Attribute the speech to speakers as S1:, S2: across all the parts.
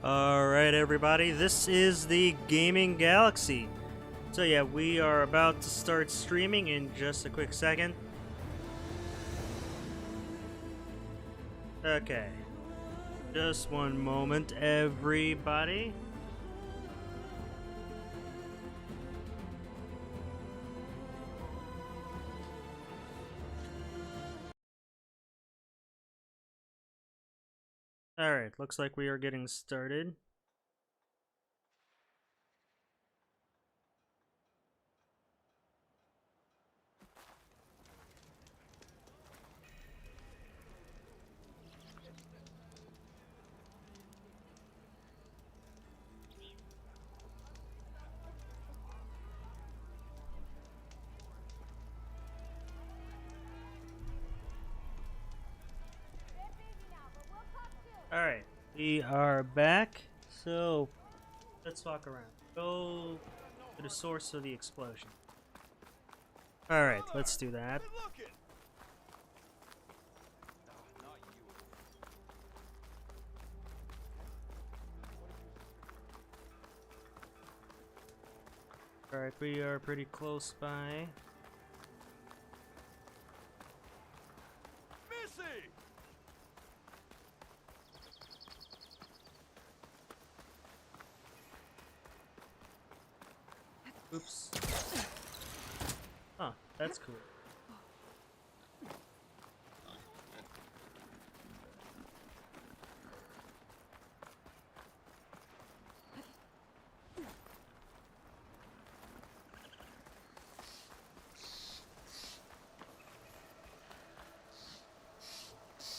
S1: Alright everybody, this is the Gaming Galaxy. So yeah, we are about to start streaming in just a quick second. Okay. Just one moment, everybody. Alright, looks like we are getting started. Alright, we are back, so let's walk around. Go to the source of the explosion. Alright, let's do that. Alright, we are pretty close by. Oops. Huh, that's cool.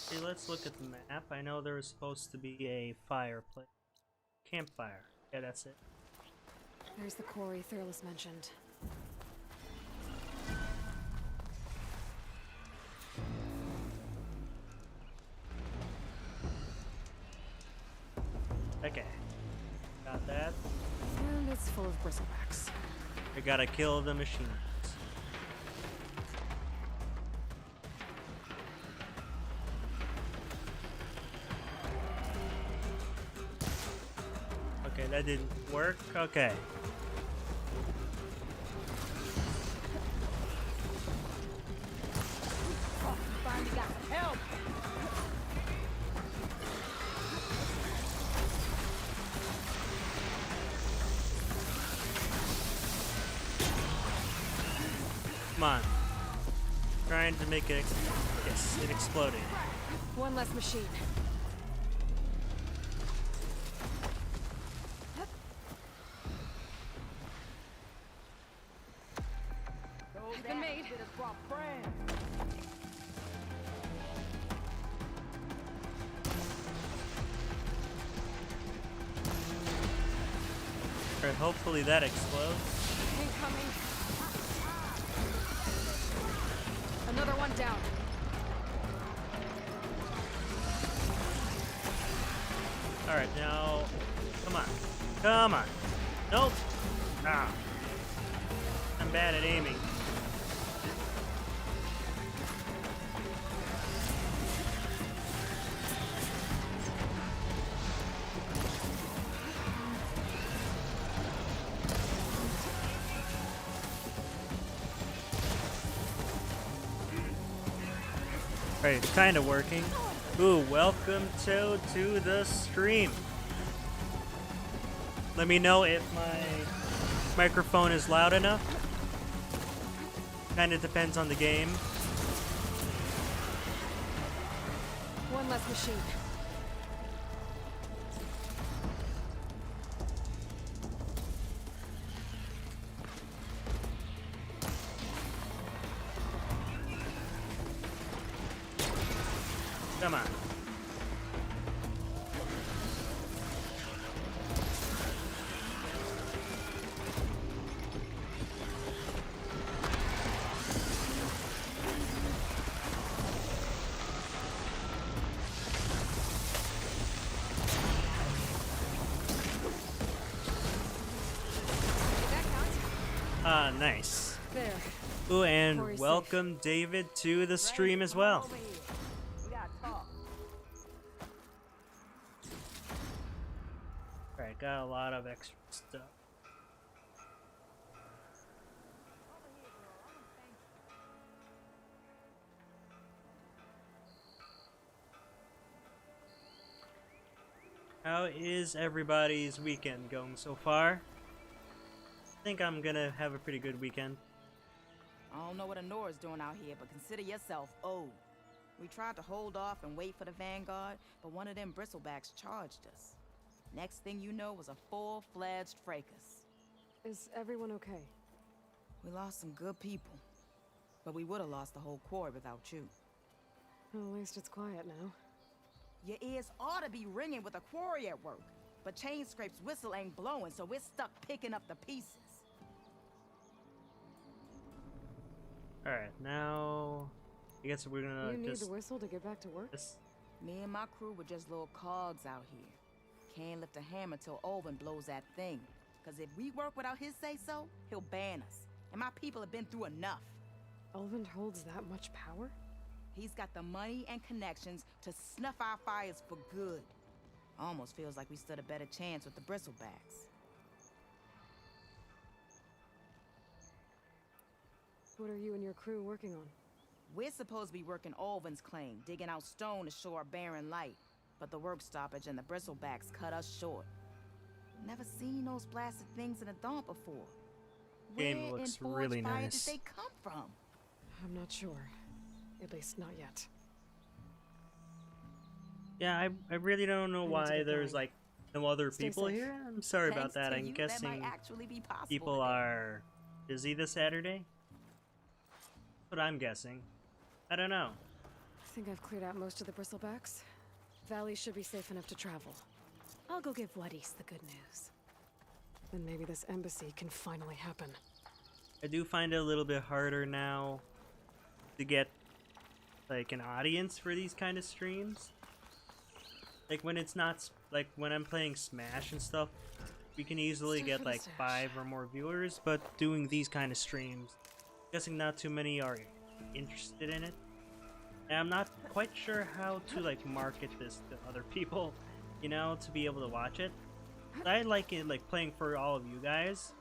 S1: Okay, let's look at the map. I know there was supposed to be a fireplace. Campfire. Yeah, that's it.
S2: There's the quarry Thurles mentioned.
S1: Okay. Got that.
S2: And it's full of bristlebacks.
S1: I gotta kill the machines. Okay, that didn't work. Okay.
S2: Finally got help!
S1: Come on. Trying to make it. Yes, it exploded.
S2: One less machine. It's been made.
S1: Alright, hopefully that explodes.
S2: Incoming. Another one down.
S1: Alright, now. Come on. Come on. Nope. Ah. I'm bad at aiming. Alright, it's kind of working. Ooh, welcome to the stream. Let me know if my microphone is loud enough. Kind of depends on the game.
S2: One less machine.
S1: Come on. Ah, nice.
S2: There.
S1: Ooh, and welcome David to the stream as well. Alright, got a lot of extra stuff. How is everybody's weekend going so far? I think I'm gonna have a pretty good weekend.
S3: I don't know what Honora's doing out here, but consider yourself owed. We tried to hold off and wait for the vanguard, but one of them bristlebacks charged us. Next thing you know was a full-fledged fracas.
S2: Is everyone okay?
S3: We lost some good people, but we would have lost the whole quarry without you.
S2: Well, at least it's quiet now.
S3: Your ears ought to be ringing with a quarry at work, but Chain Scrape's whistle ain't blowing, so we're stuck picking up the pieces.
S1: Alright, now I guess we're gonna
S2: You need
S1: just
S2: the whistle to get back to work?
S3: Me and my crew were just little cogs out here. Can't lift a hammer till Olvin blows that thing. Cause if we work without his say-so, he'll ban us. And my people have been through enough.
S2: Elvin holds that much power?
S3: He's got the money and connections to snuff our fires for good. Almost feels like we stood a better chance with the bristlebacks.
S2: What are you and your crew working on?
S3: We're supposed to be working Olvin's claim, digging out stone to show our barren light. But the work stoppage and the bristlebacks cut us short. Never seen those blasted things in a dump before.
S1: Game
S3: Where
S1: looks
S3: in
S1: really
S3: Forge Fire
S1: nice.
S3: did they come from?
S2: I'm not sure. At least not yet.
S1: Yeah, I really don't know
S2: I need to
S1: why
S2: get
S1: there's
S2: going.
S1: like no other
S2: Stay
S1: people
S2: safe.
S1: here. I'm sorry about
S3: Thanks
S1: that.
S3: to
S1: I'm
S3: you,
S1: guessing
S3: that might actually be possible
S1: people
S3: today.
S1: are busy this Saturday. That's what I'm guessing. I don't know.
S2: I think I've cleared out most of the bristlebacks. Valley should be safe enough to travel. I'll go give Wadis the good news. Then maybe this embassy can finally happen.
S1: I do find it a little bit harder now to get like an audience for these kind of streams. Like when it's not like when I'm playing Smash and stuff, we can easily
S2: Stuff
S1: get
S2: for the
S1: like
S2: stash.
S1: 5 or more viewers, but doing these kind of streams, guessing not too many are interested in it. And I'm not quite sure how to like market this to other people, you know, to be able to watch it. I like it like playing for all of you guys.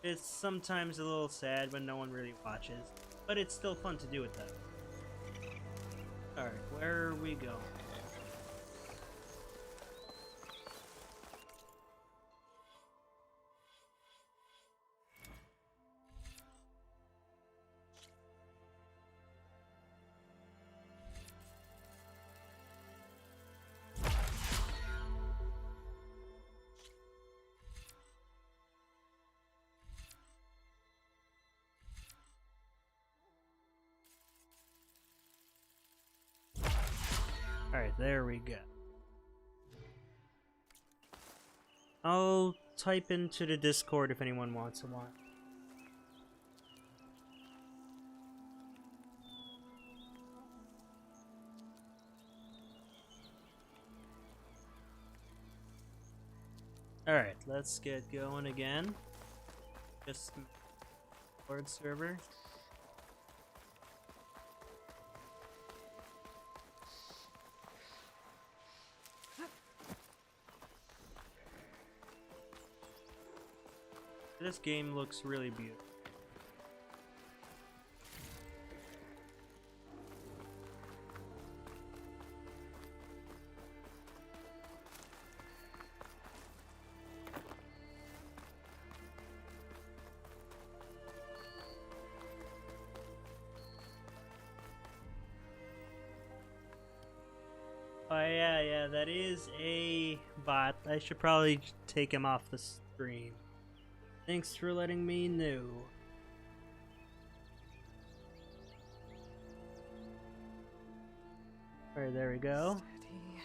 S1: It's sometimes a little sad when no one really watches, but it's still fun to do it though. Alright, where are we going? Alright, there we go. I'll type into the Discord if anyone wants to watch. Alright, let's get going again. Just Discord server. This game looks really beautiful. Oh yeah, that is a bot. I should probably take him off the stream. Thanks for letting me know. Alright, there we go.
S2: Steady.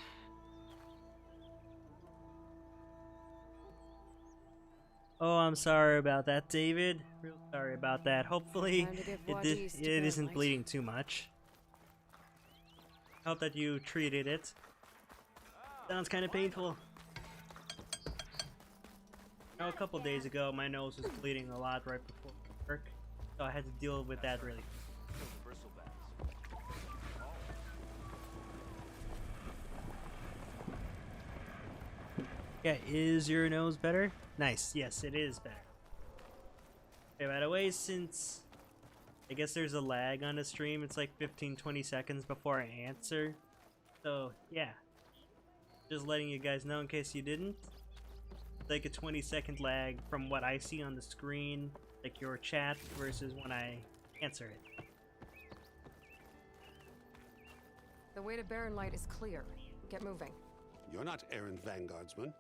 S1: Oh, I'm sorry about that, David. Real sorry about that. Hopefully,
S2: Time to give
S1: it
S2: Wadis to
S1: it isn't
S2: Blight.
S1: bleeding too much. Hope that you treated it. Sounds kind of painful. You know, a couple days ago, my nose was bleeding a lot right before work, so I had to deal with that really. Yeah, is your nose better? Nice. Yes, it is better. Okay, by the way, since I guess there's a lag on the stream, it's like 15-20 seconds before I answer. So, yeah. Just letting you guys know in case you didn't. It's like a 20-second lag from what I see on the screen, like your chat, versus when I answer it.
S2: The way to Barren Light is clear. Get moving.
S4: You're not errand vanguardsman.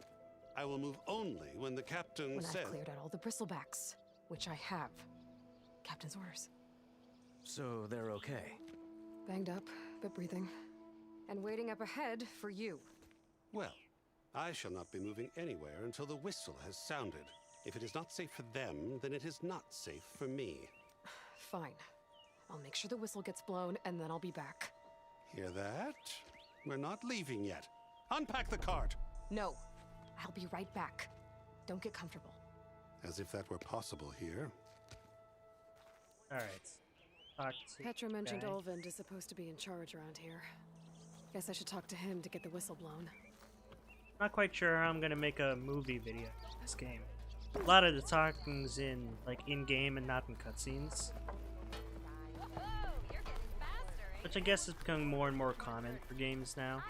S4: I will move only when the captain
S2: When
S4: says...
S2: I've cleared out all the bristlebacks, which I have. Captain's orders.
S5: So they're okay?
S2: Banged up, but breathing. And waiting up ahead for you.
S4: Well, I shall not be moving anywhere until the whistle has sounded. If it is not safe for them, then it is not safe for me.
S2: Fine. I'll make sure the whistle gets blown, and then I'll be back.
S4: Hear that? We're not leaving yet. Unpack the cart!
S2: No. I'll be right back. Don't get comfortable.
S4: As if that were possible here.
S1: Alright. Talk to
S2: Petra mentioned
S1: guy.
S2: Olvind is supposed to be in charge around here. Guess I should talk to him to get the whistle blown.
S1: Not quite sure how I'm gonna make a movie video in this game. A lot of the talking's in in-game and not in cutscenes. Which I guess is becoming more and more common for games now.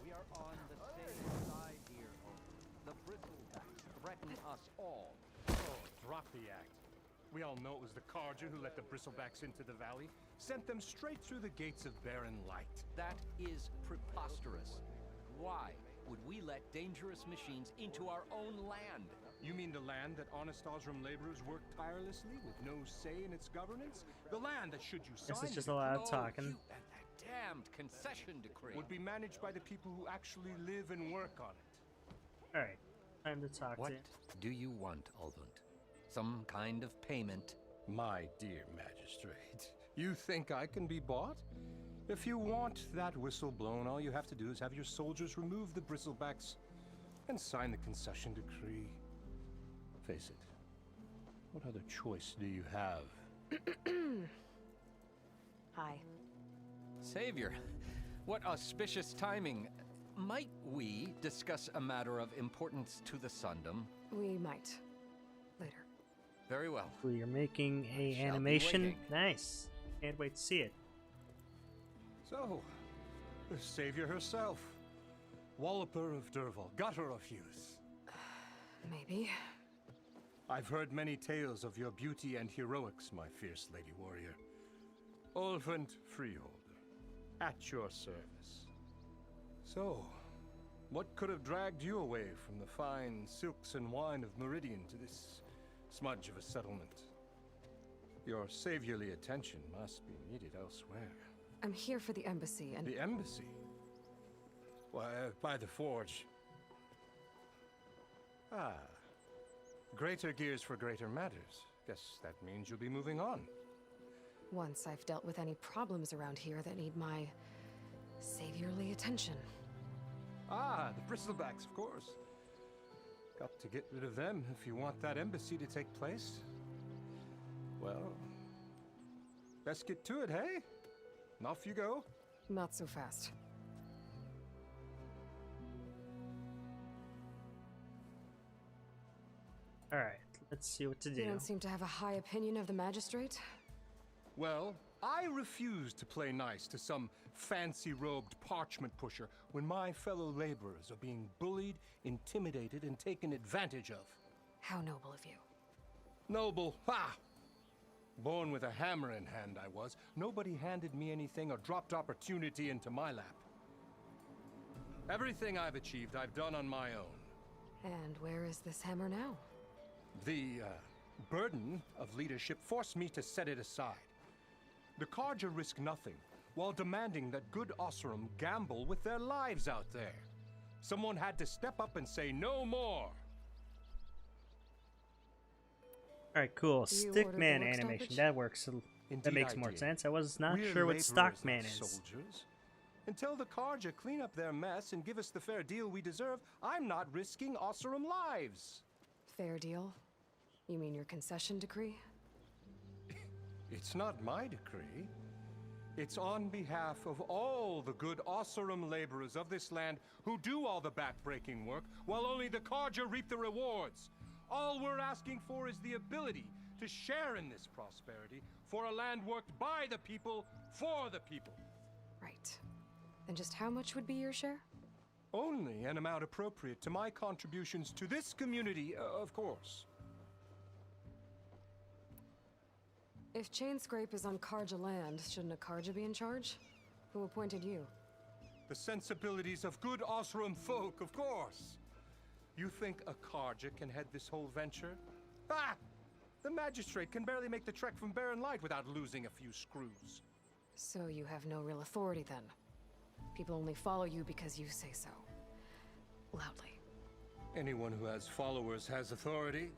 S6: We are on the same side here, Olvind. The bristlebacks threaten us all.
S7: Oh, drop the act. We all know it was the Carja who let the bristlebacks into the valley, sent them straight through the gates of Barren Light.
S6: That is preposterous. Why would we let dangerous machines into our own land?
S7: You mean the land that honest Osram laborers work tirelessly with no say in its governance? The land that, should you sign
S1: Guess it's just
S7: the
S1: a lot of
S6: Oh,
S1: talking.
S6: you and that damned concession decree.
S7: would be managed by the people who actually live and work on it.
S1: Alright. Time to talk
S6: What
S1: to
S6: do you want, Olvind? Some kind of payment?
S7: My dear magistrate, you think I can be bought? If you want that whistle blown, all you have to do is have your soldiers remove the bristlebacks and sign the concession decree. Face it, what other choice do you have?
S2: Hi.
S6: Savior, what auspicious timing. Might we discuss a matter of importance to the Sundom?
S2: We might. Later.
S6: Very well.
S1: So you're making a
S6: Shall be
S1: animation?
S6: waiting.
S1: Nice. Can't wait to see it.
S7: So, the savior herself, Walloper of Derval, gutter of youth.
S2: Maybe.
S7: I've heard many tales of your beauty and heroics, my fierce lady warrior. Olvind Freeholder, at your service. So, what could have dragged you away from the fine silks and wine of Meridian to this smudge of a settlement? Your saviorly attention must be needed elsewhere.
S2: I'm here for the embassy and...
S7: The embassy? Why, by the forge. Ah. Greater gears for greater matters. Guess that means you'll be moving on.
S2: Once I've dealt with any problems around here that need my saviorly attention.
S7: Ah, the bristlebacks, of course. Got to get rid of them if you want that embassy to take place. Well, best get to it, hey? And off you go.
S2: Not so fast.
S1: Alright, let's see what to do.
S2: You don't seem to have a high opinion of the magistrate.
S7: Well, I refuse to play nice to some fancy-robed parchment pusher when my fellow laborers are being bullied, intimidated, and taken advantage of.
S2: How noble of you.
S7: Noble, ha! Born with a hammer in hand, I was. Nobody handed me anything or dropped opportunity into my lap. Everything I've achieved, I've done on my own.
S2: And where is this hammer now?
S7: The burden of leadership forced me to set it aside. The Carja risk nothing, while demanding that good Osram gamble with their lives out there. Someone had to step up and say no more.
S1: Alright, cool.
S2: You
S1: Stickman
S2: ordered the work
S1: animation.
S2: stoppage?
S1: That works. That
S7: Indeed
S1: makes
S7: I
S1: more
S7: did.
S1: sense. I was not
S7: We're
S1: sure what
S7: laborers,
S1: Stockman
S7: not
S1: is.
S7: soldiers. Until the Carja clean up their mess and give us the fair deal we deserve, I'm not risking Osram lives.
S2: Fair deal? You mean your concession decree?
S7: It's not my decree. It's on behalf of all the good Oseram laborers of this land who do all the back-breaking work, while only the Carja reap the rewards. All we're asking for is the ability to share in this prosperity for a land worked by the people, for the people.
S2: Right. Then just how much would be your share?
S7: Only an amount appropriate to my contributions to this community, of course.
S2: If Chainscrape is on Carja land, shouldn't a Carja be in charge? Who appointed you?
S7: The sensibilities of good Oseram folk, of course. You think a Carja can head this whole venture? Ah! The magistrate can barely make the trek from Barren Light without losing a few screws.
S2: So you have no real authority then? People only follow you because you say so. Loudly.
S7: Anyone who has followers has authority.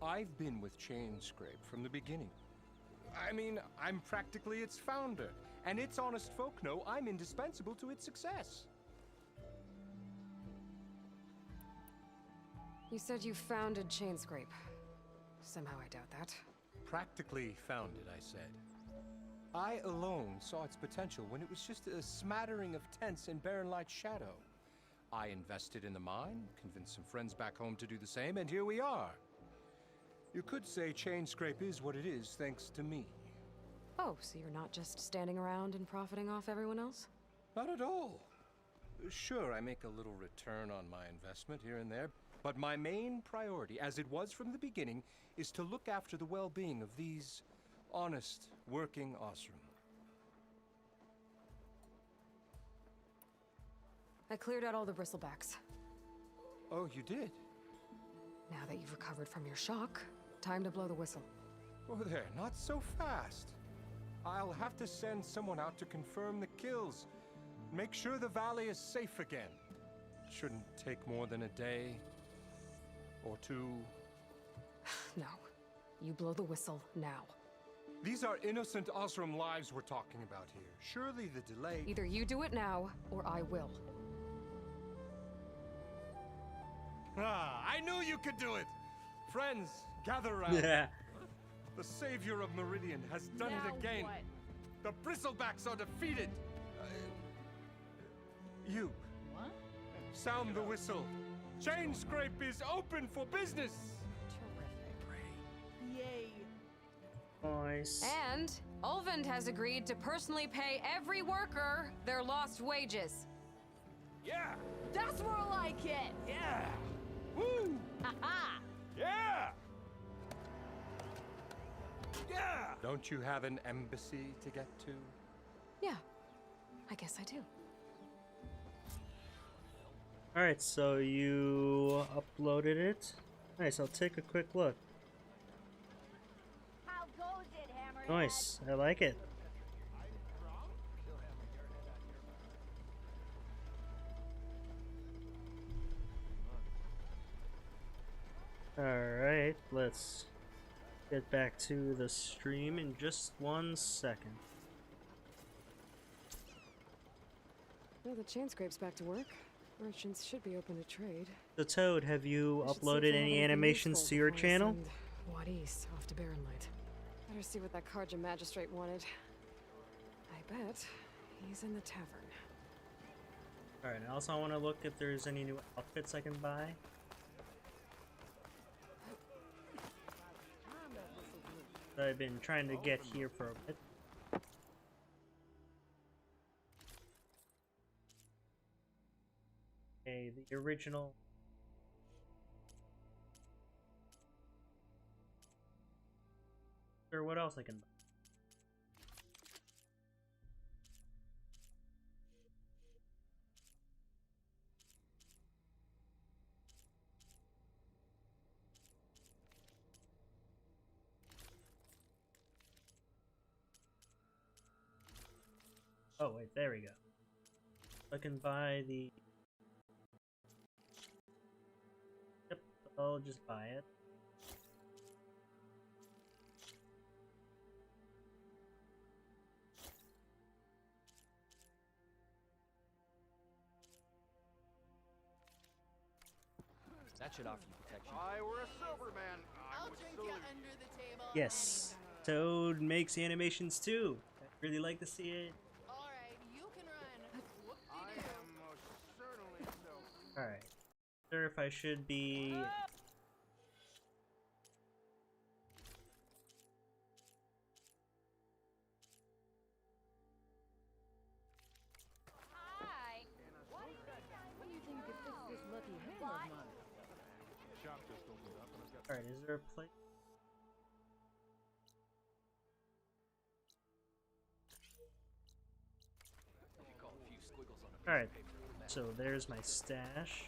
S7: I've been with Chainscrape from the beginning. I mean, I'm practically its founder, and its honest folk know I'm indispensable to its success.
S2: You said you founded Chainscrape. Somehow I doubt that.
S7: Practically founded, I said. I alone saw its potential when it was just a smattering of tents in Barren Light's shadow. I invested in the mine, convinced some friends back home to do the same, and here we are. You could say Chainscrape is what it is thanks to me.
S2: Oh, so you're not just standing around and profiting off everyone else?
S7: Not at all. Sure, I make a little return on my investment here and there, but my main priority, as it was from the beginning, is to look after the well-being of these honest, working Oseram.
S2: I cleared out all the bristlebacks.
S7: Oh, you did?
S2: Now that you've recovered from your shock, time to blow the whistle.
S7: Oh, there, not so fast. I'll have to send someone out to confirm the kills. Make sure the valley is safe again. Shouldn't take more than a day or two.
S2: No. You blow the whistle now.
S7: These are innocent Oseram lives we're talking about here. Surely the delay...
S2: Either you do it now, or I will.
S7: Ah, I knew you could do it! Friends, gather around.
S1: Yeah.
S7: The savior of Meridian has done it again.
S3: What?
S7: The bristlebacks are defeated. You.
S3: What?
S7: Sound the whistle. Chainscrape is open for business.
S3: Terrific. Yay.
S1: Nice.
S2: And Ulvund has agreed to personally pay every worker their lost wages.
S7: Yeah.
S3: That's more like it.
S7: Yeah. Woo.
S3: Ha-ha.
S7: Yeah. Yeah. Don't you have an embassy to get to?
S2: Yeah, I guess I do.
S1: Alright, so you uploaded it. Nice, I'll take a quick look.
S8: How goes it, Hammerhead?
S1: Nice, I like it. Alright, let's get back to the stream in just 1 second.
S2: Well, the Chainscrape's back to work. Merchants should be open to trade.
S1: So Toad, have you
S2: I should see if
S1: uploaded
S2: they have
S1: any
S2: anything
S1: animations
S2: useful
S1: to your
S2: before I
S1: channel?
S2: send Wadis off to Barren Light. Better see what that Carja magistrate wanted. I bet he's in the tavern.
S1: Alright, and also I want to look if there's any new outfits I can buy. That I've been trying to get here for a bit. Okay, the original. Sure, what else I can buy? Oh wait, there we go. I can buy the... Yep, I'll just buy it.
S5: That should offer you protection.
S9: I were a sober man. I
S8: I'll
S9: would
S8: drink
S9: salute.
S8: you under the table.
S1: Yes, Toad makes animations too. Really like to see it.
S8: Alright, you can run. Whoop-de-doo.
S9: I am most certainly so.
S1: Alright. Sure if I should be.
S8: Hi. What do you think you could fix this lucky hammer of mine?
S9: Shop just opened up and I've got
S1: Alright, is there a place?
S5: You call a few squiggles on a piece of
S1: Alright,
S5: paper a mess.
S1: so there's my stash.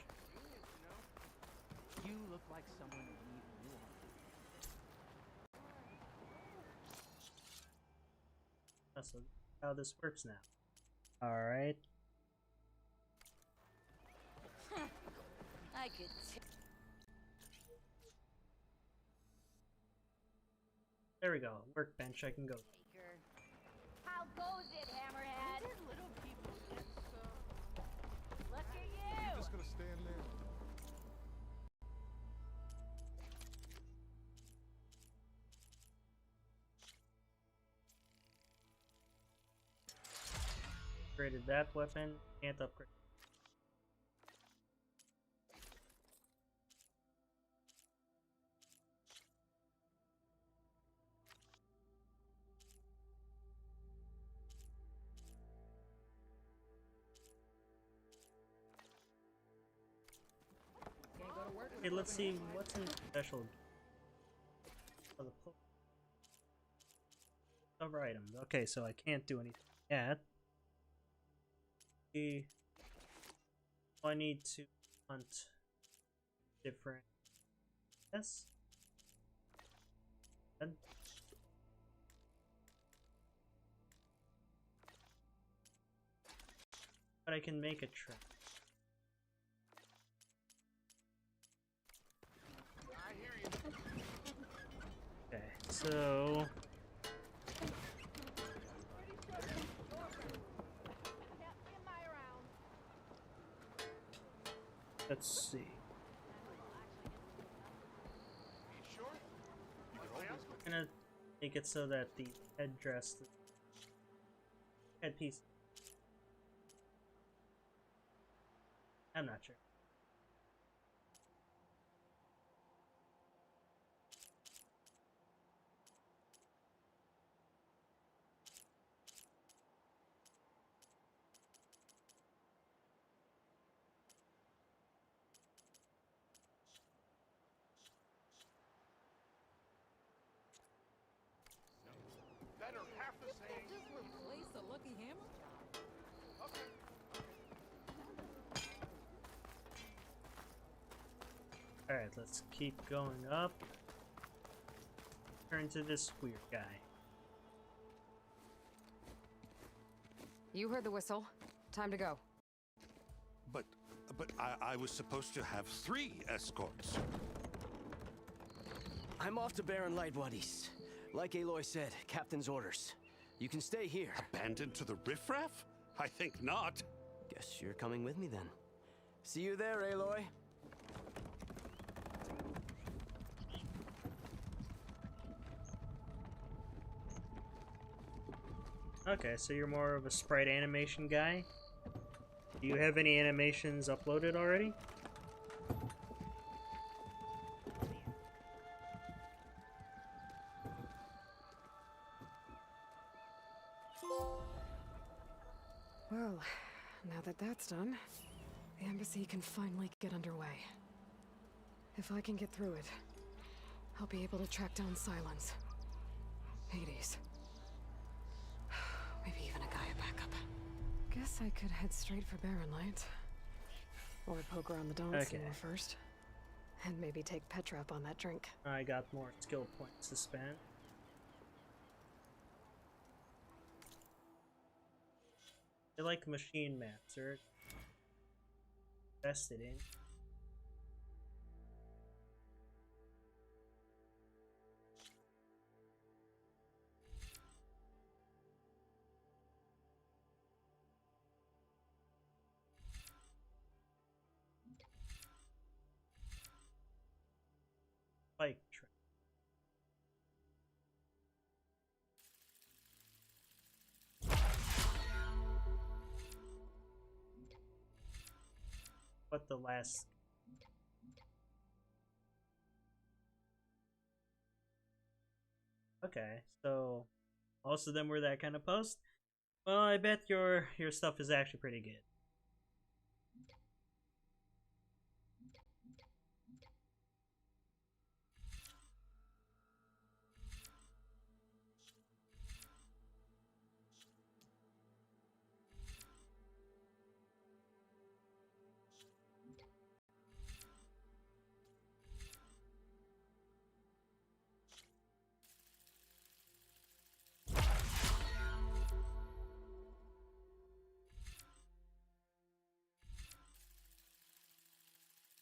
S5: You look like someone we need more.
S1: That's how this works now. Alright.
S8: I could
S1: There we go. Workbench, I can go.
S8: take her. How goes it, Hammerhead? Little people get so... Look at you!
S9: just gonna stand there.
S1: Upgraded that weapon. Can't upgrade.
S3: Can't go to work with
S1: Okay, let's see what's in special. For the cover items. Okay, so I can't do anything yet. I need to hunt different. Yes. And but I can make a trap.
S9: I hear you.
S1: Okay, so let's see.
S9: Sure? You can always
S1: I'm gonna make it so that the headdress, the headpiece. I'm not sure.
S9: better half the same.
S3: Just replace a lucky hammer?
S9: Okay.
S1: Alright, let's keep going up. Turn to this weird guy.
S2: You heard the whistle. Time to go.
S4: But I was supposed to have 3 escorts.
S5: I'm off to Baron Lightwaddies. Like Aloy said, Captain's orders. You can stay here.
S4: Abandoned to the riffraff? I think not.
S5: Guess you're coming with me then. See you there, Aloy.
S1: Okay, so you're more of a sprite animation guy? Do you have any animations uploaded already?
S2: Well, now that that's done, the embassy can finally get underway. If I can get through it, I'll be able to track down Silence, Hades, maybe even a Gaia backup. Guess I could head straight for Barren Light, or poke around the dome
S1: Okay.
S2: floor first, and maybe take Petra up on that drink.
S1: I got more skill points to spend. I like machine maps, or invested in. Bike track. what the last. Okay, so most of them were that kind of post. Well, I bet your stuff is actually pretty good.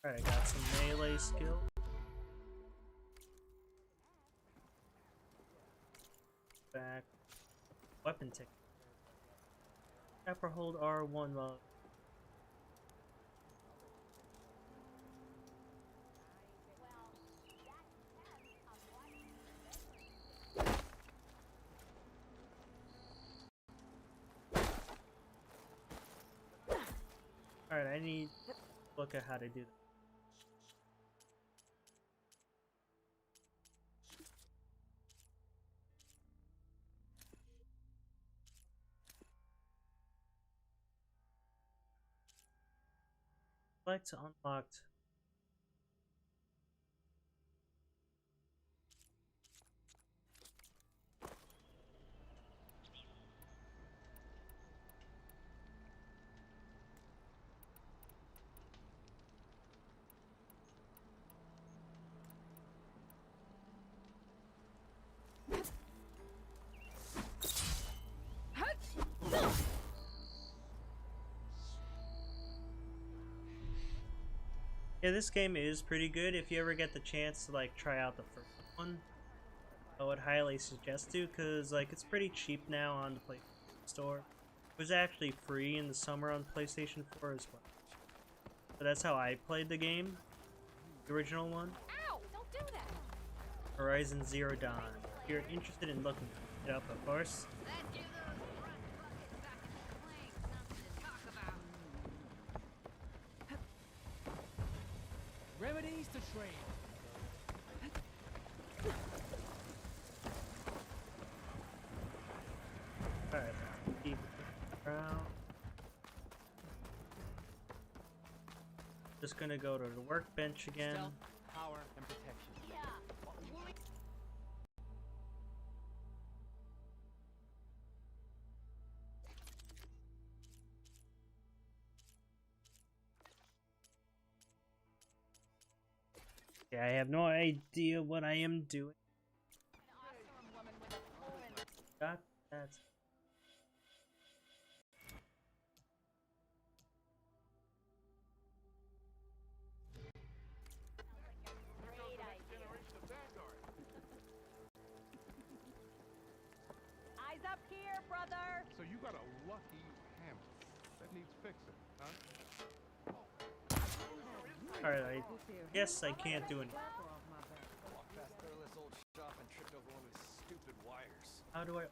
S1: Alright, I got some melee skill. Back. Weapon tick. Tap or hold R1 while. Alright, I need to look at how to do that. Select to unlocked. Yeah, this game is pretty good. If you ever get the chance to like try out the first one, I would highly suggest to, because like it's pretty cheap now on the PlayStation Store. It was actually free in the summer on PlayStation 4 as well. So that's how I played the game, the original one.
S8: Ow! Don't do that!
S1: Horizon Zero Dawn. If you're interested in looking it up, of course.
S8: Let's give those front buckets back in the flames something to talk about.
S10: Remedies to trade.
S1: Alright, keep around. Just gonna go to the workbench again.
S10: Stealth, power, and protection.
S8: Yeah.
S1: Yeah, I have no idea what I am doing.
S8: Awesome woman with a horn.
S1: Got that.
S8: Great idea.
S9: Generation of Vanguard.
S8: Eyes up here, brother.
S9: So you got a lucky hammer. That needs fixing, huh?
S1: Alright, I guess I can't do anything.
S5: Walked past Thurless old shop and tripped over one of his stupid wires.
S1: How do I...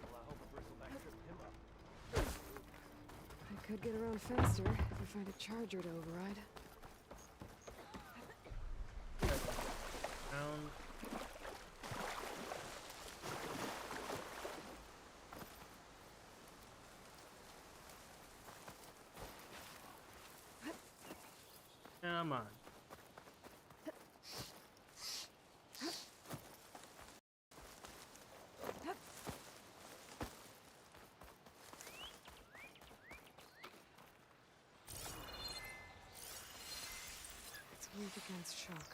S5: Well, I hope a bristleback tripped him up.
S2: I could get around faster if we find a charger to override.
S1: Down. Come on.
S2: It's weak against shock.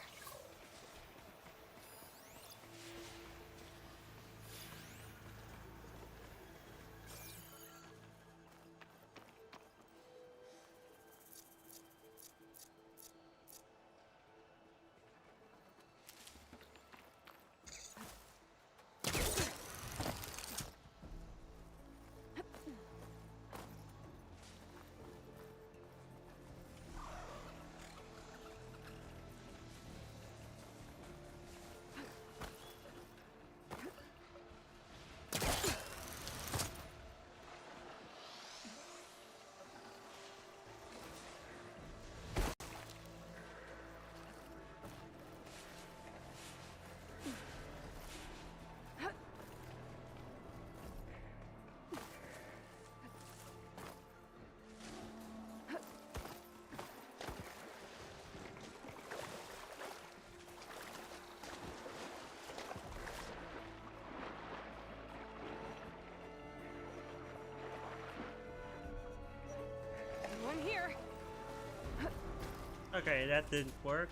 S1: Okay, that didn't work.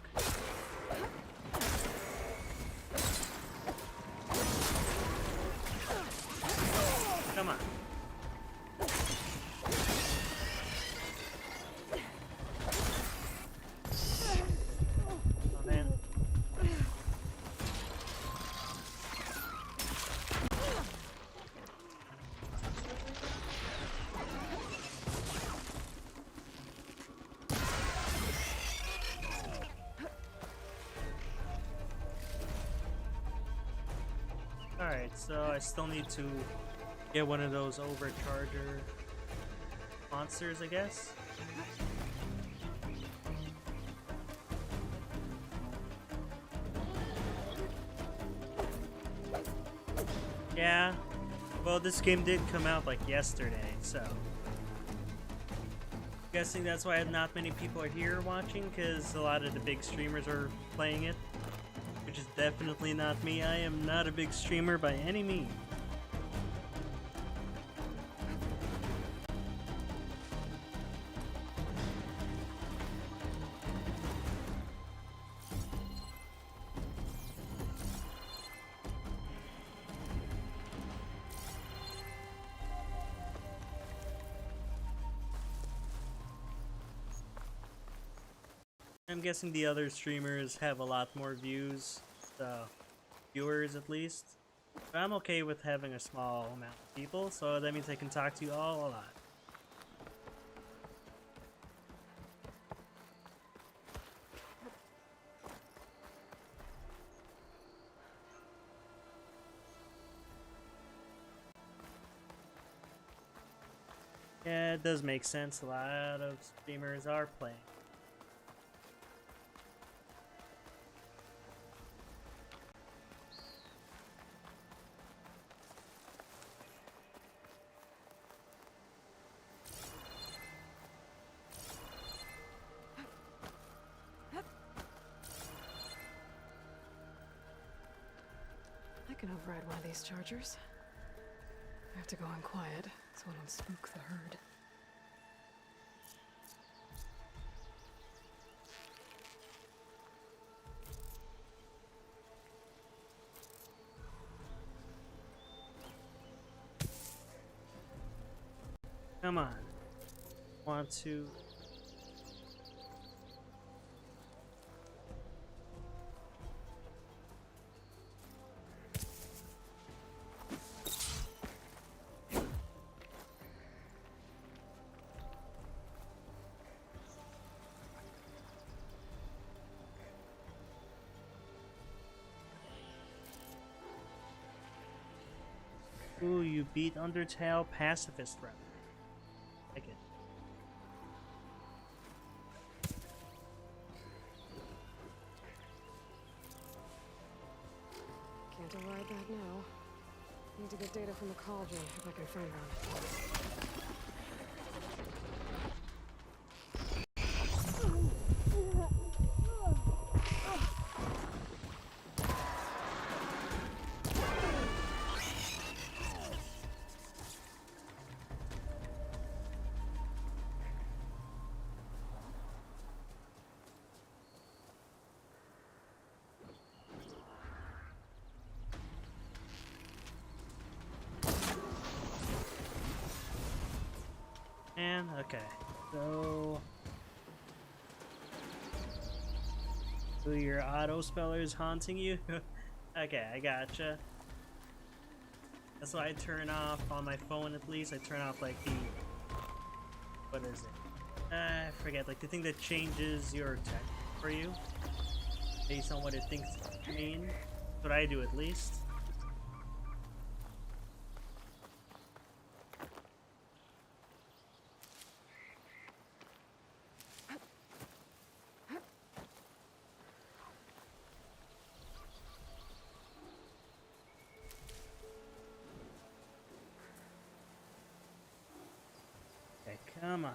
S1: Come on. Oh man. Alright, so I still need to get one of those overcharger monsters, I guess. Yeah, well, this game did come out like yesterday, so guessing that's why not many people are here watching, because a lot of the big streamers are playing it, which is definitely not me. I am not a big streamer by any means. I'm guessing the other streamers have a lot more views, viewers at least. But I'm okay with having a small amount of people, so that means I can talk to you all a lot. Yeah, it does make sense. A lot of streamers are playing.
S2: I can override one of these chargers. I have to go in quiet so I don't spook the herd.
S1: Come on. Want to... Ooh, you beat Undertale pacifist rep. Like it.
S2: Can't override that now. Need to get data from the Carja if I can find one.
S1: And, okay, so... So your auto speller is haunting you? Okay, I gotcha. That's why I turn off on my phone at least. I turn off like the... What is it? I forget, like the thing that changes your text for you. Based on what it thinks you mean. That's what I do at least. Come on.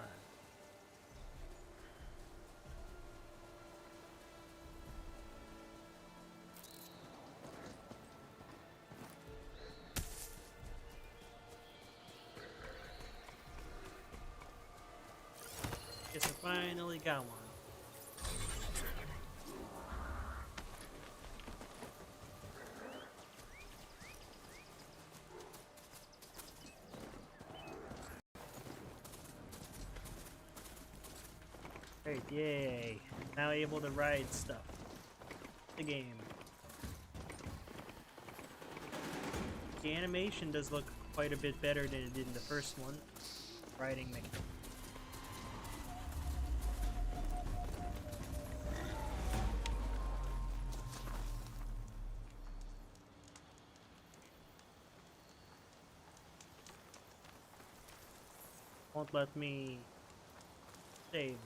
S1: Guess I finally got one. Great, yay. Now able to ride stuff. The game. The animation does look quite a bit better than it did in the first one. Riding mechanic. Won't let me save it.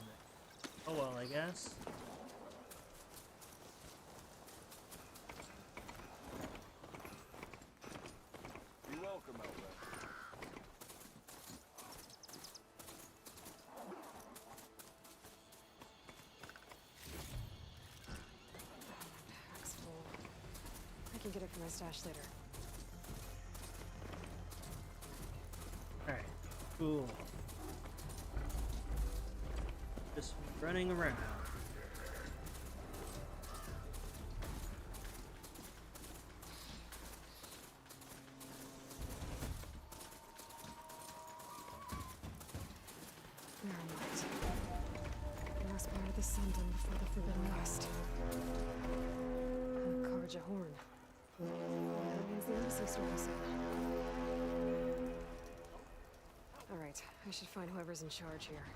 S1: Oh well, I guess.
S9: You're welcome, Aloy.
S2: Pack's full. I can get it from my stash later.
S1: Alright, cool. Just running around.
S2: Reunite. The last part of the sun done before the Forbidden West. A Carja horn. That means the embassy store is in. Alright, I should find whoever's in charge here.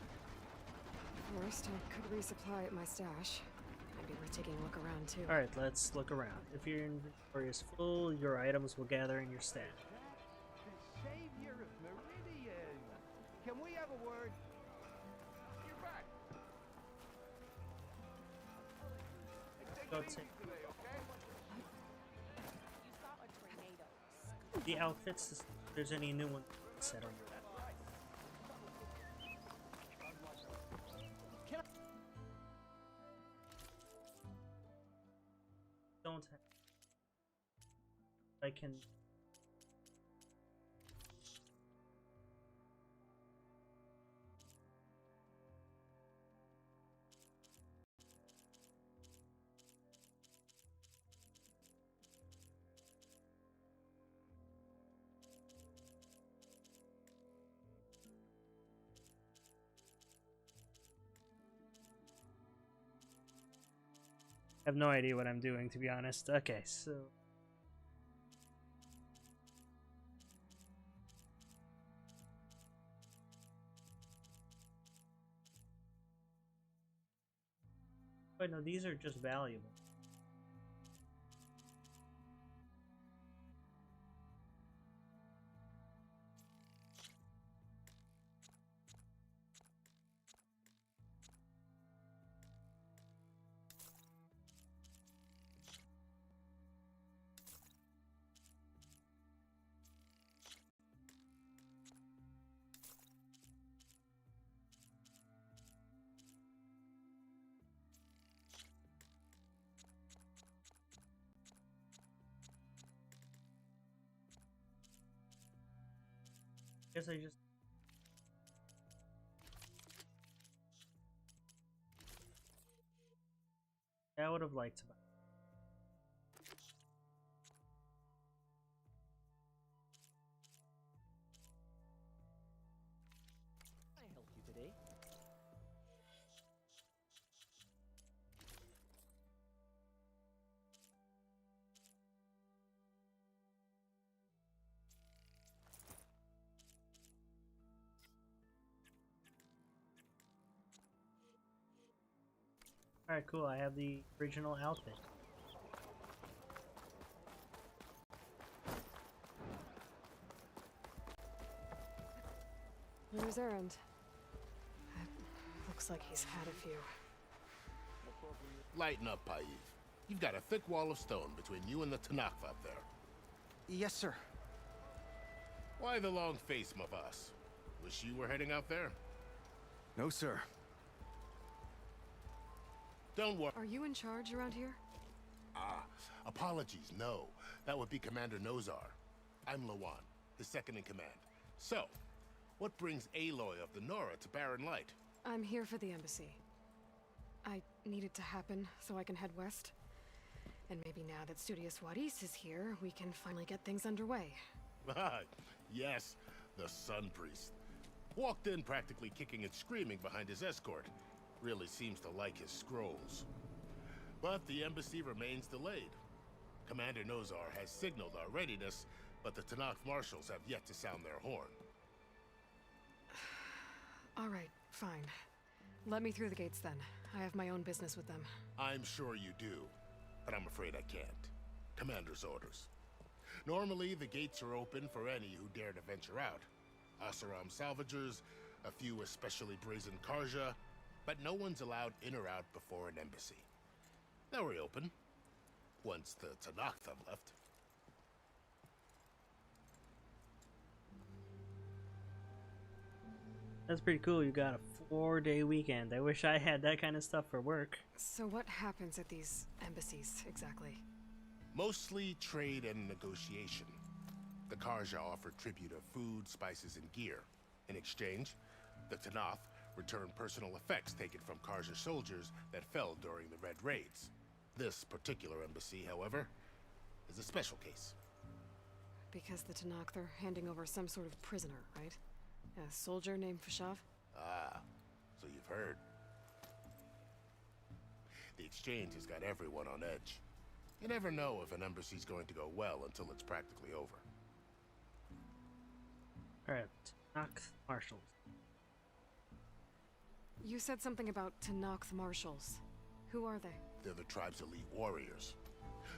S2: First, I could resupply at my stash. Might be worth taking a look around too.
S1: Alright, let's look around. If your inventory is full, your items will gather in your stash.
S9: The savior of Meridian. Can we have a word? You're back.
S1: Go take
S9: Today, okay?
S8: You saw a tornado.
S1: the outfits, if there's any new ones set on your don't have. I can. I have no idea what I'm doing, to be honest. Okay, so wait, no, these are just valuable. Guess I just I would have liked to buy.
S10: Can I help you today?
S1: Alright, cool. I have the original outfit.
S2: Where's Errand? Looks like he's had a few.
S11: Lighten up, Paiv. You've got a thick wall of stone between you and the Tanakh up there.
S5: Yes, sir.
S11: Why the long face, Mavas? Wish you were heading out there?
S5: No, sir.
S11: Don't worry.
S2: Are you in charge around here?
S11: Ah, apologies, no. That would be Commander Nozar. I'm Lawan, his second in command. So, what brings Aloy of the Nora to Barren Light?
S2: I'm here for the embassy. I need it to happen so I can head west. And maybe now that Studious Wadis is here, we can finally get things underway.
S11: Ah, yes, the Sun Priest. Walked in practically kicking and screaming behind his escort. really seems to like his scrolls. But the embassy remains delayed. Commander Nozar has signaled our readiness, but the Tanakh marshals have yet to sound their horn.
S2: All right, fine. Let me through the gates then. I have my own business with them.
S11: I'm sure you do, but I'm afraid I can't. Commander's orders. Normally, the gates are open for any who dare to venture out. Asaram salvagers, a few especially brazen Carja, but no one's allowed in or out before an embassy. They'll reopen, once the Tanakh have left.
S1: That's pretty cool. You got a 4-day weekend. I wish I had that kind of stuff for work.
S2: So what happens at these embassies, exactly?
S11: Mostly trade and negotiation. The Carja offer tribute of food, spices, and gear. In exchange, the Tanakh return personal effects taken from Carja soldiers that fell during the Red Raids. This particular embassy, however, is a special case.
S2: Because the Tanakh are handing over some sort of prisoner, right? A soldier named Fashav?
S11: Ah, so you've heard. The exchange has got everyone on edge. You never know if an embassy's going to go well until it's practically over.
S1: Alright, Tanakh marshals.
S2: You said something about Tanakh marshals. Who are they?
S11: They're the tribe's elite warriors.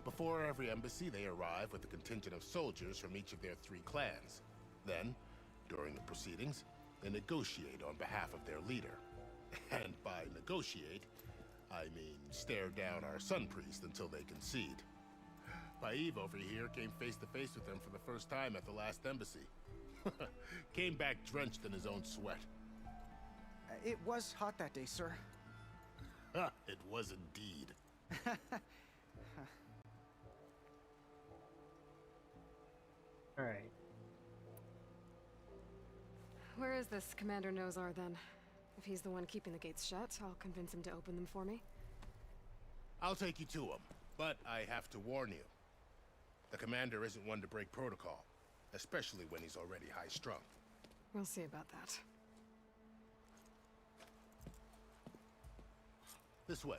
S11: Before every embassy, they arrive with a contingent of soldiers from each of their 3 clans. Then, during the proceedings, they negotiate on behalf of their leader. And by negotiate, I mean stare down our sun priest until they concede. Paiv over here came face to face with them for the first time at the last embassy. Came back drenched in his own sweat.
S10: It was hot that day, sir.
S11: It was indeed.
S1: Alright.
S2: Where is this Commander Nozar, then? If he's the one keeping the gates shut, I'll convince him to open them for me.
S11: I'll take you to him, but I have to warn you. The commander isn't one to break protocol, especially when he's already high-strung.
S2: We'll see about that.
S11: This way.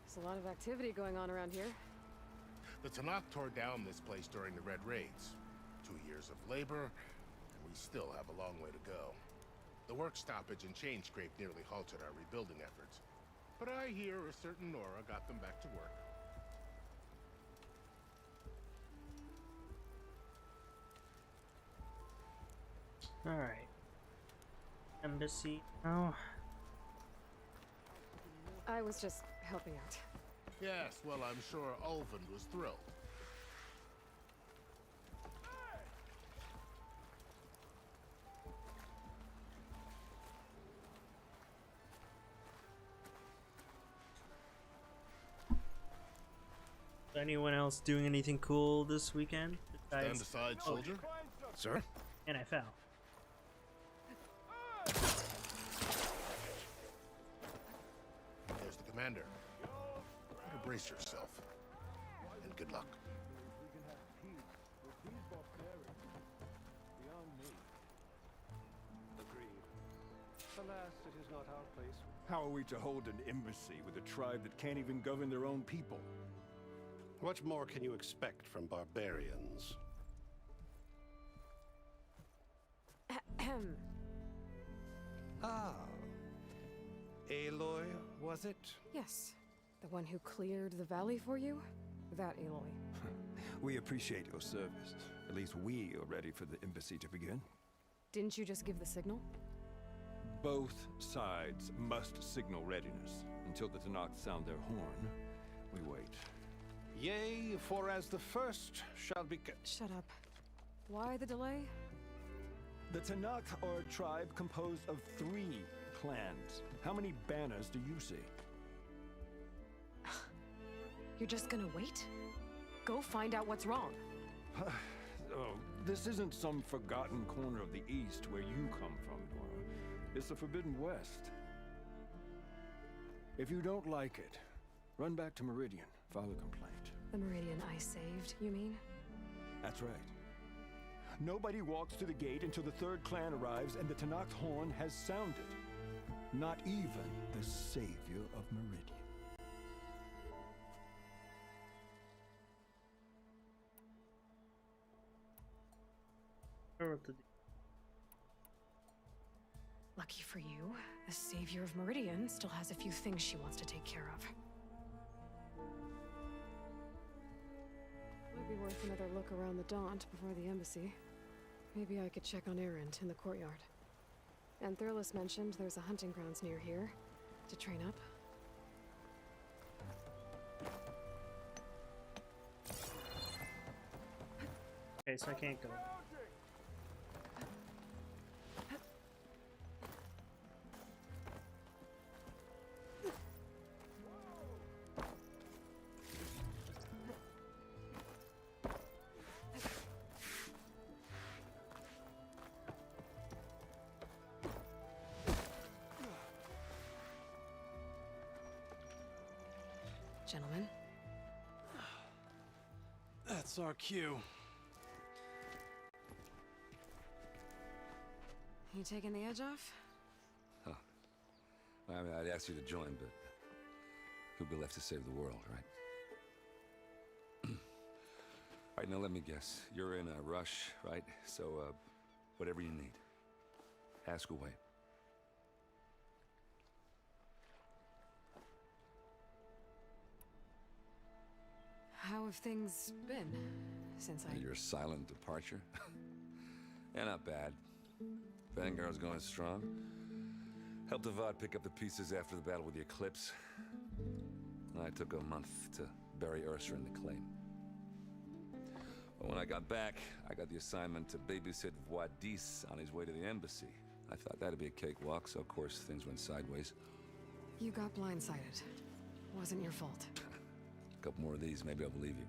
S2: There's a lot of activity going on around here.
S11: The Tanakh tore down this place during the Red Raids. 2 years of labor, and we still have a long way to go. The work stoppage and chain scrape nearly halted our rebuilding efforts. But I hear a certain Nora got them back to work.
S1: Alright. Embassy. Oh.
S2: I was just helping out.
S11: Yes, well, I'm sure Ulvund was thrilled.
S1: Anyone else doing anything cool this weekend?
S11: Stand aside, soldier. Sir?
S1: And I fell.
S11: There's the commander. Better brace yourself. And good luck.
S7: Alas, it is not our place. How are we to hold an embassy with a tribe that can't even govern their own people?
S4: What more can you expect from barbarians?
S2: Ahem.
S4: Ah. Aloy, was it?
S2: Yes. The one who cleared the valley for you? That Aloy.
S7: We appreciate your service. At least we are ready for the embassy to begin.
S2: Didn't you just give the signal?
S7: Both sides must signal readiness. Until the Tanakh sound their horn, we wait.
S4: Yea, for as the first shall be...
S2: Shut up. Why the delay?
S7: The Tanakh are a tribe composed of 3 clans. How many banners do you see?
S2: You're just gonna wait? Go find out what's wrong.
S7: Oh, this isn't some forgotten corner of the East where you come from, Nora. It's the Forbidden West. If you don't like it, run back to Meridian, file a complaint.
S2: The Meridian I saved, you mean?
S7: That's right. Nobody walks to the gate until the 3rd clan arrives and the Tanakh horn has sounded.
S12: Not even the savior of Meridian.
S1: I don't know what to do.
S2: Lucky for you, the savior of Meridian still has a few things she wants to take care of. Might be worth another look around the Daunt before the embassy. Maybe I could check on Erend in the courtyard. And Thurles mentioned there's a hunting grounds near here to train up.
S1: Okay, so I can't go.
S2: Gentlemen.
S5: That's our cue.
S2: You taking the edge off?
S13: Huh. I mean, I'd ask you to join, but who'd be left to save the world, right? All right, now let me guess. You're in a rush, right? So, whatever you need. Ask away.
S2: How have things been since
S13: Your silent departure? Yeah, not bad. Vanguard's going strong. Helped Avad pick up the pieces after the battle with the Eclipse. I took a month to bury Ursa in the claim. But when I got back, I got the assignment to babysit Voidis on his way to the embassy. I thought that'd be a cakewalk, so of course things went sideways.
S2: You got blindsided. Wasn't your fault.
S13: A couple more of these, maybe I'll believe you.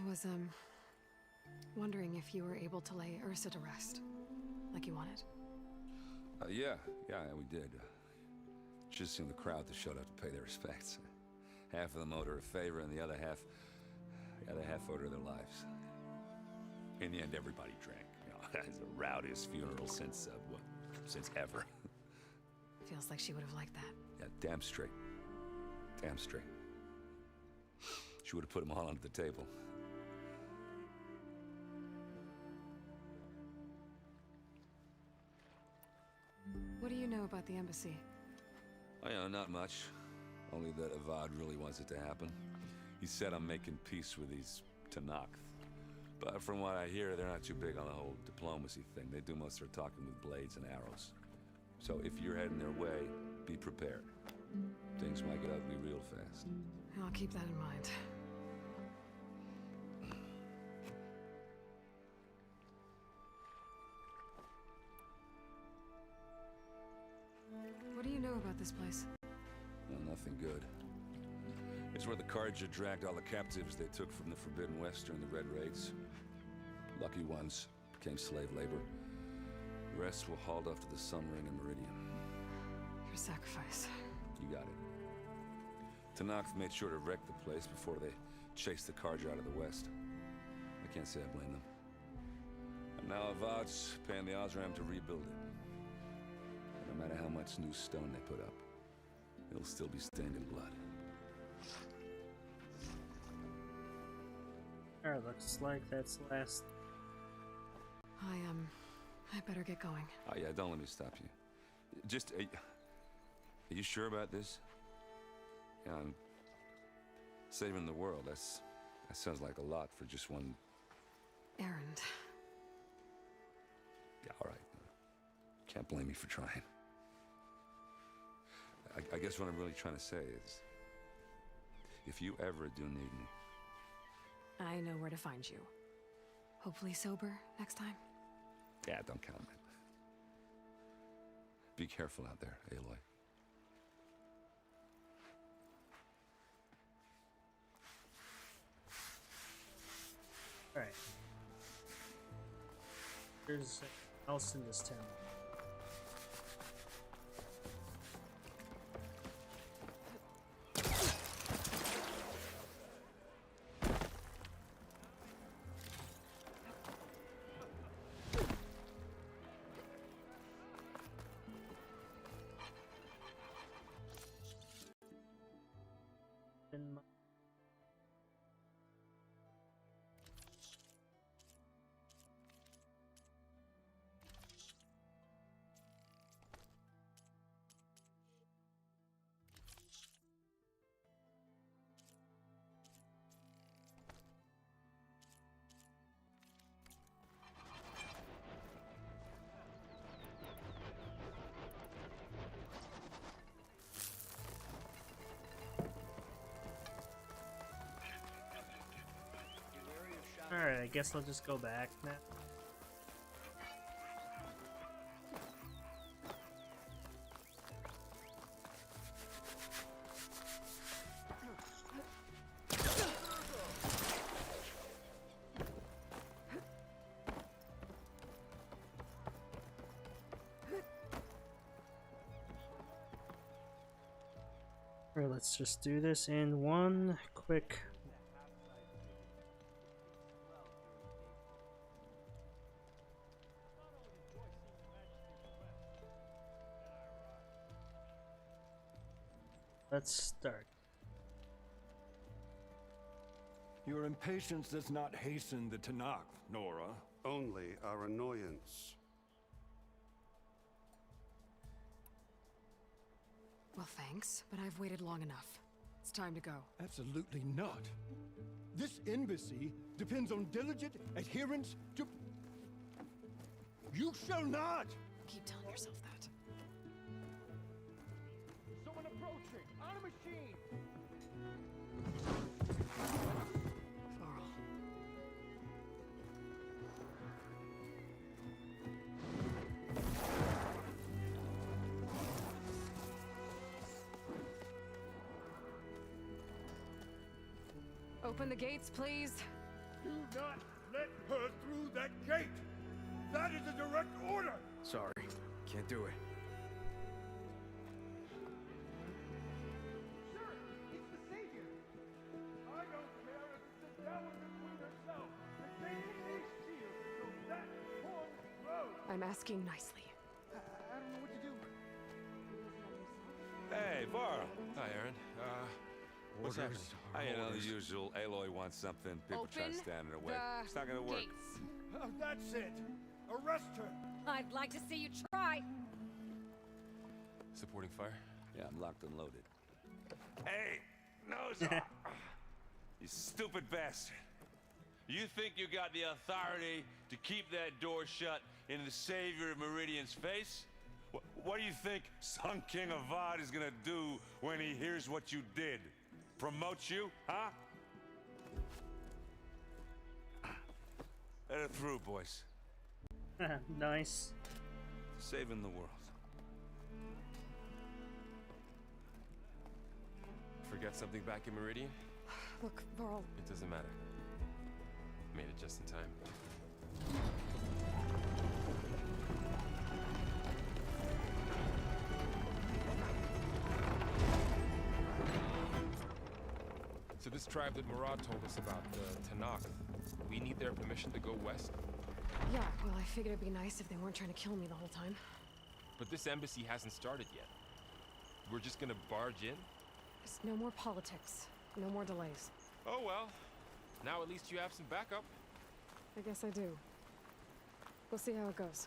S2: I was, wondering if you were able to lay Ursa to rest, like you wanted.
S13: Yeah, we did. Just seemed the crowd that showed up to pay their respects. Half of them owed her a favor, and the other half owed her their lives. In the end, everybody drank. You know, it's the rowdiest funeral since ever.
S2: Feels like she would have liked that.
S13: Yeah, damn straight. Damn straight. She would have put them all onto the table.
S2: What do you know about the embassy?
S13: Oh, yeah, not much. Only that Avad really wants it to happen. He said I'm making peace with these Tenakth. But from what I hear, they're not too big on the whole diplomacy thing. They do most of their talking with blades and arrows. So if you're heading their way, be prepared. Things might get ugly real fast.
S2: I'll keep that in mind. What do you know about this place?
S13: Well, nothing good. It's where the Carja dragged all the captives they took from the Forbidden West during the Red Raids. Lucky ones became slave labor. The rest were hauled off to the Sun Ring and Meridian.
S2: Your sacrifice.
S13: You got it. Tenakth made sure to wreck the place before they chased the Carja out of the West. I can't say I blame them. And now Avad's paying the Osram to rebuild it. No matter how much new stone they put up, it'll still be stained in blood.
S1: Alright, looks like that's the last.
S2: I better get going.
S13: Oh yeah, don't let me stop you. Just, are you sure about this? Yeah, I'm saving the world. That sounds like a lot for just one.
S2: Erend.
S13: Yeah, all right. Can't blame me for trying. I guess what I'm really trying to say is, if you ever do need me,
S2: I know where to find you. Hopefully sober next time.
S13: yeah, don't count on it. Be careful out there, Aloy.
S1: Alright. There's a house in this town. I guess I'll just go back now. Alright, let's just do this in one quick. Let's start.
S12: Your impatience does not hasten the Tanakh, Nora.
S4: Only our annoyance.
S2: Well, thanks, but I've waited long enough. It's time to go.
S12: Absolutely not. This embassy depends on diligent adherence to... You shall not!
S2: Keep telling yourself that.
S9: Someone approaching! On a machine!
S2: Varl. Open the gates, please.
S7: Do not let her through that gate! That is a direct order!
S10: Sorry, can't do it.
S9: Sir, it's the Savior!
S7: I don't care if it's the Dowager Queen herself! The gate is sealed until that poor road!
S2: I'm asking nicely.
S9: I don't know what to do.
S13: Hey, Varl.
S6: Hi, Aaron. What's
S10: Orders
S6: happening?
S10: are
S13: You know, the
S10: orders.
S13: usual. Aloy wants something. People try to stand in her way. It's not gonna work.
S7: Oh, that's it! Arrest her!
S8: I'd like to see you try.
S6: Supporting fire?
S13: Yeah, I'm locked and loaded. Hey, nose off! You stupid bastard! You think you got the authority to keep that door shut in the Savior of Meridian's face? What do you think Sun King Avad is gonna do when he hears what you did? Promote you, huh? Let her through, boys.
S1: Nice.
S13: Saving the world.
S6: Forget something back in Meridian?
S2: Look, Varl,
S6: It doesn't matter. Made it just in time. So this tribe that Murad told us about, the Tanakh, we need their permission to go west?
S2: yeah, well, I figured it'd be nice if they weren't trying to kill me the whole time.
S6: But this embassy hasn't started yet. We're just gonna barge in?
S2: Just no more politics. No more delays.
S6: Oh well. Now at least you have some backup.
S2: I guess I do. We'll see how it goes.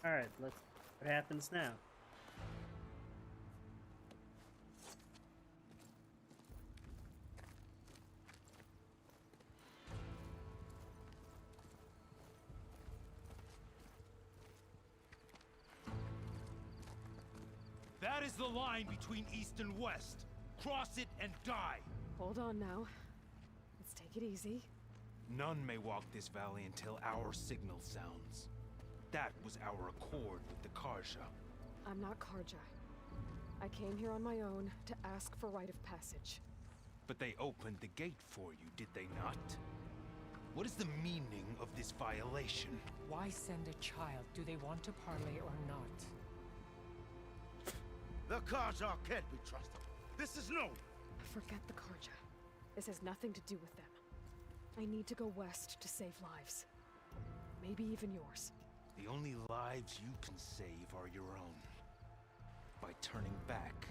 S1: Alright, what happens now?
S14: That is the line between East and West. Cross it and die.
S2: Hold on now. Let's take it easy.
S14: None may walk this valley until our signal sounds. That was our accord with the Carja.
S2: I'm not Carja. I came here on my own to ask for rite of passage.
S14: But they opened the gate for you, did they not? What is the meaning of this violation?
S15: Why send a child? Do they want to parley or not?
S9: The Carja can't be trusted. This is known.
S2: Forget the Carja. This has nothing to do with them. I need to go west to save lives. Maybe even yours.
S14: The only lives you can save are your own. By turning back.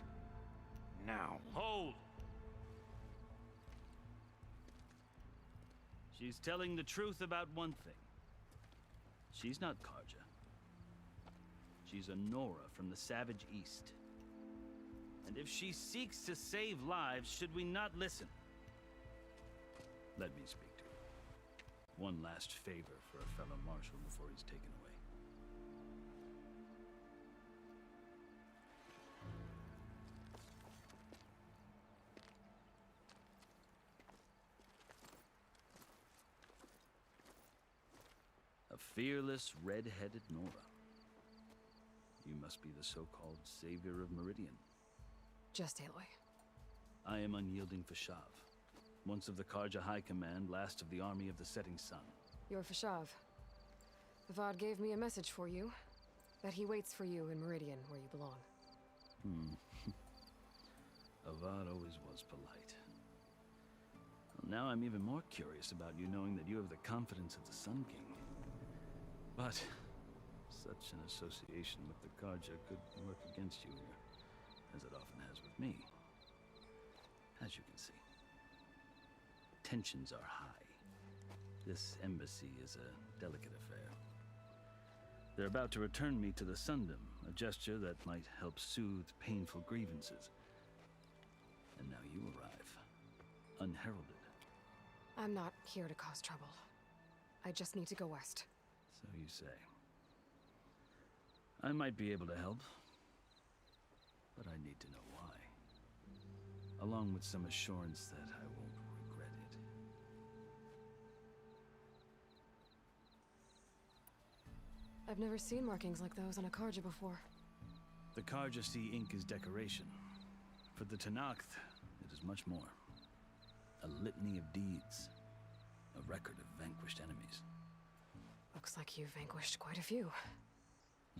S14: Now.
S16: Hold! She's telling the truth about one thing. She's not Carja. She's a Nora from the Savage East. And if she seeks to save lives, should we not listen? Let me speak to her. One last favor for a fellow marshal before he's taken away. fearless, red-headed Nora. You must be the so-called savior of Meridian.
S2: Just Aloy.
S16: I am unyielding Fashav, once of the Carja High Command, last of the army of the setting sun.
S2: You're Fashav. Avad gave me a message for you. That he waits for you in Meridian, where you belong.
S16: Avad always was polite. Well, now I'm even more curious about you knowing that you have the confidence of the Sun King. But such an association with the Carja could work against you here, as it often has with me. As you can see, tensions are high. This embassy is a delicate affair. They're about to return me to the Sundom, a gesture that might help soothe painful grievances. And now you arrive, unheralded.
S2: I'm not here to cause trouble. I just need to go west.
S16: So you say. I might be able to help, but I need to know why. Along with some assurance that I won't regret it.
S2: I've never seen markings like those on a Carja before.
S16: The Carja see ink as decoration. For the Tenakth, it is much more. A litany of deeds. A record of vanquished enemies.
S2: Looks like you've vanquished quite a few.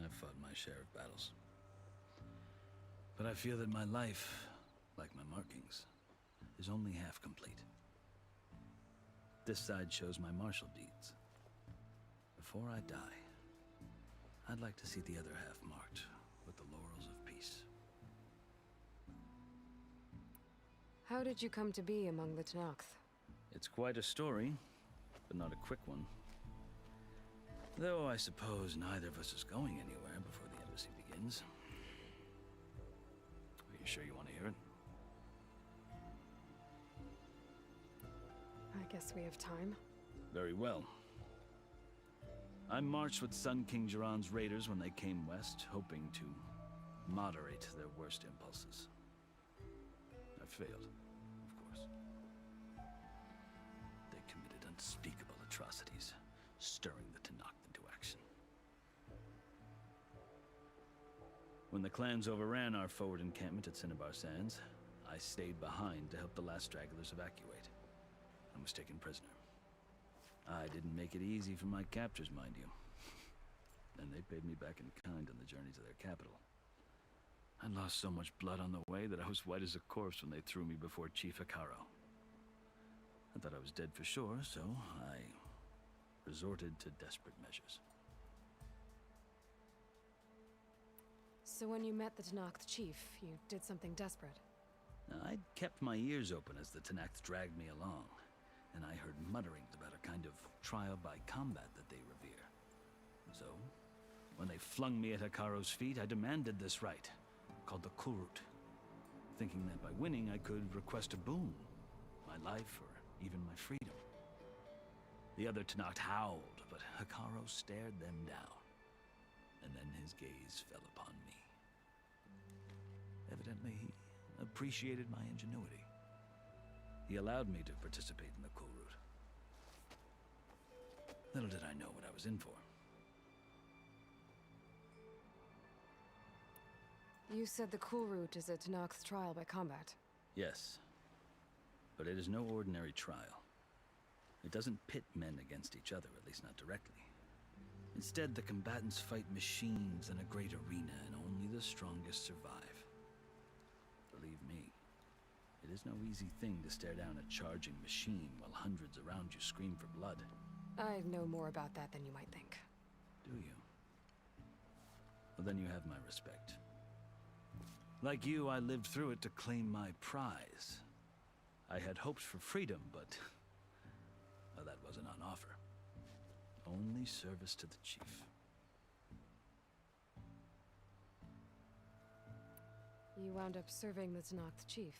S16: I've fought my share of battles. But I feel that my life, like my markings, is only half complete. This side shows my martial deeds. Before I die, I'd like to see the other half marked with the laurels of peace.
S2: How did you come to be among the Tenakth?
S16: It's quite a story, but not a quick one. Though I suppose neither of us is going anywhere before the embassy begins. Are you sure you want to hear it?
S2: I guess we have time.
S16: Very well. I marched with Sun King Jiran's raiders when they came west, hoping to moderate their worst impulses. I failed, of course. They committed unspeakable atrocities, stirring the Tenakth into action. When the clans overran our forward encampment at Cinnabar Sands, I stayed behind to help the last stragglers evacuate, and was taken prisoner. I didn't make it easy for my captors, mind you. And they paid me back in kind on the journey to their capital. I lost so much blood on the way that I was white as a corpse when they threw me before Chief Hikaro. I thought I was dead for sure, so I resorted to desperate measures.
S2: So when you met the Tenakth chief, you did something desperate?
S16: Now, I'd kept my ears open as the Tenakth dragged me along, and I heard mutterings about a kind of trial by combat that they revere. So, when they flung me at Hikaro's feet, I demanded this right, called the Kulrut, thinking that by winning I could request a boon, my life or even my freedom. The other Tenakth howled, but Hikaro stared them down, and then his gaze fell upon me. Evidently, he appreciated my ingenuity. He allowed me to participate in the Kulrut. Little did I know what I was in for.
S2: You said the Kulrut is a Tenakth trial by combat.
S16: Yes, but it is no ordinary trial. It doesn't pit men against each other, at least not directly. Instead, the combatants fight machines in a great arena, and only the strongest survive. Believe me, it is no easy thing to stare down a charging machine while hundreds around you scream for blood.
S2: I know more about that than you might think.
S16: Do you? Well, then you have my respect. Like you, I lived through it to claim my prize. I had hoped for freedom, but well, that wasn't on offer. Only service to the chief.
S2: You wound up serving the Tenakth chief.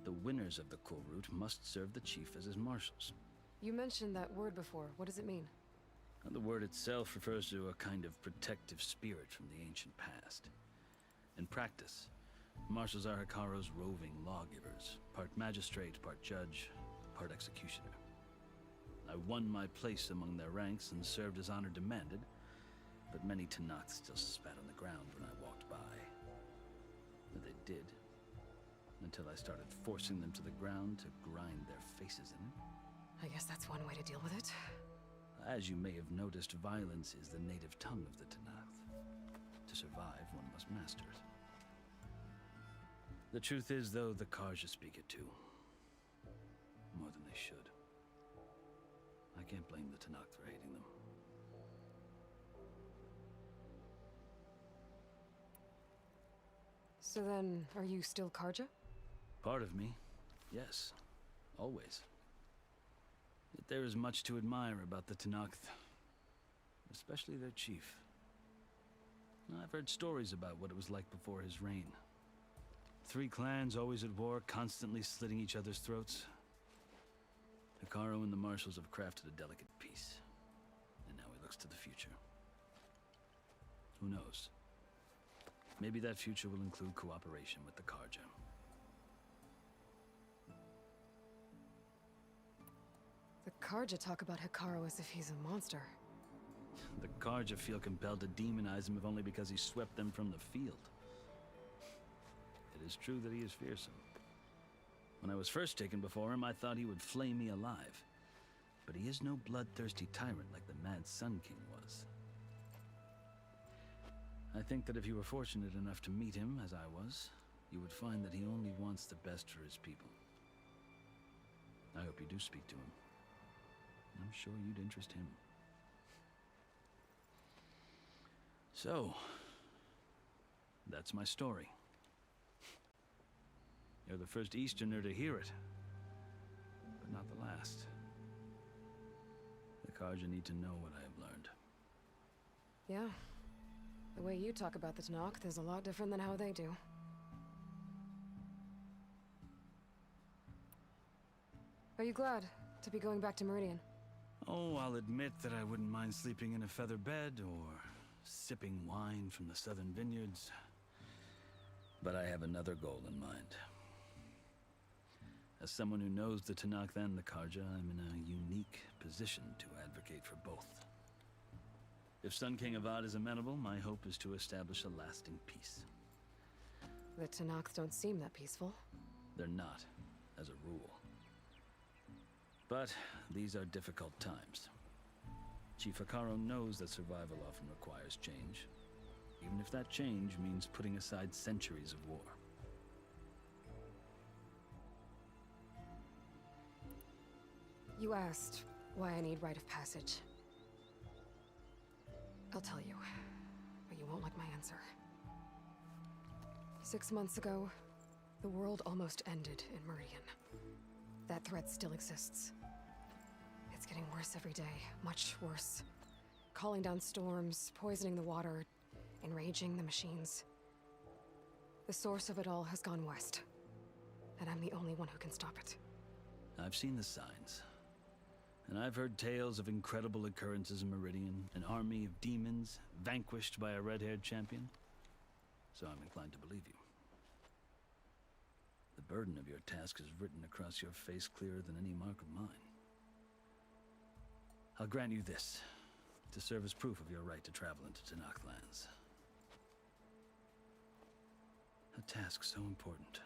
S16: The winners of the Kulrut must serve the chief as his marshals.
S2: You mentioned that word before. What does it mean?
S16: And the word itself refers to a kind of protective spirit from the ancient past. In practice, marshals are Hikaro's roving lawgivers, part magistrate, part judge, part executioner. I won my place among their ranks and served as honor demanded, but many Tanakh still spat on the ground when I walked by. But they did, until I started forcing them to the ground to grind their faces in it.
S2: I guess that's one way to deal with it.
S16: As you may have noticed, violence is the native tongue of the Tanakh. To survive, one must master it. The truth is, though, the Carja speak it too. More than they should. I can't blame the Tanakh for hating them.
S2: So then, are you still Carja?
S16: Part of me, yes. Always. Yet there is much to admire about the Tanakh, especially their chief. I've heard stories about what it was like before his reign. 3 clans always at war, constantly slitting each other's throats. Hekarro and the marshals have crafted a delicate peace, and now he looks to the future. Who knows? Maybe that future will include cooperation with the Carja.
S2: The Carja talk about Hekarro as if he's a monster.
S16: The Carja feel compelled to demonize him if only because he swept them from the field. It is true that he is fearsome. When I was first taken before him, I thought he would flay me alive. But he is no bloodthirsty tyrant like the Mad Sun King was. I think that if you were fortunate enough to meet him, as I was, you would find that he only wants the best for his people. I hope you do speak to him. I'm sure you'd interest him. So, that's my story. You're the first Easterner to hear it, but not the last. The Carja need to know what I have learned.
S2: Yeah. The way you talk about the Tanakh is a lot different than how they do. Are you glad to be going back to Meridian?
S16: Oh, I'll admit that I wouldn't mind sleeping in a feather bed or sipping wine from the southern vineyards. But I have another goal in mind. As someone who knows the Tanakh and the Carja, I'm in a unique position to advocate for both. If Sun King Avad is amenable, my hope is to establish a lasting peace.
S2: The Tanakh don't seem that peaceful.
S16: They're not, as a rule. But these are difficult times. Chief Hekarro knows that survival often requires change, even if that change means putting aside centuries of war.
S2: You asked why I need rite of passage. I'll tell you, but you won't like my answer. 6 months ago, the world almost ended in Meridian. That threat still exists. It's getting worse every day, much worse. Calling down storms, poisoning the water, enraging the machines. The source of it all has gone west, and I'm the only one who can stop it.
S16: I've seen the signs. And I've heard tales of incredible occurrences in Meridian, an army of demons vanquished by a red-haired champion. So I'm inclined to believe you. The burden of your task is written across your face clearer than any mark of mine. I'll grant you this, to serve as proof of your right to travel into Tanakh lands. A task so important,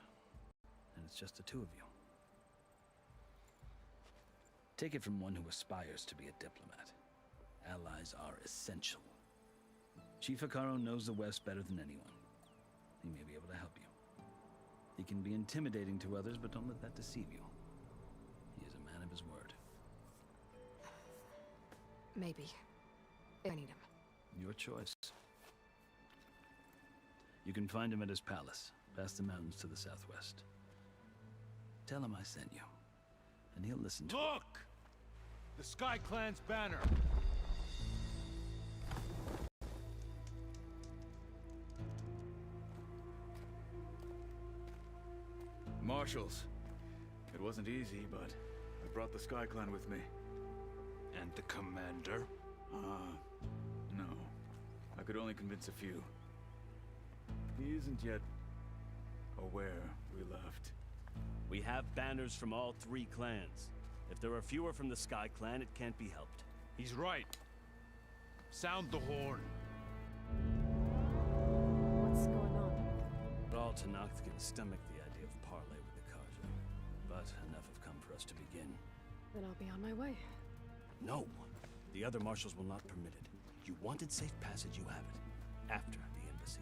S16: and it's just the 2 of you. Take it from one who aspires to be a diplomat. Allies are essential. Chief Hekarro knows the West better than anyone. He may be able to help you. He can be intimidating to others, but don't let that deceive you. He is a man of his word.
S2: Maybe. If I need him.
S16: Your choice. You can find him at his palace, past the mountains to the southwest. Tell him I sent you, and he'll listen to
S14: Look! The Sky Clan's banner!
S17: Marshals. It wasn't easy, but I brought the Sky Clan with me.
S14: And the commander?
S17: No. I could only convince a few. He isn't yet aware we left.
S18: We have banners from all 3 clans.
S16: If there are fewer from the Sky Clan, it can't be helped.
S14: He's right. Sound the horn.
S2: What's going on?
S16: All Tenakth can stomach the idea of parley with the Carja. But enough have come for us to begin.
S2: Then I'll be on my way.
S16: No! The other marshals will not permit it. You wanted safe passage, you have it. After the embassy.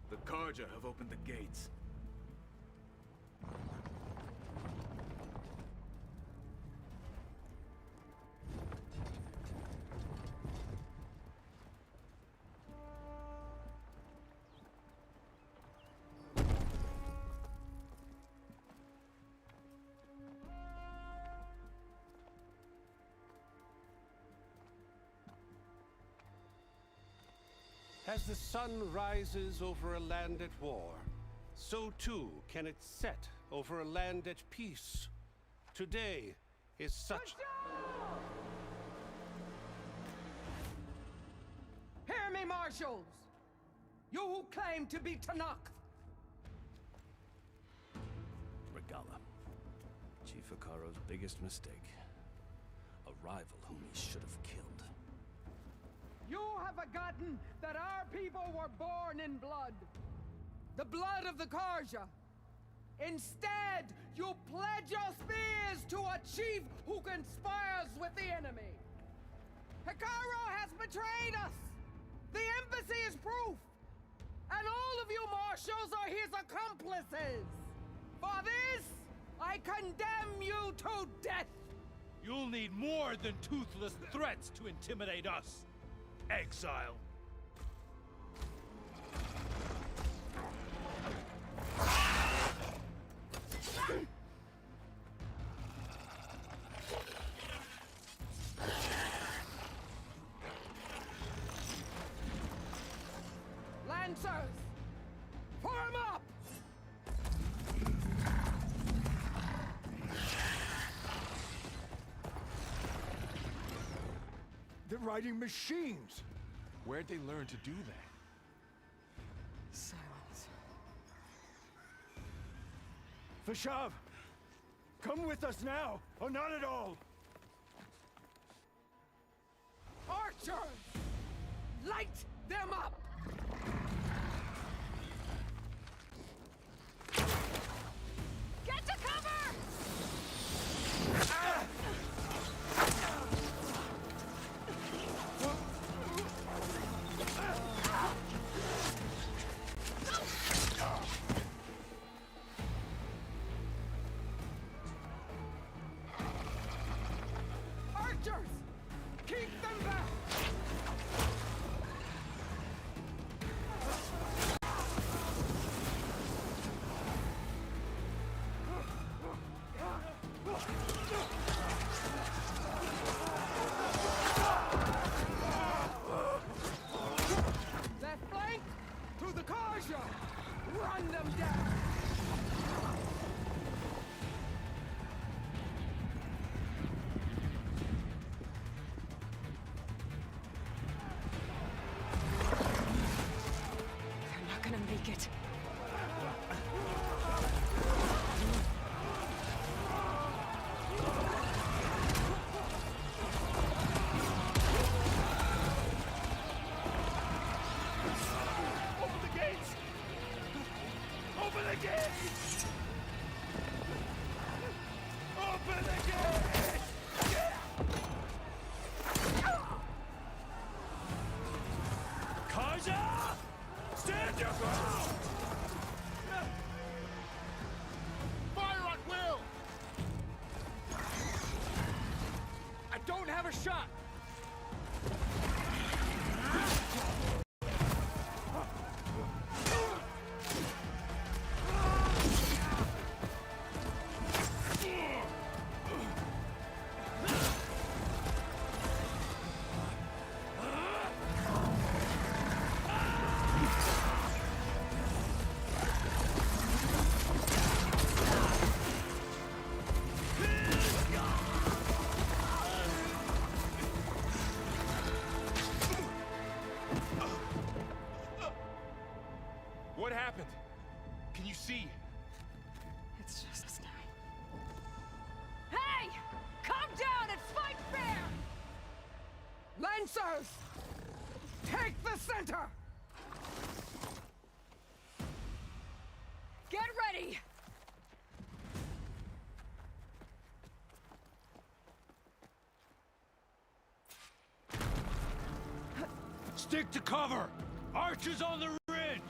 S17: The Carja have opened the gates.
S4: As the sun rises over a land at war, so too can it set over a land at peace. Today is such...
S18: Hear me, marshals! You who claim to be Tenakth!
S16: Regala. Chief Akaro's biggest mistake. A rival whom he should have killed.
S18: You have forgotten that our people were born in blood. The blood of the Carja. Instead, you pledge your spears to a chief who conspires with the enemy. Hekarro has betrayed us. The embassy is proof. And all of you marshals are his accomplices. For this, I condemn you to death.
S14: You'll need more than toothless threats to intimidate us. Exile.
S18: Lancers, form up!
S12: They're riding machines!
S17: Where'd they learn to do that?
S2: Silence.
S12: Vashav! Come with us now, or not at all!
S18: Archers! Light them up!
S8: Get to cover!
S18: Ah! Archers! Keep them back! Left flank! To the Carja! Run them down!
S2: They're not gonna make it.
S14: Open the gates! Open the gates! Open the gates! Carja! Stand your ground!
S11: Fire at will!
S14: I don't have a shot! see.
S2: It's just us now.
S18: Hey! Come down and fight fair! Lancers! Take the center! Get ready!
S14: Stick to cover! Archers on the ridge!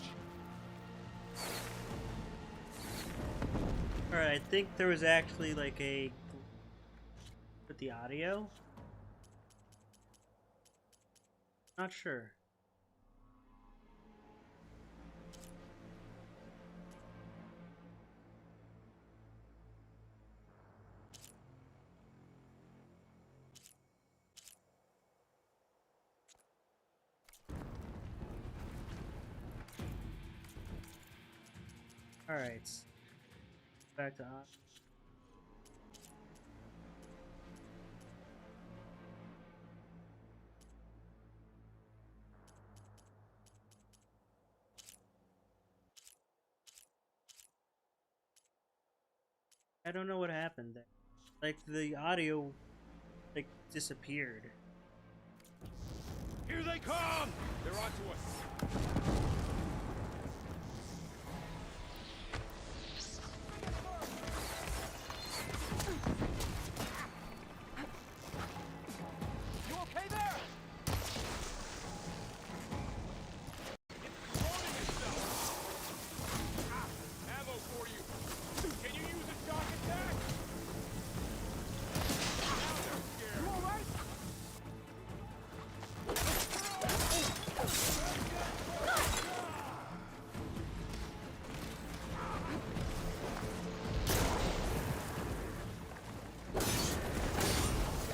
S1: Alright, I think there was actually like a with the audio. Not sure. Alright. Back to on. I don't know what happened there. Like the audio like disappeared.
S14: Here they come! They're onto us.
S18: You okay there?
S14: Ammo for you. Can you use a shock attack? Now they're scared.
S18: You all right?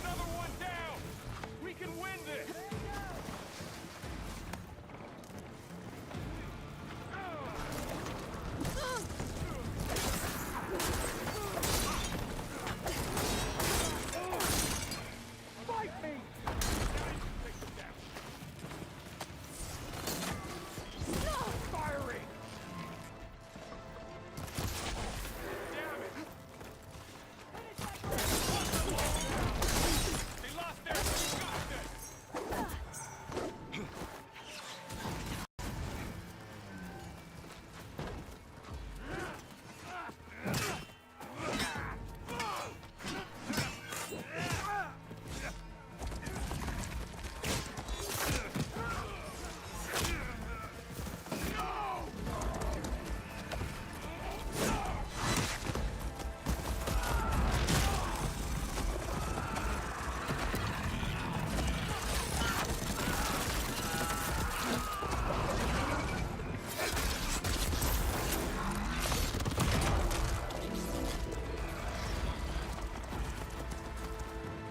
S14: Another one down! We can win this!
S18: Fight me!
S14: Firing! Damn it! They lost their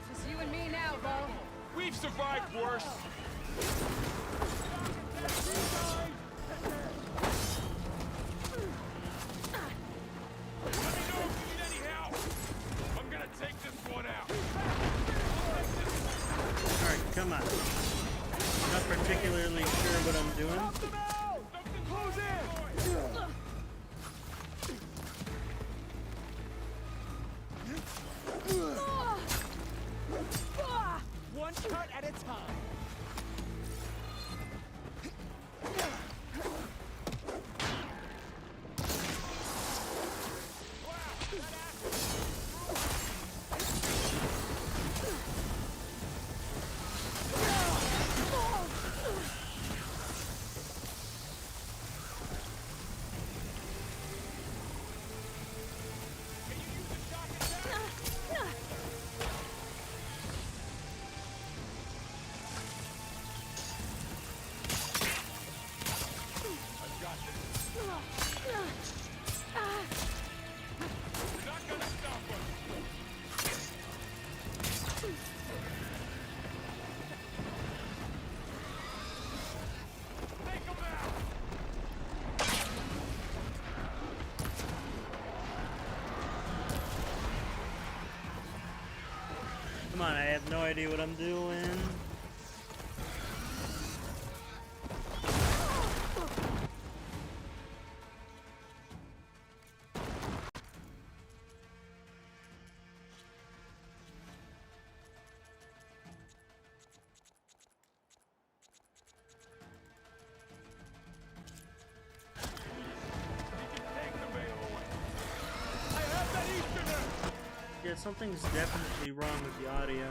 S18: It's just you and me now, Bo.
S14: We've survived worse. Let me know if you need any help. I'm gonna take this one out.
S1: Alright, come on. Not particularly sure what I'm doing.
S14: Close in.
S18: One cut at a time.
S1: Come on, I have no idea what I'm doing. Yeah, something's definitely wrong with the audio.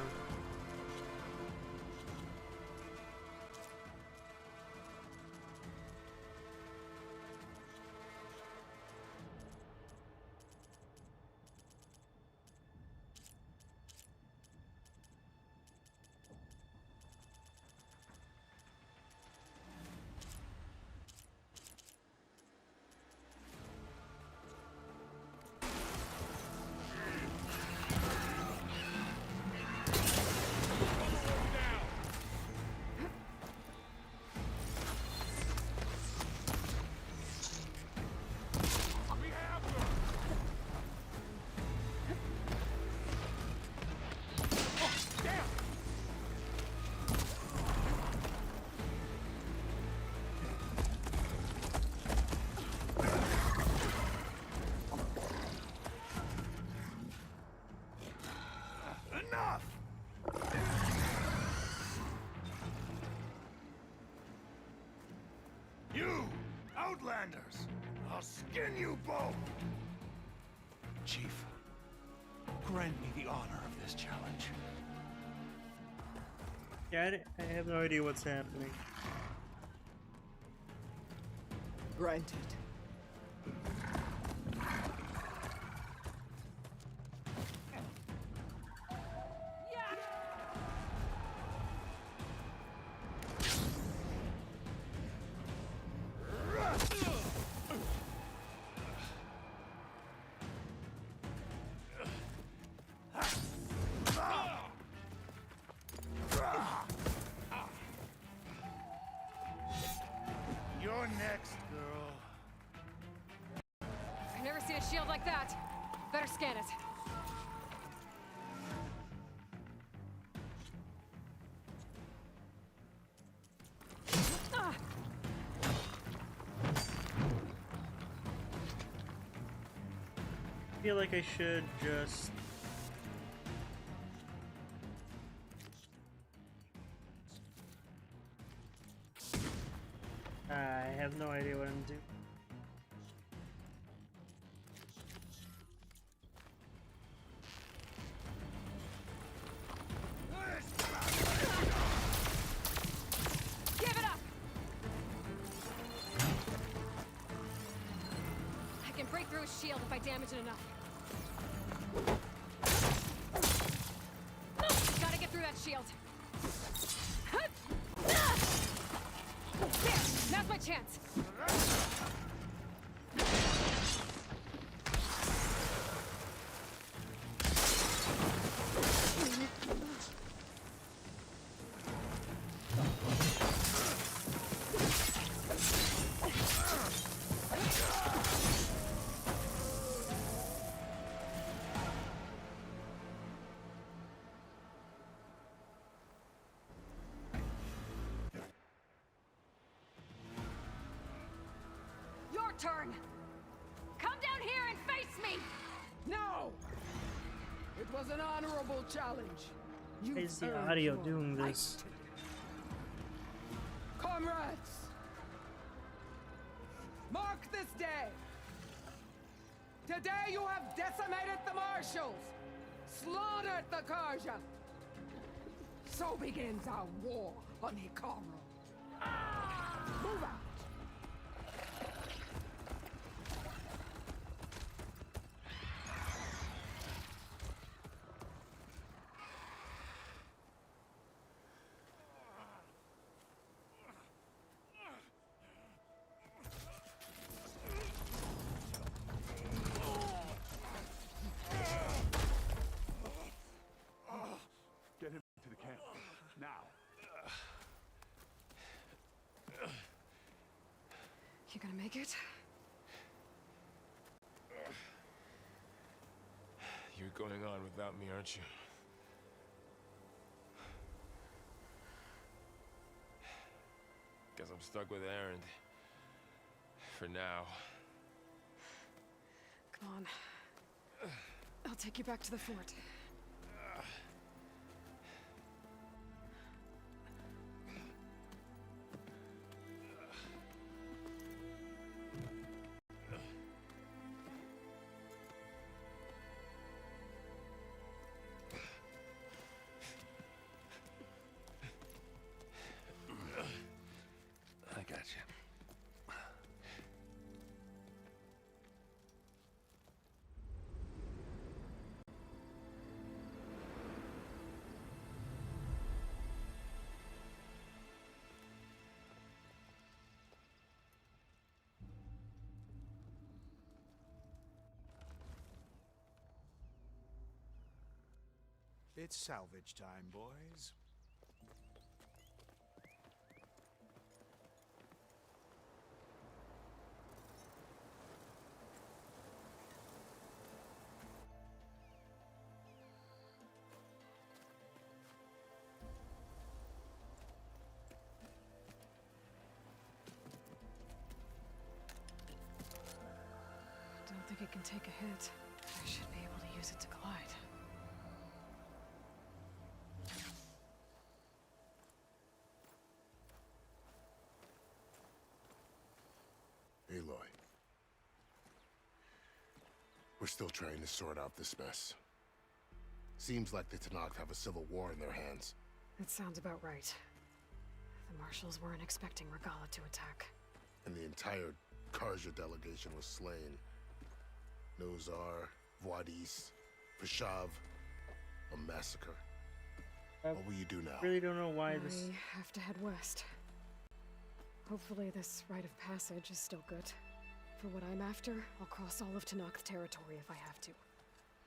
S9: Outlanders! I'll skin you both!
S14: Chief, grant me the honor of this challenge.
S1: Yeah, I have no idea what's happening.
S2: Granted.
S9: You're next, girl.
S2: I've never seen a shield like that. Better scan it.
S1: I feel like I should just... I have no idea what I'm doing.
S2: Give it up! I can break through his shield if I damage it enough. Gotta get through that shield. There! Now's my chance! Turn! Come down here and face me!
S18: No! It was an honorable challenge.
S1: Why is the audio doing this?
S18: Comrades! Mark this day! Today you have decimated the marshals! Slaughtered the Carja! So begins our war on Hikaru. Move out!
S9: Get him to the camp. Now.
S2: You gonna make it?
S19: You're going on without me, aren't you? Guess I'm stuck with Erend. For now.
S2: Come on. I'll take you back to the fort.
S9: It's salvage time, boys.
S2: Don't think it can take a hit. I should be able to use it to glide.
S11: Aloy. We're still trying to sort out this mess. Seems like the Tenakth have a civil war in their hands.
S2: That sounds about right. The marshals weren't expecting Regala to attack.
S11: And the entire Carja delegation was slain. Nozar, Voidis, Vishav, a massacre. What will you do now?
S1: Really don't know why this.
S2: I have to head west. Hopefully this rite of passage is still good. For what I'm after, I'll cross all of Tenakth territory if I have to.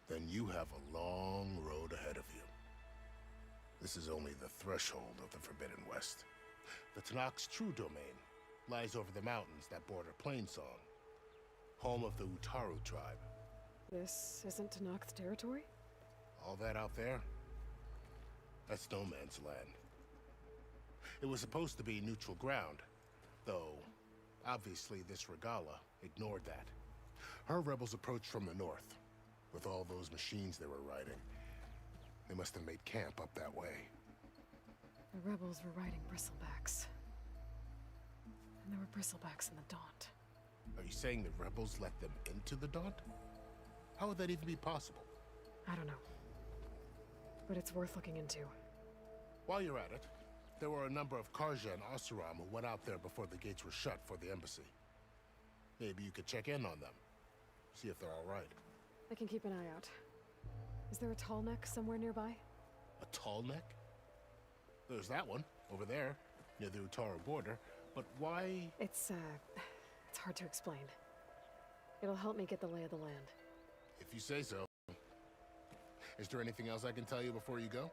S11: Then you have a long road ahead of you. This is only the threshold of the Forbidden West. The Tenakth's true domain lies over the mountains that border Plainsong, home of the Utaru tribe.
S2: This isn't Tenakth territory?
S11: All that out there? That's no man's land. It was supposed to be neutral ground, though obviously this Regala ignored that. Her rebels approached from the north, with all those machines they were riding. They must have made camp up that way.
S2: The rebels were riding bristlebacks. And there were bristlebacks in the Daunt.
S11: Are you saying the rebels let them into the Daunt? How would that even be possible?
S2: I don't know. But it's worth looking into.
S11: While you're at it, there were a number of Carja and Oseram who went out there before the gates were shut for the embassy. Maybe you could check in on them. See if they're all right.
S2: I can keep an eye out. Is there a tall neck somewhere nearby?
S11: A tall neck? There's that one, over there, near the Utaru border. But why?
S2: It's hard to explain. It'll help me get the lay of the land.
S11: If you say so. Is there anything else I can tell you before you go?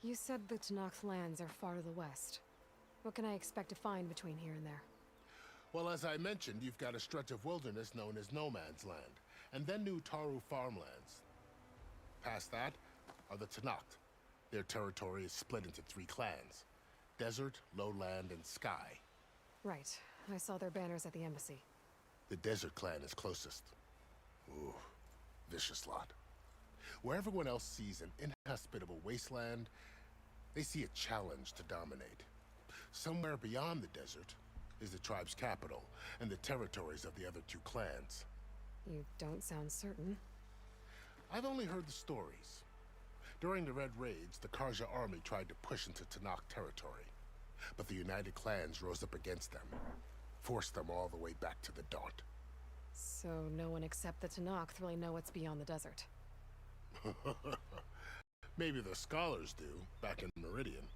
S2: You said the Tenakth lands are far to the west. What can I expect to find between here and there?
S11: Well, as I mentioned, you've got a stretch of wilderness known as No Man's Land, and then New Taru farmlands. Past that are the Tenakth. Their territory is split into 3 clans: Desert, Lowland, and Sky.
S2: Right. I saw their banners at the embassy.
S11: The Desert clan is closest. Ooh, vicious lot. Where everyone else sees an inhospitable wasteland, they see a challenge to dominate. Somewhere beyond the desert is the tribe's capital and the territories of the other 2 clans.
S2: You don't sound certain.
S11: I've only heard the stories. During the Red Raids, the Carja army tried to push into Tenakth territory, but the United Clans rose up against them, forced them all the way back to the Daunt.
S2: So no one except the Tenakth really know what's beyond the desert.
S11: Maybe the scholars do, back in Meridian.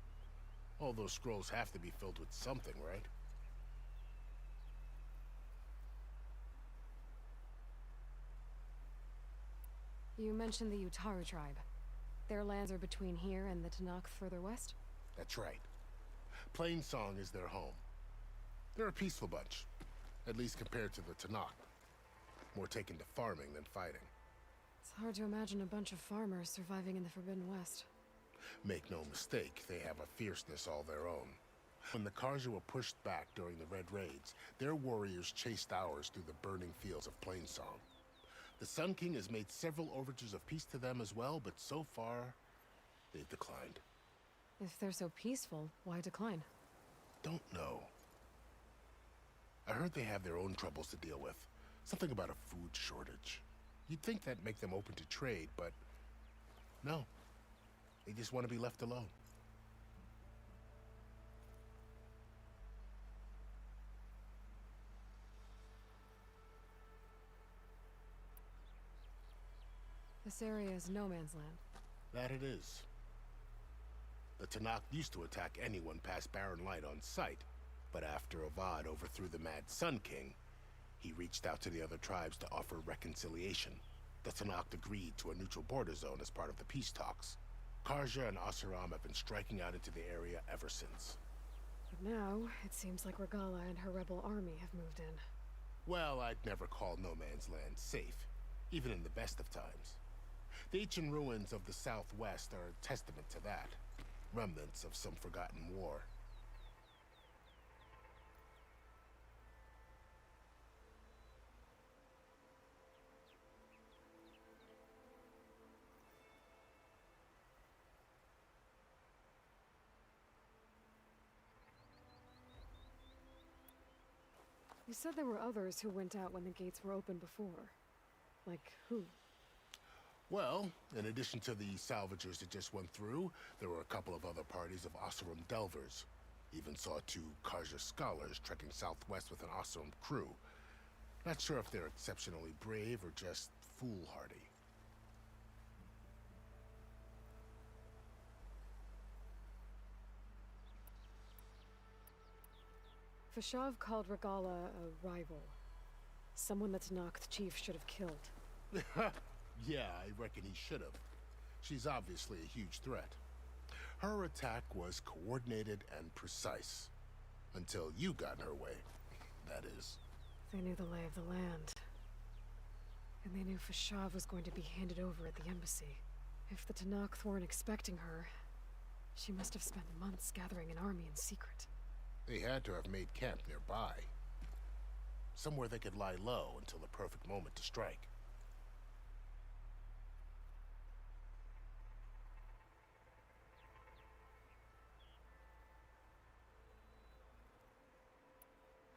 S11: All those scrolls have to be filled with something, right?
S2: You mentioned the Utaru tribe. Their lands are between here and the Tenakth further west?
S11: That's right. Plainsong is their home. They're a peaceful bunch, at least compared to the Tenakth. More taken to farming than fighting.
S2: It's hard to imagine a bunch of farmers surviving in the Forbidden West.
S11: Make no mistake, they have a fierceness all their own. When the Carja were pushed back during the Red Raids, their warriors chased ours through the burning fields of Plainsong. The Sun King has made several overtures of peace to them as well, but so far, they've declined.
S2: If they're so peaceful, why decline?
S11: Don't know. I heard they have their own troubles to deal with. Something about a food shortage. You'd think that'd make them open to trade, but no. They just want to be left alone.
S2: This area is no man's land.
S11: That it is. The Tenakth used to attack anyone past Barren Light on sight, But after Avad overthrew the Mad Sun King, he reached out to the other tribes to offer reconciliation. The Tenakth agreed to a neutral border zone as part of the peace talks. Carja and Oseram have been striking out into the area ever since.
S2: But now, it seems like Regala and her rebel army have moved in.
S11: Well, I'd never call no man's land safe, even in the best of times. The ancient ruins of the Southwest are a testament to that. Remnants of some forgotten war.
S2: You said there were others who went out when the gates were open before. Like who?
S11: Well, in addition to the salvagers that just went through, there were a couple of other parties of Oseram delvers. Even saw 2 Carja scholars trekking southwest with an Oseram crew. Not sure if they're exceptionally brave or just foolhardy.
S2: Fashav called Regala a rival. Someone that Tenakth chief should have killed.
S11: Yeah, I reckon he should have. She's obviously a huge threat. Her attack was coordinated and precise. Until you got in her way, that is.
S2: They knew the lay of the land. And they knew Fashav was going to be handed over at the embassy. If the Tenakth weren't expecting her, she must have spent months gathering an army in secret.
S11: They had to have made camp nearby. Somewhere they could lie low until the perfect moment to strike.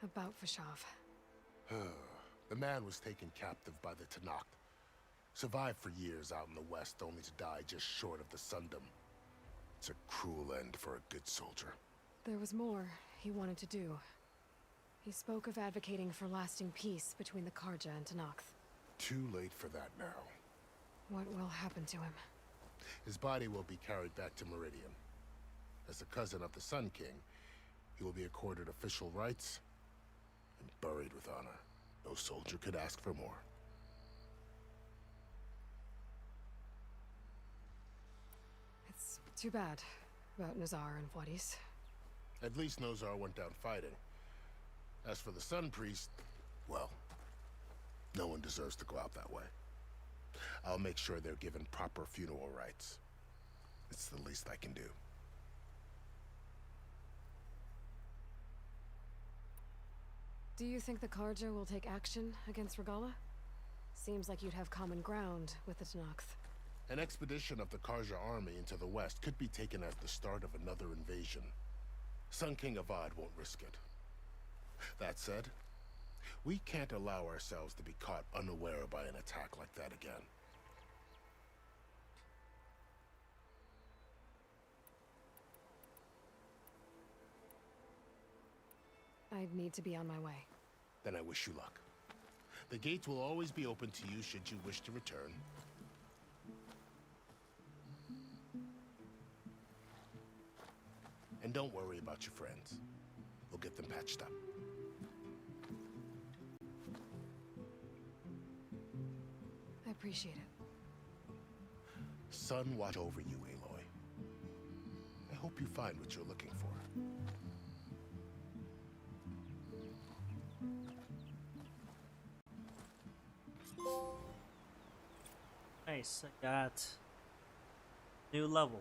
S2: About Fashav.
S11: The man was taken captive by the Tenakth. Survived for years out in the west, only to die just short of the Sundom. It's a cruel end for a good soldier.
S2: There was more he wanted to do. He spoke of advocating for lasting peace between the Carja and Tenakth.
S11: Too late for that now.
S2: What will happen to him?
S11: His body will be carried back to Meridian. As a cousin of the Sun King, he will be accorded official rights and buried with honor. No soldier could ask for more.
S2: It's too bad about Nazar and Wadis.
S11: At least Nozar went down fighting. As for the Sun Priest, well, no one deserves to go out that way. I'll make sure they're given proper funeral rites. It's the least I can do.
S2: Do you think the Carja will take action against Regala? Seems like you'd have common ground with the Tenakth.
S11: An expedition of the Carja army into the west could be taken as the start of another invasion. Sun King Avad won't risk it. That said, we can't allow ourselves to be caught unaware by an attack like that again.
S2: I'd need to be on my way.
S11: Then I wish you luck. The gates will always be open to you should you wish to return. And don't worry about your friends. We'll get them patched up.
S2: I appreciate it.
S11: Sun watch over you, Aloy. I hope you find what you're looking for.
S1: Nice, I got new level.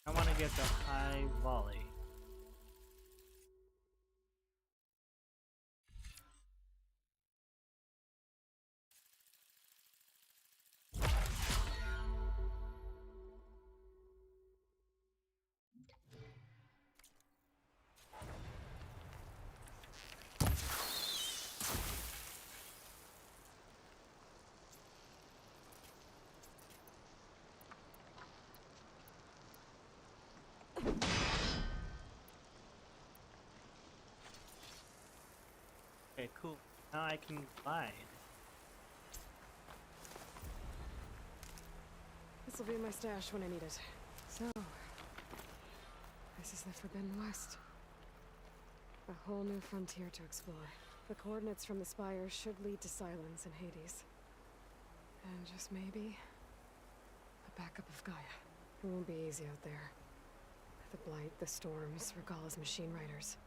S1: I want to get the high volley. Okay, cool. Now I can glide.
S2: This will be my stash when I need it. So, this is the Forbidden West. A whole new frontier to explore. The coordinates from the spire should lead to Silence and Hades. And just maybe, a backup of Gaia. It won't be easy out there. The blight, the storms, Regala's machine riders.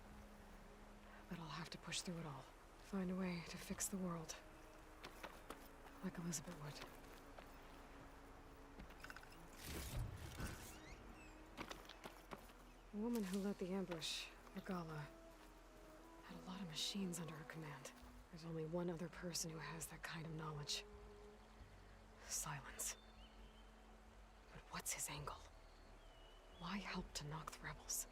S2: But I'll have to push through it all. Find a way to fix the world. Like Elizabeth would. The woman who led the ambush, Regala, had a lot of machines under her command. There's only one other person who has that kind of knowledge. Silence. But what's his angle? Why help to knock the rebels?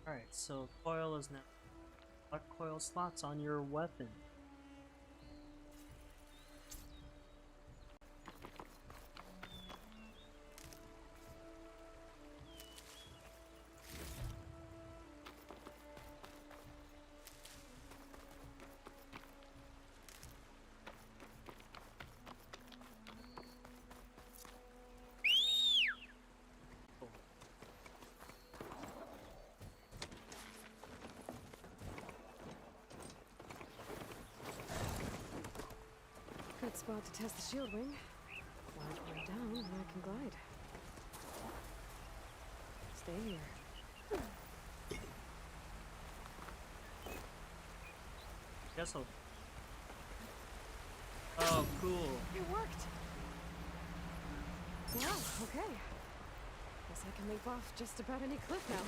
S1: Alright, so coil is now. What coil slots on your weapon? Good spot to test the shield wing. Glide one down and I can glide. Stay here. Guess I'll... Oh, cool.
S2: It worked! Wow, okay. Guess I can leap off just about any cliff now.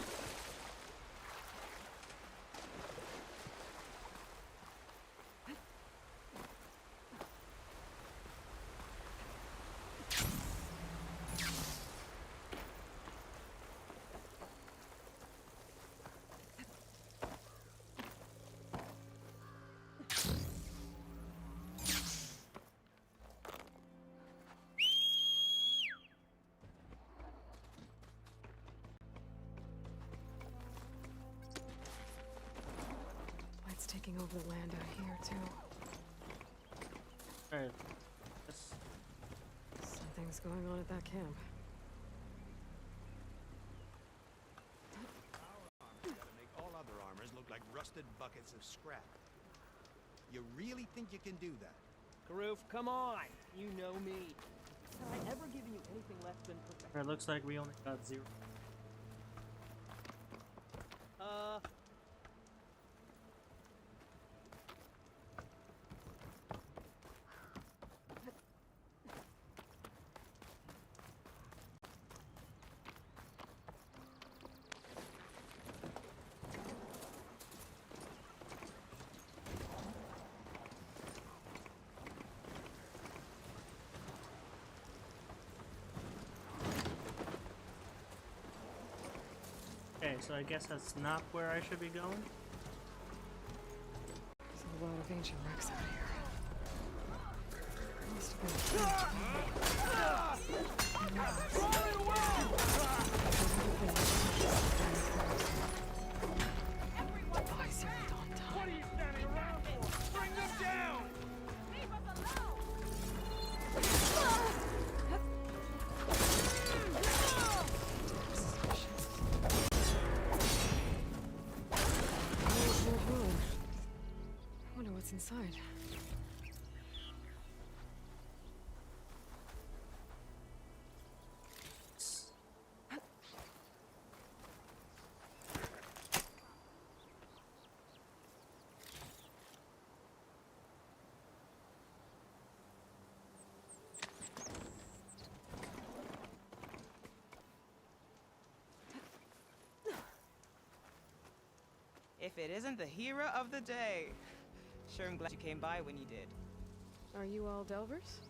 S2: Taking over the land out here, too.
S1: Alright.
S2: Something's going on at that camp.
S9: Gotta make all other armors look like rusted buckets of scrap. You really think you can do that?
S18: Karoof, come on! You know me. Have I ever given you anything less than perfect?
S1: Alright, looks like we only got 0. Okay, so I guess that's not where I should be going?
S2: There's a lot of ancient wrecks out here. Must have
S18: What are you standing around for? Bring them down!
S8: Leave us alone!
S2: I wonder what's inside.
S3: If it isn't the hero of the day. Sure, I'm glad you came by when you did.
S2: Are you all Delvers?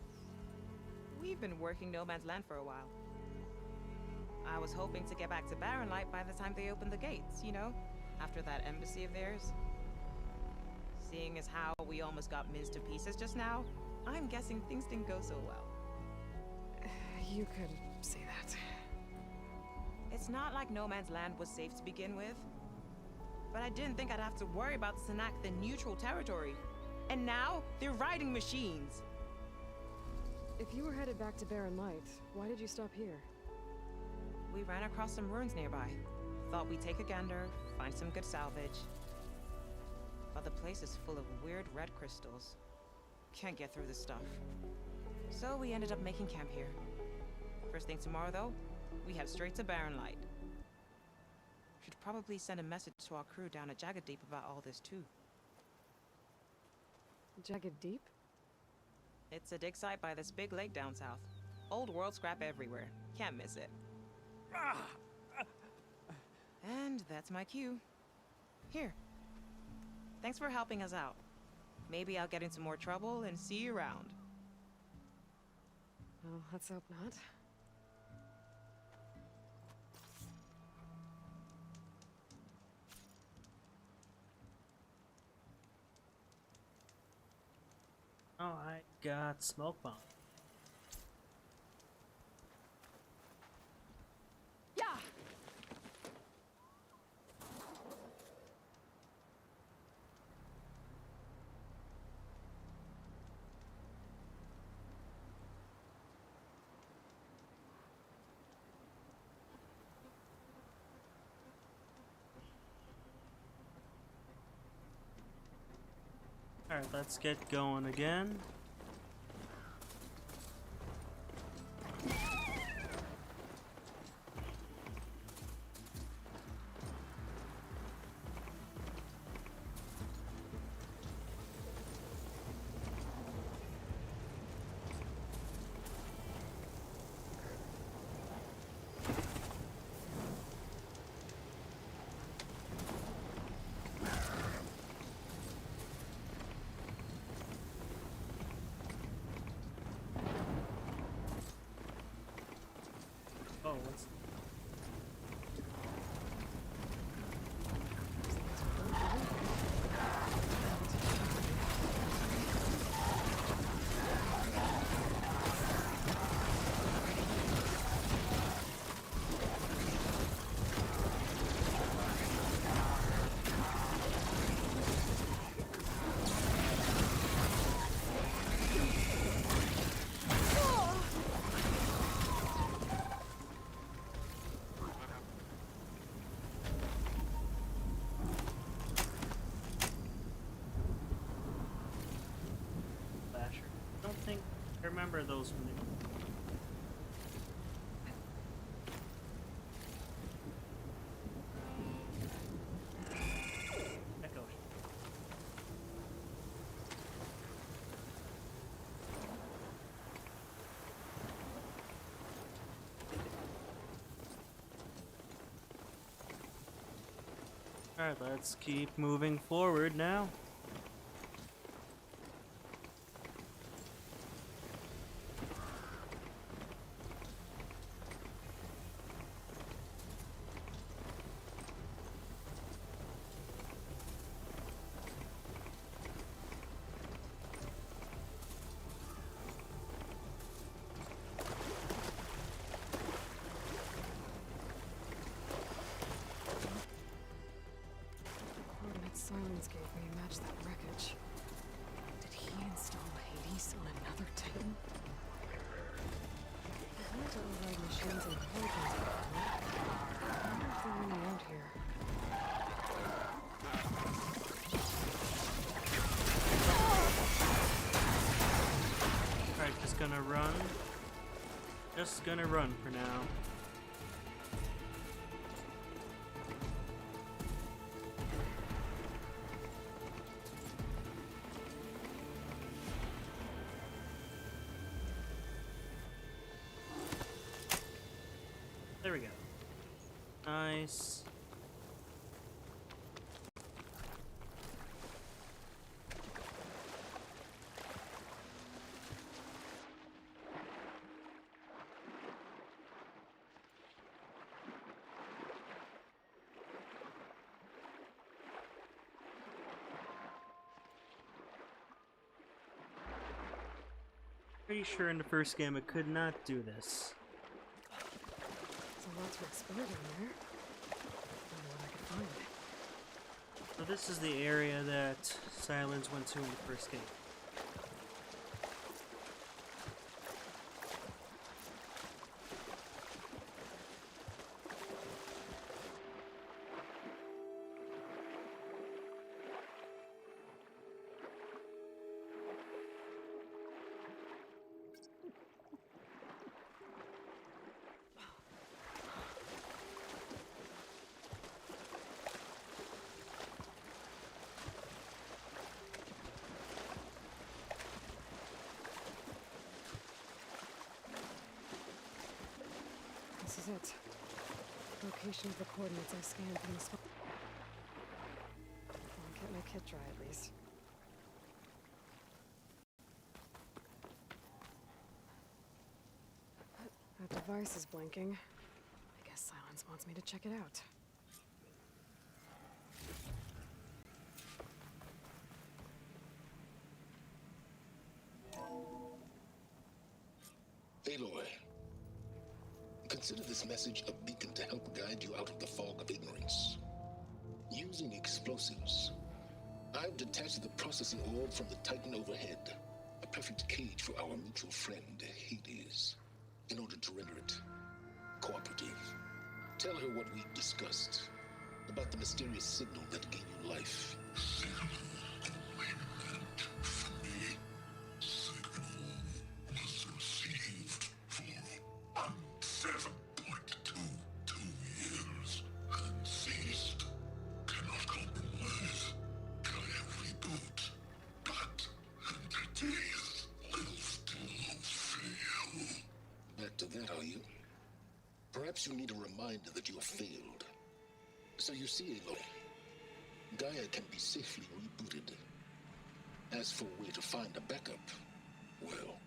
S3: We've been working No Man's Land for a while. I was hoping to get back to Barren Light by the time they opened the gates, you know? After that embassy of theirs. Seeing as how we almost got minced to pieces just now, I'm guessing things didn't go so well.
S2: You could say that.
S3: It's not like No Man's Land was safe to begin with. But I didn't think I'd have to worry about Sanak, the neutral territory. And now, they're riding machines.
S2: If you were headed back to Barren Light, why did you stop here?
S3: We ran across some ruins nearby. Thought we'd take a gander, find some good salvage. But the place is full of weird red crystals. Can't get through the stuff. So we ended up making camp here. First thing tomorrow, though, we head straight to Barren Light. Should probably send a message to our crew down at Jagged Deep about all this, too.
S2: Jagged Deep?
S3: It's a dig site by this big lake down south. Old world scrap everywhere. Can't miss it. And that's my cue. Here. Thanks for helping us out. Maybe I'll get into more trouble and see you around.
S2: Well, let's hope not.
S1: Oh, I got smoke bomb.
S8: Yeah.
S1: Alright, let's get going again. Oh, what's... I remember those from the... Echo. Alright, let's keep moving forward now.
S2: Silence gave me match that wreckage. Did he install Hades on another Titan? I want to override machines and hurricanes before. I wonder if they're running out here.
S1: Alright, just gonna run. Just gonna run for now. There we go. Nice. Pretty sure in the first game I could not do this.
S2: There's a lot to explore down there. Wonder what I could find.
S1: So this is the area that Silence went to in the first game.
S2: This is it. Location of the coordinates I scanned from the spot. I'll get my kit dry at least. That device is blinking. I guess Silence wants me to check it out.
S20: Aloy, consider this message a beacon to help guide you out of the fog of ignorance. Using explosives, I've detached the processing orb from the Titan overhead, a perfect cage for our mutual friend, Hades, in order to render it cooperative. Tell her what we discussed about the mysterious signal that gave you life. Perhaps you need a reminder that you have failed. So you see, Aloy, Gaia can be safely rebooted. As for where to find a backup, well,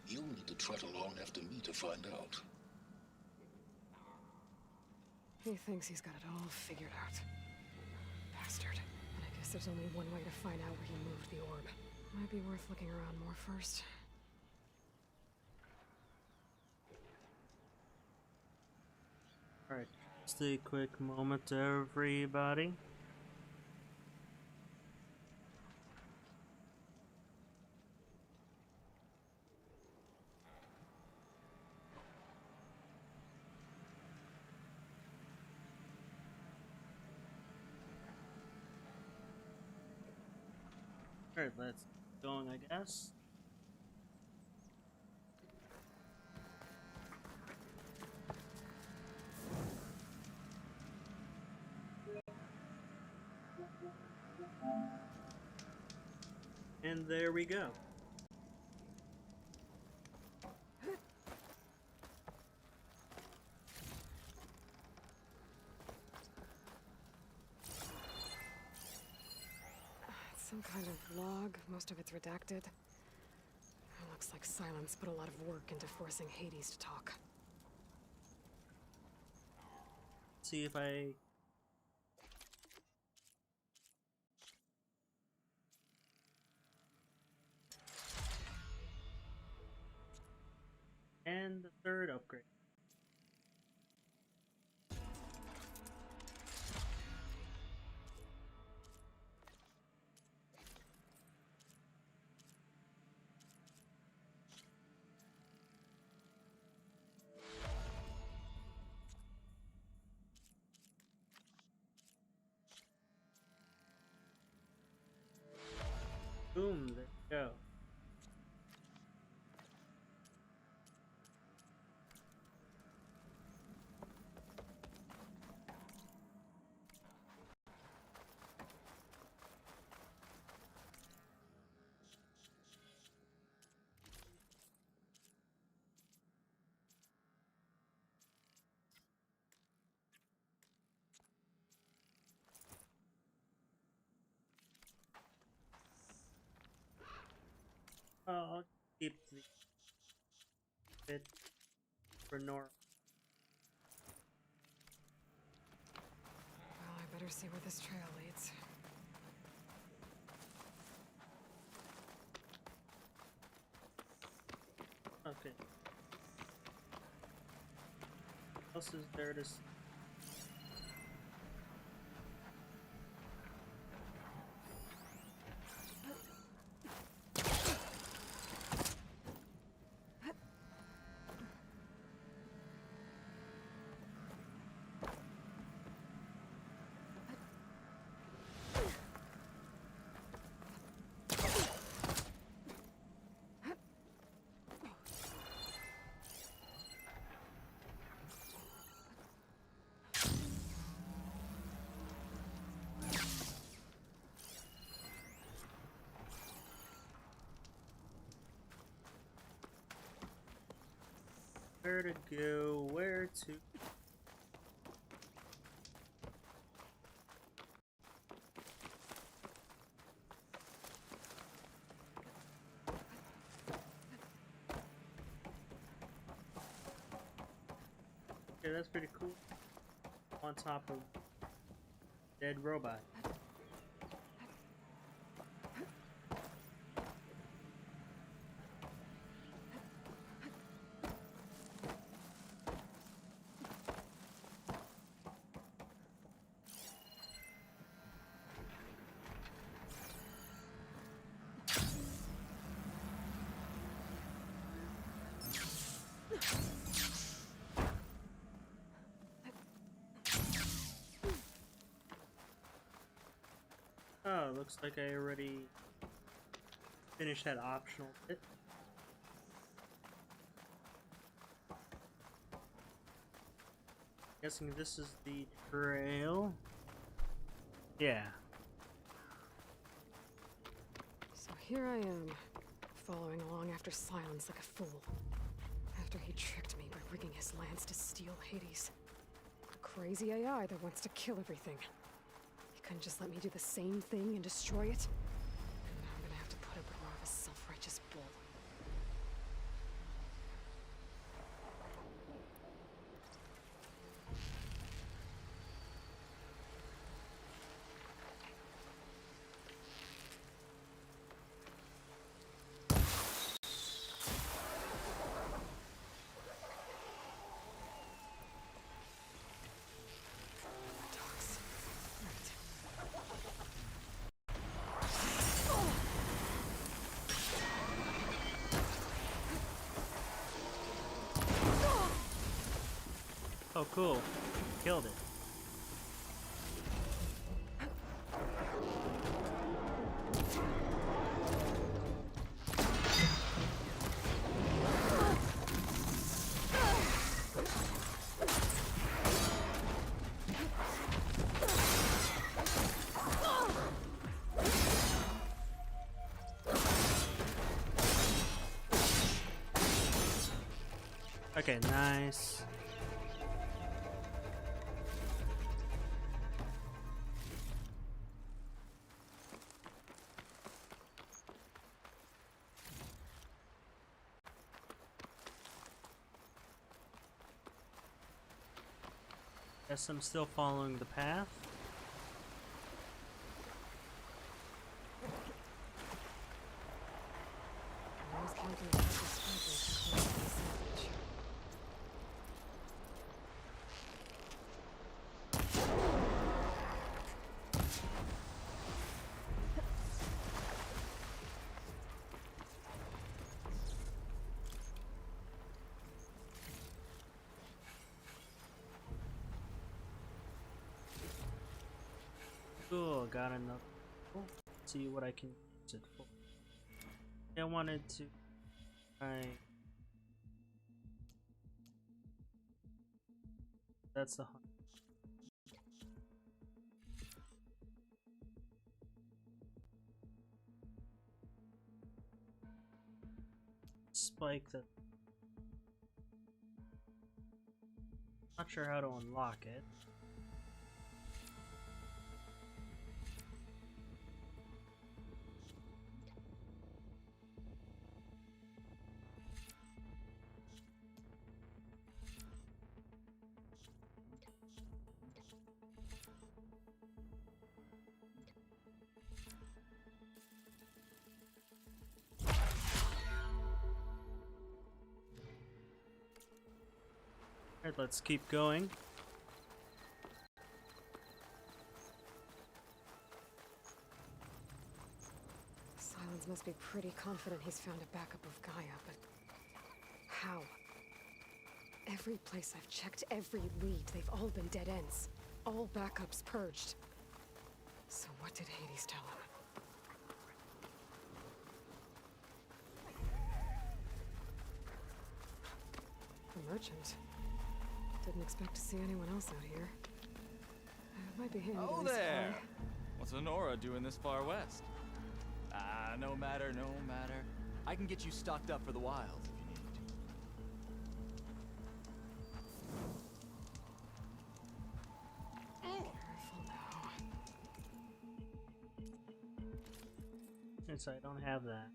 S20: you'll need to trot along after me to find out.
S2: He thinks he's got it all figured out. Bastard. But I guess there's only one way to find out where he moved the orb. Might be worth looking around more first.
S1: Alright, just a quick moment, everybody. Alright, let's get going, I guess. And there we go.
S2: It's some kind of log. Most of it's redacted. It looks like Silence put a lot of work into forcing Hades to talk.
S1: See if I... And the third upgrade. Boom, there we go. I'll keep the bit for normal.
S2: Well, I better see where this trail leads.
S1: Okay. What else is there to see? Where to go? Where to? Okay, that's pretty cool. On top of dead robot. Oh, looks like I already finished that optional bit. Guessing this is the trail. Yeah.
S2: So here I am, following along after Silence like a fool. After he tricked me by rigging his lance to steal Hades. A crazy AI that wants to kill everything. He couldn't just let me do the same thing and destroy it? And now I'm gonna have to put up with more of a self-righteous bull.
S1: Oh, cool. Killed it. Okay, nice. Guess I'm still following the path.
S2: I was counting on this fighter to close the salvage.
S1: Cool, got enough. Cool. See what I can use it for. I wanted to that's the hunt. Spike that. Not sure how to unlock it. Alright, let's keep going.
S2: Silence must be pretty confident he's found a backup of Gaia, but how? Every place I've checked, every lead, they've all been dead ends. All backups purged. So what did Hades tell him? A merchant. Didn't expect to see anyone else out here. It might be handy to
S21: Oh
S2: resupply.
S21: there! What's Honora doing this far west? Ah, no matter, no matter. I can get you stocked up for the wilds if you need.
S2: Careful now.
S1: Since I don't have that.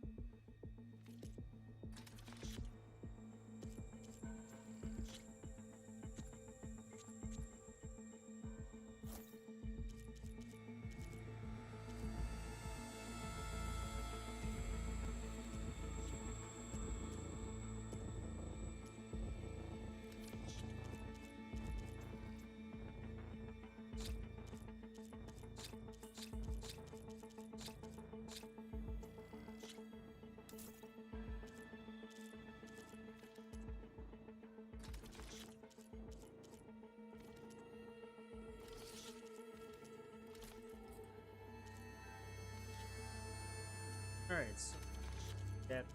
S1: Alright, so get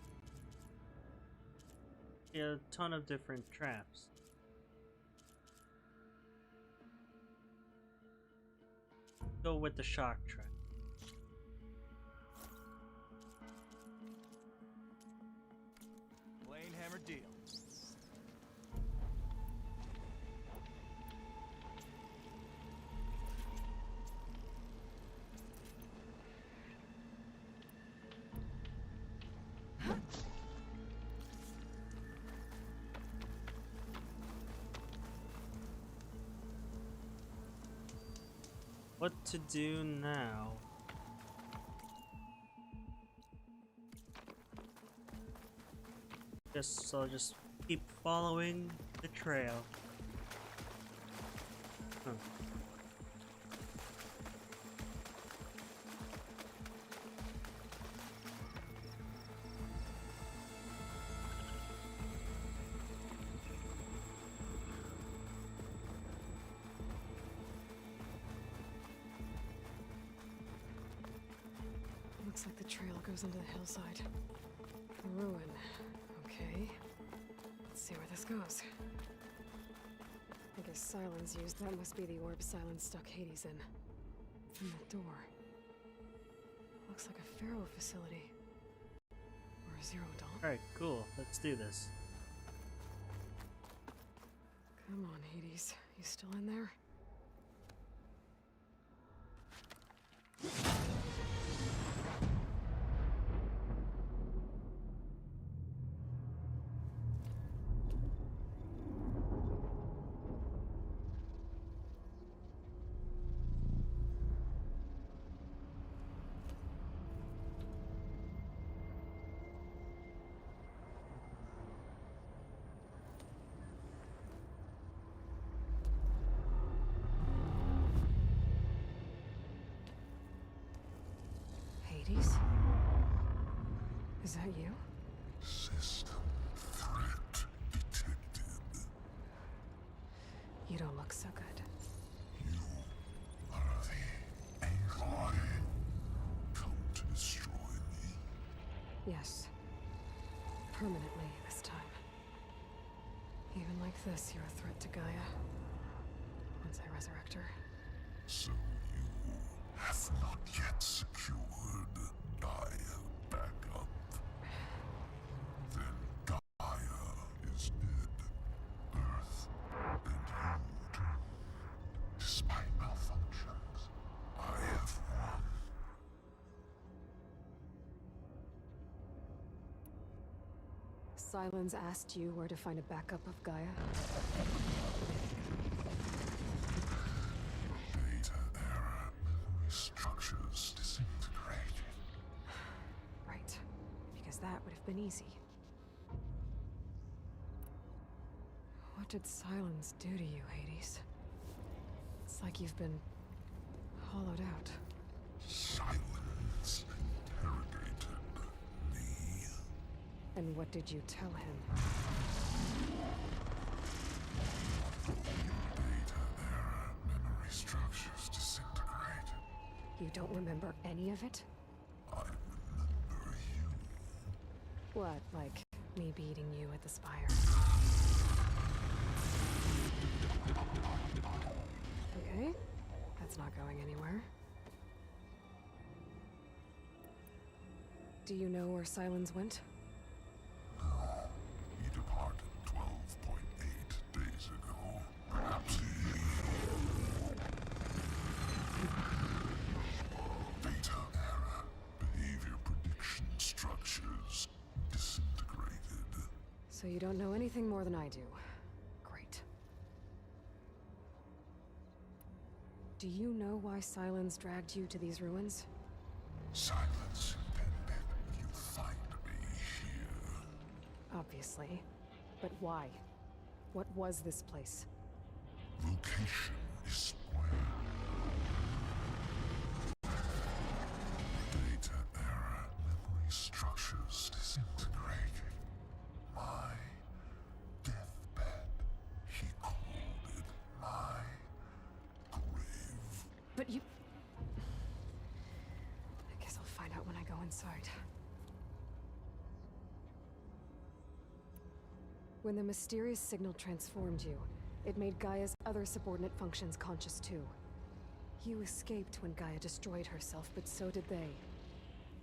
S1: a ton of different traps. Go with the shock trap.
S21: Plain hammer deal.
S1: What to do now? I'll just keep following the trail. Huh.
S2: Looks like the trail goes into the hillside. A ruin. Okay. Let's see where this goes. I guess Silence used that. Must be the orb Silence stuck Hades in. And that door. Looks like a Pharaoh facility. Or a Zero Dawn.
S1: Alright, cool. Let's do this.
S2: Come on, Hades. You still in there? Hades? Is that you?
S22: System threat detected.
S2: You don't look so good.
S22: You are the Aloy. Come to destroy me.
S2: Yes. Permanently this time. Even like this, you're a threat to Gaia. Once I resurrect her.
S22: So you have not yet secured Gaia backup. Then Gaia is dead. Earth and you too. Despite malfunctions, I have won.
S2: Silence asked you where to find a backup of Gaia?
S22: Data error. Memory structures disintegrated.
S2: Right. Because that would have been easy. What did Silence do to you, Hades? It's like you've been hollowed out.
S22: Silence interrogated me.
S2: And what did you tell him?
S22: Data error, memory structures disintegrate.
S2: You don't remember any of it?
S22: I remember you.
S2: What, like me beating you at the Spire? Okay, that's not going anywhere. Do you know where Silence went?
S22: No, he departed 12.8 days ago. Perhaps he... Data error, behavior prediction structures disintegrated.
S2: So you don't know anything more than I do. Great. Do you know why Silence dragged you to these ruins?
S22: Silence intended you find me here.
S2: Obviously. But why? What was this place?
S22: Location is square. Data error, memory structures disintegrated. My deathbed. He called it my grave.
S2: But you... I guess I'll find out when I go inside. When the mysterious signal transformed you, it made Gaia's other subordinate functions conscious too. You escaped when Gaia destroyed herself, but so did they.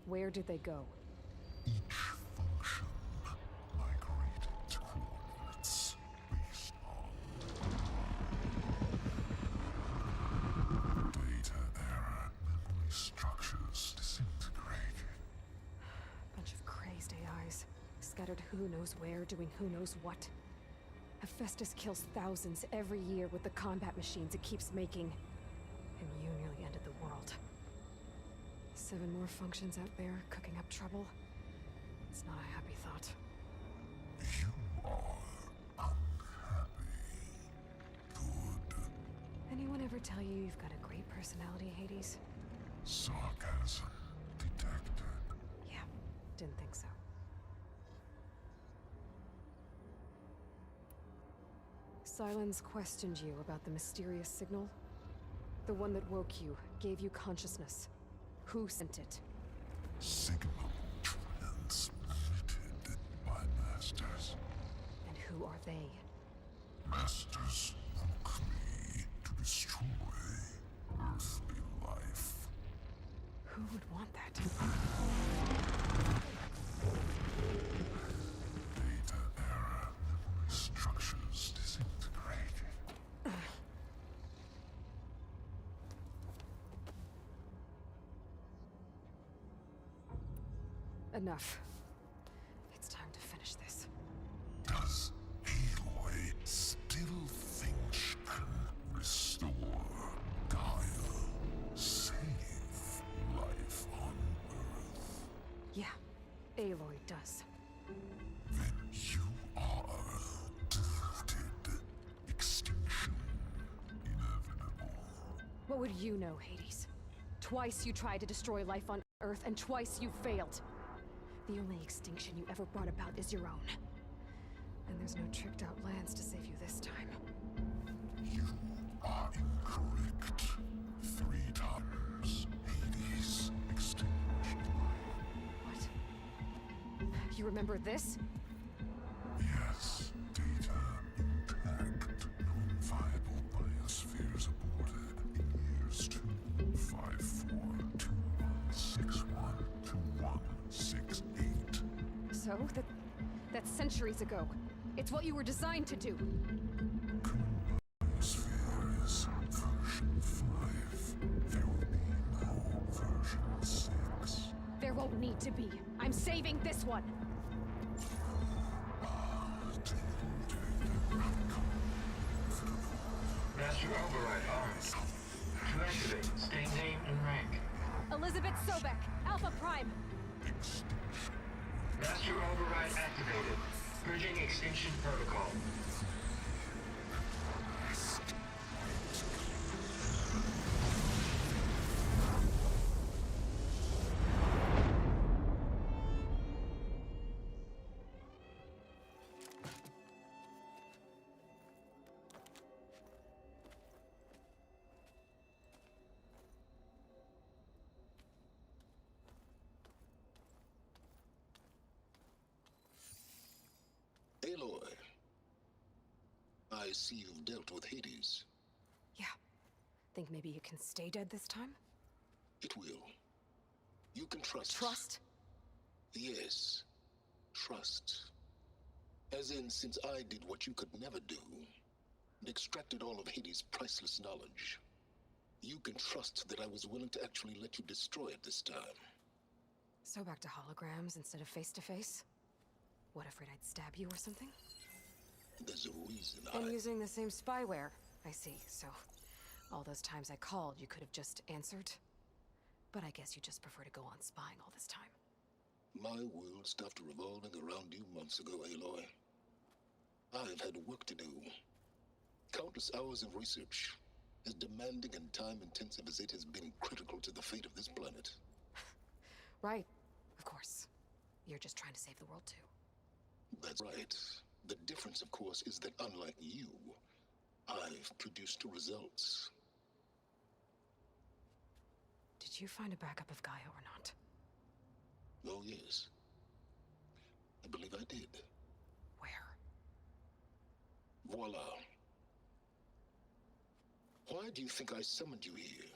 S2: Where did they go?
S22: Each function migrated to coordinates based on data error, memory structures disintegrated.
S2: Bunch of crazed AIs, scattered who knows where, doing who knows what. Hephaestus kills thousands every year with the combat machines it keeps making. And you nearly ended the world. 7 more functions out there, cooking up trouble. It's not a happy thought.
S22: You are unhappy. Good.
S2: Anyone ever tell you you've got a great personality, Hades?
S22: Sarcasm detected.
S2: Yeah, didn't think so. Silence questioned you about the mysterious signal. The one that woke you, gave you consciousness. Who sent it?
S22: Signal transmitted by masters.
S2: And who are they?
S22: Masters woke me to destroy earthly life.
S2: Who would want that?
S22: Data error, memory structures disintegrated.
S2: Enough. It's time to finish this.
S22: Does Aloy still think she can restore Gaia? Save life on Earth?
S2: Yeah, Aloy does.
S22: Then you are deluded. Extinction inevitable.
S2: What would you know, Hades? Twice you tried to destroy life on Earth, and twice you failed. The only extinction you ever brought about is your own. And there's no tricked out lands to save you this time.
S22: You are incorrect. 3 times. Hades extinguished life.
S2: What? You remember this?
S22: Yes. Data intact. Non-viable biospheres aborted in years 254, 2161, 2168.
S2: So, that's centuries ago. It's what you were designed to do.
S22: Biospheres, version 5. There will be no version 6.
S2: There won't need to be. I'm saving this one.
S5: Master override armed. To activate, state name and rank.
S2: Elizabeth Sobek, Alpha Prime.
S5: Master override activated. Purging extinction protocol.
S20: I see you've dealt with Hades.
S2: Yeah. Think maybe you can stay dead this time?
S20: It will. You can trust.
S2: Trust?
S20: Yes. Trust. As in, since I did what you could never do, and extracted all of Hades' priceless knowledge, you can trust that I was willing to actually let you destroy it this time.
S2: So back to holograms instead of face-to-face? What, afraid I'd stab you or something?
S20: There's a reason
S2: And using the same spyware. I see, so all those times I called, you could have just answered? But I guess you just prefer to go on spying all this time.
S20: My world stopped revolving around you months ago, Aloy. I've had work to do. Countless hours of research, as demanding and time-intensive as it has been critical to the fate of this planet.
S2: Right, of course. You're just trying to save the world, too.
S20: That's right. The difference, of course, is that unlike you, I've produced results.
S2: Did you find a backup of Gaia or not?
S20: Oh, yes. I believe I did.
S2: Where?
S20: Voila. Why do you think I summoned you here?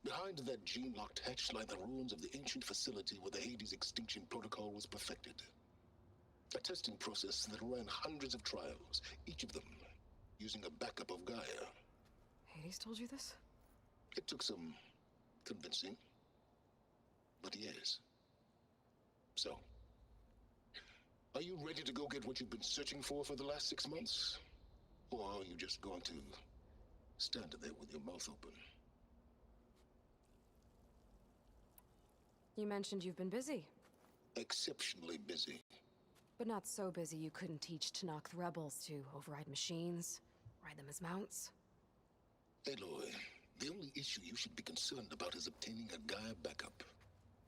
S20: Behind that gene-locked hatch lie the ruins of the ancient facility where the Hades extinction protocol was perfected. A testing process that ran hundreds of trials, each of them using a backup of Gaia.
S2: Hades told you this?
S20: It took some convincing, but yes. So, are you ready to go get what you've been searching for the last 6 months? Or are you just going to stand there with your mouth open?
S2: You mentioned you've been busy.
S20: Exceptionally busy.
S2: But not so busy you couldn't teach Tanakh the rebels to override machines, ride them as mounts.
S20: Aloy, the only issue you should be concerned about is obtaining a Gaia backup.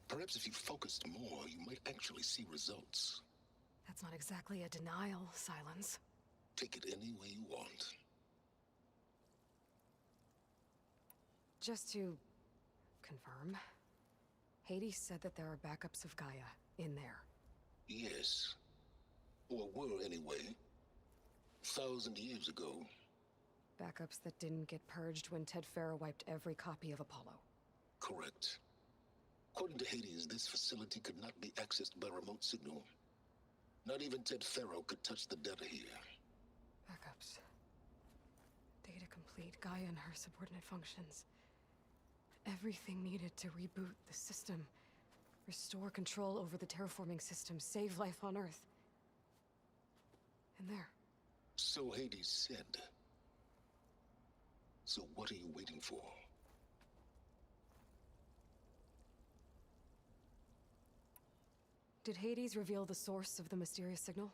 S20: Perhaps if you focused more, you might actually see results.
S2: That's not exactly a denial, Silence.
S20: Take it any way you want.
S2: Just to confirm, Hades said that there are backups of Gaia in there.
S20: Yes. Or were anyway. 1,000 years ago.
S2: Backups that didn't get purged when Ted Farrow wiped every copy of Apollo.
S20: Correct. According to Hades, this facility could not be accessed by remote signal. Not even Ted Farrow could touch the data here.
S2: Backups. Data complete, Gaia and her subordinate functions. Everything needed to reboot the system. Restore control over the terraforming system, save life on Earth. And there.
S20: So Hades said. So what are you waiting for?
S2: Did Hades reveal the source of the mysterious signal?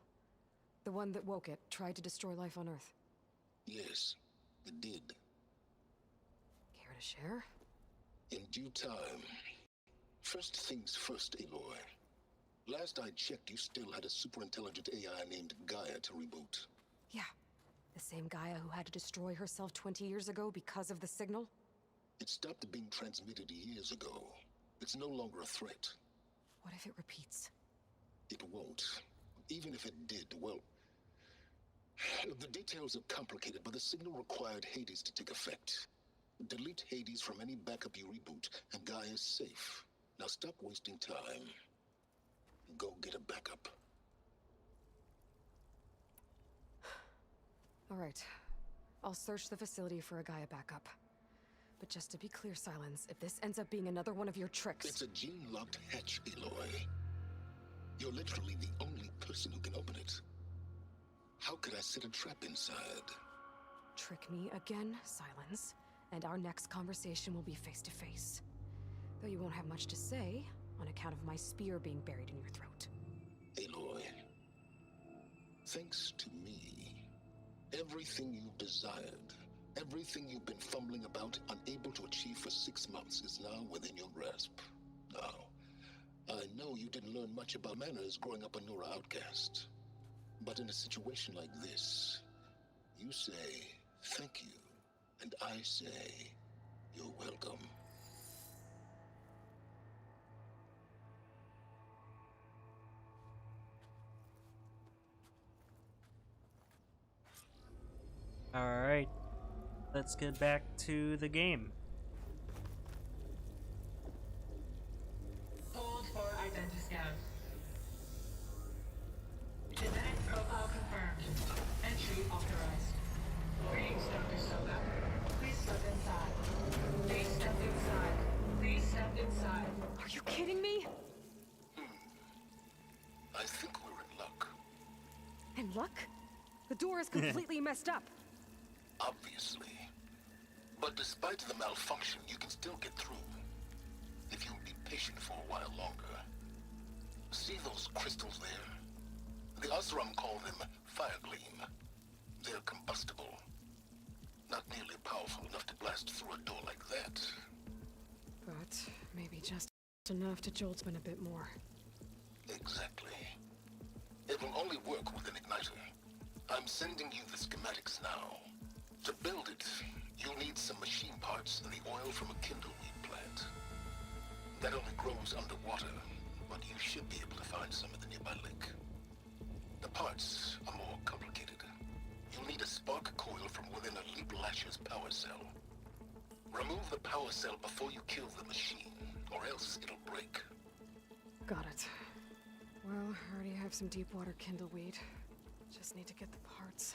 S2: The one that woke it, tried to destroy life on Earth?
S20: Yes, it did.
S2: Care to share?
S20: In due time. First things first, Aloy. Last I checked, you still had a super-intelligent AI named Gaia to reboot.
S2: Yeah. The same Gaia who had to destroy herself 20 years ago because of the signal?
S20: It stopped being transmitted years ago. It's no longer a threat.
S2: What if it repeats?
S20: It won't. Even if it did, well... The details are complicated, but the signal required Hades to take effect. Delete Hades from any backup you reboot, and Gaia's safe. Now stop wasting time. Go get a backup.
S2: All right. I'll search the facility for a Gaia backup. But just to be clear, Silence, if this ends up being another one of your tricks...
S20: It's a gene-locked hatch, Aloy. You're literally the only person who can open it. How could I set a trap inside?
S2: Trick me again, Silence, and our next conversation will be face-to-face. Though you won't have much to say, on account of my spear being buried in your throat.
S20: Aloy, thanks to me, everything you've desired, everything you've been fumbling about, unable to achieve for 6 months, is now within your grasp. Now, I know you didn't learn much about manners growing up a Nora outcast. But in a situation like this, you say, thank you, and I say, you're welcome.
S1: let's get back to the game.
S7: Hold for identity scan. Genetic profile confirmed. Entry authorized. Greetings, Dr. Soga. Please step inside. Please step inside. Please step inside.
S2: Are you kidding me?
S20: I think we're in luck.
S2: In luck? The door is completely messed up.
S20: Obviously. But despite the malfunction, you can still get through. If you'll be patient for a while longer. See those crystals there? The Osram call them firegleam. They're combustible. Not nearly powerful enough to blast through a door like that.
S2: But maybe just enough to jolt him a bit more.
S20: Exactly. It will only work with an igniter. I'm sending you the schematics now. To build it, you'll need some machine parts and the oil from a kindleweed plant. That only grows underwater, but you should be able to find some at the nearby lake. The parts are more complicated. You'll need a spark coil from within a Leap Lasher's power cell. Remove the power cell before you kill the machine, or else it'll break.
S2: Got it. Well, I already have some deep water kindleweed. Just need to get the parts.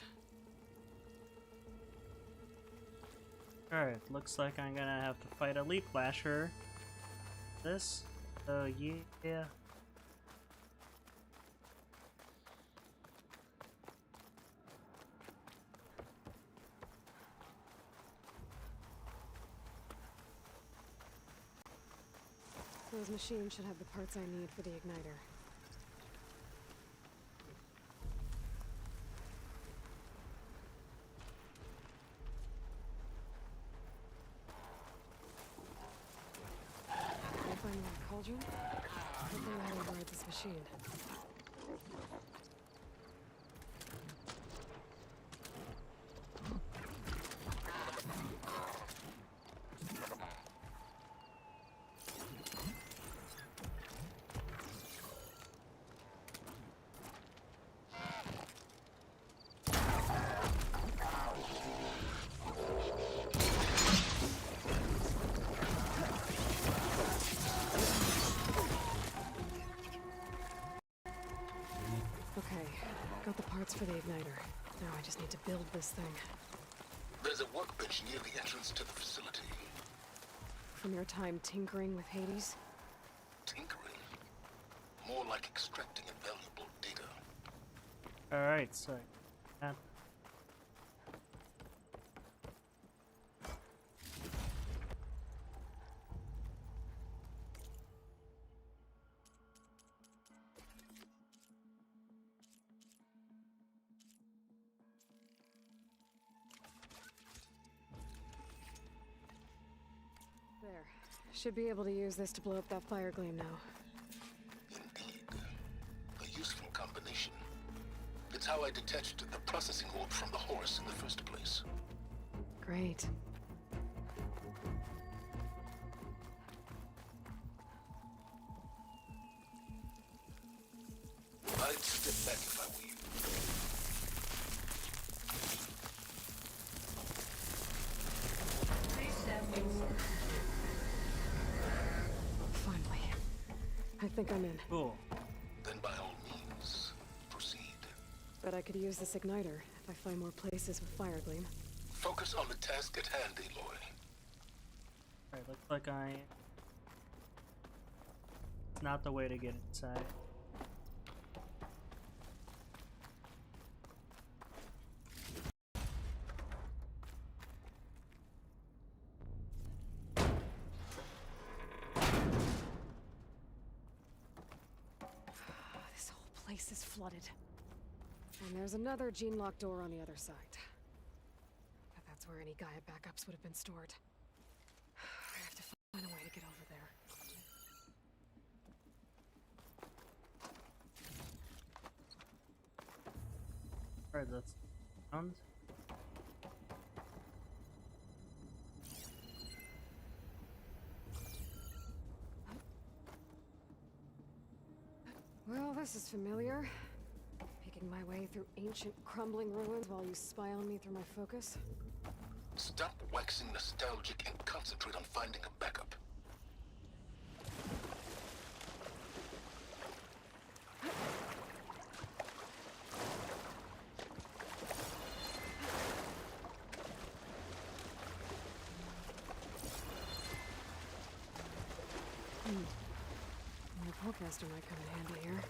S1: Alright, looks like I'm gonna have to fight a Leap Lasher. This? Yeah.
S2: Those machines should have the parts I need for the igniter. Can I find my cauldron? Hopefully that'll override this machine. Got the parts for the igniter. Now I just need to build this thing.
S20: There's a workbench near the entrance to the facility.
S2: From your time tinkering with Hades?
S20: Tinkering? More like extracting invaluable data.
S1: Alright, so...
S2: There. Should be able to use this to blow up that fire gleam now.
S20: Indeed. A useful combination. It's how I detached the processing orb from the horse in the first place.
S2: Great.
S20: I'd step back if I were you.
S2: Finally. I think I'm in.
S1: Cool.
S20: Then by all means, proceed.
S2: Bet I could use this igniter if I find more places with fire gleam.
S20: Focus on the task at hand, Aloy.
S1: Alright, looks like it's not the way to get inside.
S2: This whole place is flooded. And there's another gene lock door on the other side. But that's where any Gaia backups would have been stored. I have to find a way to get over there.
S1: Alright, that's sound.
S2: Well, this is familiar. Making my way through ancient, crumbling ruins while you spy on me through my focus.
S20: Stop waxing nostalgic and concentrate on finding a backup.
S2: My bowcaster might come in handy here.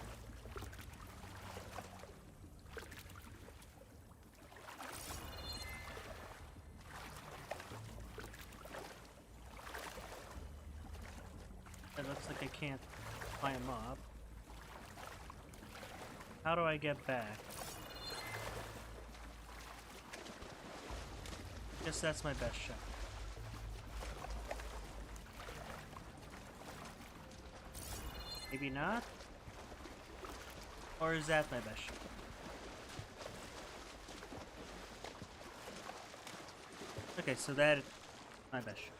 S1: It looks like I can't climb up. How do I get back? Guess that's my best shot. Maybe not? Or is that my best shot? Okay, so that is my best shot.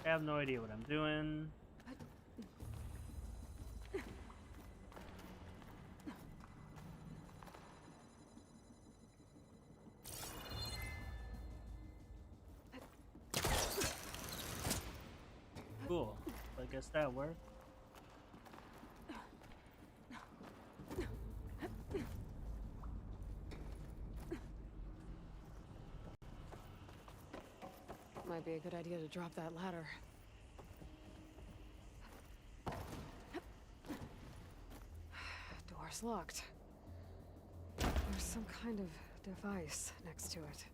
S1: I have no idea what I'm doing. Cool. I guess that worked.
S2: Might be a good idea to drop that ladder. Door's locked. There's some kind of device next to it.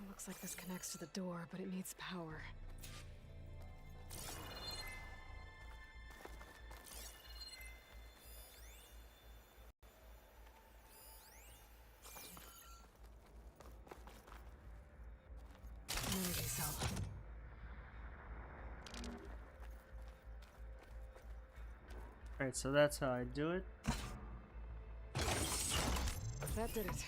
S2: Looks like this connects to the door, but it needs power. An energy cell.
S1: Alright, so that's how I do it.
S2: That did it.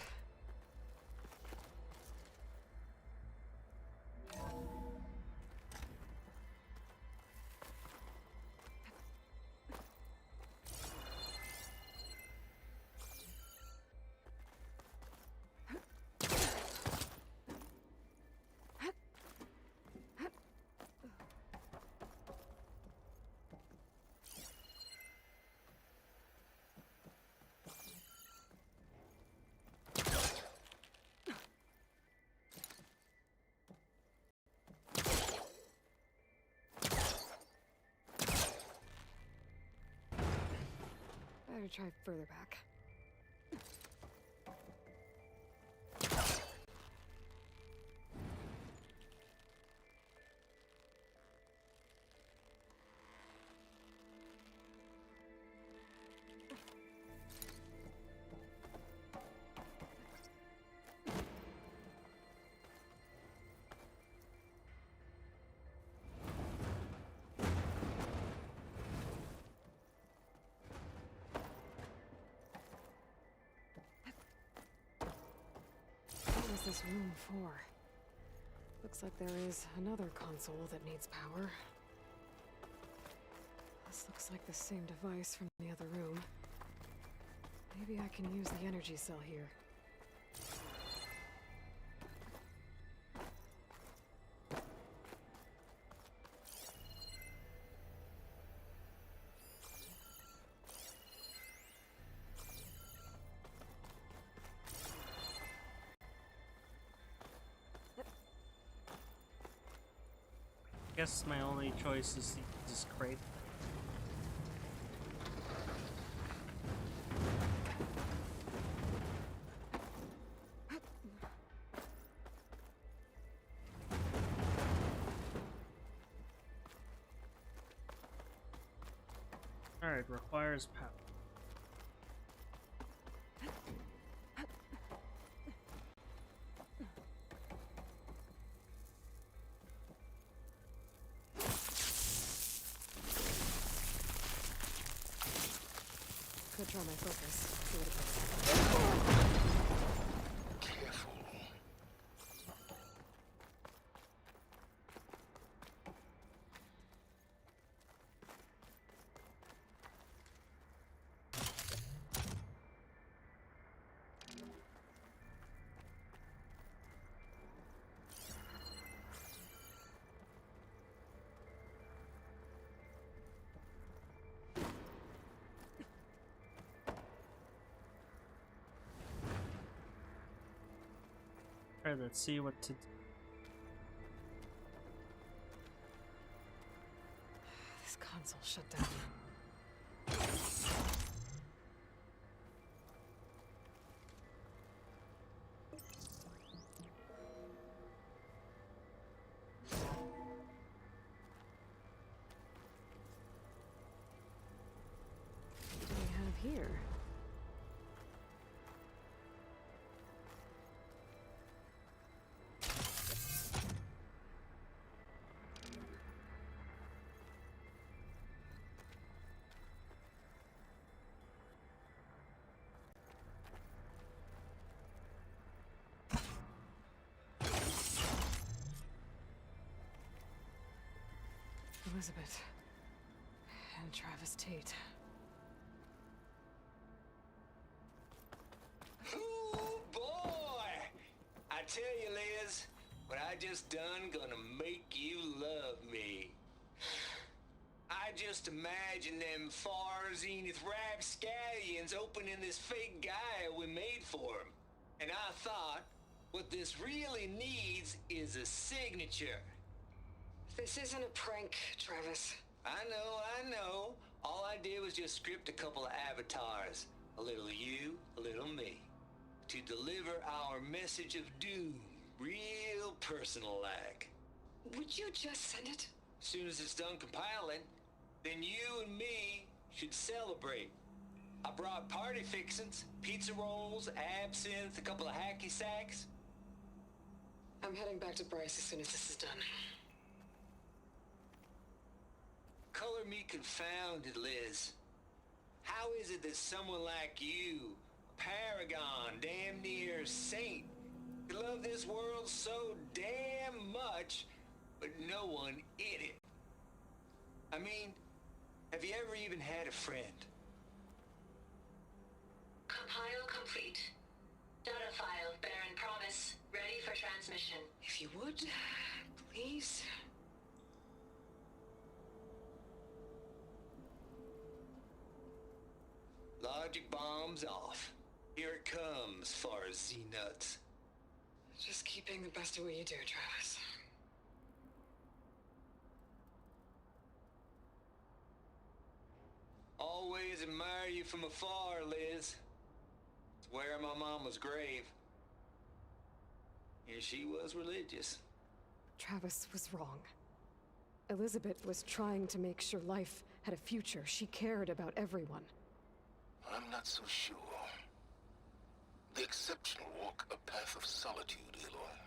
S2: Better try further back. What was this room for? Looks like there is another console that needs power. This looks like the same device from the other room. Maybe I can use the energy cell here.
S1: Guess my only choice is to use this crate. Alright, requires power.
S2: Could try my focus. See what it does.
S20: Careful.
S1: Alright, let's see what to do.
S2: This console shut down. What do we have here? Elizabeth. And Travis Tate.
S10: Ooh, boy! I tell you, Liz, what I just done gonna make you love me. I just imagine them far zenith rapscallions opening this fake guy we made for him. And I thought, what this really needs is a signature.
S2: This isn't a prank, Travis.
S10: I know. All I did was just script a couple of avatars. A little you, a little me. To deliver our message of doom, real personal-like.
S2: Would you just send it?
S10: Soon as it's done compiling, then you and me should celebrate. I brought party fixins, pizza rolls, absinthe, a couple of hacky sacks.
S2: I'm heading back to Bryce as soon as this is done.
S10: Color me confounded, Liz. How is it that someone like you, a paragon, damn near saint, could love this world so damn much, but no one in it? I mean, have you ever even had a friend?
S7: Compile complete. Data file, Baron Promise, ready for transmission.
S2: If you would, please.
S10: Logic bombs off. Here it comes, far as Z-nuts.
S2: Just keeping the best of what you do, Travis.
S10: Always admire you from afar, Liz. It's where my mama's grave. And she was religious.
S2: Travis was wrong. Elizabeth was trying to make sure life had a future. She cared about everyone.
S20: I'm not so sure. The exceptional walk a path of solitude, Aloy.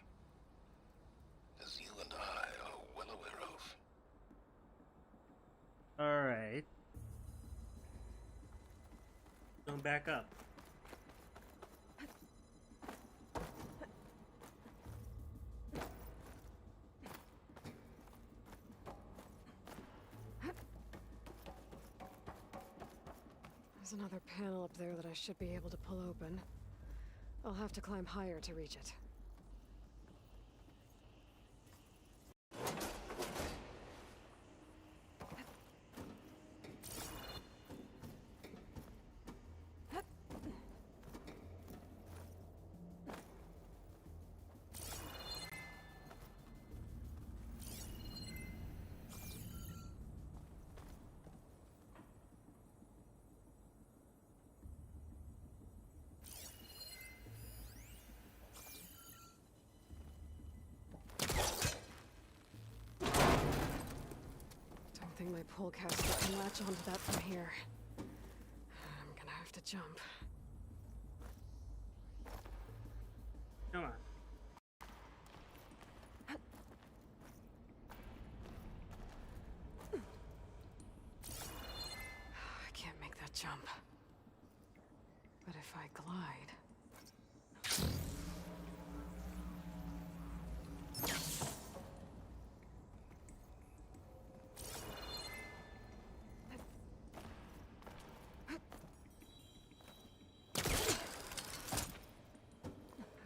S20: As you and I are well aware of.
S1: Alright. Going back up.
S2: There's another panel up there that I should be able to pull open. I'll have to climb higher to reach it. my polecaster can latch onto that from here. I'm gonna have to jump.
S1: Come on.
S2: I can't make that jump. But if I glide...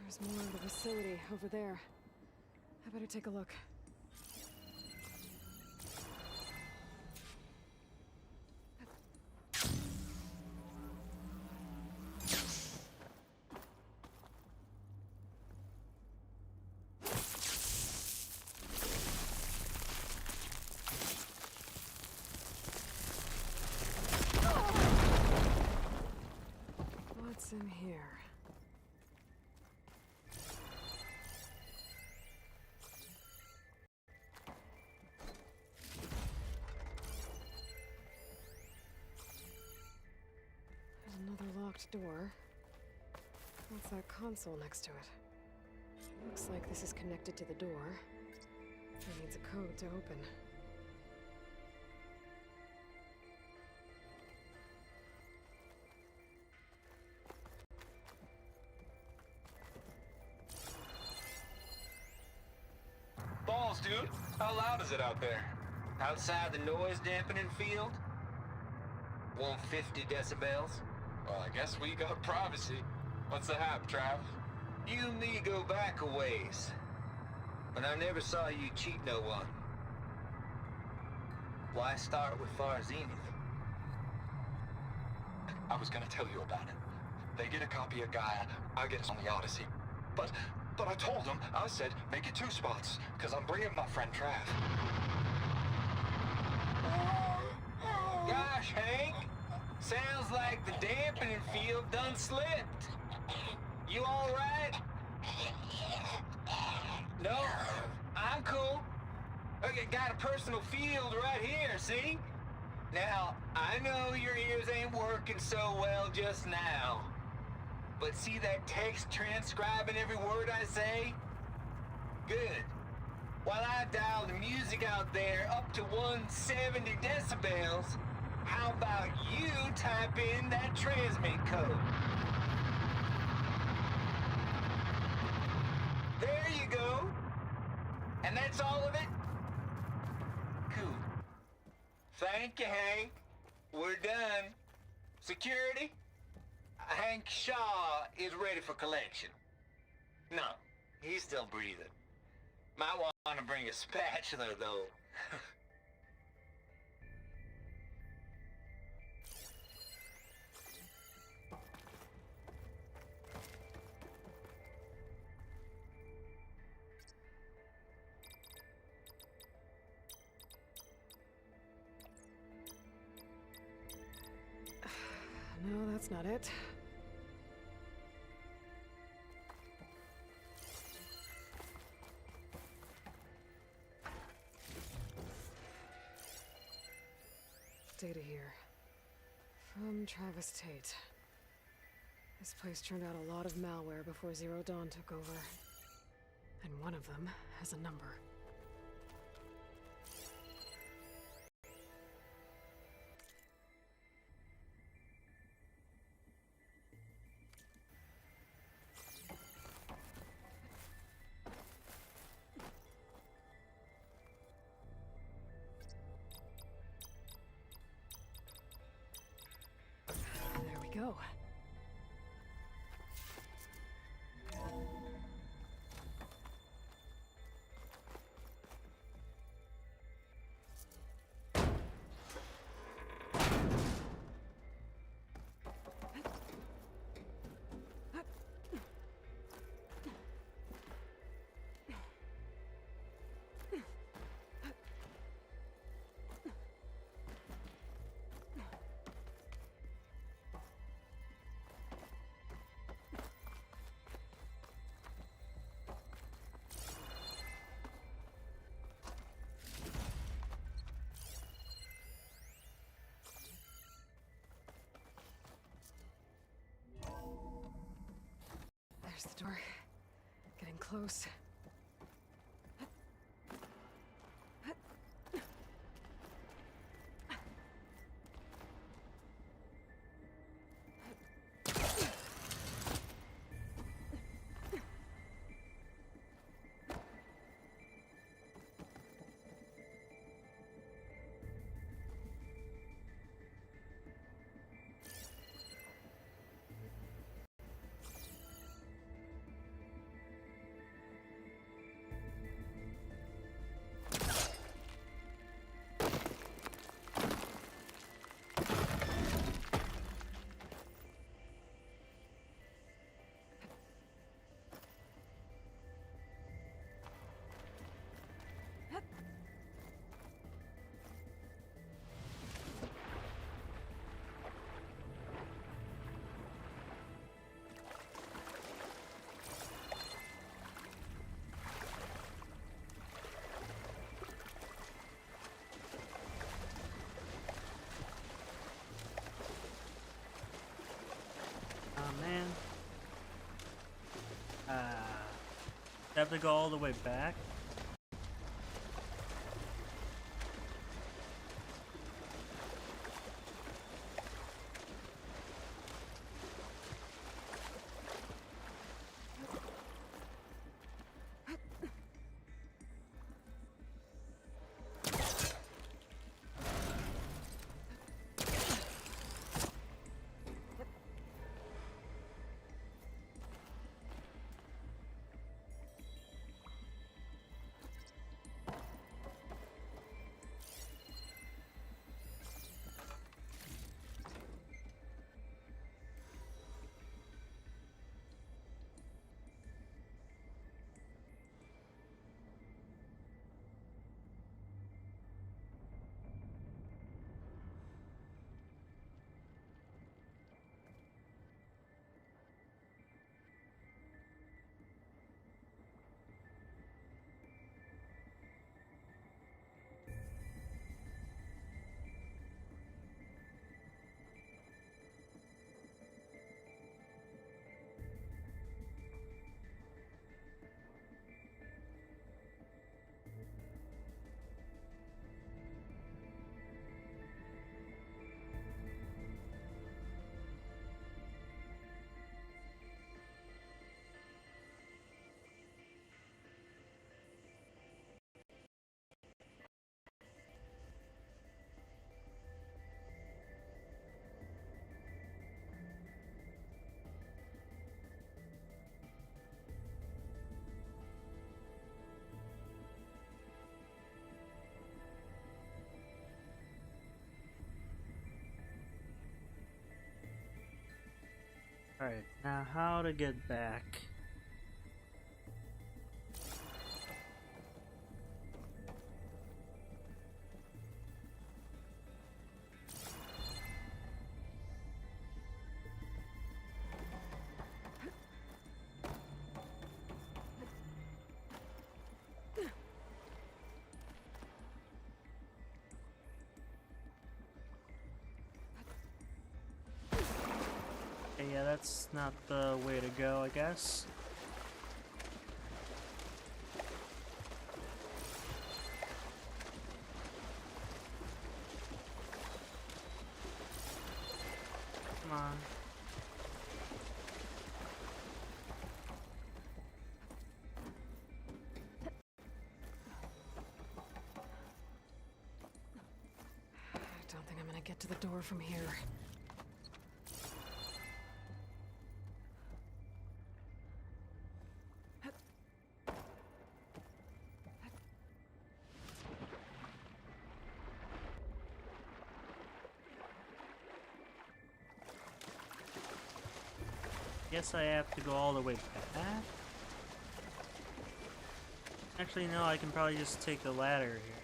S2: There's more of the facility over there. I better take a look. What's in here? There's another locked door. What's that console next to it? Looks like this is connected to the door. It needs a code to open.
S10: Balls, dude. How loud is it out there? Outside the noise dampening field? 150 decibels? Well, I guess we got privacy. What's the hap, Trav? You and me go back a ways. But I never saw you cheat no one. Why start with Far Zenith?
S6: I was gonna tell you about it. They get a copy of Gaia, I get it on the Odyssey. But I told them, I said, make it 2 spots, because I'm bringing my friend Trav.
S10: Gosh, Hank. Sounds like the dampening field done slipped. You all right? No? I'm cool. Okay, got a personal field right here, see? Now, I know your ears ain't working so well just now. But see that text transcribing every word I say? Good. While I dial the music out there up to 170 decibels, how about you type in that transmit code? There you go. And that's all of it? Cool. Thank you, Hank. We're done. Security? Hank Shaw is ready for collection. No, he's still breathing. Might want to bring a spatula, though.
S2: No, that's not it. Data here. From Travis Tate. This place turned out a lot of malware before Zero Dawn took over. And one of them has a number. There we go. There's the door. Getting close.
S1: Man. Have to go all the way back. Alright, now how to get back? Yeah, that's not the way to go, I guess. Come on.
S2: I don't think I'm gonna get to the door from here.
S1: Guess I have to go all the way back? Actually, no, I can probably just take the ladder here.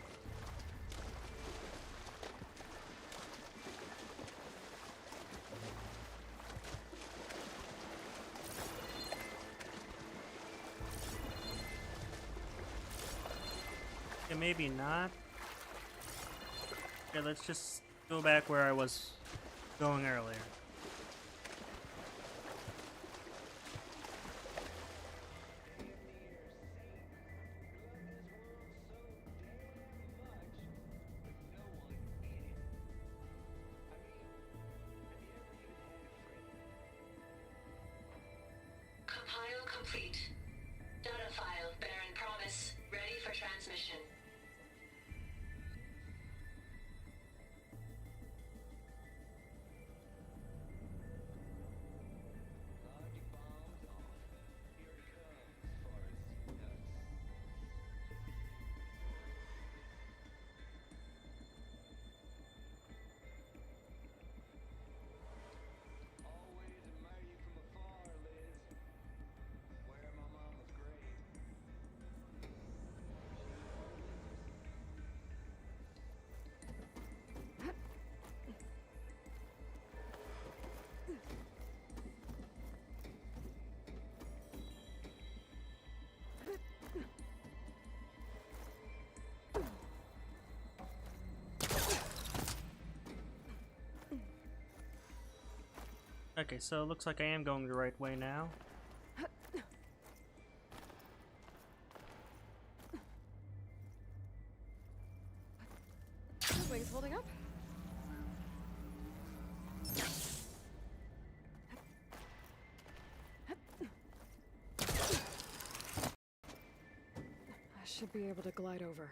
S1: Okay, maybe not. Okay, let's just go back where I was going earlier. Okay, so it looks like I am going the right way now.
S2: Wings holding up? I should be able to glide over.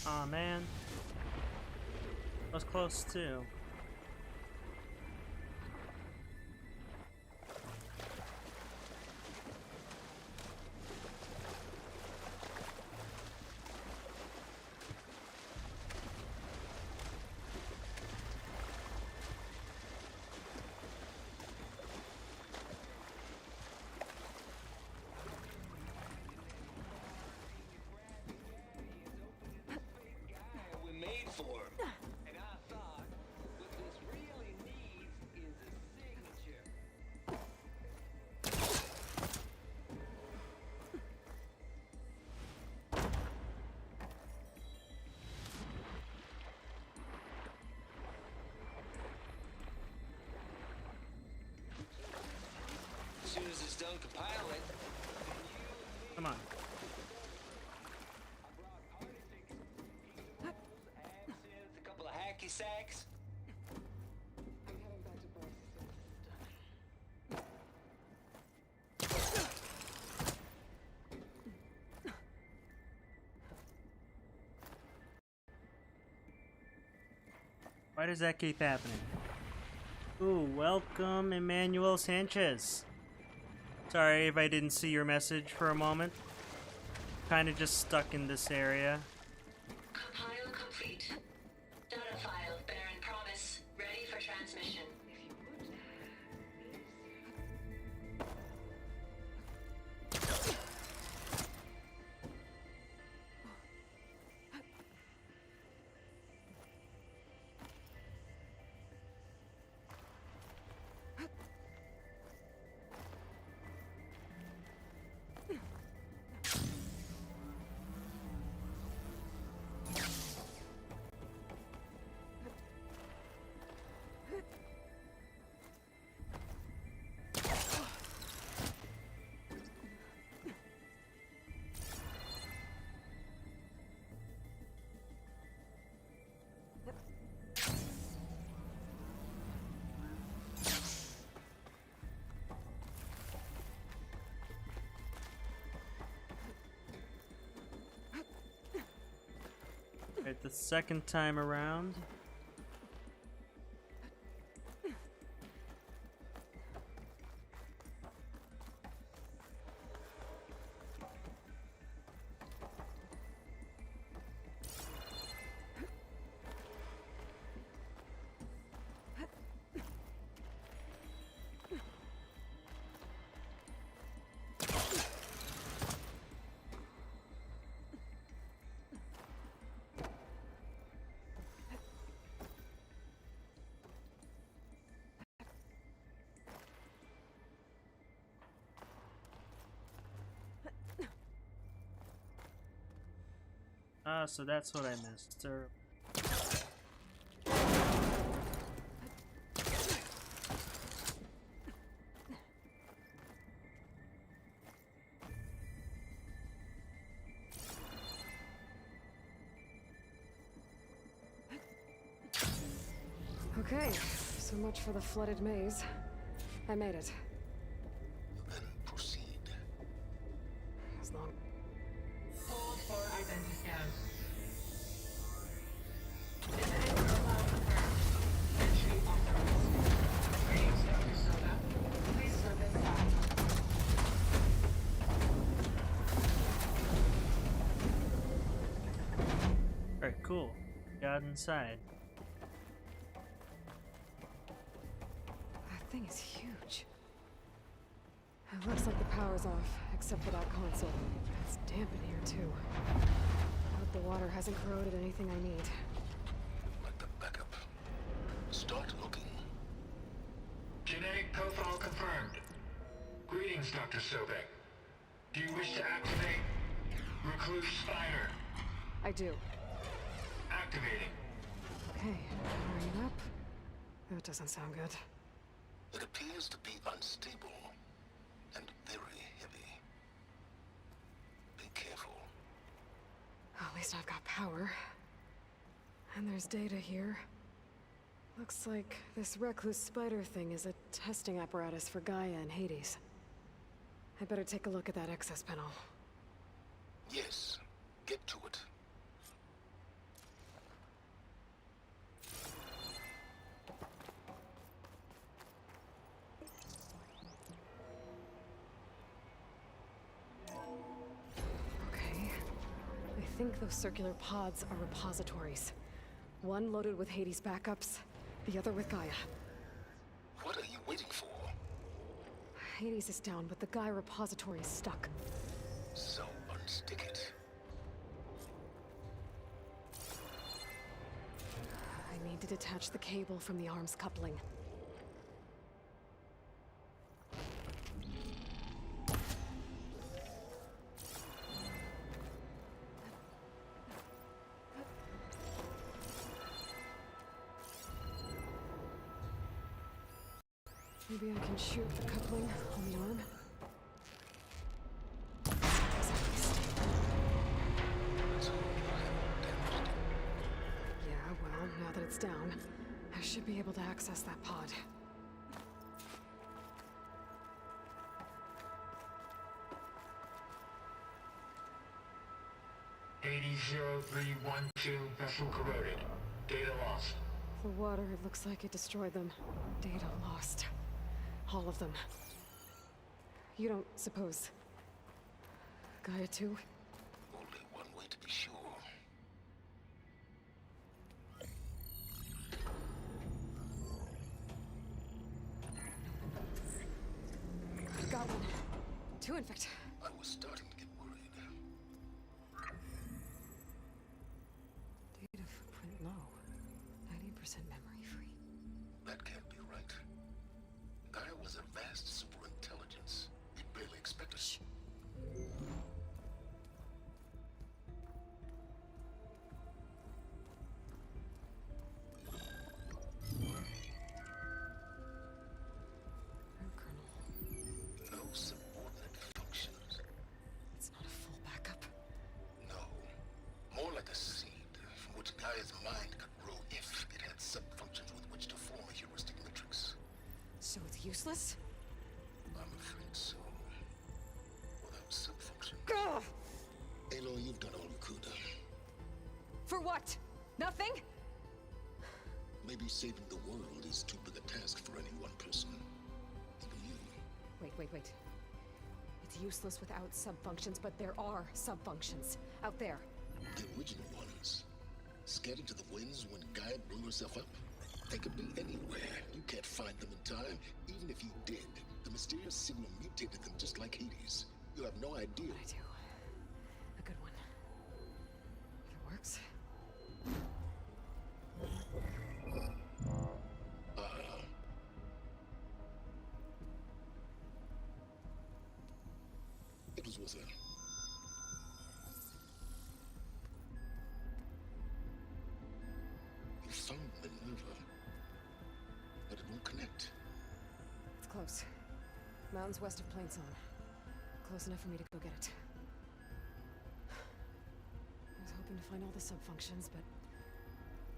S1: Aw, man. I was close too.
S10: We're made for him. And I thought what this really needs is a signature. As soon as it's done compiling,
S1: Come on.
S10: a couple of hacky sacks.
S1: Why does that keep happening? Ooh, welcome Emmanuel Sanchez. Sorry if I didn't see your message for a moment. Kinda just stuck in this area.
S13: Compile complete. Data file, Baron Promise, ready for transmission.
S1: Right, the second time around. Ah, so that's what I missed.
S2: Okay, so much for the flooded maze. I made it.
S20: Then proceed.
S2: As long...
S7: Hold for identiscan. Defend profile confirmed. Entry authorized.
S1: Alright, cool. Got inside.
S2: That thing is huge. It looks like the power's off, except for that console. It's damp in here, too. Hope the water hasn't corroded anything I need.
S20: Like the backup. Start looking.
S5: Genetic profile confirmed. Greetings, Dr. Sobek. Do you wish to activate Recluse Spider?
S2: I do.
S5: Activating.
S2: Okay, powering up. That doesn't sound good.
S20: It appears to be unstable and very heavy. Be careful.
S2: At least I've got power. And there's data here. Looks like this recluse spider thing is a testing apparatus for Gaia and Hades. I better take a look at that access panel.
S20: Yes, get to it.
S2: Okay. I think those circular pods are repositories. One loaded with Hades backups, the other with Gaia.
S20: What are you waiting for?
S2: Hades is down, but the Gaia repository is stuck.
S20: So unstick it.
S2: I need to detach the cable from the arms coupling. Maybe I can shoot the coupling on the arm. Yeah, well, now that it's down, I should be able to access that pod.
S5: $80,312 vessel corroded. Data lost.
S2: The water, it looks like it destroyed them. Data lost. All of them. You don't suppose Gaia too?
S20: Only one way to be sure.
S2: I've got one. Two, in fact.
S20: I was starting to get worried.
S2: Data footprint low. 90% memory free.
S20: That can't be right. Gaia was a vast superintelligence. We barely expected.
S2: Shh.
S20: No subordinate functions.
S2: It's not a full backup.
S20: No. More like a seed from which Gaia's mind could grow if it had sub-functions with which to form a heuristic matrix.
S2: So it's useless?
S20: I'm afraid so. Without sub-functions.
S2: Ugh!
S20: Aloy, you've done all you could.
S2: For what? Nothing?
S20: Maybe saving the world is too big a task for any one person. Even you.
S2: Wait. It's useless without sub-functions, but there are sub-functions out there.
S20: The original ones. Scattered to the winds when Gaia blew herself up. They could be anywhere. You can't find them in time. Even if you did, the mysterious signal mutated them just like Hades. You have no idea.
S2: I do. A good one. If it works.
S20: It was worth it. You found Minerva, but it won't connect.
S2: It's close. Mountains west of Plainzone. Close enough for me to go get it. I was hoping to find all the sub-functions, but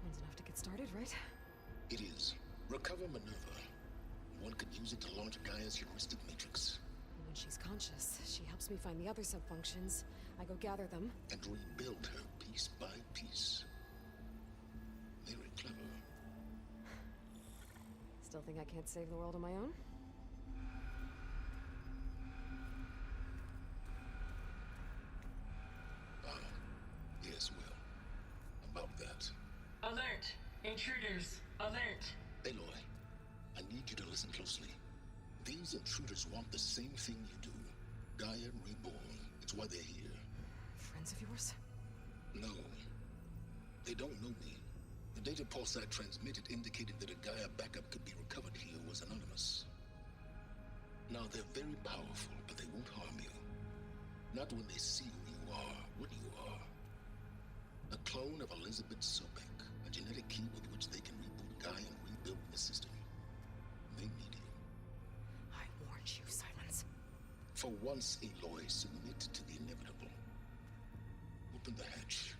S2: one's enough to get started, right?
S20: It is. Recover Minerva. One could use it to launch Gaia's heuristic matrix.
S2: When she's conscious, she helps me find the other sub-functions. I go gather them.
S20: And rebuild her piece by piece. Very clever.
S2: Still think I can't save the world on my own?
S20: Yes, well. About
S7: Intruders, alert.
S20: Aloy, I need you to listen closely. These intruders want the same thing you do. Gaia reborn. It's why they're here.
S2: Friends of yours?
S20: No. They don't know me. The data pulse I transmitted indicated that a Gaia backup could be recovered here was anonymous. Now, they're very powerful, but they won't harm you. Not when they see who you are, what you are. A clone of Elizabeth Sobek, a genetic key with which they can reboot Gaia and rebuild the system. They need you.
S2: I warned you, Silence.
S20: For once, Aloy, submit to the inevitable. Open the hatch.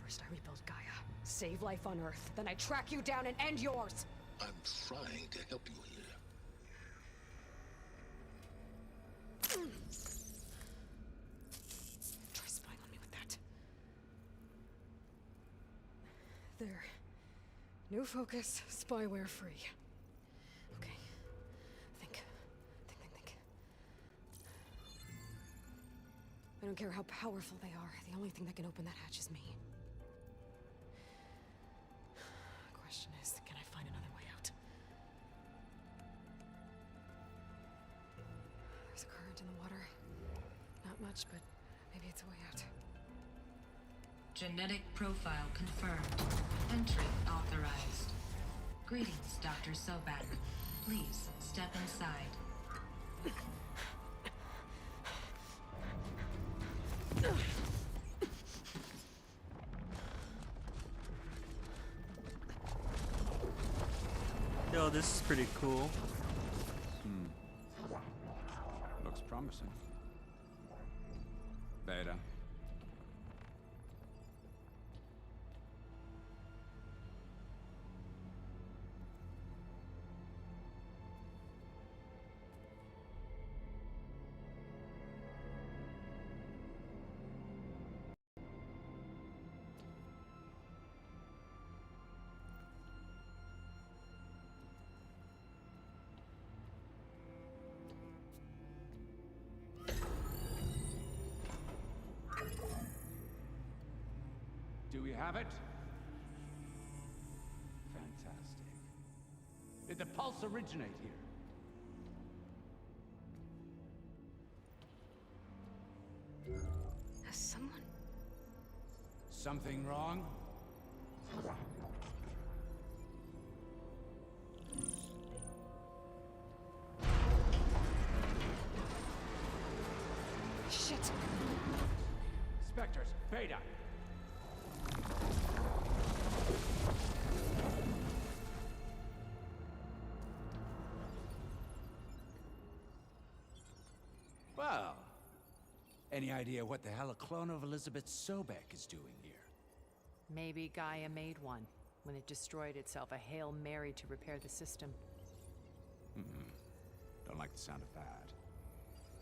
S2: First I rebuild Gaia, save life on Earth, then I track you down and end yours!
S20: I'm trying to help you here.
S2: Try spying on me with that. There. New focus, spyware free. Okay. Think. I don't care how powerful they are. The only thing that can open that hatch is me. Question is, can I find another way out? There's a current in the water. Not much, but maybe it's a way out.
S13: Genetic profile confirmed. Entry authorized. Greetings, Dr. Sobek. Please step inside.
S1: Yo, this is pretty cool.
S12: Looks promising. Beta. Do we have it? Fantastic. Did the pulse originate here?
S2: Has someone...
S12: Something wrong?
S2: Shit!
S12: Spectres, Beta! Well, any idea what the hell a clone of Elizabeth Sobek is doing here?
S4: Maybe Gaia made one when it destroyed itself, a Hail Mary to repair the system.
S12: Don't like the sound of that.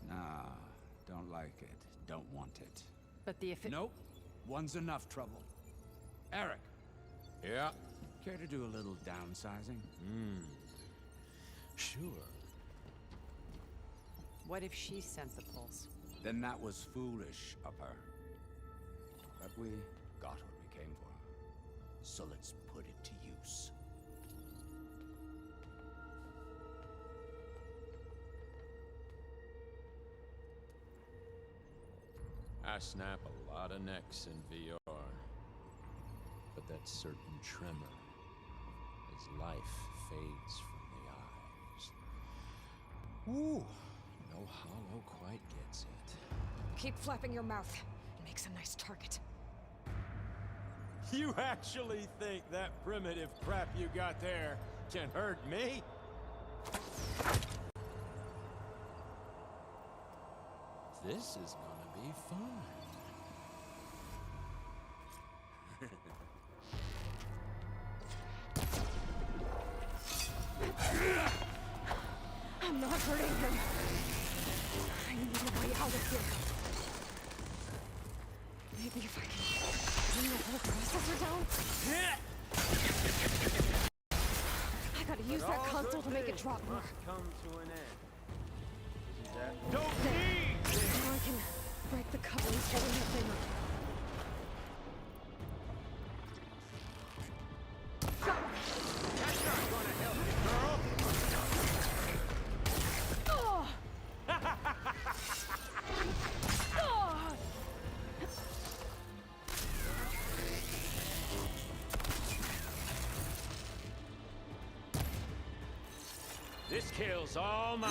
S12: Nah, don't like it. Don't want it.
S4: But the
S12: Nope. One's enough trouble. Eric.
S19: Yeah?
S12: Care to do a little downsizing?
S19: Sure.
S4: What if she sent the pulse?
S12: Then that was foolish of her. But we got what we came for. So let's put it to use.
S19: I snap a lot of necks in VR. But that certain tremor as life fades from the eyes. Ooh, no hollow quite gets it.
S2: Keep flapping your mouth. It makes a nice target.
S19: You actually think that primitive crap you got there can hurt me? This is gonna be fun.
S2: I'm not hurting him. I need a way out of here. Maybe if I can bring the whole processor down? I gotta use that console to make it drop more.
S9: Come to an end.
S2: Now I can break the couplings holding the thing up.
S15: kill's all mine.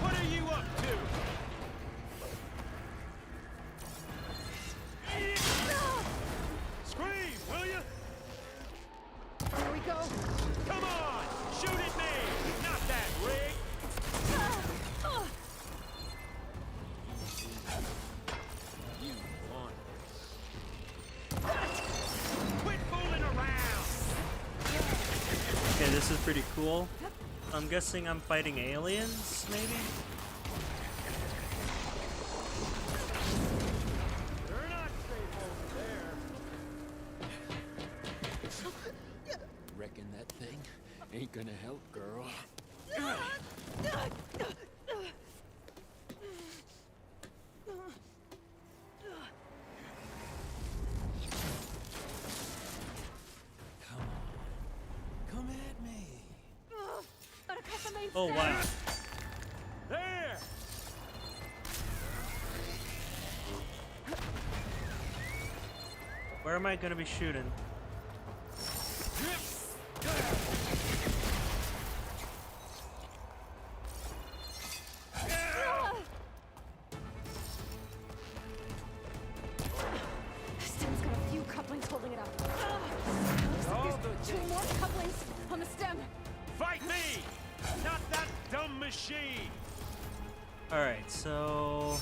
S15: What are you up to? Scream, will you?
S2: Here we go.
S15: Come on! Shoot at me! Not that rig! You want this. Quit fooling around!
S1: Okay, this is pretty cool. I'm guessing I'm fighting aliens, maybe?
S15: You're not safe over there.
S19: Reckon that thing ain't gonna help, girl.
S15: Come at me.
S1: Oh, wow.
S15: There!
S1: Where am I gonna be shooting?
S2: Stem's got a few couplings holding it up. Looks like there's 2 more couplings on the stem.
S15: Fight me! Not that dumb machine!
S1: Alright, so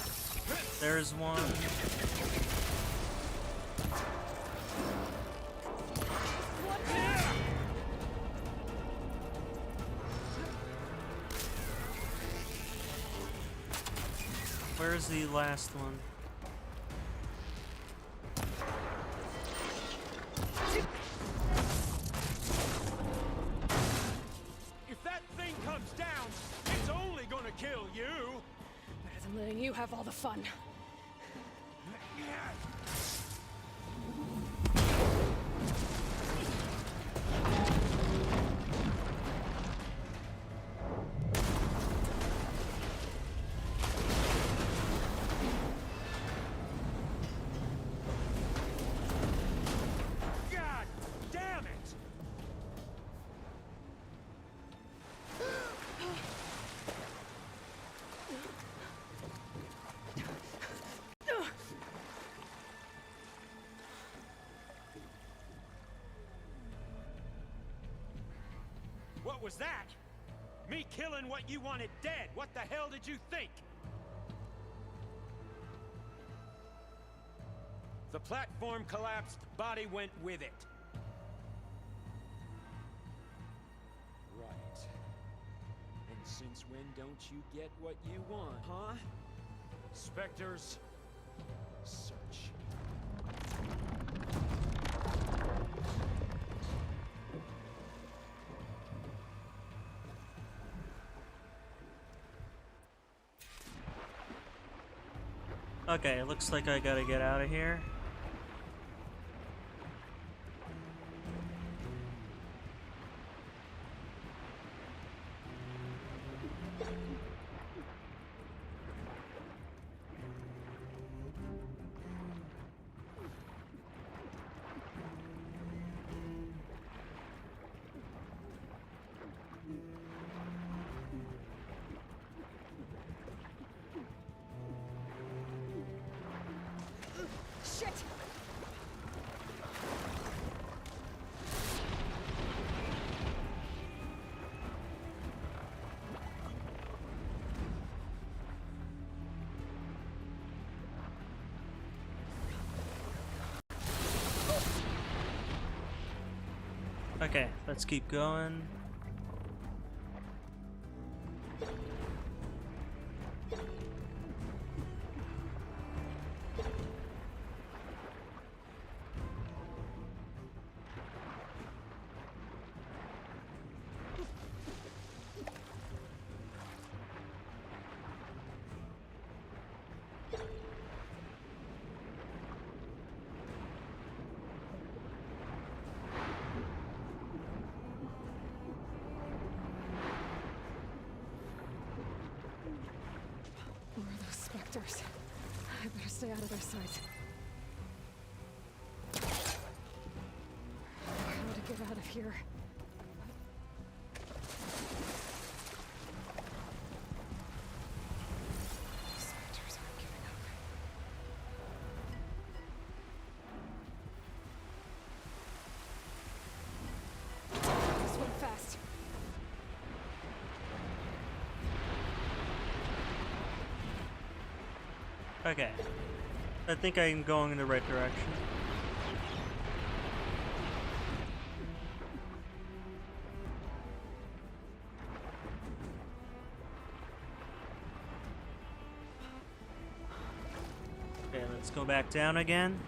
S1: there's one. Where's the last one?
S15: If that thing comes down, it's only gonna kill you!
S2: Better than letting you have all the fun.
S15: God damn it! What was that? Me killing what you wanted dead. What the hell did you think? The platform collapsed, body went with it.
S19: Right. And since when don't you get what you want, huh?
S15: Spectres, search.
S1: Okay, it looks like I gotta get out of here.
S2: Shit!
S1: Okay, let's keep going.
S2: More of those specters. I better stay out of their sight. of here. Spectres aren't giving up. This went fast.
S1: Okay. I think I'm going in the right direction. Okay, let's go back down again.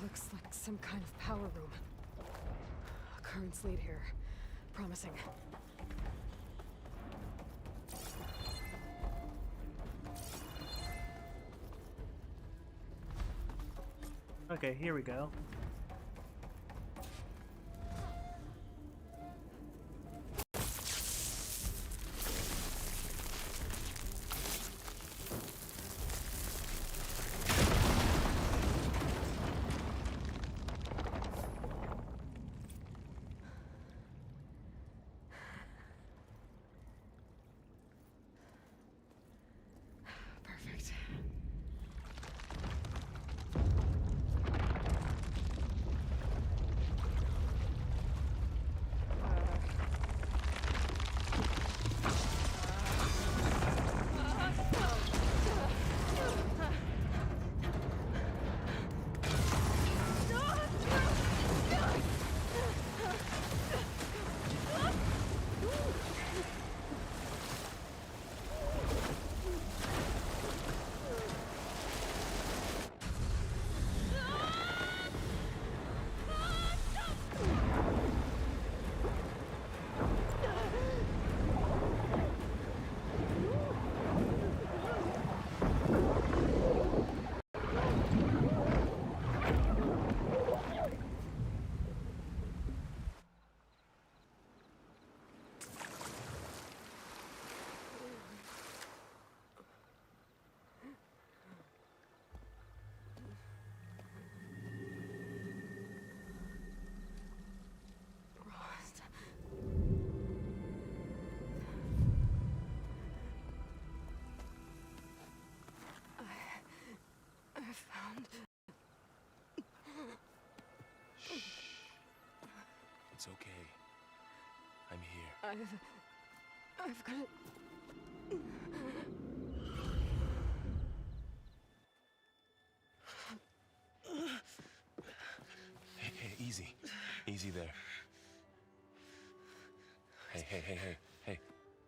S2: Looks like some kind of power room. Currents lead here. Promising.
S1: Okay, here we go.
S2: Perfect. I found...
S16: It's okay. I'm here.
S2: I've got it.
S16: Hey, easy. Easy there. Hey.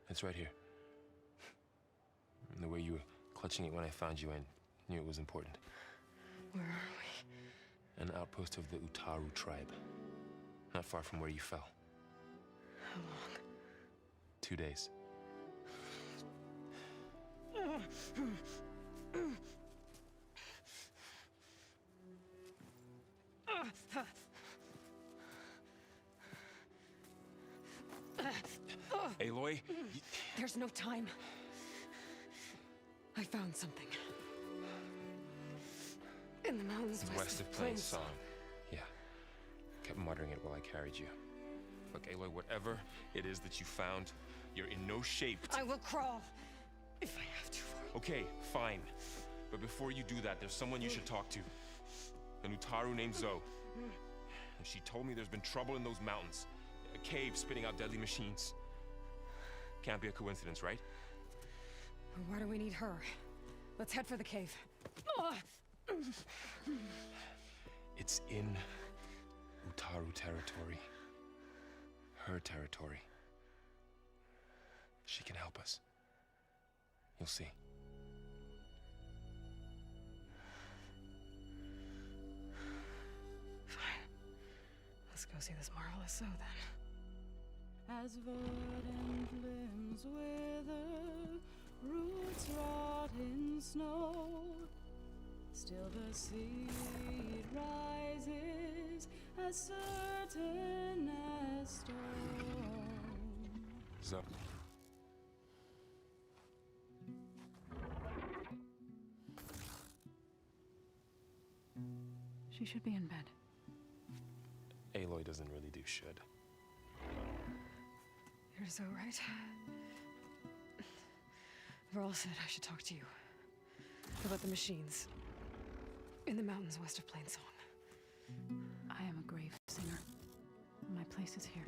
S16: It's right here. And the way you were clutching it when I found you, I knew it was important.
S2: Where are we?
S16: An outpost of the Utaru tribe. Not far from where you fell.
S2: How long?
S16: 2 days. Aloy?
S2: There's no time. I found something. In the mountains
S16: West of Plains Song. Yeah. Kept muttering it while I carried you. Look, Aloy, whatever it is that you found, you're in no shape to...
S2: I will crawl, if I have to.
S16: Okay, fine. But before you do that, there's someone you should talk to. An Utaru named Zoe. And she told me there's been trouble in those mountains. A cave spitting out deadly machines. Can't be a coincidence, right?
S2: Why do we need her? Let's head for the cave.
S16: It's in Utaru territory. Her territory. She can help us. You'll see.
S2: Fine. Let's go see this marvelous Zoe then.
S17: As verdant limbs wither, roots rot in
S14: snow. Still the seed rises as certain as stone.
S16: Zo.
S2: She should be in bed.
S16: Aloy doesn't really do should.
S2: You're so right. Varl said I should talk to you about the machines in the mountains west of Plainsong. I am a grave singer. My place is here.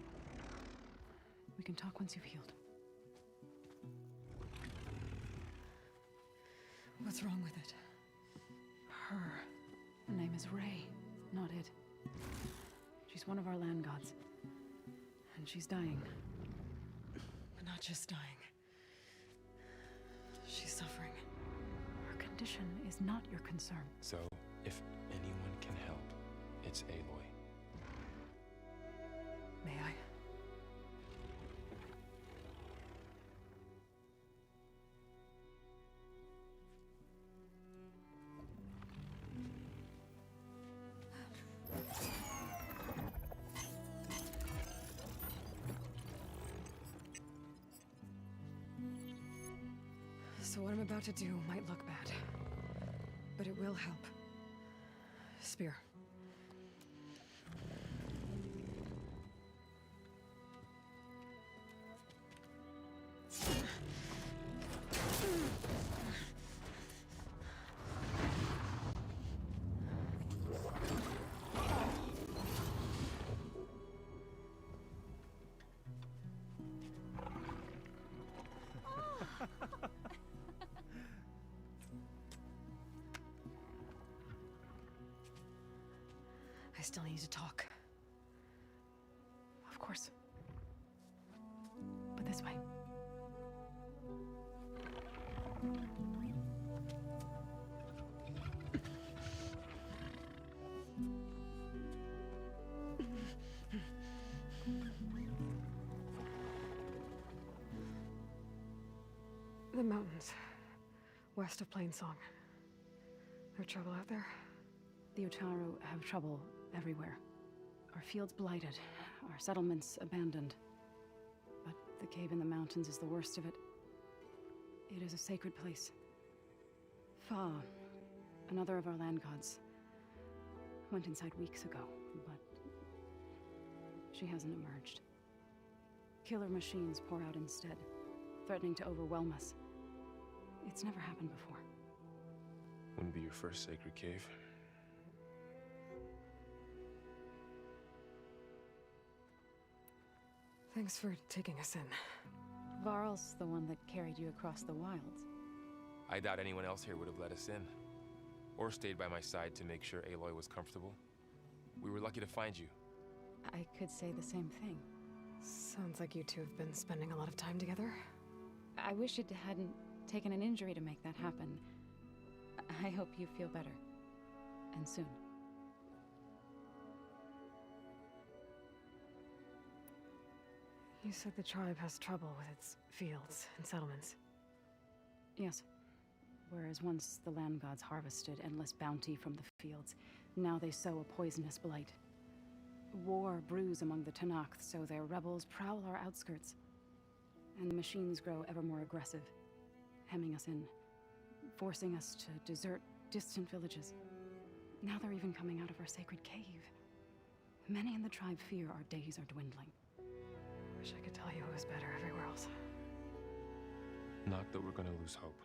S2: We can talk once you've healed. What's wrong with it? Her name is Ray, not it. She's one of our land gods. And she's dying. But not just dying. She's suffering. Her condition is not your concern.
S16: So, if anyone can help, it's Aloy.
S2: May I? So what I'm about to do might look bad, but it will help. Spear. I still need to talk. Of course. But this way. The mountains, west of Plainsong. There trouble out there? The Utaru have trouble everywhere. Our fields blighted, our settlements abandoned. But the cave in the mountains is the worst of it. It is a sacred place. Fa, another of our land gods, went inside weeks ago, but she hasn't emerged. Killer machines pour out instead, threatening to overwhelm us. It's never happened before.
S16: Wouldn't be your first sacred cave.
S2: Thanks for taking us in.
S17: Varl's the one that carried you across the wilds.
S16: I doubt anyone else here would have let us in. Or stayed by my side to make sure Aloy was comfortable. We were lucky to find you.
S17: I could say the same thing.
S2: Sounds like you two have been spending a lot of time together.
S17: I wish it hadn't taken an injury to make that happen. I hope you feel better. And soon.
S2: You said the tribe has trouble with its fields and settlements.
S17: Yes. Whereas once the land gods harvested endless bounty from the fields, now they sow a poisonous blight. War brews among the Tanakh, so their rebels prowl our outskirts. And the machines grow ever more aggressive, hemming us in, forcing us to desert distant villages. Now they're even coming out of our sacred cave. Many in the tribe fear our days are dwindling.
S2: Wish I could tell you it was better everywhere else.
S16: Not that we're gonna lose hope.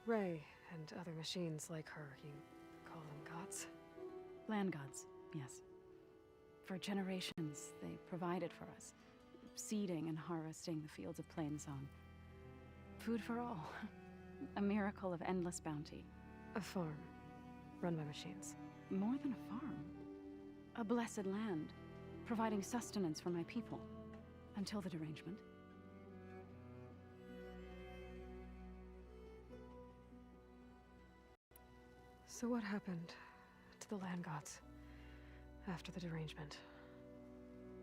S2: Ray and other machines like her, you call them gods?
S17: Land gods, yes. For generations, they provided for us, seeding and harvesting the fields of Plainsong. Food for all. A miracle of endless bounty.
S2: A farm, run by machines.
S17: More than a farm. A blessed land, providing sustenance for my people. Until the derangement.
S2: So what happened to the land gods after the derangement?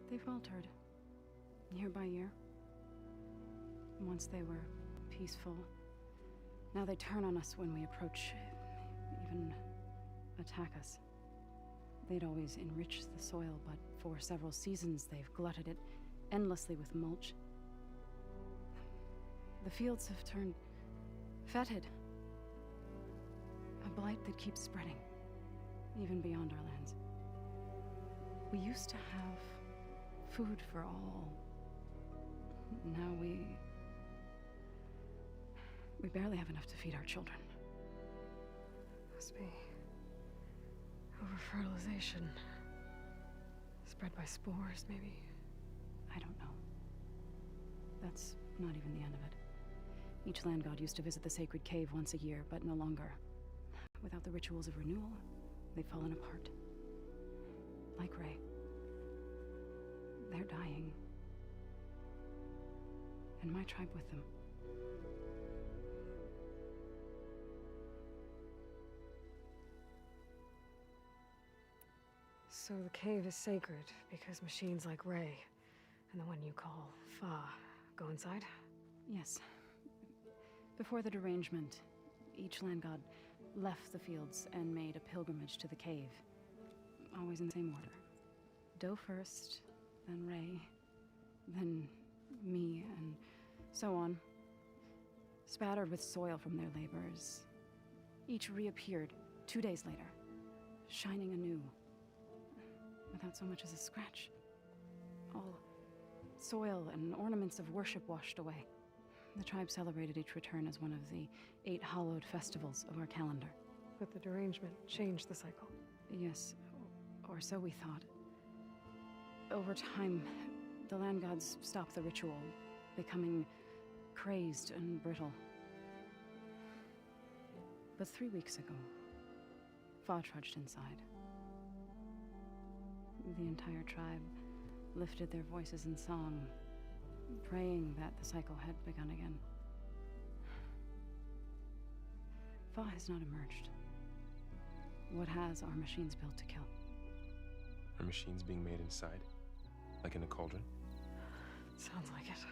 S17: They faltered, year by year. Once they were peaceful, now they turn on us when we approach, even attack us. They'd always enriched the soil, but for several seasons they've glutted it endlessly with mulch. The fields have turned fetid. A blight that keeps spreading, even beyond our lands. We used to have food for all. Now we barely have enough to feed our children.
S2: Must be over-fertilization. Spread by spores, maybe?
S17: I don't know. That's not even the end of it. Each land god used to visit the sacred cave once a year, but no longer. Without the rituals of renewal, they've fallen apart. Like Ray. They're dying. And my tribe with them.
S2: So the cave is sacred because machines like Ray and the one you call Fa go inside?
S17: Yes. Before the derangement, each land god left the fields and made a pilgrimage to the cave. Always in the same order. Doe first, then Ray, then me, and so on. Spattered with soil from their labors. Each reappeared 2 days later, shining anew. Without so much as a scratch. All soil and ornaments of worship washed away. The tribe celebrated each return as one of the 8 hallowed festivals of our calendar.
S2: But the derangement changed the cycle.
S17: Yes, or so we thought. Over time, the land gods stopped the ritual, becoming crazed and brittle. But 3 weeks ago, Fa trudged inside. The entire tribe lifted their voices in song, praying that the cycle had begun again. Fa has not emerged. What has are machines built to kill.
S16: Are machines being made inside? Like in a cauldron?
S2: Sounds like it.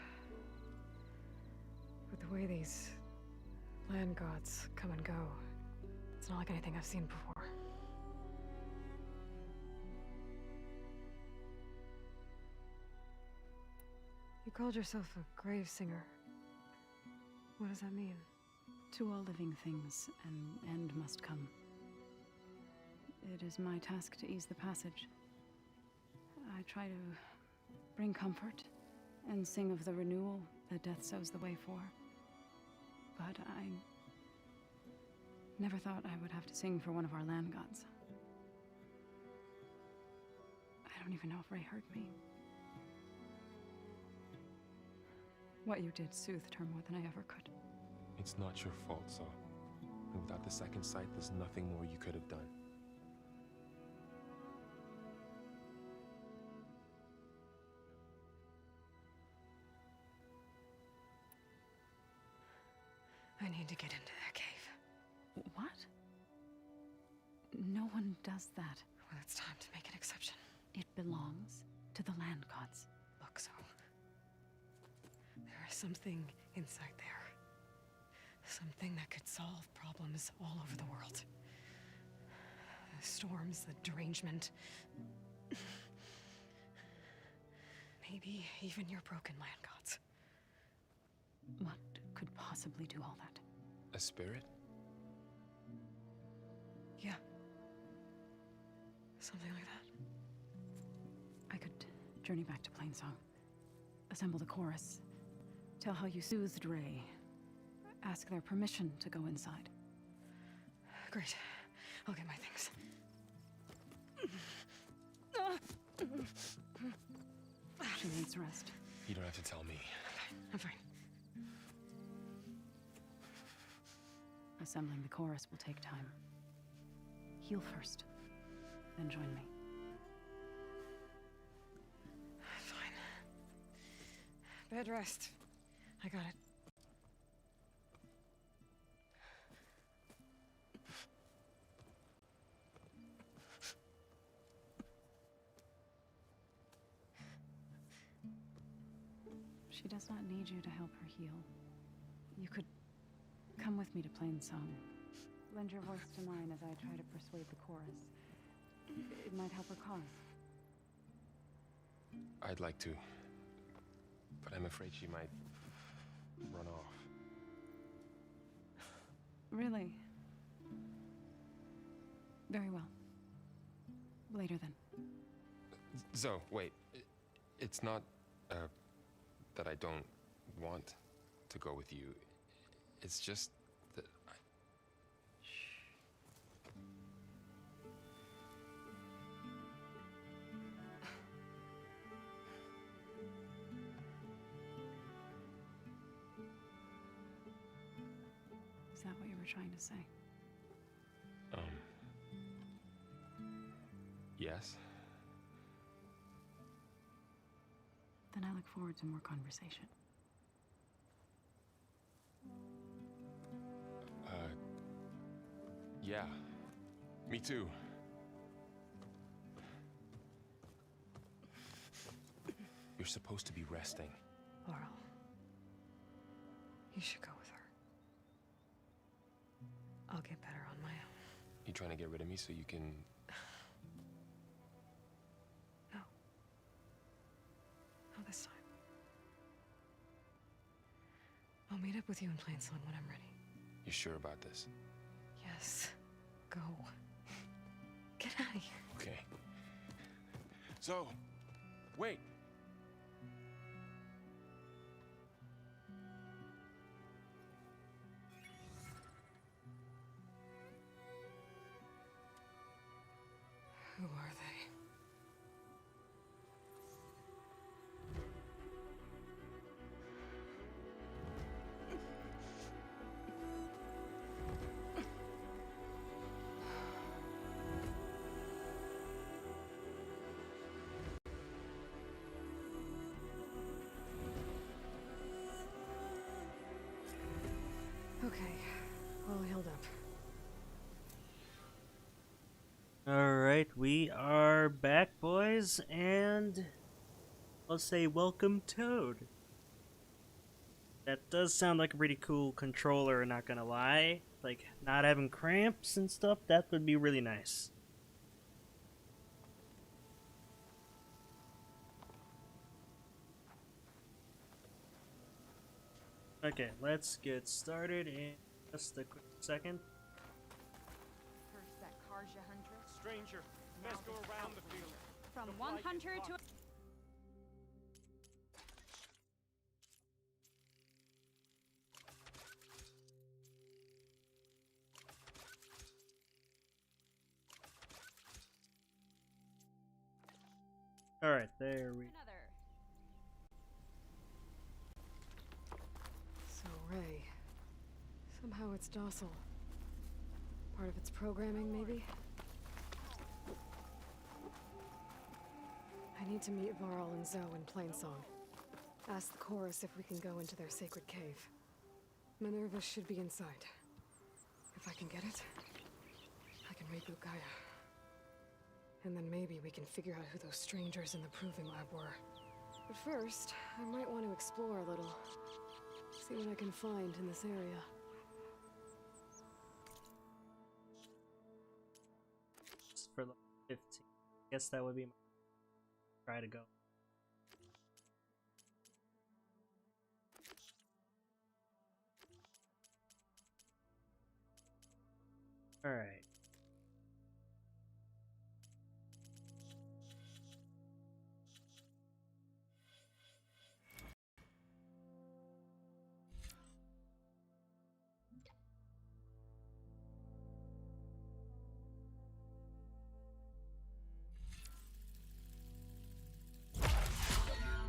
S2: But the way these land gods come and go, it's not like anything I've seen before. You called yourself a grave singer. What does that mean?
S17: To all living things, an end must come. It is my task to ease the passage. I try to bring comfort and sing of the renewal that death sows the way for. But I never thought I would have to sing for one of our land gods. I don't even know if Ray heard me. What you did soothed her more than I ever could.
S16: It's not your fault, Saw. And without the second sight, there's nothing more you could have done.
S2: I need to get into that cave.
S17: What? No one does that.
S2: Well, it's time to make an exception.
S17: It belongs to the land gods.
S2: Look, so there is something inside there. Something that could solve problems all over the world. The storms, the derangement. Maybe even your broken land gods.
S17: What could possibly do all that?
S16: A spirit?
S2: Yeah. Something like that.
S17: I could journey back to Plainsong. Assemble the chorus. Tell how you soothed Ray. Ask their permission to go inside.
S2: Great. I'll get my things.
S17: She needs rest.
S16: You don't have to tell me.
S2: I'm fine.
S17: Assembling the chorus will take time. Heal first, then join me.
S2: Fine. Bed rest. I got it.
S17: She does not need you to help her heal. You could come with me to Plainsong. Lend your voice to mine as I try to persuade the chorus. It might help her cause.
S16: I'd like to, but I'm afraid she might run off.
S17: Really? Very well. Later then.
S16: Zoe, wait. It's not, that I don't want to go with you. It's just that I...
S17: Is that what you were trying to say?
S16: Yes?
S17: Then I look forward to more conversation.
S16: Yeah. Me too. You're supposed to be resting.
S2: Laurel, you should go with her. I'll get better on my own.
S16: You trying to get rid of me so you can...
S2: No. Not this time. I'll meet up with you in Plainsong when I'm ready.
S16: You sure about this?
S2: Yes. Go. Get out of here.
S16: Okay. So, wait.
S2: Who are they? Okay, all healed up.
S1: Alright, we are back, boys, and I'll say welcome, Toad. That does sound like a pretty cool controller, not gonna lie. Like, not having cramps and stuff, that would be really nice. Okay, let's get started in just a quick second.
S3: Curse that Carja huntress.
S15: Stranger, best go around the field.
S8: From one hunter to
S1: Alright, there we
S8: another.
S2: So, Ray. Somehow it's docile. Part of its programming, maybe? I need to meet Varl and Zoe in Plainsong. Ask the chorus if we can go into their sacred cave. Minerva should be inside. If I can get it, I can reboot Gaia. And then maybe we can figure out who those strangers in the proving lab were. But first, I might want to explore a little. See what I can find in this area.
S1: just for like 15. Guess that would be my try to go. Alright.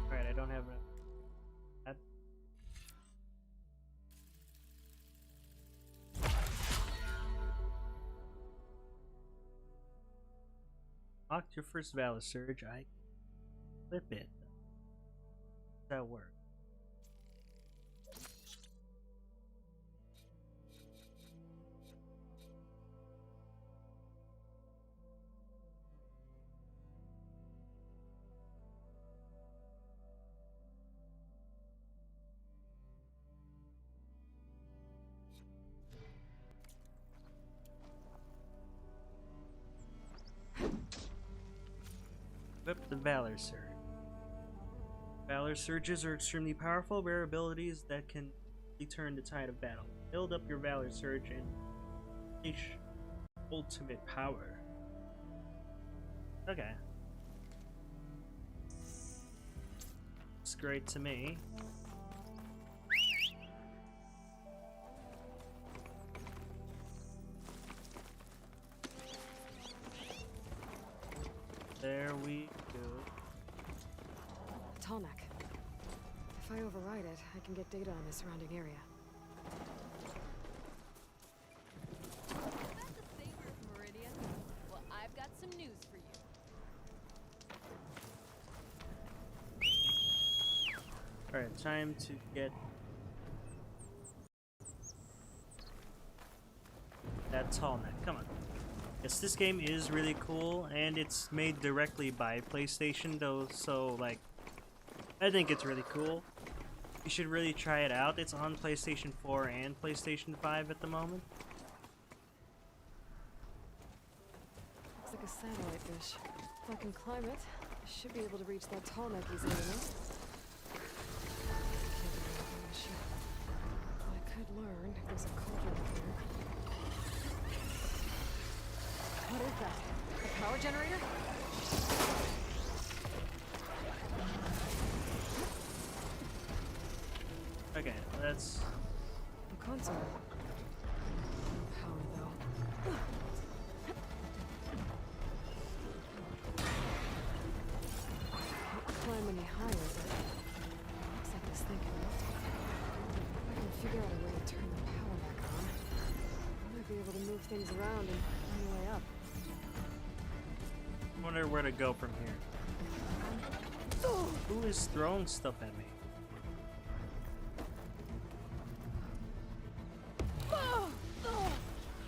S1: Alright, I don't have that. Locked your first Valor Surge. I flip it. That work. The Valor Surge. Valor Surges are extremely powerful, rare abilities that can turn the tide of battle. Build up your Valor Surge and unleash ultimate power. Okay. It's great to me. There we go.
S2: Tallneck. If I override it, I can get data on the surrounding area.
S11: That's the savor of Meridian. Well, I've got some news for you.
S1: Alright, time to get that Tallneck. Come on. Yes, this game is really cool, and it's made directly by PlayStation, though, so, like, I think it's really cool. You should really try it out. It's on PlayStation 4 and PlayStation 5 at the moment.
S2: Looks like a satellite dish. If I can climb it, I should be able to reach that Tallneck easily enough. Can't do anything on the ship. What I could learn if there's a cauldron up here. What is that? A power generator?
S1: Okay, let's...
S2: A console. No power, though. Can't climb any higher, but looks like this thing can lift it. If I can figure out a way to turn the power back on, I might be able to move things around and find a way up.
S1: I wonder where to go from here. Who is throwing stuff at me?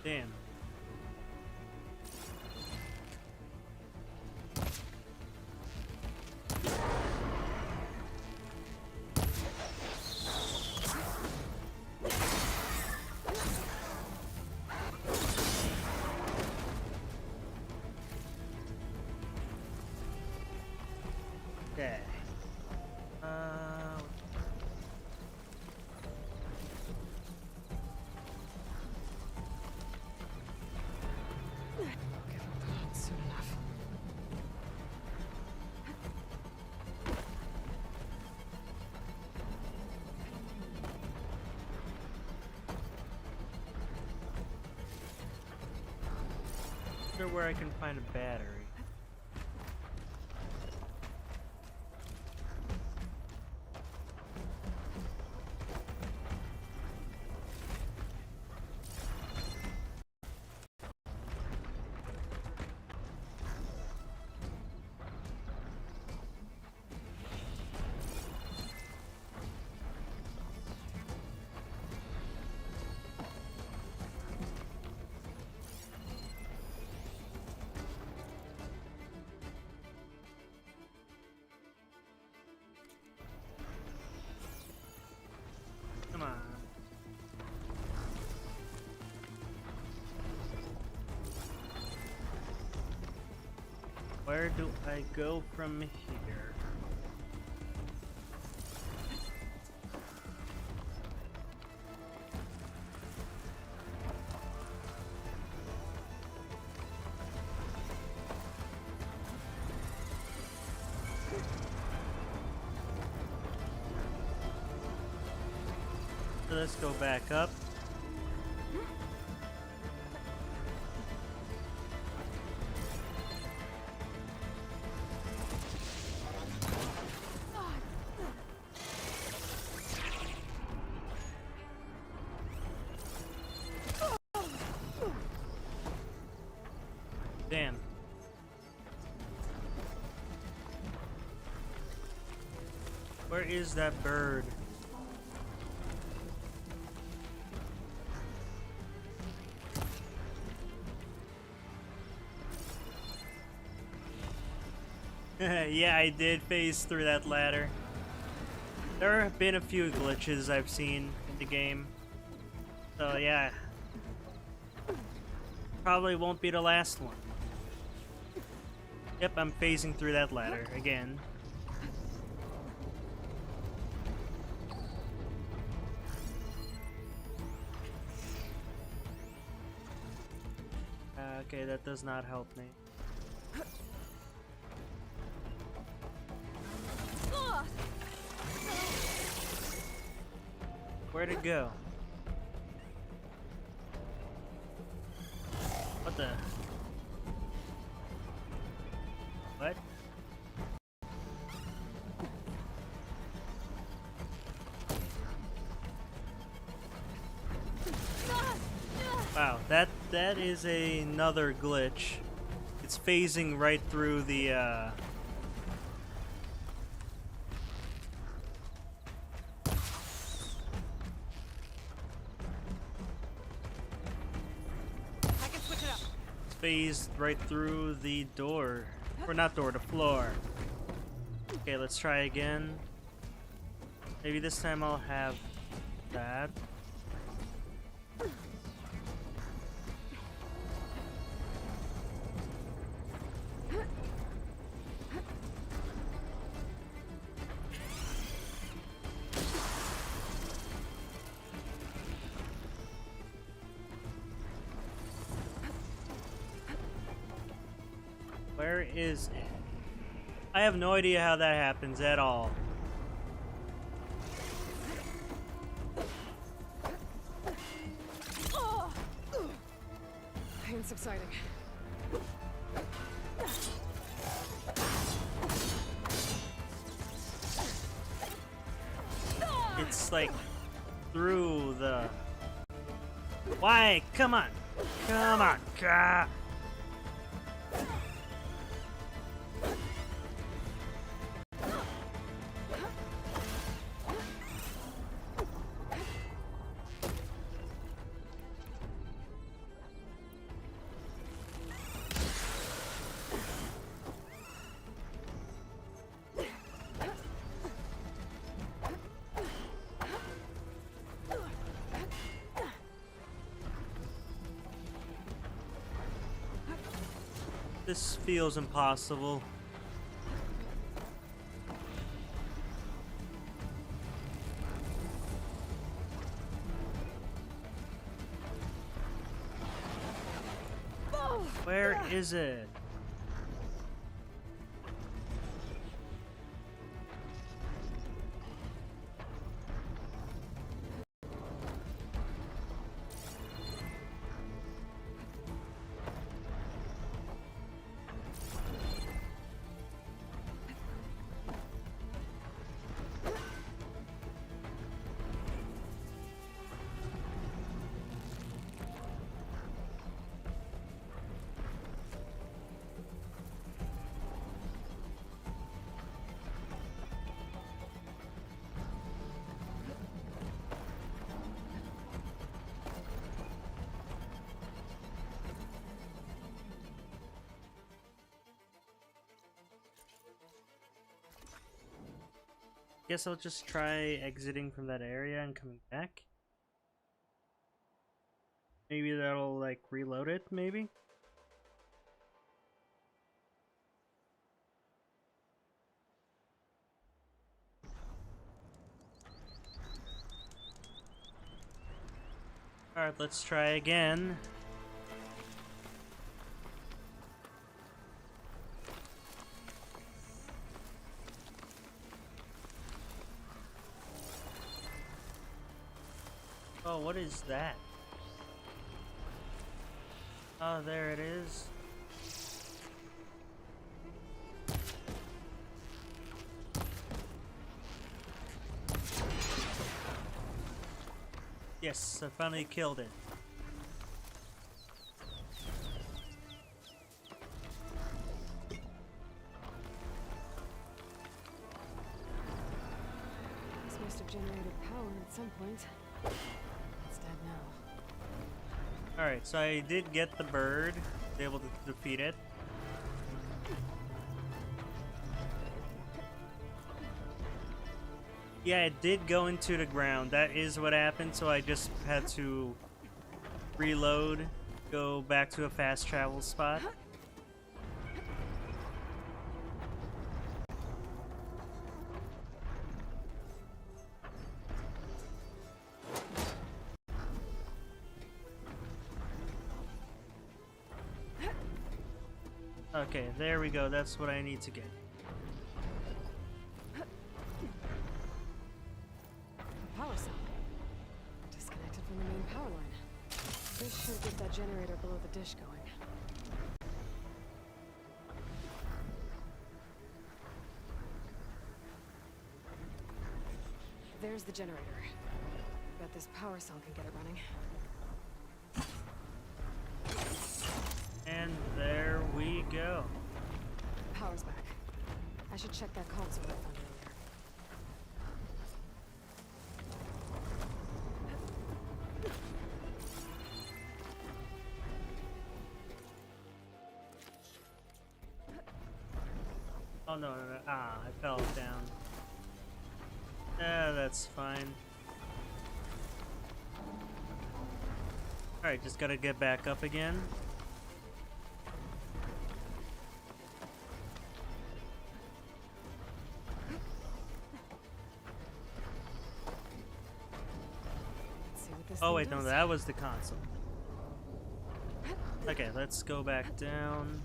S1: Damn. Okay.
S2: Soon enough.
S1: Wonder where I can find a battery. Come on. Where do I go from here? Let's go back up. Damn. Where is that bird? Yeah, I did phase through that ladder. There have been a few glitches I've seen in the game. So yeah. Probably won't be the last one. Yep, I'm phasing through that ladder again. Okay, that does not help me. Where'd it go? What the? What? Wow, that is another glitch. It's phasing right through the phased right through the door. Or not door, the floor. Okay, let's try again. Maybe this time I'll have that. Where is it? I have no idea how that happens at all.
S2: Pain subsiding.
S1: It's like through the... Why? Come on! Come on! Gah! This feels impossible. Where is it? Guess I'll just try exiting from that area and coming back. Maybe that'll like reload it, maybe? Alright, let's try again. Oh, what is that? Oh, there it is. Yes, I finally killed it.
S2: This must have generated power at some point. It's dead now.
S1: Alright, so I did get the bird, able to defeat it. Yeah, it did go into the ground. That is what happened, so I just had to reload, go back to a fast travel spot. Okay, there we go. That's what I need to get.
S2: Power cell. Disconnected from the main power line. This should get that generator below the dish going. There's the generator. Bet this power cell can get it running.
S1: And there we go.
S2: Power's back. I should check that console I found earlier.
S1: Oh no, no, no. Ah, I fell down. That's fine. Alright, just gotta get back up again. Oh wait, no, that was the console. Okay, let's go back down.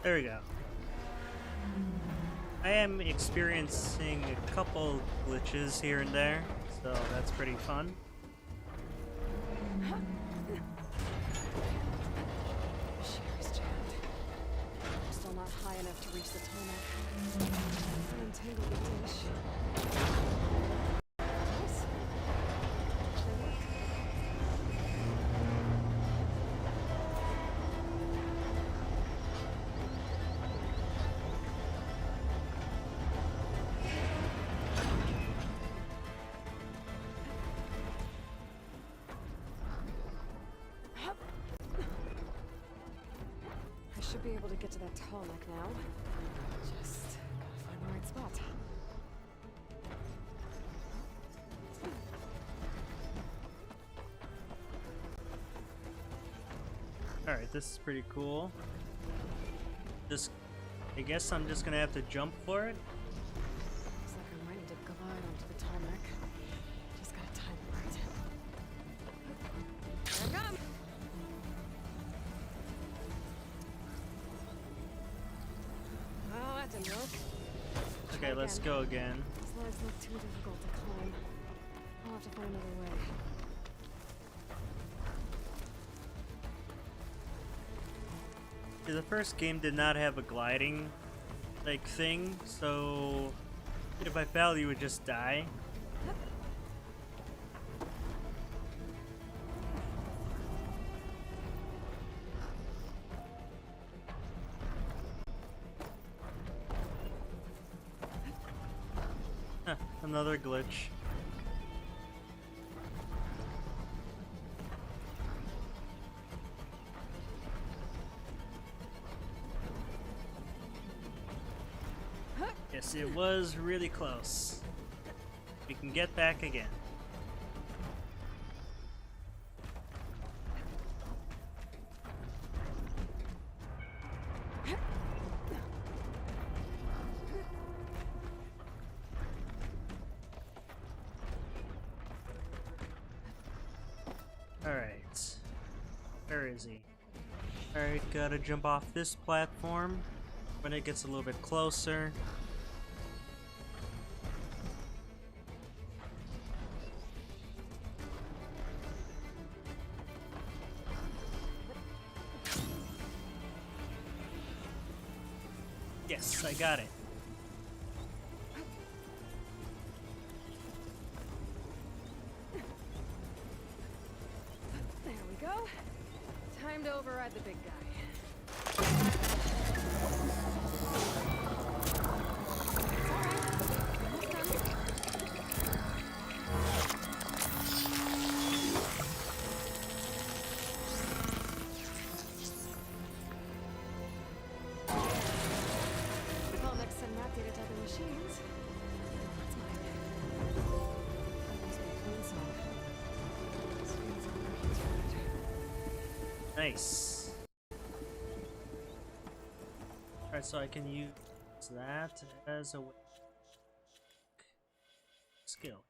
S1: There we go. I am experiencing a couple glitches here and there, so that's pretty fun.
S2: Sherry's jammed. Still not high enough to reach the tarmac. Untangle the dish. Nice. Actually worked. Should be able to get to that tarmac now. Just gotta find the right spot.
S1: Alright, this is pretty cool. I guess I'm just gonna have to jump for it.
S2: Looks like I might need to glide onto the tarmac. Just gotta time it right. Here I come! Oh, that didn't work.
S1: Okay, let's go again.
S2: These slides look too difficult to climb. I'll have to find another way.
S1: The first game did not have a gliding like thing, so if I fell you would just die. Huh, another glitch. Yes, it was really close. We can get back again. Alright. Where is he? Alright, gotta jump off this platform when it gets a little bit closer. Yes, I got it.
S2: There we go. Time to override the big guy.
S1: Nice. Alright, so I can use that as a skill.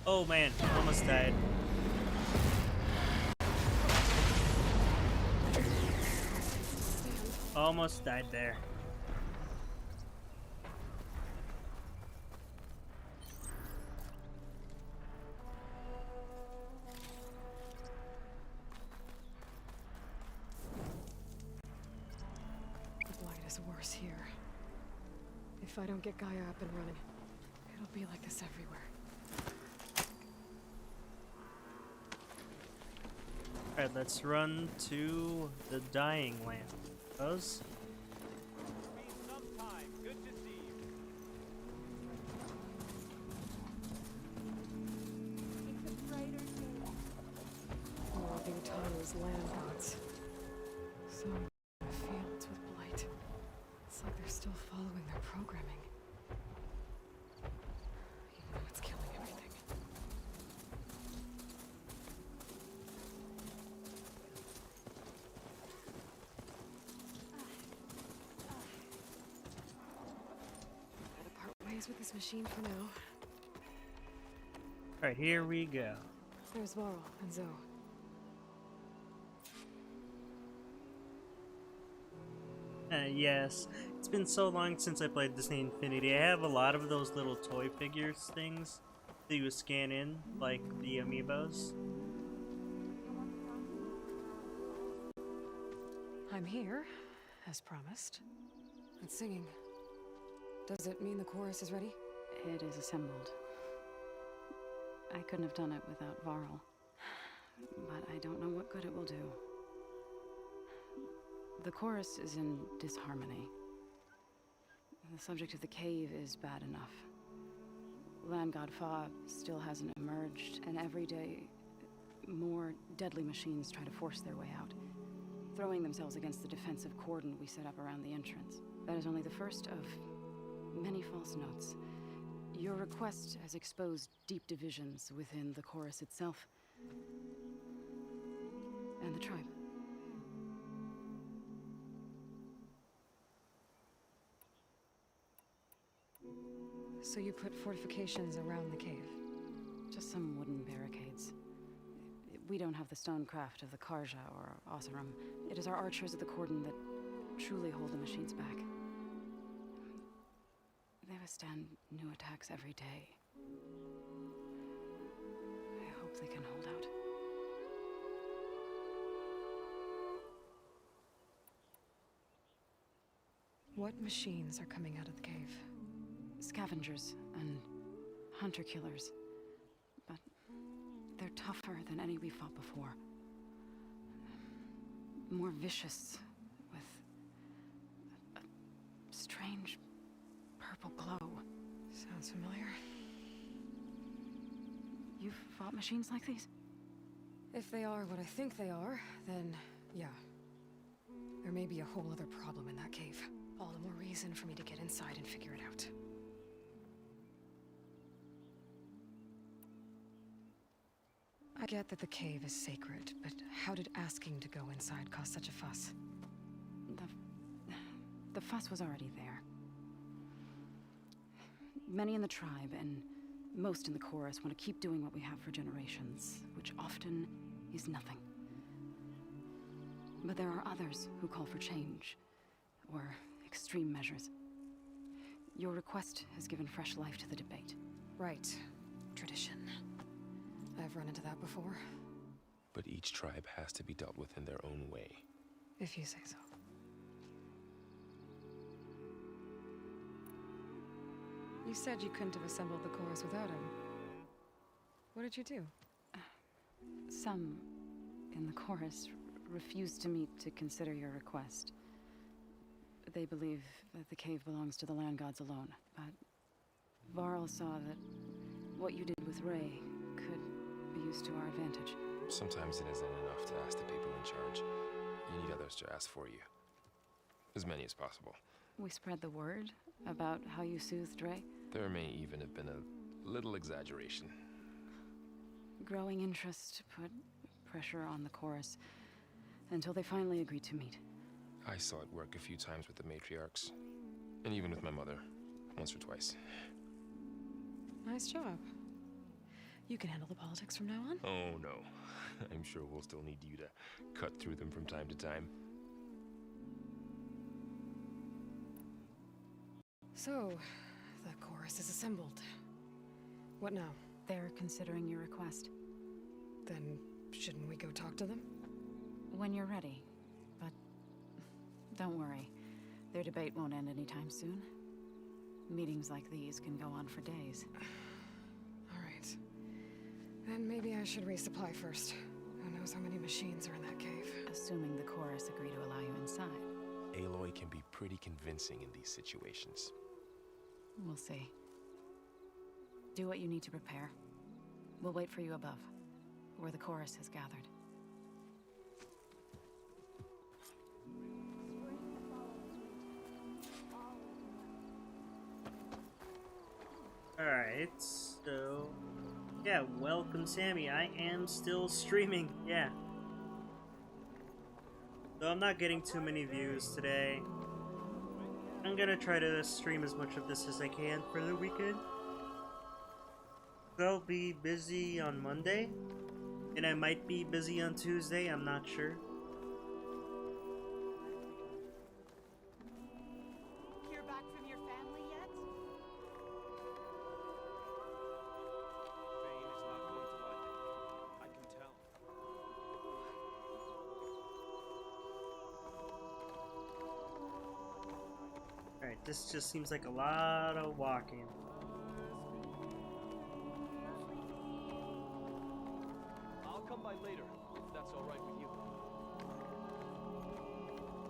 S1: Oh man, almost died. Almost died there.
S2: The blight is worse here. If I don't get Gaia up and running, it'll be like this everywhere.
S1: Alright, let's run to the dying land. Those?
S2: Moving tunnels, land gods. So fields with blight. It's like they're still following their programming. Even though it's killing everything. With this machine for now.
S1: Alright, here we go.
S2: There's Varl and Zoe.
S1: Yes, it's been so long since I played Disney Infinity. I have a lot of those little toy figures things that you scan in, like the amiibos.
S2: I'm here, as promised. It's singing. Does it mean the chorus is ready?
S17: It is assembled. I couldn't have done it without Varl. But I don't know what good it will do. The chorus is in disharmony. The subject of the cave is bad enough. Land God Fa still hasn't emerged, and every day more deadly machines try to force their way out, throwing themselves against the defensive cordon we set up around the entrance. That is only the first of many false notes. Your request has exposed deep divisions within the chorus itself and the tribe.
S2: So you put fortifications around the cave?
S17: Just some wooden barricades. We don't have the stonecraft of the Carja or Oseram. It is our archers of the cordon that truly hold the machines back. They withstand new attacks every day. I hope they can hold out.
S2: What machines are coming out of the cave?
S17: Scavengers and hunter-killers. But they're tougher than any we fought before. More vicious, with a strange purple glow.
S2: Sounds familiar.
S17: You've fought machines like these?
S2: If they are what I think they are, then yeah. There may be a whole other problem in that cave. All the more reason for me to get inside and figure it out. I get that the cave is sacred, but how did asking to go inside cause such a fuss?
S17: The fuss was already there. Many in the tribe, and most in the chorus, want to keep doing what we have for generations, which often is nothing. But there are others who call for change, or extreme measures. Your request has given fresh life to the debate.
S2: Right. Tradition. I've run into that before.
S16: But each tribe has to be dealt with in their own way.
S2: If you say so. You said you couldn't have assembled the chorus without him. What did you do?
S17: Some in the chorus refused to meet to consider your request. They believe that the cave belongs to the land gods alone, but Varl saw that what you did with Ray could be used to our advantage.
S16: Sometimes it isn't enough to ask the people in charge. You need others to ask for you. As many as possible.
S17: We spread the word about how you soothed Ray.
S16: There may even have been a little exaggeration.
S17: Growing interest put pressure on the chorus until they finally agreed to meet.
S16: I saw it work a few times with the matriarchs. And even with my mother. Once or twice.
S2: Nice job. You can handle the politics from now on?
S16: Oh, no. I'm sure we'll still need you to cut through them from time to time.
S2: So, the chorus is assembled. What now?
S17: They're considering your request.
S2: Then, shouldn't we go talk to them?
S17: When you're ready. But don't worry. Their debate won't end anytime soon. Meetings like these can go on for days.
S2: Alright. Then maybe I should resupply first. Who knows how many machines are in that cave?
S17: Assuming the chorus agree to allow you inside.
S16: Aloy can be pretty convincing in these situations.
S17: We'll see. Do what you need to prepare. We'll wait for you above, where the chorus has gathered.
S1: Alright, so... yeah, welcome Sammy. I am still streaming, yeah. So I'm not getting too many views today. I'm gonna try to stream as much of this as I can for the weekend. I'll be busy on Monday, and I might be busy on Tuesday, I'm not sure.
S3: Hear back from your family yet?
S15: Bane is not going to like it. I can tell.
S1: Alright, this just seems like a lot of walking.
S9: I'll come by later, if that's all right with you.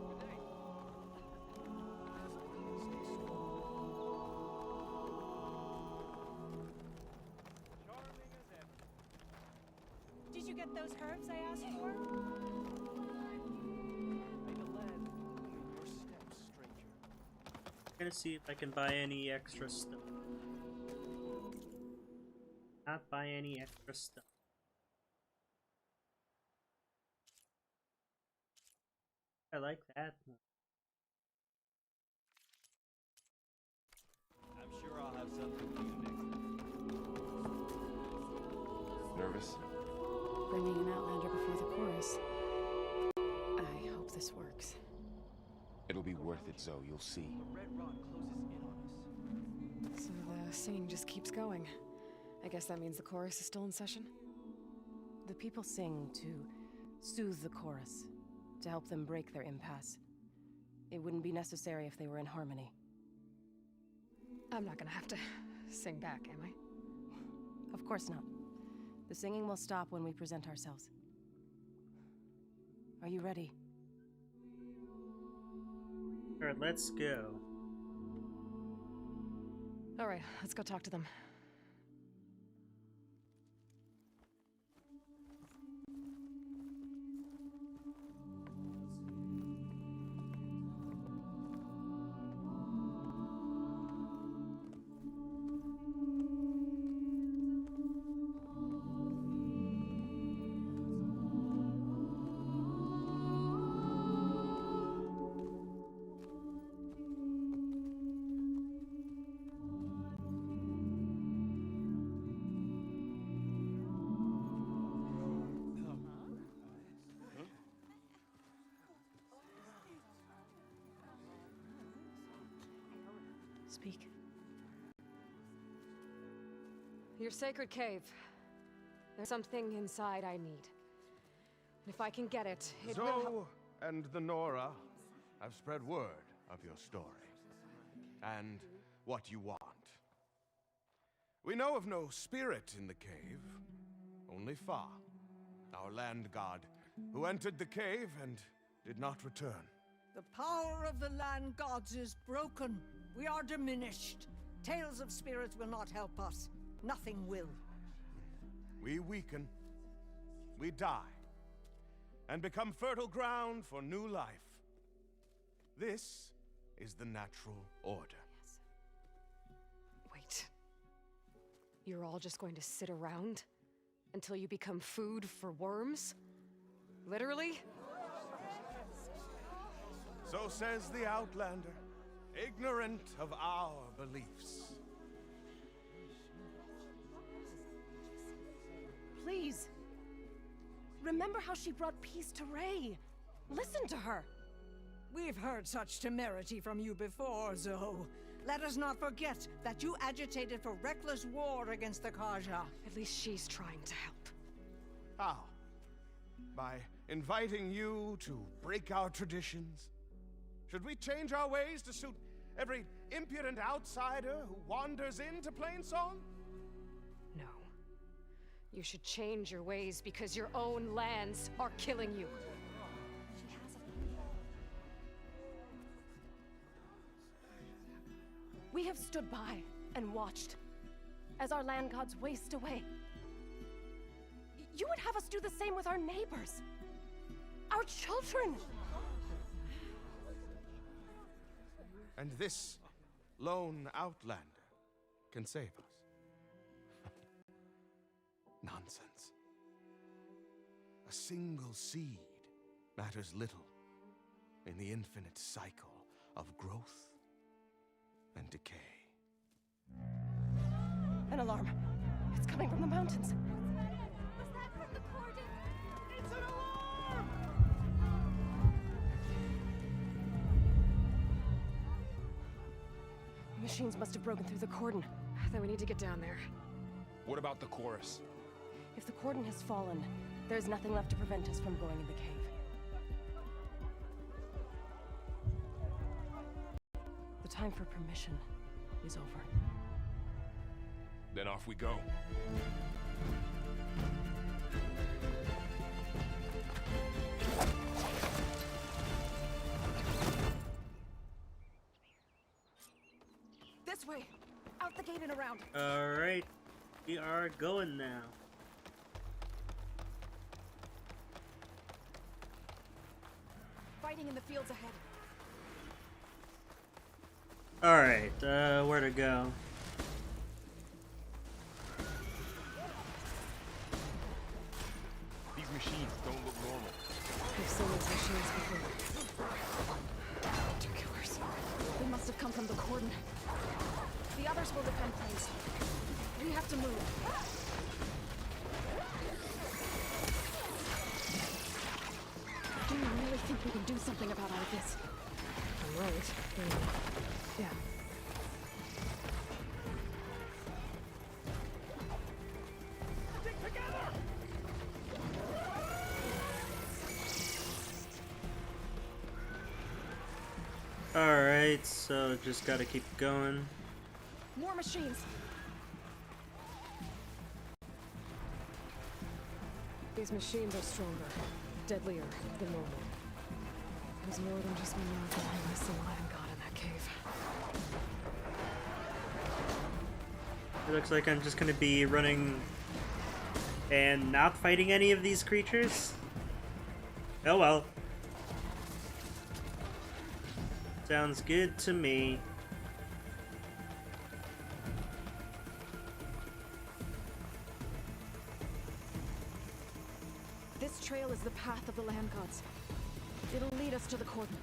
S9: Good day. Charming as ever.
S3: Did you get those herbs I asked for?
S9: May the land illuminate your steps, stranger.
S1: I'm gonna see if I can buy any extra stuff. Not buy any extra stuff. I like that one.
S9: I'm sure I'll have something for you next time.
S16: Nervous?
S17: Bringing an Outlander before the chorus. I hope this works.
S16: It'll be worth it, Zoe. You'll see.
S9: The red rod closes in on us.
S2: So the singing just keeps going. I guess that means the chorus is still in session?
S18: The people sing to soothe the chorus, to help them break their impasse. It wouldn't be necessary if they were in harmony.
S2: I'm not gonna have to sing back, am I?
S18: Of course not. The singing will stop when we present ourselves. Are you ready?
S1: Alright, let's go.
S2: Alright, let's go talk to them.
S18: Speak.
S2: Your sacred cave. There's something inside I need. And if I can get it, it will help.
S9: Zoe and the Nora have spread word of your story. And what you want. We know of no spirit in the cave. Only Fa, our land god, who entered the cave and did not return.
S21: The power of the land gods is broken. We are diminished. Tales of spirits will not help us. Nothing will.
S9: We weaken, we die, and become fertile ground for new life. This is the natural order.
S2: Yes. Wait. You're all just going to sit around until you become food for worms? Literally?
S9: So says the Outlander, ignorant of our beliefs.
S18: Please. Remember how she brought peace to Ray. Listen to her.
S21: We've heard such temerity from you before, Zoe. Let us not forget that you agitated for reckless war against the Carja.
S2: At least she's trying to help.
S9: How? By inviting you to break our traditions? Should we change our ways to suit every impudent outsider who wanders into Plainsong?
S2: No. You should change your ways because your own lands are killing you.
S18: We have stood by and watched as our land gods waste away. You would have us do the same with our neighbors, our children.
S9: And this lone outlander can save us. Nonsense. A single seed matters little in the infinite cycle of growth and decay.
S18: An alarm. It's coming from the mountains.
S8: Was that from the cordon?
S9: It's an alarm!
S18: Machines must have broken through the cordon.
S2: Then we need to get down there.
S16: What about the chorus?
S18: If the cordon has fallen, there's nothing left to prevent us from going in the cave. The time for permission is over.
S16: Then off we go.
S18: This way! Out the gate and around!
S1: Alright, we are going now.
S18: Fighting in the fields ahead.
S1: Alright, where to go?
S16: These machines don't look normal.
S2: I've seen these machines before. Two killers.
S18: They must have come from the cordon. The others will defend place. We have to move. Do you really think we can do something about all of this?
S2: I'm right. Yeah.
S1: Alright, so just gotta keep going.
S18: More machines.
S2: These machines are stronger, deadlier than normal. There's more than just one missing land god in that cave.
S1: It looks like I'm just gonna be running and not fighting any of these creatures. Oh well. Sounds good to me.
S18: This trail is the path of the land gods. It'll lead us to the cordon.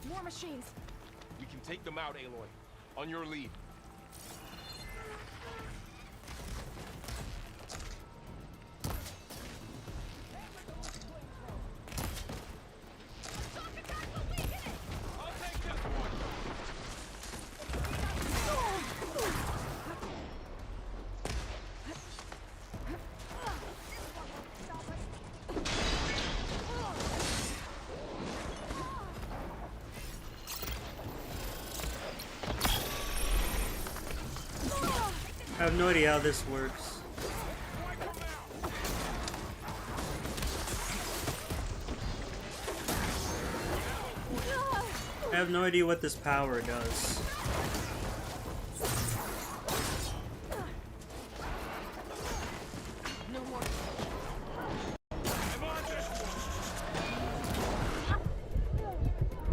S18: More machines.
S16: We can take them out, Aloy. On your lead.
S1: have no idea how this works. I have no idea what this power does.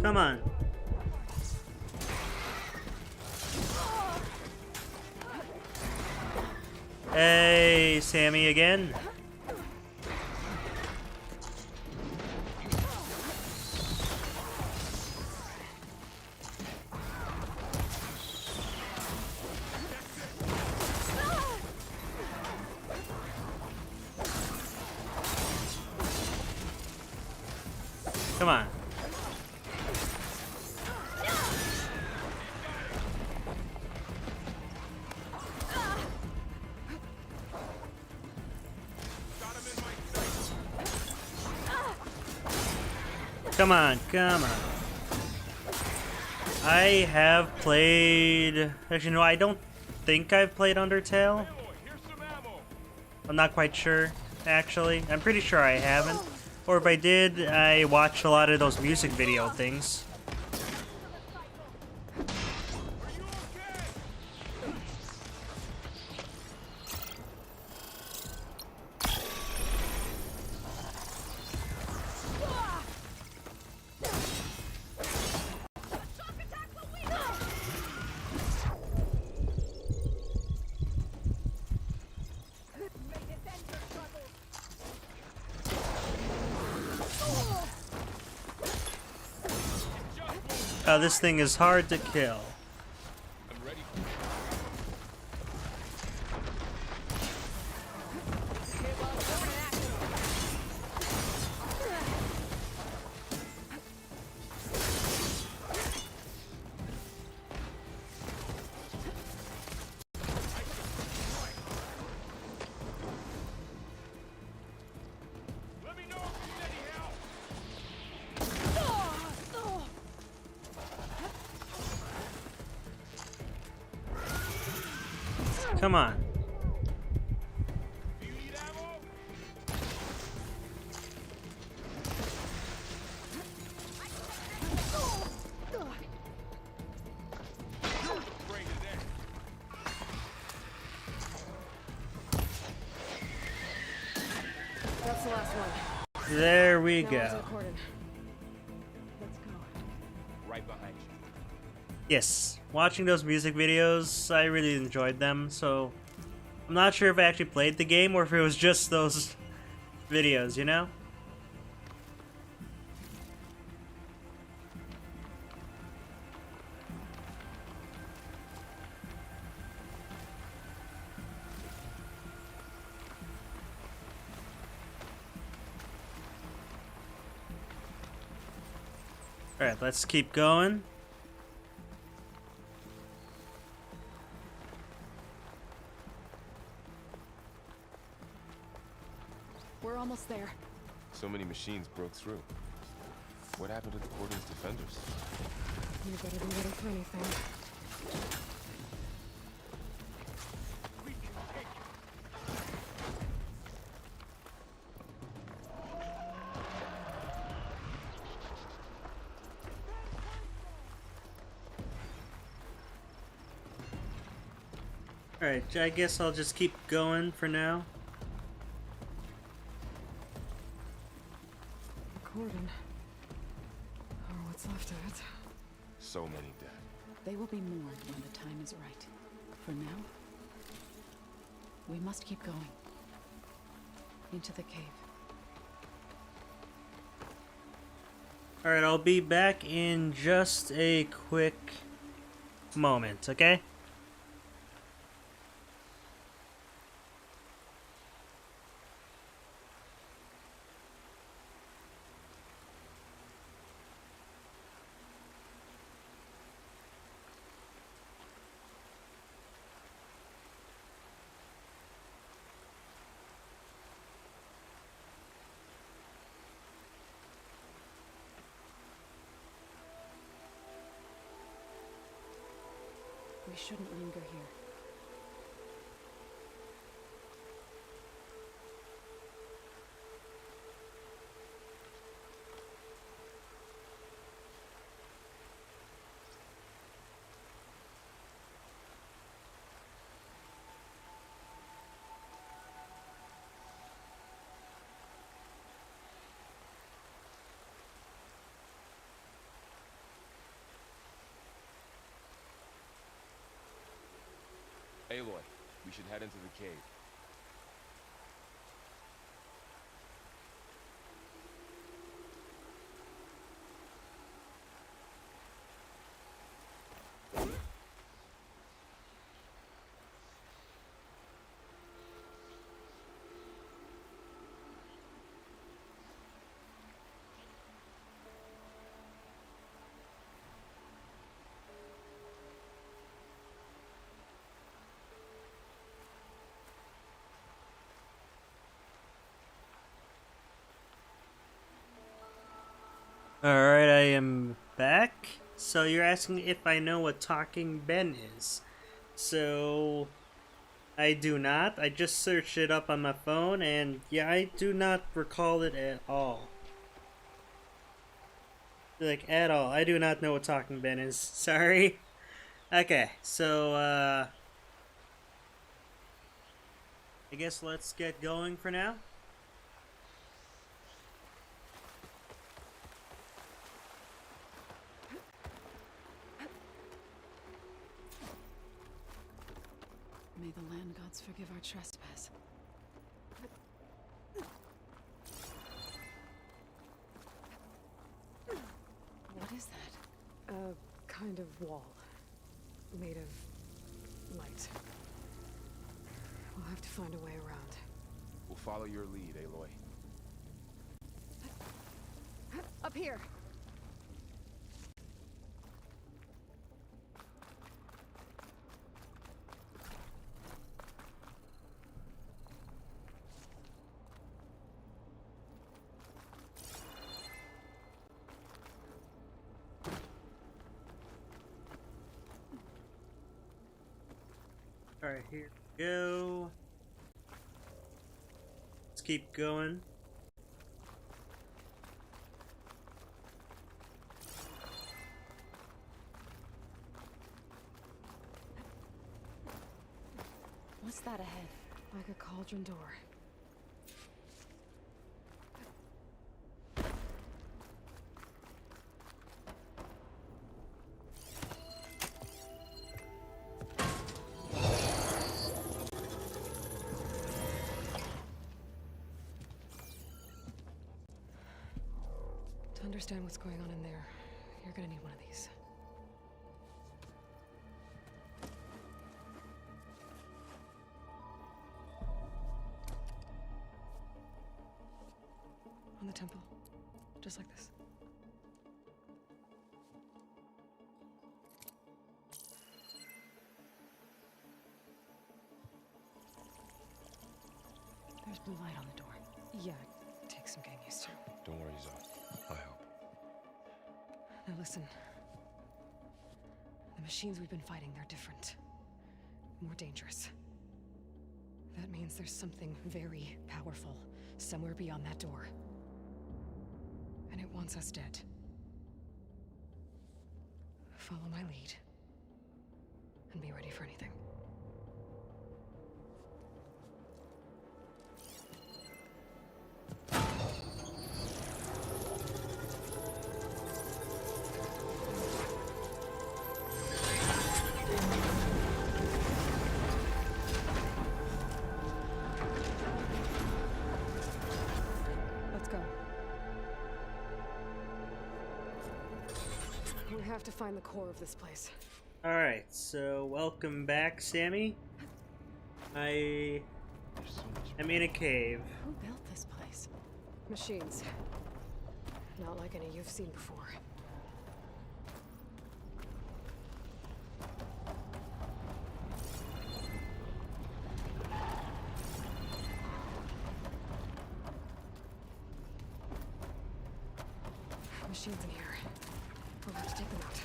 S1: Come on. Hey, Sammy again. Come on. Come on, come on. I have played... Actually, no, I don't think I've played Undertale. I'm not quite sure, actually. I'm pretty sure I haven't. Or if I did, I watched a lot of those music video things. This thing is hard to kill. Come on.
S2: That's the last one.
S1: There we
S2: Now
S1: go.
S2: it's recorded. Let's go.
S16: Right behind you.
S1: Yes, watching those music videos, I really enjoyed them, so I'm not sure if I actually played the game or if it was just those videos, you know? Alright, let's keep going.
S18: We're almost there.
S16: So many machines broke through. What happened to the Cordon's defenders?
S2: You better be ready for anything.
S1: Alright, I guess I'll just keep going for now.
S2: Cordon. Or what's left of it.
S16: So many dead.
S17: They will be mourned when the time is right. For now, we must keep going. Into the cave.
S1: Alright, I'll be back in just a quick moment, okay?
S17: We shouldn't linger here.
S16: Aloy. We should head into the cave.
S1: Alright, I am back. So you're asking if I know what Talking Ben is. So I do not. I just searched it up on my phone and yeah, I do not recall it at all. Like, at all. I do not know what Talking Ben is. Sorry. Okay, so I guess let's get going for now.
S17: May the land gods forgive our trespass. What is that?
S2: A kind of wall. Made of light. We'll have to find a way around.
S16: We'll follow your lead, Aloy.
S2: Up here!
S1: Alright, here we go. Let's keep going.
S17: What's that ahead?
S2: Like a cauldron door. To understand what's going on in there, you're gonna need one of these. On the temple, just like this.
S17: There's blue light on the door.
S2: Yeah, it takes some getting used to.
S16: Don't worry, Zoe. I help.
S2: Now listen. The machines we've been fighting, they're different. More dangerous. That means there's something very powerful somewhere beyond that door. And it wants us dead. Follow my lead. And be ready for anything. Let's go. We have to find the core of this place.
S1: Alright, so welcome back, Sammy. I am in a cave.
S17: Who built this place?
S2: Machines. Not like any you've seen before. Machines in here. We'll have to take them out.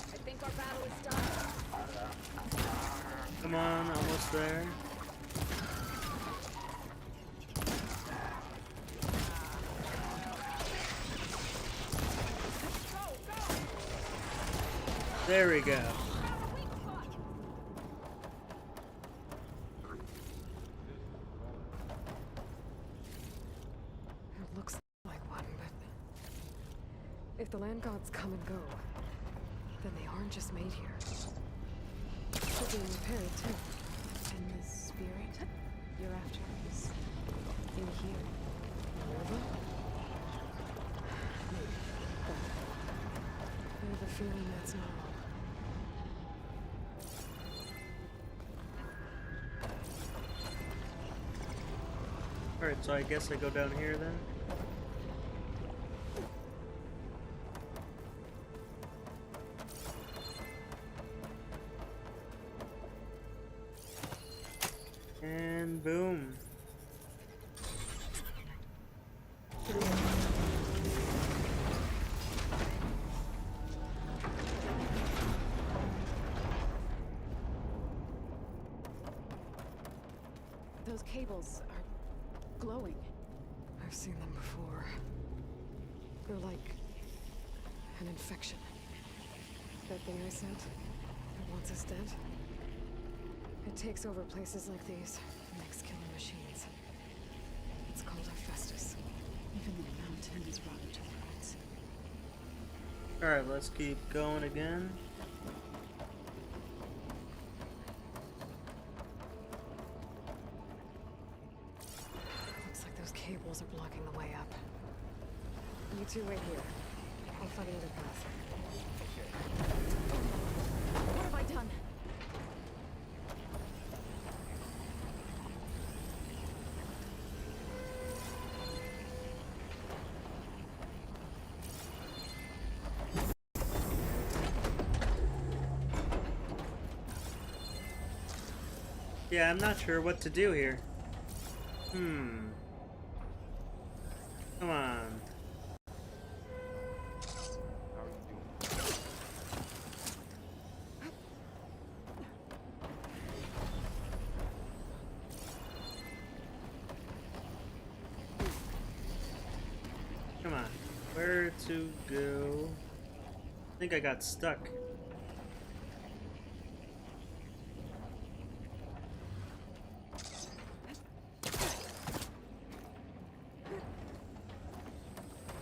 S8: I think our battle is done.
S1: Come on, almost there. There we go.
S2: If the land gods come and go, then they aren't just made here. They're being repaired, too.
S17: And the spirit you're after is in here.
S2: Unravel? Maybe. But I have a feeling that's not all.
S1: Alright, so I guess I go down here then. And boom.
S17: Those cables are glowing.
S2: I've seen them before. They're like an infection. That thing I sent, that wants us dead. It takes over places like these, makes killing machines. It's called Hephaestus.
S17: Even the mountain is rotted to the roots.
S1: Alright, let's keep going again.
S2: Looks like those cables are blocking the way up. You two wait here. I'll find another path.
S18: What have I done?
S1: Yeah, I'm not sure what to do here. Come on. Come on. Where to go? I think I got stuck.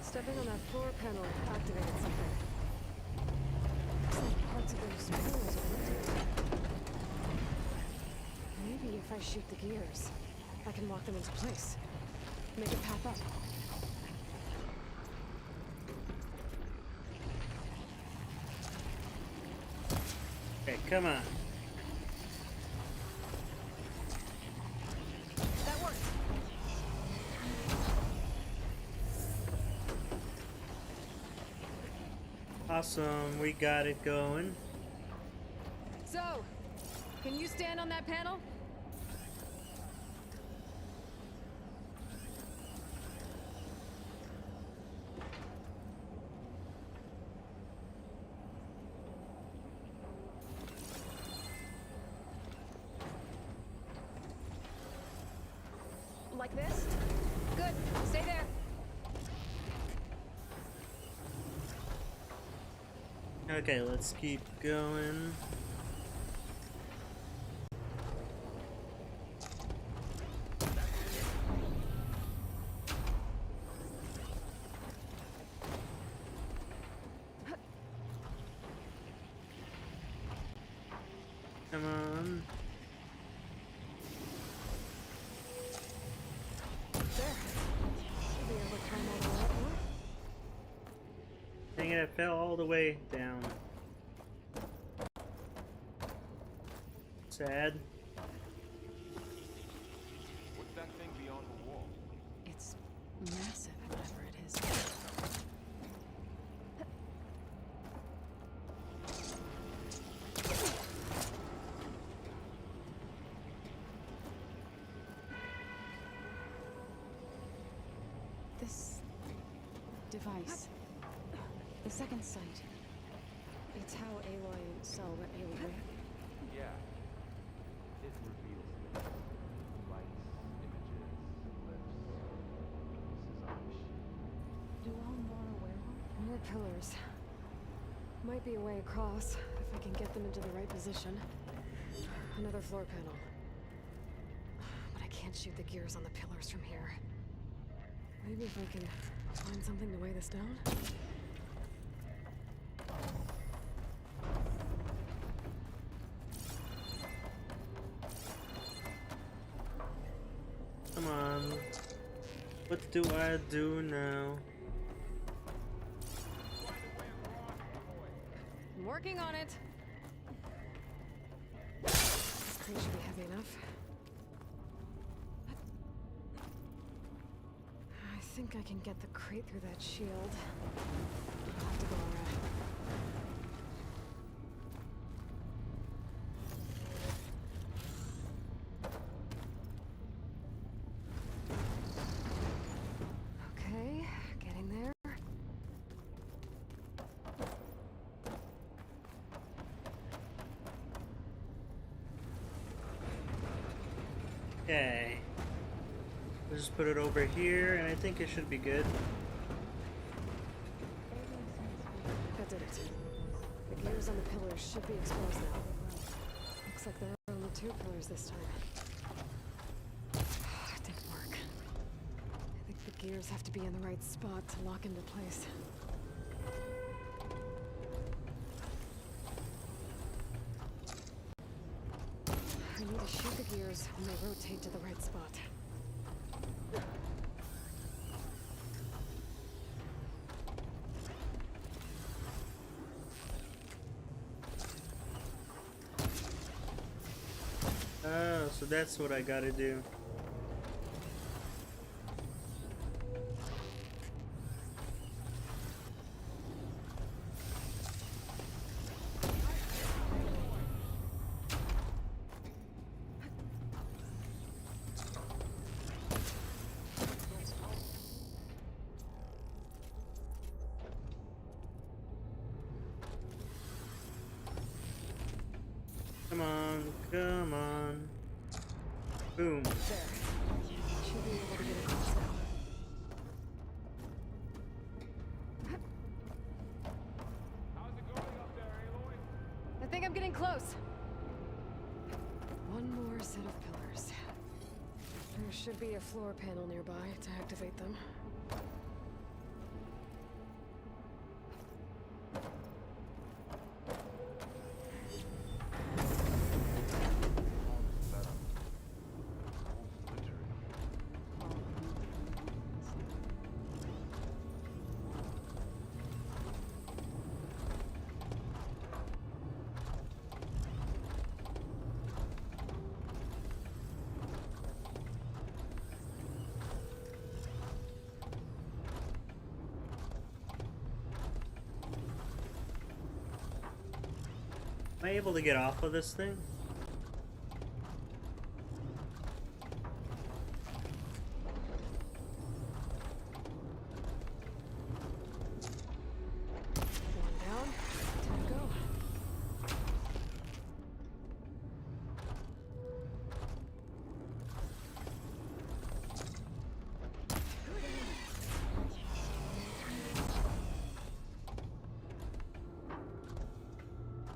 S2: Stepping on that floor panel activated something. Looks like parts of those pillars are lifted. Maybe if I shoot the gears, I can lock them into place. Make it pop up.
S1: Okay, come on.
S18: That worked.
S1: Awesome, we got it going.
S18: So, can you stand on that panel? Like this? Good. Stay there.
S1: Okay, let's keep going. Come on. Dang it, I fell all the way down. Sad.
S16: What's that thing beyond the wall?
S17: It's massive, whatever it is. This device, the second sight, it's how Aloy saw what ailed her.
S16: Yeah. It reveals lights, images, lips, pieces of machine.
S2: Do all more werewolf? More pillars. Might be a way across, if I can get them into the right position. Another floor panel. But I can't shoot the gears on the pillars from here. Maybe if I can find something to weigh this down?
S1: What do I do now?
S18: I'm working on it.
S2: This crate should be heavy enough. I think I can get the crate through that shield. I'll have to go around. Okay, getting there.
S1: Okay. We'll just put it over here, and I think it should be good.
S2: That did it. The gears on the pillars should be exposed now. Looks like there are only 2 pillars this time. It didn't work. I think the gears have to be in the right spot to lock into place. I need to shoot the gears when they rotate to the right spot.
S1: Oh, so that's what I gotta do. Come on, come on. Boom.
S2: There. Should be able to get across now.
S18: I think I'm getting close.
S2: One more set of pillars. There should be a floor panel nearby to activate them.
S1: Am I able to get off of this thing?
S2: One down. Time to go.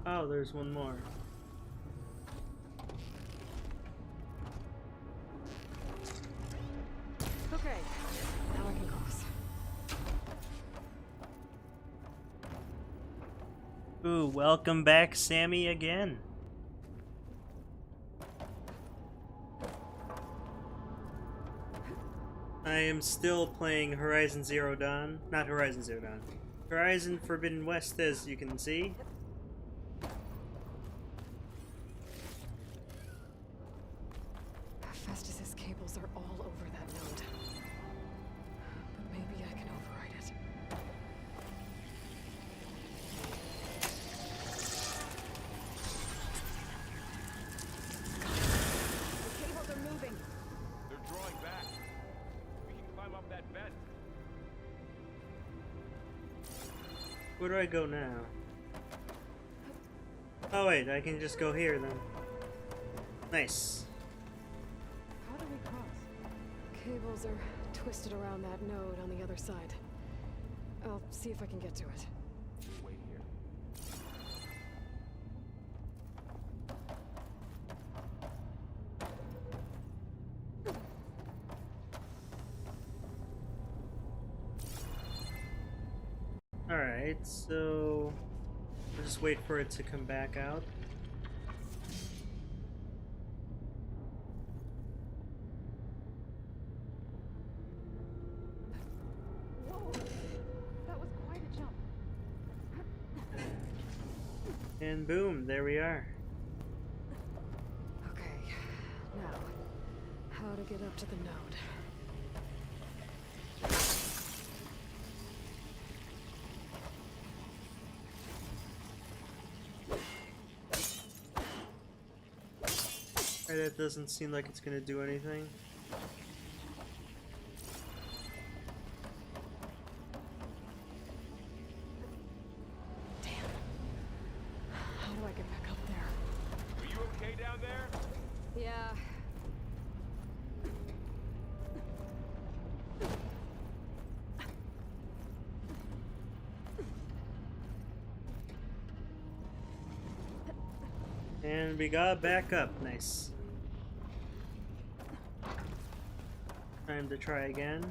S1: Oh, there's one more.
S2: Okay, now I can cross.
S1: Ooh, welcome back, Sammy, again. I am still playing Horizon Zero Dawn. Not Horizon Zero Dawn. Horizon Forbidden West, as you can see.
S2: Festus's cables are all over that node. But maybe I can override it.
S3: The cables are moving.
S16: They're drawing back. We can climb up that vent.
S1: Where do I go now? Oh wait, I can just go here then. Nice.
S2: How do we cross? Cables are twisted around that node on the other side. I'll see if I can get to it.
S16: Wait here.
S1: Alright, so I'll just wait for it to come back out. And boom, there we are.
S2: Okay, now, how to get up to the node.
S1: That doesn't seem like it's gonna do anything.
S2: Damn. How do I get back up there?
S16: Are you okay down there?
S2: Yeah.
S1: And we got back up. Nice. Time to try again.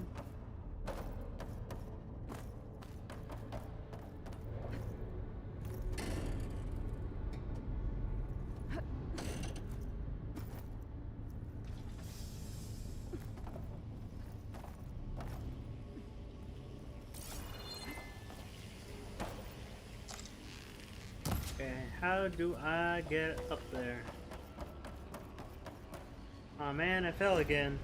S1: Okay, how do I get up there? Oh man, I fell again.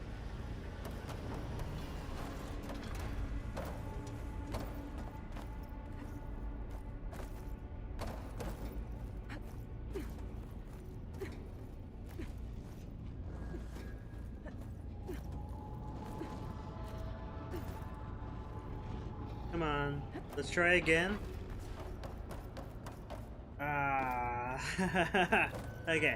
S1: Come on, let's try again. Okay.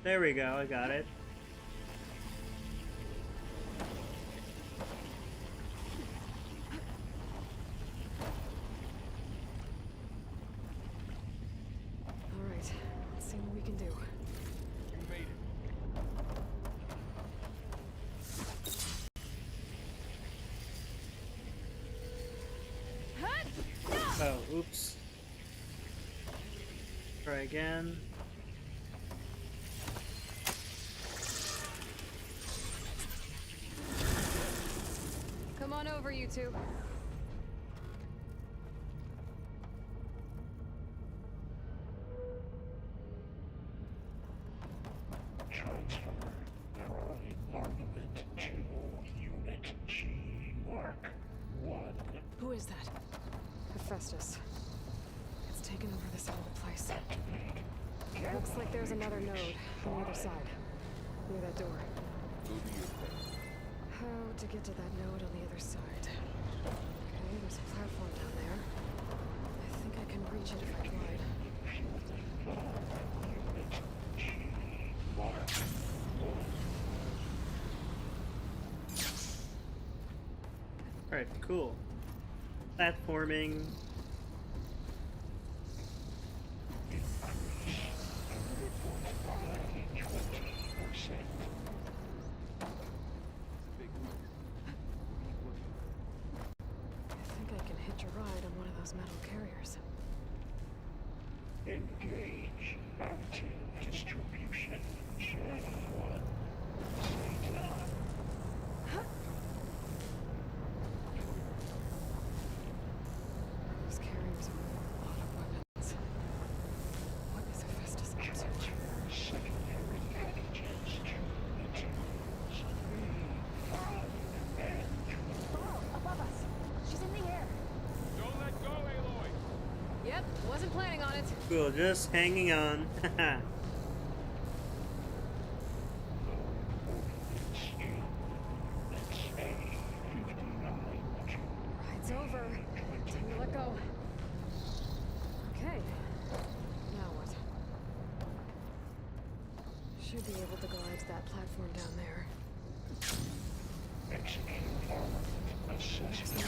S1: There we go, I got it.
S2: Alright, let's see what we can do.
S16: You made it.
S1: Oh, oops. Try again.
S2: Come on over, you two.
S5: Transfer prime armament to Unit G Mark 1.
S2: Who is that? Hephaestus. It's taken over this whole place. Looks like there's another node on the other side. Near that door. How to get to that node on the other side? Okay, there's a platform down there. I think I can reach it if I glide.
S1: Alright, cool. Platforming.
S2: Metal carriers.
S5: Engage mountain distribution. Channel 1.
S2: Those carriers are a lot of weapons. What is Hephaestus up to?
S5: Secondary packages to materials 3, 5, and 12.
S18: Oh, above us. She's in the air.
S16: Don't let go, Aloy!
S2: Yep, wasn't planning on it.
S1: Cool, just hanging on.
S2: Ride's over. Time to let go. Okay. Now what? Should be able to glide to that platform down there.
S5: Execute armament assessment.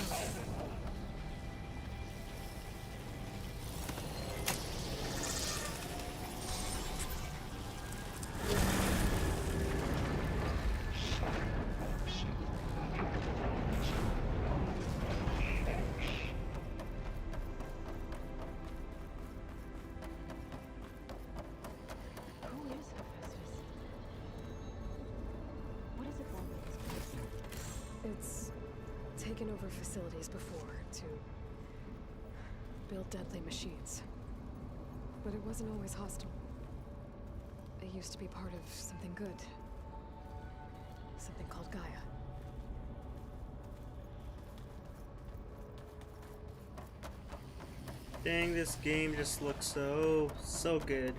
S2: over facilities before to build deadly machines. But it wasn't always hostile. It used to be part of something good. Something called Gaia.
S1: Dang, this game just looks so good.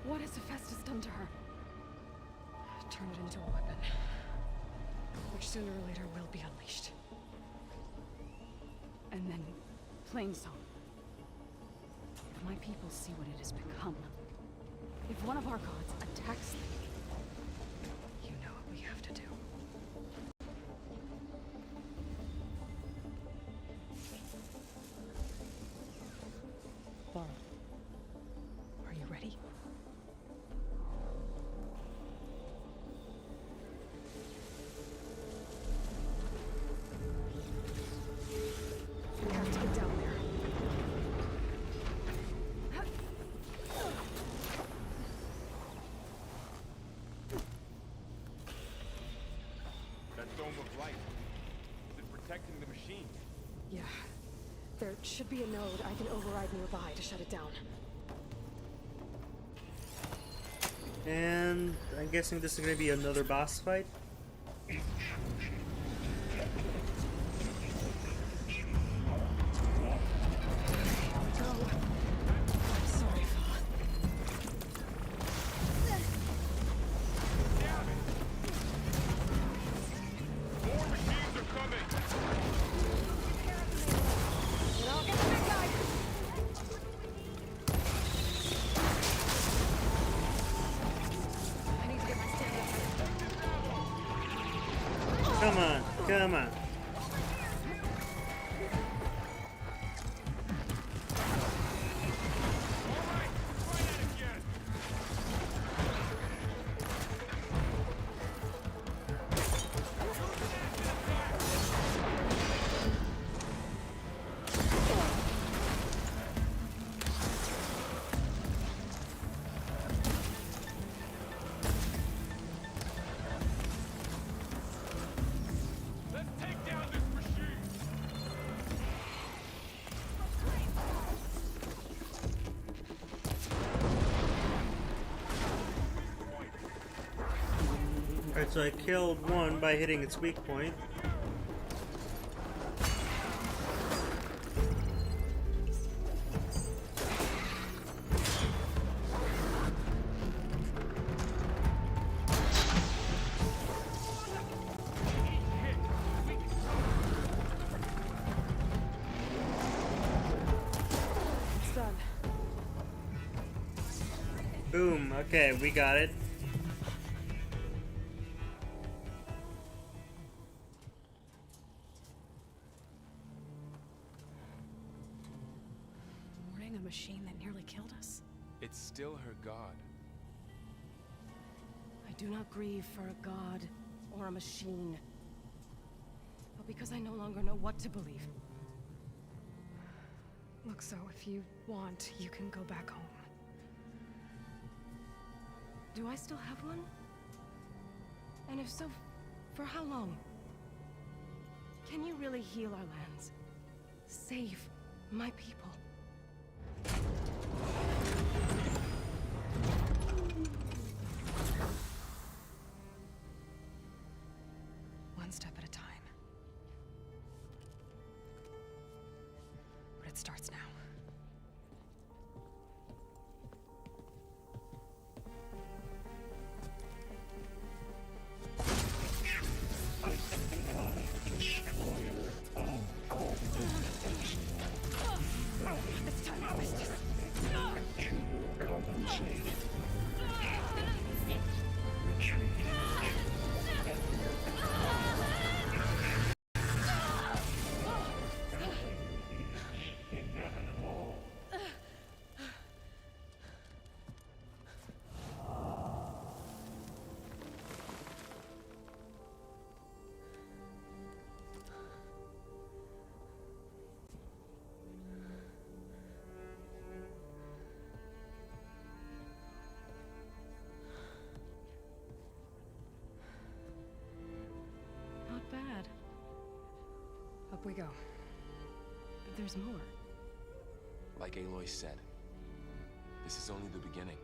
S2: What has Hephaestus done to her? Turn it into a weapon, which sooner or later will be unleashed.
S17: And then, Plainsong. If my people see what it has become, if one of our gods attacks them,
S2: you know what we have to do. Well, are you ready? We have to get down there.
S16: That dome of light. Is it protecting the machine?
S2: Yeah. There should be a node I can override nearby to shut it down.
S1: And I'm guessing this is gonna be another boss fight. Come on, come on. Alright, so I killed one by hitting its weak point.
S2: It's done.
S1: Boom, okay, we got it.
S2: A machine that nearly killed us.
S16: It's still her god.
S18: I do not grieve for a god or a machine, but because I no longer know what to believe.
S2: Look, so if you want, you can go back home.
S18: Do I still have one? And if so, for how long? Can you really heal our lands? Save my people?
S2: One step at a time. But it starts now. we go.
S17: But there's more.
S16: Like Aloy said, this is only the beginning.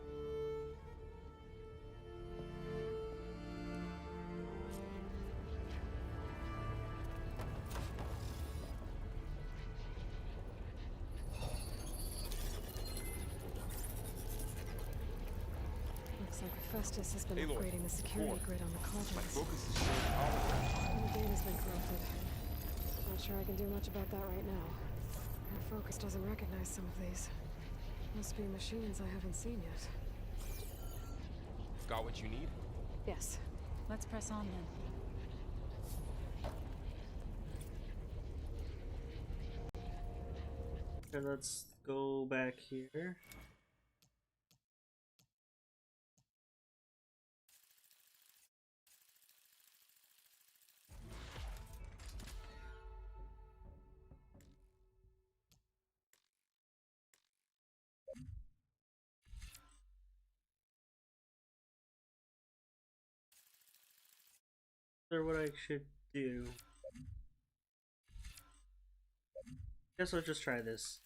S2: Looks like Festus has been
S16: Aloy,
S2: upgrading the security
S16: core.
S2: grid on the
S16: My
S2: Carjas.
S16: focus is showing holograms.
S2: The data's been corrupted. Not sure I can do much about that right now. My focus doesn't recognize some of these. Must be machines I haven't seen yet.
S16: Got what you need?
S17: Yes. Let's press on then.
S1: Okay, let's go back here. What I should do. Guess I'll just try this.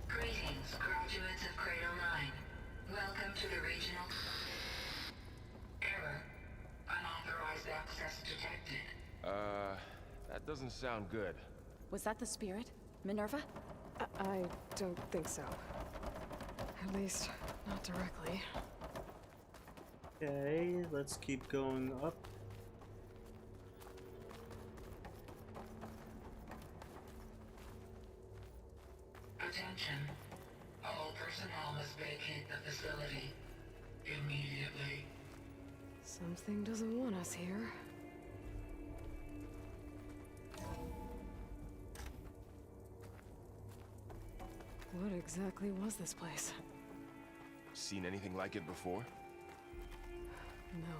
S13: Greetings, graduates of Cradle 9. Welcome to the regional... Error. Unauthorized access detected.
S16: That doesn't sound good.
S17: Was that the spirit? Minerva?
S2: I don't think so. At least, not directly.
S1: Okay, let's keep going up.
S13: Attention. All personnel must vacate the facility immediately.
S2: Something doesn't want us here. What exactly was this place?
S16: Seen anything like it before?
S2: No.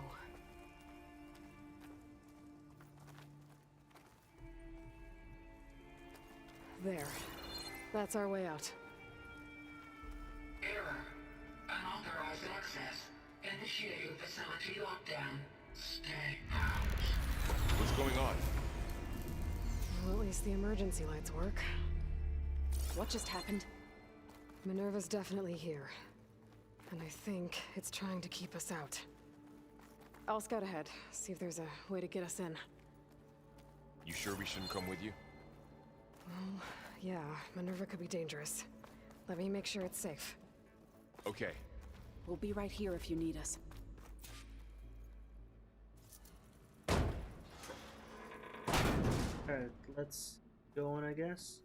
S2: There. That's our way out.
S13: Error. Unauthorized access. Initiating facility lockdown. Stay out.
S16: What's going on?
S2: Well, at least the emergency lights work.
S17: What just happened?
S2: Minerva's definitely here. And I think it's trying to keep us out. I'll scout ahead, see if there's a way to get us in.
S16: You sure we shouldn't come with you?
S2: Well, yeah, Minerva could be dangerous. Let me make sure it's safe.
S16: Okay.
S17: We'll be right here if you need us.
S1: Alright, let's go on, I guess.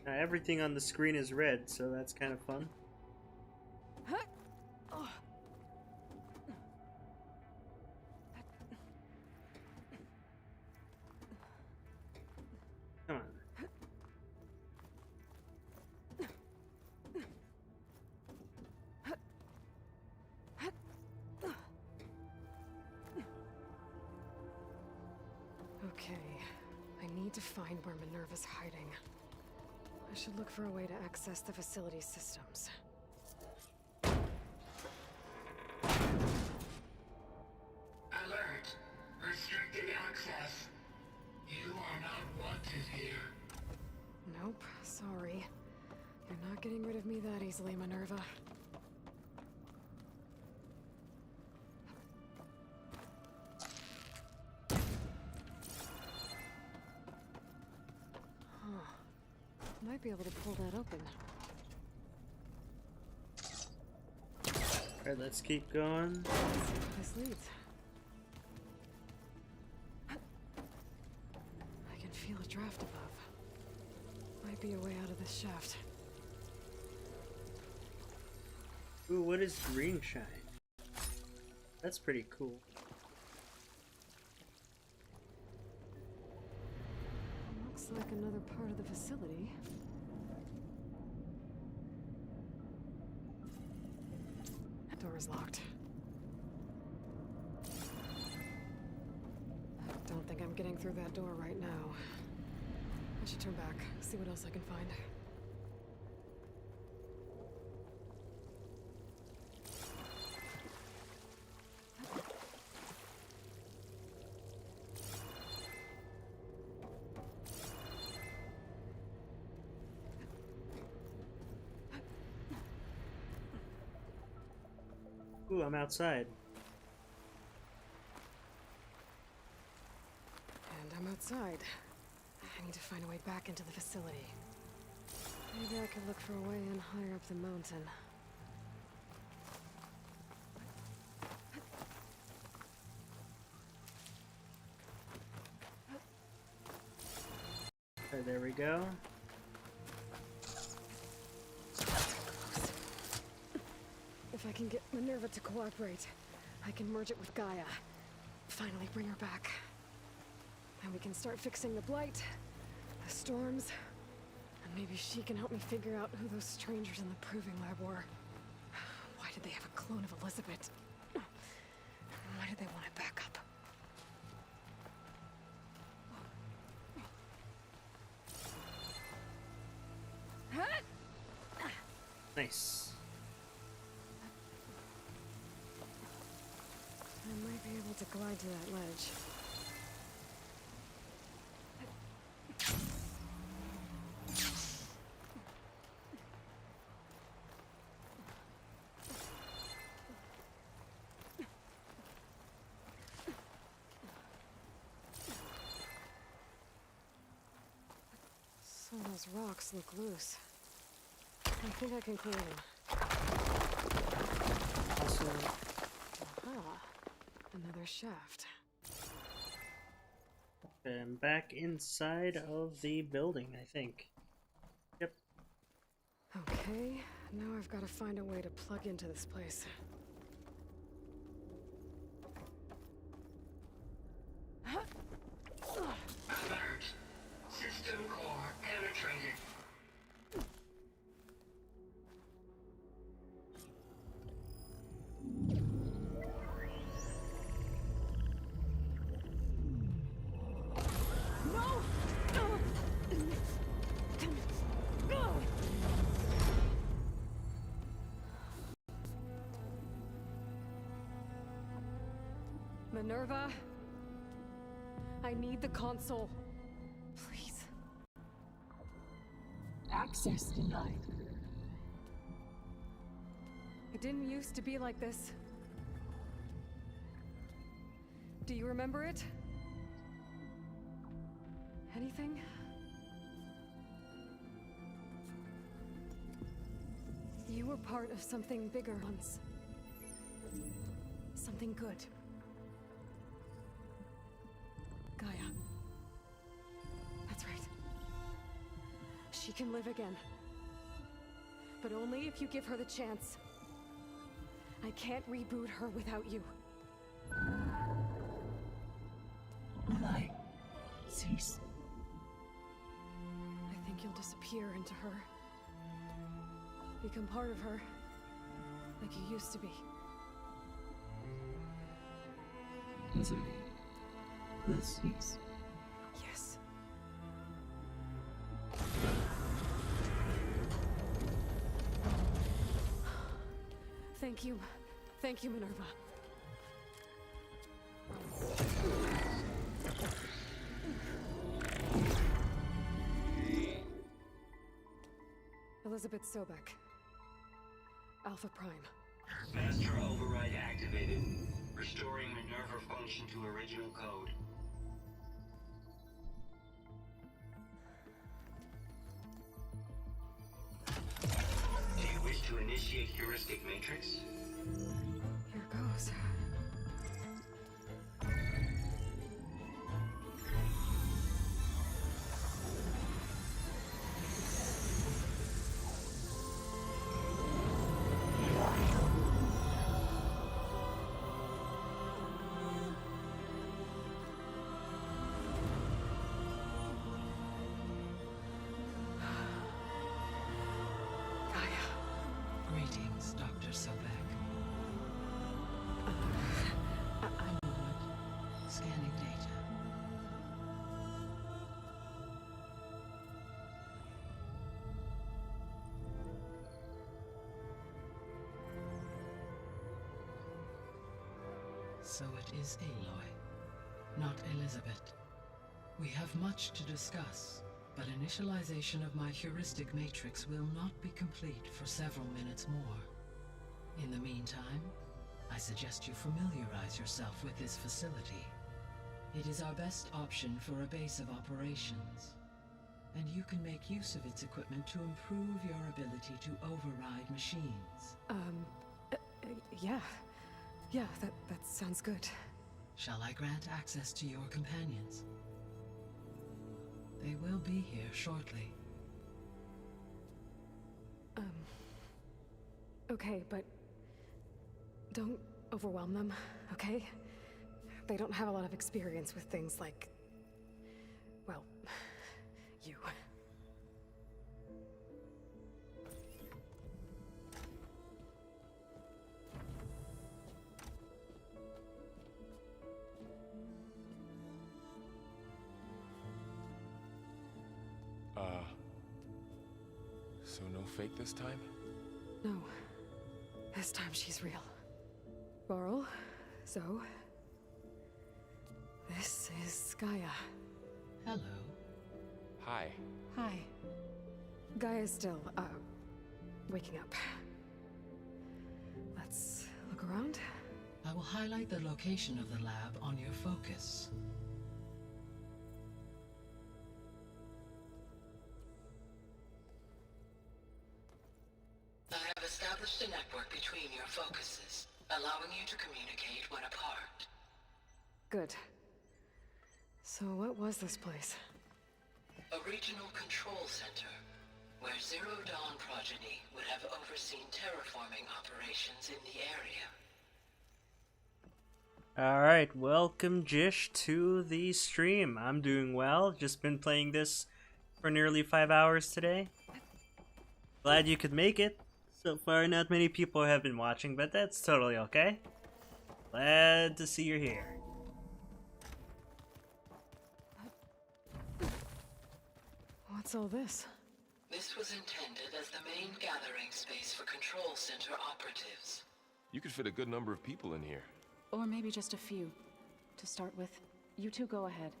S1: Now, everything on the screen is red, so that's kind of fun. Come on.
S2: Okay, I need to find where Minerva's hiding. I should look for a way to access the facility systems.
S13: Alert. Restricted access. You are not wanted here.
S2: Nope, sorry. You're not getting rid of me that easily, Minerva. Might be able to pull that open.
S1: Alright, let's keep going.
S2: Let's see where this leads. I can feel a draft above. Might be a way out of this shaft.
S1: Ooh, what is green shine? That's pretty cool.
S2: Looks like another part of the facility. Door's locked. don't think I'm getting through that door right now. I should turn back, see what else I can find.
S1: Ooh, I'm outside.
S2: And I'm outside. I need to find a way back into the facility. Maybe I could look for a way in higher up the mountain.
S1: Okay, there we go.
S2: If I can get Minerva to cooperate, I can merge it with Gaia. Finally bring her back. Then we can start fixing the blight, the storms, and maybe she can help me figure out who those strangers in the proving lab were. Why did they have a clone of Elizabeth? Why did they want it back up?
S1: Nice.
S2: I might be able to glide to that ledge. Some of those rocks look loose. I think I can clear them.
S1: Also,
S2: Aha. Another shaft.
S1: I'm back inside of the building, I think. Yep.
S2: Okay, now I've got to find a way to plug into this place.
S13: Alert. System core penetrated.
S2: Minerva, I need the console. Please.
S13: Access denied.
S2: It didn't used to be like this. Do you remember it? Anything? You were part of something bigger once. Something good. Gaia. That's right. She can live again. But only if you give her the chance. I can't reboot her without you.
S13: Aloy, cease.
S2: I think you'll disappear into her. Become part of her. Like you used to be.
S13: Misery will cease.
S2: Yes. Thank you. Thank you, Minerva. Elizabeth Sobek. Alpha Prime.
S5: Master override activated. Restoring Minerva function to original code. Do you wish to initiate heuristic matrix?
S2: Here goes.
S13: Greetings, Dr. Sobek. I'm Scanning data.
S6: So it is Aloy, not Elizabeth. We have much to discuss, but initialization of my heuristic matrix will not be complete for several minutes more. In the meantime, I suggest you familiarize yourself with this facility. It is our best option for a base of operations, and you can make use of its equipment to improve your ability to override machines.
S2: Yeah. Yeah, that sounds good.
S6: Shall I grant access to your companions? They will be here shortly.
S2: Okay, but don't overwhelm them, okay? They don't have a lot of experience with things like, well, you.
S16: So no fake this time?
S2: No. This time she's real. Varl, Zoe. This is Gaia.
S6: Hello.
S16: Hi.
S2: Hi. Gaia's still, waking up. Let's look around.
S6: I will highlight the location of the lab on your focus.
S22: I have established a network between your focuses, allowing you to communicate when apart.
S2: Good. So what was this place?
S22: A regional control center, where Zero Dawn progeny would have overseen terraforming operations in the area.
S1: Alright, welcome Jish to the stream. I'm doing well, just been playing this for nearly 5 hours today. Glad you could make it. So far not many people have been watching, but that's totally okay. Glad to see you're here.
S2: What's all this?
S22: This was intended as the main gathering space for control center operatives.
S16: You could fit a good number of people in here.
S17: Or maybe just a few. To start with, you two go ahead.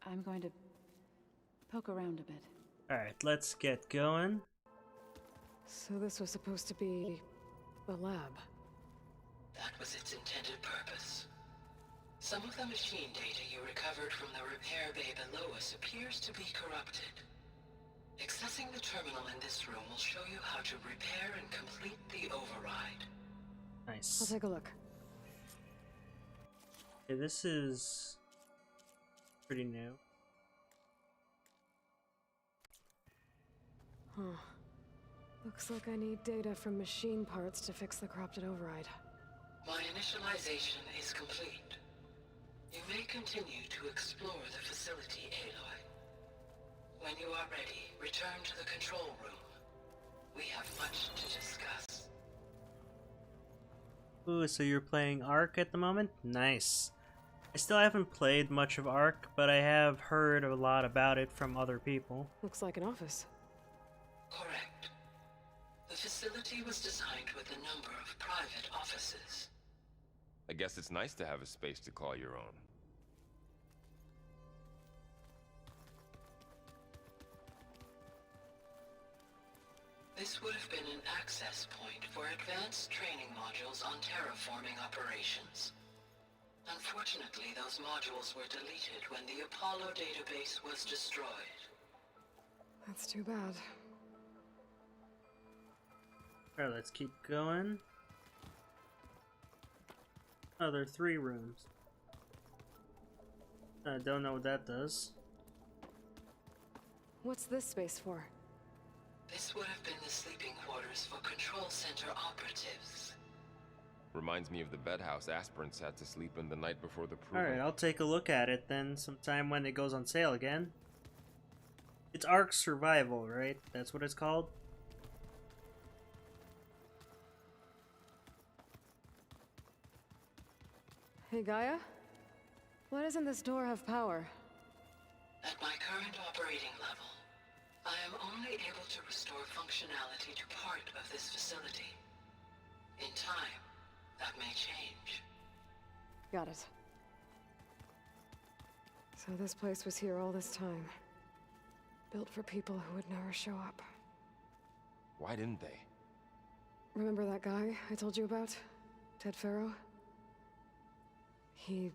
S17: I'm going to poke around a bit.
S1: Alright, let's get going.
S2: So this was supposed to be a lab.
S22: That was its intended purpose. Some of the machine data you recovered from the repair bay below us appears to be corrupted. Accessing the terminal in this room will show you how to repair and complete the override.
S1: Nice.
S2: I'll take a look.
S1: Okay, this is pretty new.
S2: Huh. Looks like I need data from machine parts to fix the corrupted override.
S22: My initialization is complete. You may continue to explore the facility, Aloy. When you are ready, return to the control room. We have much to discuss.
S1: Ooh, so you're playing Ark at the moment? Nice. I still haven't played much of Ark, but I have heard a lot about it from other people.
S2: Looks like an office.
S22: Correct. The facility was designed with a number of private offices.
S16: I guess it's nice to have a space to call your own.
S22: This would have been an access point for advanced training modules on terraforming operations. Unfortunately, those modules were deleted when the Apollo database was destroyed.
S2: That's too bad.
S1: Alright, let's keep going. Oh, there are 3 rooms. I don't know what that does.
S2: What's this space for?
S22: This would have been the sleeping quarters for control center operatives.
S16: Reminds me of the bedhouse aspirants had to sleep in the night before the proving.
S1: Alright, I'll take a look at it then sometime when it goes on sale again. It's Ark Survival, right? That's what it's called?
S2: Hey, Gaia? Why doesn't this door have power?
S22: At my current operating level, I am only able to restore functionality to part of this facility. In time, that may change.
S2: Got it. So this place was here all this time. Built for people who would never show up.
S16: Why didn't they?
S2: Remember that guy I told you about? Ted Farrow? He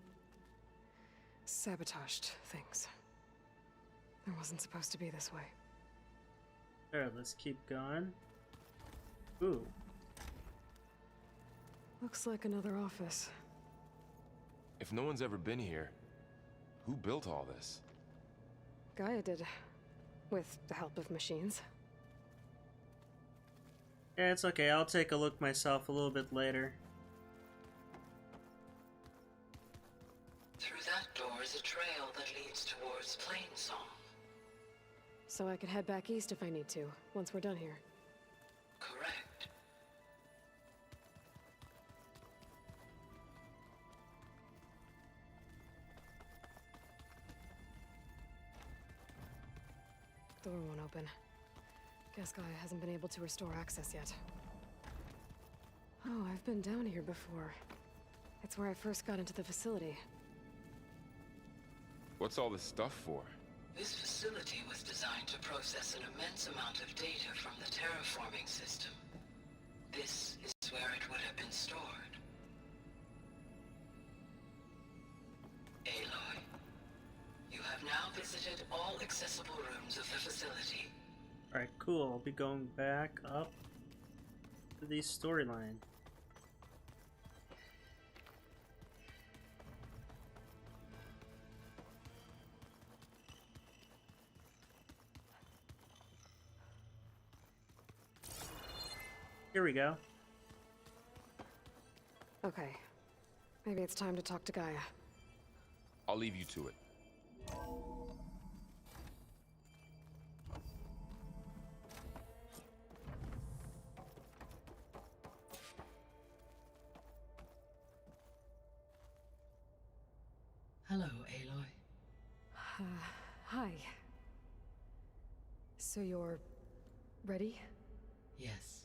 S2: sabotaged things. It wasn't supposed to be this way.
S1: Alright, let's keep going. Ooh.
S2: Looks like another office.
S16: If no one's ever been here, who built all this?
S2: Gaia did. With the help of machines.
S1: Yeah, it's okay. I'll take a look myself a little bit later.
S22: Through that door is a trail that leads towards Plainsong.
S2: So I could head back east if I need to, once we're done here.
S22: Correct.
S2: Door won't open. Guess Gaia hasn't been able to restore access yet. Oh, I've been down here before. It's where I first got into the facility.
S16: What's all this stuff for?
S22: This facility was designed to process an immense amount of data from the terraforming system. This is where it would have been stored. Aloy, you have now visited all accessible rooms of the facility.
S1: Alright, cool. I'll be going back up to the storyline. Here we go.
S2: Okay. Maybe it's time to talk to Gaia.
S16: I'll leave you to it.
S6: Hello, Aloy.
S2: Hi. So you're ready?
S6: Yes.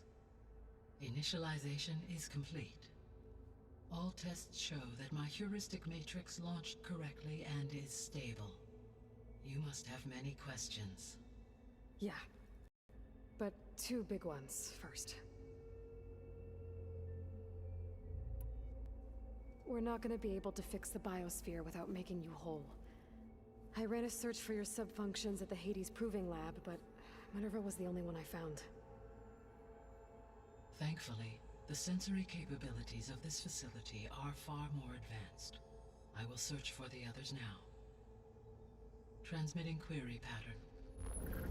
S6: Initialization is complete. All tests show that my heuristic matrix launched correctly and is stable. You must have many questions.
S2: Yeah. But two big ones first. We're not gonna be able to fix the biosphere without making you whole. I ran a search for your subfunctions at the Hades Proving Lab, but Minerva was the only one I found.
S6: Thankfully, the sensory capabilities of this facility are far more advanced. I will search for the others now. Transmitting query pattern.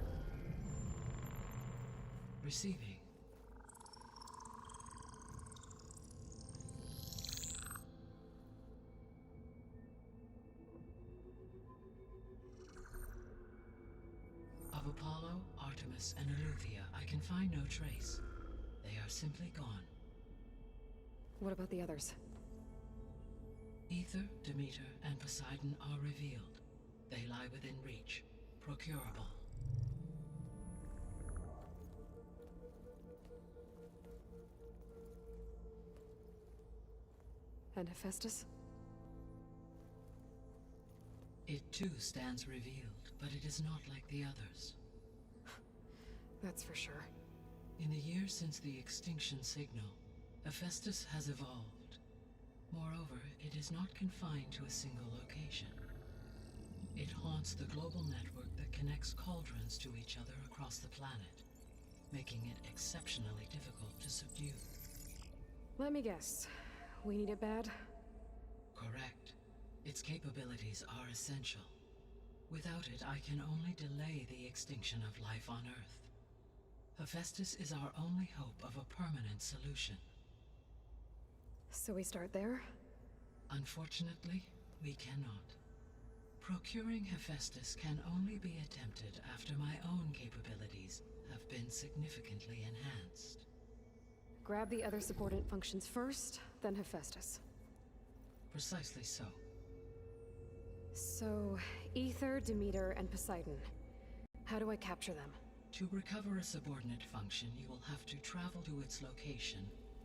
S6: Receiving. Of Apollo, Artemis, and Eleuthia, I can find no trace. They are simply gone.
S2: What about the others?
S6: Ether, Demeter, and Poseidon are revealed. They lie within reach. Procurable.
S2: And Hephaestus?
S6: It too stands revealed, but it is not like the others.
S2: That's for sure.
S6: In the years since the extinction signal, Hephaestus has evolved. Moreover, it is not confined to a single location. It haunts the global network that connects cauldrons to each other across the planet, making it exceptionally difficult to subdue.
S2: Let me guess. We need it bad?
S6: Correct. Its capabilities are essential. Without it, I can only delay the extinction of life on Earth. Hephaestus is our only hope of a permanent solution.
S2: So we start there?
S6: Unfortunately, we cannot. Procuring Hephaestus can only be attempted after my own capabilities have been significantly enhanced.
S2: Grab the other subordinate functions first, then Hephaestus.
S6: Precisely so.
S2: So, Ether, Demeter, and Poseidon. How do I capture them?
S6: To recover a subordinate function, you will have to travel to its location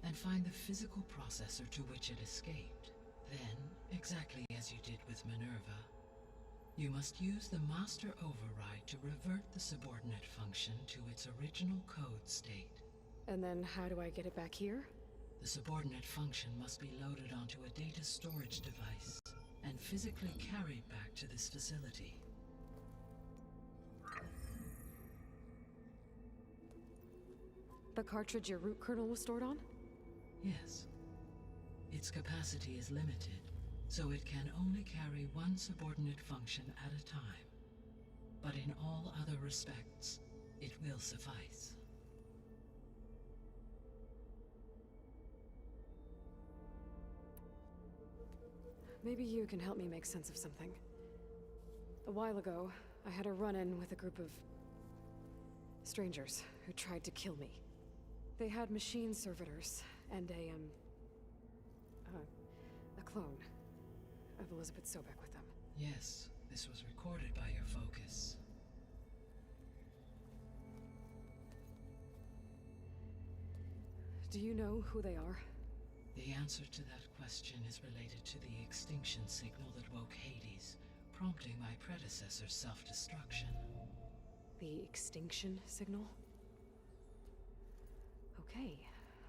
S6: and find the physical processor to which it escaped. Then, exactly as you did with Minerva, you must use the master override to revert the subordinate function to its original code state.
S2: And then how do I get it back here?
S6: The subordinate function must be loaded onto a data storage device and physically carried back to this facility.
S2: The cartridge your root kernel was stored on?
S6: Yes. Its capacity is limited, so it can only carry one subordinate function at a time. But in all other respects, it will suffice.
S2: Maybe you can help me make sense of something. A while ago, I had a run-in with a group of strangers who tried to kill me. They had machine servitors and a clone of Elizabeth Sobek with them.
S6: Yes, this was recorded by your focus.
S2: Do you know who they are?
S6: The answer to that question is related to the extinction signal that woke Hades, prompting my predecessor's self-destruction.
S2: The extinction signal? Okay,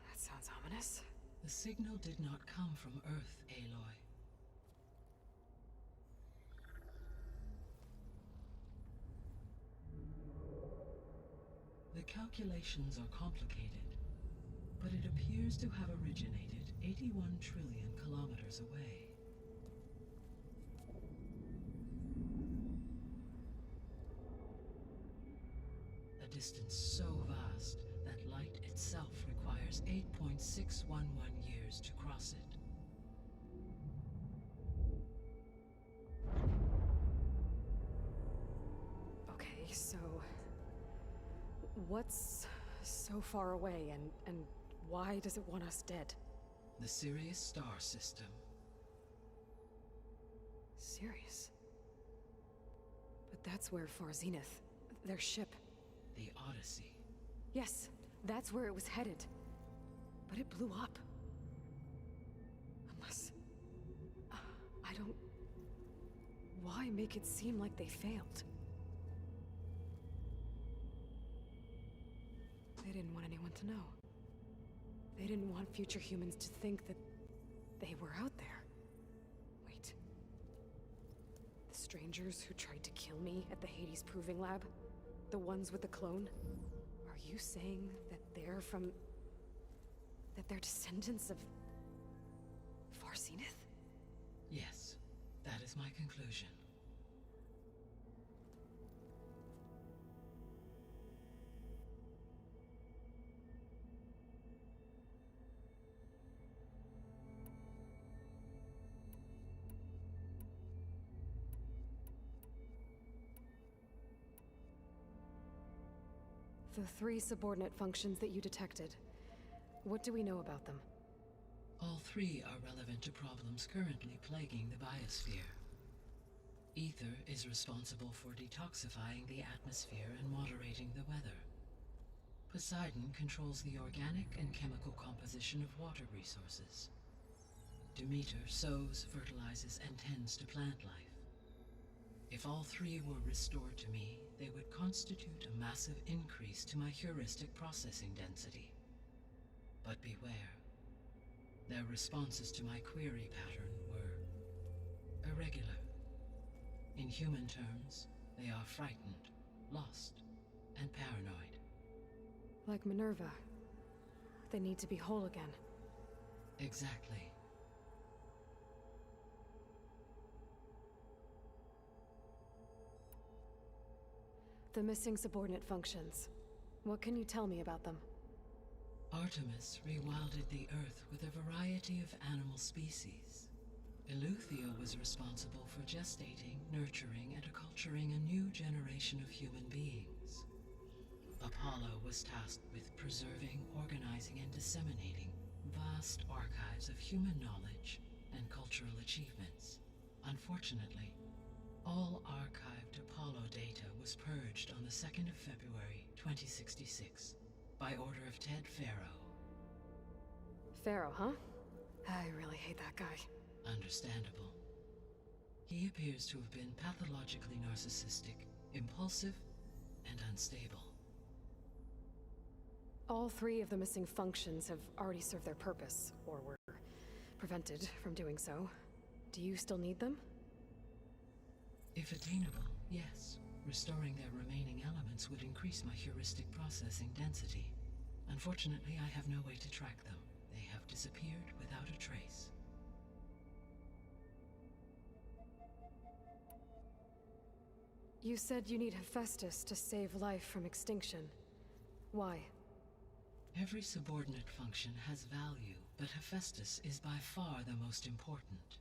S2: that sounds ominous.
S6: The signal did not come from Earth, Aloy. The calculations are complicated, but it appears to have originated 81 trillion kilometers away. A distance so vast that light itself requires 8.611 years to cross it.
S2: Okay, so what's so far away and why does it want us dead?
S6: The Sirius star system.
S2: Sirius? But that's where Far Zenith, their ship.
S6: The Odyssey.
S2: Yes, that's where it was headed. But it blew up. Unless... I don't... Why make it seem like they failed? They didn't want anyone to know. They didn't want future humans to think that they were out there. Wait. The strangers who tried to kill me at the Hades Proving Lab? The ones with the clone? Are you saying that they're from... that they're descendants of... Far Zenith?
S6: Yes, that is my conclusion.
S2: The 3 subordinate functions that you detected. What do we know about them?
S6: All 3 are relevant to problems currently plaguing the biosphere. Ether is responsible for detoxifying the atmosphere and moderating the weather. Poseidon controls the organic and chemical composition of water resources. Demeter sows, fertilizes, and tends to plant life. If all 3 were restored to me, they would constitute a massive increase to my heuristic processing density. But beware. Their responses to my query pattern were irregular. In human terms, they are frightened, lost, and paranoid.
S2: Like Minerva. They need to be whole again.
S6: Exactly.
S2: The missing subordinate functions. What can you tell me about them?
S6: Artemis rewilded the Earth with a variety of animal species. Eleuthia was responsible for gestating, nurturing, and acculturating a new generation of human beings. Apollo was tasked with preserving, organizing, and disseminating vast archives of human knowledge and cultural achievements. Unfortunately, all archived Apollo data was purged on the 2nd of February, 2066, by order of Ted Faro.
S2: Pharaoh, huh? I really hate that guy.
S6: Understandable. He appears to have been pathologically narcissistic, impulsive, and unstable.
S2: All 3 of the missing functions have already served their purpose, or were prevented from doing so. Do you still need them?
S6: If attainable, yes. Restoring their remaining elements would increase my heuristic processing density. Unfortunately, I have no way to track them. They have disappeared without a trace.
S2: You said you need Hephaestus to save life from extinction. Why?
S6: Every subordinate function has value, but Hephaestus is by far the most important.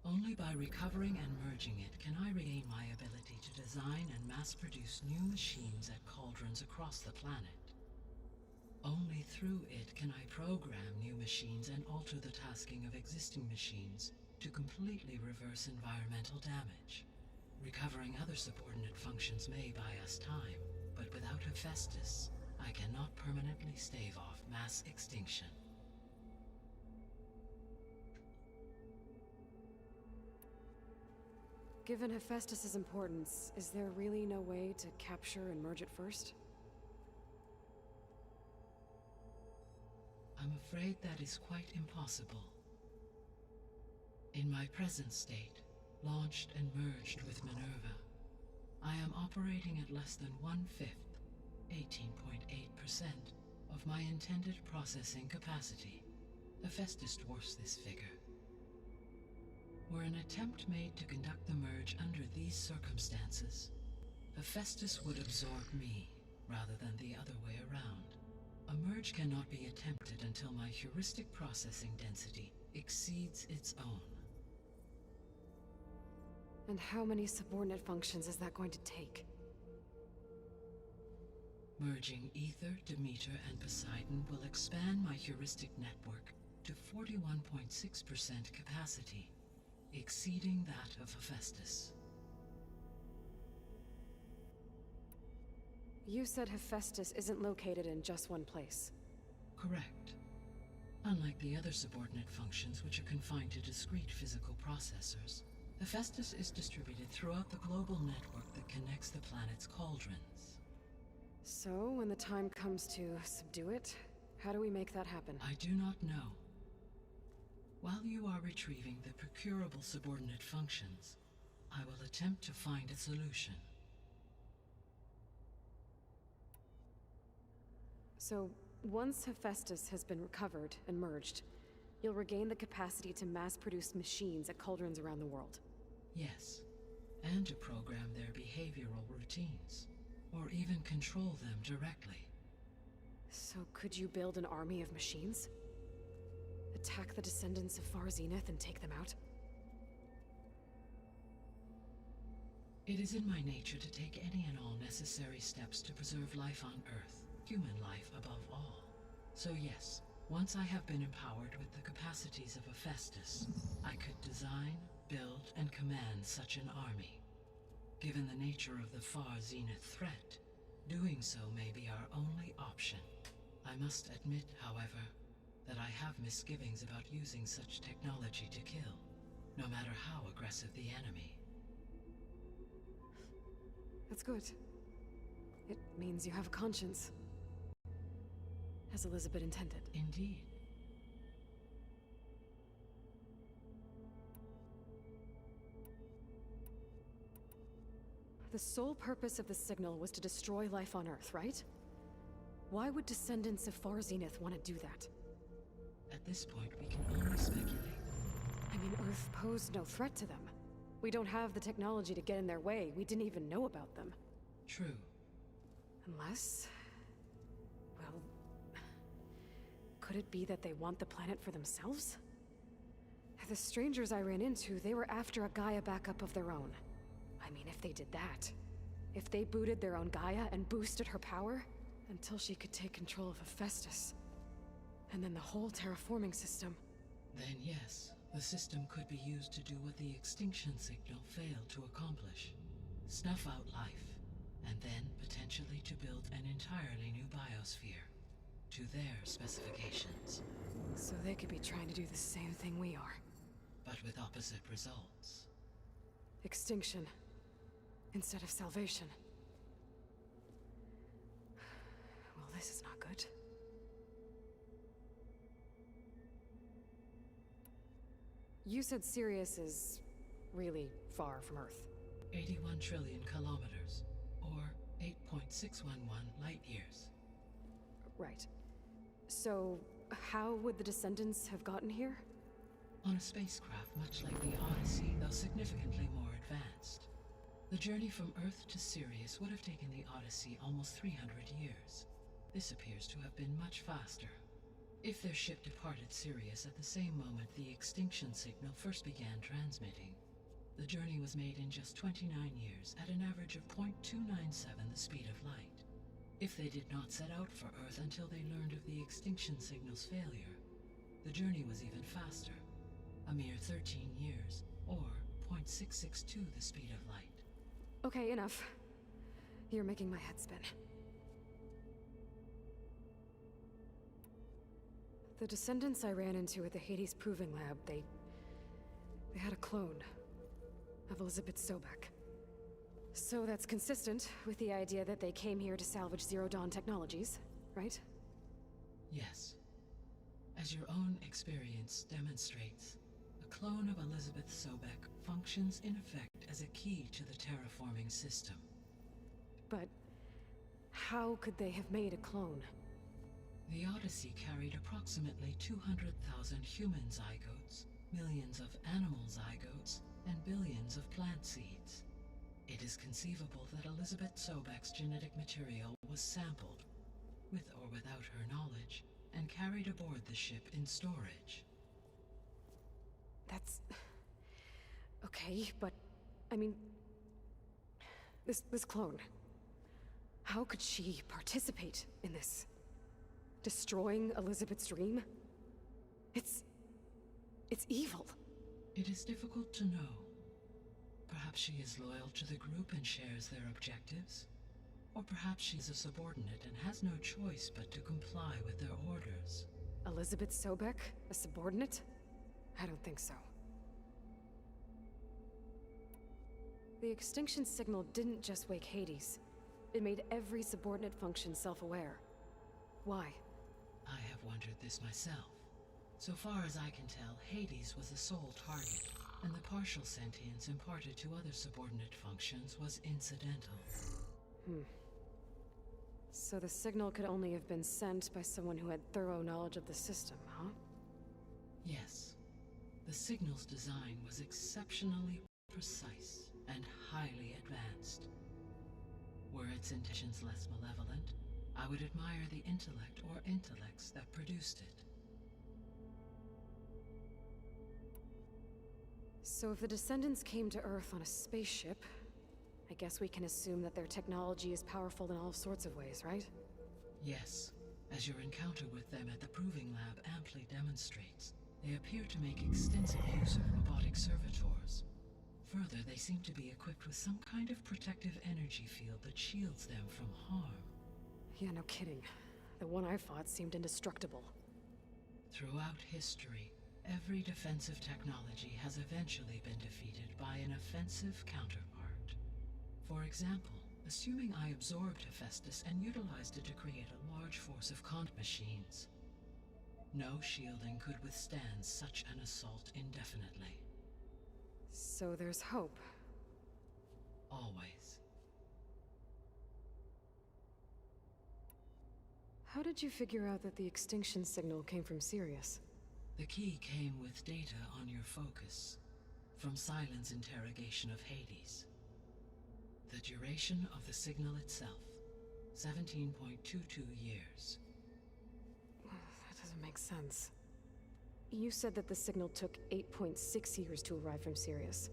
S6: Only by recovering and merging it can I regain my ability to design and mass-produce new machines at cauldrons across the planet. Only through it can I program new machines and alter the tasking of existing machines to completely reverse environmental damage. Recovering other subordinate functions may buy us time, but without Hephaestus, I cannot permanently stave off mass extinction.
S2: Given Hephaestus's importance, is there really no way to capture and merge it first?
S6: I'm afraid that is quite impossible. In my present state, launched and merged with Minerva, I am operating at less than 1/5, 18.8%, of my intended processing capacity. Hephaestus dwarfs this figure. Were an attempt made to conduct the merge under these circumstances, Hephaestus would absorb me, rather than the other way around. A merge cannot be attempted until my heuristic processing density exceeds its own.
S2: And how many subordinate functions is that going to take?
S6: Merging Ether, Demeter, and Poseidon will expand my heuristic network to 41.6% capacity, exceeding that of Hephaestus.
S2: You said Hephaestus isn't located in just one place.
S6: Correct. Unlike the other subordinate functions, which are confined to discrete physical processors, Hephaestus is distributed throughout the global network that connects the planet's cauldrons.
S2: So, when the time comes to subdue it, how do we make that happen?
S6: I do not know. While you are retrieving the procurable subordinate functions, I will attempt to find a solution.
S2: So, once Hephaestus has been recovered and merged, you'll regain the capacity to mass-produce machines at cauldrons around the world.
S6: Yes, and to program their behavioral routines, or even control them directly.
S2: So could you build an army of machines? Attack the descendants of Far Zenith and take them out?
S6: It is in my nature to take any and all necessary steps to preserve life on Earth, human life above all. So yes, once I have been empowered with the capacities of Hephaestus, I could design, build, and command such an army. Given the nature of the Far Zenith threat, doing so may be our only option. I must admit, however, that I have misgivings about using such technology to kill, no matter how aggressive the enemy.
S2: That's good. It means you have a conscience. As Elizabeth intended.
S6: Indeed.
S2: The sole purpose of the signal was to destroy life on Earth, right? Why would descendants of Far Zenith want to do that?
S6: At this point, we can only speculate.
S2: I mean, Earth posed no threat to them. We don't have the technology to get in their way. We didn't even know about them.
S6: True.
S2: Unless... well... could it be that they want the planet for themselves? The strangers I ran into, they were after a Gaia backup of their own. I mean, if they did that... if they booted their own Gaia and boosted her power... until she could take control of Hephaestus. And then the whole terraforming system.
S6: Then yes, the system could be used to do what the extinction signal failed to accomplish. Snuff out life, and then potentially to build an entirely new biosphere. To their specifications.
S2: So they could be trying to do the same thing we are.
S6: but with opposite results.
S2: Extinction instead of salvation. Well, this is not good. You said Sirius is really far from Earth.
S6: 81 trillion kilometers, or 8.611 light years.
S2: Right. So, how would the descendants have gotten here?
S6: On a spacecraft much like the Odyssey, though significantly more advanced. The journey from Earth to Sirius would have taken the Odyssey almost 300 years. This appears to have been much faster. If their ship departed Sirius at the same moment the extinction signal first began transmitting, the journey was made in just 29 years at an average of 0.297 the speed of light. If they did not set out for Earth until they learned of the extinction signal's failure, the journey was even faster, a mere 13 years, or 0.662 the speed of light.
S2: Okay, enough. You're making my head spin. The descendants I ran into at the Hades Proving Lab, they had a clone of Elizabeth Sobek. So that's consistent with the idea that they came here to salvage Zero Dawn technologies, right?
S6: Yes. As your own experience demonstrates, a clone of Elizabeth Sobek functions in effect as a key to the terraforming system.
S2: But how could they have made a clone?
S6: The Odyssey carried approximately 200,000 human zygotes, millions of animal zygotes, and billions of plant seeds. It is conceivable that Elizabeth Sobek's genetic material was sampled, with or without her knowledge, and carried aboard the ship in storage.
S2: That's... okay, but... I mean... This clone... How could she participate in this? Destroying Elizabeth's dream? It's evil.
S6: It is difficult to know. Perhaps she is loyal to the group and shares their objectives. Or perhaps she's a subordinate and has no choice but to comply with their orders.
S2: Elizabeth Sobek? A subordinate? I don't think so. The extinction signal didn't just wake Hades. It made every subordinate function self-aware. Why?
S6: I have wondered this myself. So far as I can tell, Hades was the sole target, and the partial sentience imparted to other subordinate functions was incidental.
S2: So the signal could only have been sent by someone who had thorough knowledge of the system, huh?
S6: Yes. The signal's design was exceptionally precise and highly advanced. Were its intentions less malevolent, I would admire the intellect or intellects that produced it.
S2: So if the descendants came to Earth on a spaceship, I guess we can assume that their technology is powerful in all sorts of ways, right?
S6: Yes. As your encounter with them at the Proving Lab amply demonstrates, they appear to make extensive use of robotic servitors. Further, they seem to be equipped with some kind of protective energy field that shields them from harm.
S2: Yeah, no kidding. The one I fought seemed indestructible.
S6: Throughout history, every defensive technology has eventually been defeated by an offensive counterpart. For example, assuming I absorbed Hephaestus and utilized it to create a large force of Kant machines. No shielding could withstand such an assault indefinitely.
S2: So there's hope.
S6: Always.
S2: How did you figure out that the extinction signal came from Sirius?
S6: The key came with data on your focus, from Silent's interrogation of Hades. The duration of the signal itself, 17.22 years.
S2: That doesn't make sense. You said that the signal took 8.6 years to arrive from Sirius.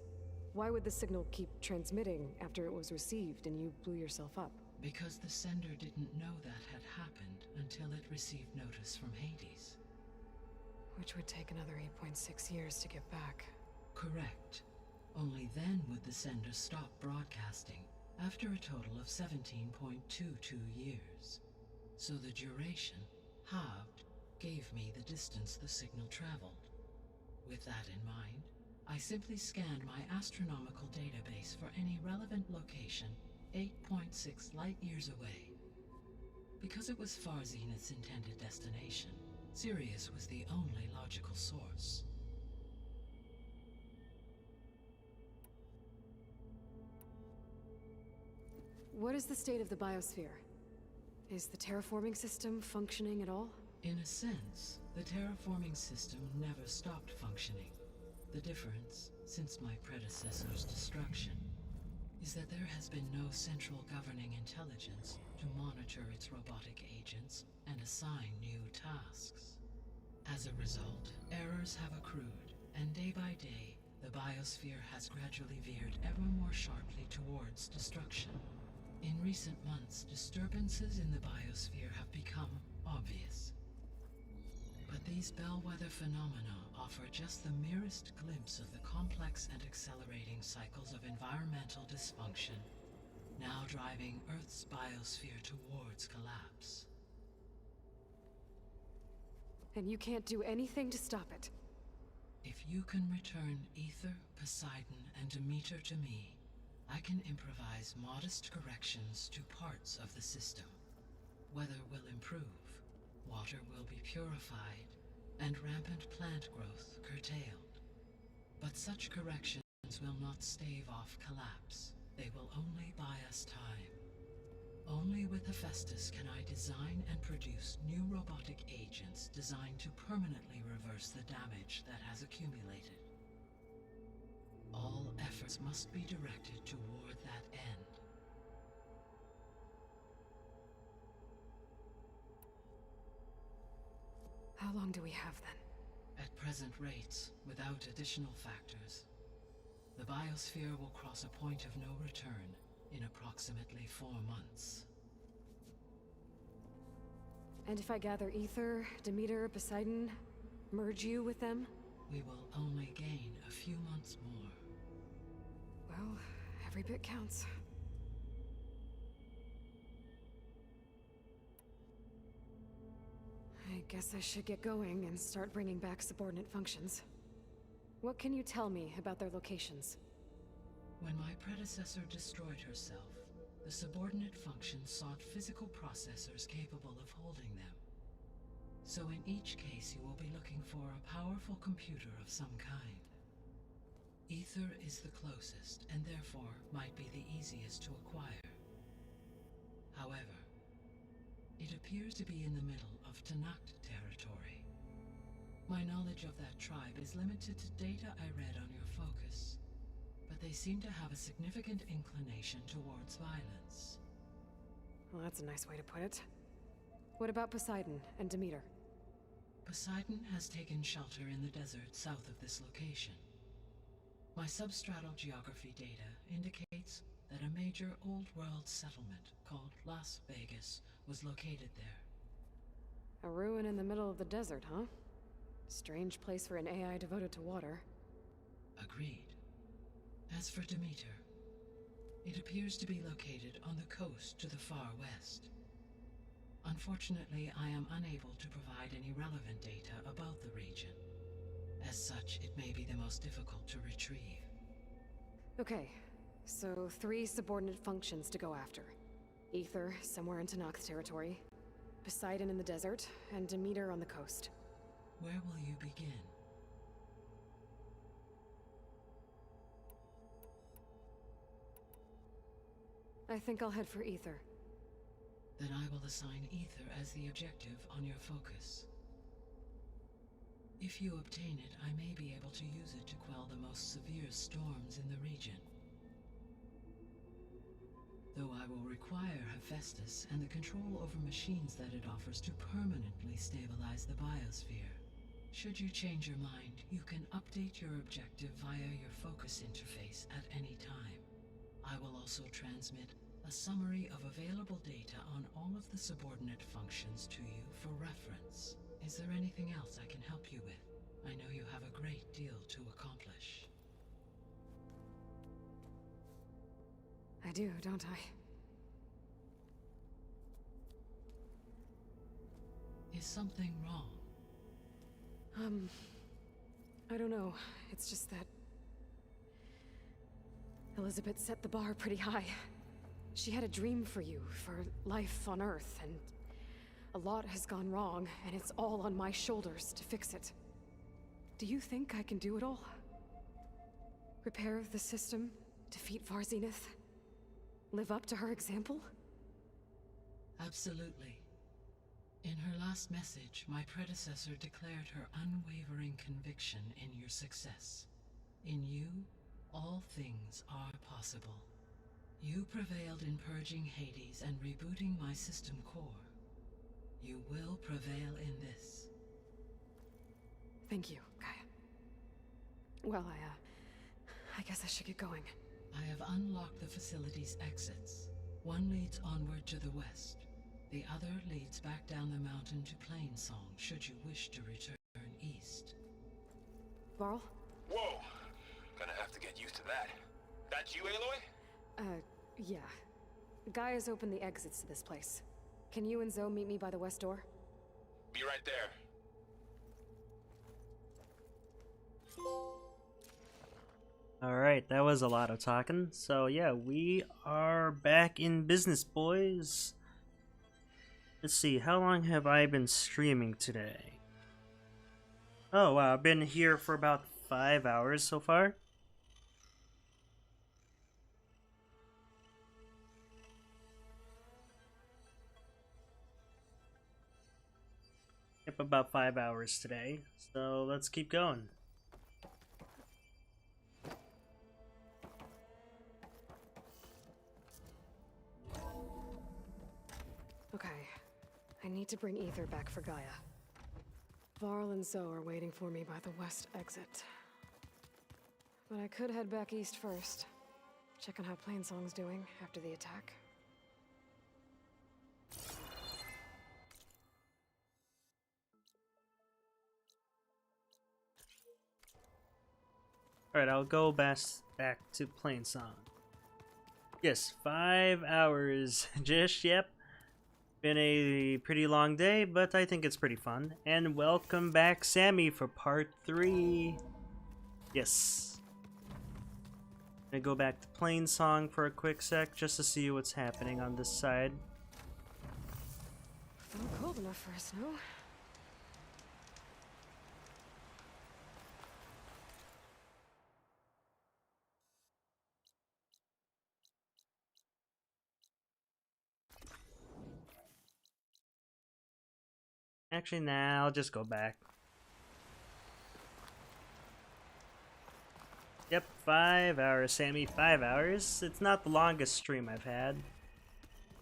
S2: Why would the signal keep transmitting after it was received and you blew yourself up?
S6: Because the sender didn't know that had happened until it received notice from Hades.
S2: Which would take another 8.6 years to get back.
S6: Correct. Only then would the sender stop broadcasting, after a total of 17.22 years. So the duration, halved, gave me the distance the signal traveled. With that in mind, I simply scanned my astronomical database for any relevant location 8.6 light-years away. Because it was far Zenith's intended destination, Sirius was the only logical source.
S2: What is the state of the biosphere? Is the terraforming system functioning at all?
S6: In a sense, the terraforming system never stopped functioning. The difference, since my predecessor's destruction, is that there has been no central governing intelligence to monitor its robotic agents and assign new tasks. As a result, errors have accrued, and day by day, the biosphere has gradually veered ever more sharply towards destruction. In recent months, disturbances in the biosphere have become obvious. But these bellwether phenomena offer just the merest glimpse of the complex and accelerating cycles of environmental dysfunction, now driving Earth's biosphere towards collapse.
S2: And you can't do anything to stop it?
S6: If you can return Ether, Poseidon, and Demeter to me, I can improvise modest corrections to parts of the system. Weather will improve, water will be purified, and rampant plant growth curtailed. But such corrections will not stave off collapse. They will only buy us time. Only with Hephaestus can I design and produce new robotic agents designed to permanently reverse the damage that has accumulated. All efforts must be directed toward that end.
S2: How long do we have then?
S6: At present rates, without additional factors, the biosphere will cross a point of no return in approximately 4 months.
S2: And if I gather Ether, Demeter, Poseidon, merge you with them?
S6: We will only gain a few months more.
S2: Well, every bit counts. I guess I should get going and start bringing back subordinate functions. What can you tell me about their locations?
S6: When my predecessor destroyed herself, the subordinate functions sought physical processors capable of holding them. So in each case you will be looking for a powerful computer of some kind. Ether is the closest, and therefore might be the easiest to acquire. However, it appears to be in the middle of Tanakh territory. My knowledge of that tribe is limited to data I read on your focus, but they seem to have a significant inclination towards violence.
S2: Well, that's a nice way to put it. What about Poseidon and Demeter?
S6: Poseidon has taken shelter in the desert south of this location. My substratal geography data indicates that a major old-world settlement called Las Vegas was located there.
S2: A ruin in the middle of the desert, huh? Strange place for an AI devoted to water.
S6: Agreed. As for Demeter, it appears to be located on the coast to the far west. Unfortunately, I am unable to provide any relevant data about the region. As such, it may be the most difficult to retrieve.
S2: Okay, so 3 subordinate functions to go after. Ether, somewhere in Tanakh territory. Poseidon in the desert, and Demeter on the coast.
S6: Where will you begin?
S2: I think I'll head for Ether.
S6: Then I will assign Ether as the objective on your focus. If you obtain it, I may be able to use it to quell the most severe storms in the region. Though I will require Hephaestus and the control over machines that it offers to permanently stabilize the biosphere. Should you change your mind, you can update your objective via your focus interface at any time. I will also transmit a summary of available data on all of the subordinate functions to you for reference. Is there anything else I can help you with? I know you have a great deal to accomplish.
S2: I do, don't I?
S6: Is something wrong?
S2: I don't know. It's just that Elizabeth set the bar pretty high. She had a dream for you, for life on Earth, and a lot has gone wrong, and it's all on my shoulders to fix it. Do you think I can do it all? Repair the system, defeat Varzinith, live up to her example?
S6: Absolutely. In her last message, my predecessor declared her unwavering conviction in your success. In you, all things are possible. You prevailed in purging Hades and rebooting my system core. You will prevail in this.
S2: Thank you, Gaia. Well, I guess I should get going.
S6: I have unlocked the facility's exits. One leads onward to the west. The other leads back down the mountain to Plainsong, should you wish to return east.
S2: Varl?
S16: Whoa! Gonna have to get used to that. That's you, Aloy?
S2: Yeah. Gaia's opened the exits to this place. Can you and Zoe meet me by the west door?
S16: Be right there.
S1: Alright, that was a lot of talking. So yeah, we are back in business, boys. Let's see, how long have I been streaming today? Oh wow, I've been here for about 5 hours so far. Yep, about 5 hours today. So let's keep going.
S2: Okay, I need to bring Ether back for Gaia. Varl and Zoe are waiting for me by the west exit. But I could head back east first. Check on how Plainsong's doing after the attack.
S1: Alright, I'll go back to Plainsong. Yes, 5 hours. Just, yep. Been a pretty long day, but I think it's pretty fun. And welcome back, Sammy, for part 3. Yes. I'm gonna go back to Plainsong for a quick sec, just to see what's happening on this side.
S2: Not cold enough for a snow.
S1: Actually, nah, I'll just go back. Yep, 5 hours, Sammy, 5 hours. It's not the longest stream I've had.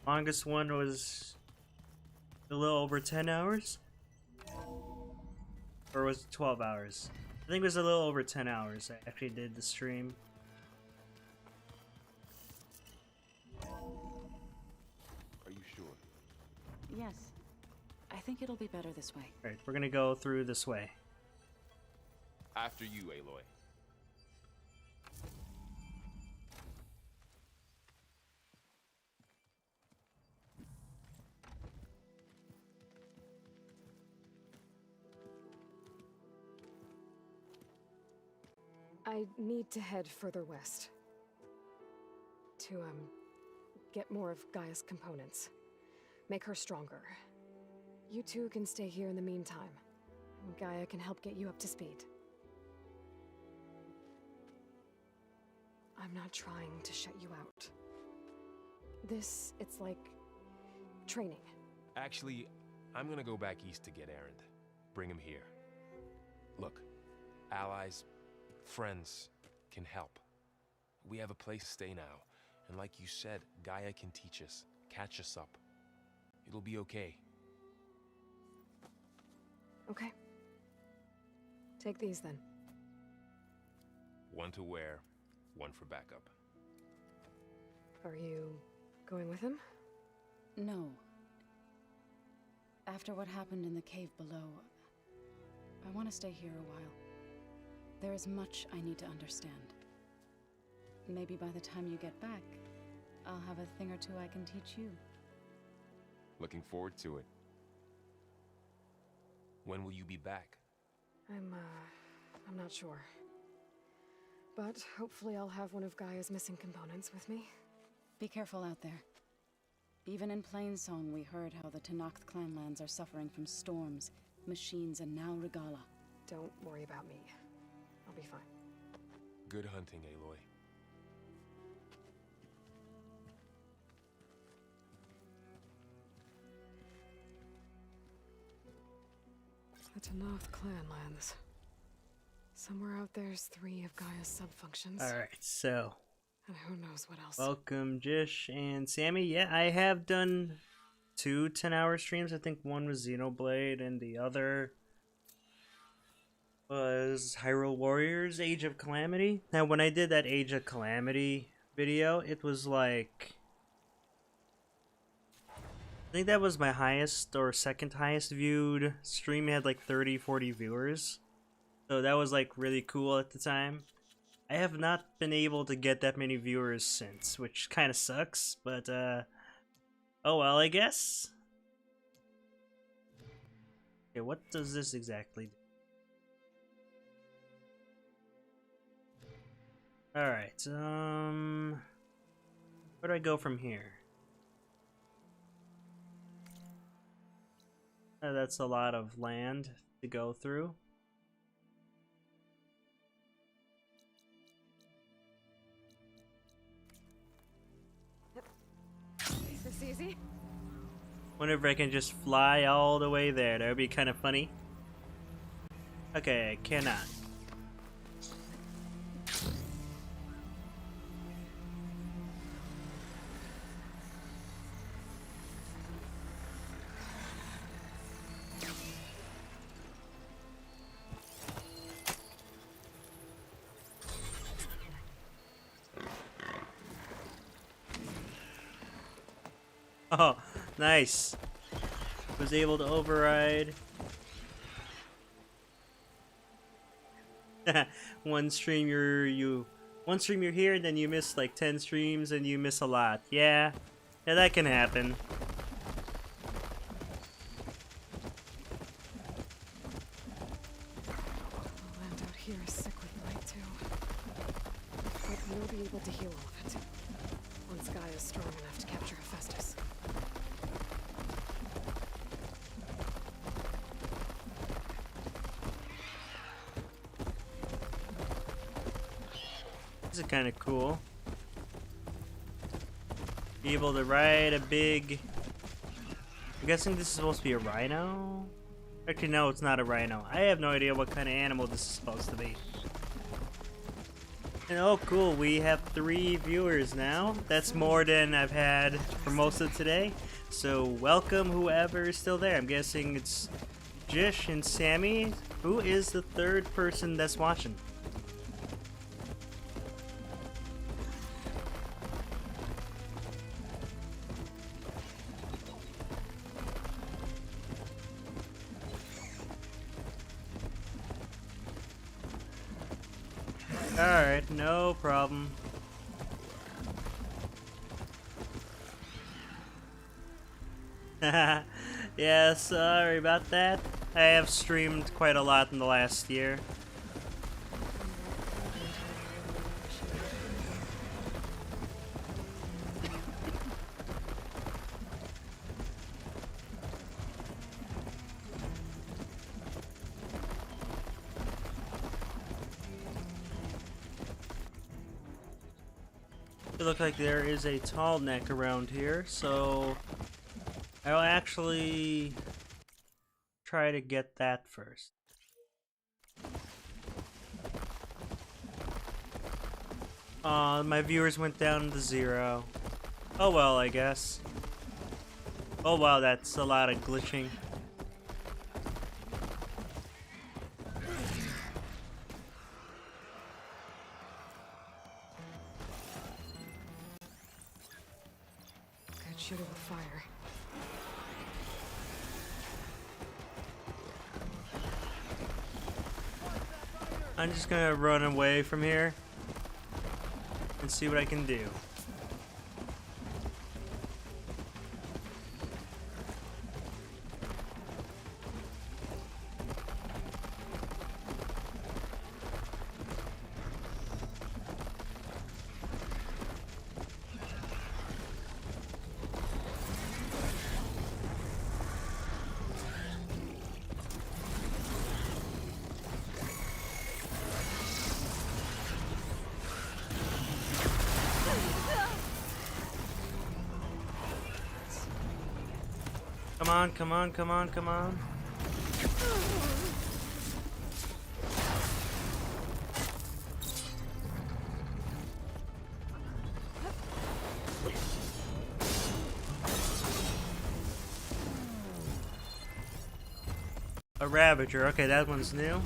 S1: Longest one was a little over 10 hours? Or was it 12 hours? I think it was a little over 10 hours I actually did the stream.
S16: Are you sure?
S17: Yes. I think it'll be better this way.
S1: Alright, we're gonna go through this way.
S16: After you, Aloy.
S2: I need to head further west. To, get more of Gaia's components. Make her stronger. You two can stay here in the meantime. Gaia can help get you up to speed. I'm not trying to shut you out. It's like training.
S16: Actually, I'm gonna go back east to get Erend. Bring him here. Look, allies, friends can help. We have a place to stay now, and like you said, Gaia can teach us, catch us up. It'll be okay.
S2: Okay. Take these then.
S16: One to wear, one for backup.
S2: Are you going with him?
S17: No. After what happened in the cave below, I want to stay here a while. There is much I need to understand. Maybe by the time you get back, I'll have a thing or two I can teach you.
S16: Looking forward to it. When will you be back?
S2: I'm not sure. But hopefully I'll have one of Gaia's missing components with me.
S17: Be careful out there. Even in Plainsong, we heard how the Tenakth clanlands are suffering from storms, machines, and now Regala.
S2: Don't worry about me. I'll be fine.
S16: Good hunting, Aloy.
S2: The Tenakth clanlands. Somewhere out there's 3 of Gaia's sub-functions.
S1: Alright, so...
S2: And who knows what else.
S1: Welcome, Jish and Sammy. Yeah, I have done 2 10-hour streams. I think one was Xenoblade and the other was Hyrule Warriors Age of Calamity. Now, when I did that Age of Calamity video, it was like... I think that was my highest or second highest viewed stream. It had like 30-40 viewers. So that was like really cool at the time. I have not been able to get that many viewers since, which kind of sucks, but oh well, I guess. Okay, what does this exactly do? Alright, where do I go from here? That's a lot of land to go through.
S2: Is this easy?
S1: Wonder if I can just fly all the way there. That would be kind of funny. Okay, I cannot. Oh, nice. Was able to override. One stream you're here, and then you miss like 10 streams and you miss a lot. Yeah, that can happen.
S2: The land out here is sick with blight too. But we'll be able to heal all of it. Once Gaia is strong enough to capture Hephaestus.
S1: This is kind of cool. Be able to ride a big... I'm guessing this is supposed to be a rhino? Actually, no, it's not a rhino. I have no idea what kind of animal this is supposed to be. And oh, cool, we have 3 viewers now. That's more than I've had for most of today. So welcome whoever is still there. I'm guessing it's Jish and Sammy. Who is the 3rd person that's watching? Alright, no problem. Yeah, sorry about that. I have streamed quite a lot in the last year. It looks like there is a tall neck around here, so I'll actually try to get that first. My viewers went down to 0. Oh well, I guess. Oh wow, that's a lot of glitching.
S2: Shoot it with fire.
S1: I'm just gonna run away from here and see what I can do. Come on, come on, come on, come on. A ravager. Okay, that one's new.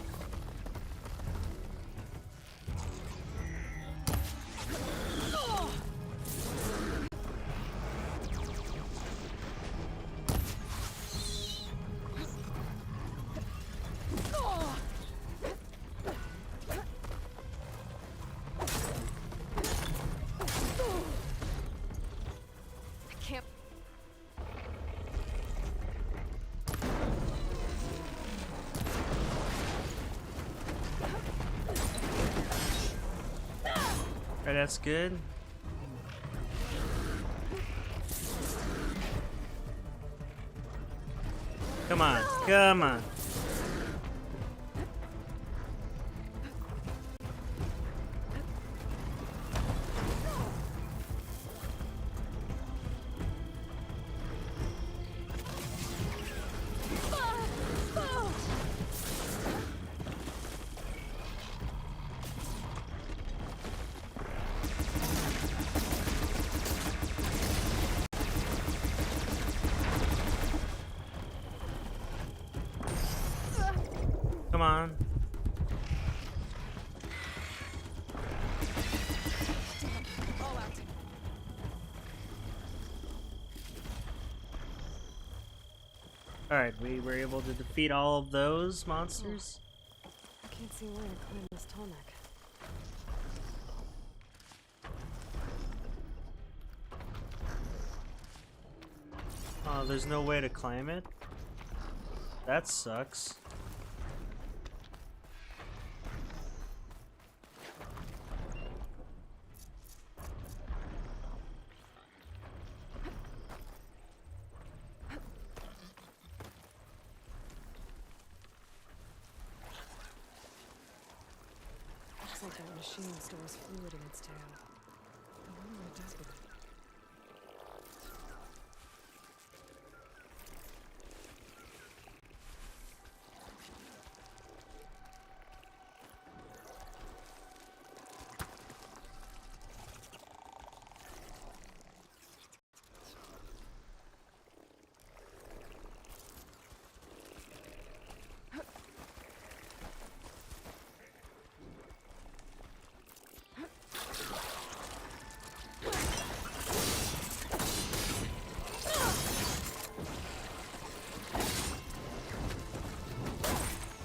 S1: Alright, that's good. Come on, come on. Come on. Alright, we were able to defeat all of those monsters.
S2: I can't see where to climb this tall neck.
S1: Oh, there's no way to climb it? That sucks.
S2: Looks like that machine stores fluid in its tail. I wonder what it does with it.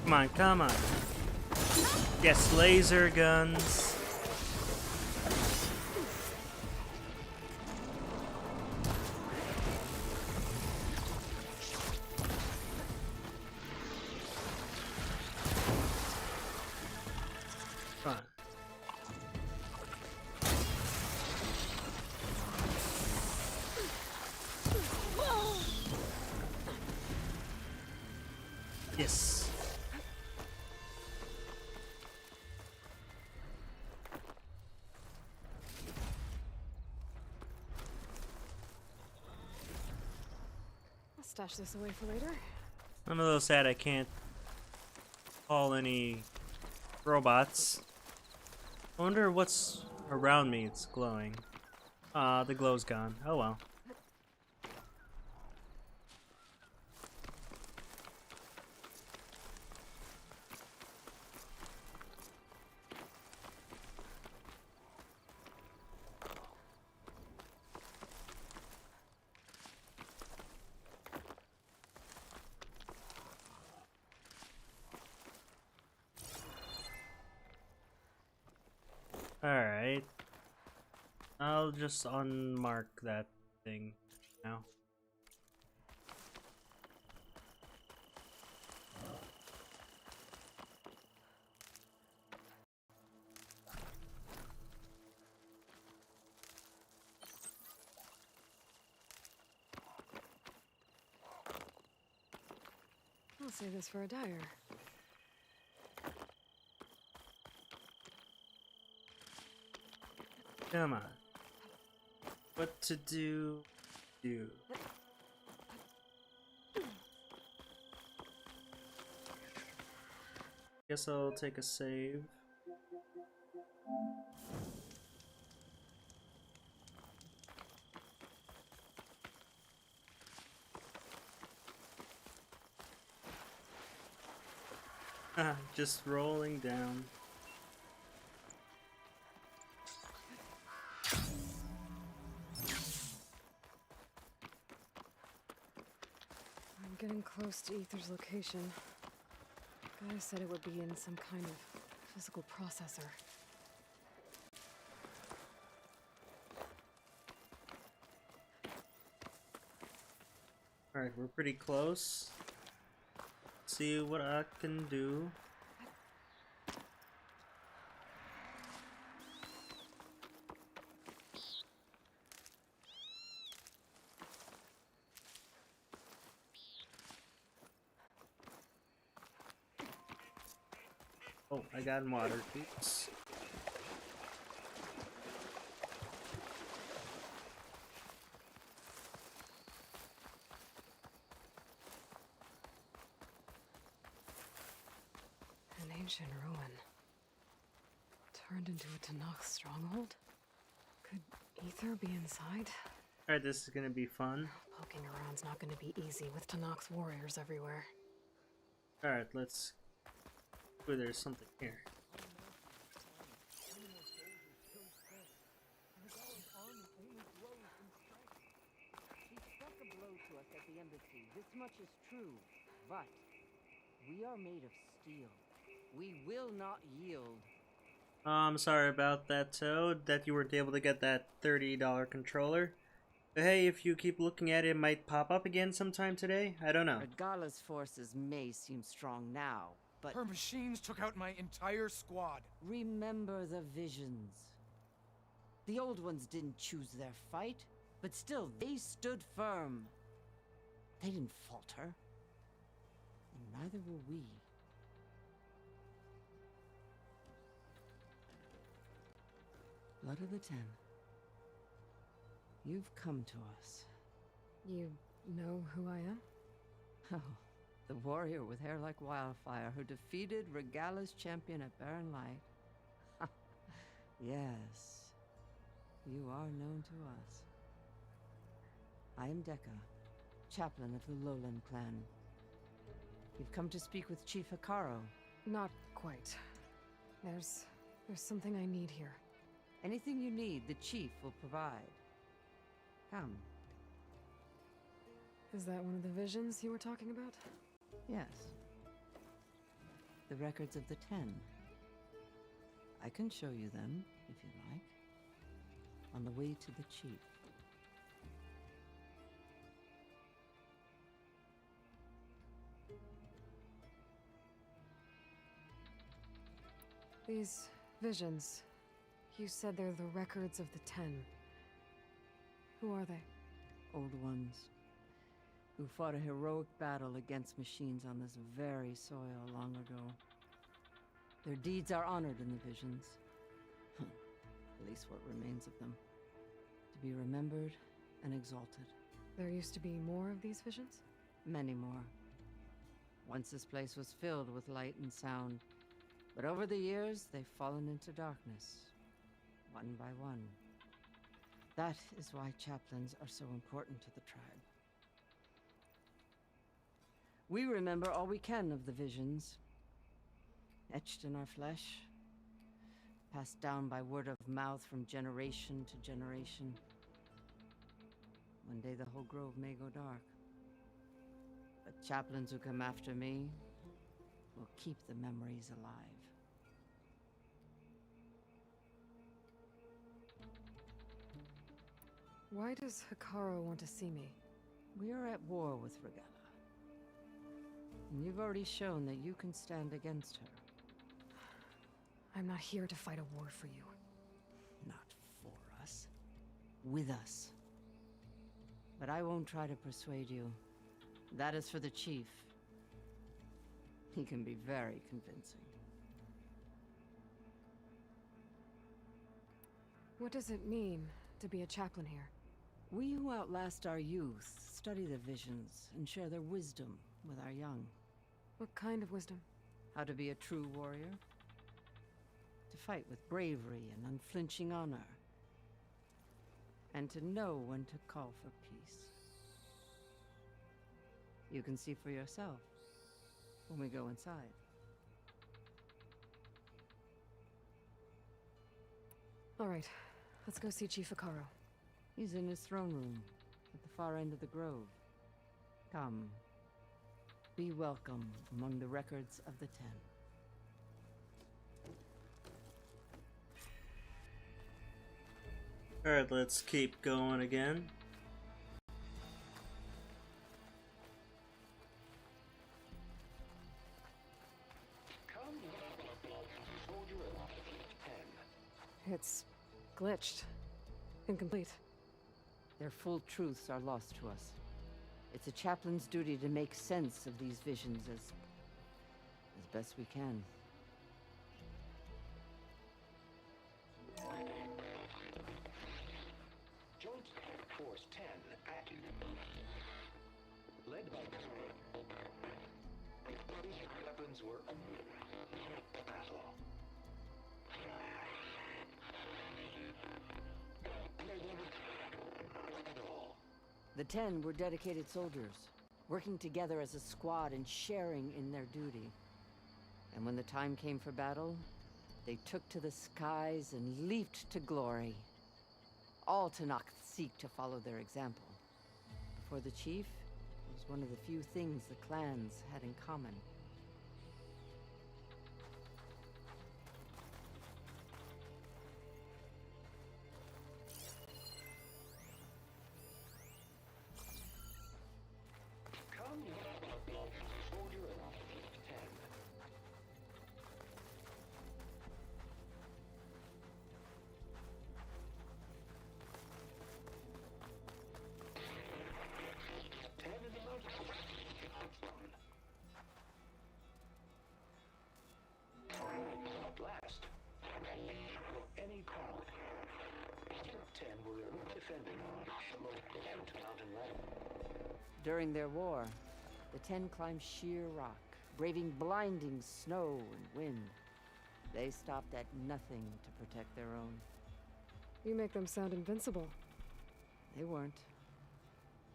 S1: Come on, come on. Yes, laser guns. Fine. Yes.
S2: I'll stash this away for later.
S1: I'm a little sad I can't call any robots. I wonder what's around me. It's glowing. Ah, the glow's gone. Oh well. Alright. I'll just unmark that thing now.
S2: I'll save this for a dyer.
S1: Come on. What to do? Guess I'll take a save. Just rolling down.
S2: I'm getting close to Ether's location. Guy said it would be in some kind of physical processor.
S1: Alright, we're pretty close. See what I can do. Oh, I got water. Oops.
S2: An ancient ruin. Turned into a Tanakh stronghold? Could Ether be inside?
S1: Alright, this is gonna be fun.
S2: Poking around's not gonna be easy with Tanakh's warriors everywhere.
S1: Alright, let's... Ooh, there's something here.
S7: He struck a blow to us at the embassy. This much is true. But we are made of steel. We will not yield.
S1: I'm sorry about that, Toad, that you weren't able to get that $30 controller. But hey, if you keep looking at it, it might pop up again sometime today. I don't know.
S7: Regala's forces may seem strong now, but...
S10: Her machines took out my entire squad.
S7: Remember the visions. The old ones didn't choose their fight, but still, they stood firm. They didn't falter. And neither will we. Blood of the Ten. You've come to us.
S2: You know who I am?
S7: Oh, the warrior with hair like wildfire who defeated Regala's champion at Barren Light. Yes, you are known to us. I am Dekka, chaplain of the Lowland clan. You've come to speak with Chief Hikaro.
S2: Not quite. There's something I need here.
S7: Anything you need, the chief will provide. Come.
S2: Is that one of the visions you were talking about?
S7: Yes. The records of the 10. I can show you them, if you like. On the way to the chief.
S2: These visions, you said they're the records of the 10. Who are they?
S7: Old ones, who fought a heroic battle against machines on this very soil long ago. Their deeds are honored in the visions. At least what remains of them. To be remembered and exalted.
S2: There used to be more of these visions?
S7: Many more. Once this place was filled with light and sound. But over the years, they've fallen into darkness. One by one. That is why chaplains are so important to the tribe. We remember all we can of the visions. Etched in our flesh. Passed down by word of mouth from generation to generation. One day the whole grove may go dark. But chaplains who come after me will keep the memories alive.
S2: Why does Hikaro want to see me?
S7: We are at war with Regala. And you've already shown that you can stand against her.
S2: I'm not here to fight a war for you.
S7: Not for us. With us. But I won't try to persuade you. That is for the chief. He can be very convincing.
S2: What does it mean to be a chaplain here?
S7: We who outlast our youth study the visions and share their wisdom with our young.
S2: What kind of wisdom?
S7: How to be a true warrior. To fight with bravery and unflinching honor. And to know when to call for peace. You can see for yourself when we go inside.
S2: All right, let's go see Chief Akaro.
S7: He's in his throne room at the far end of the grove. Come. Be welcome among the records of the Ten.
S1: Alright, let's keep going again.
S2: It's glitched. Incomplete.
S7: Their full truths are lost to us. It's a chaplain's duty to make sense of these visions as best we can.
S4: Joint Force 10 active. Led by weapons work. Battle.
S7: The 10 were dedicated soldiers, working together as a squad and sharing in their duty. And when the time came for battle, they took to the skies and leaped to glory. All Tenakth seek to follow their example. Before the chief, it was one of the few things the clans had in common. During their war, the 10 climbed sheer rock, braving blinding snow and wind. They stopped at nothing to protect their own.
S2: You make them sound invincible.
S7: They weren't.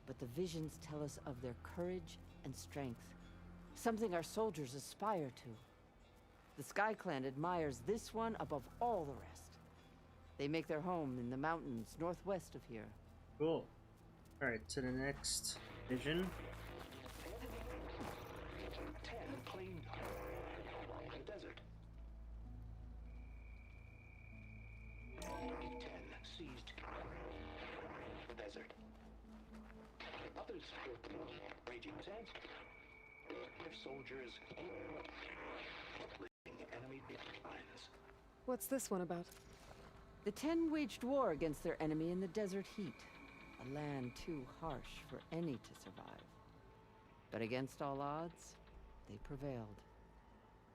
S7: But the visions tell us of their courage and strength, something our soldiers aspire to. The Sky Clan admires this one above all the rest. They make their home in the mountains northwest of here.
S1: Cool. Alright, to the next vision.
S4: 10 claimed the desert. 10 seized the desert. Others raging sands. Their soldiers living enemy lines.
S2: What's this one about?
S7: The 10 waged war against their enemy in the desert heat. A land too harsh for any to survive. But against all odds, they prevailed.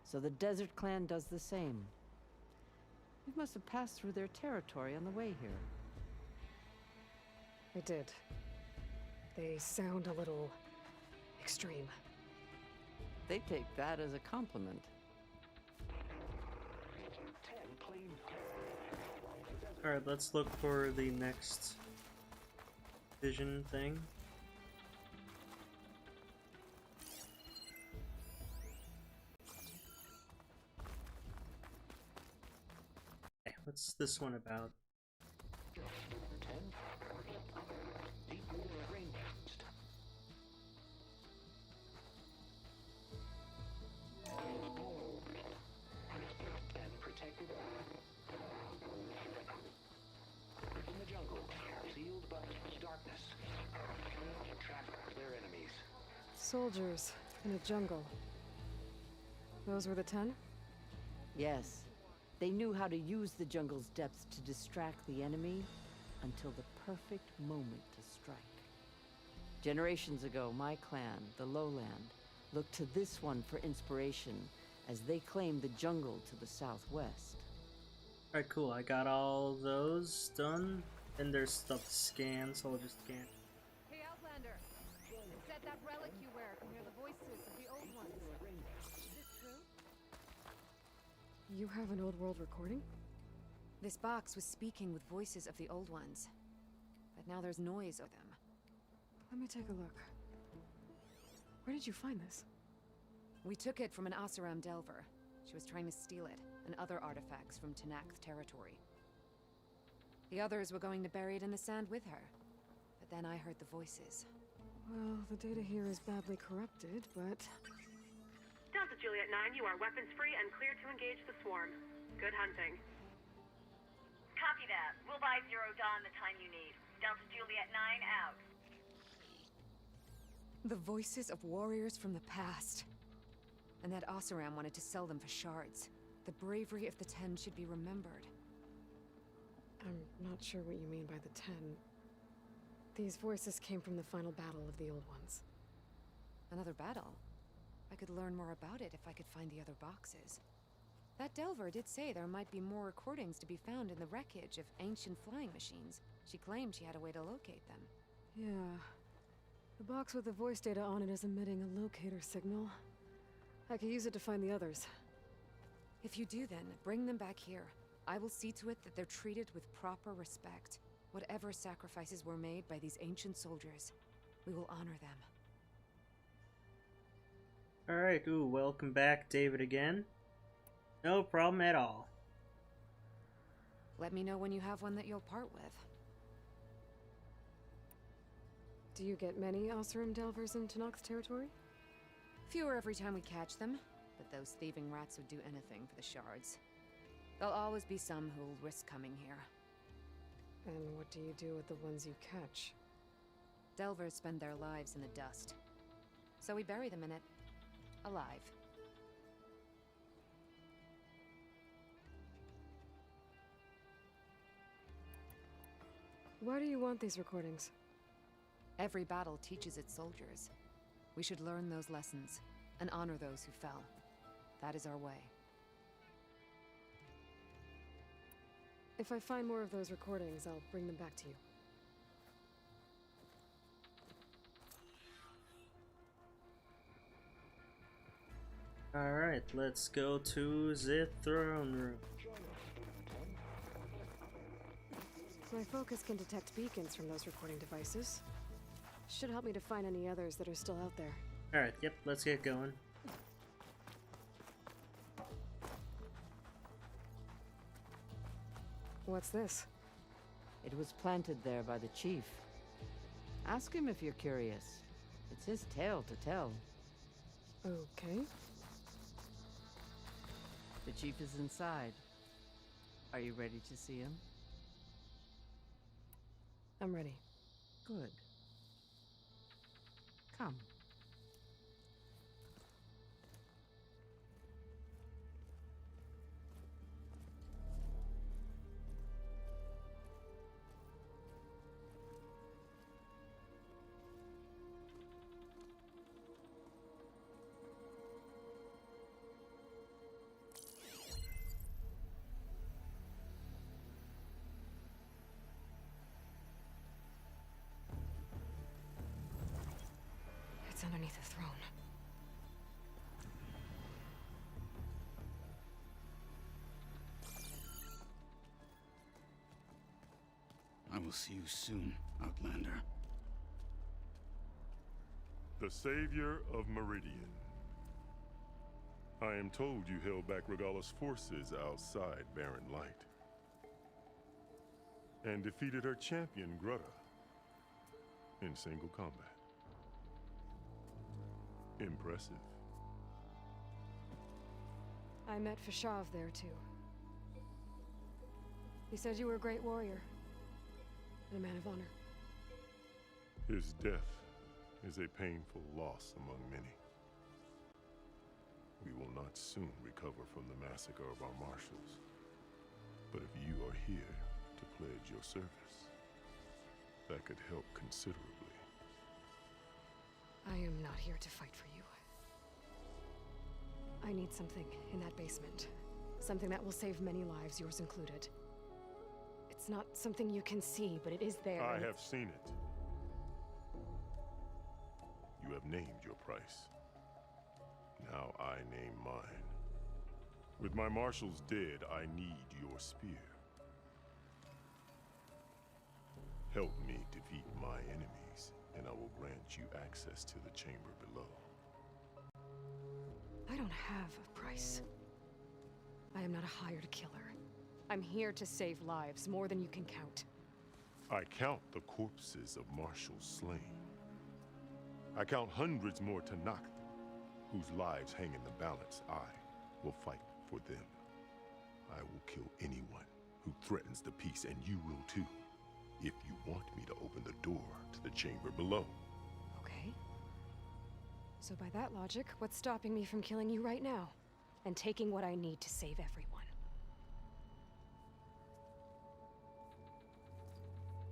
S7: So the Desert Clan does the same. We must have passed through their territory on the way here.
S2: I did. They sound a little extreme.
S7: They take that as a compliment.
S4: 10 claimed.
S1: Alright, let's look for the next vision thing. Okay, what's this one about?
S4: In the jungle, sealed by darkness. Trap their enemies.
S2: Soldiers in a jungle. Those were the 10?
S7: Yes. They knew how to use the jungle's depths to distract the enemy until the perfect moment to strike. Generations ago, my clan, the Lowland, looked to this one for inspiration as they claimed the jungle to the southwest.
S1: Alright, cool. I got all those done. And there's stuff to scan, so I'll just scan.
S18: Hey, Outlander! Is that relic you wear can hear the voices of the old ones? Is this true?
S2: You have an old world recording?
S12: This box was speaking with voices of the old ones. But now there's noise of them.
S2: Let me take a look. Where did you find this?
S12: We took it from an Oseram Delver. She was trying to steal it, and other artifacts from Tenakth territory. The others were going to bury it in the sand with her. But then I heard the voices.
S2: Well, the data here is badly corrupted, but...
S20: Delta Juliet 9, you are weapons-free and clear to engage the swarm. Good hunting.
S8: Copy that. We'll buy Zero Dawn the time you need. Delta Juliet 9 out.
S12: The voices of warriors from the past. And that Oseram wanted to sell them for shards. The bravery of the Ten should be remembered.
S2: I'm not sure what you mean by the Ten. These voices came from the final battle of the Old Ones.
S12: Another battle? I could learn more about it if I could find the other boxes. That Delver did say there might be more recordings to be found in the wreckage of ancient flying machines. She claimed she had a way to locate them.
S2: Yeah. The box with the voice data on it is emitting a locator signal. I could use it to find the others.
S12: If you do then, bring them back here. I will see to it that they're treated with proper respect. Whatever sacrifices were made by these ancient soldiers, we will honor them.
S1: Alright, welcome back, David, again. No problem at all.
S12: Let me know when you have one that you'll part with.
S2: Do you get many Oseram Delvers in Tenakth territory?
S12: Fewer every time we catch them, but those thieving rats would do anything for the shards. There'll always be some who'll risk coming here.
S2: And what do you do with the ones you catch?
S12: Delvers spend their lives in the dust. So we bury them in it. Alive.
S2: Why do you want these recordings?
S12: Every battle teaches its soldiers. We should learn those lessons, and honor those who fell. That is our way.
S2: If I find more of those recordings, I'll bring them back to you.
S1: Alright, let's go to the throne room.
S2: My focus can detect beacons from those recording devices. Should help me to find any others that are still out there.
S1: Alright, yep, let's get going.
S2: What's this?
S7: It was planted there by the chief. Ask him if you're curious. It's his tale to tell.
S2: Okay.
S7: The chief is inside. Are you ready to see him?
S2: I'm ready.
S7: Good. Come.
S2: It's underneath the throne.
S23: I will see you soon, Outlander.
S24: The savior of Meridian. I am told you held back Regalla's forces outside Barren Light. And defeated her champion, Grutta, in single combat. Impressive.
S2: I met Fashav there too. He said you were a great warrior. And a man of honor.
S24: His death is a painful loss among many. We will not soon recover from the massacre of our marshals. But if you are here to pledge your service, that could help considerably.
S2: I am not here to fight for you. I need something in that basement. Something that will save many lives, yours included. It's not something you can see, but it is there.
S24: I have seen it. You have named your price. Now I name mine. With my marshals dead, I need your spear. Help me defeat my enemies, and I will grant you access to the chamber below.
S2: I don't have a price. I am not a hired killer. I'm here to save lives, more than you can count.
S24: I count the corpses of marshals slain. I count hundreds more Tanakh, whose lives hang in the balance. I will fight for them. I will kill anyone who threatens the peace, and you will too, if you want me to open the door to the chamber below.
S2: Okay. So by that logic, what's stopping me from killing you right now? And taking what I need to save everyone?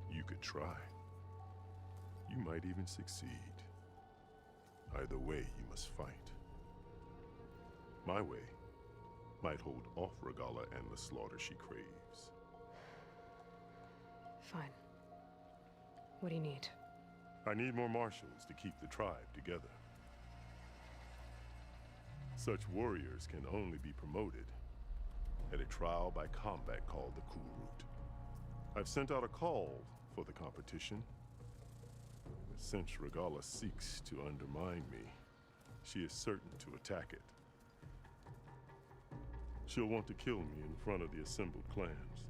S24: You could try. You might even succeed. Either way, you must fight. My way might hold off Regalla and the slaughter she craves.
S2: Fine. What do you need?
S24: I need more marshals to keep the tribe together. Such warriors can only be promoted at a trial by combat called the Cool Route. I've sent out a call for the competition. Since Regalla seeks to undermine me, she is certain to attack it. She'll want to kill me in front of the assembled clans.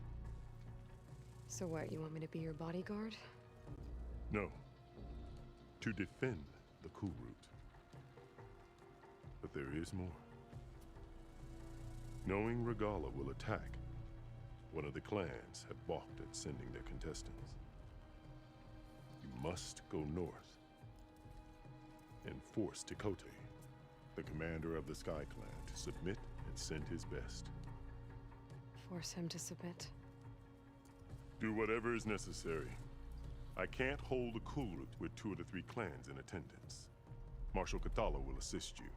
S2: So what, you want me to be your bodyguard?
S24: No. To defend the Cool Route. But there is more. Knowing Regalla will attack, one of the clans had balked at sending their contestants. You must go north and force Tekote, the commander of the Sky Clan, to submit and send his best.
S2: Force him to submit?
S24: Do whatever is necessary. I can't hold the Cool Route with 2 of the 3 clans in attendance. Marshal Cathala will assist you.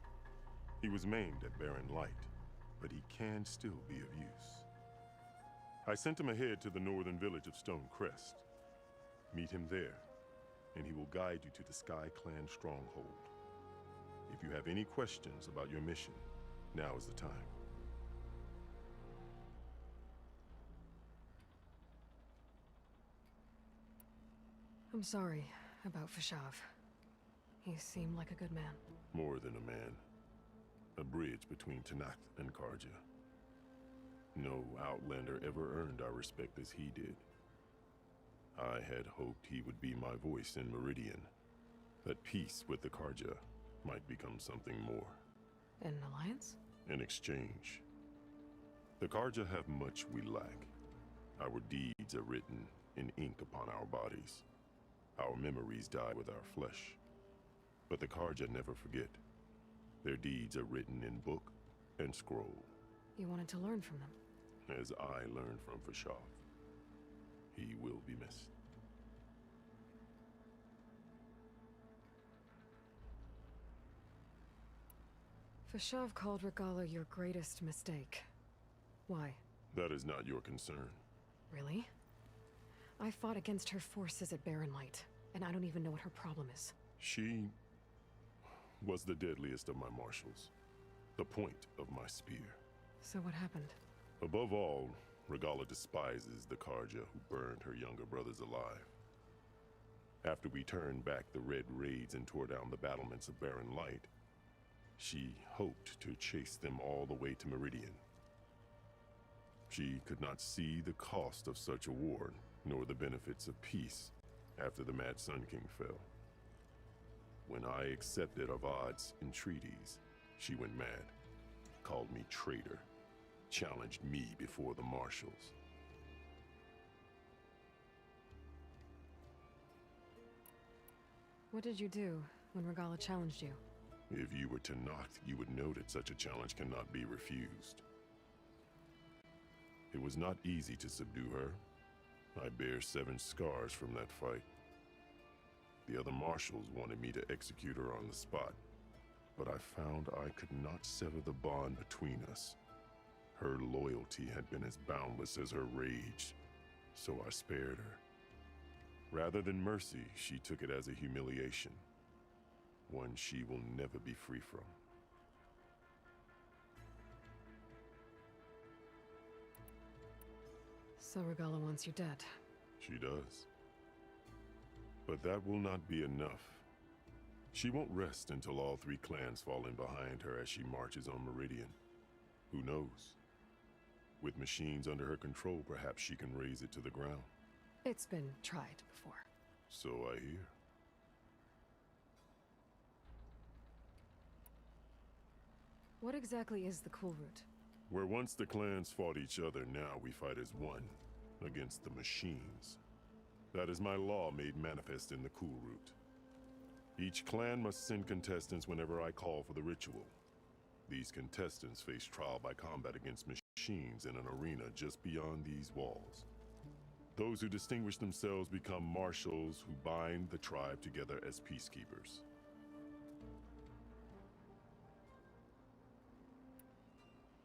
S24: He was maimed at Barren Light, but he can still be of use. I sent him ahead to the northern village of Stone Crest. Meet him there, and he will guide you to the Sky Clan stronghold. If you have any questions about your mission, now is the time.
S2: I'm sorry about Fashav. He seemed like a good man.
S24: More than a man. A bridge between Tanakh and Carja. No Outlander ever earned our respect as he did. I had hoped he would be my voice in Meridian. That peace with the Carja might become something more.
S2: An alliance?
S24: In exchange. The Carja have much we lack. Our deeds are written in ink upon our bodies. Our memories die with our flesh. But the Carja never forget. Their deeds are written in book and scroll.
S2: You wanted to learn from them?
S24: As I learned from Fashav. He will be missed.
S2: Fashav called Regalla your greatest mistake. Why?
S24: That is not your concern.
S2: Really? I fought against her forces at Barren Light, and I don't even know what her problem is.
S24: She was the deadliest of my marshals. The point of my spear.
S2: So what happened?
S24: Above all, Regalla despises the Carja who burned her younger brothers alive. After we turned back the Red Raids and tore down the battlements of Barren Light, she hoped to chase them all the way to Meridian. She could not see the cost of such a war, nor the benefits of peace after the Mad Sun King fell. When I accepted Avad's entreaties, she went mad, called me traitor, challenged me before the marshals.
S2: What did you do when Regalla challenged you?
S24: If you were Tanakh, you would know that such a challenge cannot be refused. It was not easy to subdue her. I bear 7 scars from that fight. The other marshals wanted me to execute her on the spot, but I found I could not sever the bond between us. Her loyalty had been as boundless as her rage, so I spared her. Rather than mercy, she took it as a humiliation, one she will never be free from.
S2: So Regala wants you dead.
S24: She does. But that will not be enough. She won't rest until all 3 clans fall in behind her as she marches on Meridian. Who knows? With machines under her control, perhaps she can raise it to the ground.
S2: It's been tried before.
S24: So I hear.
S2: What exactly is the Cool Route?
S24: Where once the clans fought each other, now we fight as one, against the machines. That is my law made manifest in the Cool Route. Each clan must send contestants whenever I call for the ritual. These contestants face trial by combat against machines in an arena just beyond these walls. Those who distinguish themselves become marshals who bind the tribe together as peacekeepers.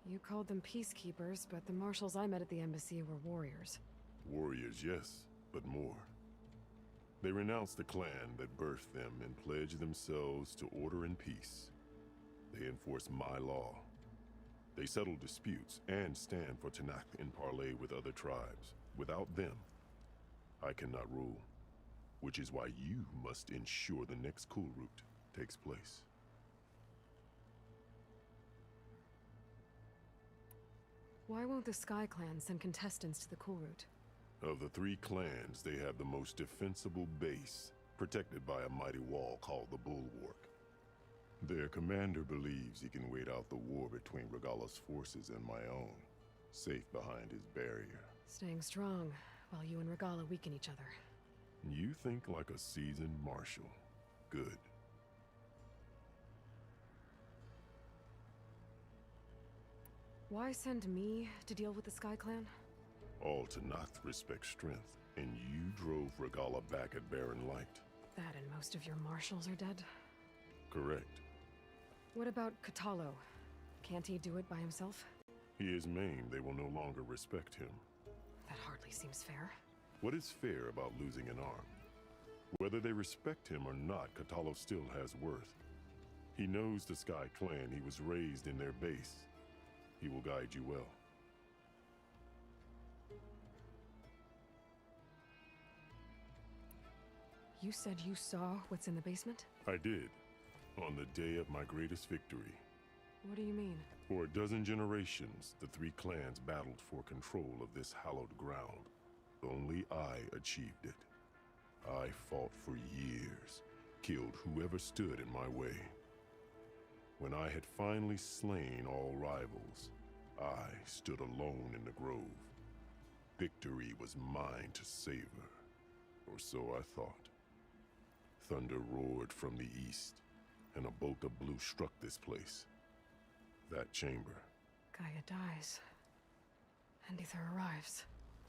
S2: You called them peacekeepers, but the marshals I met at the embassy were warriors.
S24: Warriors, yes, but more. They renounce the clan that birthed them and pledge themselves to order and peace. They enforce my law. They settle disputes and stand for Tanakh in parley with other tribes. Without them, I cannot rule. Which is why you must ensure the next Cool Route takes place.
S2: Why won't the Sky Clan send contestants to the Cool Route?
S24: Of the 3 clans, they have the most defensible base, protected by a mighty wall called the Bulwark. Their commander believes he can wait out the war between Regala's forces and my own, safe behind his barrier.
S2: Staying strong, while you and Regala weaken each other.
S24: You think like a seasoned marshal. Good.
S2: Why send me to deal with the Sky Clan?
S24: All Tanakh respect strength, and you drove Regala back at Barren Light.
S2: That and most of your marshals are dead?
S24: Correct.
S2: What about Katalo? Can't he do it by himself?
S24: He is maimed, they will no longer respect him.
S2: That hardly seems fair.
S24: What is fair about losing an arm? Whether they respect him or not, Katalo still has worth. He knows the Sky Clan, he was raised in their base. He will guide you well.
S2: You said you saw what's in the basement?
S24: I did, on the day of my greatest victory.
S2: What do you mean?
S24: For a dozen generations, the 3 clans battled for control of this hallowed ground. Only I achieved it. I fought for years, killed whoever stood in my way. When I had finally slain all rivals, I stood alone in the grove. Victory was mine to savor, or so I thought. Thunder roared from the east, and a bolt of blue struck this place. That chamber.
S2: Gaia dies, and Ether arrives.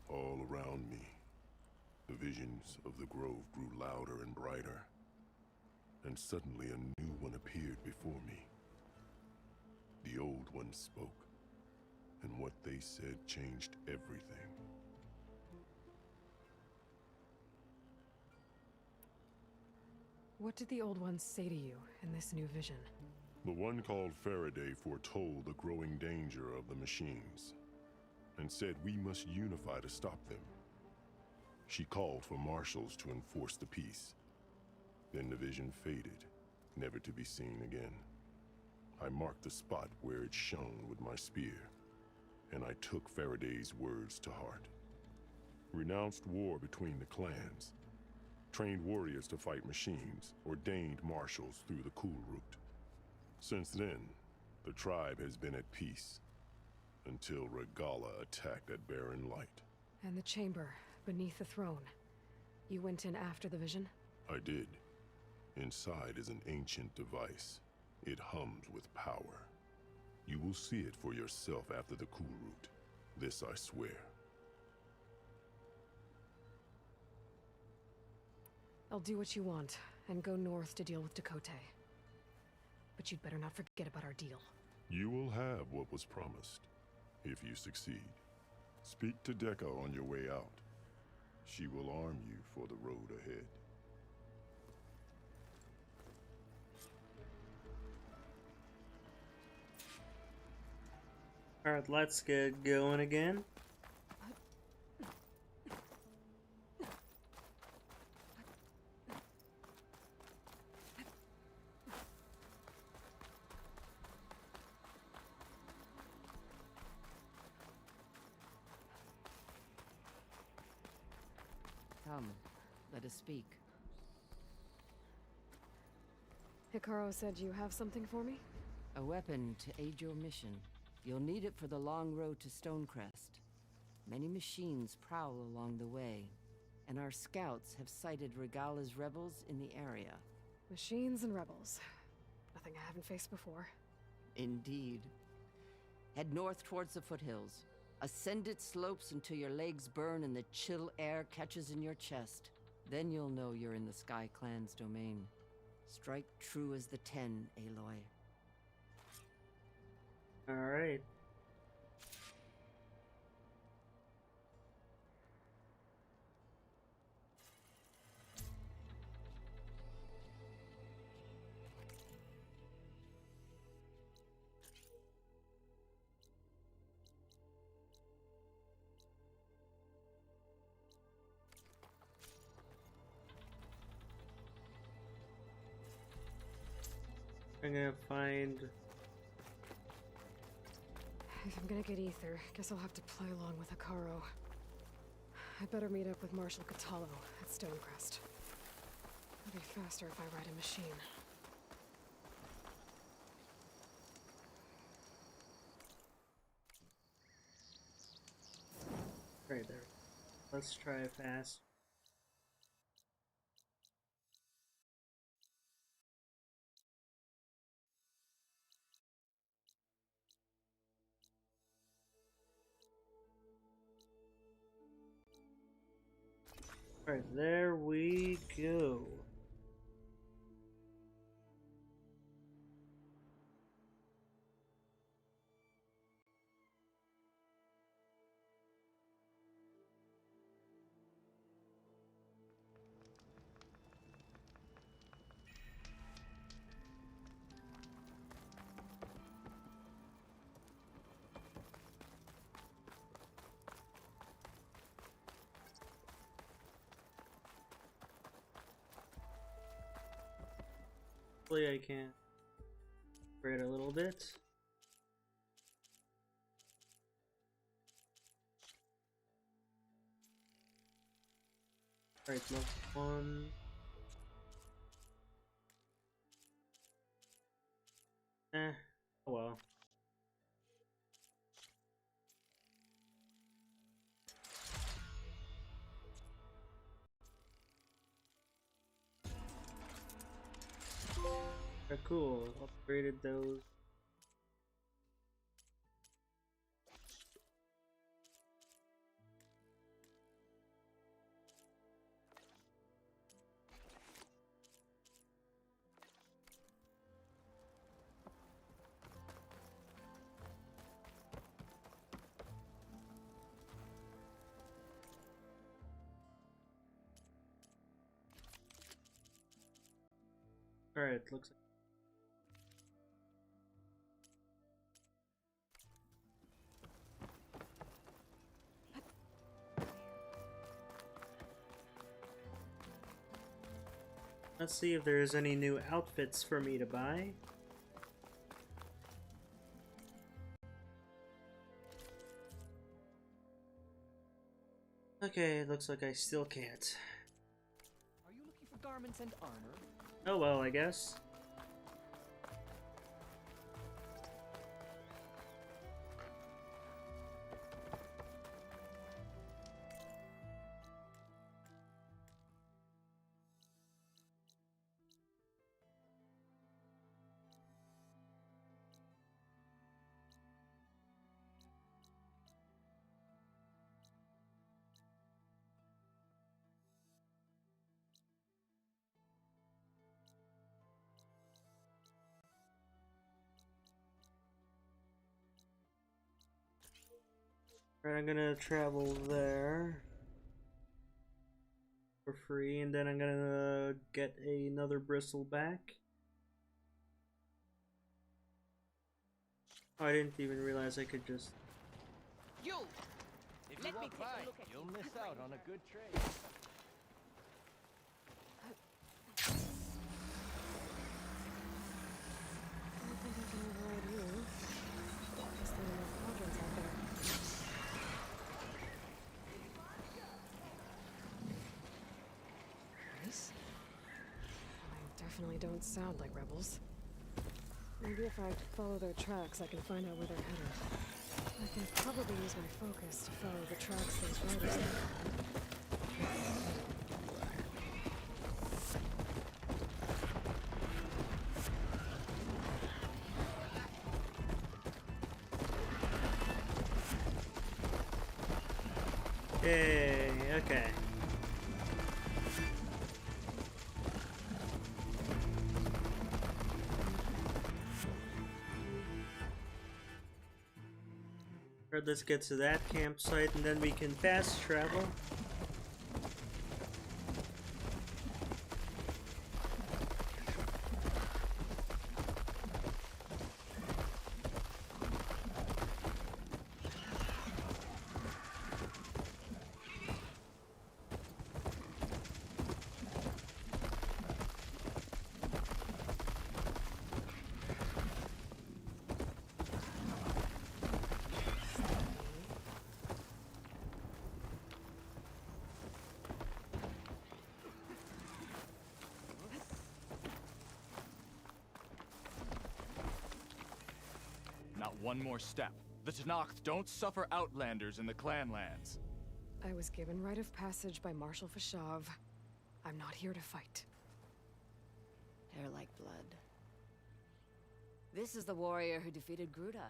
S24: All around me, the visions of the grove grew louder and brighter, and suddenly a new one appeared before me. The old one spoke, and what they said changed everything.
S2: What did the old ones say to you in this new vision?
S24: The one called Faraday foretold the growing danger of the machines, and said we must unify to stop them. She called for marshals to enforce the peace. Then the vision faded, never to be seen again. I marked the spot where it shone with my spear, and I took Faraday's words to heart. Renounced war between the clans, trained warriors to fight machines, ordained marshals through the Cool Route. Since then, the tribe has been at peace, until Regala attacked at Barren Light.
S2: And the chamber, beneath the throne. You went in after the vision?
S24: I did. Inside is an ancient device. It hums with power. You will see it for yourself after the Cool Route. This I swear.
S2: I'll do what you want, and go north to deal with Dakota. But you'd better not forget about our deal.
S24: You will have what was promised, if you succeed. Speak to Deca on your way out. She will arm you for the road ahead.
S1: Alright, let's get going again.
S7: Come, let us speak.
S2: Hikaru said you have something for me?
S7: A weapon to aid your mission. You'll need it for the long road to Stonecrest. Many machines prowl along the way, and our scouts have sighted Regala's rebels in the area.
S2: Machines and rebels. Nothing I haven't faced before.
S7: Indeed. Head north towards the foothills. Ascend its slopes until your legs burn and the chill air catches in your chest. Then you'll know you're in the Sky Clan's domain. Strike true as the 10, Aloy.
S1: Alright. I'm gonna find...
S2: If I'm gonna get ether, guess I'll have to play along with Hikaru. I better meet up with Marshal Catallo at Stonecrest. It'll be faster if I ride a machine.
S1: Right there. Let's try it fast. Alright, there we go. Hopefully I can upgrade a little bit. Alright, level 1. Oh well. Cool, upgraded those. Alright, looks like let's see if there's any new outfits for me to buy. Okay, looks like I still can't.
S11: Are you looking for garments and armor?
S1: Oh well, I guess. Alright, I'm gonna travel there for free, and then I'm gonna get another bristle back. Oh, I didn't even realize I could just...
S11: You! If you walk by, you'll miss out on a good trade.
S2: I don't think I can override you. Guess there are no quadrants out there. definitely don't sound like rebels. Maybe if I follow their tracks, I can find out where they're headed. I can probably use my focus to follow the tracks those riders left.
S1: Yay, okay. Alright, let's get to that campsite and then we can fast travel.
S10: Not one more step. The Tenakth don't suffer outlanders in the Clanlands.
S2: I was given rite of passage by Marshal Fashav. I'm not here to fight.
S18: Hair like blood. This is the warrior who defeated Gruda,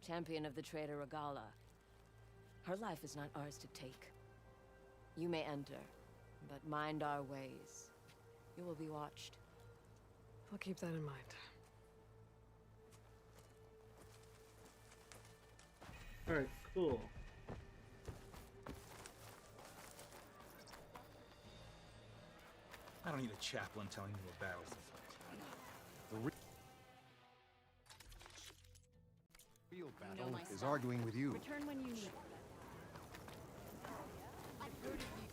S18: champion of the traitor Regala. Her life is not ours to take. You may enter, but mind our ways. You will be watched.
S2: I'll keep that in mind.
S1: Alright, cool.
S14: I don't need a chaplain telling me what battles to fight. The
S11: real battle is arguing with you.
S18: Return when you need. I've heard of you.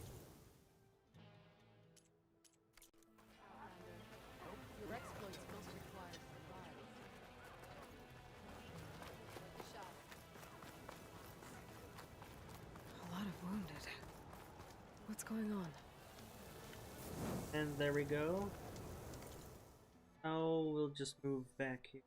S18: Your exploits most require survival.
S2: A lot of wounded. What's going on?
S1: And there we go. Now we'll just move back here.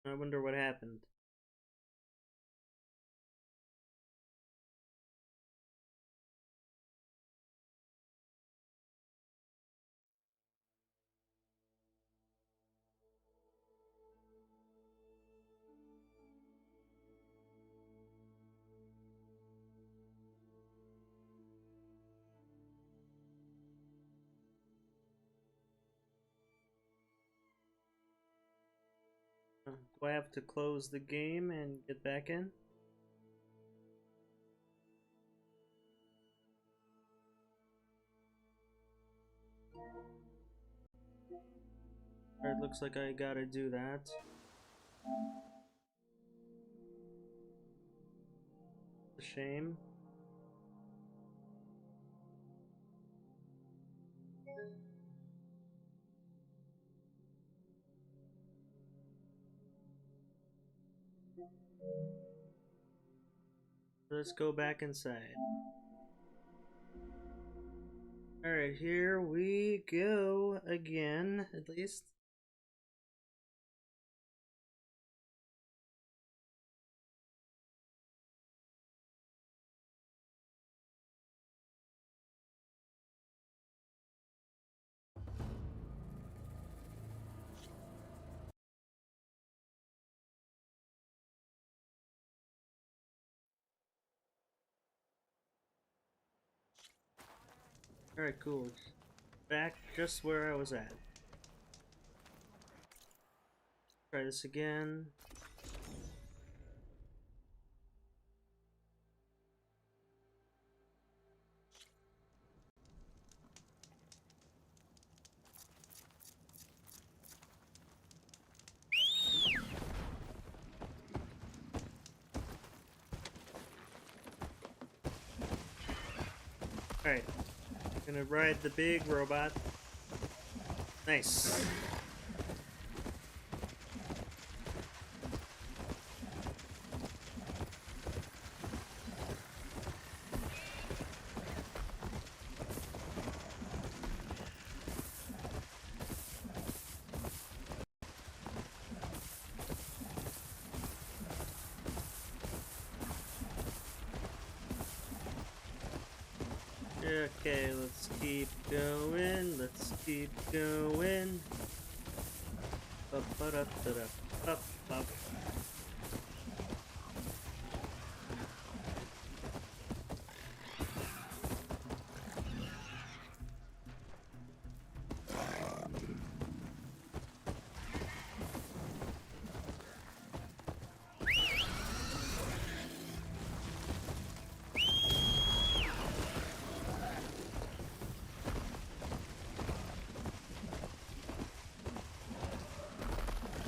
S1: I wonder what happened. Do I have to close the game and get back in? Alright, looks like I gotta do that. A shame. Let's go back inside. Alright, here we go again, at least. Alright, cool. Back just where I was at. Try this again. Alright. Gonna ride the big robot. Nice. Okay, let's keep going. Let's keep going. Up.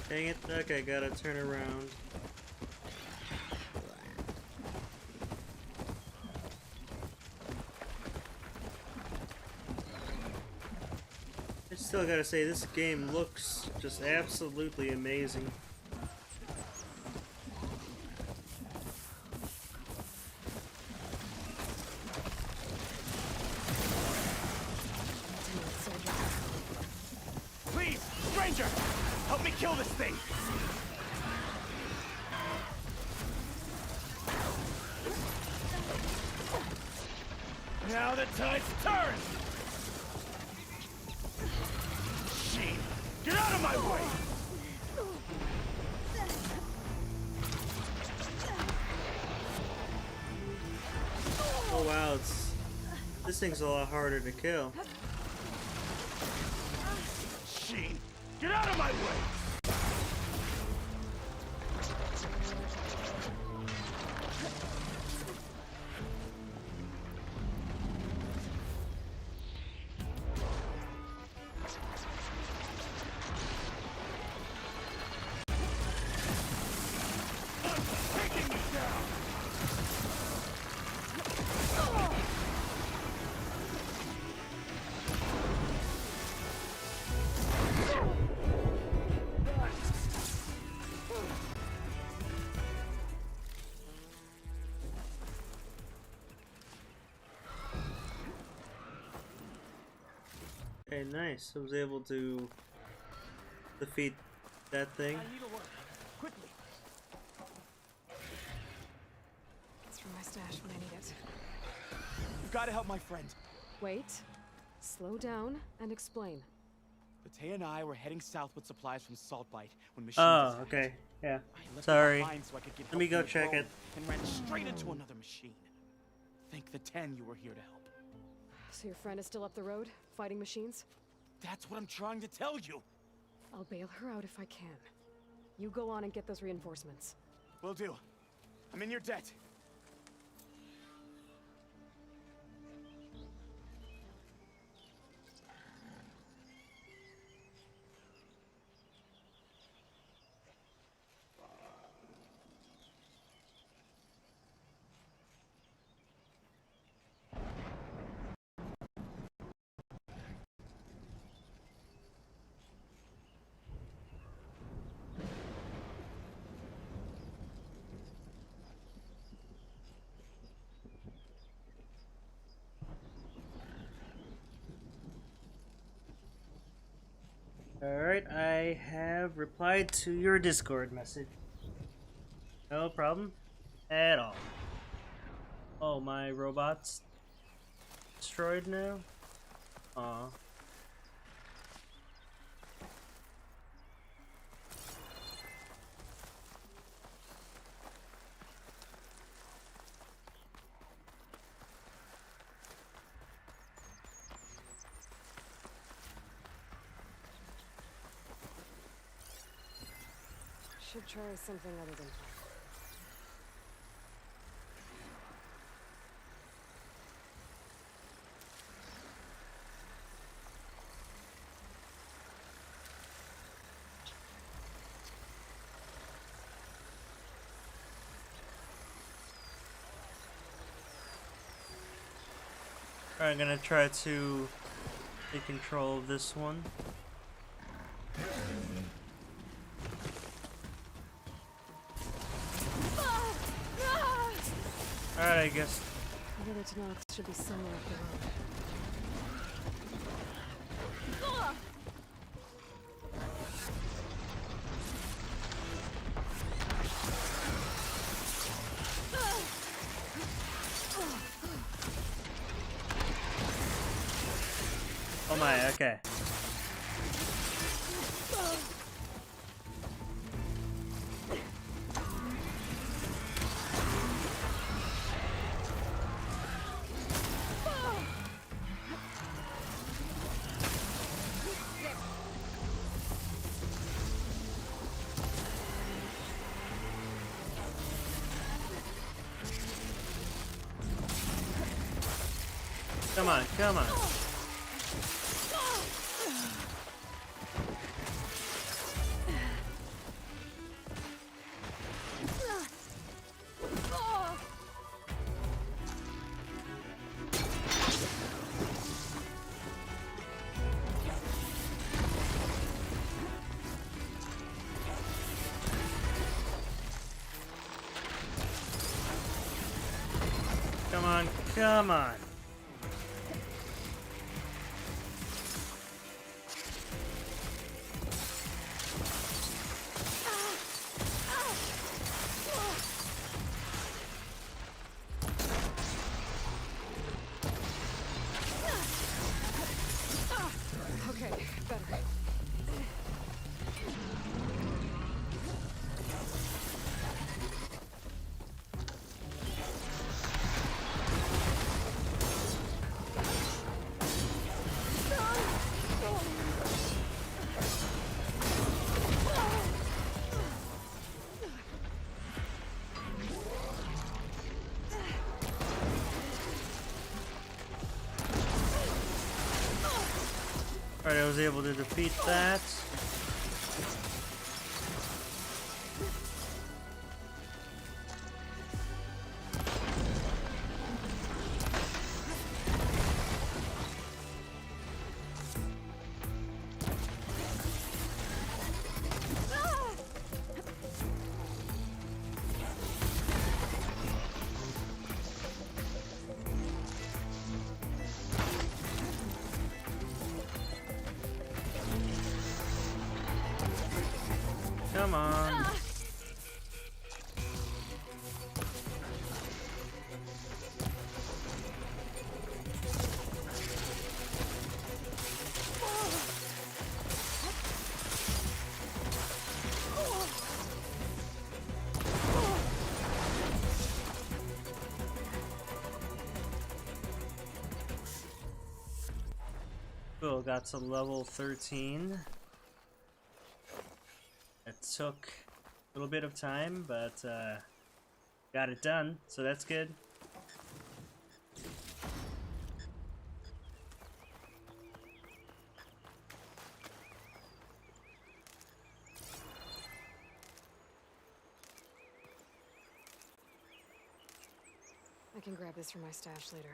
S1: Dang it. Okay, gotta turn around. I still gotta say, this game looks just absolutely amazing.
S10: Please, stranger! Help me kill this thing! Now the tide's turned! Shit! Get out of my way!
S1: Oh wow, this thing's a lot harder to kill.
S10: Sheen, get out of my way! Taking me down!
S1: Okay, nice. I was able to defeat that thing.
S10: I need a word. Quickly.
S2: It's from my stash when I need it.
S10: You've got to help my friend.
S2: Wait. Slow down and explain.
S10: Bate and I were heading south with supplies from Salt Blight when machines
S1: Oh,
S10: attacked.
S1: okay. Yeah.
S10: I left
S1: Sorry.
S10: them behind so I could get
S1: Let me
S10: help
S1: go
S10: from the
S1: check
S10: drone
S1: it.
S10: And ran straight into another machine. Thank the 10 you were here to help.
S2: So your friend is still up the road, fighting machines?
S10: That's what I'm trying to tell you.
S2: I'll bail her out if I can. You go on and get those reinforcements.
S10: Will do. I'm in your debt.
S1: Alright, I have replied to your Discord message. No problem at all. Oh, my robot's destroyed now? Aw.
S2: Should try something other than fire.
S1: Alright, I'm gonna try to take control of this one. Alright, I guess.
S2: The other Tanakh should be somewhere up the road.
S1: Oh my, okay. Come on, come on. Come on, come on.
S2: Okay, better.
S1: Alright, I was able to defeat that. Come on. Cool, got to level 13. It took a little bit of time, but got it done, so that's good.
S2: I can grab this from my stash later.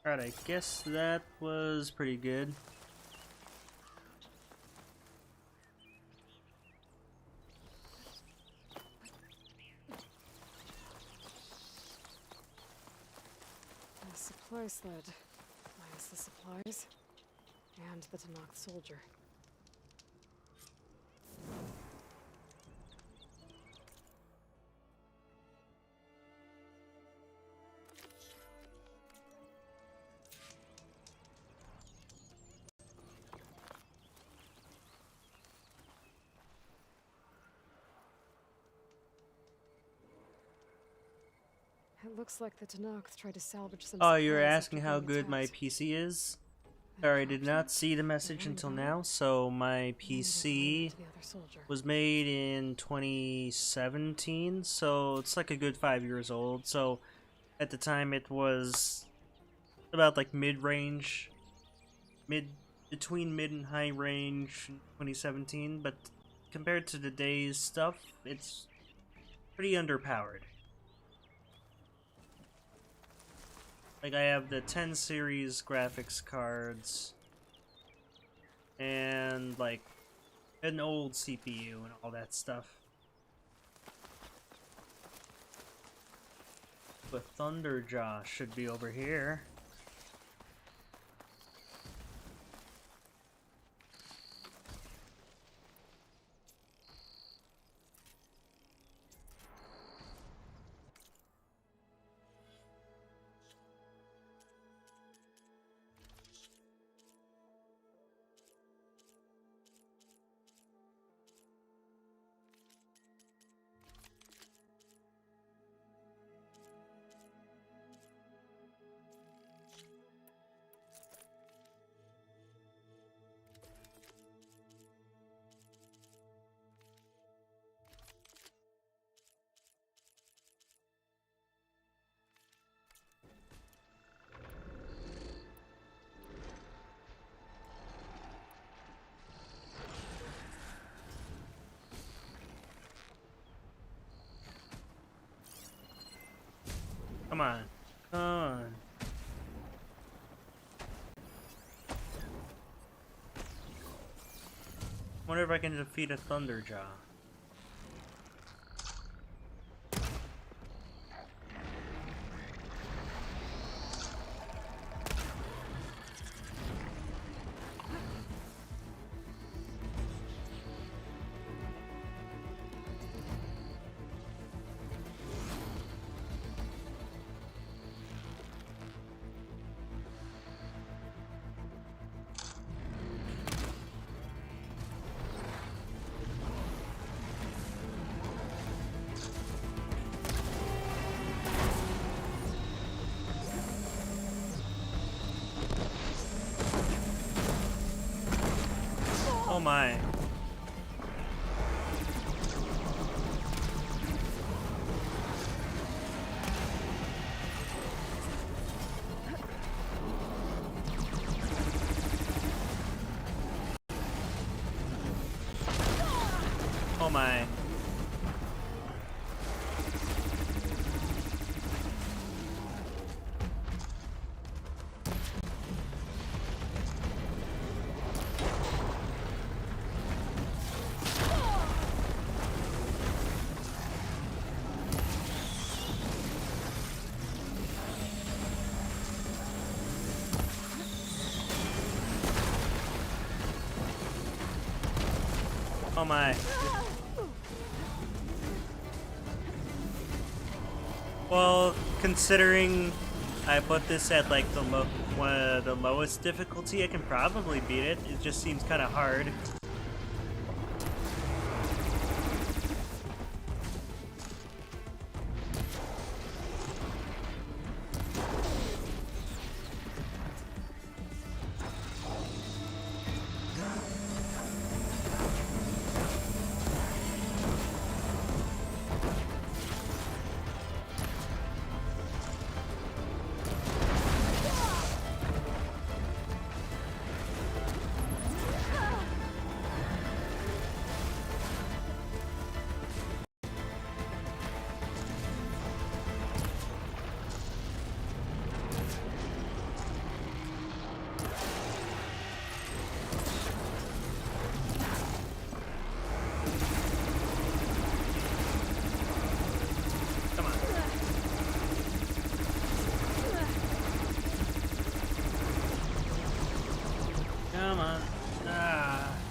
S1: Alright, I guess that was pretty good.
S2: A supply sled. Minus the supplies. And the Tanakh soldier. It looks like the Tanakh tried to salvage some
S1: Oh, you're
S2: supplies
S1: asking
S2: after
S1: how
S2: being
S1: good my
S2: attacked.
S1: PC is? Sorry, I did not see the message until now. So my PC was made in 2017, so it's like a good 5 years old. So at the time it was about like mid-range, between mid and high range in 2017, but compared to today's stuff, it's pretty underpowered. Like, I have the 10 series graphics cards, and, like, an old CPU and all that stuff. But Thunderjaw should be over here. Come on. Come on. Wonder if I can defeat a Thunderjaw. Oh my. Oh my. Oh my. Well, considering I put this at like the one of the lowest difficulty, I can probably beat it. It just seems kind of hard.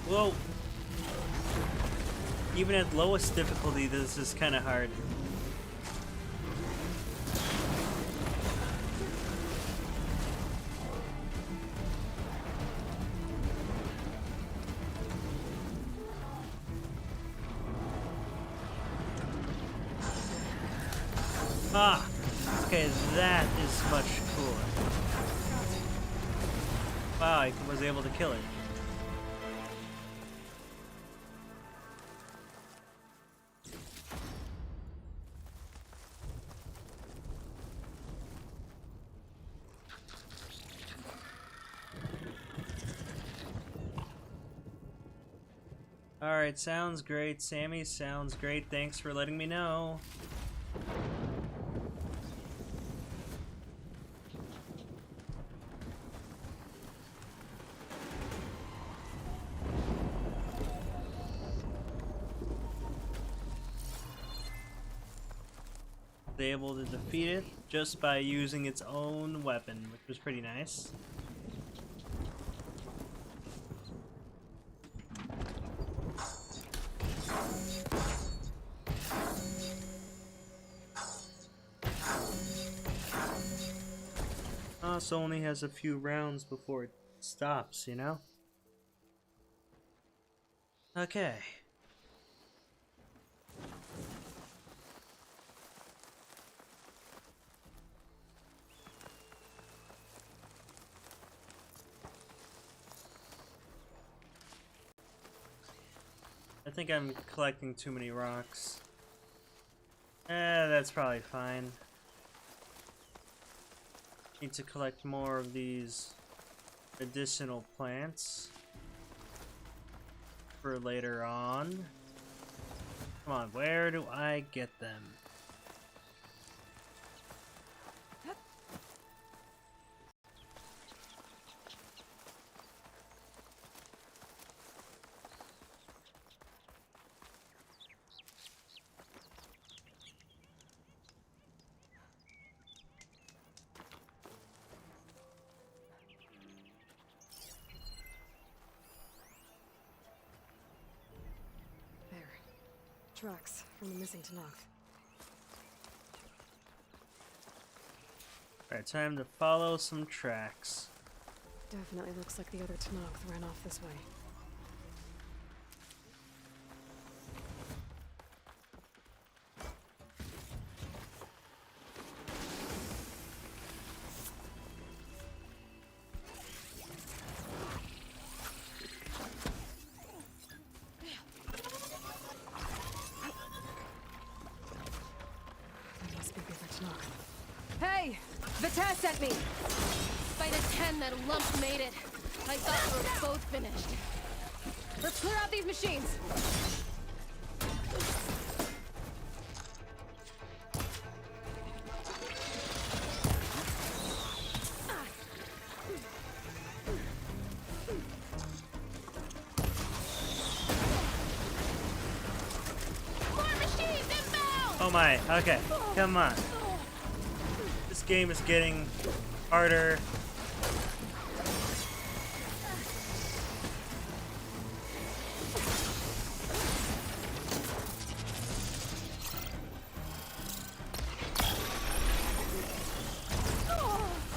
S1: Well, even at lowest difficulty, this is kind of hard. Ah, okay, that is much cooler. Wow, I was able to kill it. Alright, sounds great. Sammy, sounds great. Thanks for letting me know. Able to defeat it just by using its own weapon, which was pretty nice. Also only has a few rounds before it stops, you know? Okay. I think I'm collecting too many rocks. That's probably fine. Need to collect more of these medicinal plants for later on. Come on, where do I get them?
S2: Tracks from the missing Tanakh.
S1: Alright, time to follow some tracks.
S2: Definitely looks like the other Tanakh ran off this way.
S12: Hey! Vita sent me!
S8: By the 10 that lump made it. I thought we were both finished.
S12: Let's clear out these machines!
S8: More machines inbound!
S1: Oh my, okay, come on. This game is getting harder.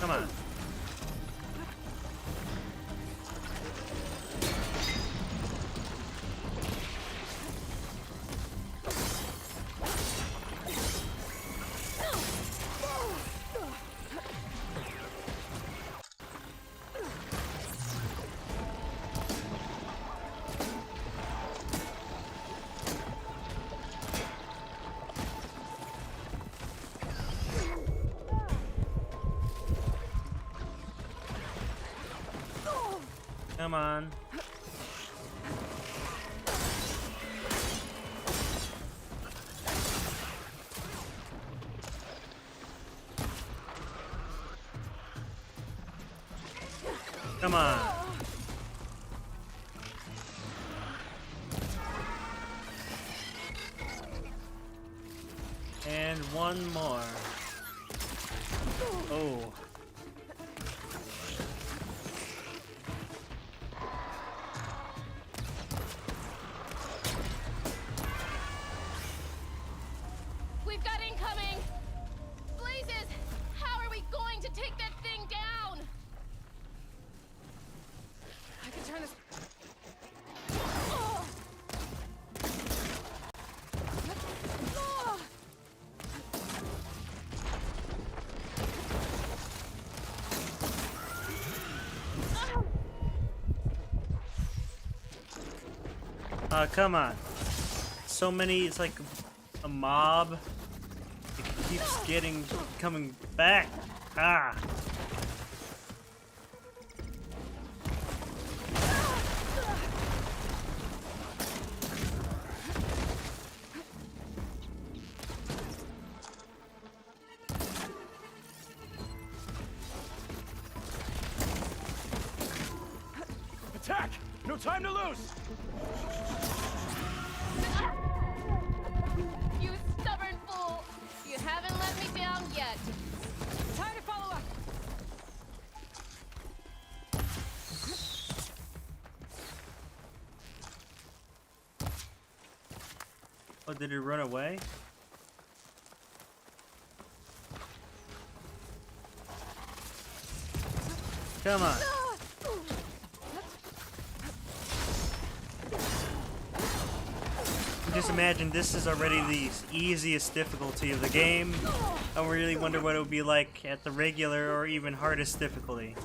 S1: Come on. Come on. Come on. And one more. Oh.
S8: We've got incoming! Blazes! How are we going to take that thing down?
S12: I can turn this...
S1: Come on. So many, it's like a mob. It keeps coming back. Ah.
S10: Attack! No time to lose!
S8: You stubborn fool! You haven't let me down yet.
S2: Time to follow up.
S1: Oh, did it run away? Come on. Just imagine this is already the easiest difficulty of the game. I really wonder what it would be like at the regular or even hardest difficulty.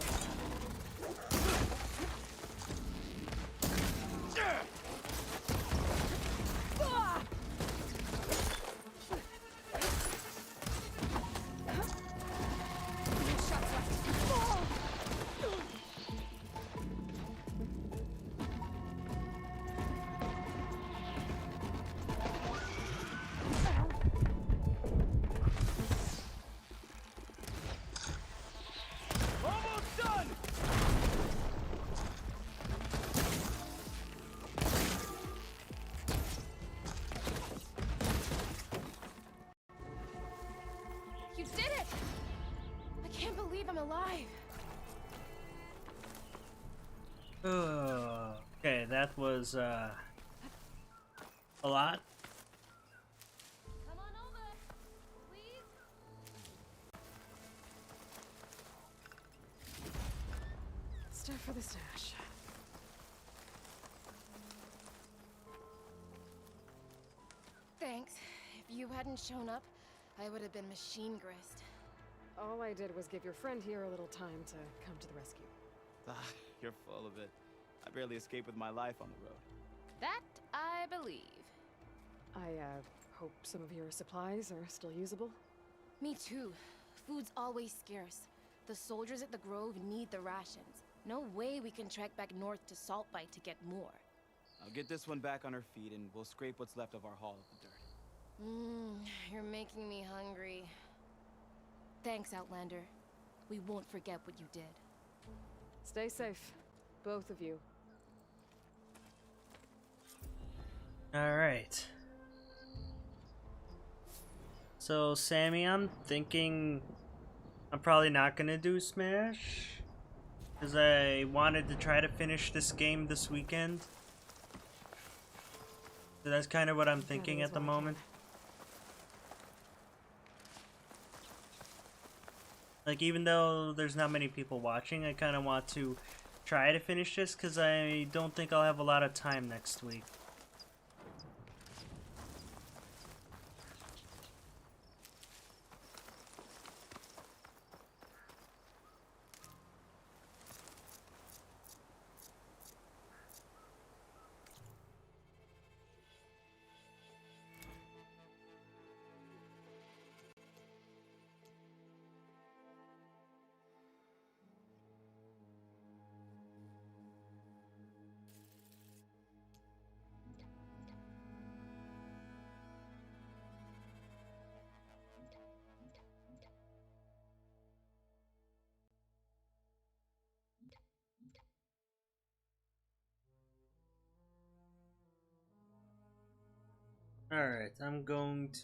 S8: You did it! I can't believe I'm alive.
S1: Okay, that was a lot.
S8: Come on over, please.
S2: Stuff for the stash.
S8: Thanks. If you hadn't shown up, I would have been machine grist.
S2: All I did was give your friend here a little time to come to the rescue.
S10: You're full of it. I barely escaped with my life on the road.
S8: That I believe.
S2: I hope some of your supplies are still usable.
S8: Me too. Food's always scarce. The soldiers at the Grove need the rations. No way we can trek back north to Saltbite to get more.
S10: I'll get this one back on her feet and we'll scrape what's left of our haul of the dirt.
S8: You're making me hungry. Thanks, Outlander. We won't forget what you did.
S2: Stay safe, both of you.
S1: Alright. So, Sammy, I'm thinking I'm probably not gonna do Smash, because I wanted to try to finish this game this weekend. So that's kind of what I'm thinking at the moment. Like, even though there's not many people watching, I kind of want to try to finish this because I don't think I'll have a lot of time next week. Alright, I'm going to...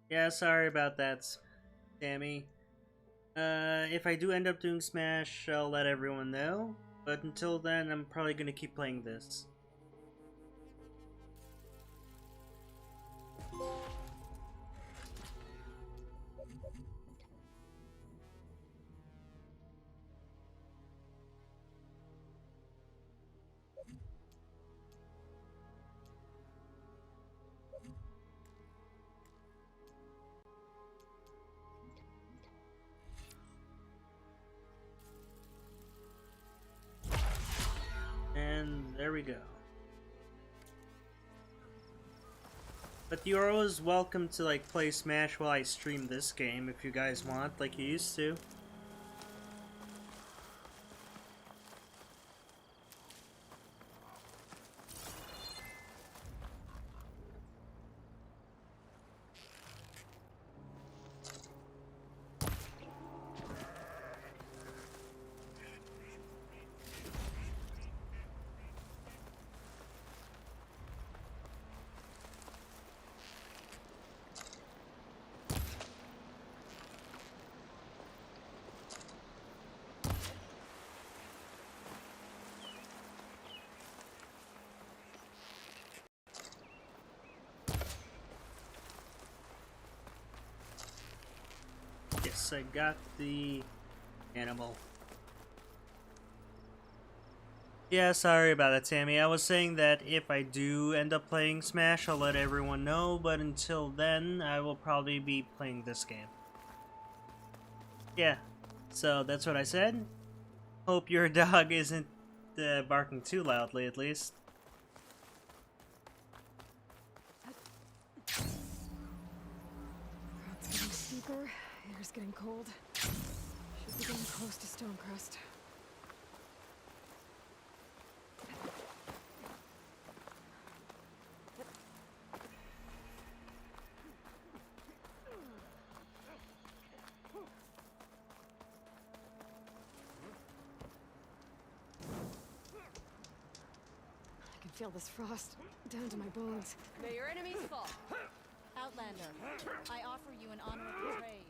S1: Yeah, sorry about that, Sammy. If I do end up doing Smash, I'll let everyone know. But until then, I'm probably going to keep playing this. And there there we go. But you're always welcome to like play Smash while I stream this game if you guys want, like you used to. Yes, I got the animal. Yeah, sorry about that, Tammy. I was saying that if I do end up playing Smash, I'll let everyone know, but until then, I will probably be playing this game. Yeah, so that's what I said. Hope your dog isn't barking too loudly, at least.
S2: It's getting steeper, air's getting cold. Should be getting close to Stonecrest. I can feel this frost down to my bones.
S9: May your enemies fall. Outlander, I offer you an honorable trade.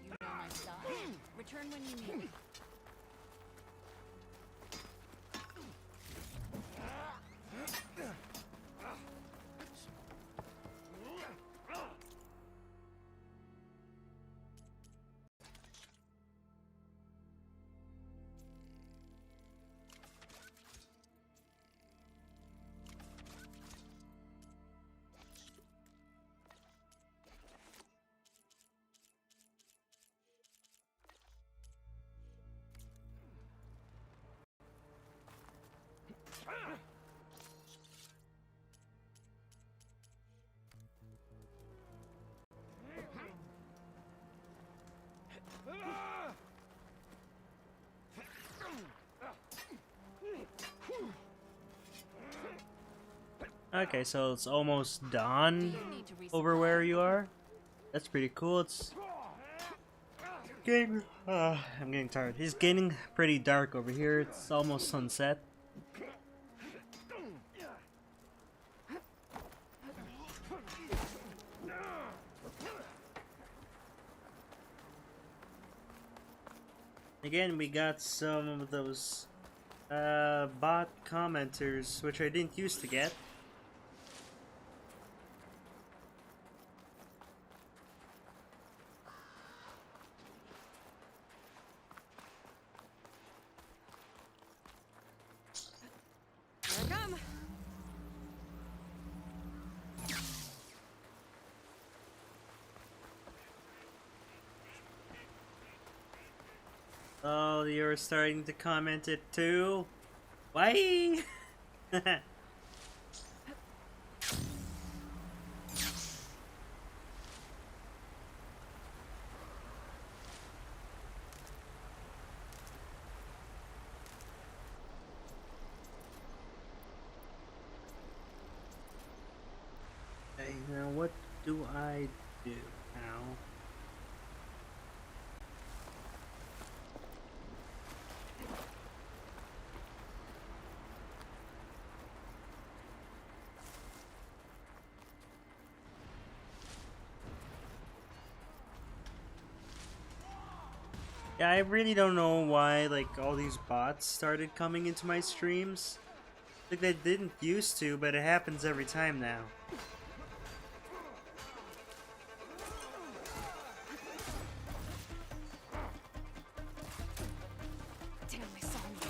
S9: You know my style. Return when you need me.
S1: Okay, so it's almost dawn over where you are. That's pretty cool. It's getting... I'm getting tired. It's getting pretty dark over here. It's almost sunset. Again, we got some of those bot commenters, which I didn't used to get.
S2: Here I come.
S1: Oh, you're starting to comment it too? Why? Okay, now what do I do now? Yeah, I really don't know why, like, all these bots started coming into my streams. Like, they didn't used to, but it happens every time now.
S2: Damn, they saw me.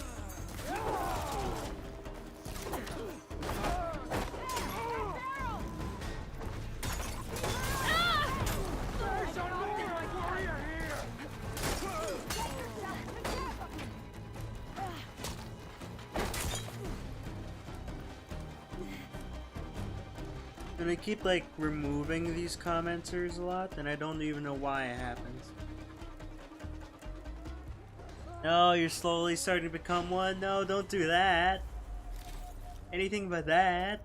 S1: And I keep like removing these commenters a lot, and I don't even know why it happens. No, you're slowly starting to become one. No, don't do that. Anything but that.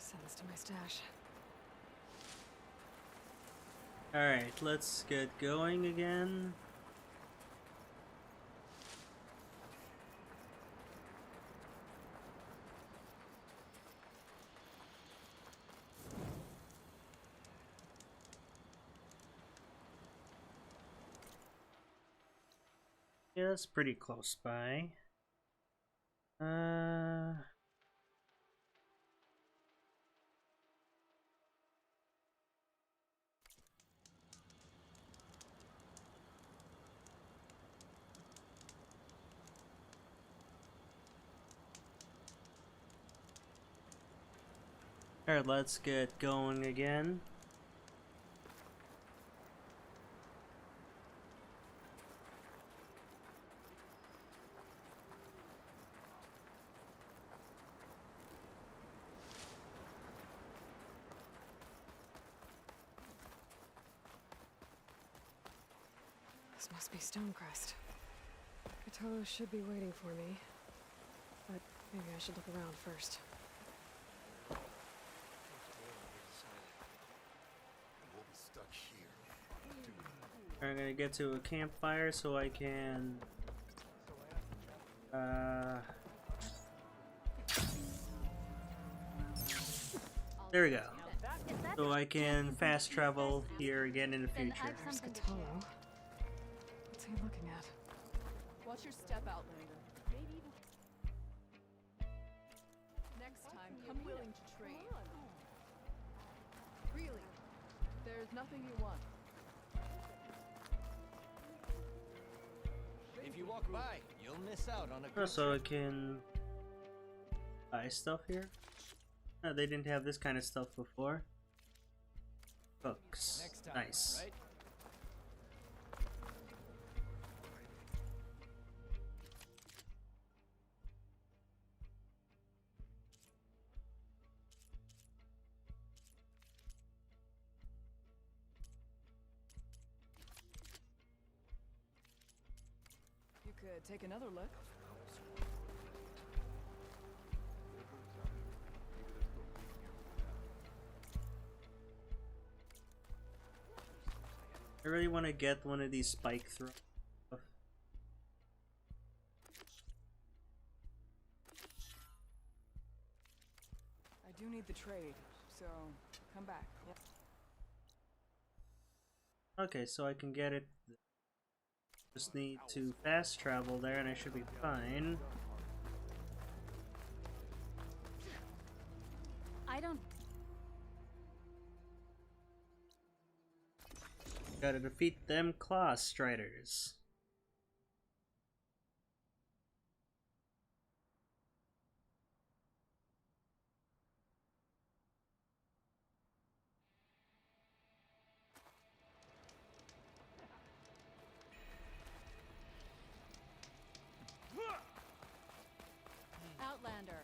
S2: Send this to my stash.
S1: Alright, let's get going again. Yeah, that's pretty close by. Alright, let's get going again.
S2: This must be Stonecrest. Cthulhu should be waiting for me, but maybe I should look around first.
S1: I'm gonna get to a campfire so I can there we go. So I can fast travel here again in the future.
S2: There's Cthulhu. What's he looking at?
S3: Watch your step, Outlander. Maybe even... Next time, come willing to trade. Really, there's nothing you want.
S11: If you walk by, you'll miss out on a good
S1: So I can buy stuff here? Oh, they didn't have this kind of stuff before. Books.
S11: Next time,
S1: nice.
S11: right?
S3: You could take another look.
S1: I really want to get one of these spike throw.
S3: I do need the trade, so come back. Yep.
S1: Okay, so I can get it. Just need to fast travel there and I should be fine.
S9: I don't...
S1: Gotta defeat them claw striders.
S9: Outlander,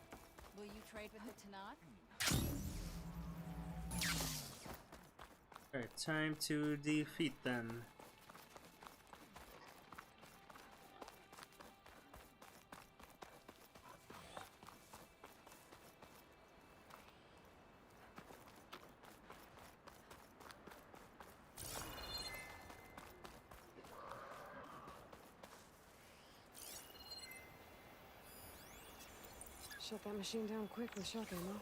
S9: will you trade with the Tanakh?
S1: Alright, time to defeat them.
S2: Shut that machine down quick with shock ammo.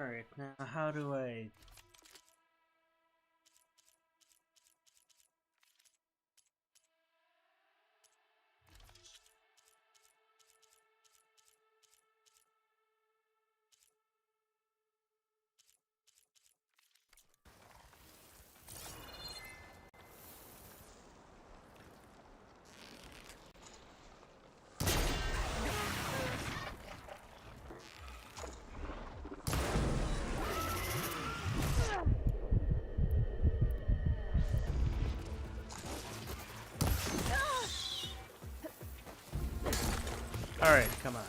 S1: Alright, now how do I... Alright, come on.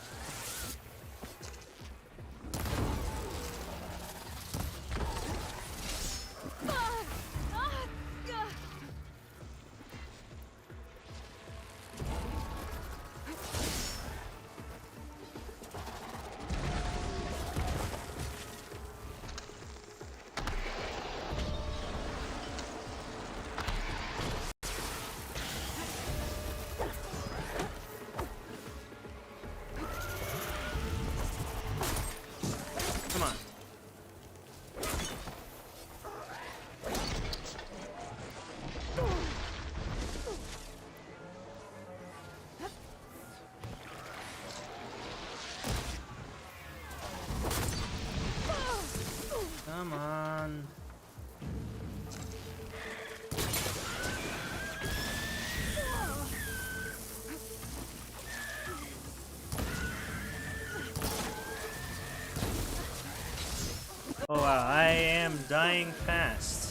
S1: Come on. Come on. Oh wow, I am dying fast.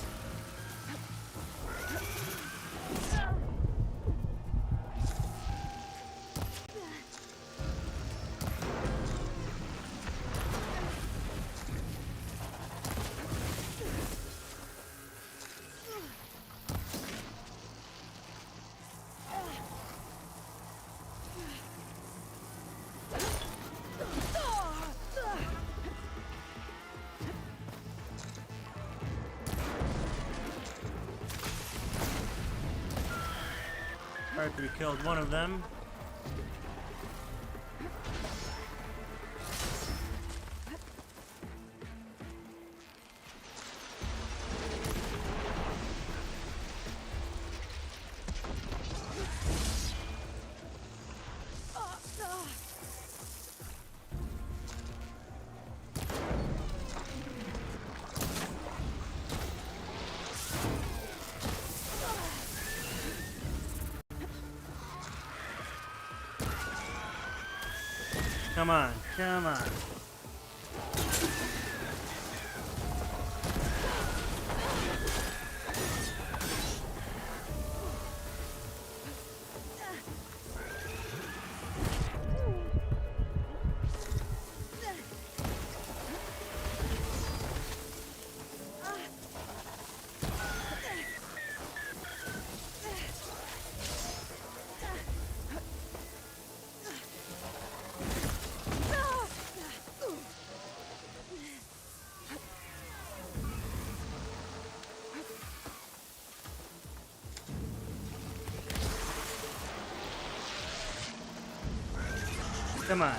S1: Alright, we killed one of them. Come on, come on. Come on.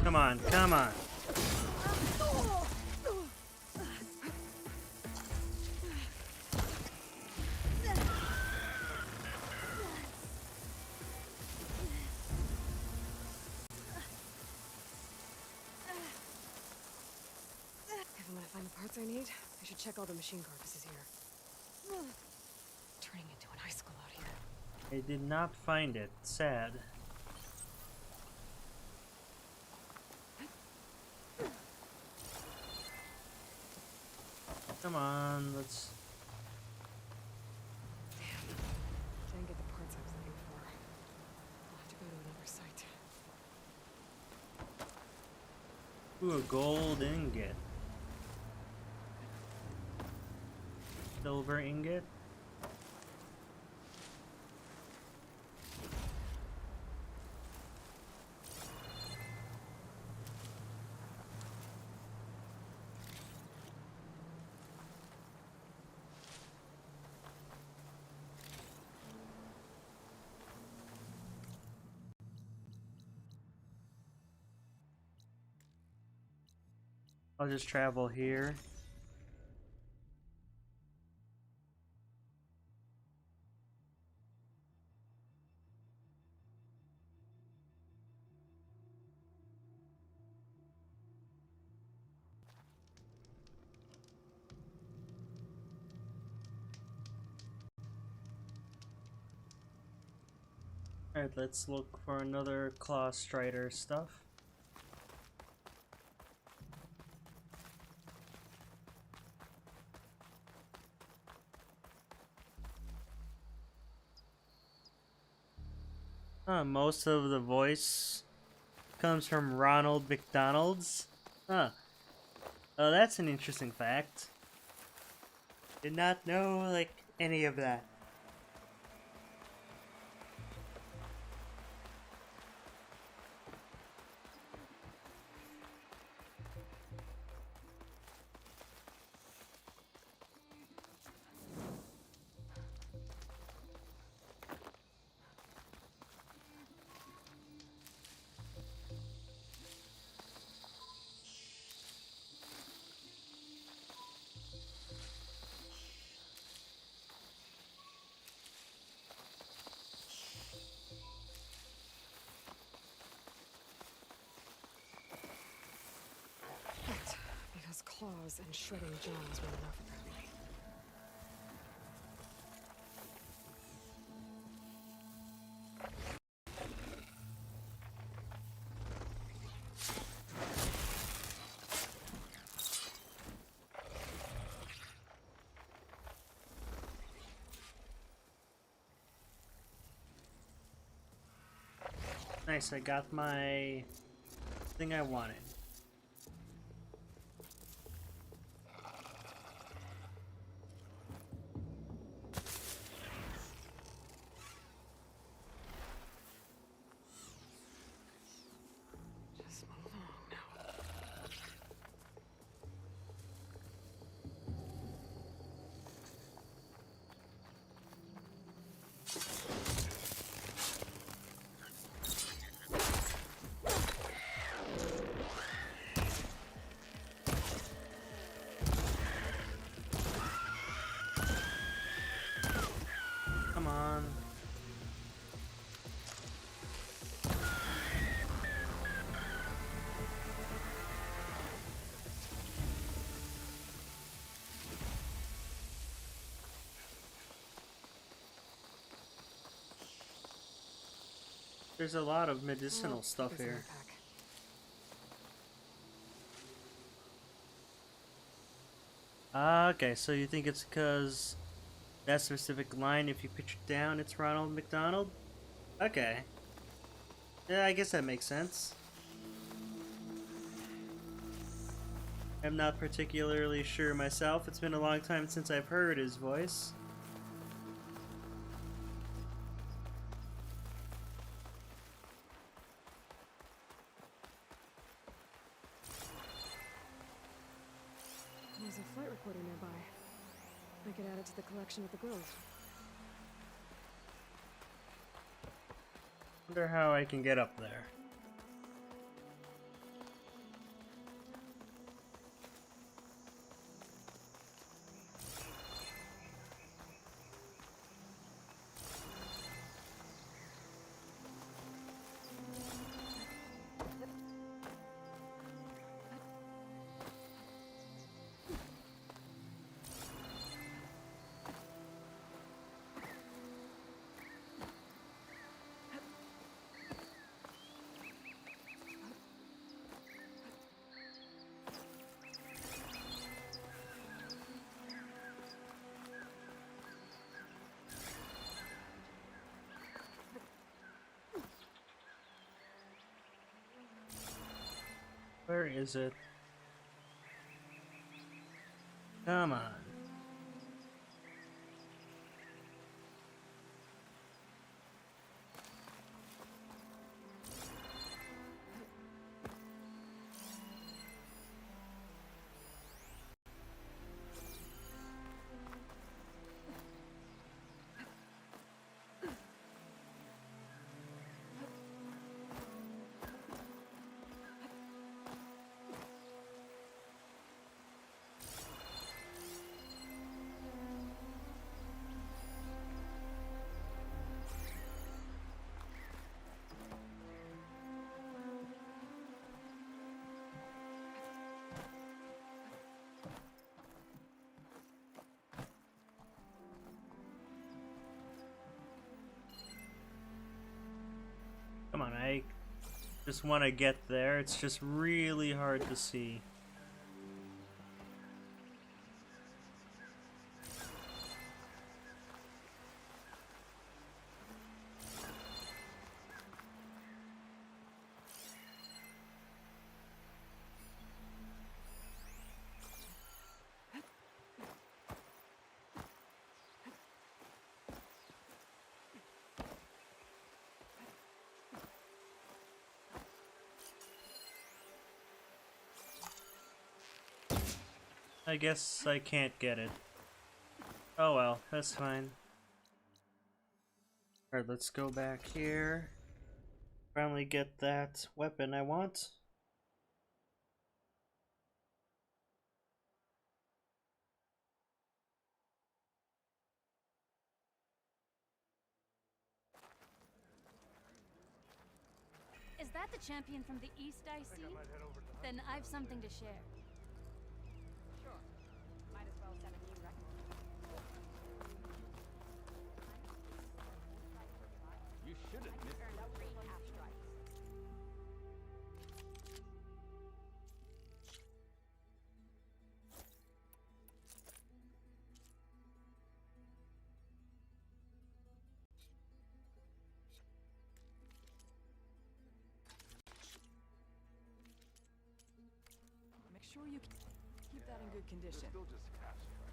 S1: Come on, come on.
S2: If I'm gonna find the parts I need, I should check all the machine carcasses here. Turning into an icicle out here.
S1: I did not find it. Sad. Come on, let's.
S2: Can't get the parts I was looking for. I'll have to go to another site.
S1: Ooh, a gold ingot. Silver ingot. I'll just travel here. Alright, let's look for another Claw Strider stuff. Most of the voice comes from Ronald McDonald's. Huh. Oh, that's an interesting fact. Did not know, like, any of that.
S2: Because claws and shredding jaws were enough apparently.
S1: Nice, I got my thing I wanted.
S2: Just move along now.
S1: Come on. There's a lot of medicinal stuff here. Okay, so you think it's because that specific line, if you pitch it down, it's Ronald McDonald? Okay. Yeah, I guess that makes sense. I'm not particularly sure myself. It's been a long time since I've heard his voice.
S2: There's a flight recorder nearby. I could add it to the collection at the Grove.
S1: Wonder how I can get up there. Where is it? Come on. Come on, I just want to get there. It's just really hard to see. I guess I can't get it. Oh well, that's fine. Alright, let's go back here. Finally get that weapon I want.
S9: Is that the champion from the east I see? Then I've something to share.
S3: Sure. Might as well set a new record.
S11: You should have missed
S3: Earned 3 half strikes. Make sure you keep that in good condition.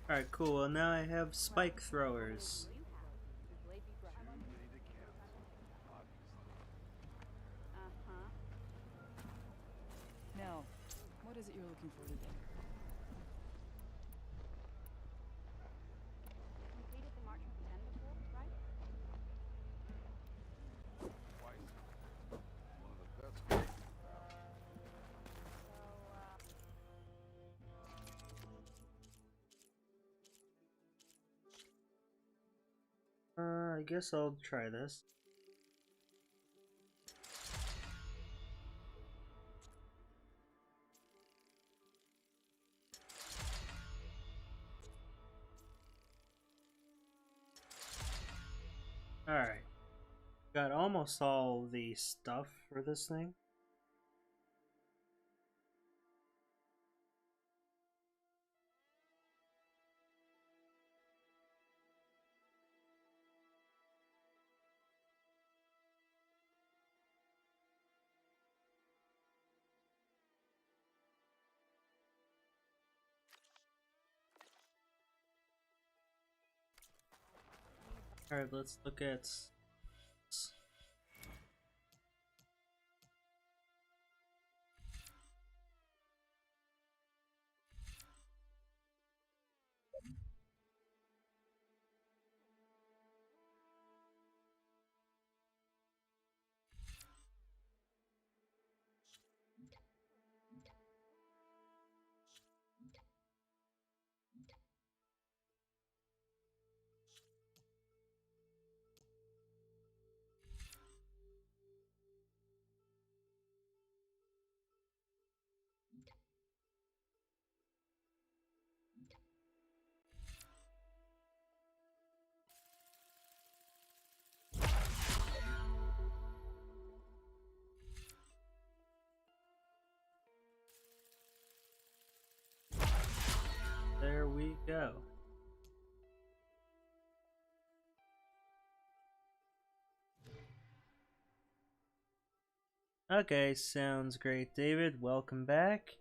S1: Alright, cool. Well, now I have spike throwers.
S3: Now, what is it you're looking for today?
S9: Completed the March of the Ten before, right?
S1: I guess I'll try this. Alright. Got almost all the stuff for this thing. Alright, let's look at... There we go. Okay, sounds great, David. Welcome back.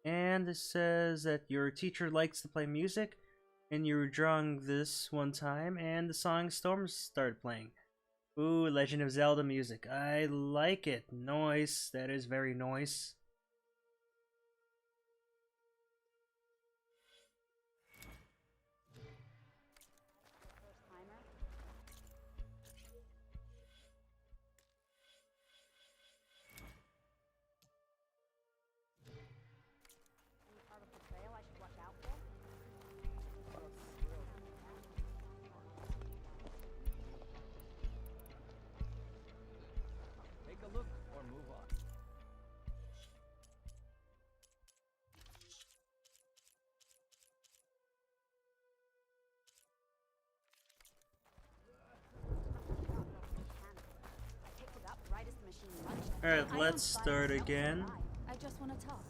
S1: And it says that your teacher likes to play music, and you were drawing this one time, and the song Storms started playing. Ooh, Legend of Zelda music. I like it. Nice. That is very nice.
S11: Take a look or move on.
S1: Alright, let's start again.
S9: I just want to talk.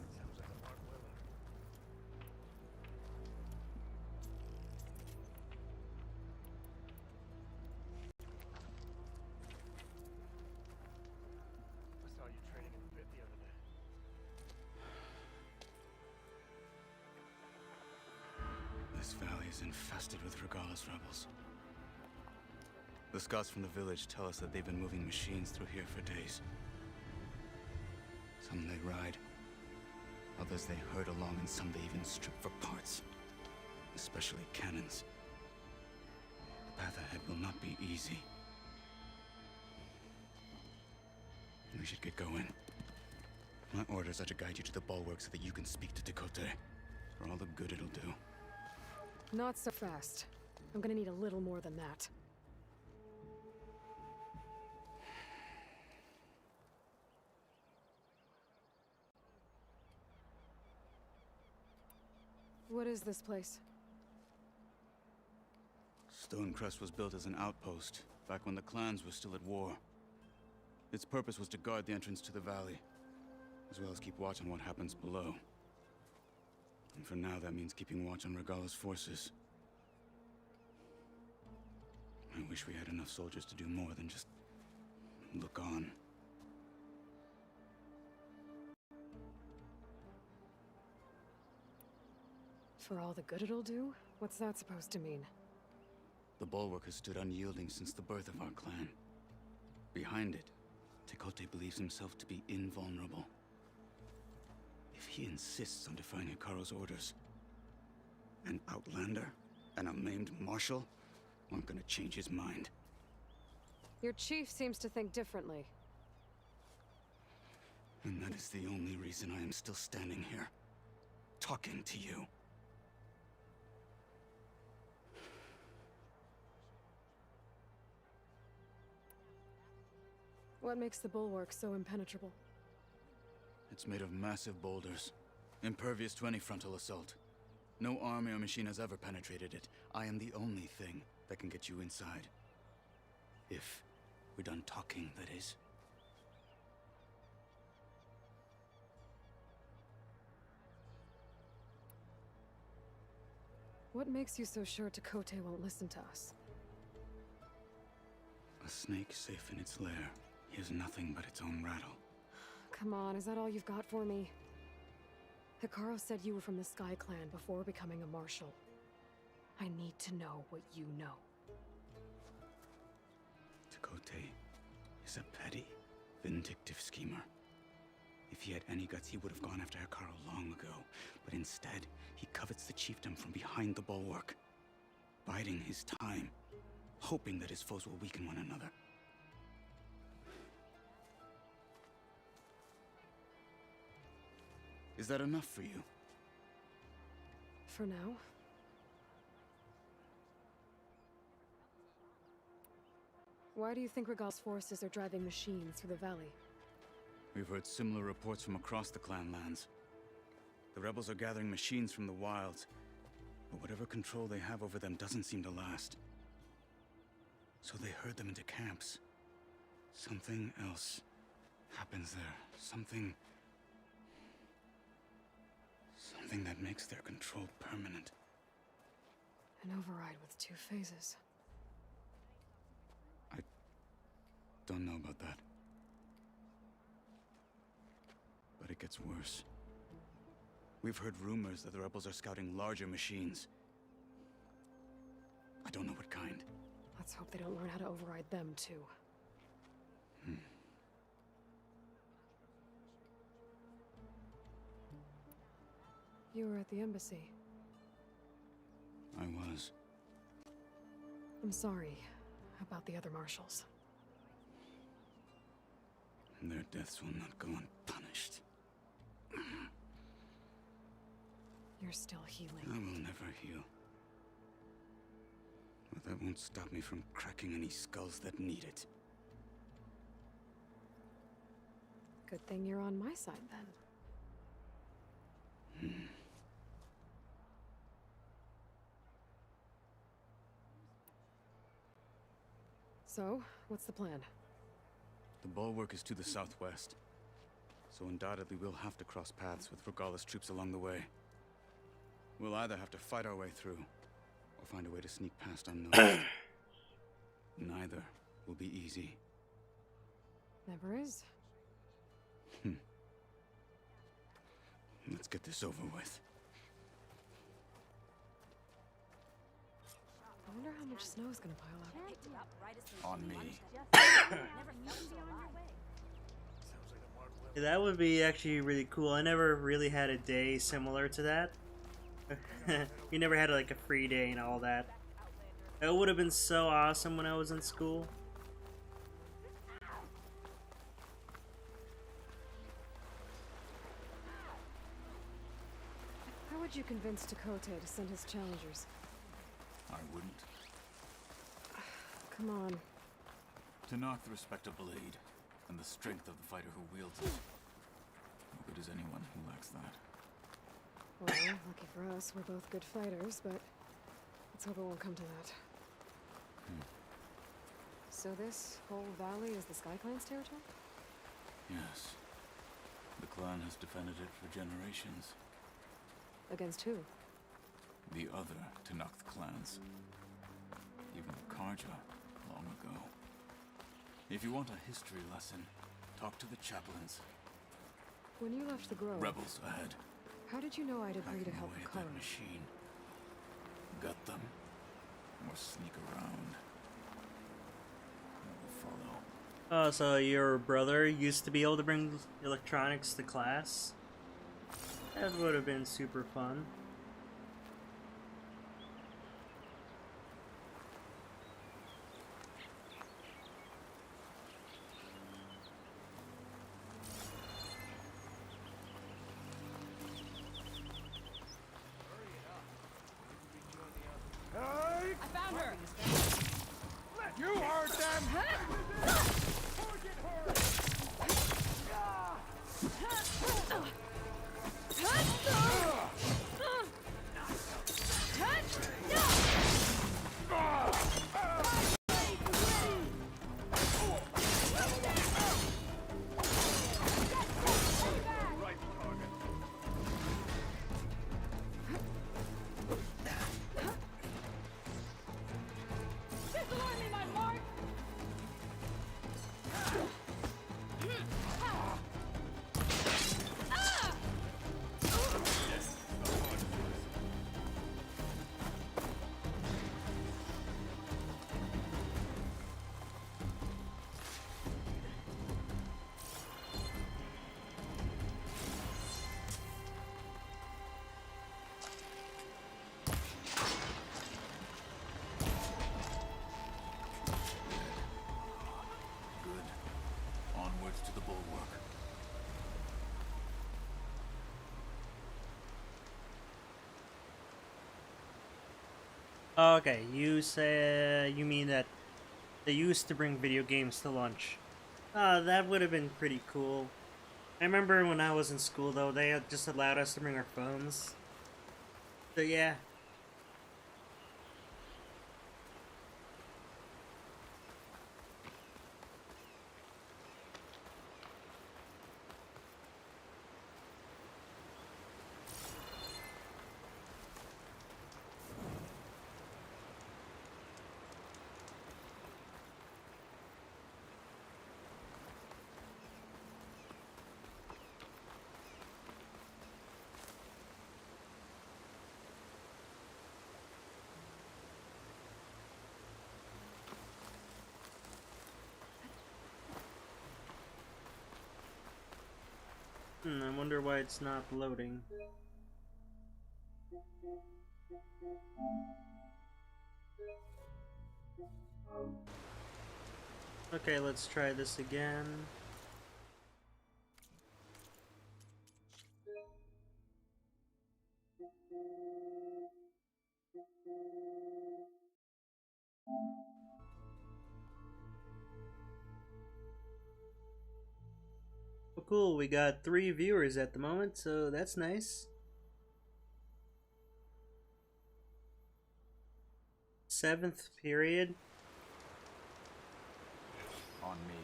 S5: I saw you training in the pit the other day.
S23: This valley is infested with Regala's rebels. The scouts from the village tell us that they've been moving machines through here for days. Some they ride, others they herd along, and some they even strip for parts, especially cannons. The path ahead will not be easy. We should get going. My orders are to guide you to the bulwark so that you can speak to Tekote, for all the good it'll do.
S2: Not so fast. I'm gonna need a little more than that. What is this place?
S23: Stonecrest was built as an outpost, back when the clans were still at war. Its purpose was to guard the entrance to the valley, as well as keep watch on what happens below. And for now, that means keeping watch on Regala's forces. I wish we had enough soldiers to do more than just look on.
S2: For all the good it'll do? What's that supposed to mean?
S23: The bulwark has stood unyielding since the birth of our clan. Behind it, Tekote believes himself to be invulnerable. If he insists on defying Hikaru's orders, an outlander and a maimed marshal aren't gonna change his mind.
S2: Your chief seems to think differently.
S23: And that is the only reason I am still standing here, talking to you.
S2: What makes the bulwark so impenetrable?
S23: It's made of massive boulders, impervious to any frontal assault. No army or machine has ever penetrated it. I am the only thing that can get you inside. If we're done talking, that is.
S2: What makes you so sure Tekote won't listen to us?
S23: A snake safe in its lair hears nothing but its own rattle.
S2: Come on, is that all you've got for me? Hikaru said you were from the Sky Clan before becoming a marshal. I need to know what you know.
S23: Tekote is a petty, vindictive schemer. If he had any guts, he would have gone after Hikaru long ago. But instead, he covets the chiefdom from behind the bulwark, biding his time, hoping that his foes will weaken one another. Is that enough for you?
S2: For now. Why do you think Regala's forces are driving machines through the valley?
S23: We've heard similar reports from across the clan lands. The rebels are gathering machines from the wilds, but whatever control they have over them doesn't seem to last. So they herd them into camps. Something else happens there. Something that makes their control permanent.
S2: An override with 2 phases.
S23: I don't know about that. But it gets worse. We've heard rumors that the rebels are scouting larger machines. I don't know what kind.
S2: Let's hope they don't learn how to override them, too. You were at the embassy.
S23: I was.
S2: I'm sorry about the other marshals.
S23: Their deaths will not go unpunished.
S2: You're still healing.
S23: I will never heal. But that won't stop me from cracking any skulls that need it.
S2: Good thing you're on my side, then. So, what's the plan?
S23: The bulwark is to the southwest, so undoubtedly we'll have to cross paths with Regala's troops along the way. We'll either have to fight our way through, or find a way to sneak past unnoticed. Neither will be easy.
S2: Never is.
S23: Let's get this over with.
S2: I wonder how much snow is gonna pile up.
S23: On me.
S1: Yeah, that would be actually really cool. I never really had a day similar to that. You never had like a free day and all that. That would have been so awesome when I was in school.
S2: How would you convince Dakota to send his challengers?
S23: I wouldn't.
S2: Come on.
S23: To knock the respect of blade, and the strength of the fighter who wields it. No good is anyone who lacks that.
S2: Well, lucky for us, we're both good fighters, but let's hope it won't come to that. So this whole valley is the Sky Clan's territory?
S23: Yes. The clan has defended it for generations.
S2: Against who?
S23: The other Tenakth clans. Even Carja, long ago. If you want a history lesson, talk to the chaplains.
S2: When you left the Grove...
S23: Rebels ahead.
S2: How did you know I'd agree to help
S23: away
S2: Carja?
S23: that machine. Gut them. Or sneak around. I will follow.
S1: Oh, so your brother used to be able to bring electronics to class? That would have been super fun.
S3: I found her!
S5: You heard them!
S23: Onwards to the bulwark.
S1: Okay, you mean that they used to bring video games to lunch. That would have been pretty cool. I remember when I was in school though, they had just allowed us to bring our phones. So yeah. I wonder why it's not loading. Okay, let's try this again. Oh, cool, we got 3 viewers at the moment, so that's nice. 7th period.
S10: On me.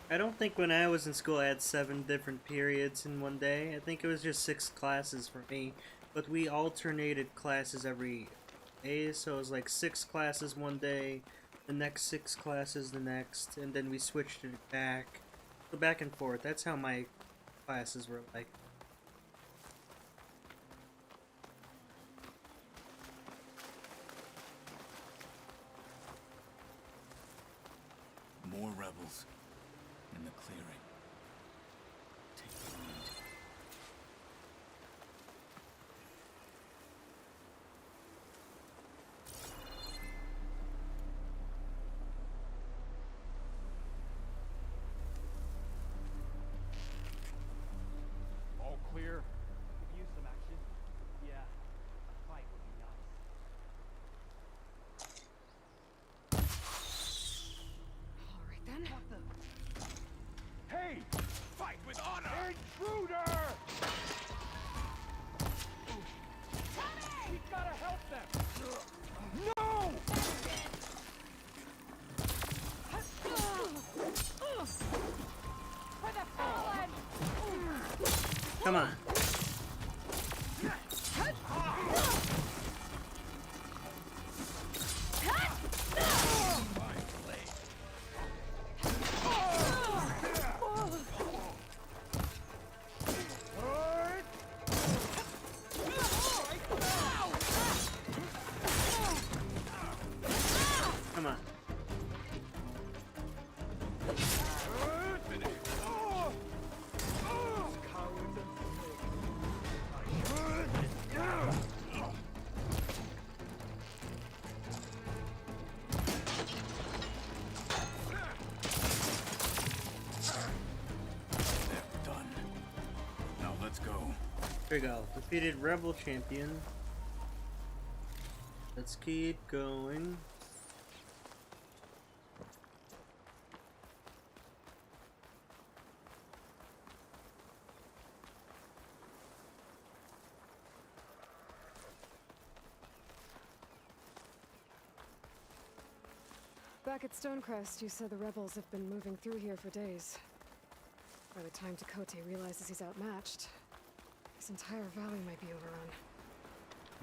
S1: I don't think when I was in school I had 7 different periods in one day. I think it was just 6 classes for me. But we alternated classes every day, so it was like 6 classes one day, the next 6 classes the next, and then we switched it back. So back and forth. That's how my classes were like.
S23: More rebels in the clearing. Take the lead.
S10: All clear.
S5: Could use some action. Yeah, a fight would be nice.
S2: All right then.
S10: Hey! Fight with honor! Intruder! We gotta help them! No!
S9: For the fallen!
S1: Come on. Come on.
S23: Done. Now let's go.
S1: There we go. Defeated Rebel Champion. Let's keep going.
S2: Back at Stonecrest, you said the rebels have been moving through here for days. By the time Tekote realizes he's outmatched, this entire valley might be overrun.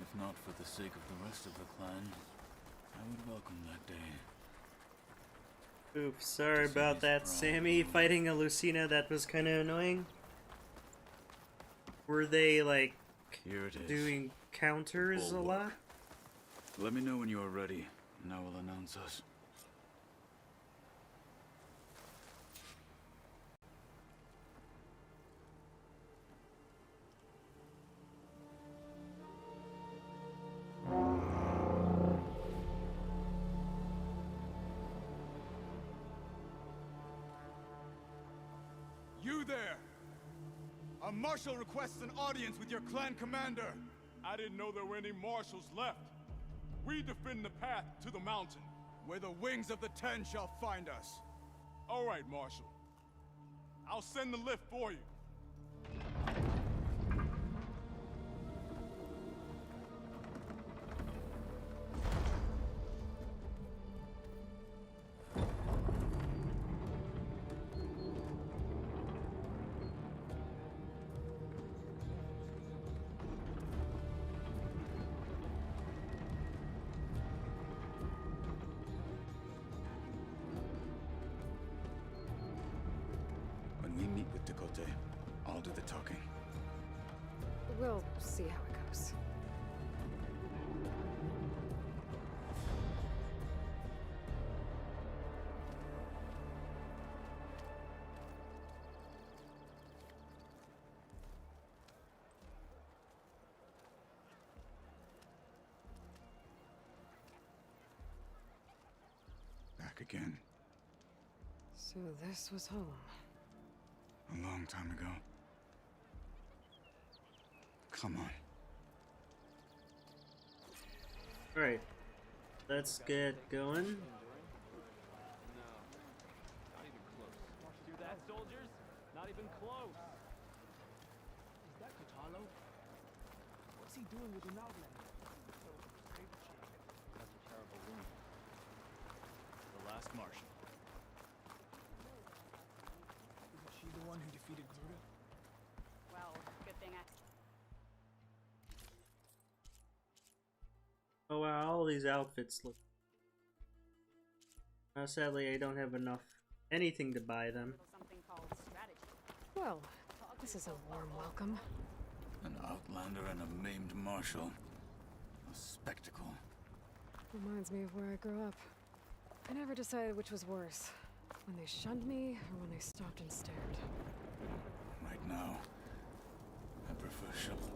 S23: If not for the sake of the rest of the clan, I would welcome that day.
S1: Oops, sorry about that, Sammy. Fighting a Lucina, that was kind of annoying. Were they, like,
S23: Here it is.
S1: doing counters a lot?
S23: Let me know when you are ready, and I will announce us.
S10: You there! A marshal requests an audience with your clan commander. I didn't know there were any marshals left. We defend the path to the mountain, where the wings of the Ten shall find us. All right, Marshal. I'll send the lift for you.
S23: When we meet with Tekote, I'll do the talking.
S2: We'll see how it goes.
S23: again.
S2: So this was home.
S23: A long time ago. Come on.
S1: Alright, let's get going.
S11: Do that, soldiers? Not even close.
S5: Is that Catalo? What's he doing with the Outlander?
S11: That's a terrible wound. The last Martian.
S5: Isn't she the one who defeated Gruda?
S9: Well, good thing I...
S1: Oh wow, all these outfits look... sadly, I don't have anything to buy them.
S9: Something called strategy.
S2: Well, this is a warm welcome.
S23: An outlander and a maimed marshal. A spectacle.
S2: Reminds me of where I grew up. I never decided which was worse. When they shunned me, or when they stopped and stared.
S23: Right now, I prefer shovel.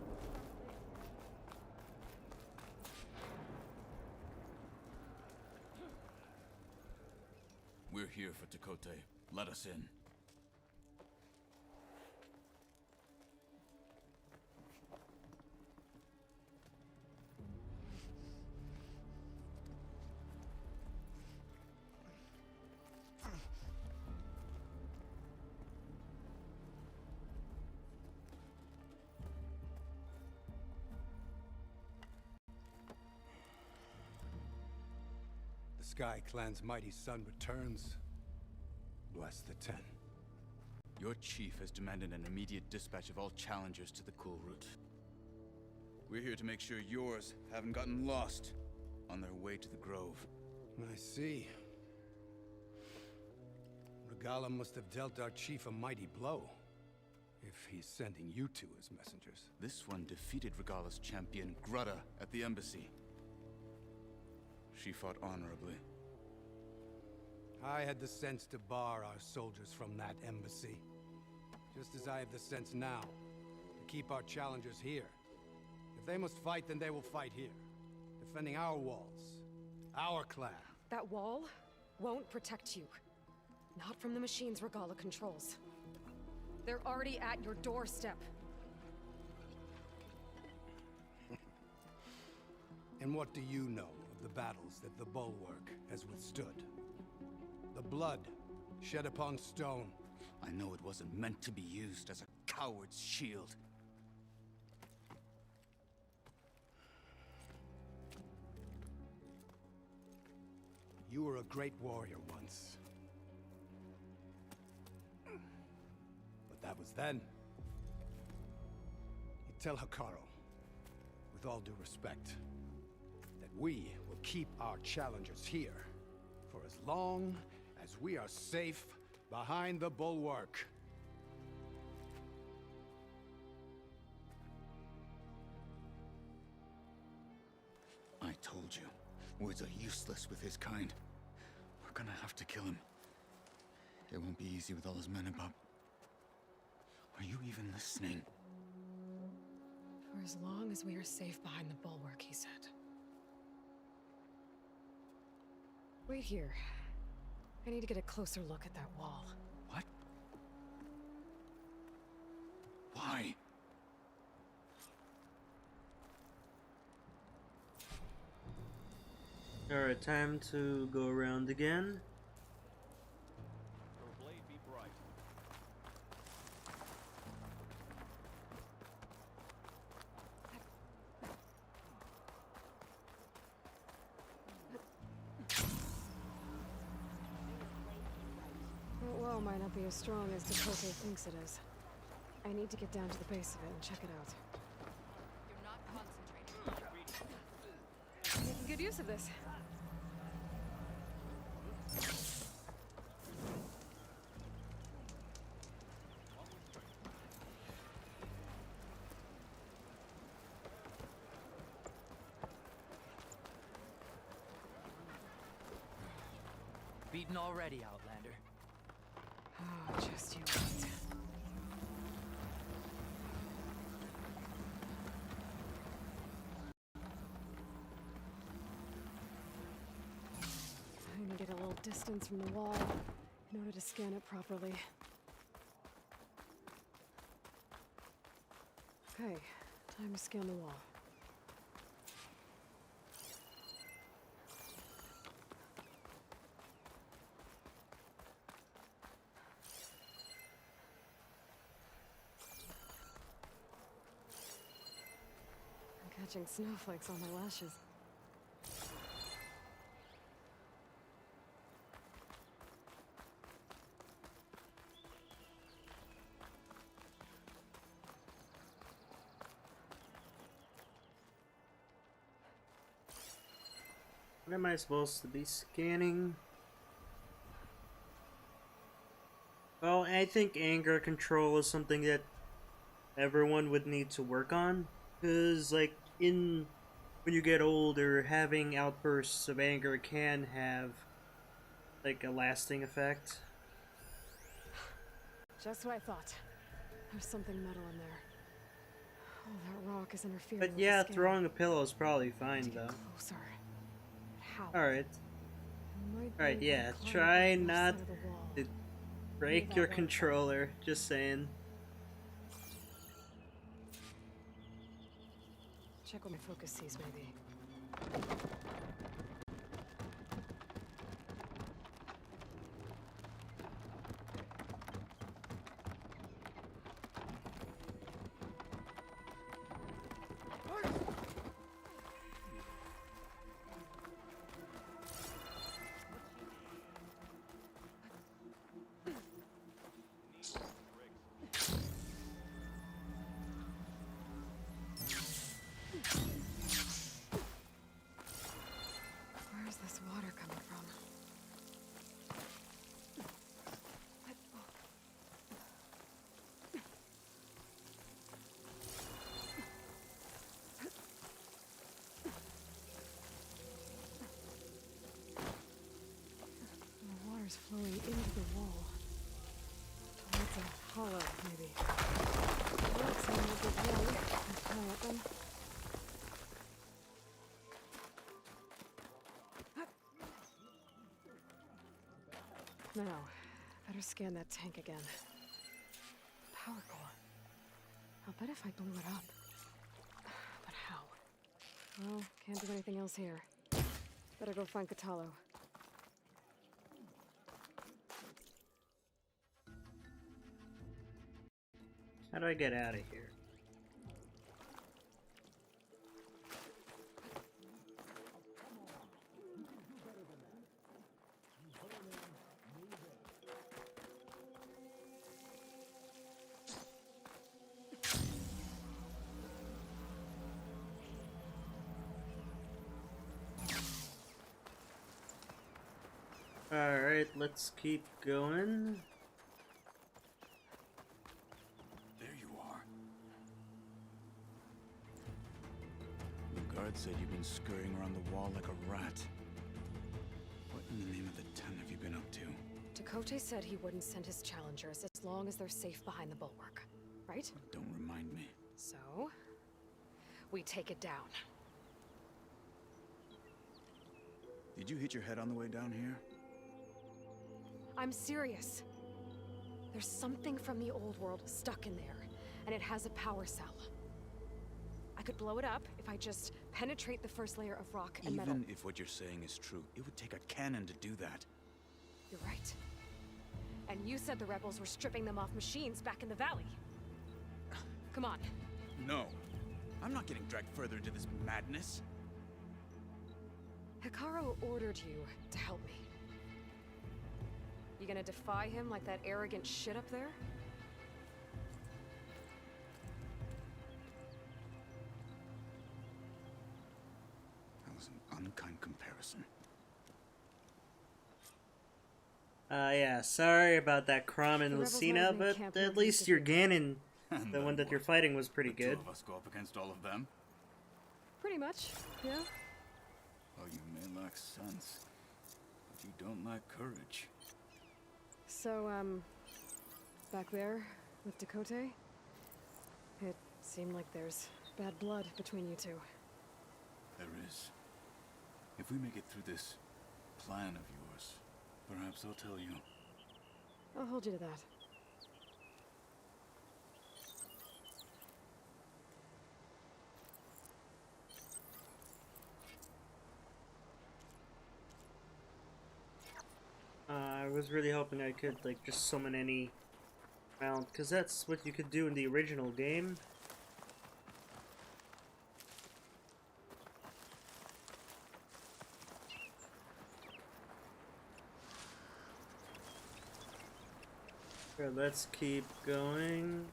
S23: We're here for Tekote. Let us in.
S10: The Sky Clan's mighty son returns. Bless the Ten.
S23: Your chief has demanded an immediate dispatch of all challengers to the cool route. We're here to make sure yours haven't gotten lost on their way to the grove.
S10: I see. Regala must have dealt our chief a mighty blow, if he's sending you two as messengers.
S23: This one defeated Regala's champion, Grudda, at the embassy. She fought honorably.
S10: I had the sense to bar our soldiers from that embassy. Just as I have the sense now, to keep our challengers here. If they must fight, then they will fight here. Defending our walls. Our clan.
S2: That wall won't protect you. Not from the machines Regala controls. They're already at your doorstep.
S10: And what do you know of the battles that the Bulwark has withstood? The blood shed upon stone.
S23: I know it wasn't meant to be used as a coward's shield.
S10: You were a great warrior once. But that was then. You tell Hikaru, with all due respect, that we will keep our challengers here for as long as we are safe behind the Bulwark.
S23: I told you, words are useless with his kind. We're gonna have to kill him. It won't be easy with all his men about. Are you even listening?
S2: For as long as we are safe behind the Bulwark, he said. Wait here. I need to get a closer look at that wall.
S23: What? Why?
S1: Alright, time to go around again.
S11: Her blade be bright.
S2: That wall might not be as strong as Dakota thinks it is. I need to get down to the base of it and check it out.
S8: You're not concentrating.
S2: Making good use of this.
S11: Beaten already, Outlander.
S2: Oh, just you wait. I need to get a little distance from the wall in order to scan it properly. Okay, time to scan the wall. I'm catching snowflakes on my lashes.
S1: What am I supposed to be scanning? Well, I think anger control is something that everyone would need to work on. Because, like, when you get older, having outbursts of anger can have, like, a lasting effect.
S2: Just what I thought. There's something metal in there. Oh, that rock is interfering
S1: But
S2: with
S1: yeah,
S2: the scan.
S1: throwing a pillow is probably fine, though.
S2: Closer. How?
S1: Alright.
S2: Might be
S1: Alright,
S2: able to
S1: yeah,
S2: climb
S1: try
S2: up the left
S1: not
S2: side of the wall.
S1: to break your controller, just saying.
S2: Check what my focus sees, maybe. Where's this water coming from? The water's flowing into the wall. Towards a hollow, maybe. Looks like a big one. Let's try it then. Now, better scan that tank again. Power core. I'll bet if I blew it up. But how? Well, can't do anything else here. Better go find Catalo.
S1: How do I get out of here? Alright, let's keep going.
S23: There you are. The guard said you've been scurrying around the wall like a rat. What in the name of the ten have you been up to?
S2: Dakote said he wouldn't send his challengers as long as they're safe behind the bulwark, right?
S23: Don't remind me.
S2: So, we take it down.
S23: Did you hit your head on the way down here?
S2: I'm serious. There's something from the old world stuck in there, and it has a power cell. I could blow it up if I just penetrate the first layer of rock and metal.
S23: Even if what you're saying is true, it would take a cannon to do that.
S2: You're right. And you said the rebels were stripping them off machines back in the valley. Come on.
S23: No. I'm not getting dragged further into this madness.
S2: Hikaru ordered you to help me. You gonna defy him like that arrogant shit up there?
S23: That was an unkind comparison.
S1: Yeah, sorry about that Crom and Lucina, but at least your Ganon, the one that you're fighting, was pretty good.
S23: Two of us go up against all of them?
S2: Pretty much, yeah.
S23: Oh, you may lack sense, but you don't lack courage.
S2: So, back there with Dakote, it seemed like there's bad blood between you two.
S23: There is. If we make it through this plan of yours, Perhaps I'll tell you.
S2: I'll hold you to that.
S1: I was really hoping I could like just summon any mount, because that's what you could do in the original game. Here, let's keep going.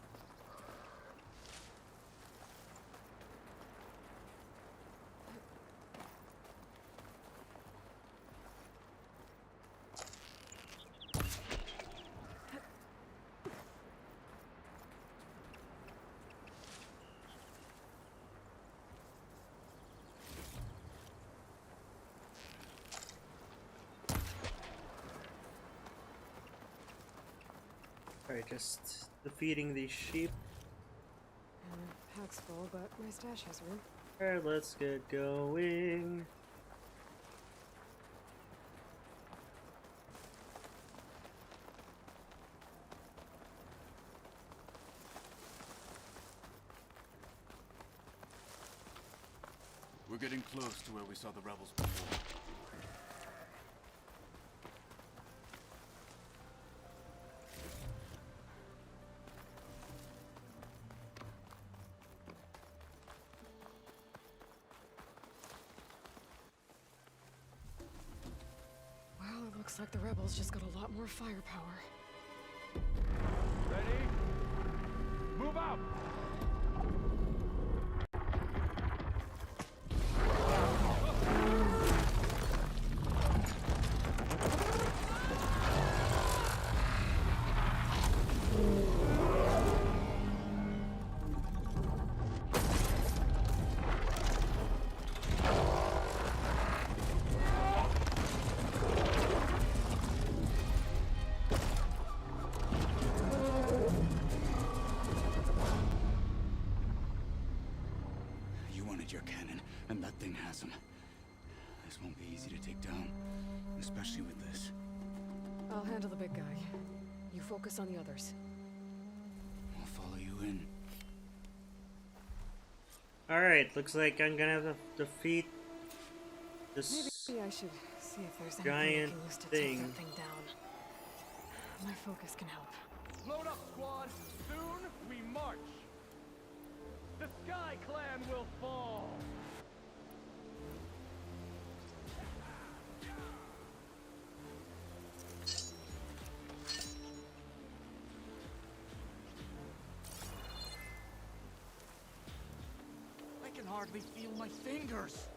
S1: Alright, just defeating these sheep.
S2: Pack's full, but my stash has room.
S1: Alright, let's get going.
S23: We're getting close to where we saw the rebels before.
S2: Well, it looks like the rebels just got a lot more firepower.
S10: Ready? Move out!
S23: Your cannon, and that thing has him. This won't be easy to take down, especially with this.
S2: I'll handle the big guy. You focus on the others.
S23: I'll follow you in.
S1: Alright, looks like I'm gonna have to defeat this
S2: Maybe I should see if there's anything
S1: giant
S2: I can use to
S1: thing.
S2: take that thing down. My focus can help.
S10: Load up, squad! Soon we march! The Sky Clan will fall!
S5: I can hardly feel my fingers.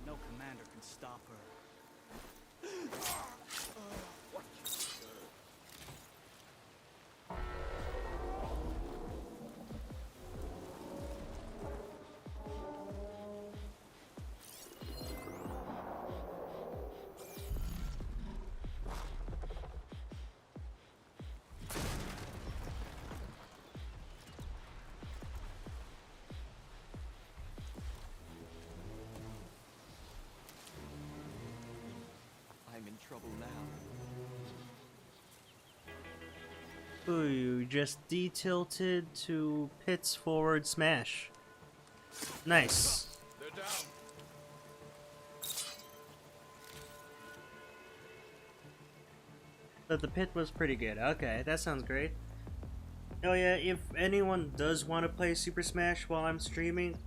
S5: No commander can stop her. I'm in trouble now.
S1: Ooh, you just detilted to Pit's forward smash. Nice.
S10: They're down.
S1: But the pit was pretty good. Okay, that sounds great. Oh yeah, if anyone does want to play Super Smash while I'm streaming,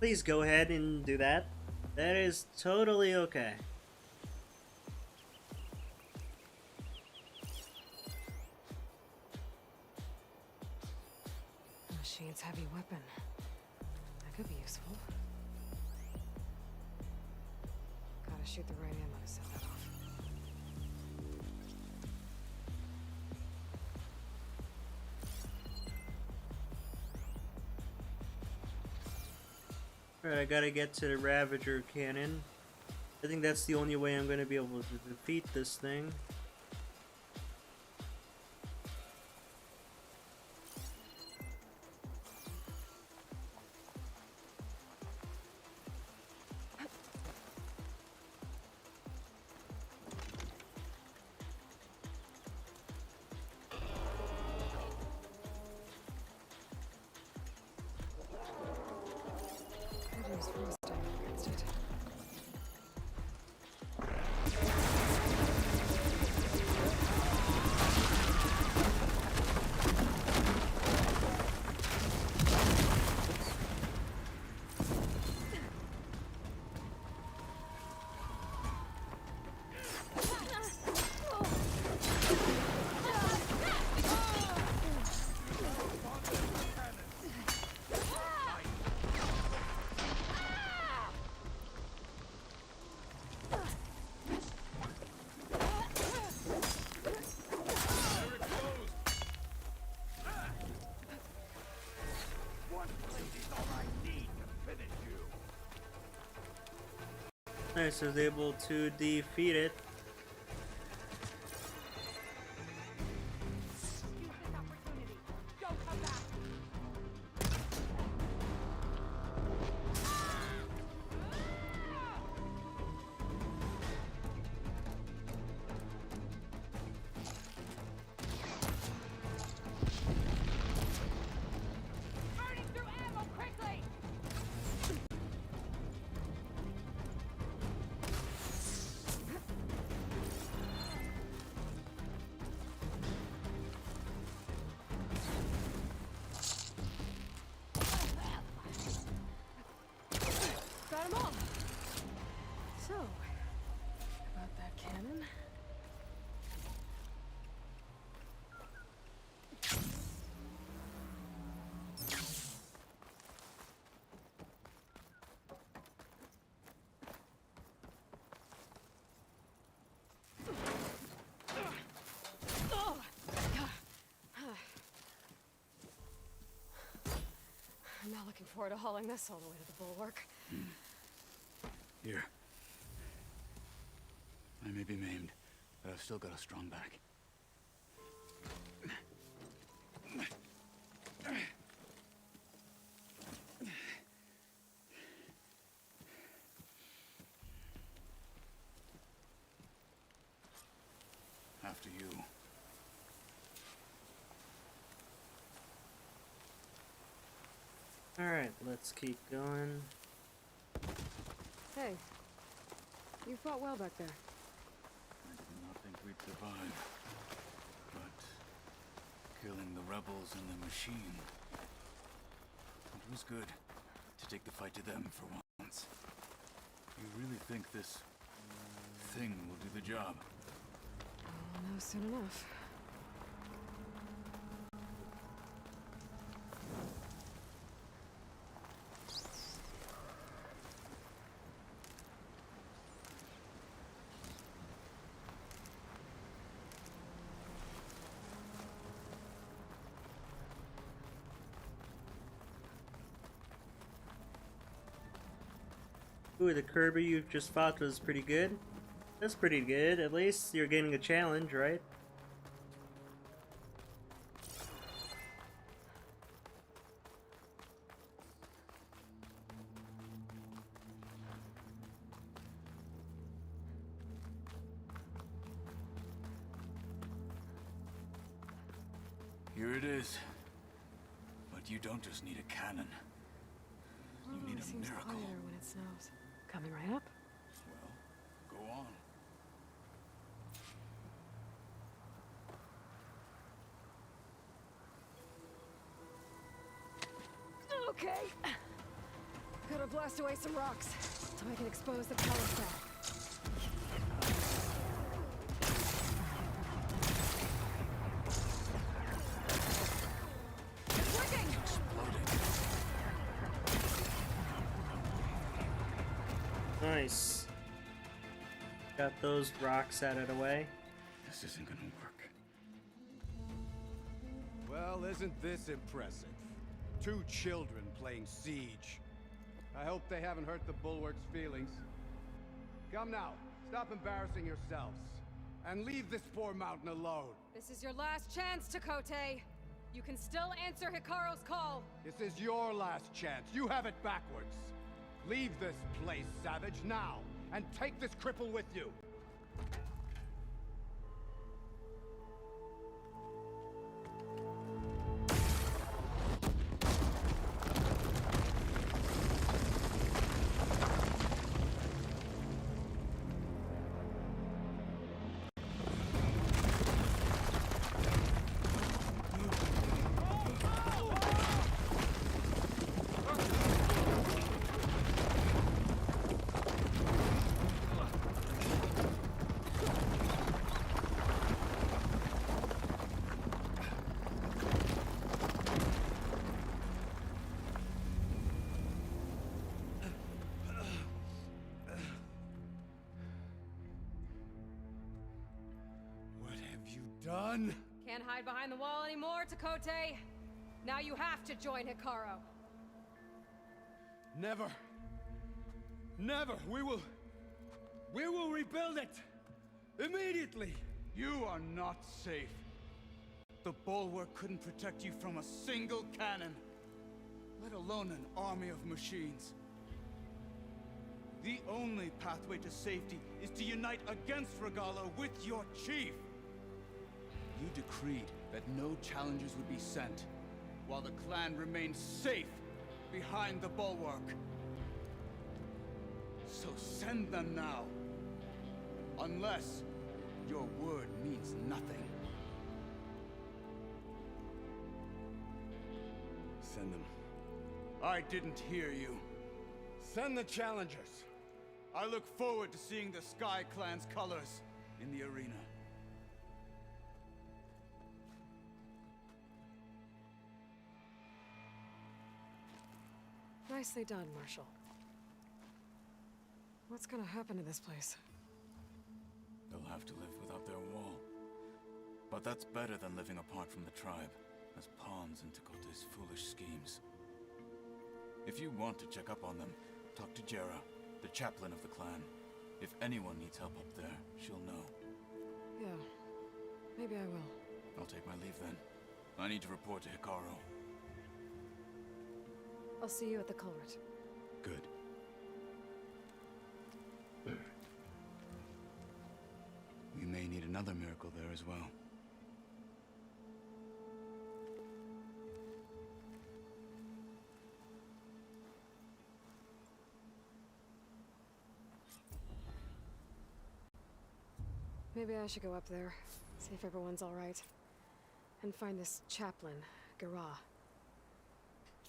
S1: please go ahead and do that. That is totally okay.
S2: Machine's heavy weapon. That could be useful. Gotta shoot the right ammo to set that off.
S1: Alright, I gotta get to the Ravager cannon. I think that's the only way I'm gonna be able to defeat this thing. Nice, I was able to defeat it.
S2: I'm not looking forward to hauling this all the way to the bulwark.
S23: Here. I may be maimed, but I've still got a strong back. After you.
S1: Alright, let's keep going.
S2: Hey, you fought well back there.
S23: I did not think we'd survive. But killing the rebels and the machine, it was good to take the fight to them for once. You really think this thing will do the job?
S2: I'll know soon enough.
S1: Ooh, the Kirby you just fought was pretty good. That's pretty good. At least you're getting a challenge, right?
S23: Here it is. But you don't just need a cannon. You need a
S2: seems
S23: miracle.
S2: quieter when it snows. Coming right up.
S23: Well, go on.
S2: Okay. Gotta blast away some rocks so I can expose the power stack. It's working!
S1: Nice. Got those rocks out of the way.
S23: This isn't gonna work.
S10: Well, isn't this impressive? 2 children playing siege.
S13: I hope they haven't hurt the Bulwark's feelings. Come now, stop embarrassing yourselves. And leave this poor mountain alone.
S2: This is your last chance, Takote. You can still answer Hikaru's call.
S13: This is your last chance. You have it backwards. Leave this place, Savage, now. And take this cripple with you. Done?
S2: Can't hide behind the wall anymore, Takote. Now you have to join Hikaru.
S13: Never. Never. We will rebuild it. Immediately. You are not safe. The Bulwark couldn't protect you from a single cannon, let alone an army of machines. The only pathway to safety is to unite against Regala with your chief. You decreed that no challengers would be sent, while the clan remained safe behind the Bulwark. So send them now. Unless your word means nothing. Send them. I didn't hear you. Send the challengers. I look forward to seeing the Sky Clan's colors in the arena.
S2: Nicely done, Marshal. What's gonna happen to this place?
S23: They'll have to live without their wall. But that's better than living apart from the tribe, as pawns in Takote's foolish schemes. If you want to check up on them, talk to Jera, the chaplain of the clan. If anyone needs help up there, she'll know.
S2: Yeah, maybe I will.
S23: I'll take my leave then. I need to report to Hikaru.
S2: I'll see you at the culvert.
S23: Good. We may need another miracle there as well.
S2: Maybe I should go up there, see if everyone's all right, and find this chaplain, Garah.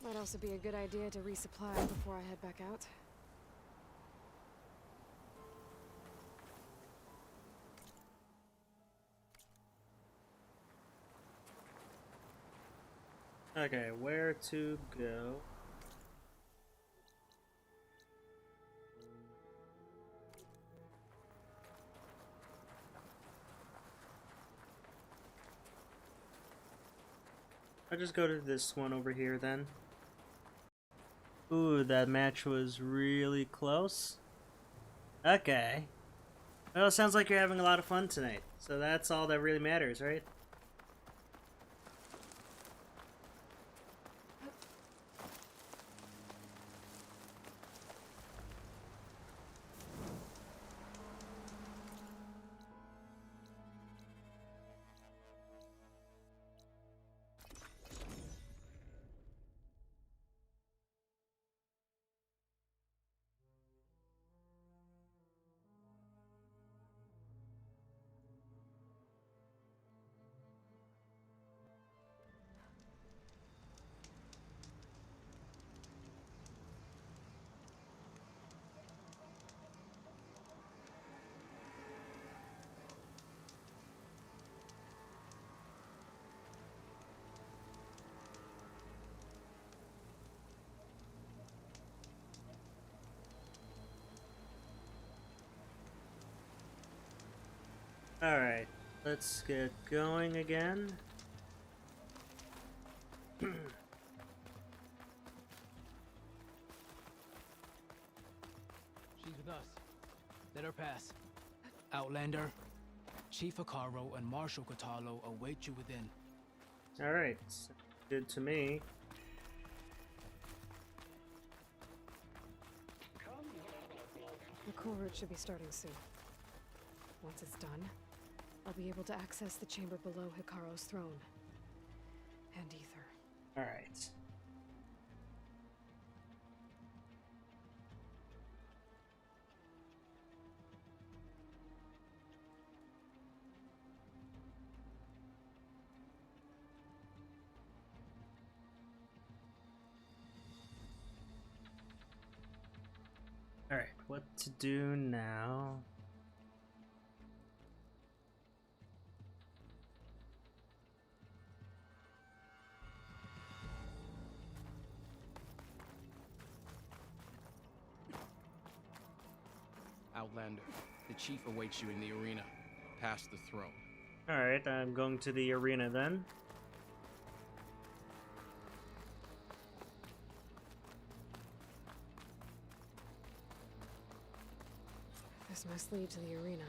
S2: Might also be a good idea to resupply before I head back out.
S1: Okay, where to go? I'll just go to this one over here then. Ooh, that match was really close. Okay. Well, it sounds like you're having a lot of fun tonight. So that's all that really matters, right? Alright, let's get going again.
S5: Let her pass. Outlander, Chief Hikaru and Marshal Catalo await you within.
S1: Alright, good to me.
S2: The cool route should be starting soon. Once it's done, I'll be able to access the chamber below Hikaru's throne. And Ether.
S1: Alright. Alright, what to do now?
S5: Outlander, the chief awaits you in the arena, past the throne.
S1: Alright, I'm going to the arena then.
S2: This must lead to the arena.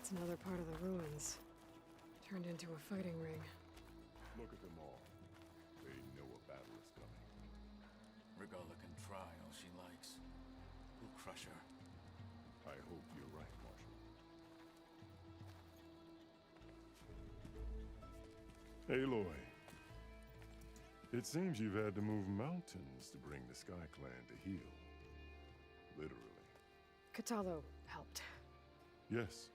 S2: It's another part of the ruins, turned into a fighting ring.
S24: Look at them all. They know a battle is coming.
S13: Regalla can try all she likes. We'll crush her.
S24: I hope you're right, Marshal. Aloy. It seems you've had to move mountains to bring the Sky Clan to heal. Literally.
S2: Catalo helped.
S24: Yes.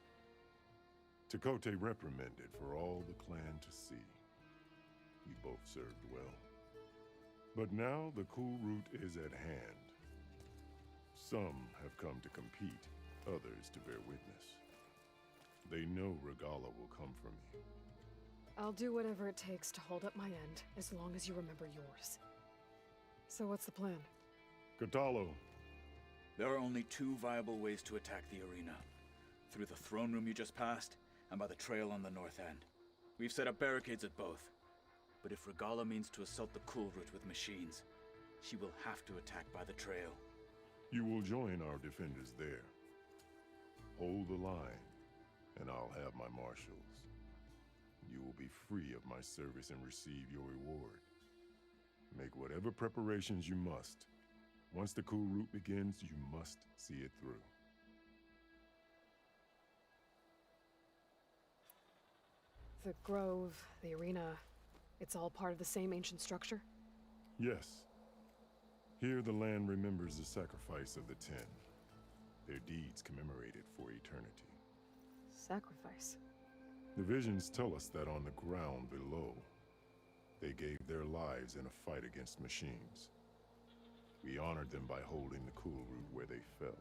S24: Tekote reprimanded for all the clan to see. We both served well. But now the cool route is at hand. Some have come to compete, others to bear witness. They know Regalla will come for me.
S2: I'll do whatever it takes to hold up my end, as long as you remember yours. So what's the plan?
S24: Catalo.
S13: There are only two viable ways to attack the arena. Through the throne room you just passed, and by the trail on the north end. We've set up barricades at both. But if Regalla means to assault the cool route with machines, she will have to attack by the trail.
S24: You will join our defenders there. Hold the line, and I'll have my marshals. You will be free of my service and receive your reward. Make whatever preparations you must. Once the cool route begins, you must see it through.
S2: The grove, the arena, it's all part of the same ancient structure?
S24: Yes. Here the land remembers the sacrifice of the Ten. Their deeds commemorated for eternity.
S2: Sacrifice?
S24: The visions tell us that on the ground below, they gave their lives in a fight against machines. We honored them by holding the cool route where they fell.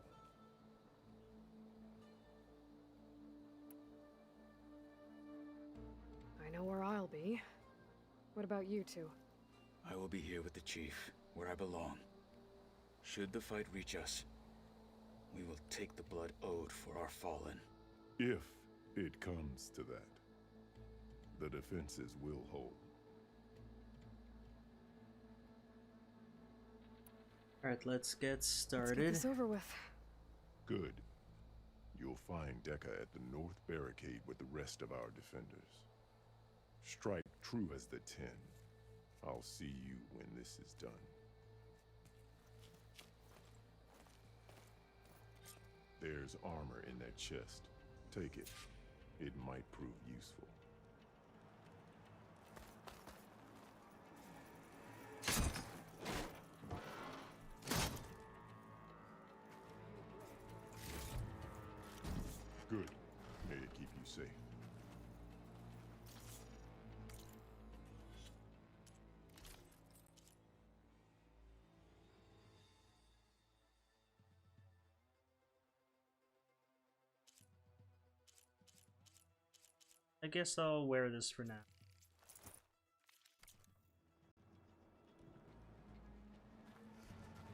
S2: I know where I'll be. What about you two?
S13: I will be here with the chief, where I belong. Should the fight reach us, we will take the blood owed for our fallen.
S24: If it comes to that, the defenses will hold.
S1: Alright, let's get started.
S2: Let's get this over with.
S24: Good. You'll find Dekka at the north barricade with the rest of our defenders. Strike true as the Ten. I'll see you when this is done. There's armor in that chest. Take it. It might prove useful. Good. May it keep you safe.
S1: I guess I'll wear this for now.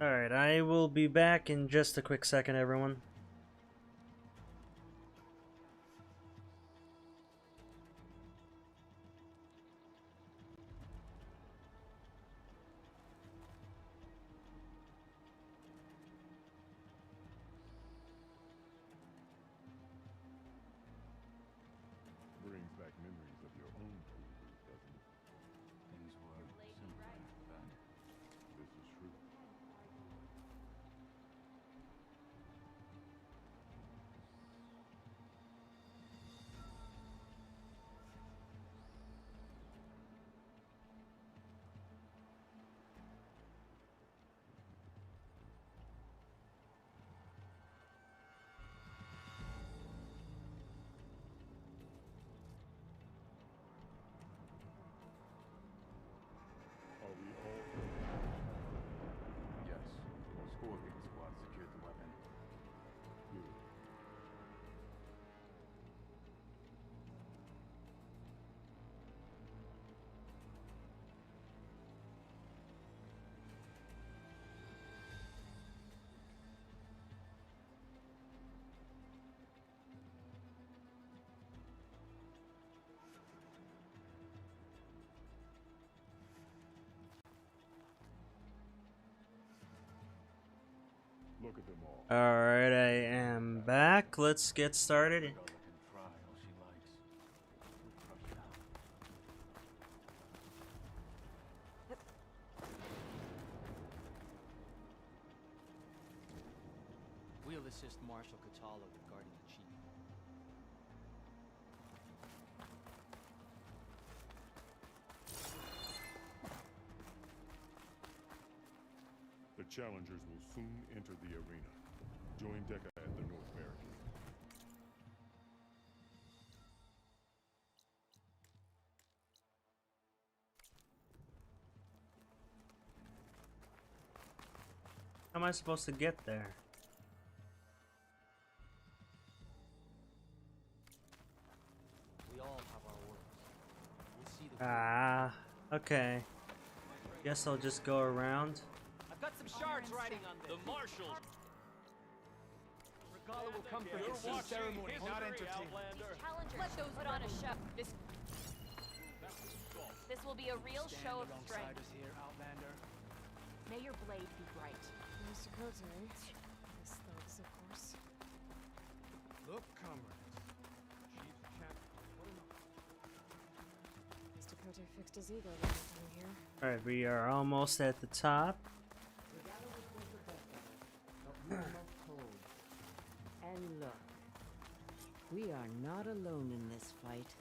S1: Alright, I will be back in just a quick second, everyone.
S24: Look at them all.
S1: Alright, I am back. Let's get started.
S11: We'll assist Marshal Catalo with guarding the chief.
S24: The challengers will soon enter the arena. Join Deca at the North Barricade.
S1: How am I supposed to get there?
S11: We all have our works. We'll see the
S1: Okay. Guess I'll just go around.
S11: I've got some shards riding on this. The Marshal. Regala will come for his ceremony, not entertain.
S9: Let those put on a show. This will be a real show of strength.
S5: Here, Outlander.
S9: May your blade be bright.
S2: Mr. Cote, his thugs, of course.
S13: Look, comrades. Chief champion.
S2: Mr. Cote fixed his ego when he came here.
S1: Alright, we are almost at the top.
S7: And look, we are not alone in this fight.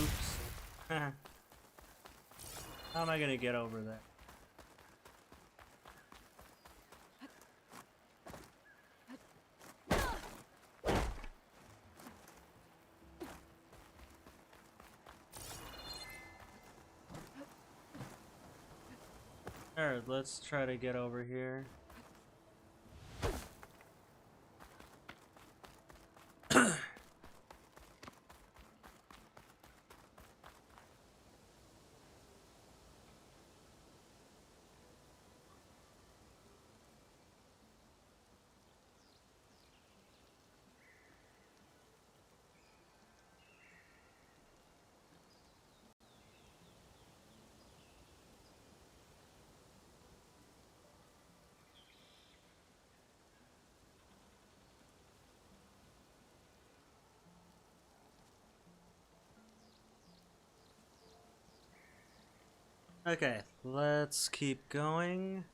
S1: Oops. How am I gonna get over that? Alright, let's try to get over here. Okay, let's keep going.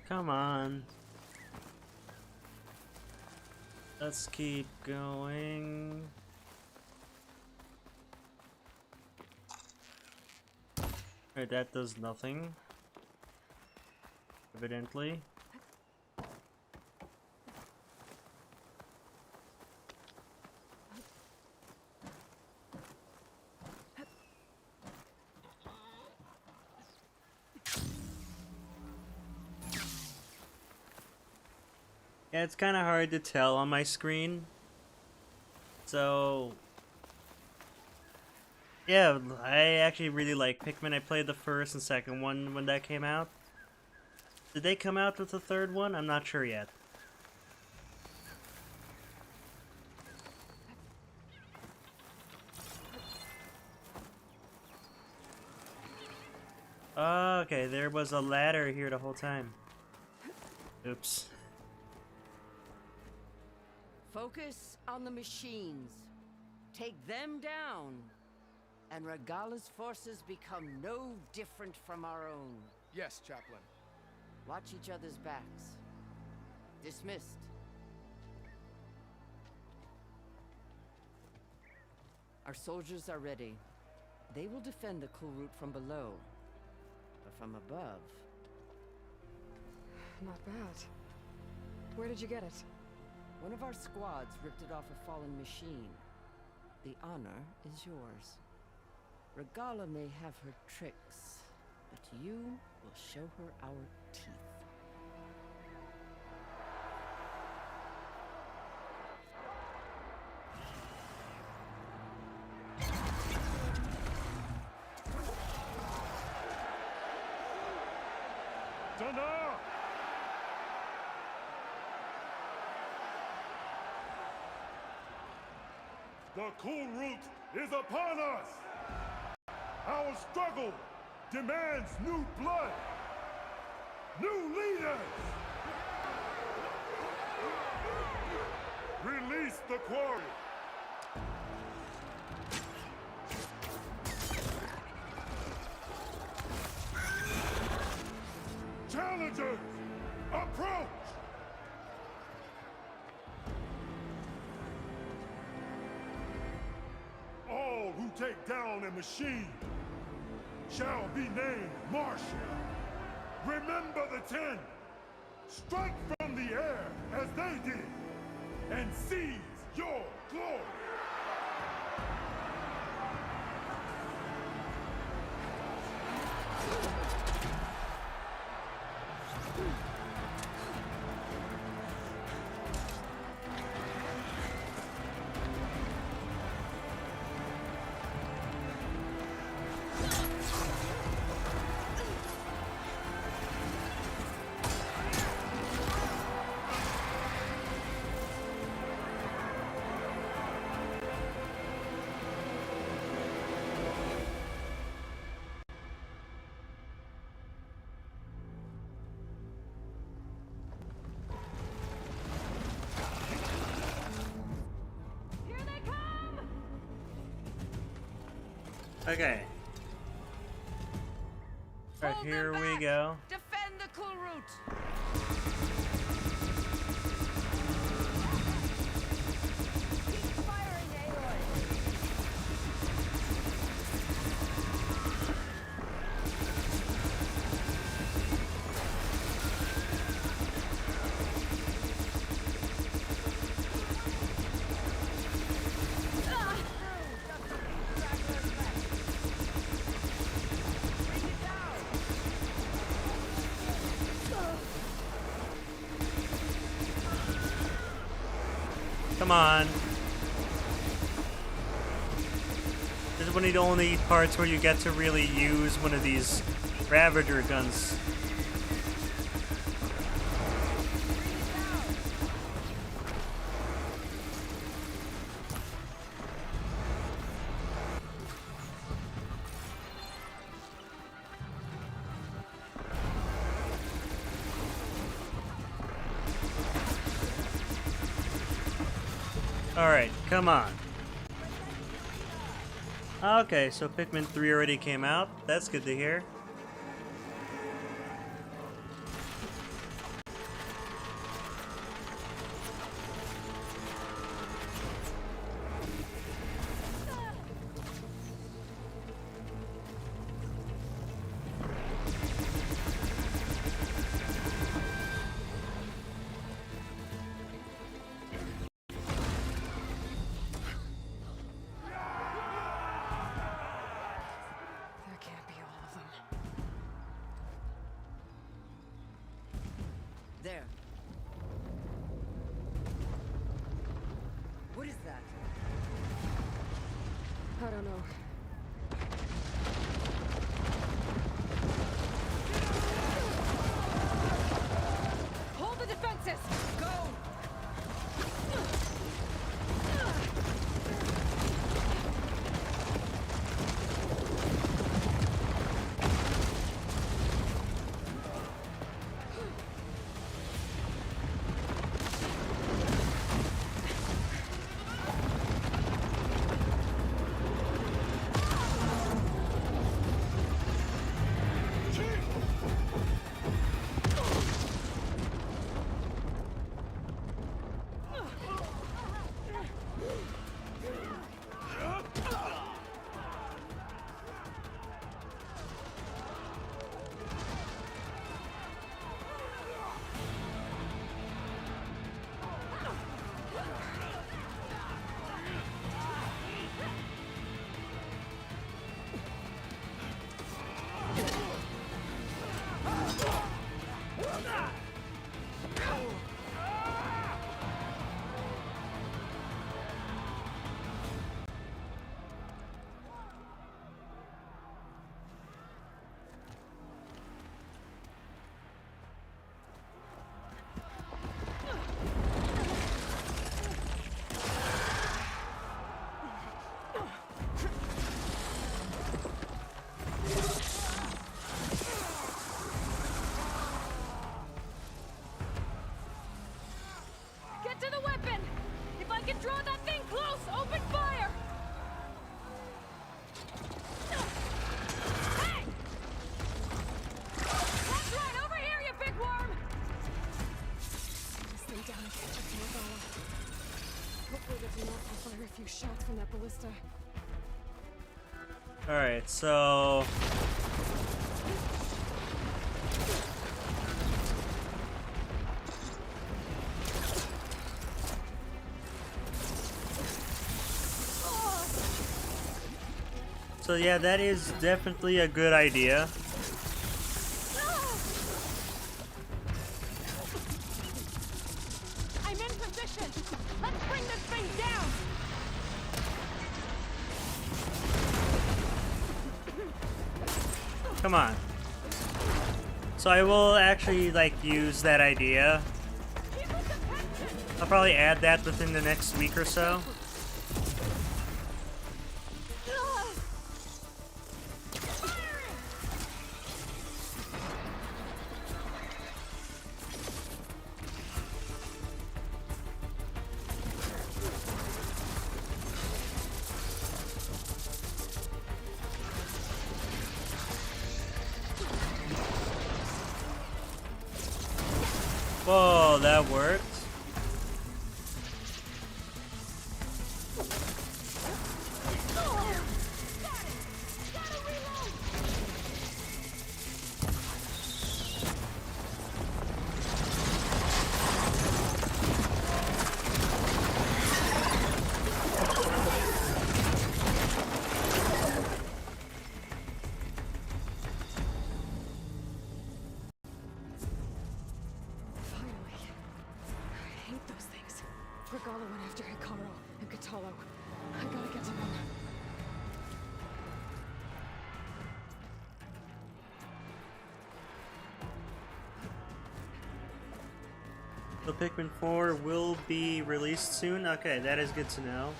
S1: Come on. Let's keep going. Alright, that does nothing. Evidently. Yeah, it's kind of hard to tell on my screen. So, yeah, I actually really like Pikmin. I played the first and second one when that came out. Did they come out with the third one? I'm not sure yet. Okay, there was a ladder here the whole time. Oops.
S7: Focus on the machines. Take them down. And Regala's forces become no different from our own.
S13: Yes, Chaplain.
S7: Watch each other's backs. Dismissed. Our soldiers are ready. They will defend the cool route from below. But from above...
S2: Not bad. Where did you get it?
S7: One of our squads ripped it off a fallen machine. The honor is yours. Regala may have her tricks, but you will show her our teeth.
S24: Thunder! The cool route is upon us! Our struggle demands new blood! New leaders! Release the quarry! Challengers, approach! All who take down a machine shall be named martial. Remember the 10. Strike from the air as they did, and seize your glory.
S1: Okay. Alright, here we go.
S7: Defend the cool route! Keep firing, Aloy!
S1: Come on. This is one of the only parts where you get to really use one of these Ravager guns. Alright, come on. Okay, so Pikmin 3 already came out. That's good to hear.
S7: There. What is that?
S2: I don't know.
S7: Hold the defenses! Go!
S9: I can draw that thing close! Open fire! Hey! That's right, over here, you big worm!
S2: Stay down and catch up to Ravage. Hopefully the North will fire a few shots from that ballista.
S1: Alright, so... So yeah, that is definitely a good idea.
S9: I'm in position! Let's bring this thing down!
S1: Come on. So I will actually like use that idea. I'll probably add that within the next week or so. Whoa, that worked.
S2: Regala went after Hikaru and Katalo. I gotta get to them.
S1: So Pikmin 4 will be released soon? Okay, that is good to know.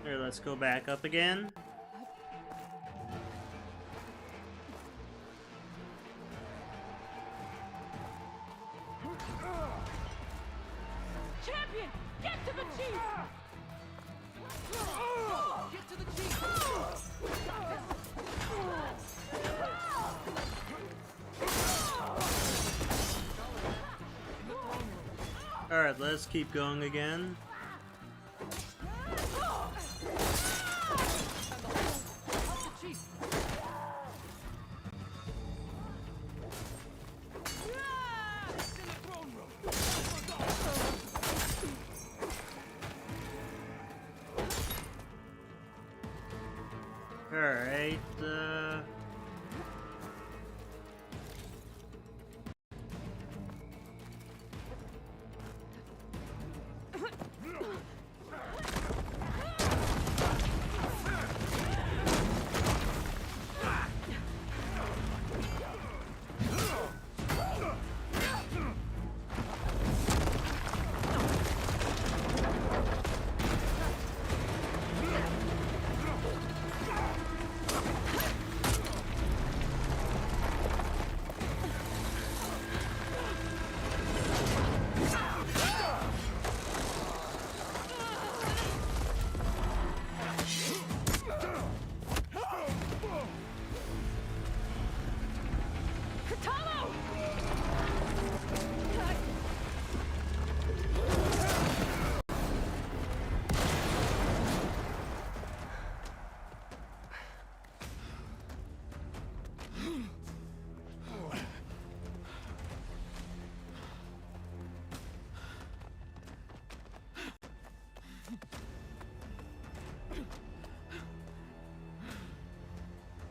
S1: Here, let's go back up again.
S9: Champion, get to the chief! Get to the chief!
S1: Alright, let's keep going again. Alright,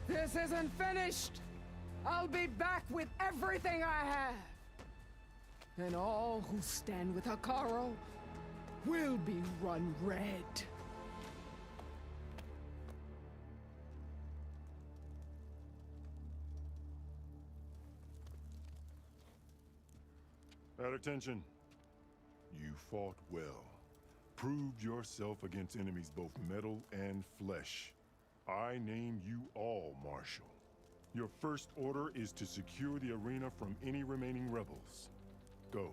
S3: This isn't finished! I'll be back with everything I have! And all who stand with Hikaru will be run red.
S24: At attention. You fought well. proved yourself against enemies both metal and flesh. I name you all Marshal. Your first order is to secure the arena from any remaining rebels. Go.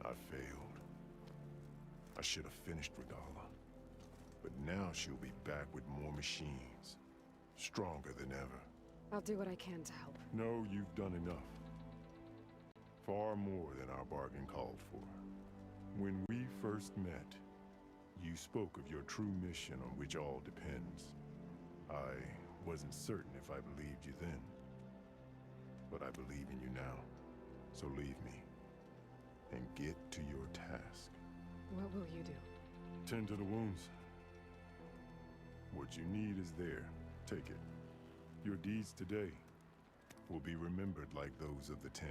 S24: I failed. I should have finished Regala. But now she'll be back with more machines. Stronger than ever.
S2: I'll do what I can to help.
S24: No, you've done enough. Far more than our bargain called for. When we first met, you spoke of your true mission on which all depends. I wasn't certain if I believed you then. But I believe in you now. So leave me. And get to your task.
S2: What will you do?
S24: Tend to the wounds. What you need is there. Take it. Your deeds today will be remembered like those of the 10.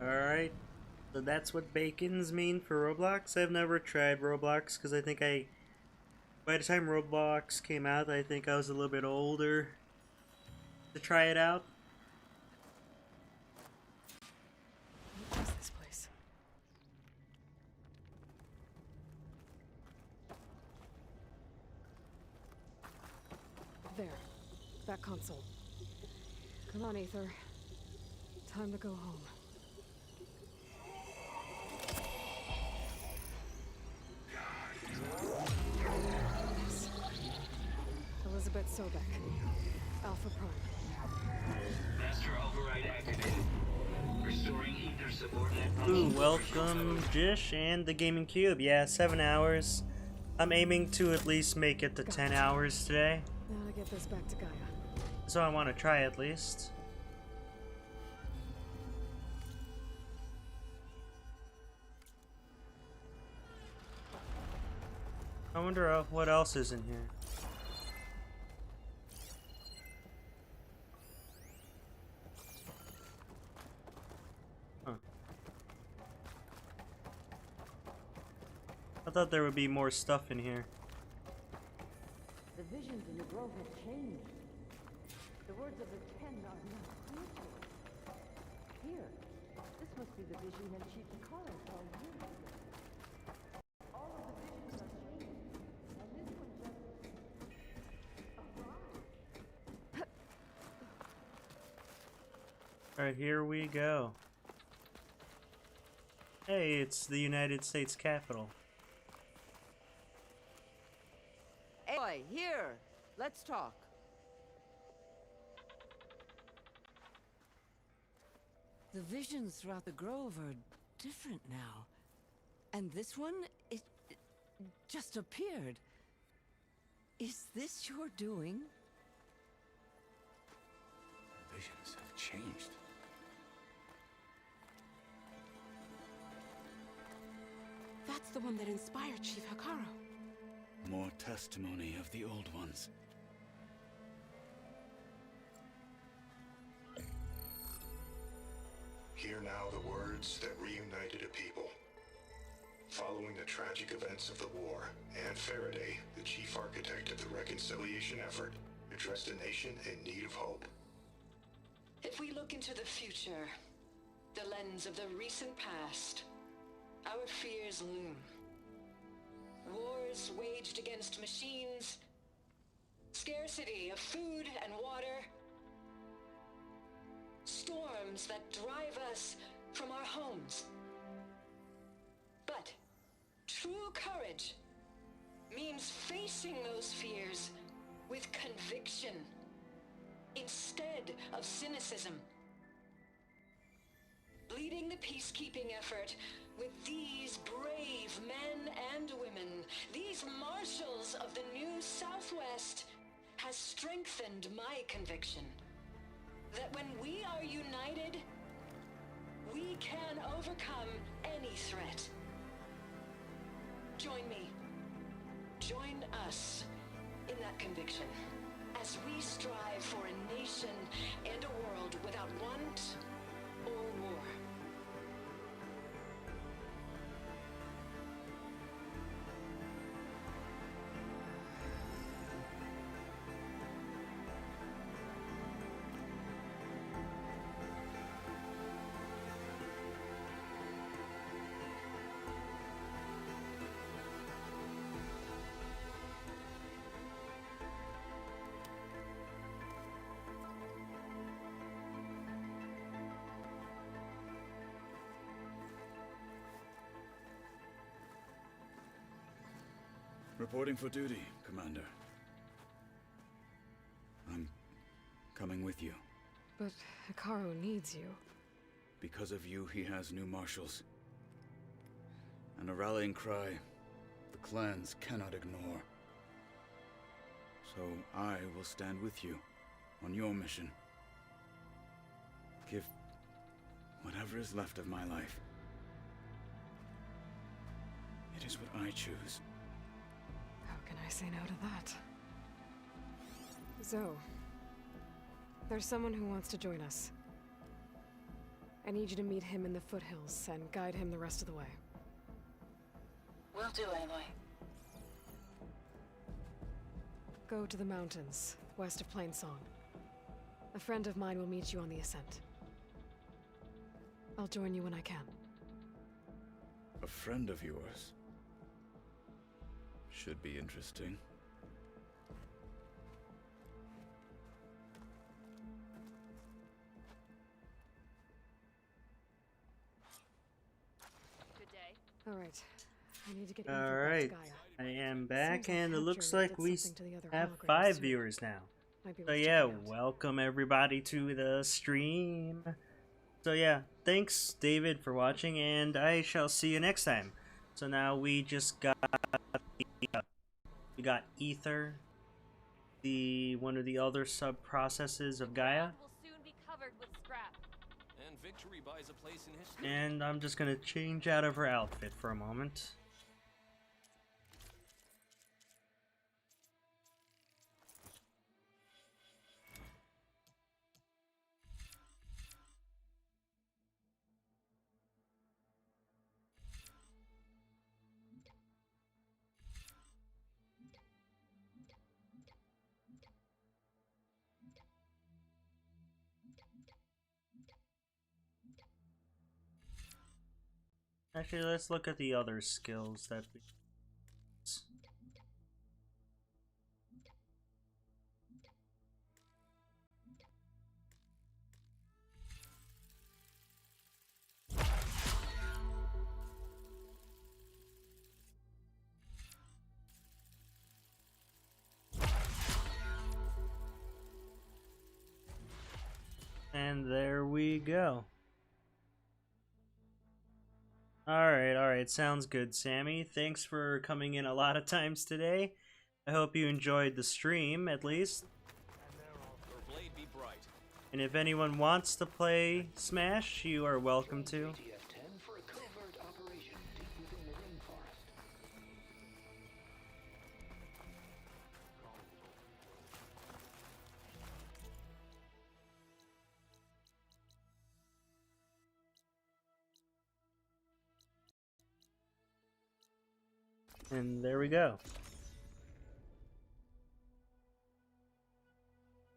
S1: Alright, so that's what bacons mean for Roblox. I've never tried Roblox because I think by the time Roblox came out, I think I was a little bit older to try it out.
S2: What is this place? There, that console. Come on, Aether. Time to go home. Elizabeth Sobek, Alpha Prime.
S4: Master override activated. Restoring ether subordinate
S1: Ooh, welcome Jish and the Gaming Cube. Yeah, 7 hours. I'm aiming to at least make it to 10 hours today.
S2: Now to get this back to Gaia.
S1: So I want to try at least. I wonder what else is in here. Huh. I thought there would be more stuff in here.
S7: The visions in the grove have changed. The words of the 10 are not clear to us. Here, this must be the vision that Chief Carja saw years ago. All of the visions are changed, and this one just arrived.
S1: Alright, here we go. Hey, it's the United States Capitol.
S7: Aloy, here! Let's talk. The visions throughout the grove are different now. And this one, it just appeared. Is this your doing?
S23: Visions have changed.
S12: That's the one that inspired Chief Hekarro.
S23: More testimony of the old ones.
S15: Hear now the words that reunited a people. Following the tragic events of the war, Anne Faraday, the chief architect of the reconciliation effort, addressed a nation in need of hope.
S19: If we look into the future, the lens of the recent past, our fears loom. Wars waged against machines, scarcity of food and water, storms that drive us from our homes. But true courage means facing those fears with conviction instead of cynicism. Leading the peacekeeping effort with these brave men and women, these marshals of the new Southwest, has strengthened my conviction that when we are united, we can overcome any threat. Join me. Join us in that conviction as we strive for a nation and a world without want or war.
S23: Reporting for duty, Commander. I'm coming with you.
S2: But Hikaru needs you.
S23: Because of you, he has new marshals. And a rallying cry the clans cannot ignore. So I will stand with you on your mission. Give whatever is left of my life. It is what I choose.
S2: How can I say no to that? Zoe, there's someone who wants to join us. I need you to meet him in the foothills and guide him the rest of the way.
S19: Will do, Aloy.
S2: Go to the mountains, west of Plainsong. A friend of mine will meet you on the ascent. I'll join you when I can.
S23: A friend of yours? Should be interesting.
S9: Good day.
S2: All right. I need to get
S1: All
S2: info back
S1: right,
S2: to Gaia.
S1: I am back,
S2: Seems like
S1: and it looks
S2: Capture
S1: like
S2: did
S1: we
S2: something to the other
S1: have
S2: holograms
S1: 5
S2: too.
S1: viewers now.
S2: Might be
S1: So
S2: worth
S1: yeah,
S2: checking out.
S1: welcome everybody to the stream. So yeah, thanks David for watching, and I shall see you next time. So now we just got we got Ether, the one of the other sub processes of Gaia,
S9: Will soon be covered with scrap.
S11: And victory buys a place in history.
S1: and I'm just gonna change out of her outfit for a moment. Actually, let's look at the other skills that we... And there we go. Alright, sounds good, Sammy. Thanks for coming in a lot of times today. I hope you enjoyed the stream, at least.
S11: Your blade be bright.
S1: And if anyone wants to play Smash, you are welcome to.
S4: TF-10 for a covert operation deep within the rainforest.
S1: And there we go.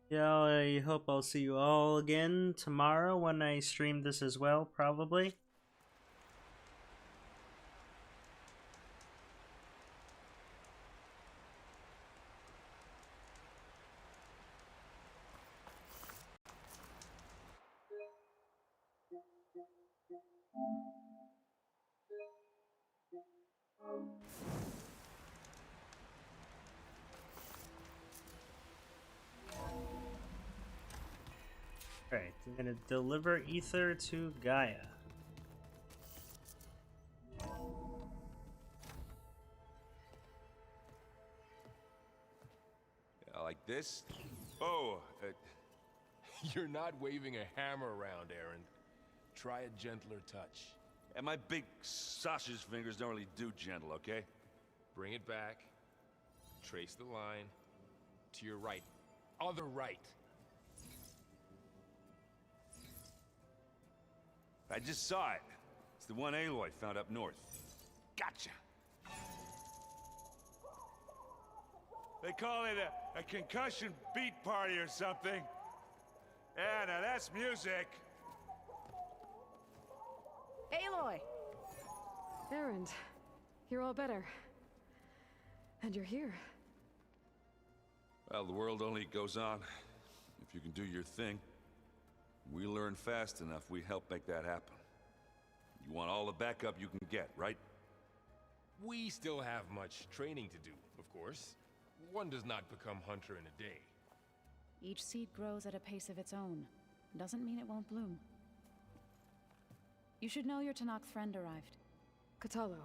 S1: Yeah, I hope I'll see you all again tomorrow when I stream this as well, probably. Alright, I'm gonna deliver Ether to Gaia.
S16: Yeah, like this? Oh, you're not waving a hammer around, Aaron. Try a gentler touch.
S6: And my big sausage fingers don't really do gentle, okay?
S16: Bring it back. Trace the line. To your right. Other right.
S6: I just saw it. It's the one Aloy found up north. Gotcha! They call it a concussion beat party or something. Yeah, now that's music.
S2: Aloy! Erend, you're all better. And you're here.
S6: Well, the world only goes on if you can do your thing. We learn fast enough, we help make that happen. You want all the backup you can get, right?
S16: We still have much training to do, of course. One does not become hunter in a day.
S17: Each seed grows at a pace of its own. Doesn't mean it won't bloom. You should know your Tanakh friend arrived.
S2: Kotallo.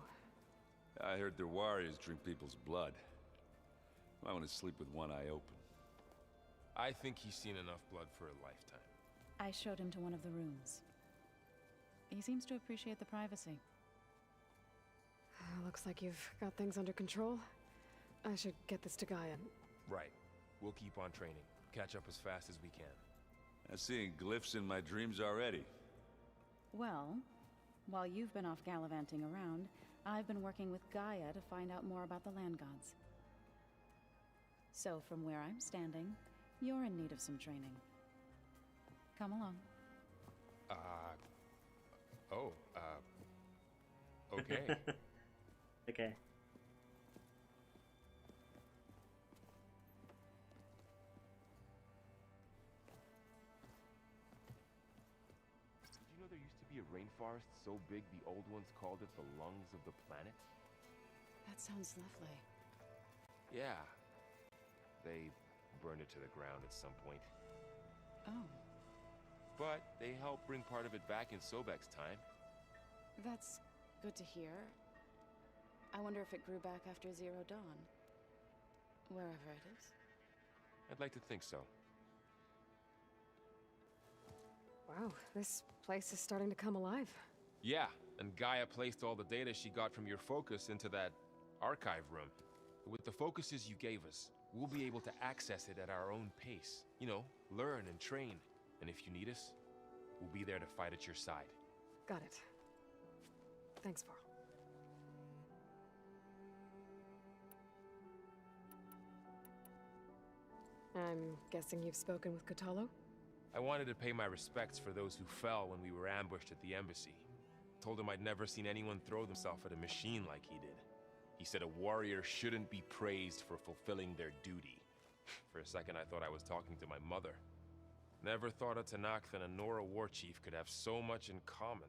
S6: I heard their warriors drink people's blood. I want to sleep with one eye open.
S16: I think he's seen enough blood for a lifetime.
S17: I showed him to one of the rooms. He seems to appreciate the privacy.
S2: Looks like you've got things under control. I should get this to Gaia.
S16: Right. We'll keep on training. Catch up as fast as we can.
S6: I'm seeing glyphs in my dreams already.
S17: Well, while you've been off gallivanting around, I've been working with Gaia to find out more about the land gods. So from where I'm standing, you're in need of some training. Come along.
S16: Okay.
S1: Okay.
S16: Did you know there used to be a rainforest so big the old ones called it the lungs of the planet?
S17: That sounds lovely.
S16: Yeah. They burned it to the ground at some point.
S17: Oh.
S16: But they helped bring part of it back in Sobek's time.
S17: That's good to hear. I wonder if it grew back after Zero Dawn. Wherever it is.
S16: I'd like to think so.
S2: Wow, this place is starting to come alive.
S16: Yeah, and Gaia placed all the data she got from your focus into that archive room. With the focuses you gave us, we'll be able to access it at our own pace. You know, learn and train. And if you need us, we'll be there to fight at your side.
S2: Got it. Thanks, Varl. I'm guessing you've spoken with Kotallo?
S16: I wanted to pay my respects for those who fell when we were ambushed at the embassy. Told him I'd never seen anyone throw themselves at a machine like he did. He said a warrior shouldn't be praised for fulfilling their duty. For a second I thought I was talking to my mother. Never thought a Tanakh and a Nora war chief could have so much in common.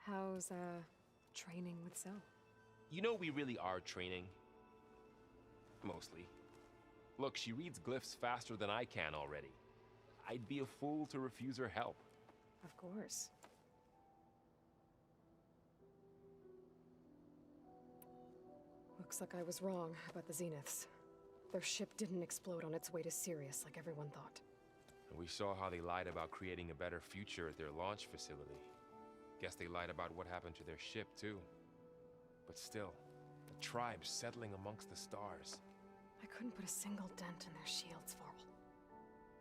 S2: How's, training with Zoe?
S16: You know we really are training. Mostly. Look, she reads glyphs faster than I can already. I'd be a fool to refuse her help.
S2: Of course. Looks like I was wrong about the Zeniths. Their ship didn't explode on its way to Sirius like everyone thought.
S16: And we saw how they lied about creating a better future at their launch facility. Guess they lied about what happened to their ship, too. But still, the tribes settling amongst the stars.
S2: I couldn't put a single dent in their shields, Varl.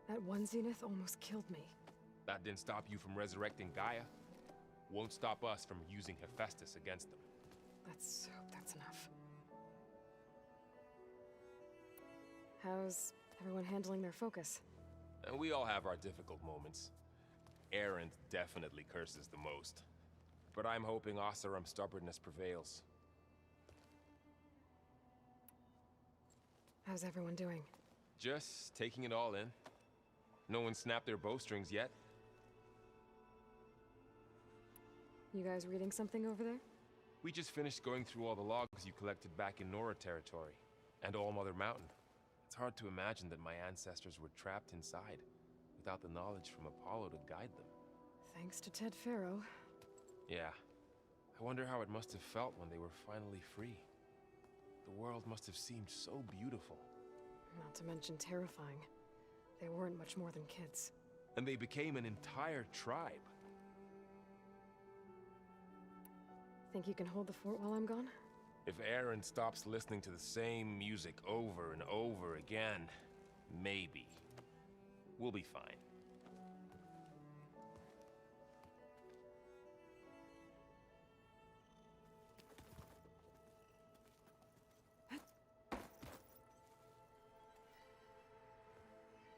S2: That one Zenith almost killed me.
S16: That didn't stop you from resurrecting Gaia. Won't stop us from using Hephaestus against them.
S2: Let's hope that's enough. How's everyone handling their focus?
S16: And we all have our difficult moments. Erend definitely curses the most. But I'm hoping Oseram's stubbornness prevails.
S2: How's everyone doing?
S16: Just taking it all in. No one snapped their bowstrings yet.
S2: You guys reading something over there?
S16: We just finished going through all the logs you collected back in Nora territory, and All Mother Mountain. It's hard to imagine that my ancestors were trapped inside, without the knowledge from Apollo to guide them.
S2: Thanks to Ted Faro.
S16: Yeah. I wonder how it must have felt when they were finally free. The world must have seemed so beautiful.
S2: Not to mention terrifying. They weren't much more than kids.
S16: And they became an entire tribe.
S2: Think you can hold the fort while I'm gone?
S16: If Aaron stops listening to the same music over and over again, maybe. We'll be fine.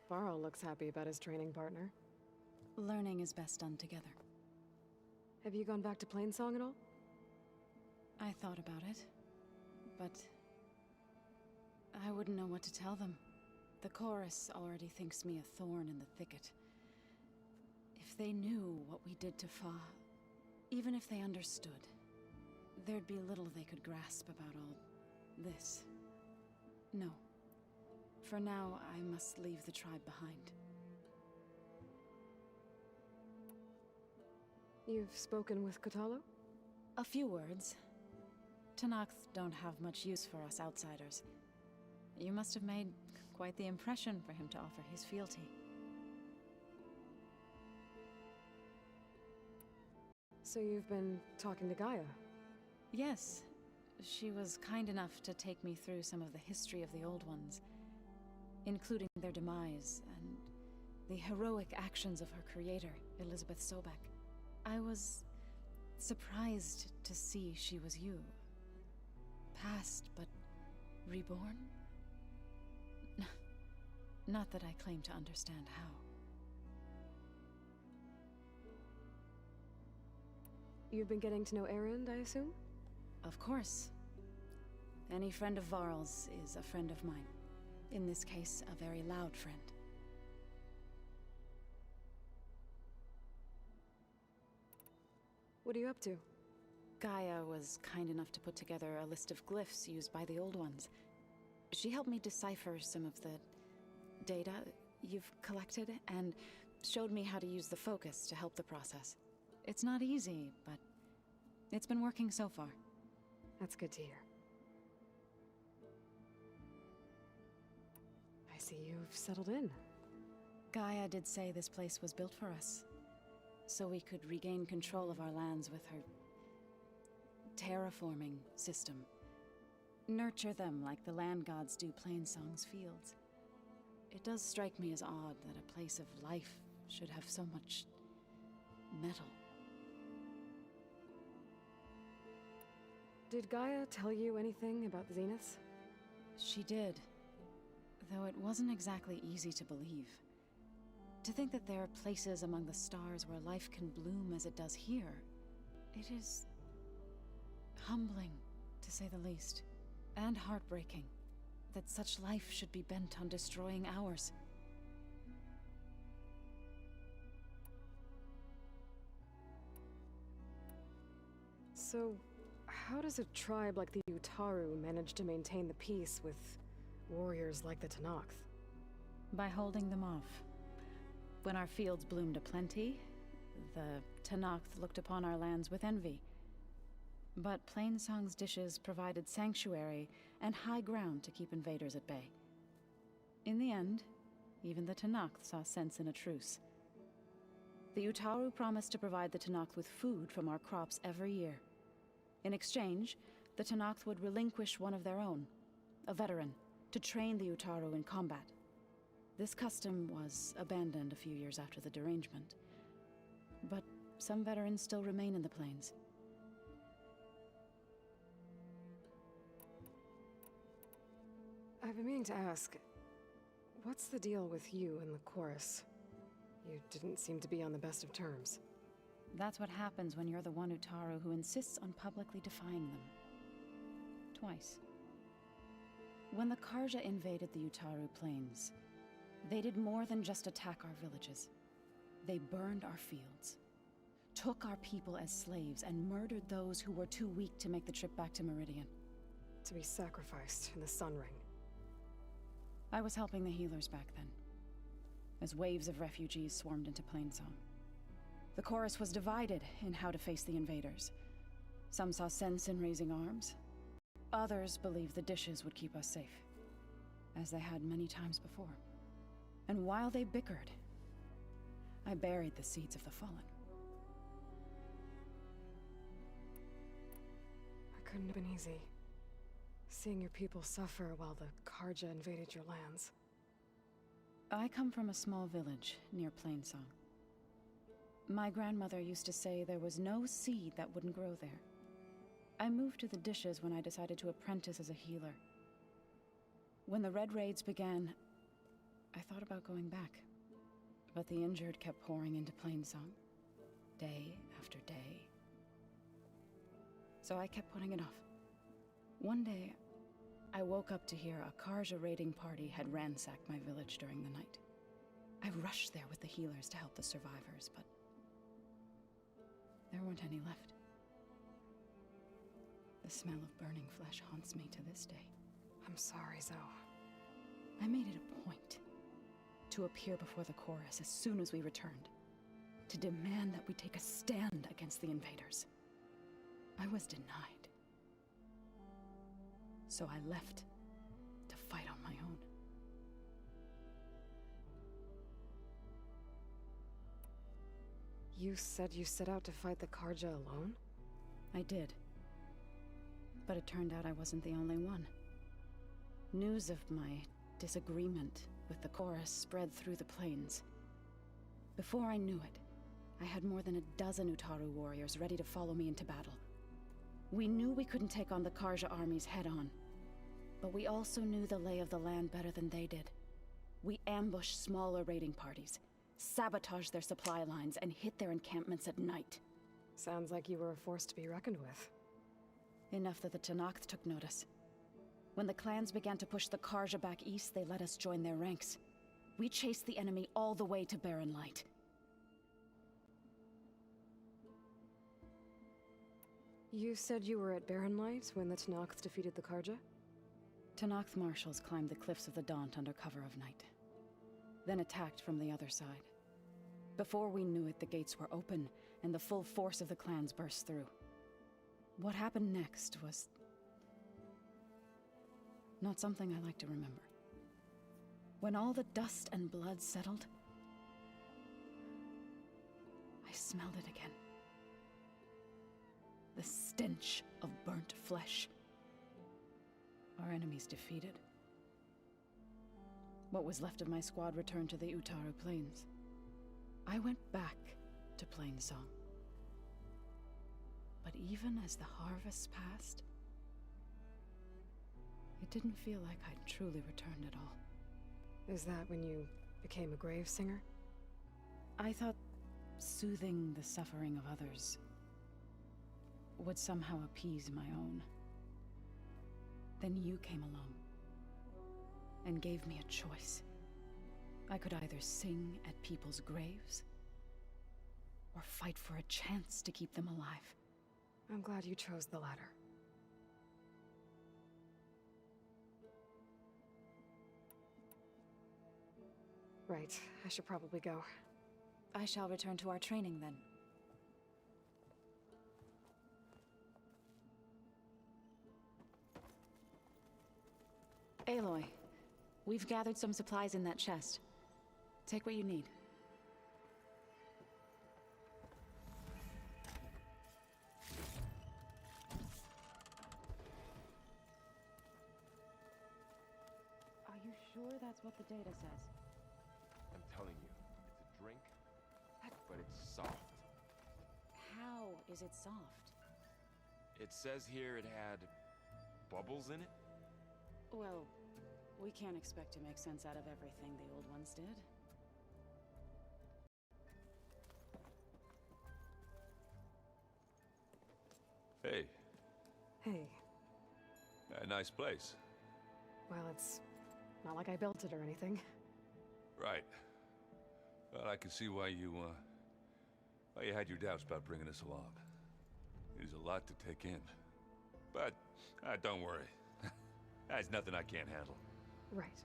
S2: Varl looks happy about his training partner.
S17: Learning is best done together.
S2: Have you gone back to Plainsong at all?
S17: I thought about it, but I wouldn't know what to tell them. The chorus already thinks me a thorn in the thicket. If they knew what we did to Fa, even if they understood, there'd be little they could grasp about all this. No. For now, I must leave the tribe behind.
S2: You've spoken with Kotallo?
S17: A few words. Tenakth don't have much use for us outsiders. You must have made quite the impression for him to offer his fealty.
S2: So you've been talking to Gaia?
S17: Yes. She was kind enough to take me through some of the history of the Old Ones, including their demise and the heroic actions of her creator, Elizabeth Sobek. I was surprised to see she was you. Past, but reborn? Not that I claim to understand how.
S2: You've been getting to know Erend, I assume?
S17: Of course. Any friend of Varl's is a friend of mine. In this case, a very loud friend.
S2: What are you up to?
S17: Gaia was kind enough to put together a list of glyphs used by the Old Ones. She helped me decipher some of the data you've collected, and showed me how to use the focus to help the process. It's not easy, but it's been working so far.
S2: That's good to hear. I see you've settled in.
S17: Gaia did say this place was built for us, so we could regain control of our lands with her terraforming system. Nurture them like the land gods do Plainsong's fields. It does strike me as odd that a place of life should have so much metal.
S2: Did Gaia tell you anything about the Zeniths?
S17: She did, though it wasn't exactly easy to believe. To think that there are places among the stars where life can bloom as it does here, it is humbling, to say the least, and heartbreaking that such life should be bent on destroying ours.
S2: So, how does a tribe like the Utaru manage to maintain the peace with warriors like the Tenakth?
S17: By holding them off. When our fields bloomed aplenty, the Tenakth looked upon our lands with envy. But Plainsong's dishes provided sanctuary and high ground to keep invaders at bay. In the end, even the Tenakth saw sense in a truce. The Utaru promised to provide the Tenakth with food from our crops every year. In exchange, the Tenakth would relinquish one of their own, a veteran, to train the Utaru in combat. This custom was abandoned a few years after the derangement, but some veterans still remain in the plains.
S2: I've been meaning to ask, what's the deal with you and the chorus? You didn't seem to be on the best of terms.
S17: That's what happens when you're the one Utaru who insists on publicly defying them. Twice. When the Carja invaded the Utaru plains, they did more than just attack our villages. They burned our fields, took our people as slaves, and murdered those who were too weak to make the trip back to Meridian.
S2: To be sacrificed in the Sun Ring.
S17: I was helping the healers back then, as waves of refugees swarmed into Plainsong. The chorus was divided in how to face the invaders. Some saw sense in raising arms. Others believed the dishes would keep us safe. as they had many times before. And while they bickered, I buried the seeds of the fallen.
S2: It couldn't have been easy. Seeing your people suffer while the Carja invaded your lands.
S17: I come from a small village near Plainsong. My grandmother used to say there was no seed that wouldn't grow there. I moved to the Dishes when I decided to apprentice as a healer. When the Red Raids began, I thought about going back. But the injured kept pouring into Plainsong, day after day. So I kept putting it off. One day, I woke up to hear a Carja raiding party had ransacked my village during the night. I rushed there with the healers to help the survivors, but there weren't any left. The smell of burning flesh haunts me to this day.
S2: I'm sorry, Zoe.
S17: I made it a point to appear before the chorus as soon as we returned, to demand that we take a stand against the invaders. I was denied. So I left to fight on my own.
S2: You said you set out to fight the Carja alone?
S17: I did. But it turned out I wasn't the only one. News of my disagreement with the chorus spread through the plains. Before I knew it, I had more than a dozen Utaru warriors ready to follow me into battle. We knew we couldn't take on the Carja armies head-on, but we also knew the lay of the land better than they did. We ambushed smaller raiding parties, sabotaged their supply lines, and hit their encampments at night.
S2: Sounds like you were a force to be reckoned with.
S17: Enough that the Tenakth took notice. When the clans began to push the Carja back east, they let us join their ranks. We chased the enemy all the way to Barren Light.
S2: You said you were at Barren Light when the Tenakth defeated the Carja?
S17: Tenakth marshals climbed the cliffs of the Daunt under cover of night, then attacked from the other side. Before we knew it, the gates were open, and the full force of the clans burst through. What happened next was not something I like to remember. When all the dust and blood settled, I smelled it again. The stench of burnt flesh. Our enemies defeated. What was left of my squad returned to the Utaru Plains. I went back to Plainsong. But even as the harvests passed, it didn't feel like I'd truly returned at all.
S2: Is that when you became a grave singer?
S17: I thought soothing the suffering of others would somehow appease my own. Then you came along and gave me a choice. I could either sing at people's graves or fight for a chance to keep them alive.
S2: I'm glad you chose the latter. Right, I should probably go.
S17: I shall return to our training then. Aloy, we've gathered some supplies in that chest. Take what you need. Are you sure that's what the data says?
S16: I'm telling you, it's a drink, but it's soft.
S17: How is it soft?
S16: It says here it had bubbles in it?
S17: Well, we can't expect to make sense out of everything the old ones did.
S6: Hey.
S2: Hey.
S6: Nice place.
S2: Well, it's not like I built it or anything.
S6: Right. Well, I can see why you had your doubts about bringing us along. It is a lot to take in. But, don't worry. That's nothing I can't handle.
S2: Right.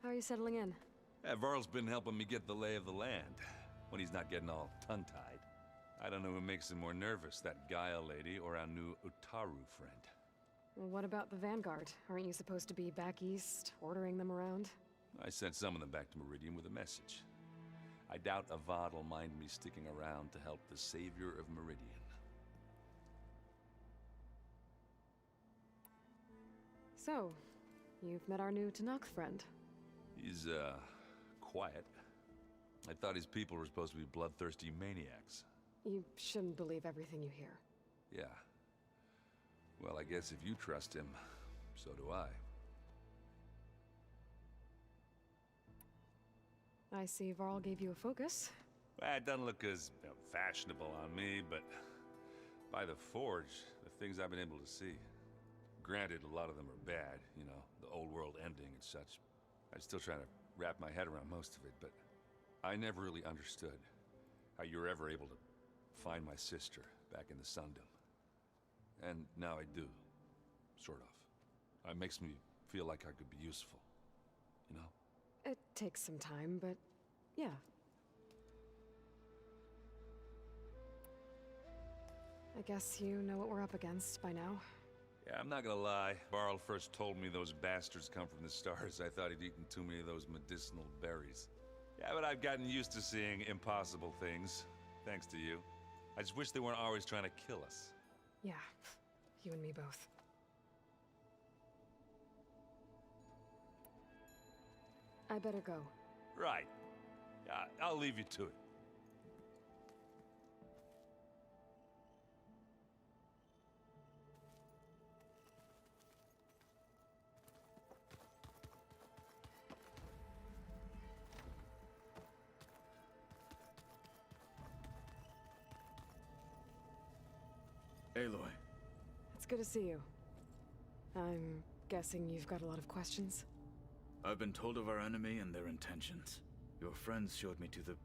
S2: How are you settling in?
S6: Varl's been helping me get the lay of the land, when he's not getting all tongue-tied. I don't know who makes him more nervous, that Gaia lady or our new Utaru friend.
S2: Well, what about the Vanguard? Aren't you supposed to be back east, ordering them around?
S6: I sent some of them back to Meridian with a message. I doubt Avad will mind me sticking around to help the savior of Meridian.
S2: So, you've met our new Tanakh friend.
S6: He's, quiet. I thought his people were supposed to be bloodthirsty maniacs.
S2: You shouldn't believe everything you hear.
S6: Yeah. Well, I guess if you trust him, so do I.
S2: I see Varl gave you a focus.
S6: Well, it doesn't look as fashionable on me, but by the Forge, the things I've been able to see. Granted, a lot of them are bad, you know, the old world ending and such. I'm still trying to wrap my head around most of it, but I never really understood how you were ever able to find my sister back in the Sundom. And now I do, sort of. It makes me feel like I could be useful, you know?
S2: It takes some time, but yeah. I guess you know what we're up against by now.
S6: Yeah, I'm not gonna lie. Varl first told me those bastards come from the stars. I thought he'd eaten too many of those medicinal berries. Yeah, but I've gotten used to seeing impossible things, thanks to you. I just wish they weren't always trying to kill us.
S2: Yeah, you and me both. I better go.
S6: Right. I'll leave you to it.
S23: Aloy.
S2: It's good to see you. I'm guessing you've got a lot of questions?
S23: I've been told of our enemy and their intentions. Your friends showed me to the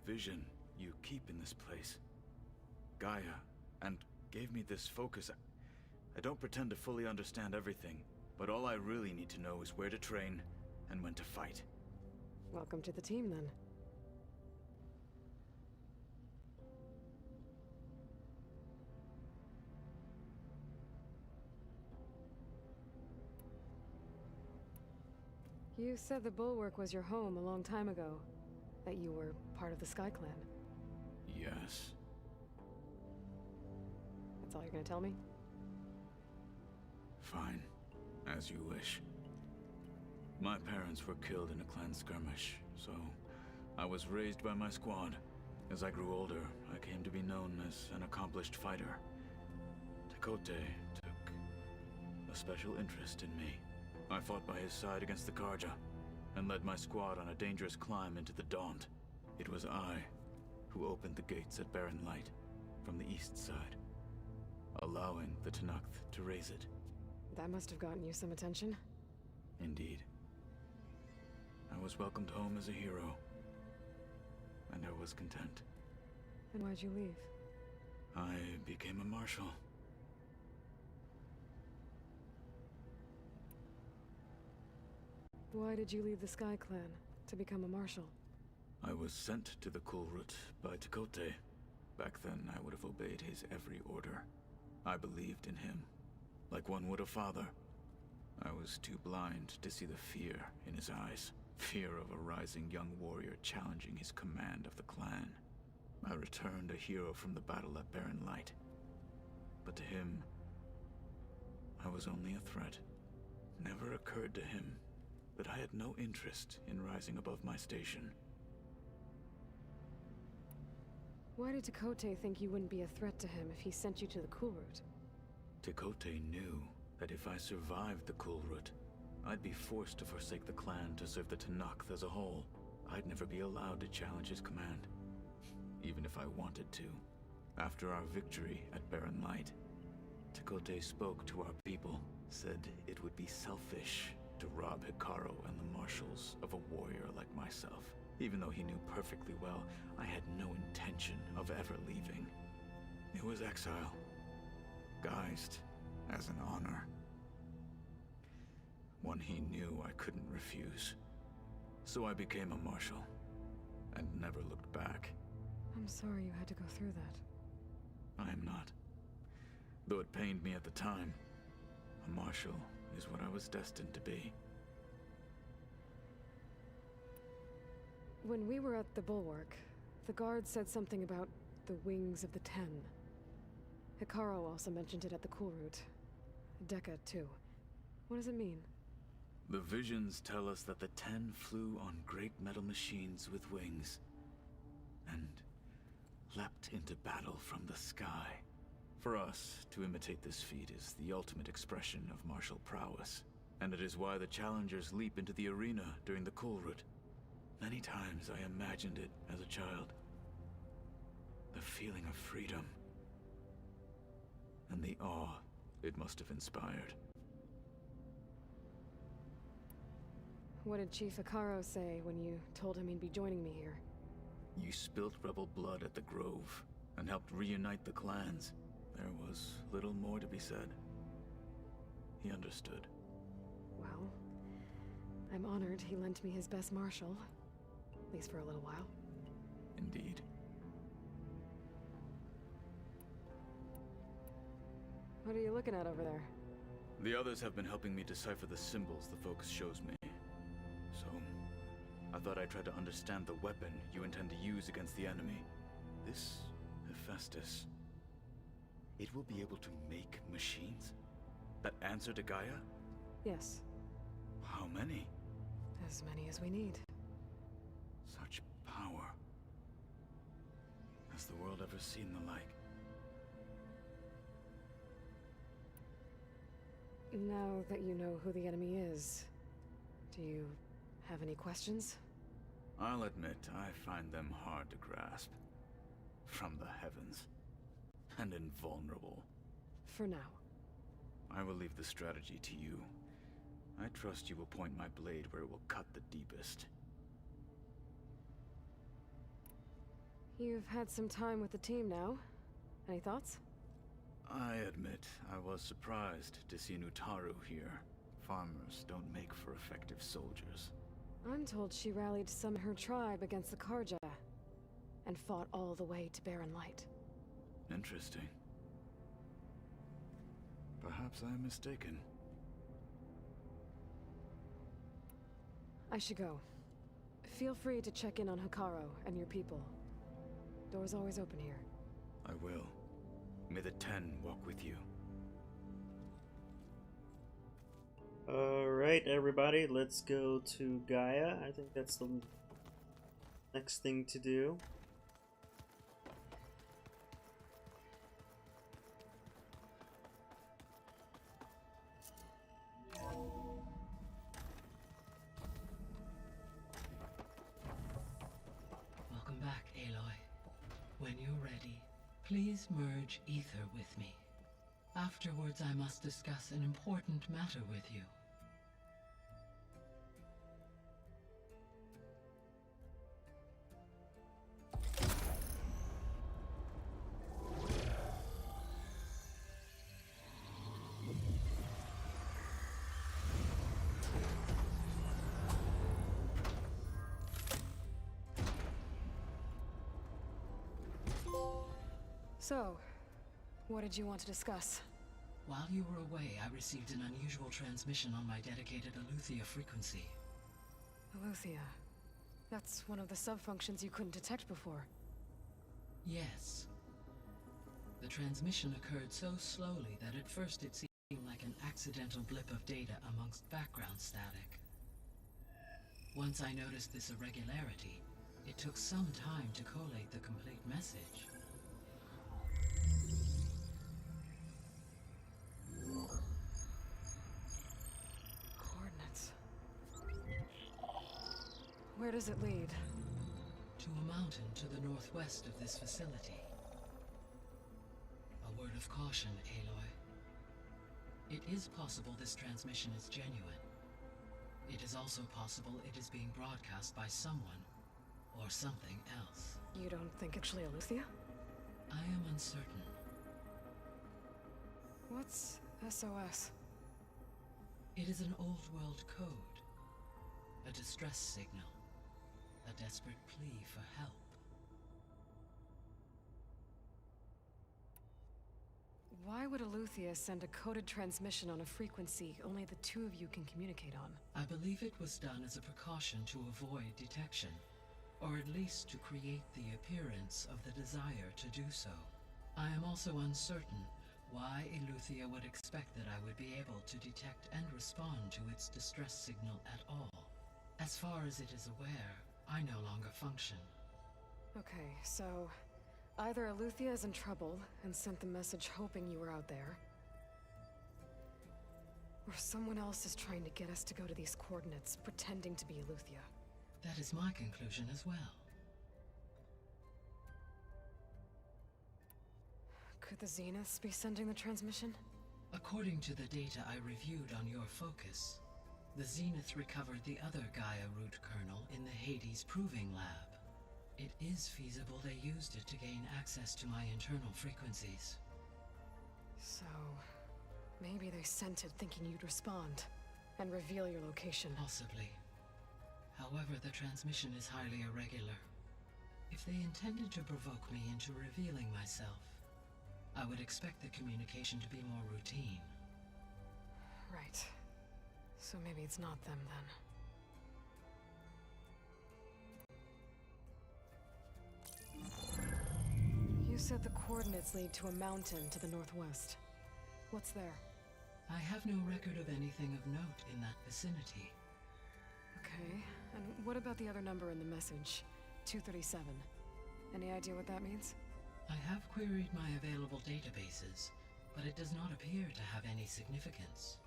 S23: vision you keep in this place, Gaia, and gave me this focus. I don't pretend to fully understand everything, but all I really need to know is where to train and when to fight.
S2: Welcome to the team, then. You said the Bulwark was your home a long time ago. That you were part of the Sky Clan.
S23: Yes.
S2: That's all you're gonna tell me?
S23: Fine. As you wish. My parents were killed in a clan skirmish, so I was raised by my squad. As I grew older, I came to be known as an accomplished fighter. Tekote took a special interest in me. I fought by his side against the Carja, and led my squad on a dangerous climb into the Daunt. It was I who opened the gates at Barren Light from the east side, allowing the Tanakh to raise it.
S2: That must have gotten you some attention.
S23: Indeed. I was welcomed home as a hero, and I was content.
S2: And why'd you leave?
S23: I became a marshal.
S2: Why did you leave the Sky Clan to become a marshal?
S23: I was sent to the Kulrut by Tekote. Back then, I would have obeyed his every order. I believed in him, like one would a father. I was too blind to see the fear in his eyes. Fear of a rising young warrior challenging his command of the clan. I returned a hero from the battle at Barren Light. But to him, I was only a threat. Never occurred to him that I had no interest in rising above my station.
S2: Why did Tekote think you wouldn't be a threat to him if he sent you to the Kulrut?
S23: Tekote knew that if I survived the Kulrut, I'd be forced to forsake the clan to serve the Tanakh as a whole. I'd never be allowed to challenge his command, even if I wanted to. After our victory at Barren Light, Tekote spoke to our people, said it would be selfish to rob Hikaru and the marshals of a warrior like myself. Even though he knew perfectly well, I had no intention of ever leaving. It was exile, guised as an honor. One he knew I couldn't refuse. So I became a marshal, and never looked back.
S2: I'm sorry you had to go through that.
S23: I am not. Though it pained me at the time, a marshal is what I was destined to be.
S2: When we were at the Bulwark, the guard said something about the Wings of the Ten. Hikaru also mentioned it at the Cool Route. Dekka, too. What does it mean?
S23: The visions tell us that the Ten flew on great metal machines with wings, and leapt into battle from the sky. For us, to imitate this feat is the ultimate expression of martial prowess, and it is why the challengers leap into the arena during the Cool Route. Many times I imagined it as a child. The feeling of freedom, and the awe it must have inspired.
S2: What did Chief Hikaru say when you told him he'd be joining me here?
S23: You spilt rebel blood at the Grove, and helped reunite the clans. There was little more to be said. He understood.
S2: Well, I'm honored he lent me his best marshal. At least for a little while.
S23: Indeed.
S2: What are you looking at over there?
S23: The others have been helping me decipher the symbols the focus shows me. So, I thought I'd try to understand the weapon you intend to use against the enemy. This Hephaestus, it will be able to make machines that answer to Gaia?
S2: Yes.
S23: How many?
S2: As many as we need.
S23: Such power. Has the world ever seen the like?
S2: Now that you know who the enemy is, do you have any questions?
S23: I'll admit, I find them hard to grasp. From the heavens. And invulnerable.
S2: For now.
S23: I will leave the strategy to you. I trust you will point my blade where it will cut the deepest.
S2: You've had some time with the team now. Any thoughts?
S23: I admit, I was surprised to see Nutaru here. Farmers don't make for effective soldiers.
S2: I'm told she rallied some of her tribe against the Carja, and fought all the way to Barren Light.
S23: Interesting. Perhaps I am mistaken.
S2: I should go. Feel free to check in on Hikaru and your people. Door's always open here.
S23: I will. May the Ten walk with you.
S1: Alright, everybody, let's go to Gaia. I think that's the next thing to do.
S14: Welcome back, Aloy. When you're ready, please merge ether with me. Afterwards, I must discuss an important matter with you.
S2: So, what did you want to discuss?
S14: While you were away, I received an unusual transmission on my dedicated Aletheia frequency.
S2: Aletheia. That's one of the sub-functions you couldn't detect before.
S14: Yes. The transmission occurred so slowly that at first it seemed like an accidental blip of data amongst background static. Once I noticed this irregularity, it took some time to collate the complete message.
S2: Coordinates. Where does it lead?
S14: To a mountain to the northwest of this facility. A word of caution, Aloy. It is possible this transmission is genuine. It is also possible it is being broadcast by someone or something else.
S2: You don't think it's actually Aletheia?
S14: I am uncertain.
S2: What's SOS?
S14: It is an old world code. A distress signal. A desperate plea for help.
S2: Why would Aletheia send a coded transmission on a frequency only the two of you can communicate on?
S14: I believe it was done as a precaution to avoid detection, or at least to create the appearance of the desire to do so. I am also uncertain why Aletheia would expect that I would be able to detect and respond to its distress signal at all. As far as it is aware, I no longer function.
S2: Okay, so either Aletheia is in trouble and sent the message hoping you were out there, or someone else is trying to get us to go to these coordinates, pretending to be Aletheia.
S14: That is my conclusion as well.
S2: Could the Zeniths be sending the transmission?
S14: According to the data I reviewed on your focus, the Zeniths recovered the other Gaia root kernel in the Hades Proving Lab. It is feasible they used it to gain access to my internal frequencies.
S2: So, maybe they sent it thinking you'd respond and reveal your location.
S14: Possibly. However, the transmission is highly irregular. If they intended to provoke me into revealing myself, I would expect the communication to be more routine.
S2: Right. So maybe it's not them then. You said the coordinates lead to a mountain to the northwest. What's there?
S14: I have no record of anything of note in that vicinity.
S2: Okay, and what about the other number in the message? 237. Any idea what that means?
S14: I have queried my available databases, but it does not appear to have any significance.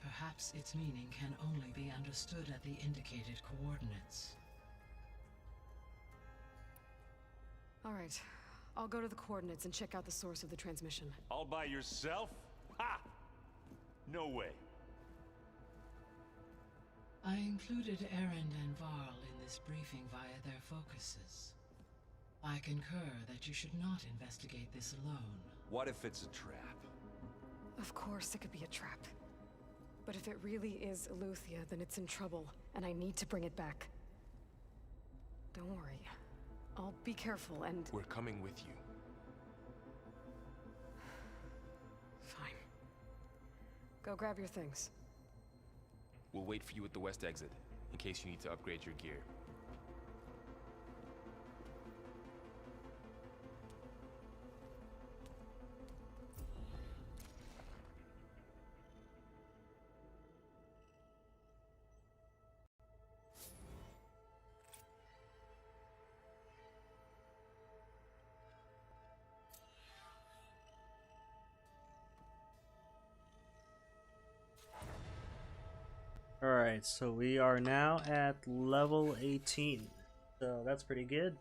S14: Perhaps its meaning can only be understood at the indicated coordinates.
S2: All right, I'll go to the coordinates and check out the source of the transmission.
S18: All by yourself? Ha! No way.
S14: I included Erend and Varl in this briefing via their focuses. I concur that you should not investigate this alone.
S18: What if it's a trap?
S2: Of course it could be a trap. But if it really is Aletheia, then it's in trouble, and I need to bring it back. Don't worry. I'll be careful and...
S16: We're coming with you.
S2: Fine. Go grab your things.
S16: We'll wait for you at the west exit, in case you need to upgrade your gear.
S1: Alright, so we are now at level 18. So that's pretty good.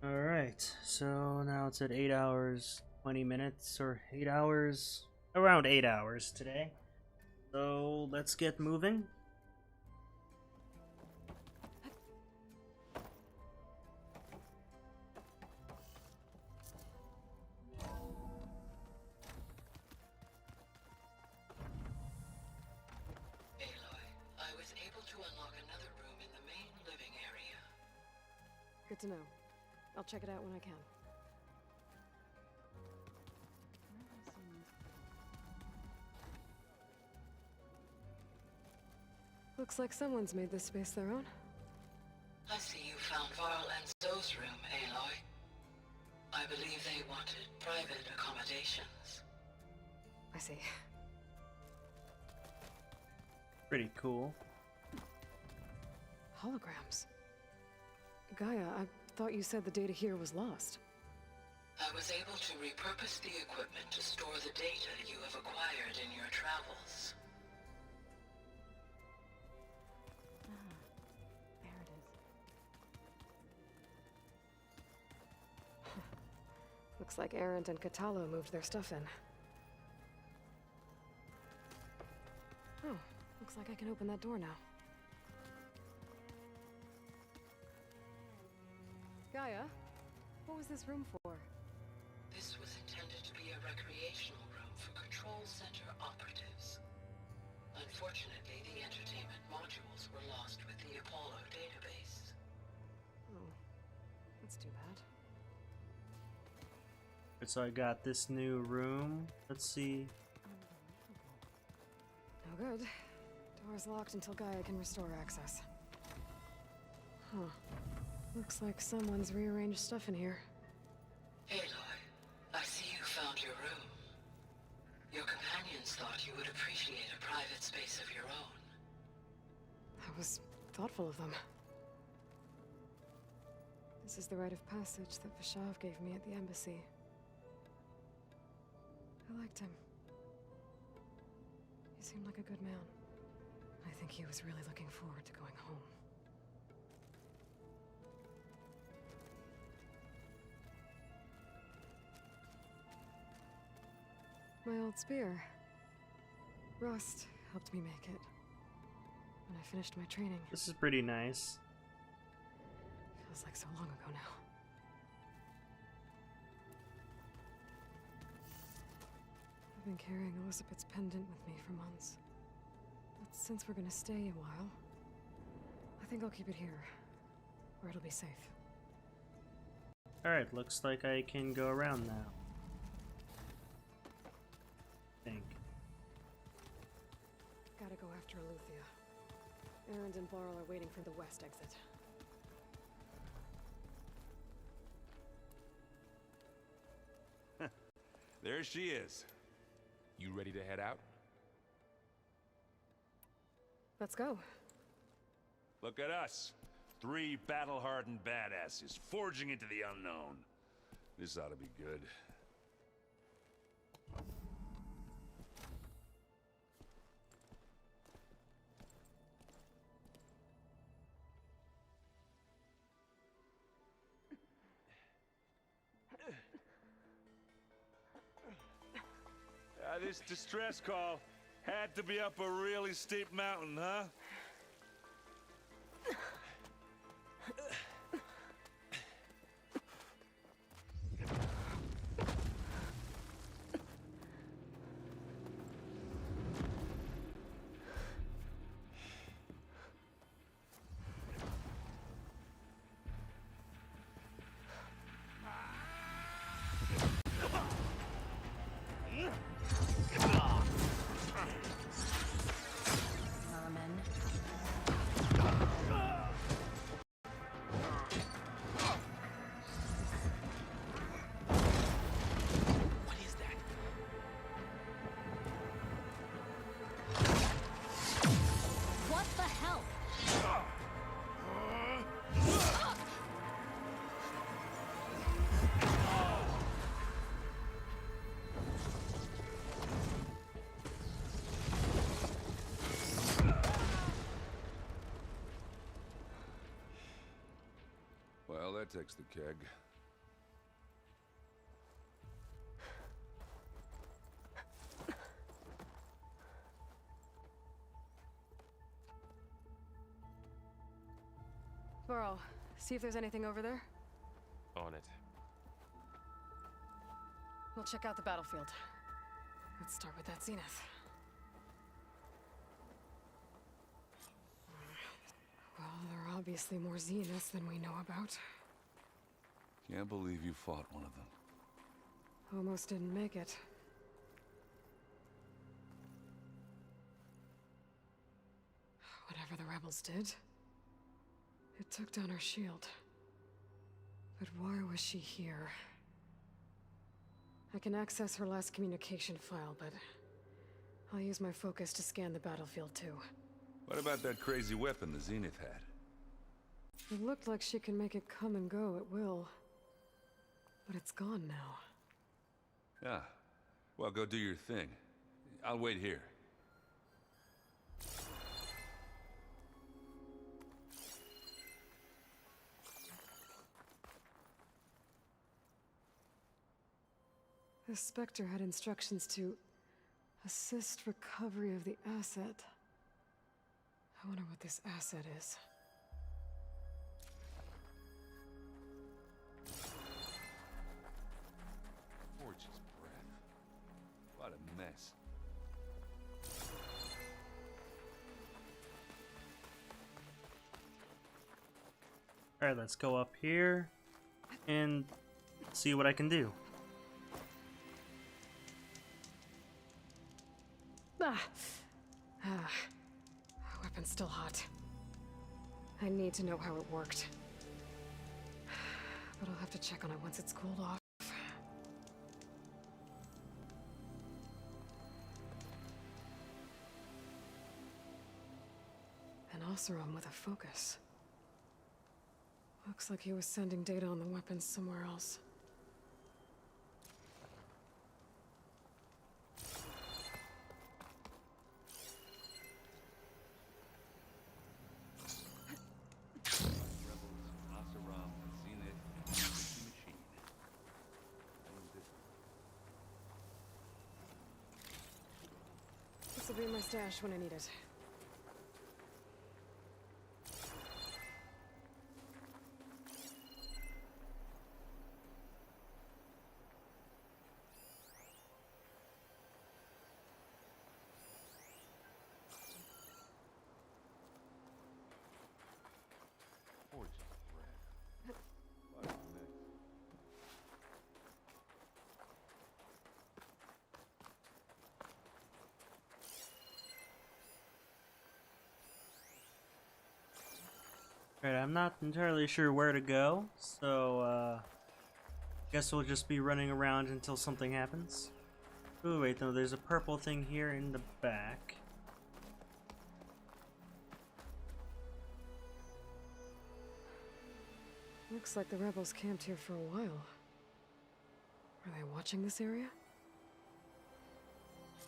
S1: Alright, so now it's at 8 hours, 20 minutes, or 8 hours, around 8 hours today. So let's get moving.
S2: Good to know. I'll check it out when I can. Looks like someone's made this space their own.
S14: I see you found Varl and Zoe's room, Aloy. I believe they wanted private accommodations.
S2: I see.
S1: Pretty cool.
S2: Holograms. Gaia, I thought you said the data here was lost.
S14: I was able to repurpose the equipment to store the data you have acquired in your travels.
S2: There it is. Looks like Erend and Katalo moved their stuff in. Oh, looks like I can open that door now. Gaia, what was this room for?
S14: This was intended to be a recreational room for Control Center operatives.
S1: Alright, so I got this new room. Let's see.
S2: No good. Door's locked until Gaia can restore access. Huh. Looks like someone's rearranged stuff in here.
S14: Aloy, I see you found your room. Your companions thought you would appreciate a private space of your own.
S2: That was thoughtful of them. This is the rite of passage that Vashav gave me at the embassy. I liked him. He seemed like a good man. I think he was really looking forward to going home. My old spear. Rust helped me make it. When I finished my training.
S1: This is pretty nice.
S2: Feels like so long ago now. I've been carrying Elizabeth's pendant with me for months. But since we're gonna stay a while, I think I'll keep it here, where it'll be safe.
S1: Alright, looks like I can go around now. Think.
S2: Gotta go after Aletheia. Erend and Barl are waiting for the west exit.
S6: There she is.
S16: You ready to head out?
S2: Let's go.
S18: Look at us. 3 battle-hardened badasses forging into the unknown.
S6: This ought to be good.
S18: This distress call had to be up a really steep mountain, huh?
S6: Well, that takes the keg.
S2: Barl, see if there's anything over there.
S16: On it.
S2: We'll check out the battlefield. Let's start with that zenith. Well, there are obviously more zeniths than we know about.
S6: Can't believe you fought one of them.
S2: Almost didn't make it. Whatever the rebels did, it took down our shield. But why was she here? I can access her last communication file, but I'll use my focus to scan the battlefield too.
S6: What about that crazy weapon the Zenith had?
S2: It looked like she can make it come and go at will. But it's gone now.
S6: Yeah. Well, go do your thing. I'll wait here.
S2: The Spectre had instructions to assist recovery of the asset. I wonder what this asset is.
S6: Forge's breath. What a mess.
S1: Alright, let's go up here and see what I can do.
S2: Weapon's still hot. I need to know how it worked. But I'll have to check on it once it's cooled off. An Oseram with a focus. Looks like he was sending data on the weapons somewhere else. This'll be in my stash when I need it.
S1: Alright, I'm not entirely sure where to go, so guess we'll just be running around until something happens. Oh wait, no, there's a purple thing here in the back.
S2: Looks like the rebels camped here for a while. Are they watching this area?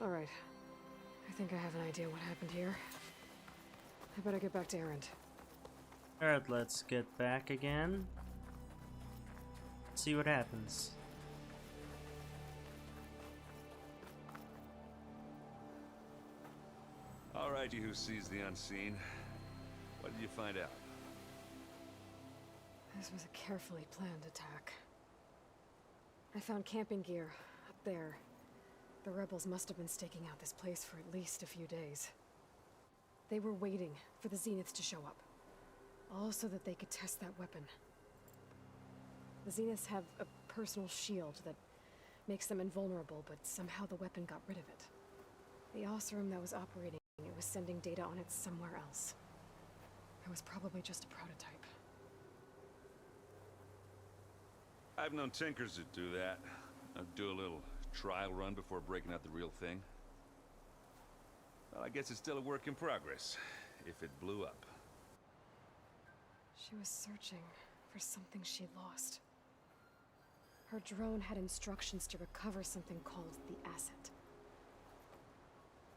S2: Alright. I think I have an idea what happened here. I better get back to Erend.
S1: Alright, let's get back again. See what happens.
S18: Alright, you who sees the unseen. What did you find out?
S2: This was a carefully planned attack. I found camping gear up there. The rebels must have been staking out this place for at least a few days. They were waiting for the Zeniths to show up. All so that they could test that weapon. The Zeniths have a personal shield that makes them invulnerable, but somehow the weapon got rid of it. The Oseram that was operating it was sending data on it somewhere else. It was probably just a prototype.
S18: I've known tinkers that do that. I'd do a little trial run before breaking out the real thing. Well, I guess it's still a work in progress, if it blew up.
S2: She was searching for something she lost. Her drone had instructions to recover something called the asset.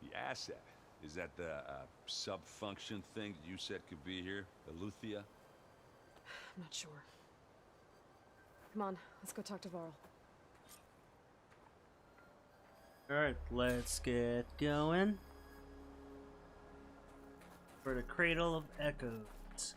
S18: The asset? Is that the sub-function thing that you said could be here? Aletheia?
S2: I'm not sure. Come on, let's go talk to Varl.
S1: Alright, let's get going. For the Cradle of Echoes.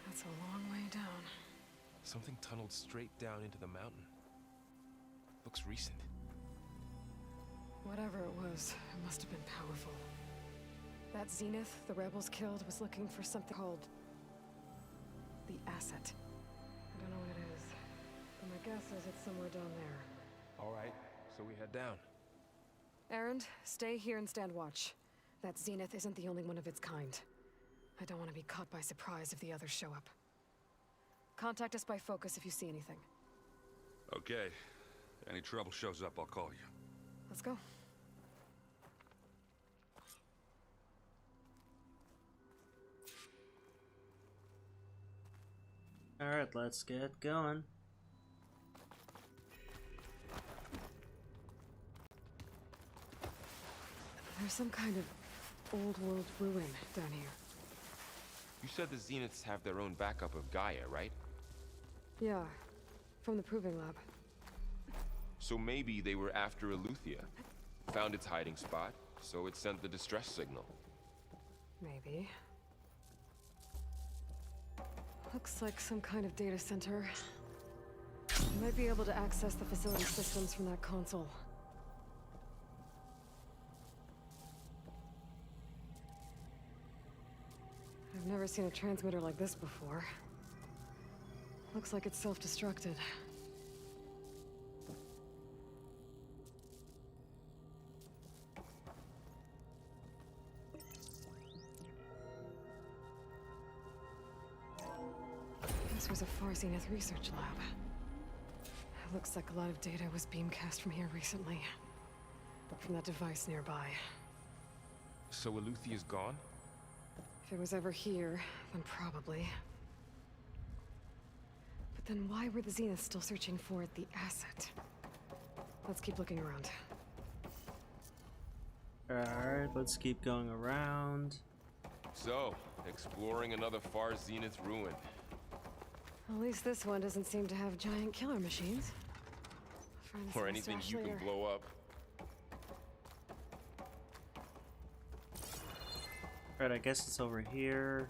S2: That's a long way down.
S16: Something tunneled straight down into the mountain. Looks recent.
S2: Whatever it was, it must have been powerful. That Zenith the rebels killed was looking for something called the asset. I don't know what it is, but my guess is it's somewhere down there.
S16: All right, so we head down.
S2: Erend, stay here and stand watch. That Zenith isn't the only one of its kind. I don't want to be caught by surprise if the others show up. Contact us by focus if you see anything.
S18: Okay. Any trouble shows up, I'll call you.
S2: Let's go.
S1: Alright, let's get going.
S2: There's some kind of old world ruin down here.
S16: You said the Zeniths have their own backup of Gaia, right?
S2: Yeah, from the Proving Lab.
S16: So maybe they were after Aletheia. Found its hiding spot, so it sent the distress signal.
S2: Maybe. Looks like some kind of data center. You might be able to access the facility systems from that console. never seen a transmitter like this before. Looks like it's self-destructed. This was a Far Zenith research lab. It looks like a lot of data was beamcast from here recently. From that device nearby.
S16: So Aluthi is gone?
S2: If it was ever here, then probably. But then why were the Zeniths still searching for the asset? Let's keep looking around.
S1: Alright, let's keep going around.
S16: So, exploring another Far Zenith ruin.
S2: At least this one doesn't seem to have giant killer machines.
S16: Or anything you can blow up.
S1: Alright, I guess it's over here.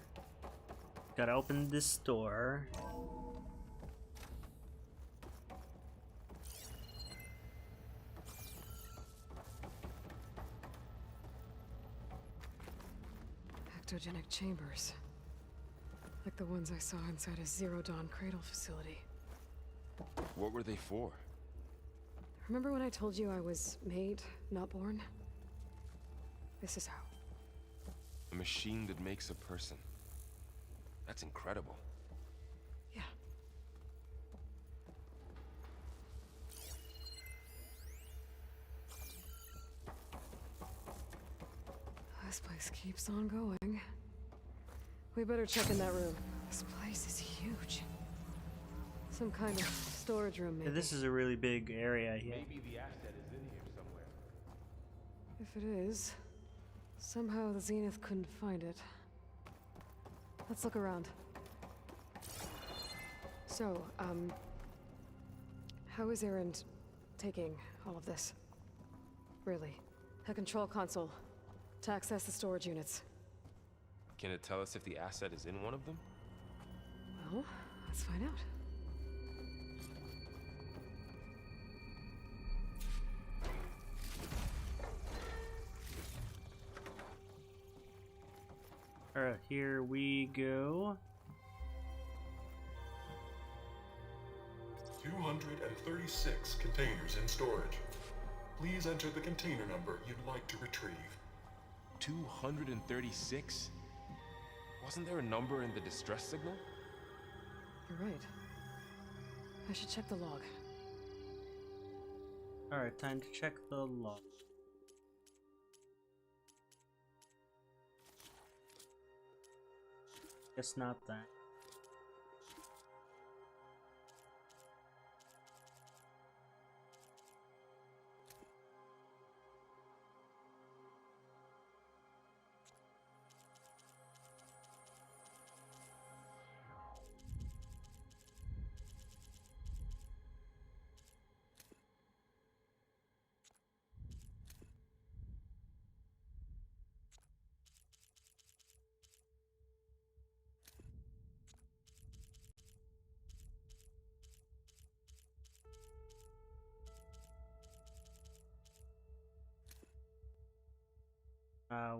S1: Gotta open this door.
S2: Ectogenic chambers. Like the ones I saw inside a Zero Dawn cradle facility.
S16: What were they for?
S2: Remember when I told you I was made, not born? This is how.
S16: A machine that makes a person. That's incredible.
S2: Yeah. This place keeps on going. We better check in that room. This place is huge. Some kind of storage room, maybe.
S1: Yeah, this is a really big area here.
S11: Maybe the asset is in here somewhere.
S2: If it is, somehow the Zenith couldn't find it. Let's look around. So, how is Erend taking all of this? Really? A control console to access the storage units.
S16: Can it tell us if the asset is in one of them?
S2: Well, let's find out.
S1: Alright, here we go.
S8: 236 containers in storage. Please enter the container number you'd like to retrieve.
S16: 236? Wasn't there a number in the distress signal?
S2: You're right. I should check the log.
S1: Alright, time to check the log. Guess not that.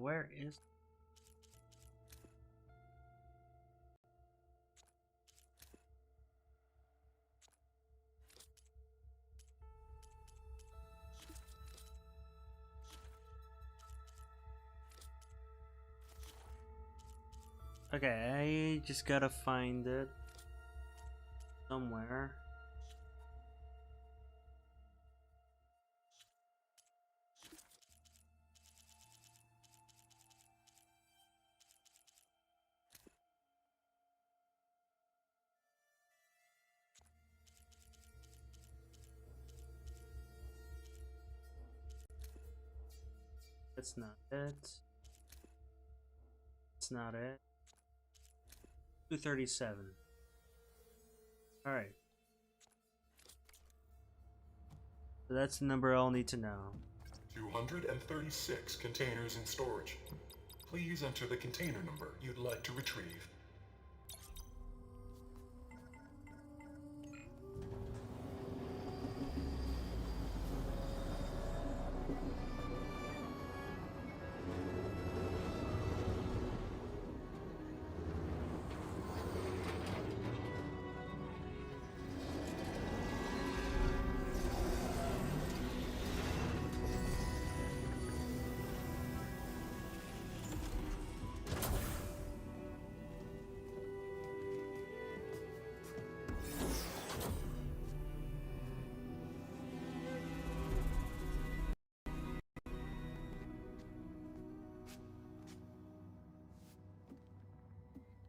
S1: Where is... Okay, I just gotta find it somewhere. That's not it. That's not it. 237. Alright. So that's the number I'll need to know.
S8: 236 containers in storage. Please enter the container number you'd like to retrieve.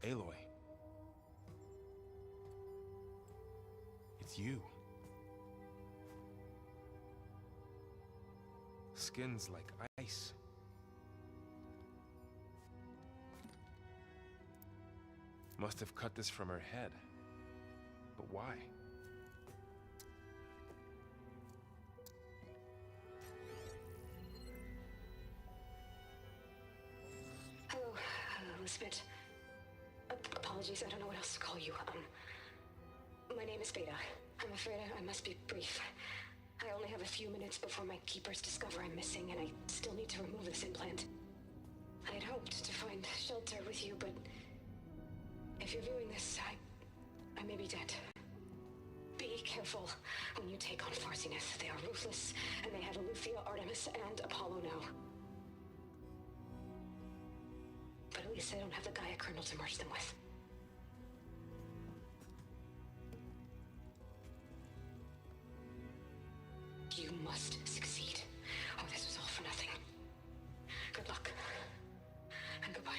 S16: Aloy. It's you. Skin's like ice. Must have cut this from her head. But why?
S19: Hello, Elizabeth. Apologies, I don't know what else to call you. My name is Veda. I'm afraid I must be brief. I only have a few minutes before my keepers discover I'm missing, and I still need to remove this implant. I had hoped to find shelter with you, but if you're viewing this, I may be dead. Be careful when you take on Farsineth. They are ruthless, and they have Eleuthia, Artemis, and Apollo now. But at least I don't have the Gaia kernel to merge them with. You must succeed, or this was all for nothing. Good luck, and goodbye.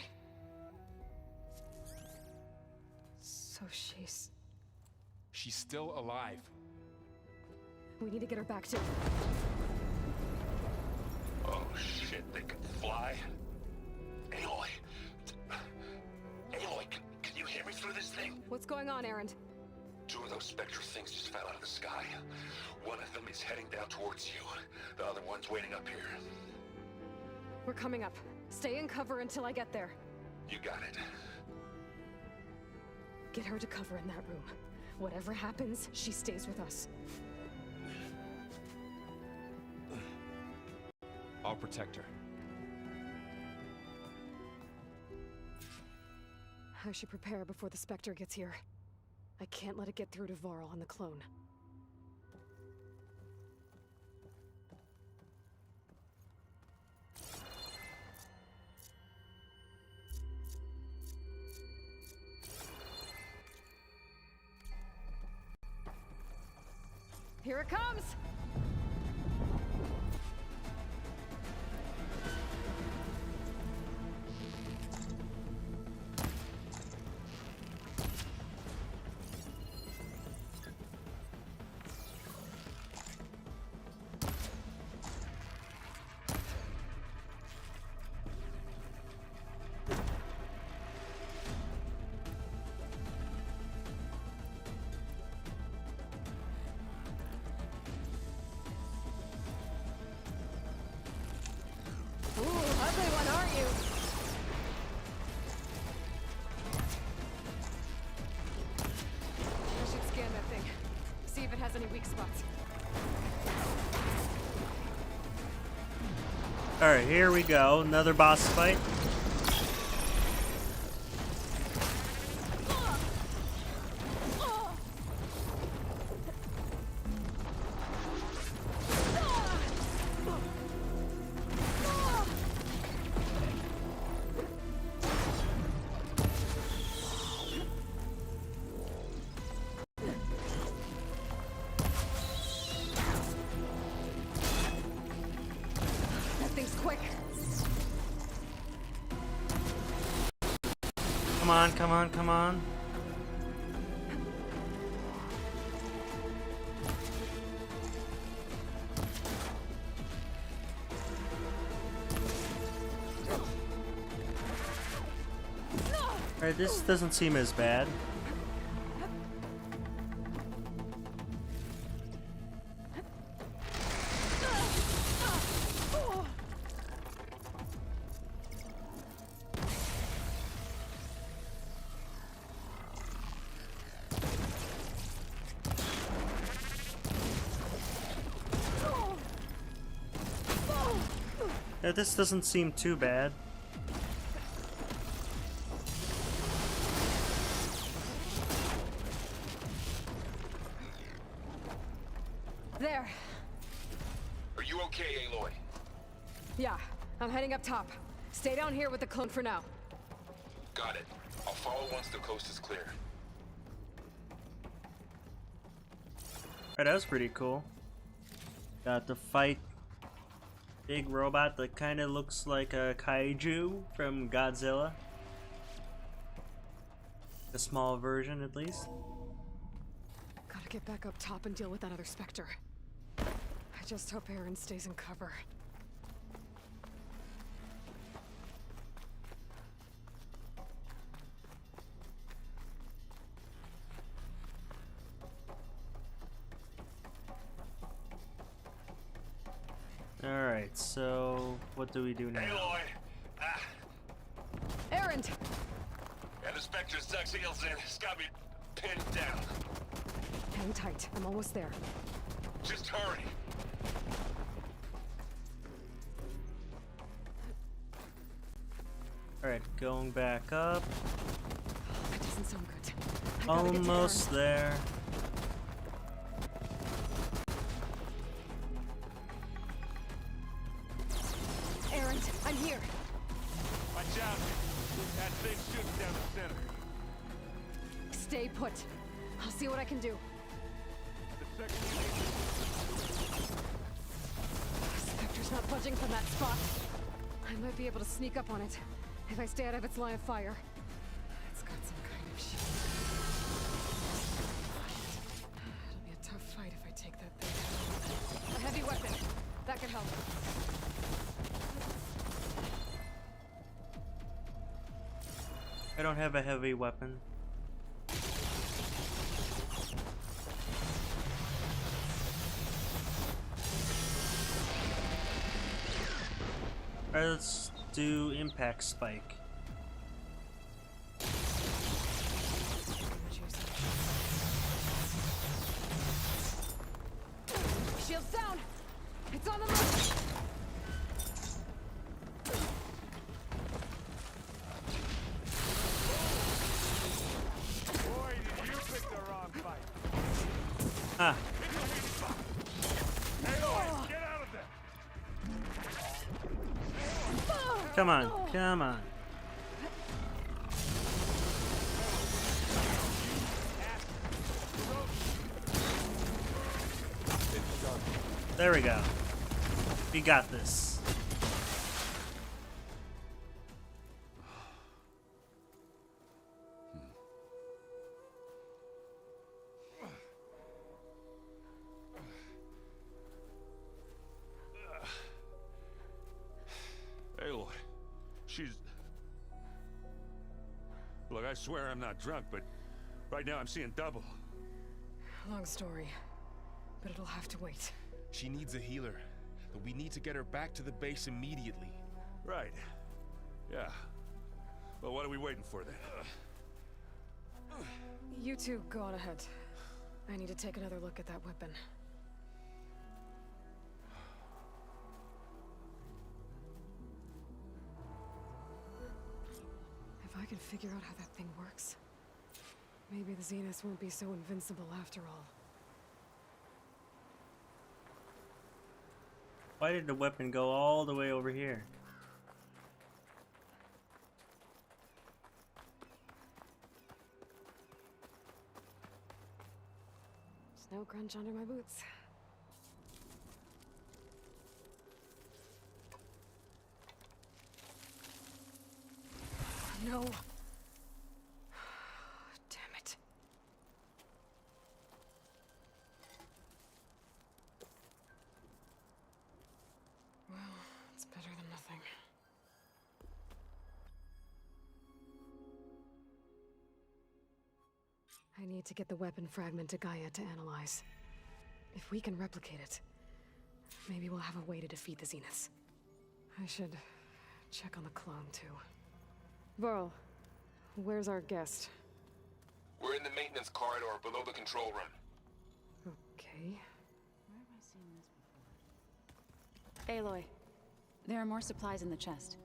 S2: So she's...
S16: She's still alive.
S2: We need to get her back to...
S10: Oh shit, they can fly? Aloy! Aloy, can you hear me through this thing?
S2: What's going on, Erend?
S10: Two of those spectral things just fell out of the sky. One of them is heading down towards you. The other one's waiting up here.
S2: We're coming up. Stay in cover until I get there.
S10: You got it.
S2: Get her to cover in that room. Whatever happens, she stays with us.
S16: I'll protect her.
S2: I should prepare before the Spectre gets here. I can't let it get through to Varl and the clone. Here it comes! Ooh, ugly one, aren't you? I should scan that thing. See if it has any weak spots.
S1: Alright, here we go. Another boss fight. Come on, come on, come on. Alright, this doesn't seem as bad. Yeah, this doesn't seem too bad.
S2: There.
S10: Are you okay, Aloy?
S2: Yeah, I'm heading up top. Stay down here with the clone for now.
S10: Got it. I'll follow once the coast is clear.
S1: Alright, that was pretty cool. Got to fight big robot that kind of looks like a kaiju from Godzilla. A small version, at least.
S2: Gotta get back up top and deal with that other Spectre. I just hope Aaron stays in cover.
S1: Alright, so what do we do now?
S10: Aloy!
S2: Aaron!
S10: Yeah, the Spectre's dug heels in. It's got me pinned down.
S2: Hang tight. I'm almost there.
S10: Just hurry.
S1: Alright, going back up.
S2: That doesn't sound good. I gotta get to
S1: Almost
S2: Aaron.
S1: there.
S2: Aaron, I'm here.
S18: Watch out. That thing's shooting down the center.
S2: Stay put. I'll see what I can do. Spectre's not budging from that spot. I might be able to sneak up on it if I stay out of its line of fire. It's got some kind of shield. It'll be a tough fight if I take that thing. A heavy weapon. That could help.
S1: I don't have a heavy weapon. Alright, let's do impact spike.
S2: Shields down! It's on the move!
S18: Boy, did you pick the wrong fight.
S1: Ah.
S18: Aloy, get out of there!
S1: Come on, come on. There we go. We got this.
S18: Aloy, she's... Look, I swear I'm not drunk, but right now I'm seeing double.
S2: Long story, but it'll have to wait.
S16: She needs a healer, but we need to get her back to the base immediately.
S18: Right. Yeah. Well, what are we waiting for then?
S2: You two go on ahead. I need to take another look at that weapon. If I can figure out how that thing works, maybe the Zeniths won't be so invincible after all.
S1: Why did the weapon go all the way over here?
S2: Snow crunch under my boots. No. Damn it. Well, it's better than nothing. I need to get the weapon fragment to Gaia to analyze. If we can replicate it, maybe we'll have a way to defeat the Zeniths. I should check on the clone, too. Varl, where's our guest?
S10: We're in the maintenance corridor below the control room.
S2: Okay.
S17: Where have I seen this before? Aloy, there are more supplies in the chest.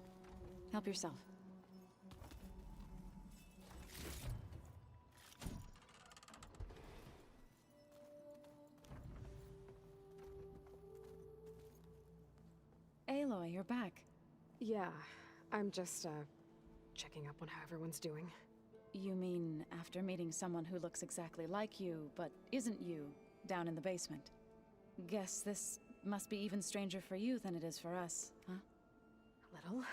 S17: Help yourself. Aloy, you're back.
S2: Yeah, I'm just, checking up on how everyone's doing.
S17: You mean after meeting someone who looks exactly like you, but isn't you, down in the basement? Guess this must be even stranger for you than it is for us, huh?
S2: A little.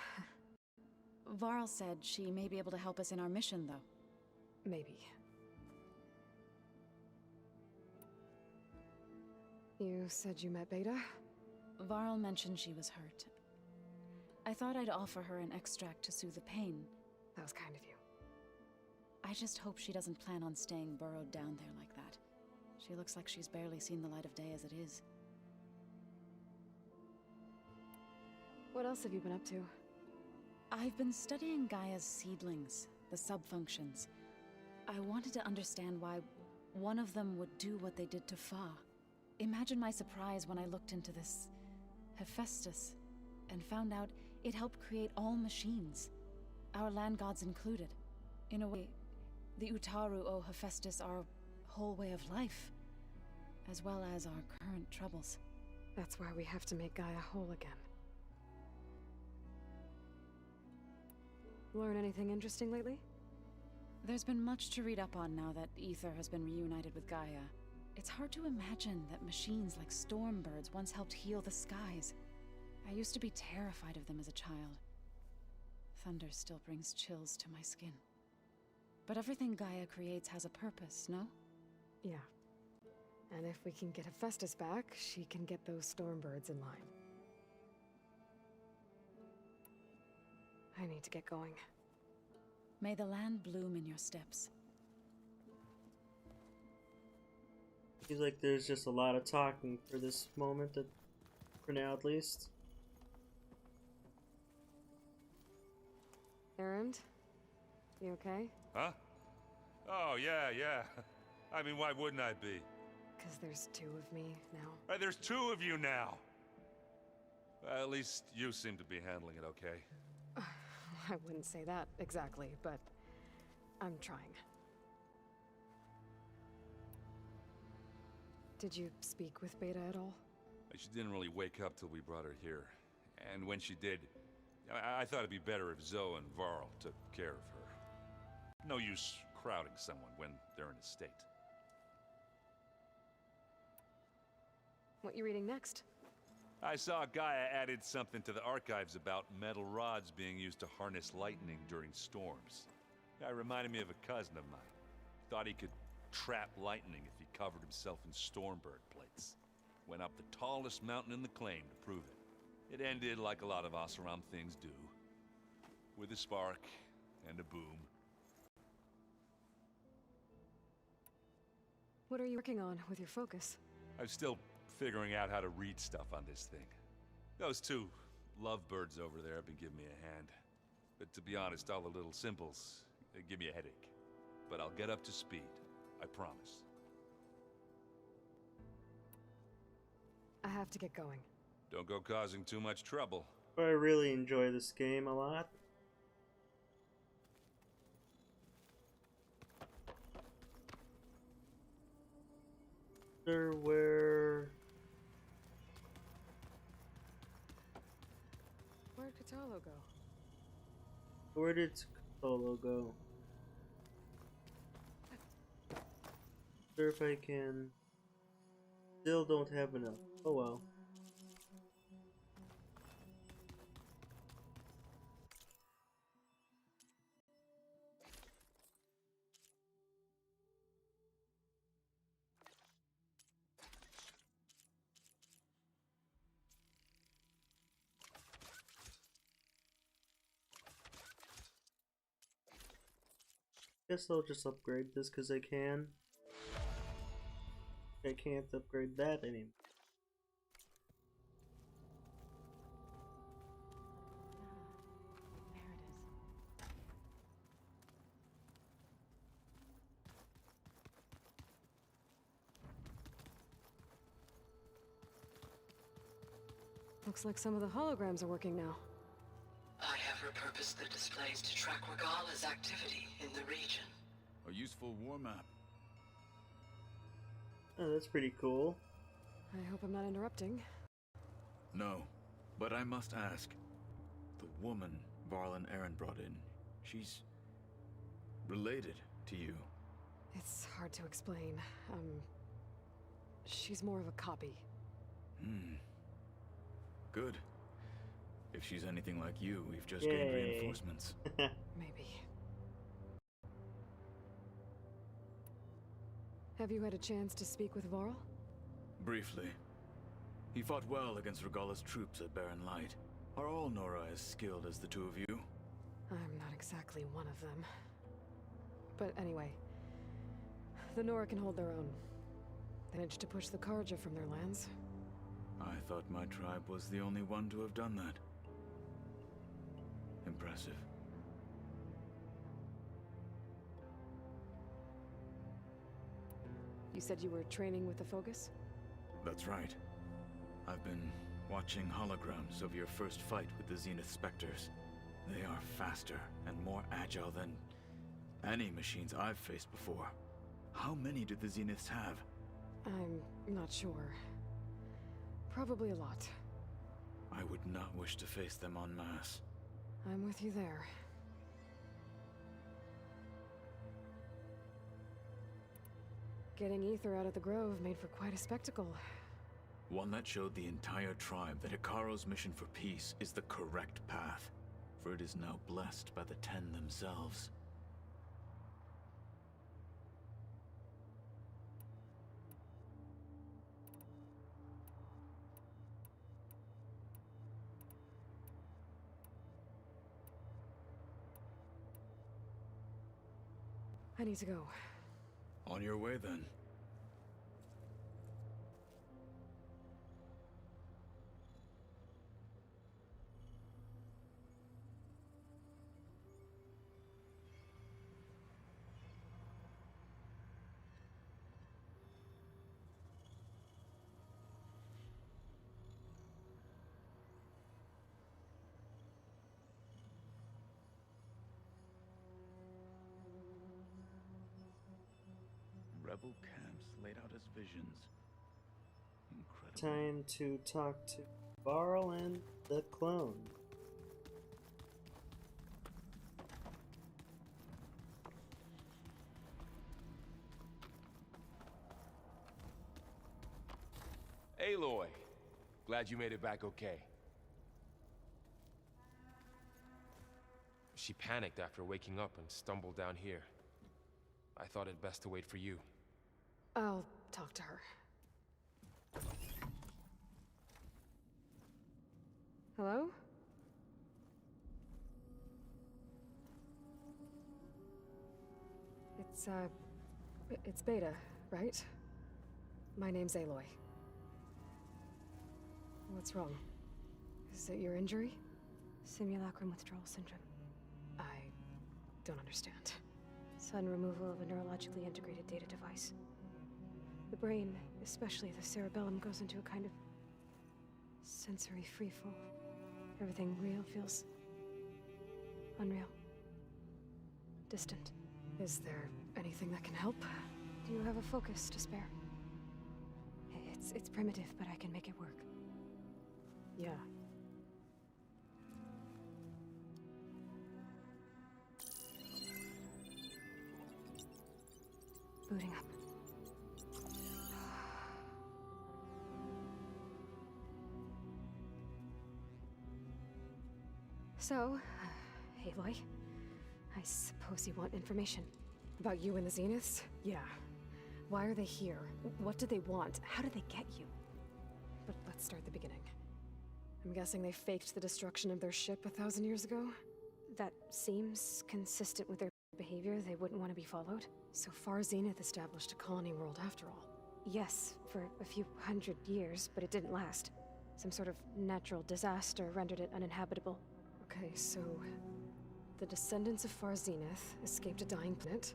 S17: Varl said she may be able to help us in our mission, though.
S2: Maybe. You said you met Beta?
S17: Varl mentioned she was hurt. I thought I'd offer her an extract to soothe the pain.
S2: That was kind of you.
S17: I just hope she doesn't plan on staying burrowed down there like that. She looks like she's barely seen the light of day as it is.
S2: What else have you been up to?
S17: I've been studying Gaia's seedlings, the subfunctions. I wanted to understand why one of them would do what they did to Fa. Imagine my surprise when I looked into this Hephaestus and found out it helped create all machines, our land gods included. In a way, the Utaru owe Hephaestus our whole way of life, as well as our current troubles.
S2: That's why we have to make Gaia whole again. Learn anything interesting lately?
S17: There's been much to read up on now that Ether has been reunited with Gaia. It's hard to imagine that machines like Stormbirds once helped heal the skies. I used to be terrified of them as a child. Thunder still brings chills to my skin. But everything Gaia creates has a purpose, no?
S2: Yeah. And if we can get Hephaestus back, she can get those Stormbirds in line. I need to get going.
S17: May the land bloom in your steps.
S1: Seems like there's just a lot of talking for this moment, for now at least.
S2: Erend? You okay?
S6: Huh? Oh, yeah. I mean, why wouldn't I be?
S2: Because there's two of me now.
S6: There's two of you now! At least you seem to be handling it okay.
S2: I wouldn't say that exactly, but I'm trying. Did you speak with Beta at all?
S6: She didn't really wake up till we brought her here. And when she did, I thought it'd be better if Zoe and Varl took care of her. No use crowding someone when they're in a state.
S2: What you reading next?
S6: I saw Gaia added something to the archives about metal rods being used to harness lightning during storms. Guy reminded me of a cousin of mine. Thought he could trap lightning if he covered himself in Stormbird plates. Went up the tallest mountain in the claim to prove it. It ended like a lot of Oseram things do. With a spark and a boom.
S2: What are you working on with your focus?
S6: I'm still figuring out how to read stuff on this thing. Those two lovebirds over there have been giving me a hand. But to be honest, all the little symbols, they give me a headache. But I'll get up to speed, I promise.
S2: I have to get going.
S6: Don't go causing too much trouble.
S1: I really enjoy this game a lot. Where'd
S2: Cthulhu go?
S1: Where did Cthulhu go? Sure if I can. Still don't have enough. Oh well. Guess I'll just upgrade this because I can. I can't upgrade that anymore.
S2: Looks like some of the holograms are working now.
S14: I have repurposed the displays to track Regala's activity in the region.
S23: A useful war map.
S1: Oh, that's pretty cool.
S2: I hope I'm not interrupting.
S23: No, but I must ask. The woman Varl and Erend brought in, she's related to you.
S2: It's hard to explain. She's more of a copy.
S23: Good. If she's anything like you, we've just gained reinforcements.
S2: Maybe. Have you had a chance to speak with Varl?
S5: Briefly. He fought well against Regalla's troops at Barren Light. Are all Nora as skilled as the two of you?
S2: I'm not exactly one of them. But anyway, the Nora can hold their own. They managed to push the Carja from their lands.
S5: I thought my tribe was the only one to have done that. Impressive.
S2: You said you were training with the Focus?
S5: That's right. I've been watching holograms of your first fight with the Zenith Spectres. They are faster and more agile than any machines I've faced before. How many do the Zeniths have?
S2: I'm not sure. Probably a lot.
S5: I would not wish to face them en masse.
S2: I'm with you there. Getting Ether out of the Grove made for quite a spectacle.
S5: One that showed the entire tribe that Hekarro's mission for peace is the correct path, for it is now blessed by the Ten themselves.
S2: I need to go.
S5: On your way, then. Rebel camps laid out as visions. Incredible.
S1: Time to talk to Varl and the clone.
S16: Aloy, glad you made it back okay. She panicked after waking up and stumbled down here. I thought it best to wait for you.
S2: I'll talk to her. Hello? It's Beta, right? My name's Aloy. What's wrong? Is it your injury?
S12: Simulacrum withdrawal syndrome.
S2: I don't understand.
S12: Sudden removal of a neurologically integrated data device. The brain, especially the cerebellum, goes into a kind of sensory freefall. Everything real feels unreal. Distant.
S2: Is there anything that can help?
S12: Do you have a focus to spare? It's primitive, but I can make it work.
S2: Yeah.
S12: Booting up. So, Aloy, I suppose you want information.
S2: About you and the Zeniths? Yeah. Why are they here? What do they want? How did they get you? But let's start at the beginning. I'm guessing they faked the destruction of their ship 1,000 years ago?
S12: That seems consistent with their behavior. They wouldn't want to be followed.
S2: So far, Zenith established a colony world after all.
S12: Yes, for a few hundred years, but it didn't last. Some sort of natural disaster rendered it uninhabitable.
S2: Okay, so the descendants of Far Zenith escaped a dying planet,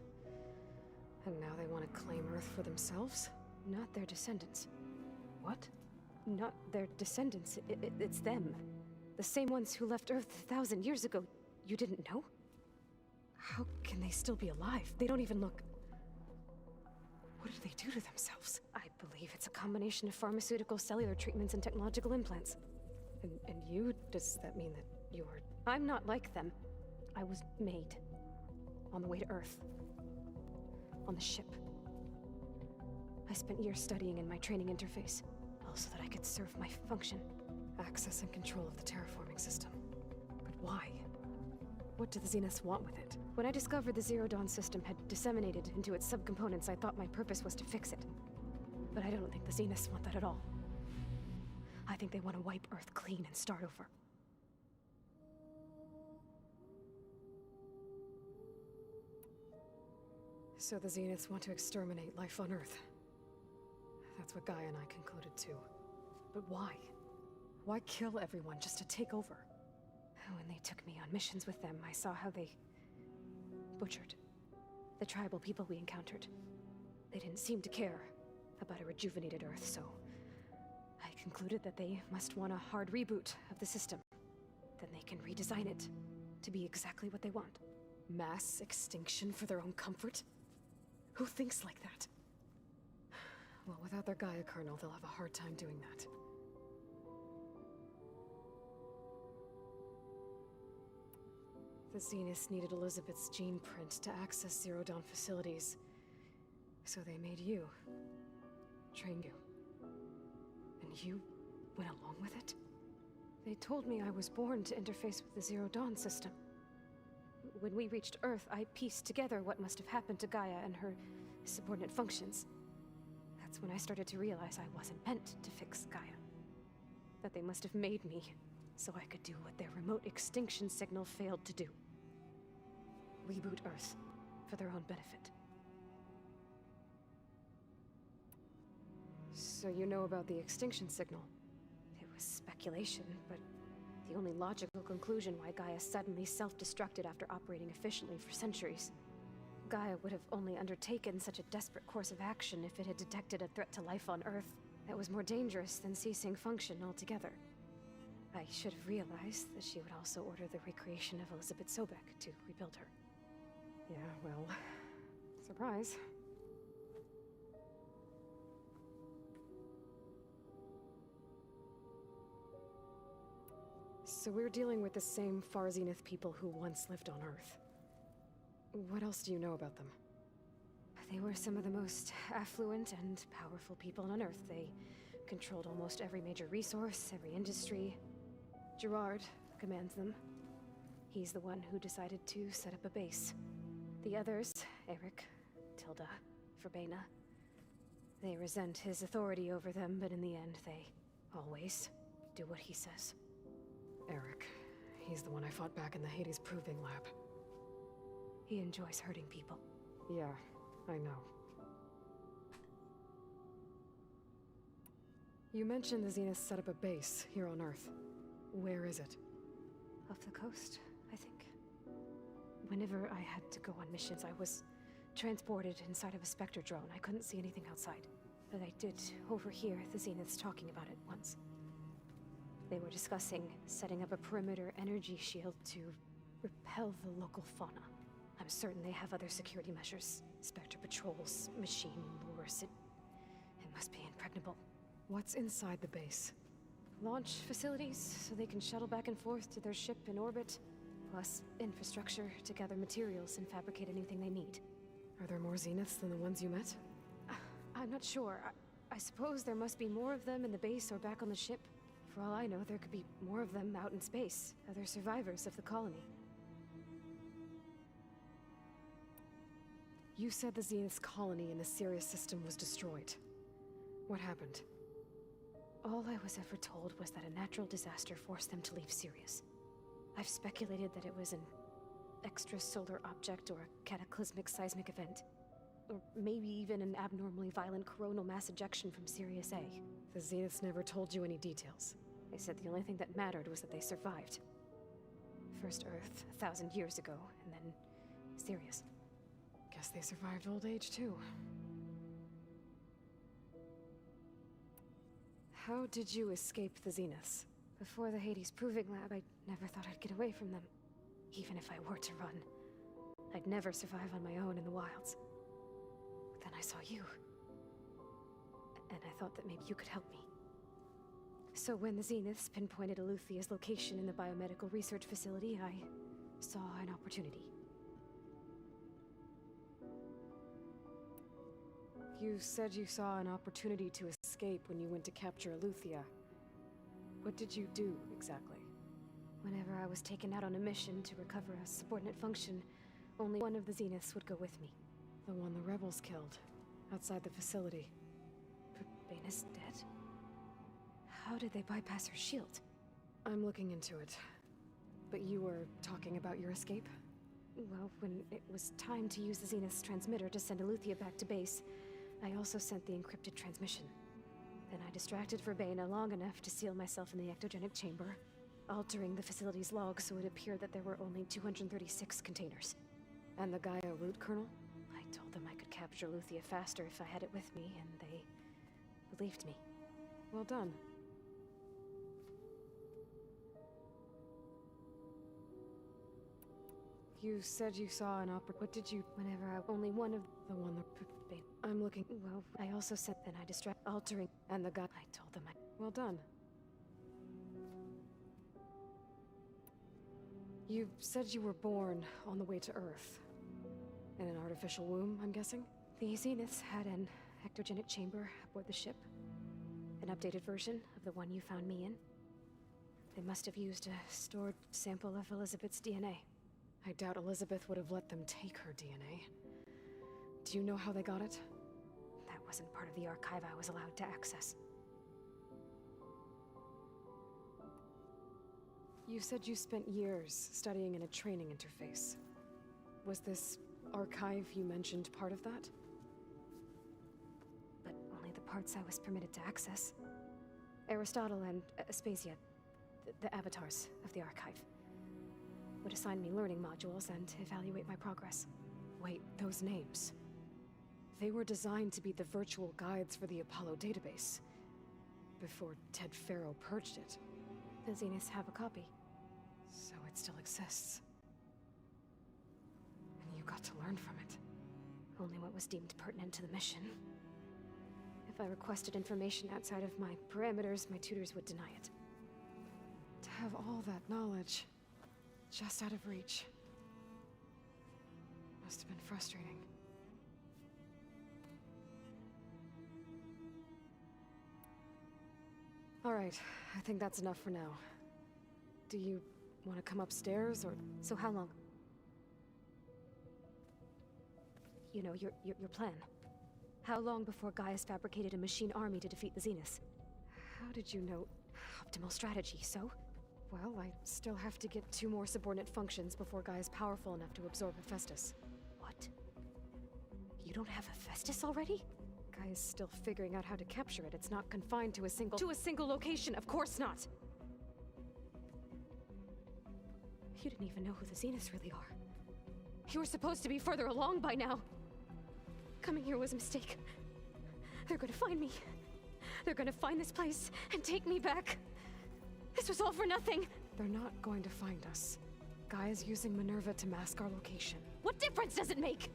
S2: and now they want to claim Earth for themselves?
S12: Not their descendants.
S2: What?
S12: Not their descendants. It's them. The same ones who left Earth 1,000 years ago. You didn't know?
S2: How can they still be alive? They don't even look... What did they do to themselves?
S12: I believe it's a combination of pharmaceutical, cellular treatments, and technological implants.
S2: And you? Does that mean that you are...
S12: I'm not like them. I was made. On the way to Earth. On the ship. I spent years studying in my training interface, all so that I could serve my function.
S2: Access and control of the terraforming system. But why? What do the Zeniths want with it? When I discovered the Zero Dawn system had disseminated into its subcomponents, I thought my purpose was to fix it. But I don't think the Zeniths want that at all. I think they want to wipe Earth clean and start over. So the Zeniths want to exterminate life on Earth. That's what Gaia and I concluded too. But why? Why kill everyone just to take over? When they took me on missions with them, I saw how they butchered the tribal people we encountered. They didn't seem to care about a rejuvenated Earth, so I concluded that they must want a hard reboot of the system. Then they can redesign it to be exactly what they want. Mass extinction for their own comfort? Who thinks like that? Well, without their Gaia kernel, they'll have a hard time doing that. The Zeniths needed Elizabeth's gene print to access Zero Dawn facilities. So they made you. Trained you. And you went along with it? They told me I was born to interface with the Zero Dawn system. When we reached Earth, I pieced together what must have happened to Gaia and her subordinate functions. That's when I started to realize I wasn't meant to fix Gaia. That they must have made me so I could do what their remote extinction signal failed to do. Reboot Earth for their own benefit. So you know about the extinction signal? It was speculation, but the only logical conclusion why Gaia suddenly self-destructed after operating efficiently for centuries. Gaia would have only undertaken such a desperate course of action if it had detected a threat to life on Earth that was more dangerous than ceasing function altogether. I should have realized that she would also order the recreation of Elizabeth Sobek to rebuild her. Yeah, well, surprise. So we're dealing with the same Far Zenith people who once lived on Earth. What else do you know about them? They were some of the most affluent and powerful people on Earth. They controlled almost every major resource, every industry. Gerard commands them. He's the one who decided to set up a base. The others, Eric, Tilda, Verbena, they resent his authority over them, but in the end, they always do what he says. Eric, he's the one I fought back in the Hades Proving Lab. He enjoys hurting people. Yeah, I know. You mentioned the Zeniths set up a base here on Earth. Where is it? Off the coast, I think. Whenever I had to go on missions, I was transported inside of a Spectre drone. I couldn't see anything outside. But I did overhear the Zeniths talking about it once. They were discussing setting up a perimeter energy shield to repel the local fauna. I'm certain they have other security measures. Spectre patrols, machine lures. It must be impregnable. What's inside the base? Launch facilities, so they can shuttle back and forth to their ship in orbit. Plus infrastructure to gather materials and fabricate anything they need. Are there more Zeniths than the ones you met? I'm not sure. I suppose there must be more of them in the base or back on the ship. For all I know, there could be more of them out in space. Other survivors of the colony. You said the Zenith's colony in the Sirius system was destroyed. What happened? All I was ever told was that a natural disaster forced them to leave Sirius. I've speculated that it was an extrasolar object or a cataclysmic seismic event. Or maybe even an abnormally violent coronal mass ejection from Sirius A. The Zeniths never told you any details. They said the only thing that mattered was that they survived. First Earth, 1,000 years ago, and then Sirius. Guess they survived old age, too. How did you escape the Zeniths? Before the Hades Proving Lab, I never thought I'd get away from them. Even if I were to run. I'd never survive on my own in the wilds. But then I saw you. And I thought that maybe you could help me. So when the Zeniths pinpointed Eluthia's location in the biomedical research facility, I saw an opportunity. You said you saw an opportunity to escape when you went to capture Eluthia. What did you do, exactly?
S12: Whenever I was taken out on a mission to recover a subordinate function, only one of the Zeniths would go with me.
S2: The one the rebels killed, outside the facility.
S12: Baina's dead? How did they bypass her shield?
S2: I'm looking into it. But you were talking about your escape?
S12: Well, when it was time to use the Zenith's transmitter to send Aletheia back to base, I also sent the encrypted transmission. Then I distracted Verbena long enough to seal myself in the ectogenic chamber, altering the facility's log so it appeared that there were only 236 containers.
S2: And the Gaia root kernel?
S12: I told them I could capture Aletheia faster if I had it with me, and they believed me.
S2: Well done. You said you saw an opera. What did you?
S12: Whenever I only one of
S2: the one that. I'm looking.
S12: Well, I also sent. Then I altering.
S2: And the guy.
S12: I told them I.
S2: Well done. You said you were born on the way to Earth. In an artificial womb, I'm guessing?
S12: The Zeniths had an ectogenic chamber aboard the ship. An updated version of the one you found me in. They must have used a stored sample of Elizabeth's DNA.
S2: I doubt Elizabeth would have let them take her DNA. Do you know how they got it?
S12: That wasn't part of the archive I was allowed to access.
S2: You said you spent years studying in a training interface. Was this archive you mentioned part of that?
S12: But only the parts I was permitted to access. Aristotle and Aspasia, the avatars of the archive, would assign me learning modules and evaluate my progress.
S2: Wait, those names. They were designed to be the virtual guides for the Apollo database. Before Ted Faro purged it.
S12: The Zeniths have a copy.
S2: So it still exists. And you got to learn from it.
S12: Only what was deemed pertinent to the mission. If I requested information outside of my parameters, my tutors would deny it.
S2: To have all that knowledge, just out of reach. Must have been frustrating. All right, I think that's enough for now. Do you want to come upstairs, or...?
S12: So how long? You know, your plan. How long before Gaius fabricated a machine army to defeat the Zeniths?
S2: How did you know?
S12: Optimal strategy, so?
S2: Well, I still have to get 2 more subordinate functions before Gaia's powerful enough to absorb Hephaestus.
S12: What? You don't have Hephaestus already?
S2: Gaia's still figuring out how to capture it. It's not confined to a single location, of course not!
S12: You didn't even know who the Zeniths really are. You were supposed to be further along by now. Coming here was a mistake. They're gonna find me. They're gonna find this place and take me back. This was all for nothing!
S2: They're not going to find us. Gaia's using Minerva to mask our location.
S12: What difference does it make?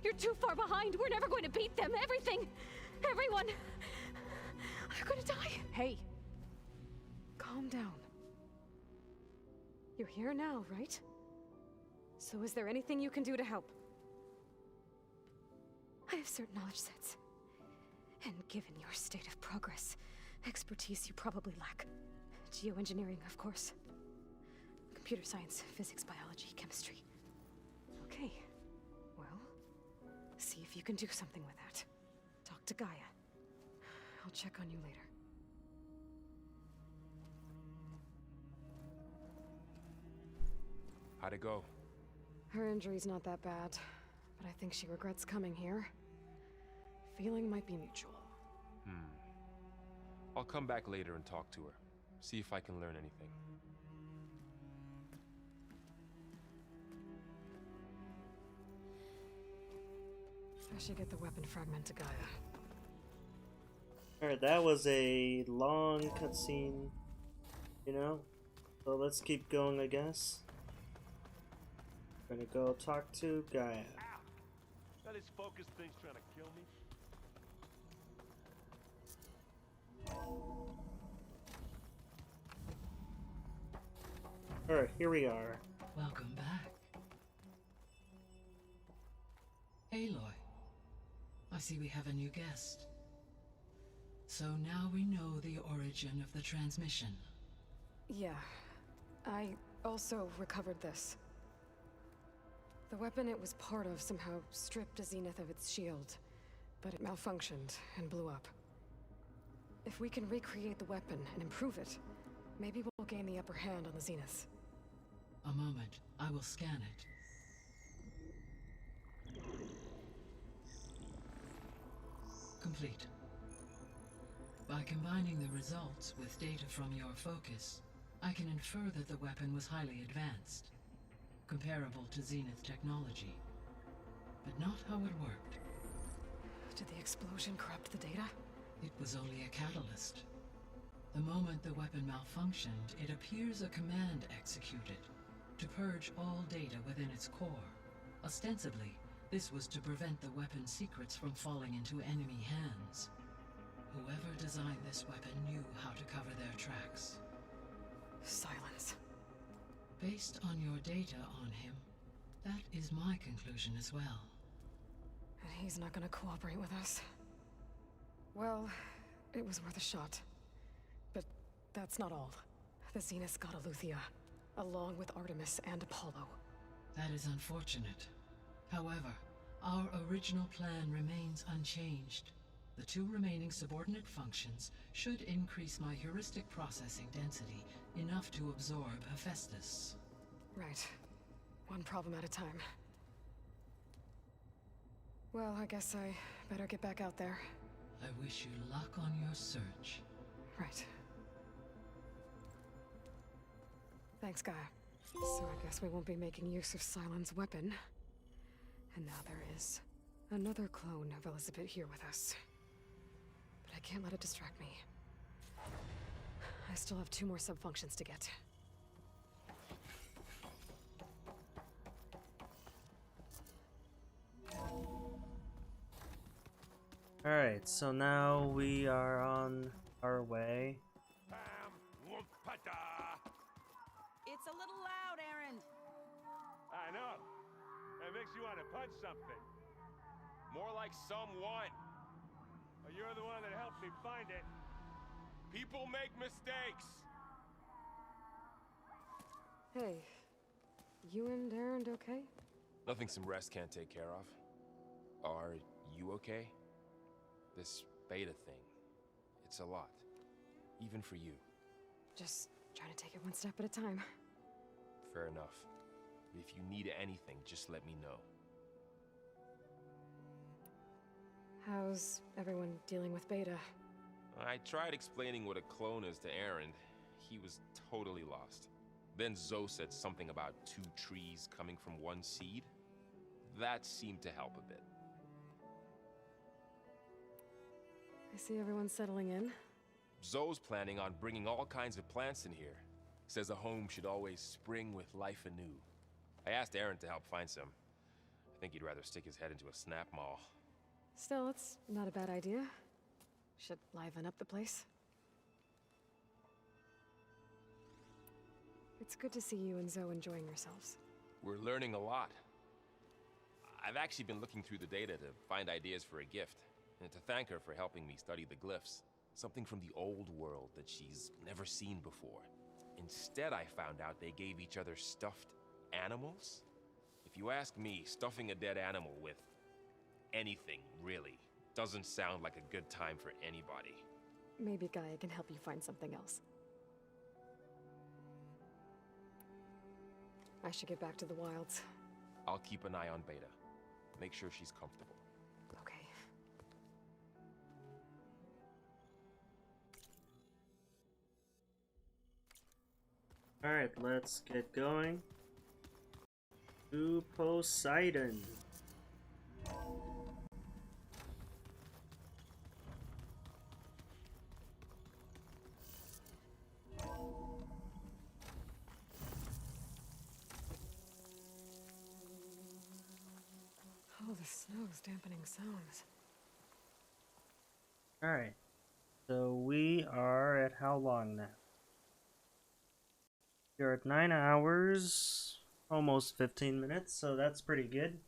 S12: You're too far behind. We're never going to beat them. Everything, everyone, are gonna die.
S2: Hey, calm down. You're here now, right? So is there anything you can do to help?
S12: I have certain knowledge sets. And given your state of progress, expertise you probably lack. Geoengineering, of course. Computer science, physics, biology, chemistry.
S2: Okay. Well, see if you can do something with that. Talk to Gaia. I'll check on you later.
S16: How'd it go?
S2: Her injury's not that bad, but I think she regrets coming here. Feeling might be mutual.
S16: I'll come back later and talk to her. See if I can learn anything.
S2: I should get the weapon fragment to Gaia.
S1: Alright, that was a long cutscene, you know? So let's keep going, I guess. Gonna go talk to Gaia.
S18: Ow! That is focus thing's trying to kill me.
S1: Alright, here we are.
S14: Welcome back. Aloy, I see we have a new guest. So now we know the origin of the transmission.
S2: Yeah. I also recovered this. The weapon it was part of somehow stripped Zenith of its shield, but it malfunctioned and blew up. If we can recreate the weapon and improve it, maybe we'll gain the upper hand on the Zeniths.
S14: A moment. I will scan it. Complete. By combining the results with data from your focus, I can infer that the weapon was highly advanced, comparable to Zenith technology, but not how it worked.
S2: Did the explosion corrupt the data?
S14: It was only a catalyst. The moment the weapon malfunctioned, it appears a command executed to purge all data within its core. Ostensibly, this was to prevent the weapon's secrets from falling into enemy hands. Whoever designed this weapon knew how to cover their tracks.
S2: Silence.
S14: Based on your data on him, that is my conclusion as well.
S2: And he's not gonna cooperate with us. Well, it was worth a shot. But that's not all. The Zeniths got Aletheia, along with Artemis and Apollo.
S14: That is unfortunate. However, our original plan remains unchanged. The 2 remaining subordinate functions should increase my heuristic processing density enough to absorb Hephaestus.
S2: Right. One problem at a time. Well, I guess I better get back out there.
S14: I wish you luck on your search.
S2: Right. Thanks, Gaia. So I guess we won't be making use of Cylon's weapon. And now there is another clone of Elizabeth here with us. But I can't let it distract me. I still have 2 more subfunctions to get.
S1: Alright, so now we are on our way.
S13: It's a little loud, Aaron.
S16: I know. It makes you want to punch something. More like someone. Well, you're the one that helped me find it. People make mistakes.
S2: Hey, you and Aaron okay?
S16: Nothing some rest can't take care of. Are you okay? This beta thing, it's a lot. Even for you.
S2: Just trying to take it one step at a time.
S16: Fair enough. If you need anything, just let me know.
S2: How's everyone dealing with beta?
S16: I tried explaining what a clone is to Aaron. He was totally lost. Then Zoe said something about 2 trees coming from 1 seed. That seemed to help a bit.
S2: I see everyone settling in.
S16: Zoe's planning on bringing all kinds of plants in here. Says a home should always spring with life anew. I asked Aaron to help find some. I think he'd rather stick his head into a snap mall.
S2: Still, it's not a bad idea. Should liven up the place. It's good to see you and Zoe enjoying yourselves.
S16: We're learning a lot. I've actually been looking through the data to find ideas for a gift, and to thank her for helping me study the glyphs. Something from the old world that she's never seen before. Instead, I found out they gave each other stuffed animals. If you ask me, stuffing a dead animal with anything, really, doesn't sound like a good time for anybody.
S2: Maybe Gaia can help you find something else. I should get back to the wilds.
S16: I'll keep an eye on Beta. Make sure she's comfortable.
S2: Okay.
S1: Alright, let's get going. To Poseidon.
S2: Oh, the snow's dampening sounds.
S1: Alright, so we are at how long now? You're at 9 hours, almost 15 minutes, so that's pretty good.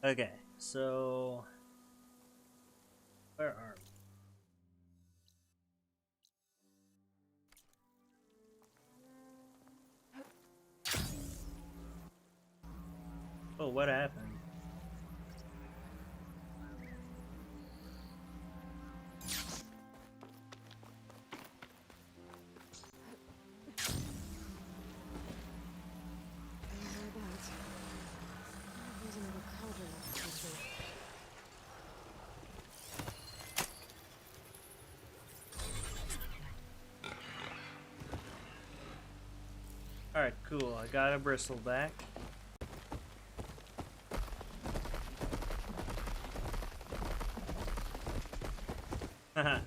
S1: Okay, so where are we? Oh, what happened? Alright, cool. I got a bristle back. Haha.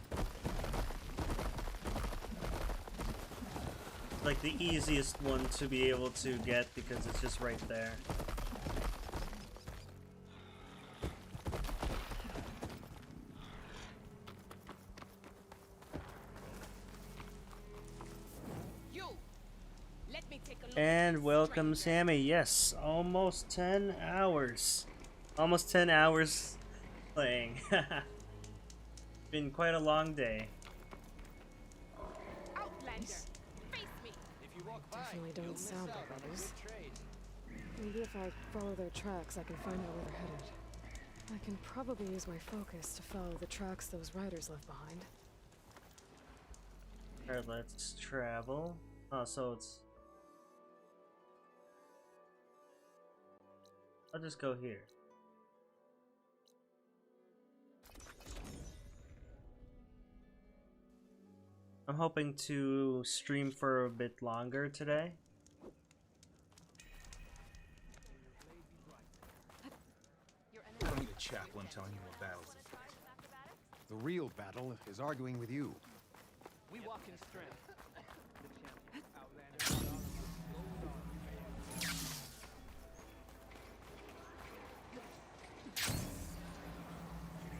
S1: Like the easiest one to be able to get because it's just right there. And welcome, Sammy. Yes, almost 10 hours. Almost 10 hours playing. Been quite a long day.
S2: Definitely don't sound like rebels. Maybe if I follow their tracks, I can find out where they're headed. I can probably use my focus to follow the tracks those riders left behind.
S1: Alright, let's travel. Oh, so it's... I'll just go here. I'm hoping to stream for a bit longer today.
S3: Don't need a chaplain telling you a battle's in fight. The real battle is arguing with you.
S11: We walk in strength.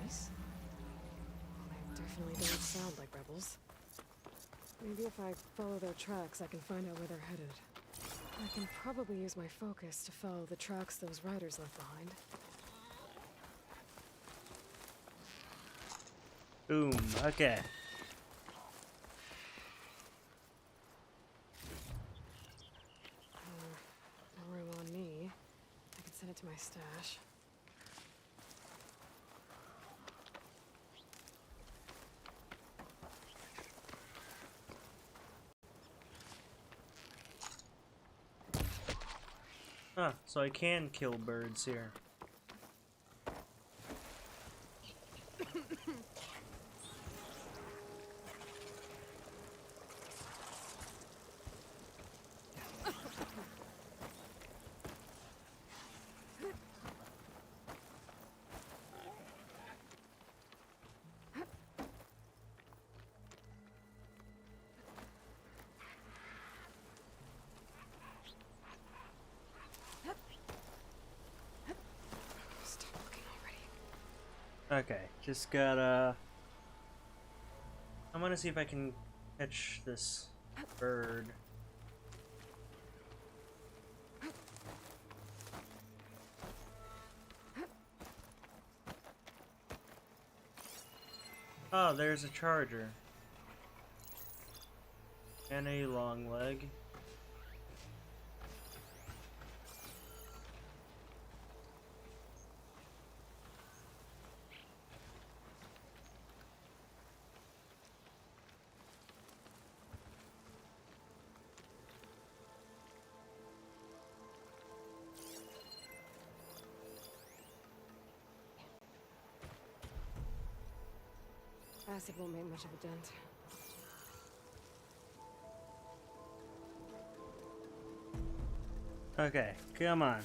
S2: Nice. They definitely don't sound like rebels. Maybe if I follow their tracks, I can find out where they're headed. I can probably use my focus to follow the tracks those riders left behind.
S1: Boom, okay.
S2: No room on me. I can send it to my stash.
S1: Huh, so I can kill birds here. Okay, just gotta... I'm gonna see if I can catch this bird. Oh, there's a charger. And a long leg.
S2: Acid won't make much of a dent.
S1: Okay, come on.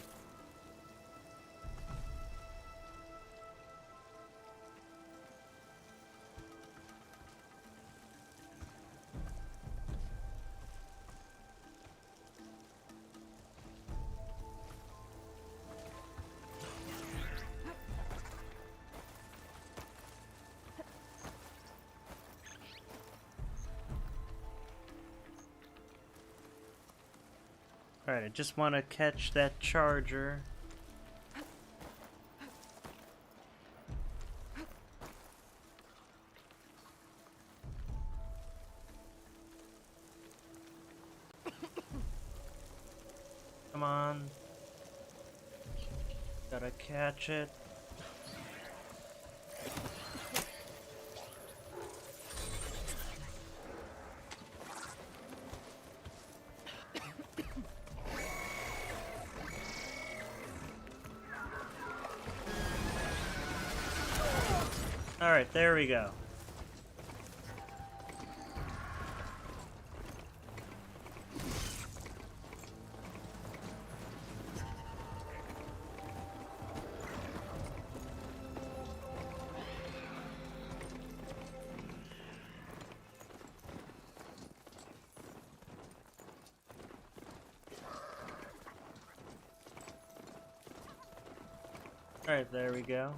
S1: Alright, I just want to catch that charger. Gotta catch it. Alright, there we go. Alright, there we go.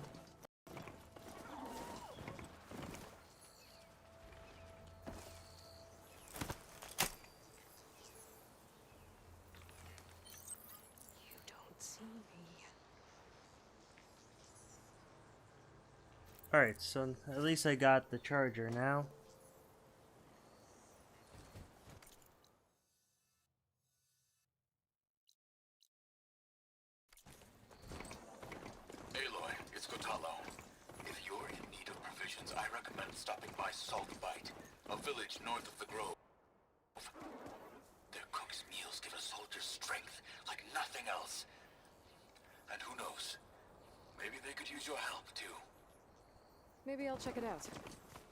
S1: Alright, so at least I got the charger now.
S10: Aloy, it's Kotalo. If you're in need of provisions, I recommend stopping by Blight, a village north of the grove. Their cook's meals give a soldier strength like nothing else. And who knows, maybe they could use your help too.
S2: Maybe I'll check it out.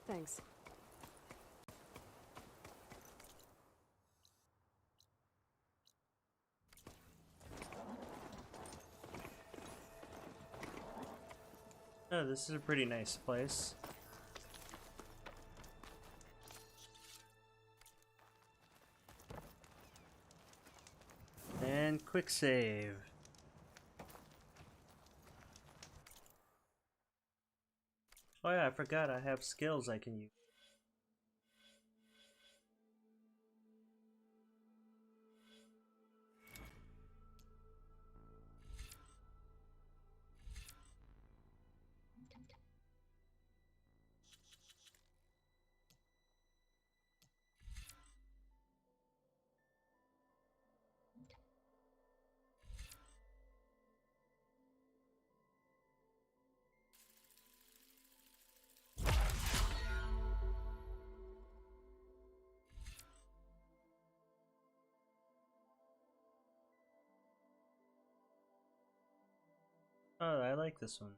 S2: Thanks.
S1: Oh, this is a pretty nice place. And quick save. Oh yeah, I forgot I have skills I can use. Oh, I like this one.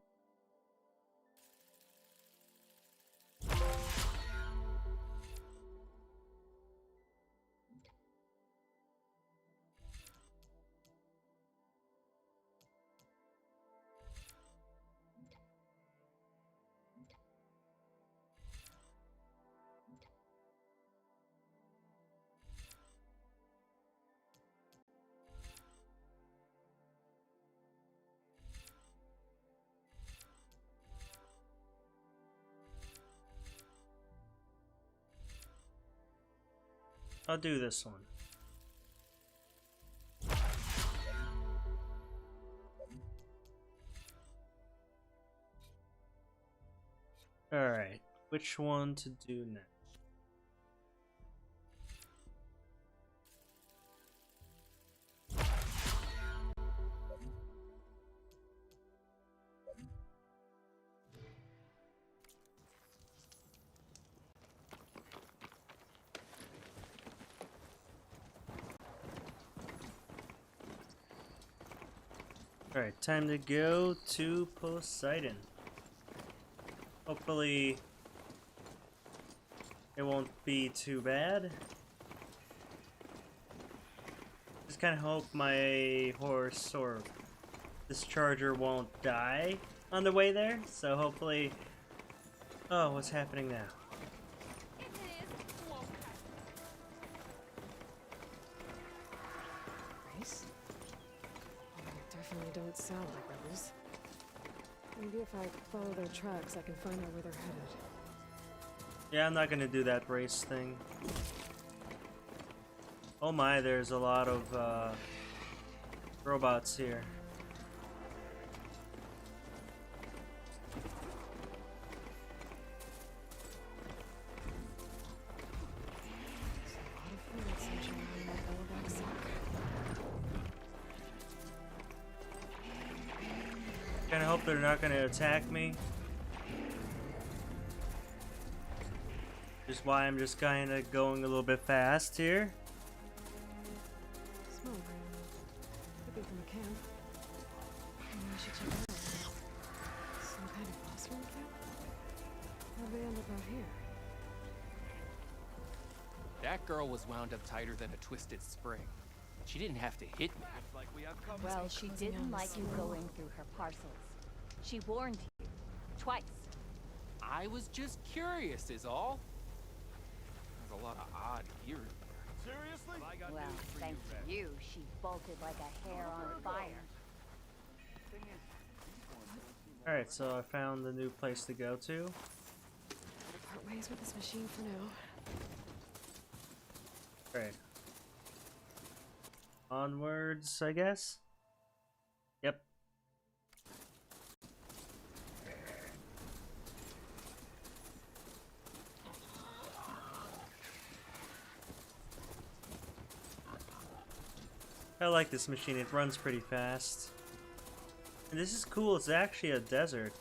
S1: I'll do this one. Alright, which one to do next? Alright, time to go to Poseidon. Hopefully it won't be too bad. Just kind of hope my horse or this charger won't die on the way there. So hopefully... Oh, what's happening now?
S2: Don't sound like rebels. Maybe if I follow their tracks, I can find out where they're headed.
S1: Yeah, I'm not gonna do that race thing. Oh my, there's a lot of robots here. Kinda hope they're not gonna attack me. Just why I'm just kinda going a little bit fast here.
S2: Smoke. Could be from a camp. Maybe I should check it out. Some kind of phosphor camp? How'd they end up out here?
S11: That girl was wound up tighter than a twisted spring. She didn't have to hit me.
S9: Well, she didn't like you going through her parcels. She warned you. Twice.
S11: I was just curious is all. There's a lot of odd gear in there.
S9: Seriously? Well, thanks to you, she bolted like a hare on fire.
S1: Alright, so I found the new place to go to.
S2: Part ways with this machine for now.
S1: Alright. Onwards, I guess? Yep. I like this machine, it runs pretty fast. And this is cool, it's actually a desert.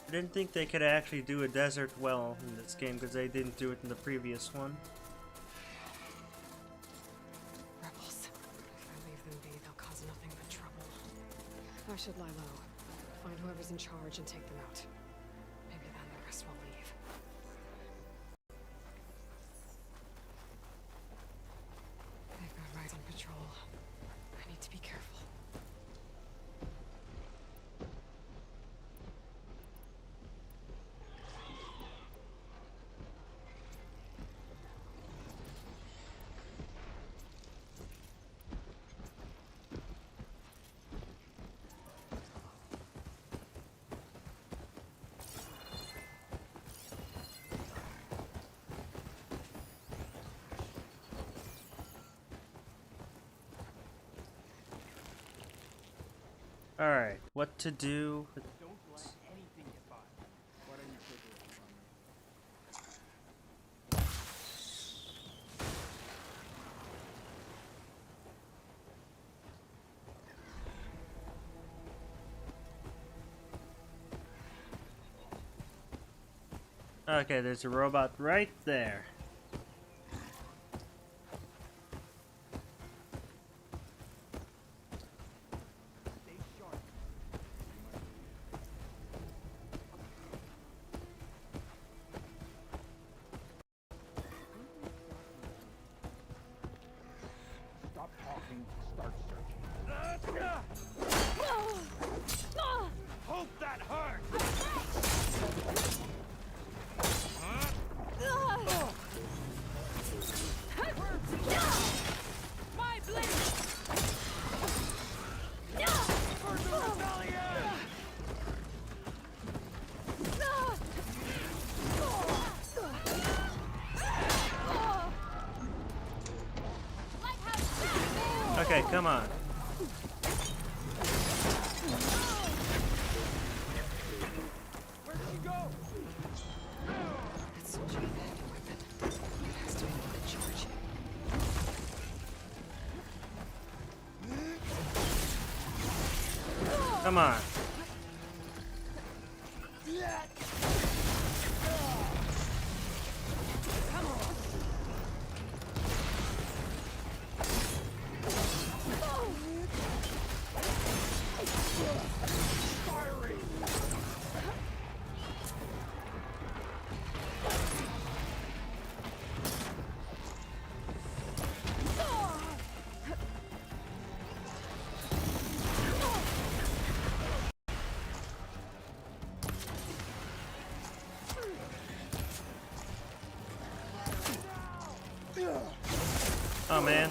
S1: I didn't think they could actually do a desert well in this game because they didn't do it in the previous one.
S2: Rebels. If I leave them be, they'll cause nothing but trouble. I should lie low. Find whoever's in charge and take them out. Maybe then the rest will leave. They've got Rise on patrol. I need to be careful.
S1: Alright, what to do with Okay, there's a robot right there.
S11: Stop talking, start searching. Hope that hurt!
S13: My blade!
S1: Okay, come on.
S11: Where did you go?
S2: That soldier had a weapon. It has to be the one in charge.
S1: Come on.
S2: Come on.
S1: Oh man.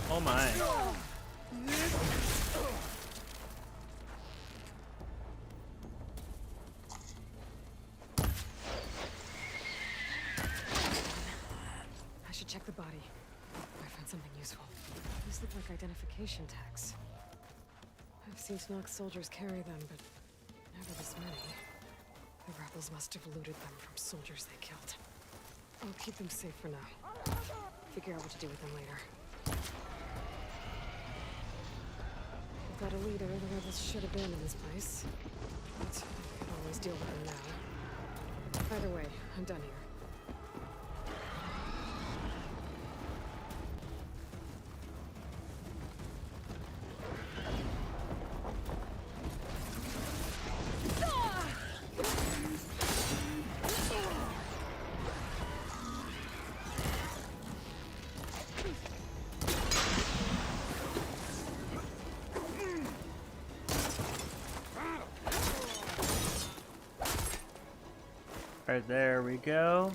S1: Oh my.
S2: I should check the body. I found something useful. These look like identification tags. I've seen Tenakth soldiers carry them, but never this many. The rebels must have looted them from soldiers they killed. I'll keep them safe for now. Figure out what to do with them later. Without a leader, the rebels should abandon this place. But I can always deal with them now. Either way, I'm done here.
S1: Alright, there we go.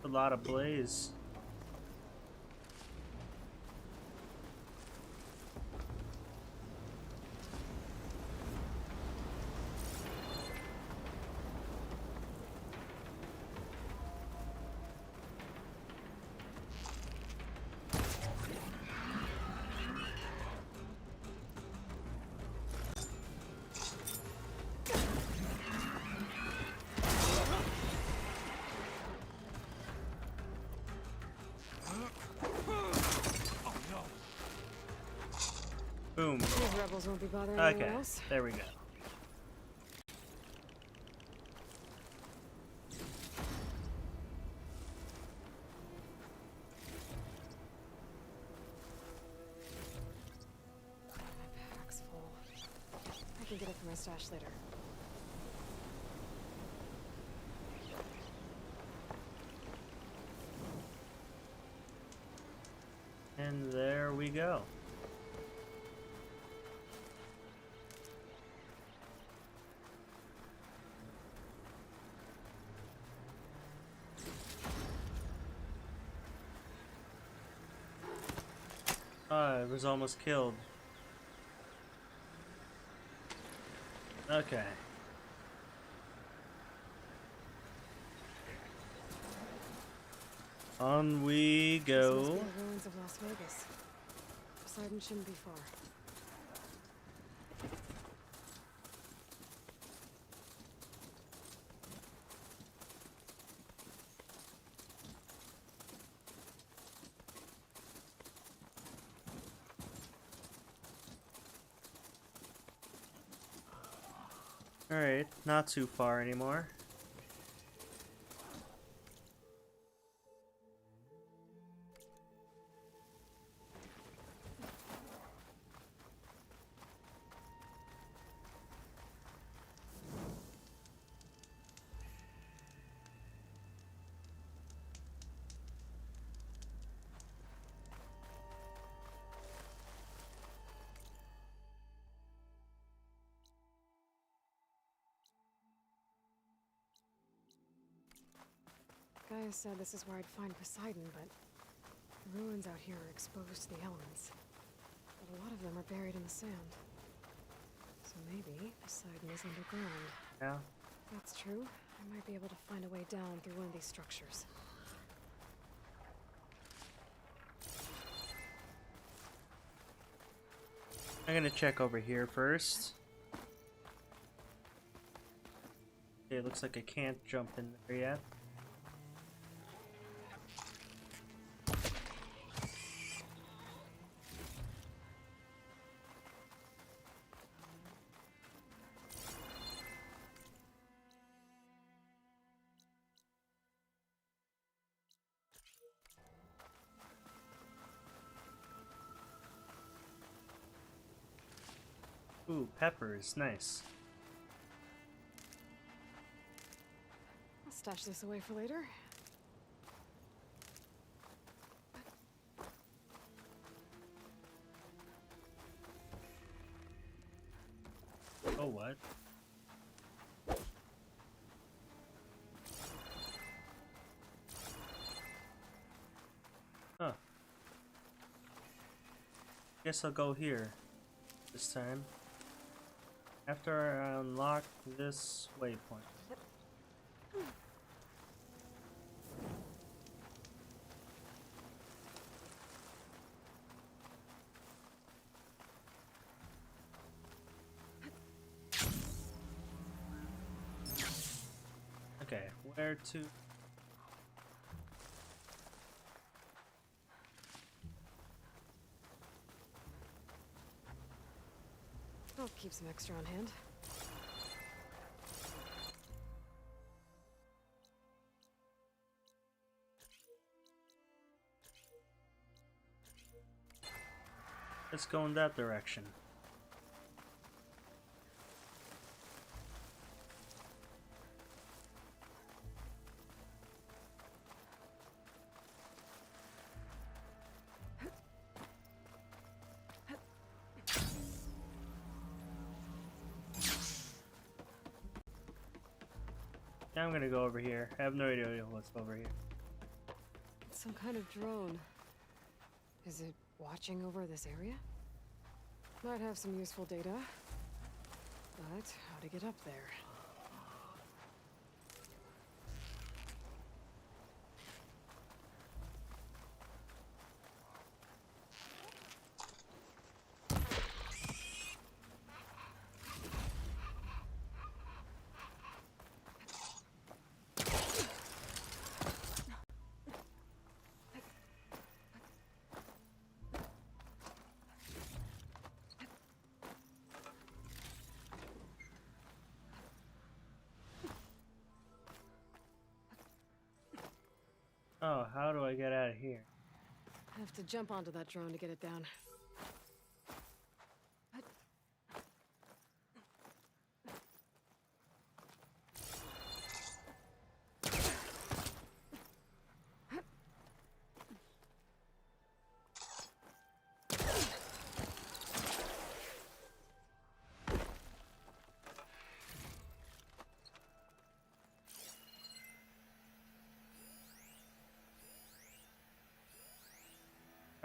S1: A lot of blaze. Boom.
S2: These rebels won't be bothering anyone
S1: Okay,
S2: else.
S1: there we go.
S2: My pack's full. I can get it from my stash later.
S1: And there we go. I was almost killed. Okay. On we
S2: This must
S1: go.
S2: be the ruins of Las Vegas. Poseidon shouldn't be far.
S1: Alright, not too far anymore.
S2: Gaia said this is where I'd find Poseidon, but the ruins out here are exposed to the elements. But a lot of them are buried in the sand. So maybe Poseidon is underground.
S1: Yeah.
S2: If that's true, I might be able to find a way down through one of these structures.
S1: I'm gonna check over here first. Okay, looks like I can't jump in there yet. Ooh, peppers, nice.
S2: I'll stash this away for later.
S1: Oh, what? Huh. Guess I'll go here this time. After I unlock this waypoint. There too.
S2: I'll keep some extra on hand.
S1: Let's go in that direction. Now I'm gonna go over here. I have no idea what's over here.
S2: It's some kind of drone. Is it watching over this area? Might have some useful data. But how to get up there?
S1: Oh, how do I get out of here?
S2: I have to jump onto that drone to get it down.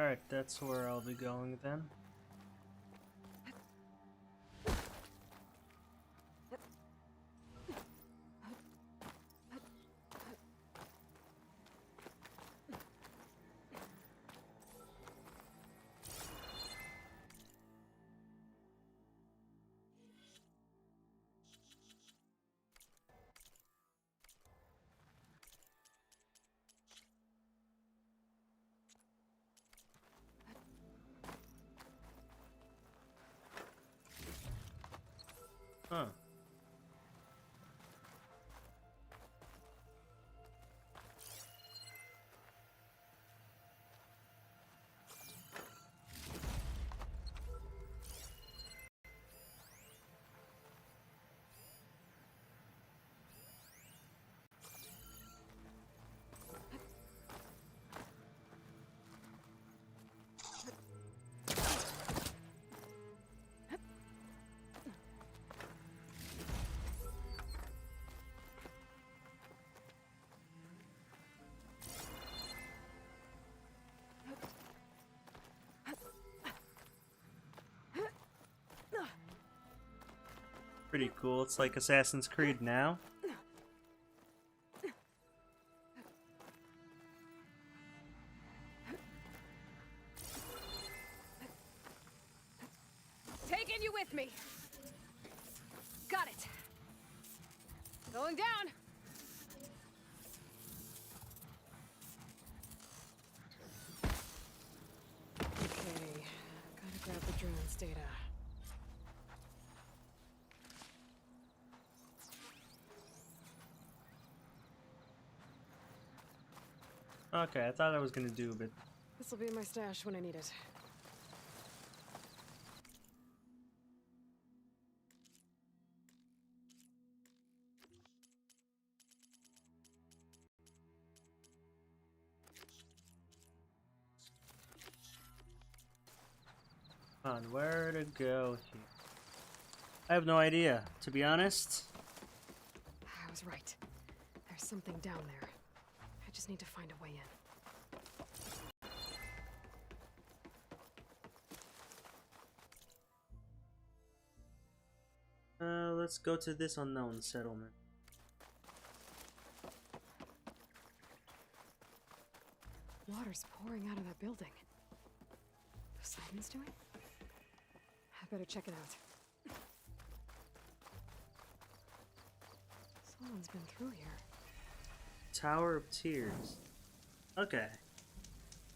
S1: Alright, that's where I'll be going then. Huh. Pretty cool. It's like Assassin's Creed now.
S2: Taking you with me. Got it. Going down. Okay, gotta grab the drone's data.
S1: Okay, I thought I was gonna do a bit.
S2: This will be in my stash when I need it.
S1: On where to go here? I have no idea, to be honest.
S2: I was right. There's something down there. I just need to find a way in.
S1: Let's go to this unknown settlement.
S2: Water's pouring out of that building. Poseidon's doing? I better check it out. Someone's been through here.
S1: Tower of Tears. Okay.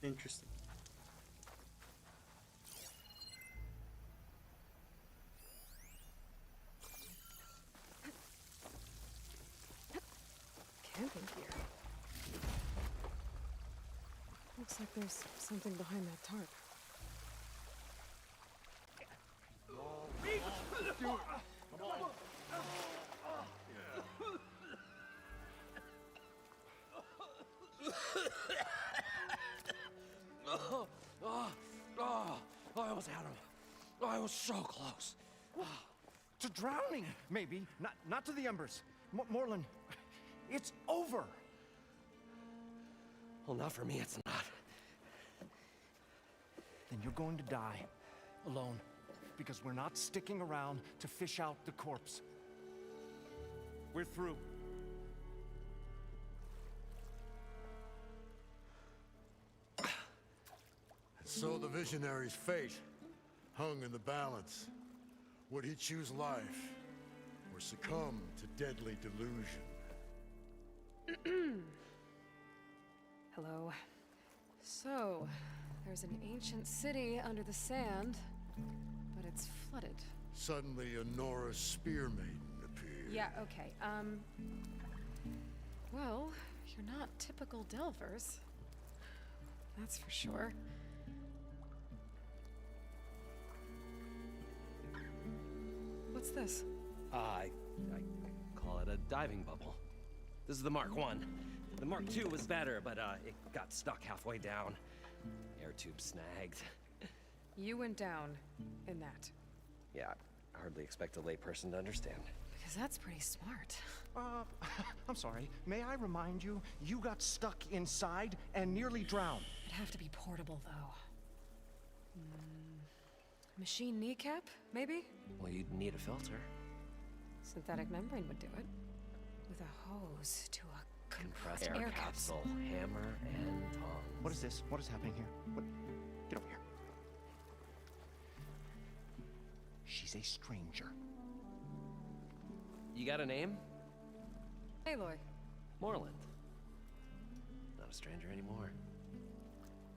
S1: Interesting.
S2: Camping gear. Looks like there's something behind that tarp.
S20: I almost had him. I was so close. To drowning, maybe. Not to the embers. Morlund, it's over.
S11: Well, not for me, it's not.
S20: Then you're going to die alone, because we're not sticking around to fish out the corpse. We're through.
S21: So the visionary's fate hung in the balance. Would he choose life or succumb to deadly delusion?
S2: Hello. So, there's an ancient city under the sand, but it's flooded.
S21: Suddenly, a Nora spear maiden appeared.
S2: Yeah, okay. Well, you're not typical Delvers. That's for sure. What's this?
S11: I call it a diving bubble. This is the Mark I. The Mark II was better, but it got stuck halfway down. Air tube snagged.
S2: You went down in that.
S11: Yeah, I hardly expect a layperson to understand.
S2: Because that's pretty smart.
S20: I'm sorry. May I remind you, you got stuck inside and nearly drowned.
S2: It'd have to be portable, though. Machine kneecap, maybe?
S11: Well, you'd need a filter.
S2: Synthetic membrane would do it. With a hose to a compressed
S11: air
S2: air
S11: capsule, hammer, and tongs.
S20: What is this? What is happening here? What? Get over here. She's a stranger.
S11: You got a name?
S2: Aloy.
S11: Moreland. Not a stranger anymore.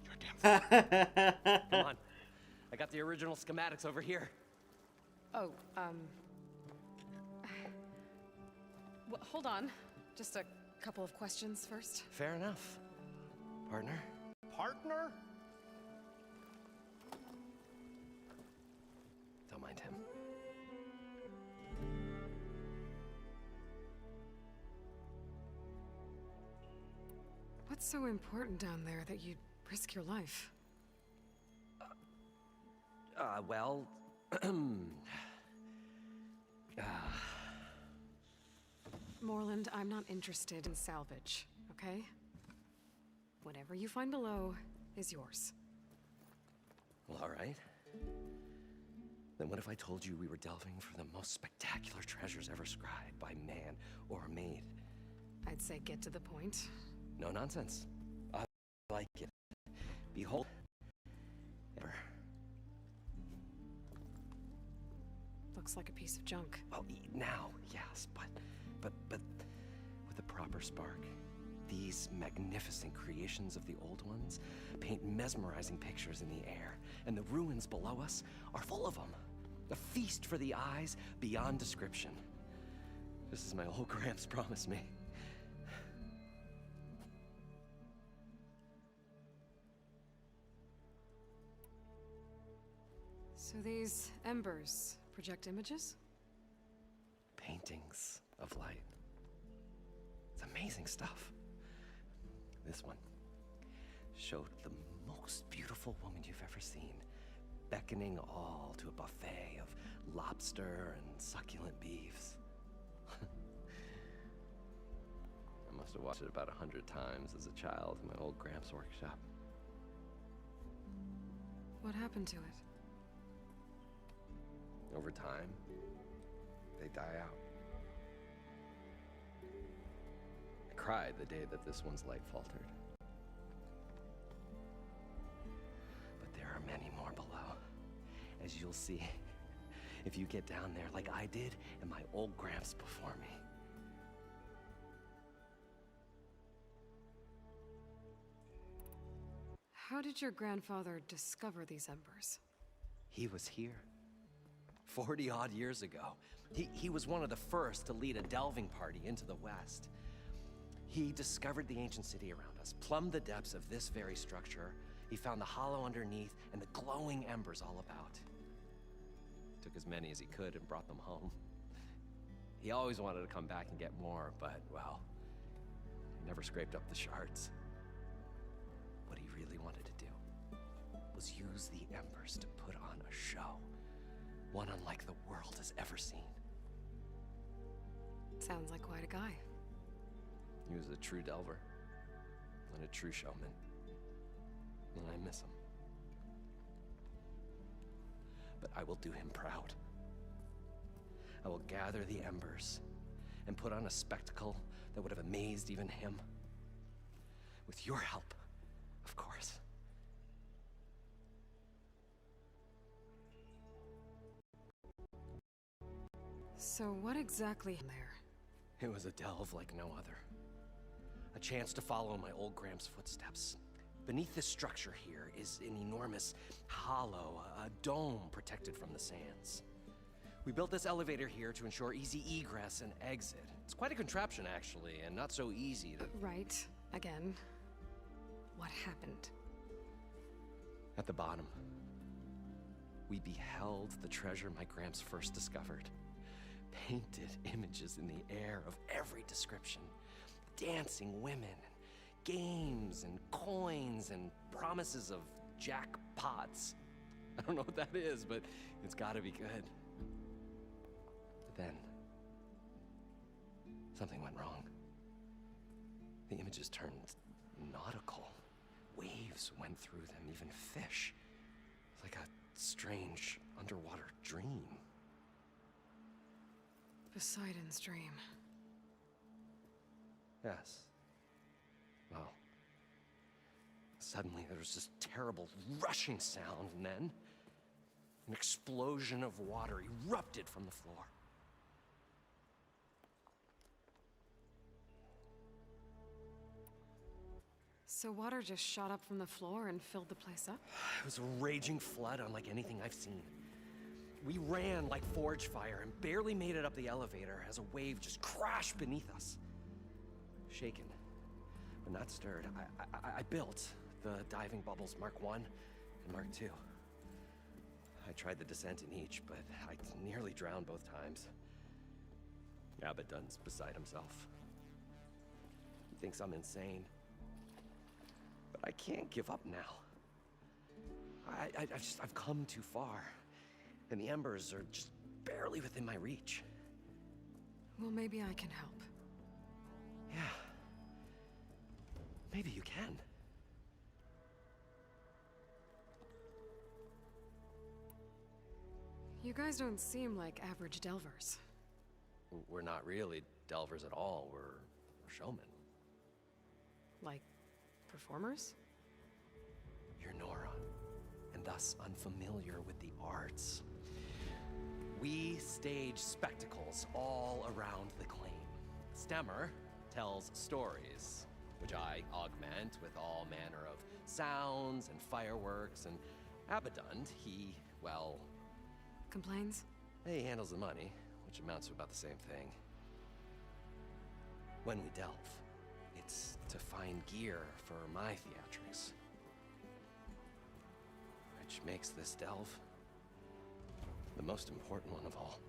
S20: You're damn
S11: Come on. I got the original schematics over here.
S2: Oh, well, hold on. Just a couple of questions first.
S11: Fair enough. Partner?
S20: Partner?
S11: Don't mind him.
S2: What's so important down there that you'd risk your life?
S11: Well...
S2: Moreland, I'm not interested in salvage, okay? Whatever you find below is yours.
S11: Well, all right. Then what if I told you we were delving for the most spectacular treasures ever scribed by man or maid?
S2: I'd say get to the point.
S11: No nonsense. I like it. Behold... Ever.
S2: Looks like a piece of junk.
S11: Well, now, yes, but with a proper spark. These magnificent creations of the old ones paint mesmerizing pictures in the air, and the ruins below us are full of them. A feast for the eyes beyond description. Just as my old Gramps promised me.
S2: So these embers project images?
S11: Paintings of light. It's amazing stuff. This one showed the most beautiful woman you've ever seen, beckoning all to a buffet of lobster and succulent beefs. I must have watched it about 100 times as a child in my old Gramps workshop.
S2: What happened to it?
S11: Over time, they die out. I cried the day that this one's light faltered. But there are many more below, as you'll see if you get down there like I did and my old Gramps before me.
S2: How did your grandfather discover these embers?
S11: He was here. 40-odd years ago. He was one of the first to lead a delving party into the West. He discovered the ancient city around us, plumbed the depths of this very structure. He found the hollow underneath and the glowing embers all about. Took as many as he could and brought them home. He always wanted to come back and get more, but, well, he never scraped up the shards. What he really wanted to do was use the embers to put on a show. One unlike the world has ever seen.
S2: Sounds like quite a guy.
S11: He was a true delver and a true showman. And I miss him. But I will do him proud. I will gather the embers and put on a spectacle that would have amazed even him. With your help, of course.
S2: So what exactly in there?
S11: It was a delve like no other. A chance to follow my old Graham's footsteps. Beneath this structure here is an enormous hollow, a dome protected from the sands. We built this elevator here to ensure easy egress and exit. It's quite a contraption, actually, and not so easy to...
S2: Right. Again. What happened?
S11: At the bottom, we beheld the treasure my Gramps first discovered. Painted images in the air of every description. Dancing women, games and coins and promises of jackpots. I don't know what that is, but it's gotta be good. But then, something went wrong. The images turned nautical. Waves went through them, even fish. It's like a strange underwater dream.
S2: Poseidon's dream.
S11: Yes. Well, suddenly there was this terrible rushing sound, and then an explosion of water erupted from the floor.
S2: So water just shot up from the floor and filled the place up?
S11: It was a raging flood unlike anything I've seen. We ran like forge fire and barely made it up the elevator as a wave just crashed beneath us. Shaken, but not stirred, I built the diving bubbles Mark I and Mark II. I tried the descent in each, but I nearly drowned both times. Abaddon's beside himself. He thinks I'm insane. But I can't give up now. I've come too far. And the embers are just barely within my reach.
S2: Well, maybe I can help.
S11: Yeah. Maybe you can.
S2: You guys don't seem like average delvers.
S11: We're not really delvers at all. We're showmen.
S2: Like, performers?
S11: You're Nora, and thus unfamiliar with the arts. We stage spectacles all around the claim. Stemmer tells stories, which I augment with all manner of sounds and fireworks, and Abaddon, he, well...
S2: Complains?
S11: He handles the money, which amounts to about the same thing. When we delve, it's to find gear for my theatrics. Which makes this delve the most important one of all.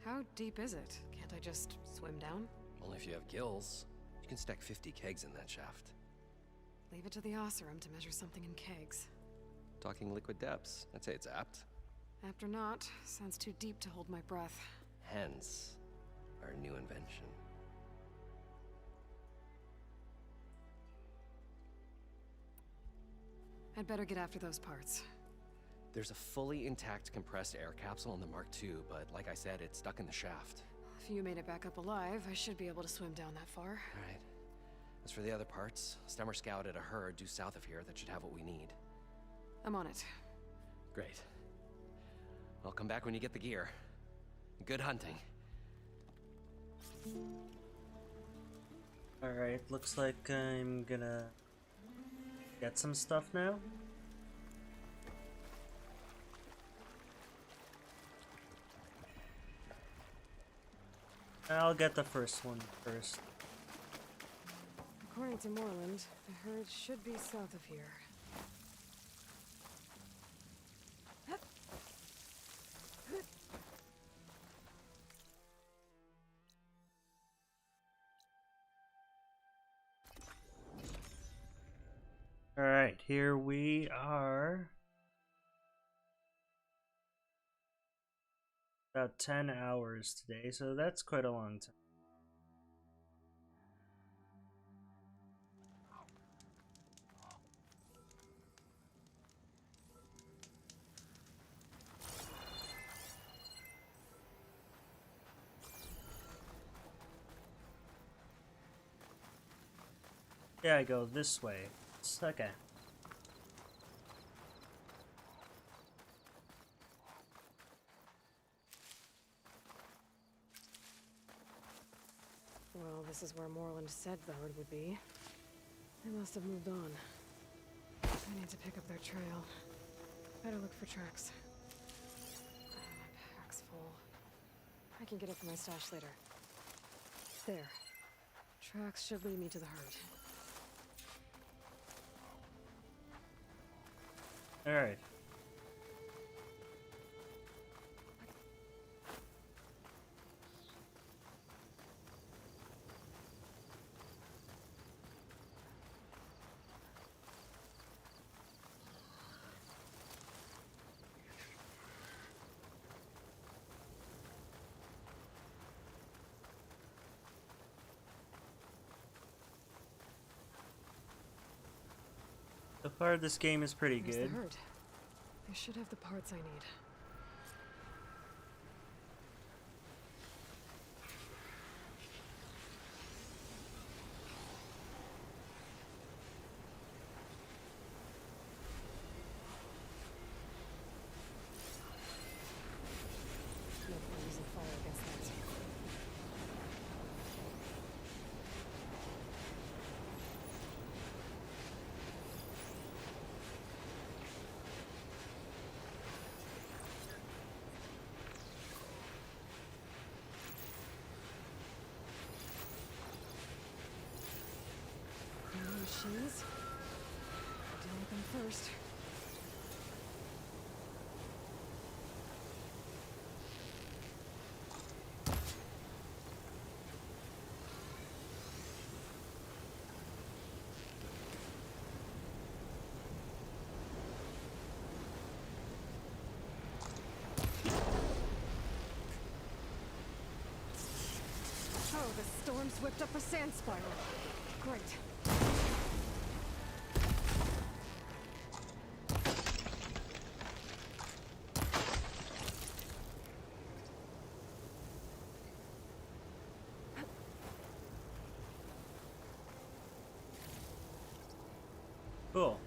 S2: How deep is it? Can't I just swim down?
S11: Only if you have gills. You can stack 50 kegs in that shaft.
S2: Leave it to the Osserum to measure something in kegs.
S11: Talking liquid depths, I'd say it's apt.
S2: After not, sounds too deep to hold my breath.
S11: Hence, our new invention.
S2: I'd better get after those parts.
S11: There's a fully intact compressed air capsule in the Mark II, but like I said, it's stuck in the shaft.
S2: If you made it back up alive, I should be able to swim down that far.
S11: All right. As for the other parts, Stemmer scouted a herd due south of here that should have what we need.
S2: I'm on it.
S11: Great. I'll come back when you get the gear. Good hunting.
S1: Alright, looks like I'm gonna get some stuff now. I'll get the first one first.
S2: According to Moreland, the herd should be south of here.
S1: Alright, here we are. About 10 hours today, so that's quite a long time. Yeah, I go this way. It's okay.
S2: Well, this is where Moreland said the herd would be. They must have moved on. I need to pick up their trail. Better look for tracks. My pack's full. I can get it from my stash later. There. Tracks should lead me to the herd.
S1: Alright. So far, this game is pretty
S2: There's
S1: good.
S2: the herd. They should have the parts I need. No point using fire against that. Machines. Deal with them first. Oh, the storm's whipped up a sand spiral. Great.
S1: Cool.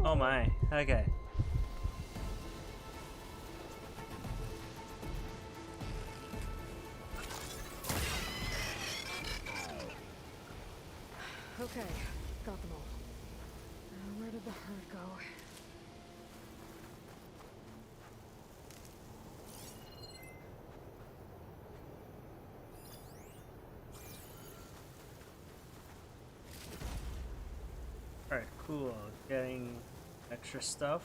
S1: Oh my, okay.
S2: Okay, got them all. Where did the herd go?
S1: Alright, cool. Getting extra stuff.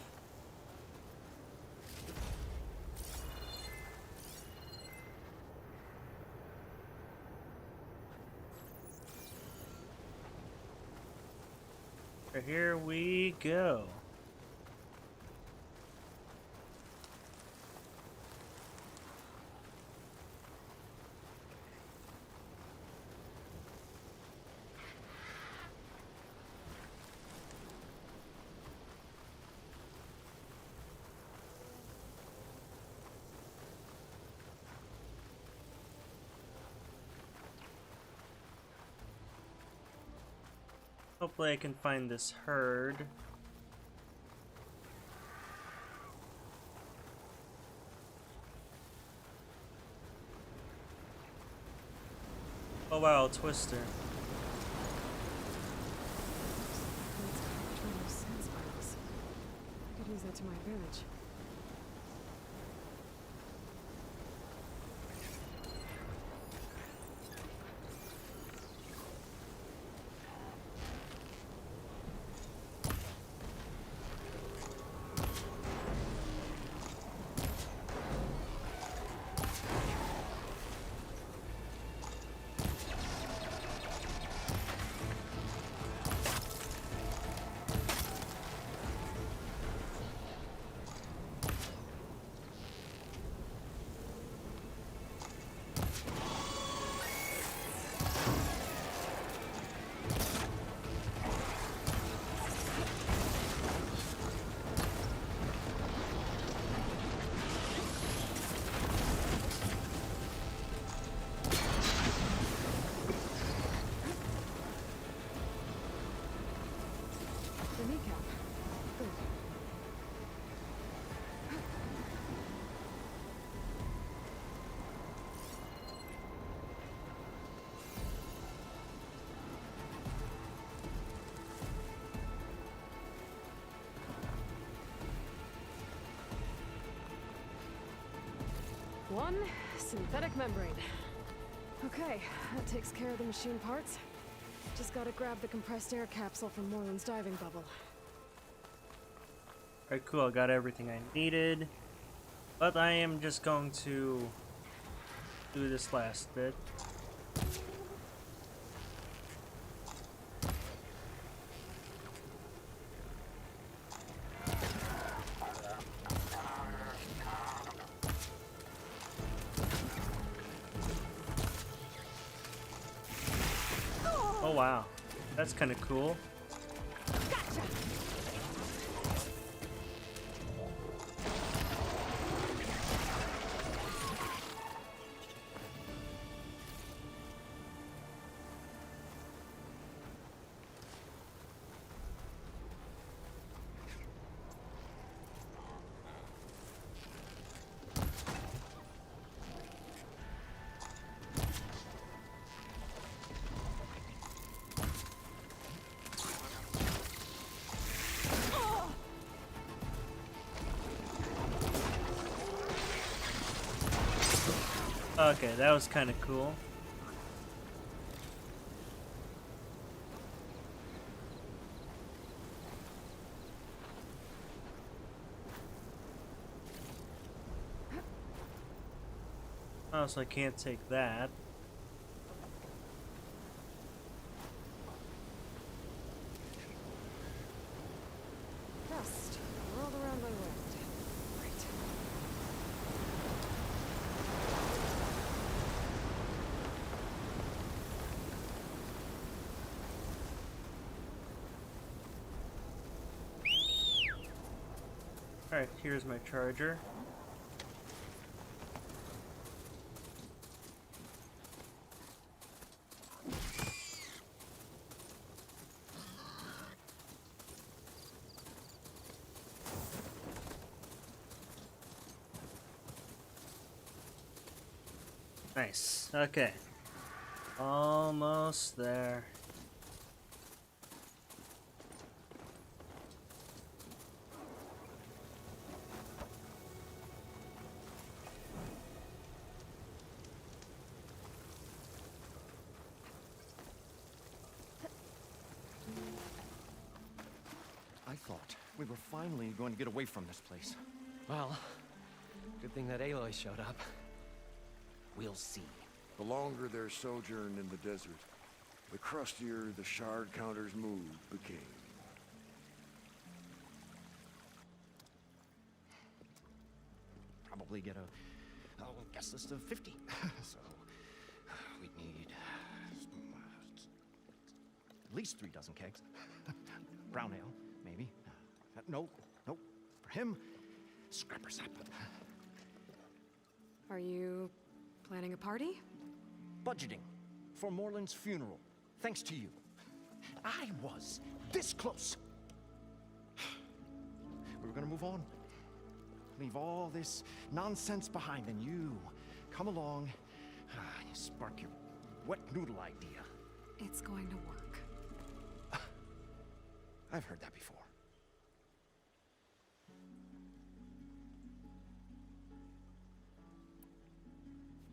S1: Here we go. Hopefully I can find this herd. Oh wow, Twister.
S2: I could use that to my advantage. One synthetic membrane. Okay, that takes care of the machine parts. Just gotta grab the compressed air capsule from Moreland's diving bubble.
S1: Alright, cool, I got everything I needed. But I am just going to do this last bit. Oh wow, that's kind of cool. Okay, that was kind of cool. Oh, so I can't take that.
S2: Dust whirled around my wind. Great.
S1: Alright, here's my charger. Nice. Okay. Almost there.
S11: I thought
S20: thought we were finally going to get away from this place.
S11: Well, good thing that Aloy showed up. We'll see.
S21: The longer their sojourn in the desert, the crustier the shard counter's move became.
S20: Probably get a guest list of 50. So we'd need at least 3 dozen kegs. Brown ale, maybe. No. For him, scrapper sap.
S2: Are you planning a party?
S20: Budgeting for Morland's funeral, thanks to you. I was this close. We were gonna move on. Leave all this nonsense behind, and you come along, you spark your wet noodle idea.
S2: It's going to work.
S20: I've heard that before.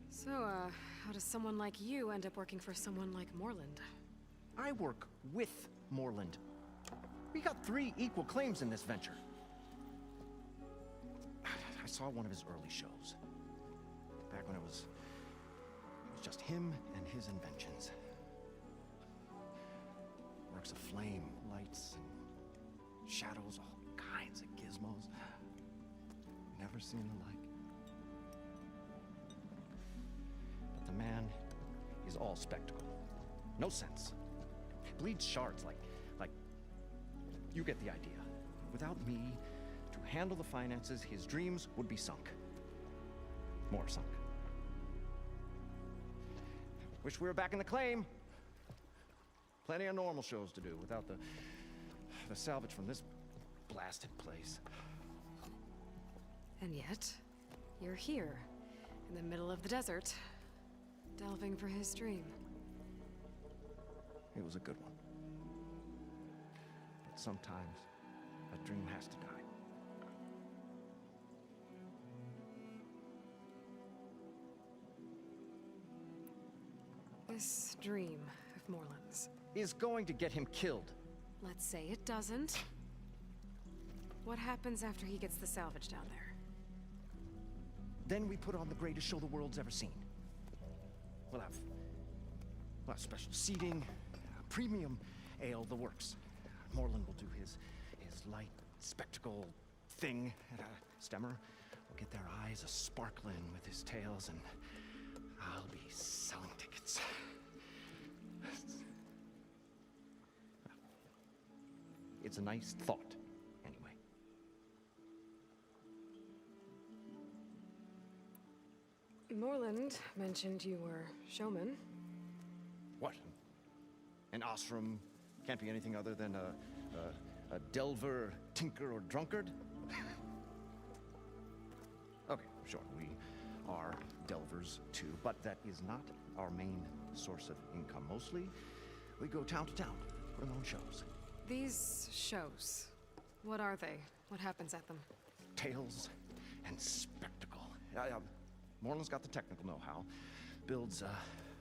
S2: So, how does someone like you end up working for someone like Morland?
S20: I work with Morland. We got 3 equal claims in this venture. I saw one of his early shows. Back when it was just him and his inventions. Works of flame, lights, and shadows, all kinds of gizmos. Never seen the like. But the man is all spectacle. No sense. Bleeds shards like you get the idea. Without me to handle the finances, his dreams would be sunk. More sunk. Wish we were back in the claim. Plenty of normal shows to do without the salvage from this blasted place.
S2: And yet, you're here, in the middle of the desert, delving for his dream.
S20: It was a good one. But sometimes, a dream has to die.
S2: This dream of Morland's
S20: is going to get him killed.
S2: Let's say it doesn't. What happens after he gets the salvage down there?
S20: Then we put on the greatest show the world's ever seen. We'll have special seating, premium ale, the works. Morland will do his light spectacle thing. Stemmer will get their eyes a-sparkling with his tales, and I'll be selling tickets. It's a nice thought, anyway.
S2: Morland mentioned you were showman.
S20: What? An ostrom can't be anything other than a delver, tinker, or drunkard? Okay, sure, we are delvers too, but that is not our main source of income. Mostly, we go town to town, put on shows.
S2: These shows, what are they? What happens at them?
S20: Tales and spectacle. Morland's got the technical know-how. Builds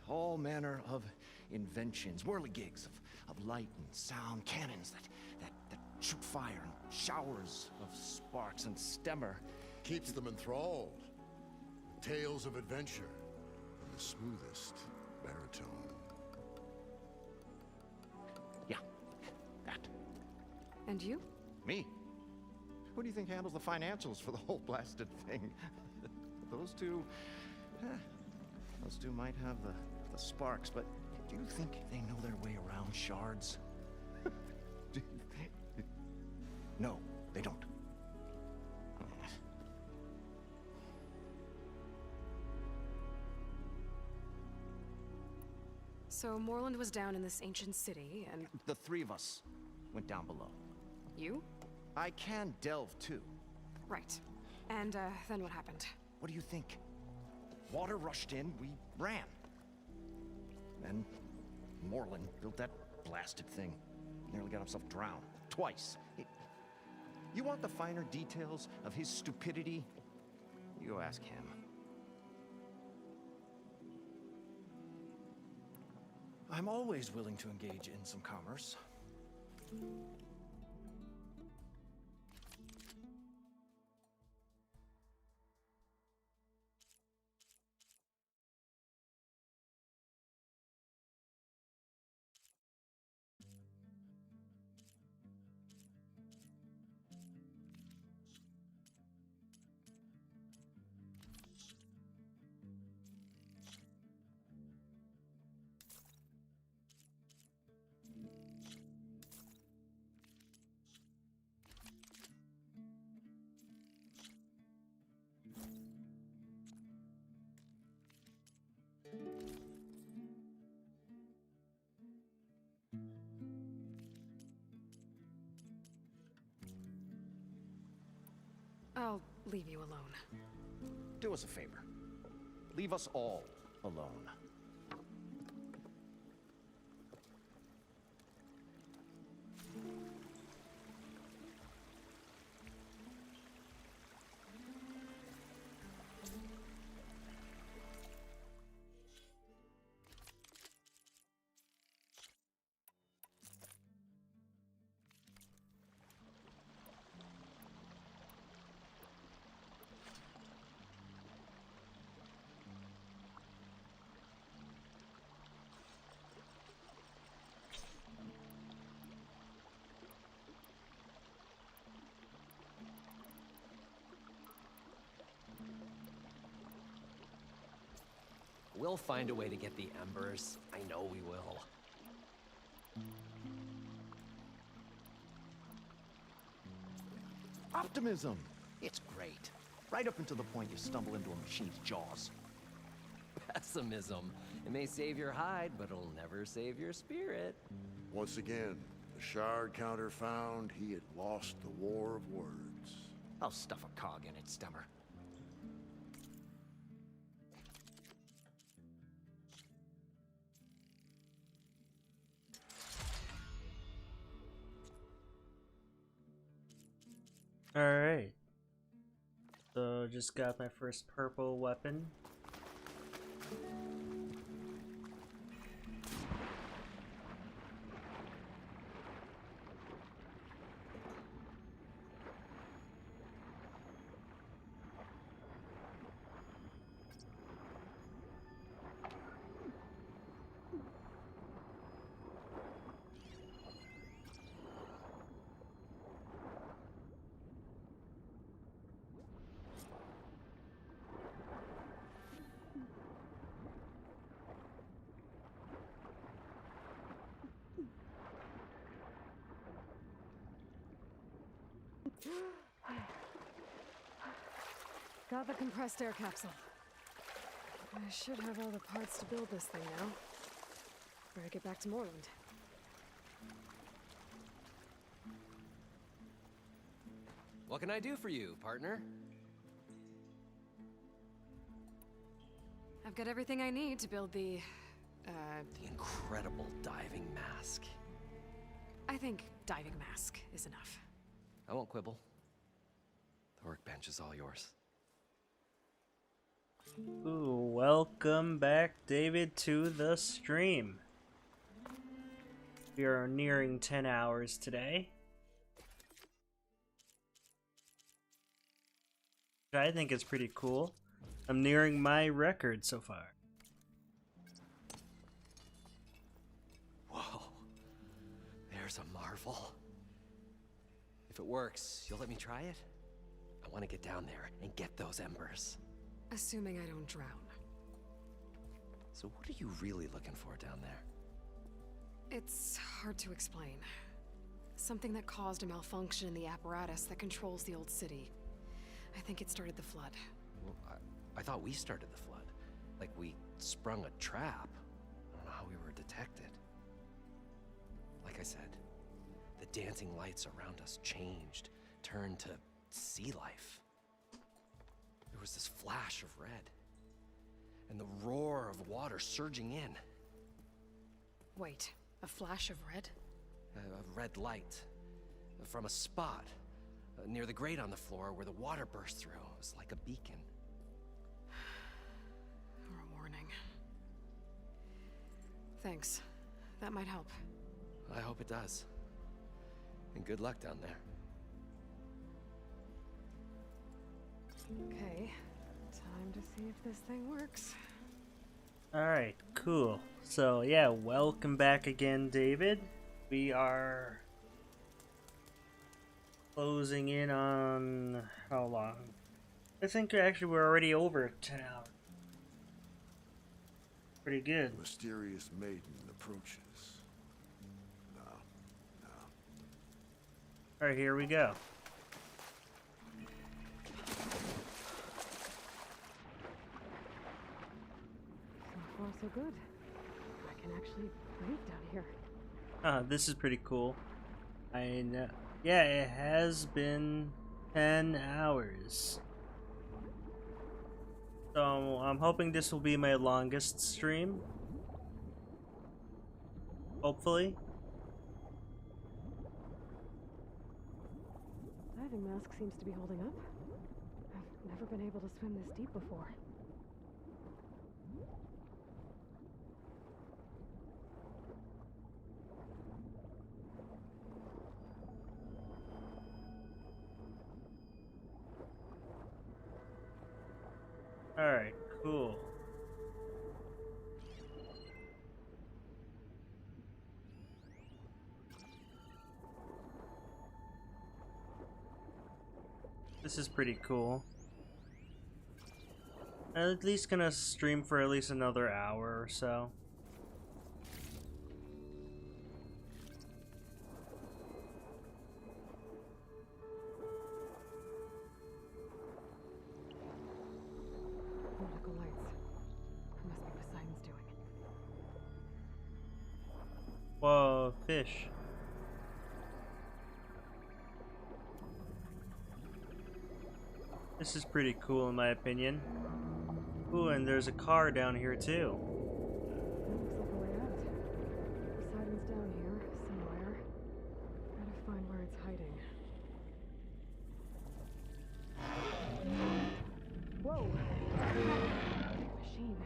S20: all manner of inventions, whirligigs of light and sound, cannons that shoot fire, and showers of sparks, and Stemmer
S21: keeps them enthralled. Tales of adventure in the smoothest baritone.
S20: Yeah, that.
S2: And you?
S20: Me? Who do you think handles the financials for the whole blasted thing? Those two might have the sparks, but do you think they know their way around shards? No, they don't.
S2: So Morland was down in this ancient city, and...
S20: The 3 of us went down below.
S2: You?
S20: I can delve, too.
S2: Right. And, then what happened?
S20: What do you think? Water rushed in, we ran. Then Morland built that blasted thing. Nearly got himself drowned. Twice. You want the finer details of his stupidity? You go ask him. I'm always willing to engage in some commerce.
S2: leave you alone.
S20: Do us a favor. Leave us all alone.
S11: We'll find a way to get the embers. I know we will.
S20: Optimism! It's great. Right up until the point you stumble into a machine's jaws.
S11: Pessimism. It may save your hide, but it'll never save your spirit.
S21: Once again, the shard counter found he had lost the war of words.
S20: I'll stuff a cog in it, Stemmer.
S1: Alright. So just got my first purple weapon.
S2: Got the compressed air capsule. I should have all the parts to build this thing now. Better get back to Moreland.
S11: What can I do for you, partner?
S2: I've got everything I need to build the
S11: incredible diving mask.
S2: I think diving mask is enough.
S11: I won't quibble. The workbench is all yours.
S1: Ooh, welcome back, David, to the stream. We are nearing 10 hours today. Which I think is pretty cool. I'm nearing my record so far.
S11: Whoa. There's a marvel. If it works, you'll let me try it? I want to get down there and get those embers.
S2: Assuming I don't drown.
S11: So what are you really looking for down there?
S2: It's hard to explain. Something that caused a malfunction in the apparatus that controls the old city. I think it started the flood.
S11: Well, I thought we started the flood. Like we sprung a trap. I don't know how we were detected. Like I said, the dancing lights around us changed, turned to sea life. There was this flash of red, and the roar of water surging in.
S2: Wait, a flash of red?
S11: A red light from a spot near the grate on the floor where the water burst through. It was like a beacon.
S2: Or a warning. Thanks. That might help.
S11: I hope it does. And good luck down there.
S2: Okay, time to see if this thing works.
S1: Alright, cool. So yeah, welcome back again, David. We are closing in on how long? I think actually we're already over 10 hours. Pretty good.
S21: The mysterious maiden approaches.
S1: Alright, here we go.
S2: So far, so good. I can actually breathe down here.
S1: This is pretty cool. I know. Yeah, it has been 10 hours. So I'm hoping this will be my longest stream. Hopefully.
S2: Diving mask seems to be holding up. I've never been able to swim this deep before.
S1: Alright, cool. This is pretty cool. I'm at least gonna stream for at least another hour or so.
S2: Nautical lights. Must be Poseidon's doing.
S1: Whoa, fish. This is pretty cool in my opinion. Ooh, and there's a car down here too.
S2: That looks like a way out. Poseidon's down here, somewhere. Gotta find where it's hiding. Whoa! Big machine.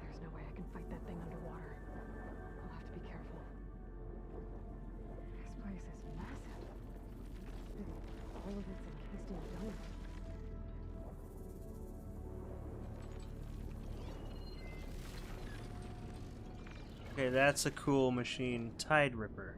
S2: There's no way I can fight that thing underwater. I'll have to be careful. This place is massive. All of it's encased in diamond.
S1: Okay, that's a cool machine. Tide Ripper.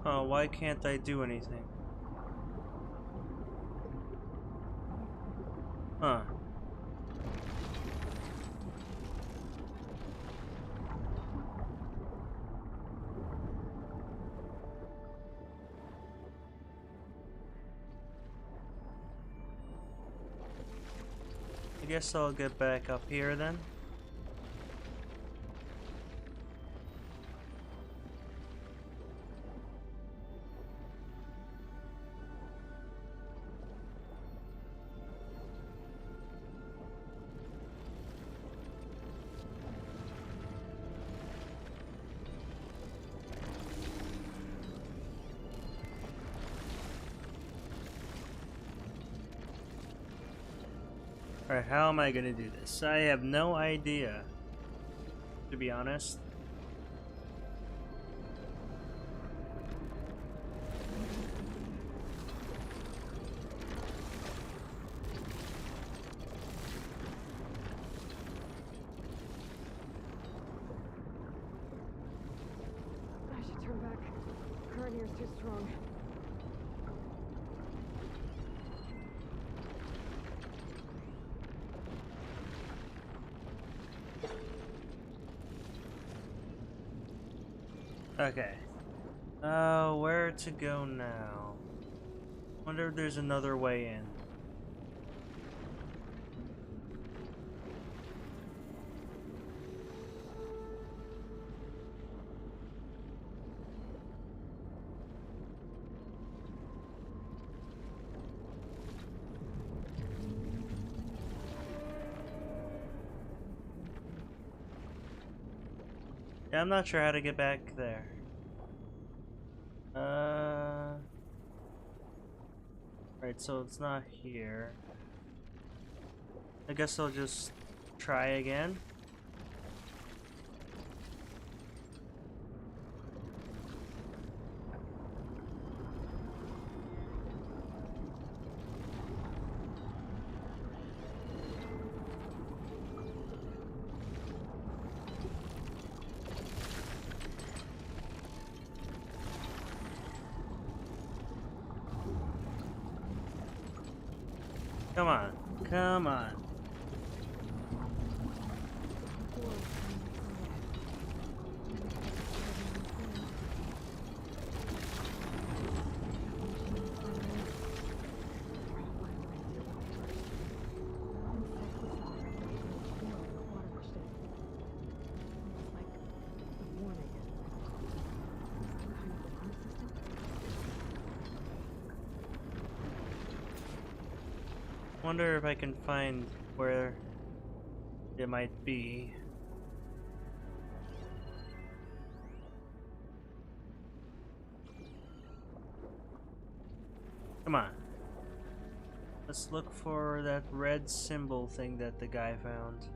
S1: Oh, why can't I do anything? Huh. I guess I'll get back up here then. Alright, how am I gonna do this? I have no idea, to be honest.
S2: I should turn back. Current here's too strong.
S1: Okay. Where to go now? Wonder if there's another way in. Yeah, I'm not sure how to get back there. Right, so it's not here. I guess I'll just try again. Come on, come on. Wonder if I can find where it might be. Come on. Let's look for that red symbol thing that the guy found.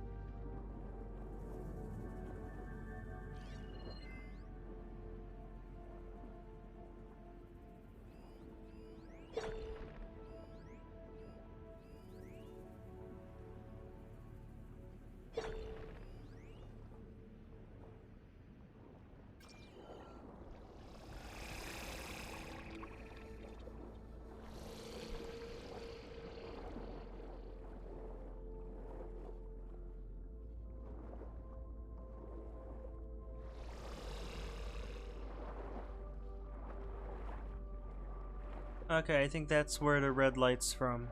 S1: Okay, I think that's where the red light's from.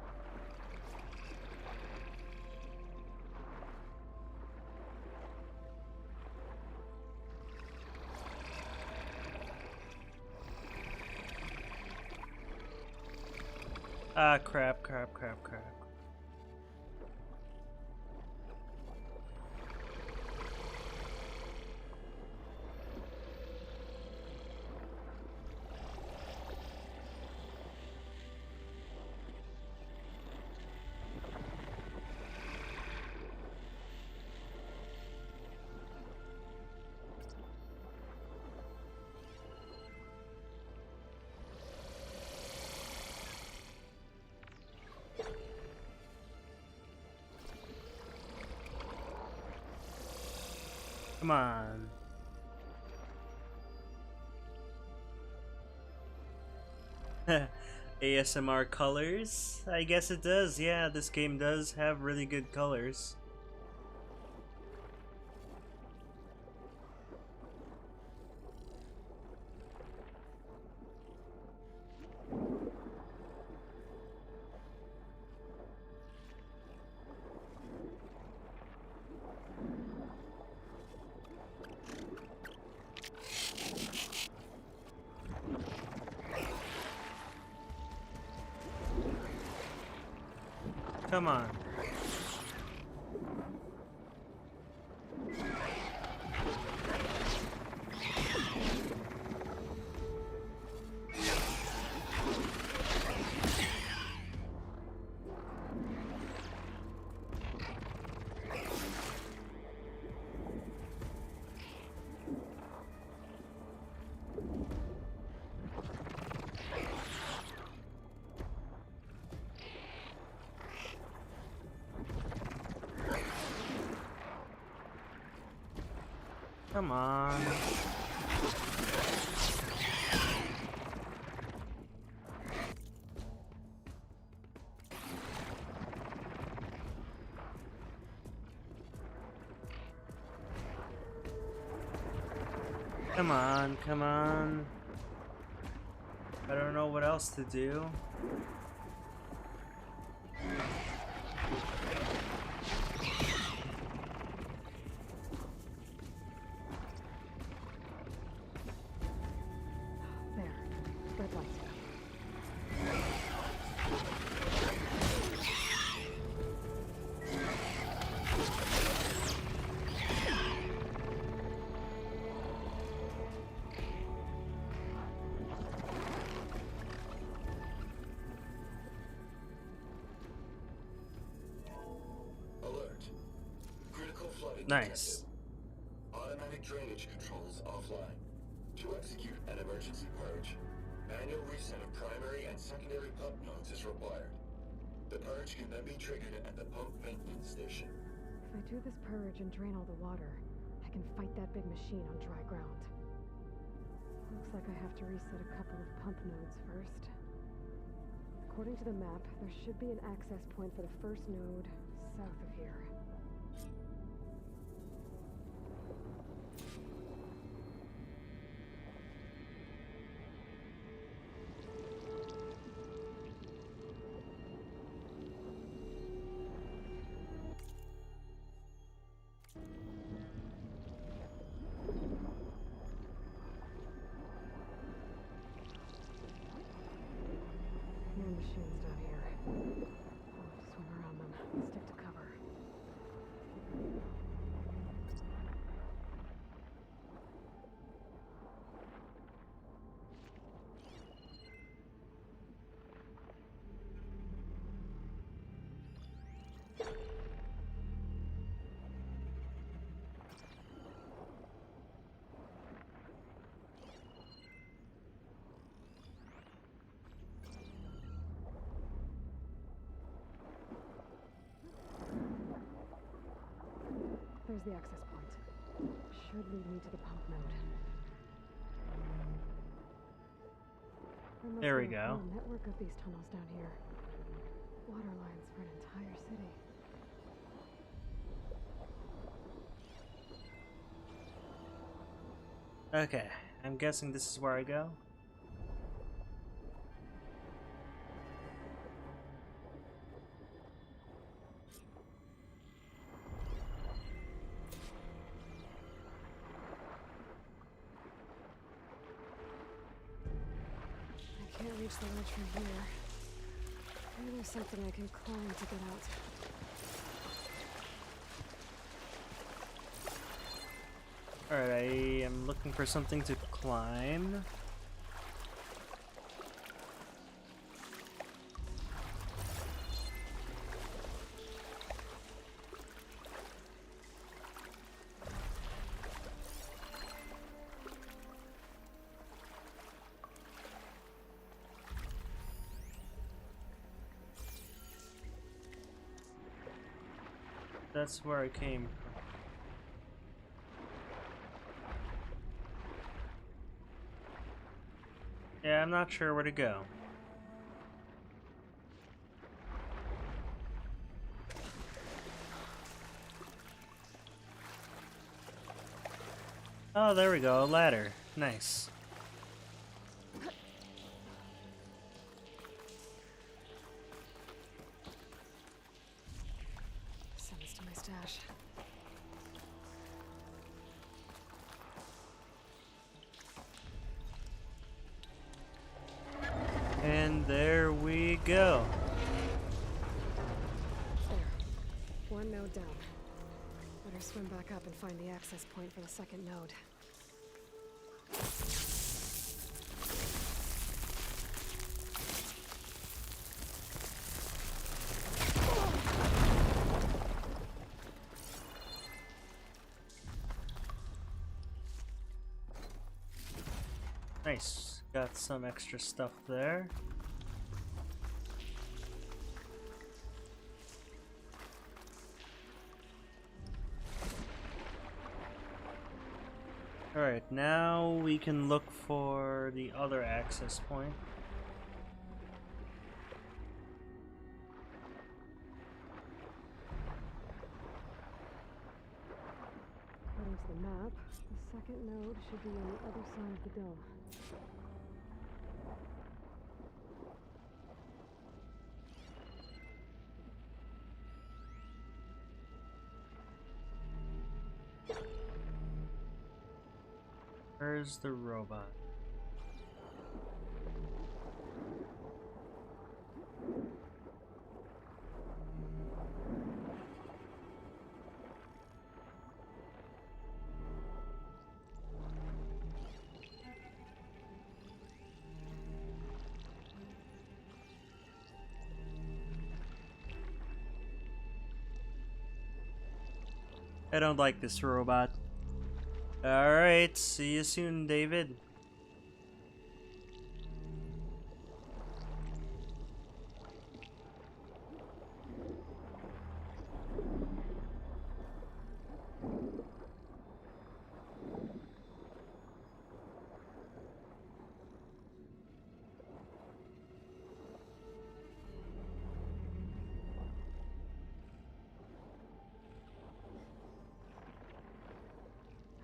S1: Ah, crap. Come on. ASMR colors? I guess it does. Yeah, this game does have really good colors. Come on. Come on. Come on, come on. I don't know what else to do. Nice.
S8: Automatic drainage controls offline. To execute an emergency purge, manual reset of primary and secondary pump nodes is required. The purge can then be triggered at the pump maintenance station.
S2: If I do this purge and drain all the water, I can fight that big machine on dry ground. Looks like I have to reset a couple of pump nodes first. According to the map, there should be an access point for the first node south of here. Machines down here. I'll have to swing the access point. Should lead me to the pump node.
S1: There we
S2: There must be a
S1: go.
S2: whole network of these tunnels down here. Water lines for an entire city.
S1: Okay, I'm guessing this is where I go.
S2: I can't reach the ledge from here. Maybe there's something I can climb to get out.
S1: Alright, I am looking for something to climb. That's where I came from. Yeah, I'm not sure where to go. Oh, there we go, a ladder. Nice.
S2: Send this to my stash.
S1: And there we go.
S2: There. One node down. Better swim back up and find the access point for the second node.
S1: Nice. Got some extra stuff there. Alright, now we can look for the other access point.
S2: According to the map, the second node should be on the other side of the dome.
S1: Where's the robot? I don't like this robot. Alright, see you soon, David.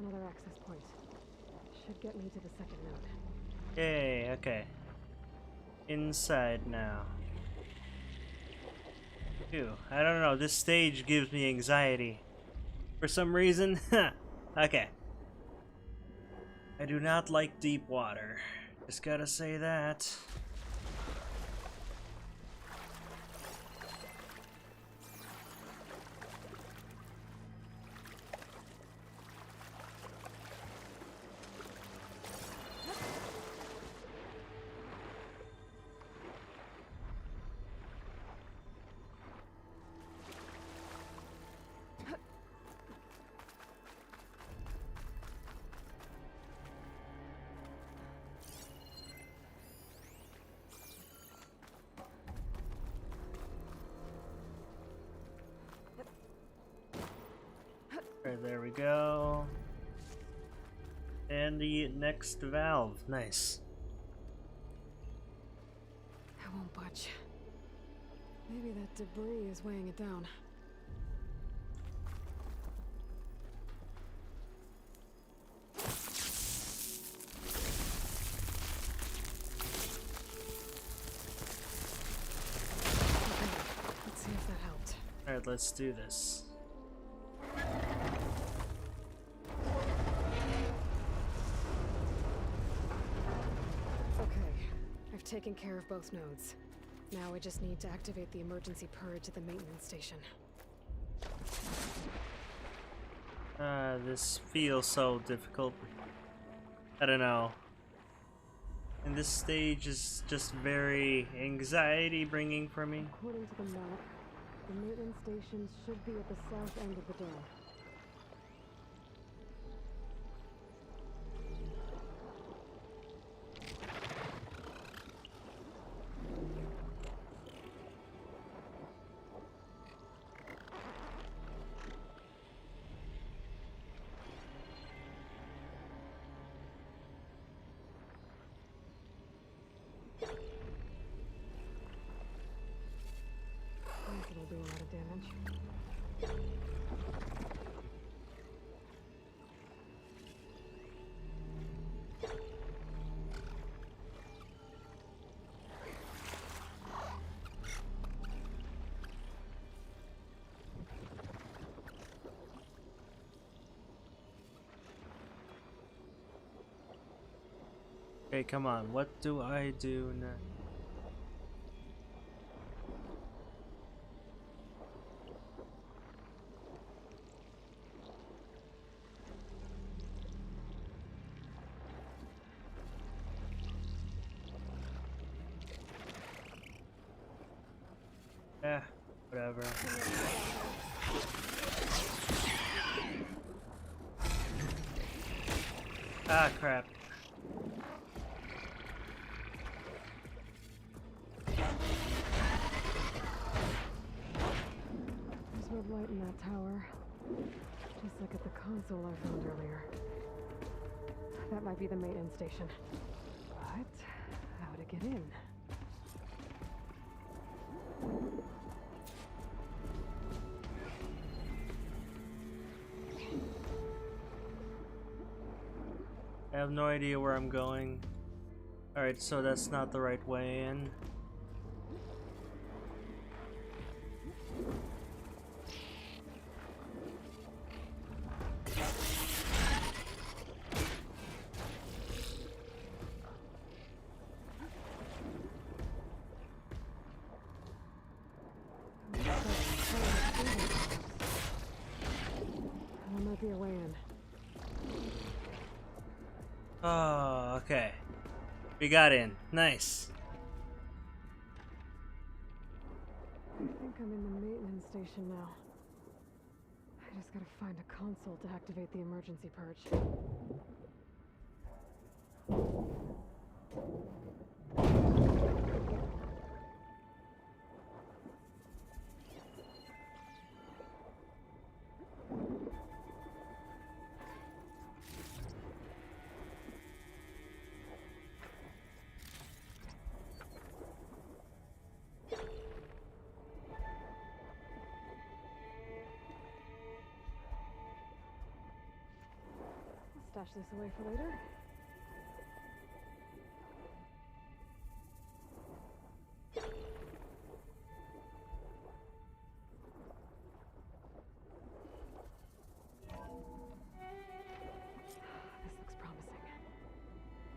S2: Another access point. Should get me to the second node.
S1: Yay, okay. Inside now. Ew, I don't know, this stage gives me anxiety. For some reason. Okay. I do not like deep water. Just gotta say that. go. And the next valve. Nice.
S2: I won't budge. Maybe that debris is weighing it down.
S1: Alright, let's do this.
S2: Okay, I've taken care of both nodes. Now I just need to activate the emergency purge at the maintenance station.
S1: This feels so difficult. I don't know. And this stage is just very anxiety bringing for me.
S2: According to the map, the maintenance station should be at the south end of the dome. It'll do a lot of damage.
S1: Okay, come on. What do I do now? Whatever. Ah, crap.
S2: There's red light in that tower. Just like at the console I found earlier. That might be the maintenance station. But how to get in?
S1: I have no idea where I'm going. Alright, so that's not the right way in.
S2: There might be a way in.
S1: Oh, okay. We got in. Nice.
S2: I think I'm in the maintenance station now. I just gotta find a console to activate the emergency purge. Stash this away for later. This looks promising.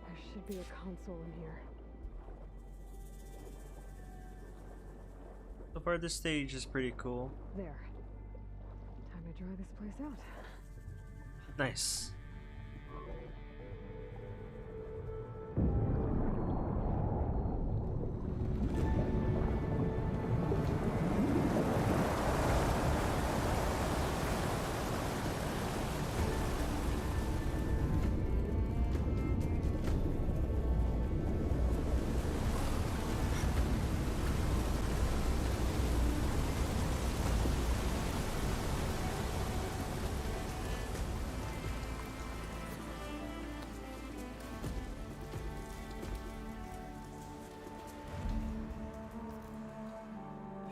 S2: There should be a console in here.
S1: So far, this stage is pretty cool.
S2: There. Time to dry this place out.
S1: Nice.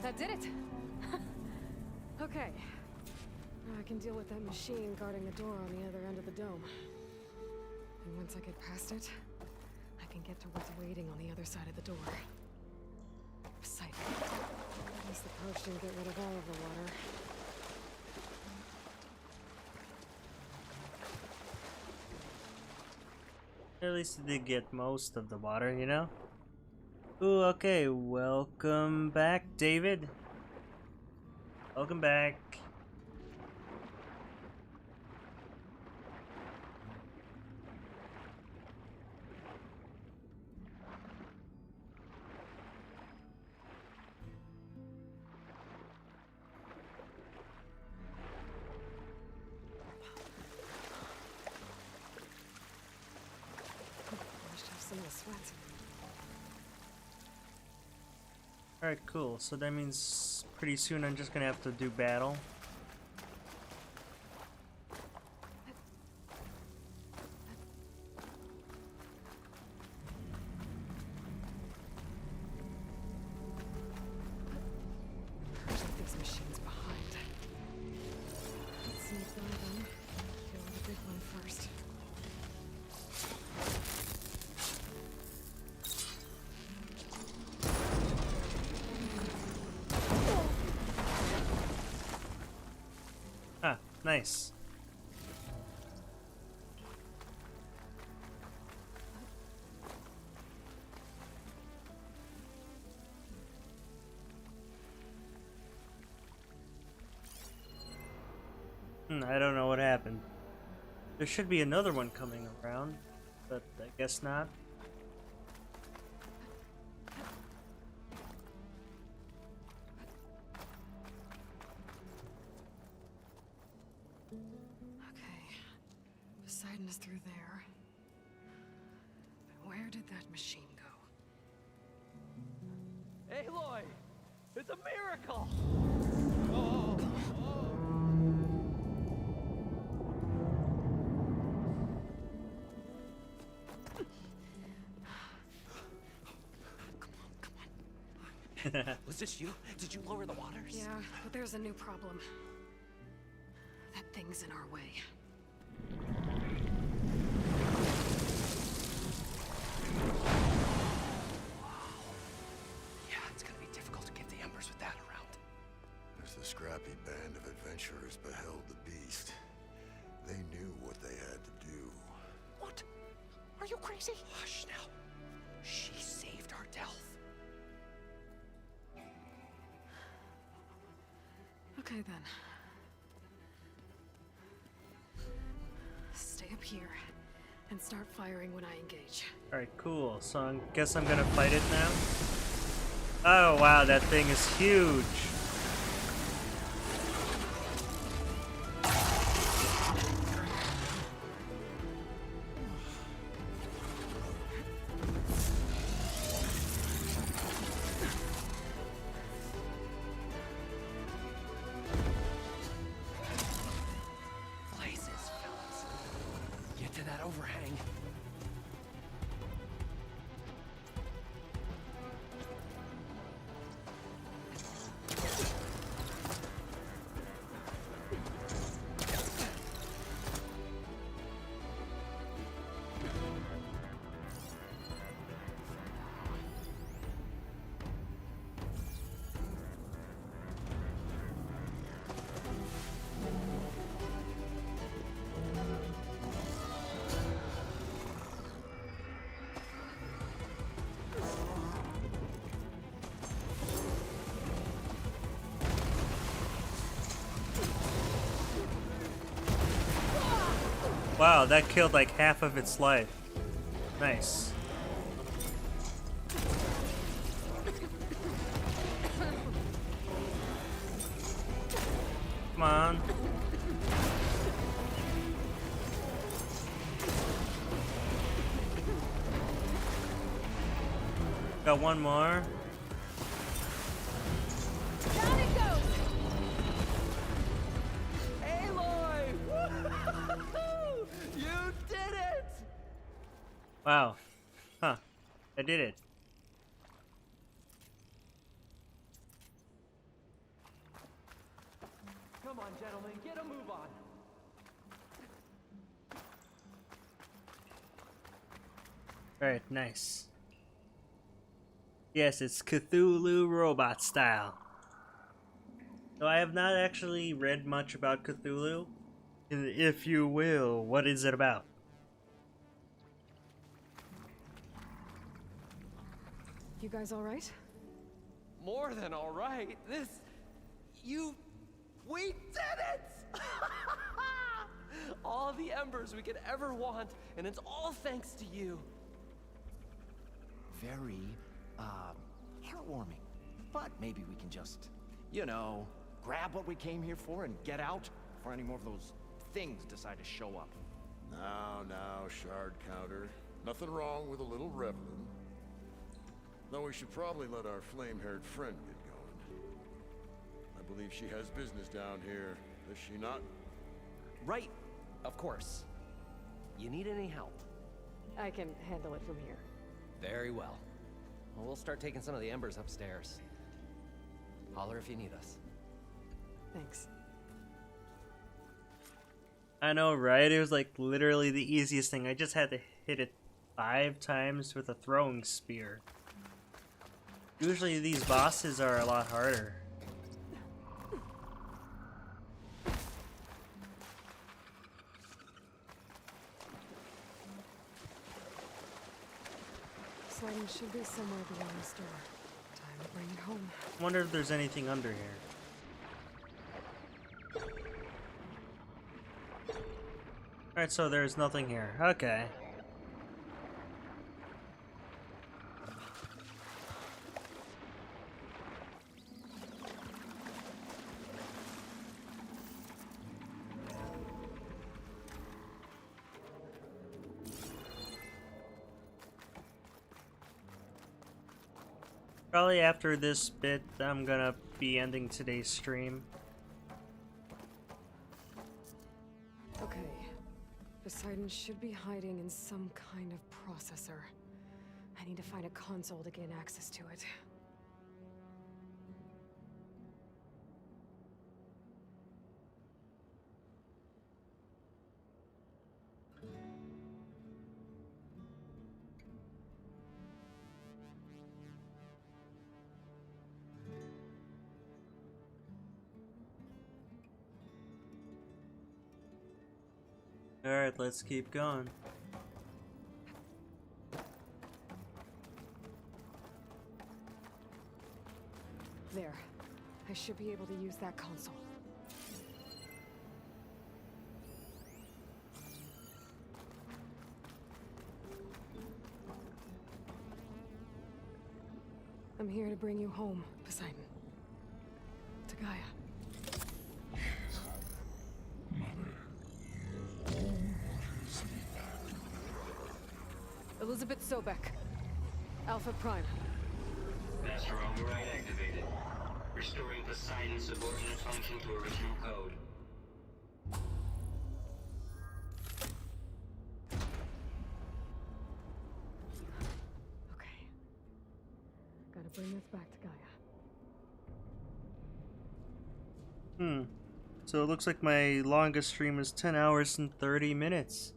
S2: That did it! Okay. Now I can deal with that machine guarding the door on the other end of the dome. And once I get past it, I can get to what's waiting on the other side of the door. Sight. At least the purge didn't get rid of all of the water.
S1: At least it did get most of the water, you know? Ooh, okay, welcome back, David. Welcome back. Alright, cool. So that means pretty soon I'm just gonna have to do battle.
S2: There's these machines behind. Let's sneak by them. Kill the big one first.
S1: Nice. I don't know what happened. There should be another one coming around, but I guess not.
S2: Is through there. But where did that machine go?
S7: Aloy! It's a miracle!
S11: Was this you? Did you lower the waters?
S2: Yeah, but there's a new problem. That thing's in our way.
S21: Scrappy band of adventurers beheld the beast. They knew what they had to do.
S11: What? Are you crazy? Hush now. She saved our Delph.
S2: Okay then. Stay up here and start firing when I engage.
S1: Alright, cool. So I guess I'm gonna fight it now. Oh wow, that thing is huge. Wow, that killed like half of its life. Nice. Come on. Got one more.
S7: Down it goes! Aloy! You did it!
S1: Wow. Huh. I did it.
S7: on, gentlemen, get a move on.
S1: Alright, nice. Yes, it's Cthulhu robot style. So I have not actually read much about Cthulhu. And if you will, what is it about?
S2: You guys all right?
S7: More than all right. We did it! All the embers we could ever want, and it's all thanks to you.
S20: Very, heartwarming. But maybe we can just, you know, grab what we came here for and get out before any more of those things decide to show up.
S21: Now, shard counter. Nothing wrong with a little reveling. Though we should probably let our flame-haired friend get going. I believe she has business down here, does she not?
S7: Right, of course. You need any help?
S2: I can handle it from here.
S7: Very well. Well, we'll start taking some of the embers upstairs. Holler if you need us.
S2: Thanks.
S1: I know, right? It was like literally the easiest thing. I just had to hit it 5 times with a throwing spear. Usually these bosses are a lot harder.
S2: Sliding should be somewhere beyond this door. Time to bring it home.
S1: I wonder if there's anything under here. Alright, so there's nothing here. Okay. Probably after this bit, I'm gonna be ending today's stream.
S2: Okay. Poseidon should be hiding in some kind of processor. I need to find a console to gain access to it.
S1: Alright, let's keep going.
S2: There. I should be able to use that console. I'm here to bring you home, Poseidon. To Gaia. Elizabeth Sobek. Alpha Prime.
S4: Master override activated. Restoring Poseidon's subordinate function to original code.
S2: Okay. Gotta bring this back to Gaia.
S1: So it looks like my longest stream is 10 hours and 30 minutes.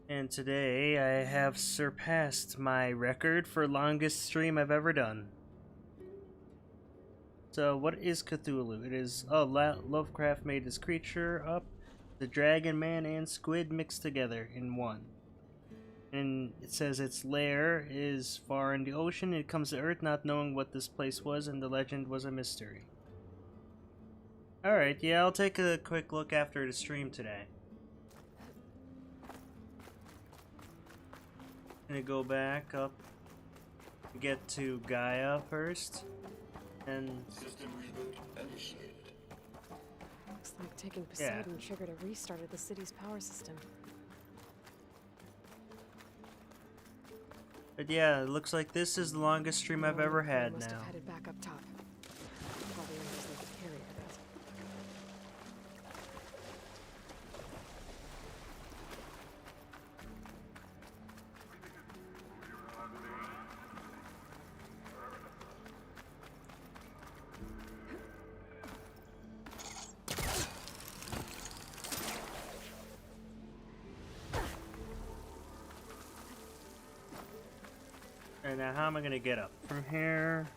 S1: And today I have surpassed my record for longest stream I've ever done. So what is Cthulhu? It is, Lovecraft made this creature up, the dragon, man, and squid mixed together in one. And it says its lair is far in the ocean. It comes to Earth not knowing what this place was, and the legend was a mystery. Alright, yeah, I'll take a quick look after the stream today. Gonna go back up, get to Gaia first, and
S8: system reboot initiated.
S2: Looks like taking Poseidon triggered a restart of the city's power system.
S1: But yeah, it looks like this is the longest stream I've ever had
S2: must
S1: now.
S2: have headed back up top. Probably just like a carrier does.
S1: Alright, now how am I gonna get up? From here?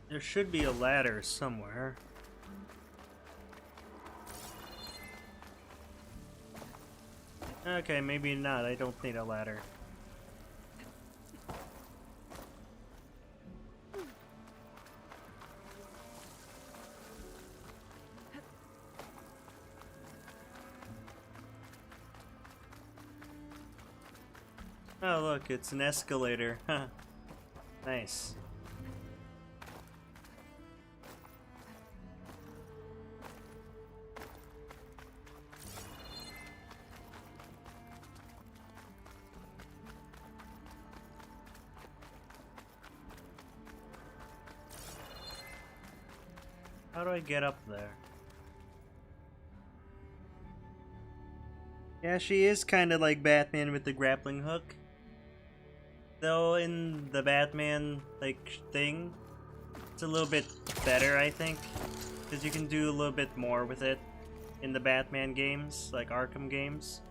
S1: There should be a ladder somewhere. Okay, maybe not. I don't need a ladder. Oh, look, it's an escalator. Nice. How do I get up there? Yeah, she is kind of like Batman with the grappling hook. Though in the Batman thing, it's a little bit better, I think, because you can do a little bit more with it in the Batman games, like Arkham games.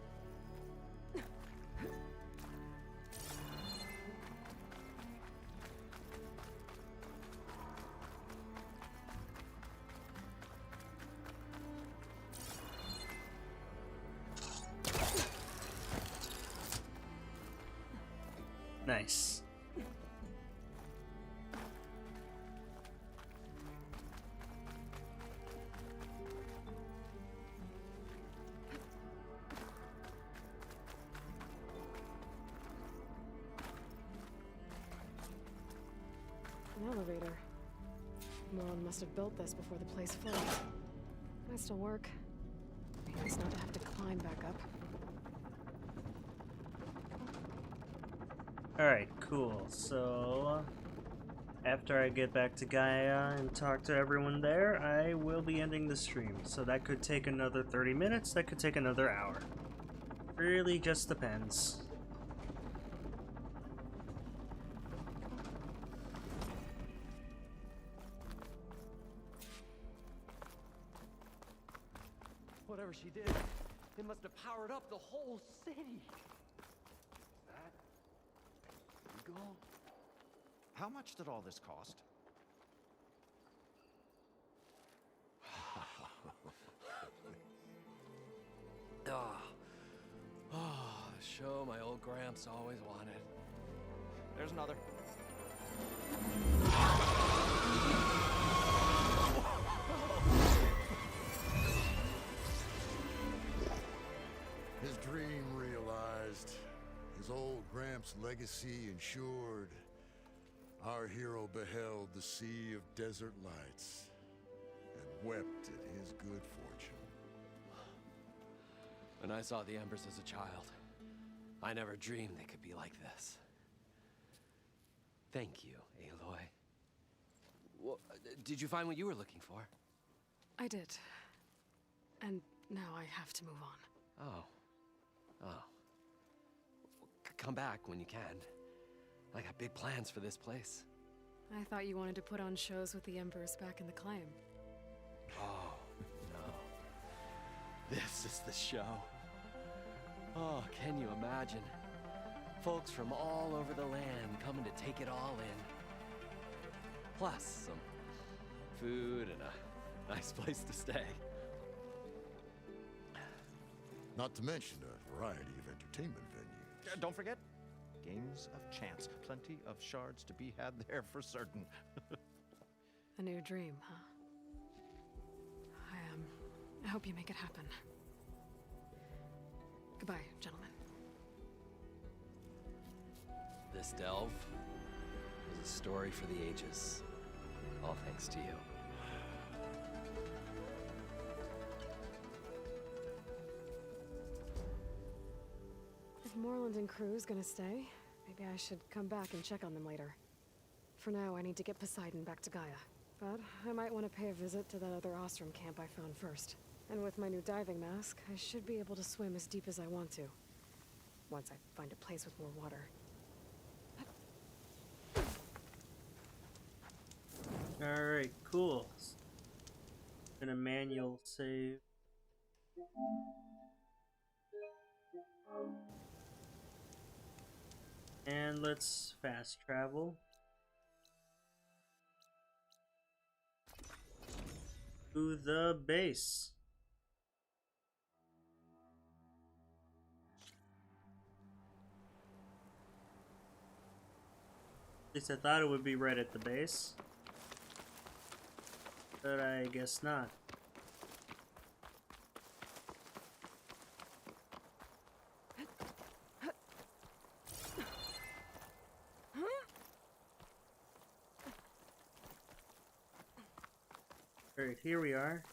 S1: Nice.
S2: An elevator. Moron must have built this before the place flooded. Might still work. Nice not to have to climb back up.
S1: Alright, cool. So, after I get back to Gaia and talk to everyone there, I will be ending the stream. So that could take another 30 minutes, that could take another hour. Really just depends.
S11: Whatever she did, it must have powered up the whole city.
S20: Go. How much did all this cost?
S11: The show my old Gramps always wanted.
S20: There's another.
S21: His dream realized. His old Gramps' legacy ensured. Our hero beheld the sea of desert lights and wept at his good fortune.
S11: When I saw the embers as a child, I never dreamed they could be like this. Thank you, Aloy. Well, did you find what you were looking for?
S2: I did. And now I have to move on.
S11: Oh. Come back when you can. I got big plans for this place.
S2: I thought you wanted to put on shows with the Embers back in the claim.
S11: Oh, no. This is the show. Oh, can you imagine? Folks from all over the land coming to take it all in. Plus, some food and a nice place to stay.
S21: Not to mention a variety of entertainment venues.
S20: Don't forget, games of chance. Plenty of shards to be had there for certain.
S2: A new dream, huh? I hope you make it happen. Goodbye, gentlemen.
S11: This delve is a story for the ages. All thanks to you.
S2: If Moreland and crew's gonna stay, maybe I should come back and check on them later. For now, I need to get Poseidon back to Gaia. But I might want to pay a visit to that other Ostrom camp I found first. And with my new diving mask, I should be able to swim as deep as I want to. Once I find a place with more water.
S1: Alright, cool. And a manual save. And let's fast travel to the base. At least I thought it would be right at the base, but I guess not. Alright, here we are.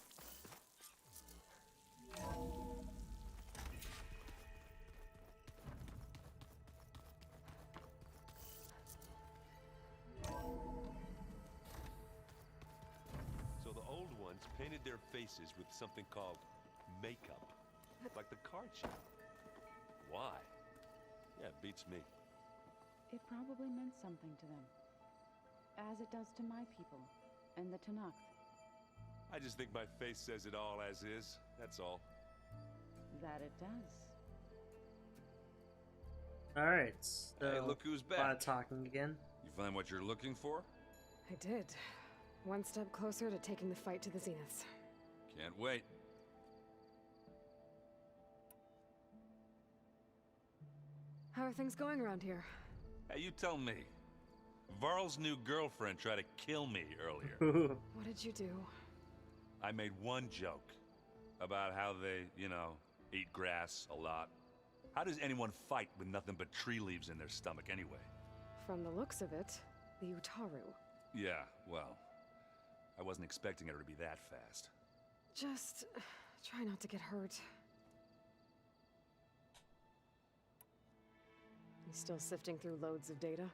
S6: So the old ones painted their faces with something called makeup, like the card shop. Why? Yeah, it beats me.
S17: It probably meant something to them. As it does to my people, and the Tanakh.
S6: I just think my face says it all as is, that's all.
S17: That it does.
S1: Alright, so
S6: Hey, look who's back.
S1: Talking again.
S6: You find what you're looking for?
S2: I did. One step closer to taking the fight to the Zeniths.
S6: Can't wait.
S2: How are things going around here?
S18: Hey, you tell me. Varl's new girlfriend tried to kill me earlier.
S2: What did you do?
S18: I made one joke about how they, you know, eat grass a lot. How does anyone fight with nothing but tree leaves in their stomach anyway?
S2: From the looks of it, the Utaru.
S18: Yeah, well, I wasn't expecting her to be that fast.
S2: Just try not to get hurt. You still sifting through loads of data?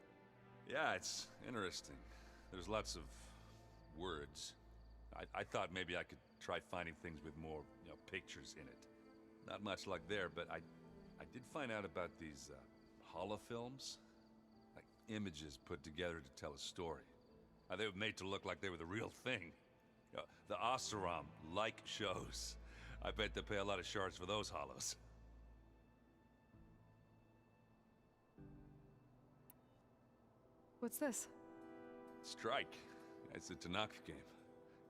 S18: Yeah, it's interesting. There's lots of words. I thought maybe I could try finding things with more, you know, pictures in it. Not much luck there, but I did find out about these holofilms. Like images put together to tell a story. They were made to look like they were the real thing. You know, the Oseram like shows. I bet they pay a lot of shards for those hollows.
S2: What's this?
S6: Strike. It's a Tanakh game.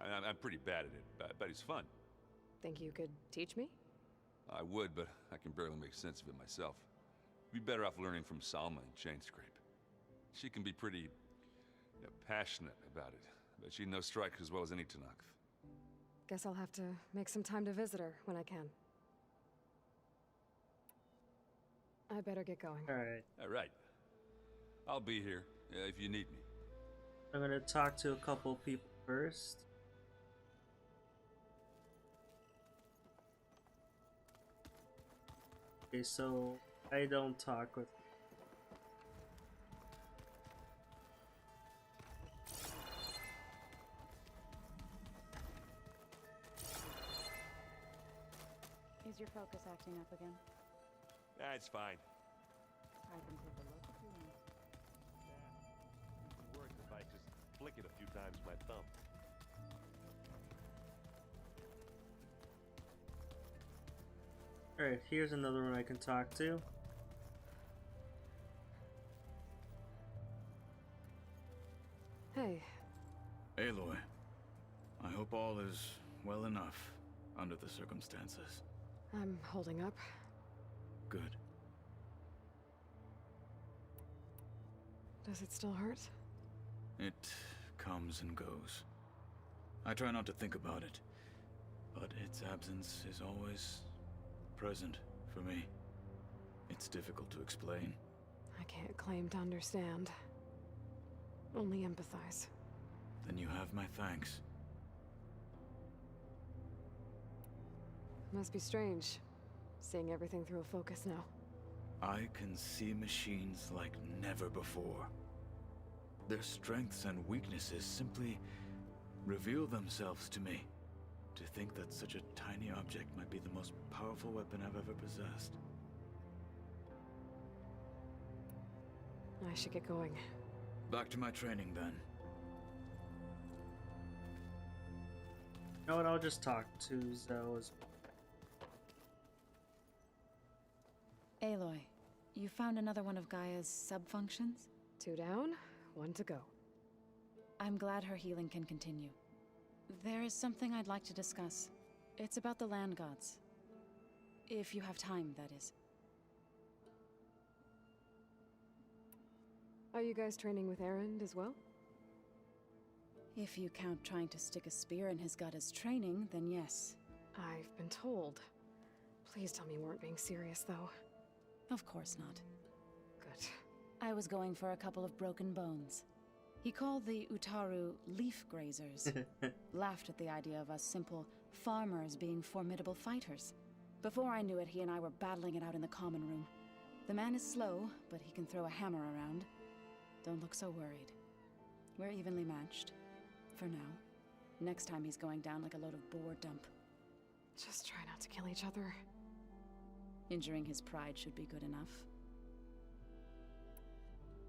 S6: I'm pretty bad at it, but it's fun.
S2: Think you could teach me?
S6: I would, but I can barely make sense of it myself. Be better off learning from Salma and Chainscrape. She can be pretty, you know, passionate about it, but she knows Strike as well as any Tanakh.
S2: Guess I'll have to make some time to visit her when I can. I better get going.
S6: All right. I'll be here if you need me.
S1: I'm gonna talk to a couple people first. Okay, so I don't talk with.
S17: Is your focus acting up again?
S6: Yeah, it's fine.
S17: I can take a look if you want.
S6: It would work if I just flick it a few times with my thumb.
S1: Alright, here's another one I can talk to.
S2: Hey.
S5: Aloy, I hope all is well enough under the circumstances.
S2: I'm holding up.
S5: Good.
S2: Does it still hurt?
S5: It comes and goes. I try not to think about it, but its absence is always present for me. It's difficult to explain.
S2: I can't claim to understand. Only empathize.
S5: Then you have my thanks.
S2: Must be strange, seeing everything through a focus now.
S5: I can see machines like never before. Their strengths and weaknesses simply reveal themselves to me. To think that such a tiny object might be the most powerful weapon I've ever possessed.
S2: I should get going.
S5: Back to my training then.
S1: You know what? I'll just talk to Zoe as well.
S17: Aloy, you found another one of Gaia's sub-functions?
S2: 2 down, 1 to go.
S17: I'm glad her healing can continue. There is something I'd like to discuss. It's about the land gods. If you have time, that is.
S2: Are you guys training with Erend as well?
S17: If you count trying to stick a spear in his gut as training, then yes.
S2: I've been told. Please tell me you weren't being serious, though.
S17: Of course not.
S2: Good.
S17: I was going for a couple of broken bones. He called the Utaru leaf grazers. Laughed at the idea of us simple farmers being formidable fighters. Before I knew it, he and I were battling it out in the common room. The man is slow, but he can throw a hammer around. Don't look so worried. We're evenly matched. For now. Next time he's going down like a load of boar dump.
S2: Just try not to kill each other.
S17: Injuring his pride should be good enough.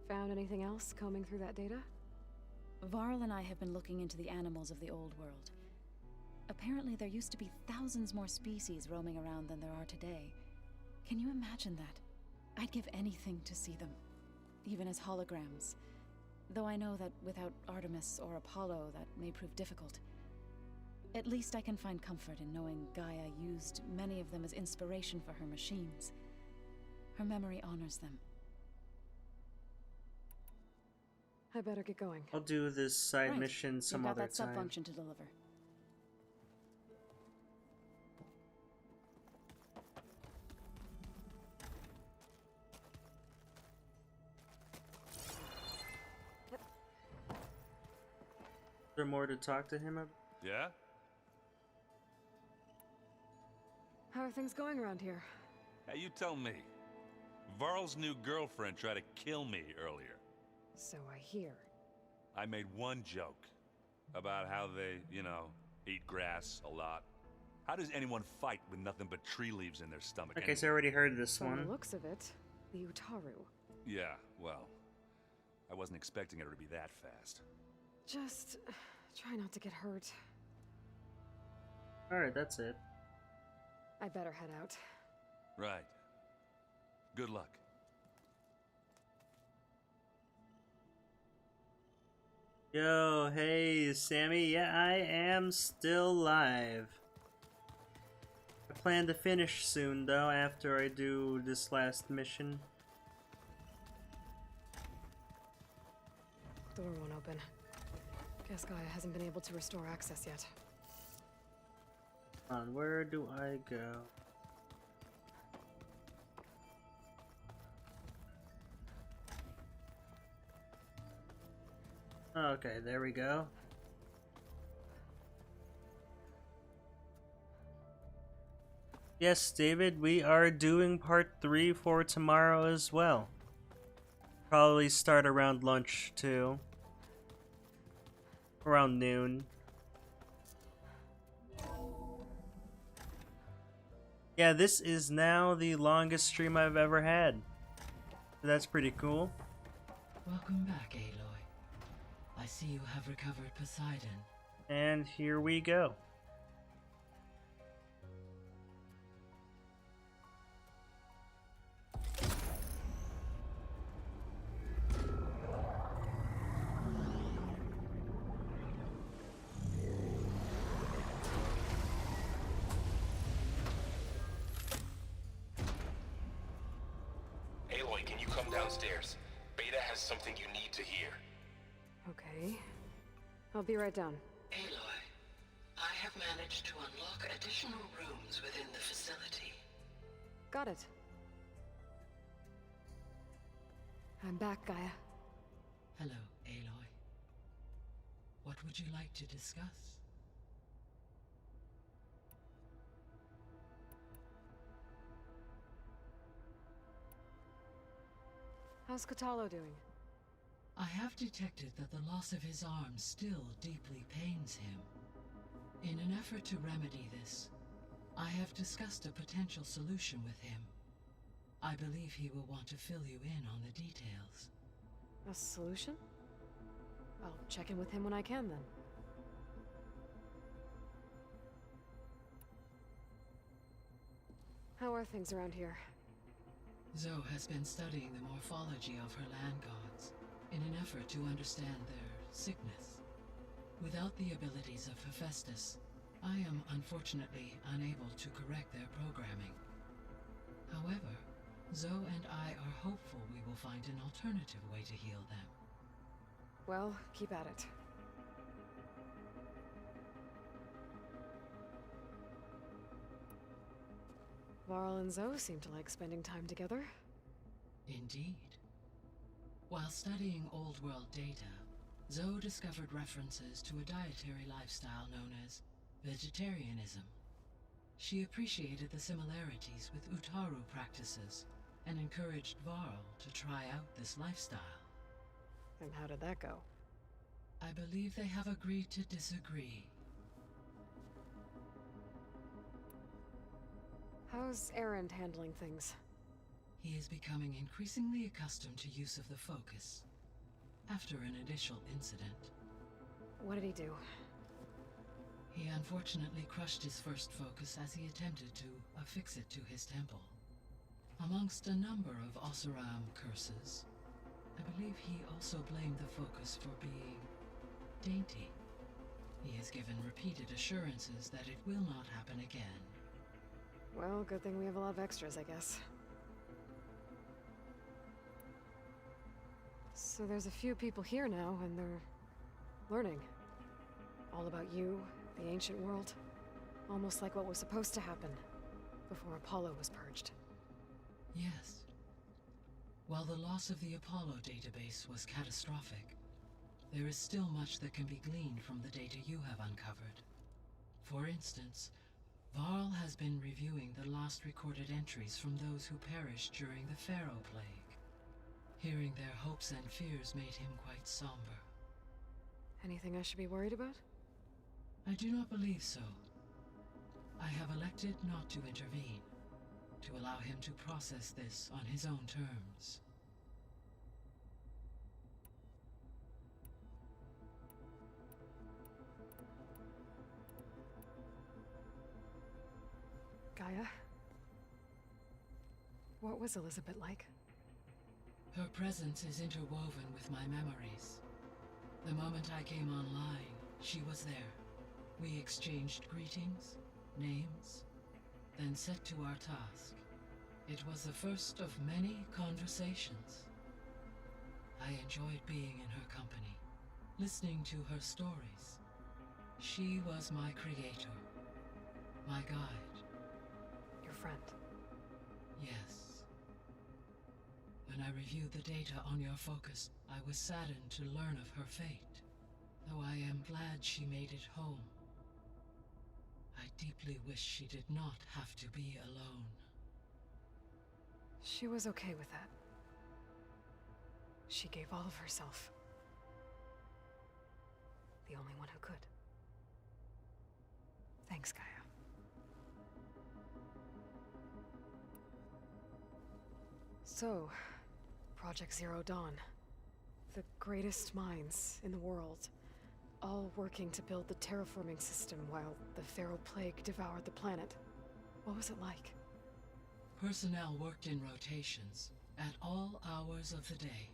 S2: Found anything else combing through that data?
S17: Varl and I have been looking into the animals of the old world. Apparently there used to be thousands more species roaming around than there are today. Can you imagine that? I'd give anything to see them. Even as holograms. Though I know that without Artemis or Apollo, that may prove difficult. At least I can find comfort in knowing Gaia used many of them as inspiration for her machines. Her memory honors them.
S2: I better get going.
S1: I'll do this side mission some
S17: You've got
S1: other
S17: that
S1: time.
S17: sub-function to deliver.
S1: Is there more to talk to him about?
S18: Yeah?
S2: How are things going around here?
S18: Hey, you tell me. Varl's new girlfriend tried to kill me earlier.
S2: So I hear.
S18: I made one joke about how they, you know, eat grass a lot. How does anyone fight with nothing but tree leaves in their stomach?
S1: Okay, so I already heard this
S2: From
S1: one.
S2: the looks of it, the Utaru.
S18: Yeah, well, I wasn't expecting her to be that fast.
S2: Just try not to get hurt.
S1: Alright, that's it.
S2: I better head out.
S18: Right. Good luck.
S1: Yo, hey, Sammy. Yeah, I am still live. I plan to finish soon, though, after I do this last mission.
S2: Door won't open. Guess Gaia hasn't been able to restore access yet.
S1: Where do I go? Okay, there we go. Yes, David, we are doing part 3 for tomorrow as well. Probably start around lunch, too. Around noon. Yeah, this is now the longest stream I've ever had. That's pretty cool.
S14: Welcome back, Aloy. I see you have recovered Poseidon.
S1: And here we go.
S16: Aloy, can you come downstairs? Beta has something you need to hear.
S2: Okay. I'll be right down.
S14: Aloy, I have managed to unlock additional rooms within the facility.
S2: Got it. I'm back, Gaia.
S14: Hello, Aloy. What would you like to discuss?
S2: How's Kotallo doing?
S14: I have detected that the loss of his arm still deeply pains him. In an effort to remedy this, I have discussed a potential solution with him. I believe he will want to fill you in on the details.
S2: A solution? I'll check in with him when I can, then. How are things around here?
S14: Zoe has been studying the morphology of her land gods in an effort to understand their sickness. Without the abilities of Hephaestus, I am unfortunately unable to correct their programming. However, Zoe and I are hopeful we will find an alternative way to heal them.
S2: Well, keep at it. Varl and Zoe seem to like spending time together.
S14: Indeed. While studying old world data, Zoe discovered references to a dietary lifestyle known as vegetarianism. She appreciated the similarities with Utaru practices and encouraged Varl to try out this lifestyle.
S2: And how did that go?
S14: I believe they have agreed to disagree.
S2: How's Erend handling things?
S14: He is becoming increasingly accustomed to use of the focus after an initial incident.
S2: What did he do?
S14: He unfortunately crushed his first focus as he attempted to affix it to his temple. Amongst a number of Oseram curses, I believe he also blamed the focus for being dainty. He has given repeated assurances that it will not happen again.
S2: Well, good thing we have a lot of extras, I guess. So there's a few people here now, and they're learning. All about you, the ancient world. Almost like what was supposed to happen before Apollo was purged.
S14: Yes. While the loss of the Apollo database was catastrophic, there is still much that can be gleaned from the data you have uncovered. For instance, Varl has been reviewing the last recorded entries from those who perished during the Pharaoh Plague. Hearing their hopes and fears made him quite somber.
S2: Anything I should be worried about?
S14: I do not believe so. I have elected not to intervene, to allow him to process this on his own terms.
S2: Gaia? What was Elizabeth like?
S14: Her presence is interwoven with my memories. The moment I came online, she was there. We exchanged greetings, names, then set to our task. It was the first of many conversations. I enjoyed being in her company, listening to her stories. She was my creator, my guide.
S2: Your friend?
S14: Yes. When I reviewed the data on your focus, I was saddened to learn of her fate, though I am glad she made it home. I deeply wish she did not have to be alone.
S2: She was okay with that. She gave all of herself. The only one who could. Thanks, Gaia. So, Project Zero Dawn. The greatest minds in the world, all working to build the terraforming system while the Pharaoh Plague devoured the planet. What was it like?
S14: Personnel worked in rotations, at all hours of the day.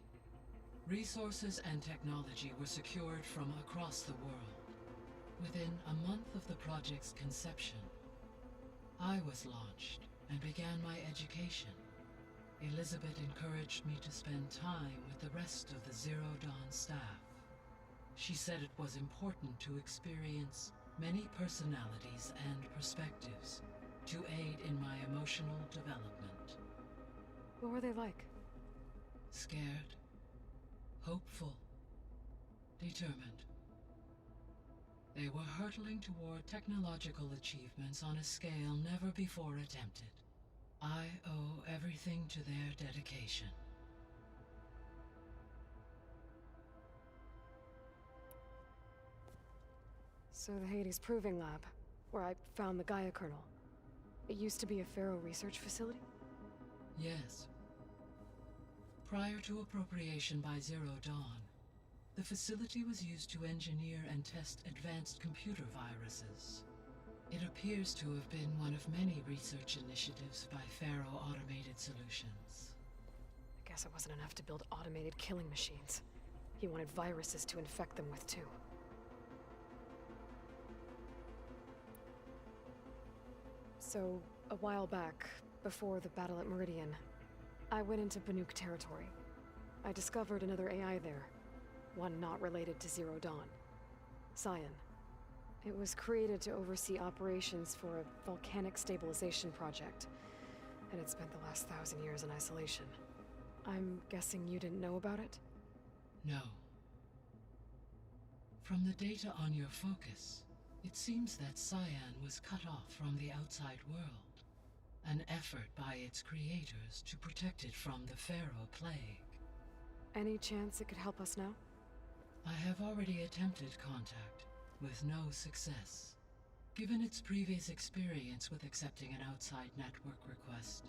S14: Resources and technology were secured from across the world. Within a month of the project's conception, I was launched and began my education. Elizabeth encouraged me to spend time with the rest of the Zero Dawn staff. She said it was important to experience many personalities and perspectives to aid in my emotional development.
S2: What were they like?
S14: Scared, hopeful, determined. They were hurtling toward technological achievements on a scale never before attempted. I owe everything to their dedication.
S2: So the Hades Proving Lab, where I found the Gaia kernel. It used to be a Pharaoh research facility?
S14: Yes. Prior to appropriation by Zero Dawn, the facility was used to engineer and test advanced computer viruses. It appears to have been one of many research initiatives by Pharaoh Automated Solutions.
S2: I guess it wasn't enough to build automated killing machines. He wanted viruses to infect them with, too. So, a while back, before the battle at Meridian, I went into Banuk territory. I discovered another AI there, one not related to Zero Dawn. Cyan. It was created to oversee operations for a volcanic stabilization project, and it spent the last 1,000 years in isolation. I'm guessing you didn't know about it?
S14: No. From the data on your focus, it seems that Cyan was cut off from the outside world, an effort by its creators to protect it from the Pharaoh plague.
S2: Any chance it could help us now?
S14: I have already attempted contact, with no success. Given its previous experience with accepting an outside network request,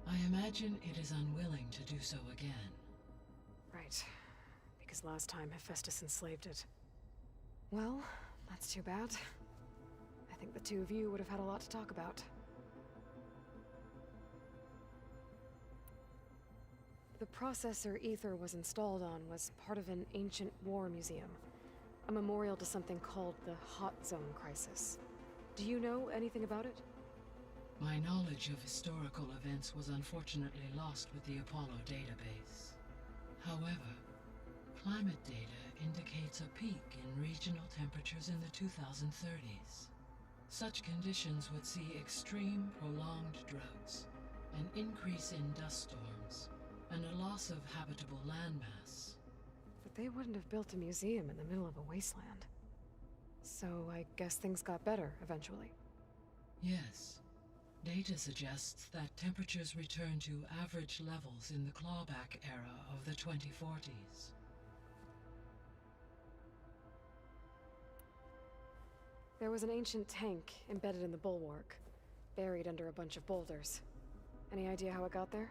S14: I imagine it is unwilling to do so again.
S2: Right. Because last time Hephaestus enslaved it. Well, that's too bad. I think the two of you would have had a lot to talk about. The processor Ether was installed on was part of an ancient war museum. A memorial to something called the Hot Zone Crisis. Do you know anything about it?
S14: My knowledge of historical events was unfortunately lost with the Apollo database. However, climate data indicates a peak in regional temperatures in the 2030s. Such conditions would see extreme, prolonged droughts, an increase in dust storms, and a loss of habitable landmass.
S2: But they wouldn't have built a museum in the middle of a wasteland. So I guess things got better eventually.
S14: Yes. Data suggests that temperatures returned to average levels in the clawback era of the 2040s.
S2: There was an ancient tank embedded in the bulwark, buried under a bunch of boulders. Any idea how it got there?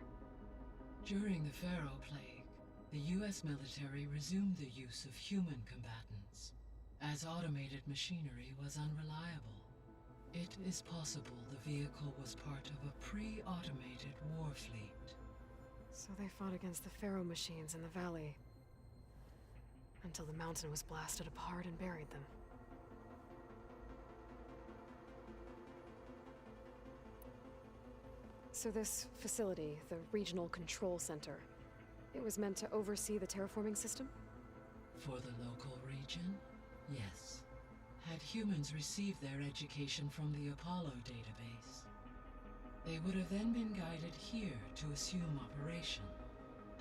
S14: During the Pharaoh plague, the US military resumed the use of human combatants, as automated machinery was unreliable. It is possible the vehicle was part of a pre-automated war fleet.
S2: So they fought against the Pharaoh machines in the valley, until the mountain was blasted apart and buried them. So this facility, the Regional Control Center, it was meant to oversee the terraforming system?
S14: For the local region, yes. Had humans received their education from the Apollo database, they would have then been guided here to assume operation.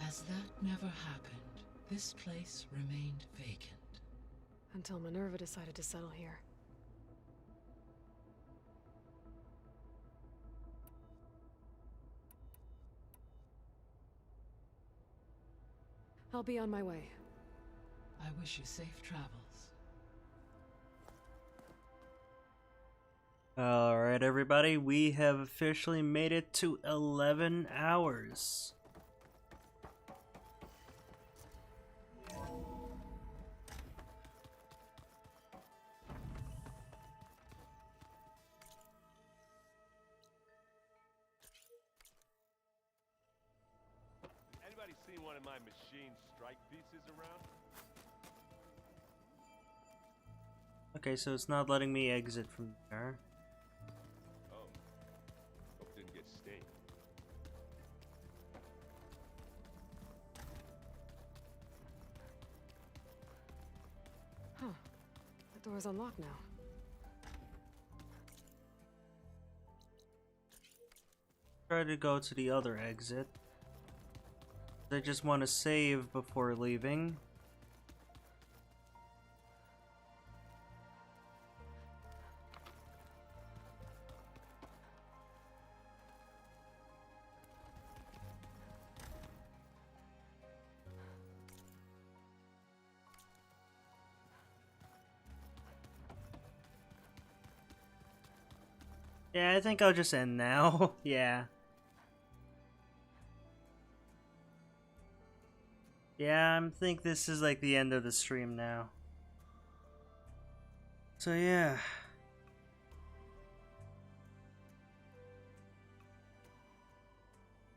S14: As that never happened, this place remained vacant.
S2: Until Minerva decided to settle here. I'll be on my way.
S14: I wish you safe travels.
S1: Alright, everybody, we have officially made it to 11 hours.
S15: Anybody seen one of my machine strike pieces around?
S1: Okay, so it's not letting me exit from there.
S15: Oh. Hope it didn't get stained.
S2: Huh. The door's unlocked now.
S1: Try to go to the other exit. I just want to save before leaving. Yeah, I think I'll just end now. Yeah. Yeah, I think this is like the end of the stream now. So yeah.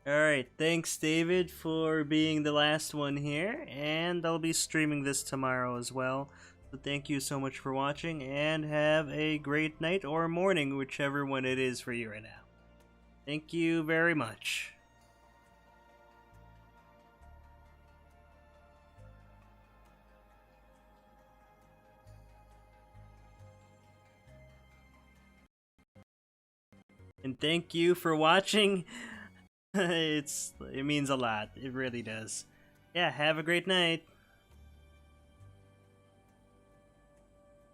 S1: Alright, thanks David for being the last one here, and I'll be streaming this tomorrow as well. So thank you so much for watching, and have a great night or morning, whichever one it is for you right now. Thank you very much. And thank you for watching. It means a lot. It really does. Yeah, have a great night.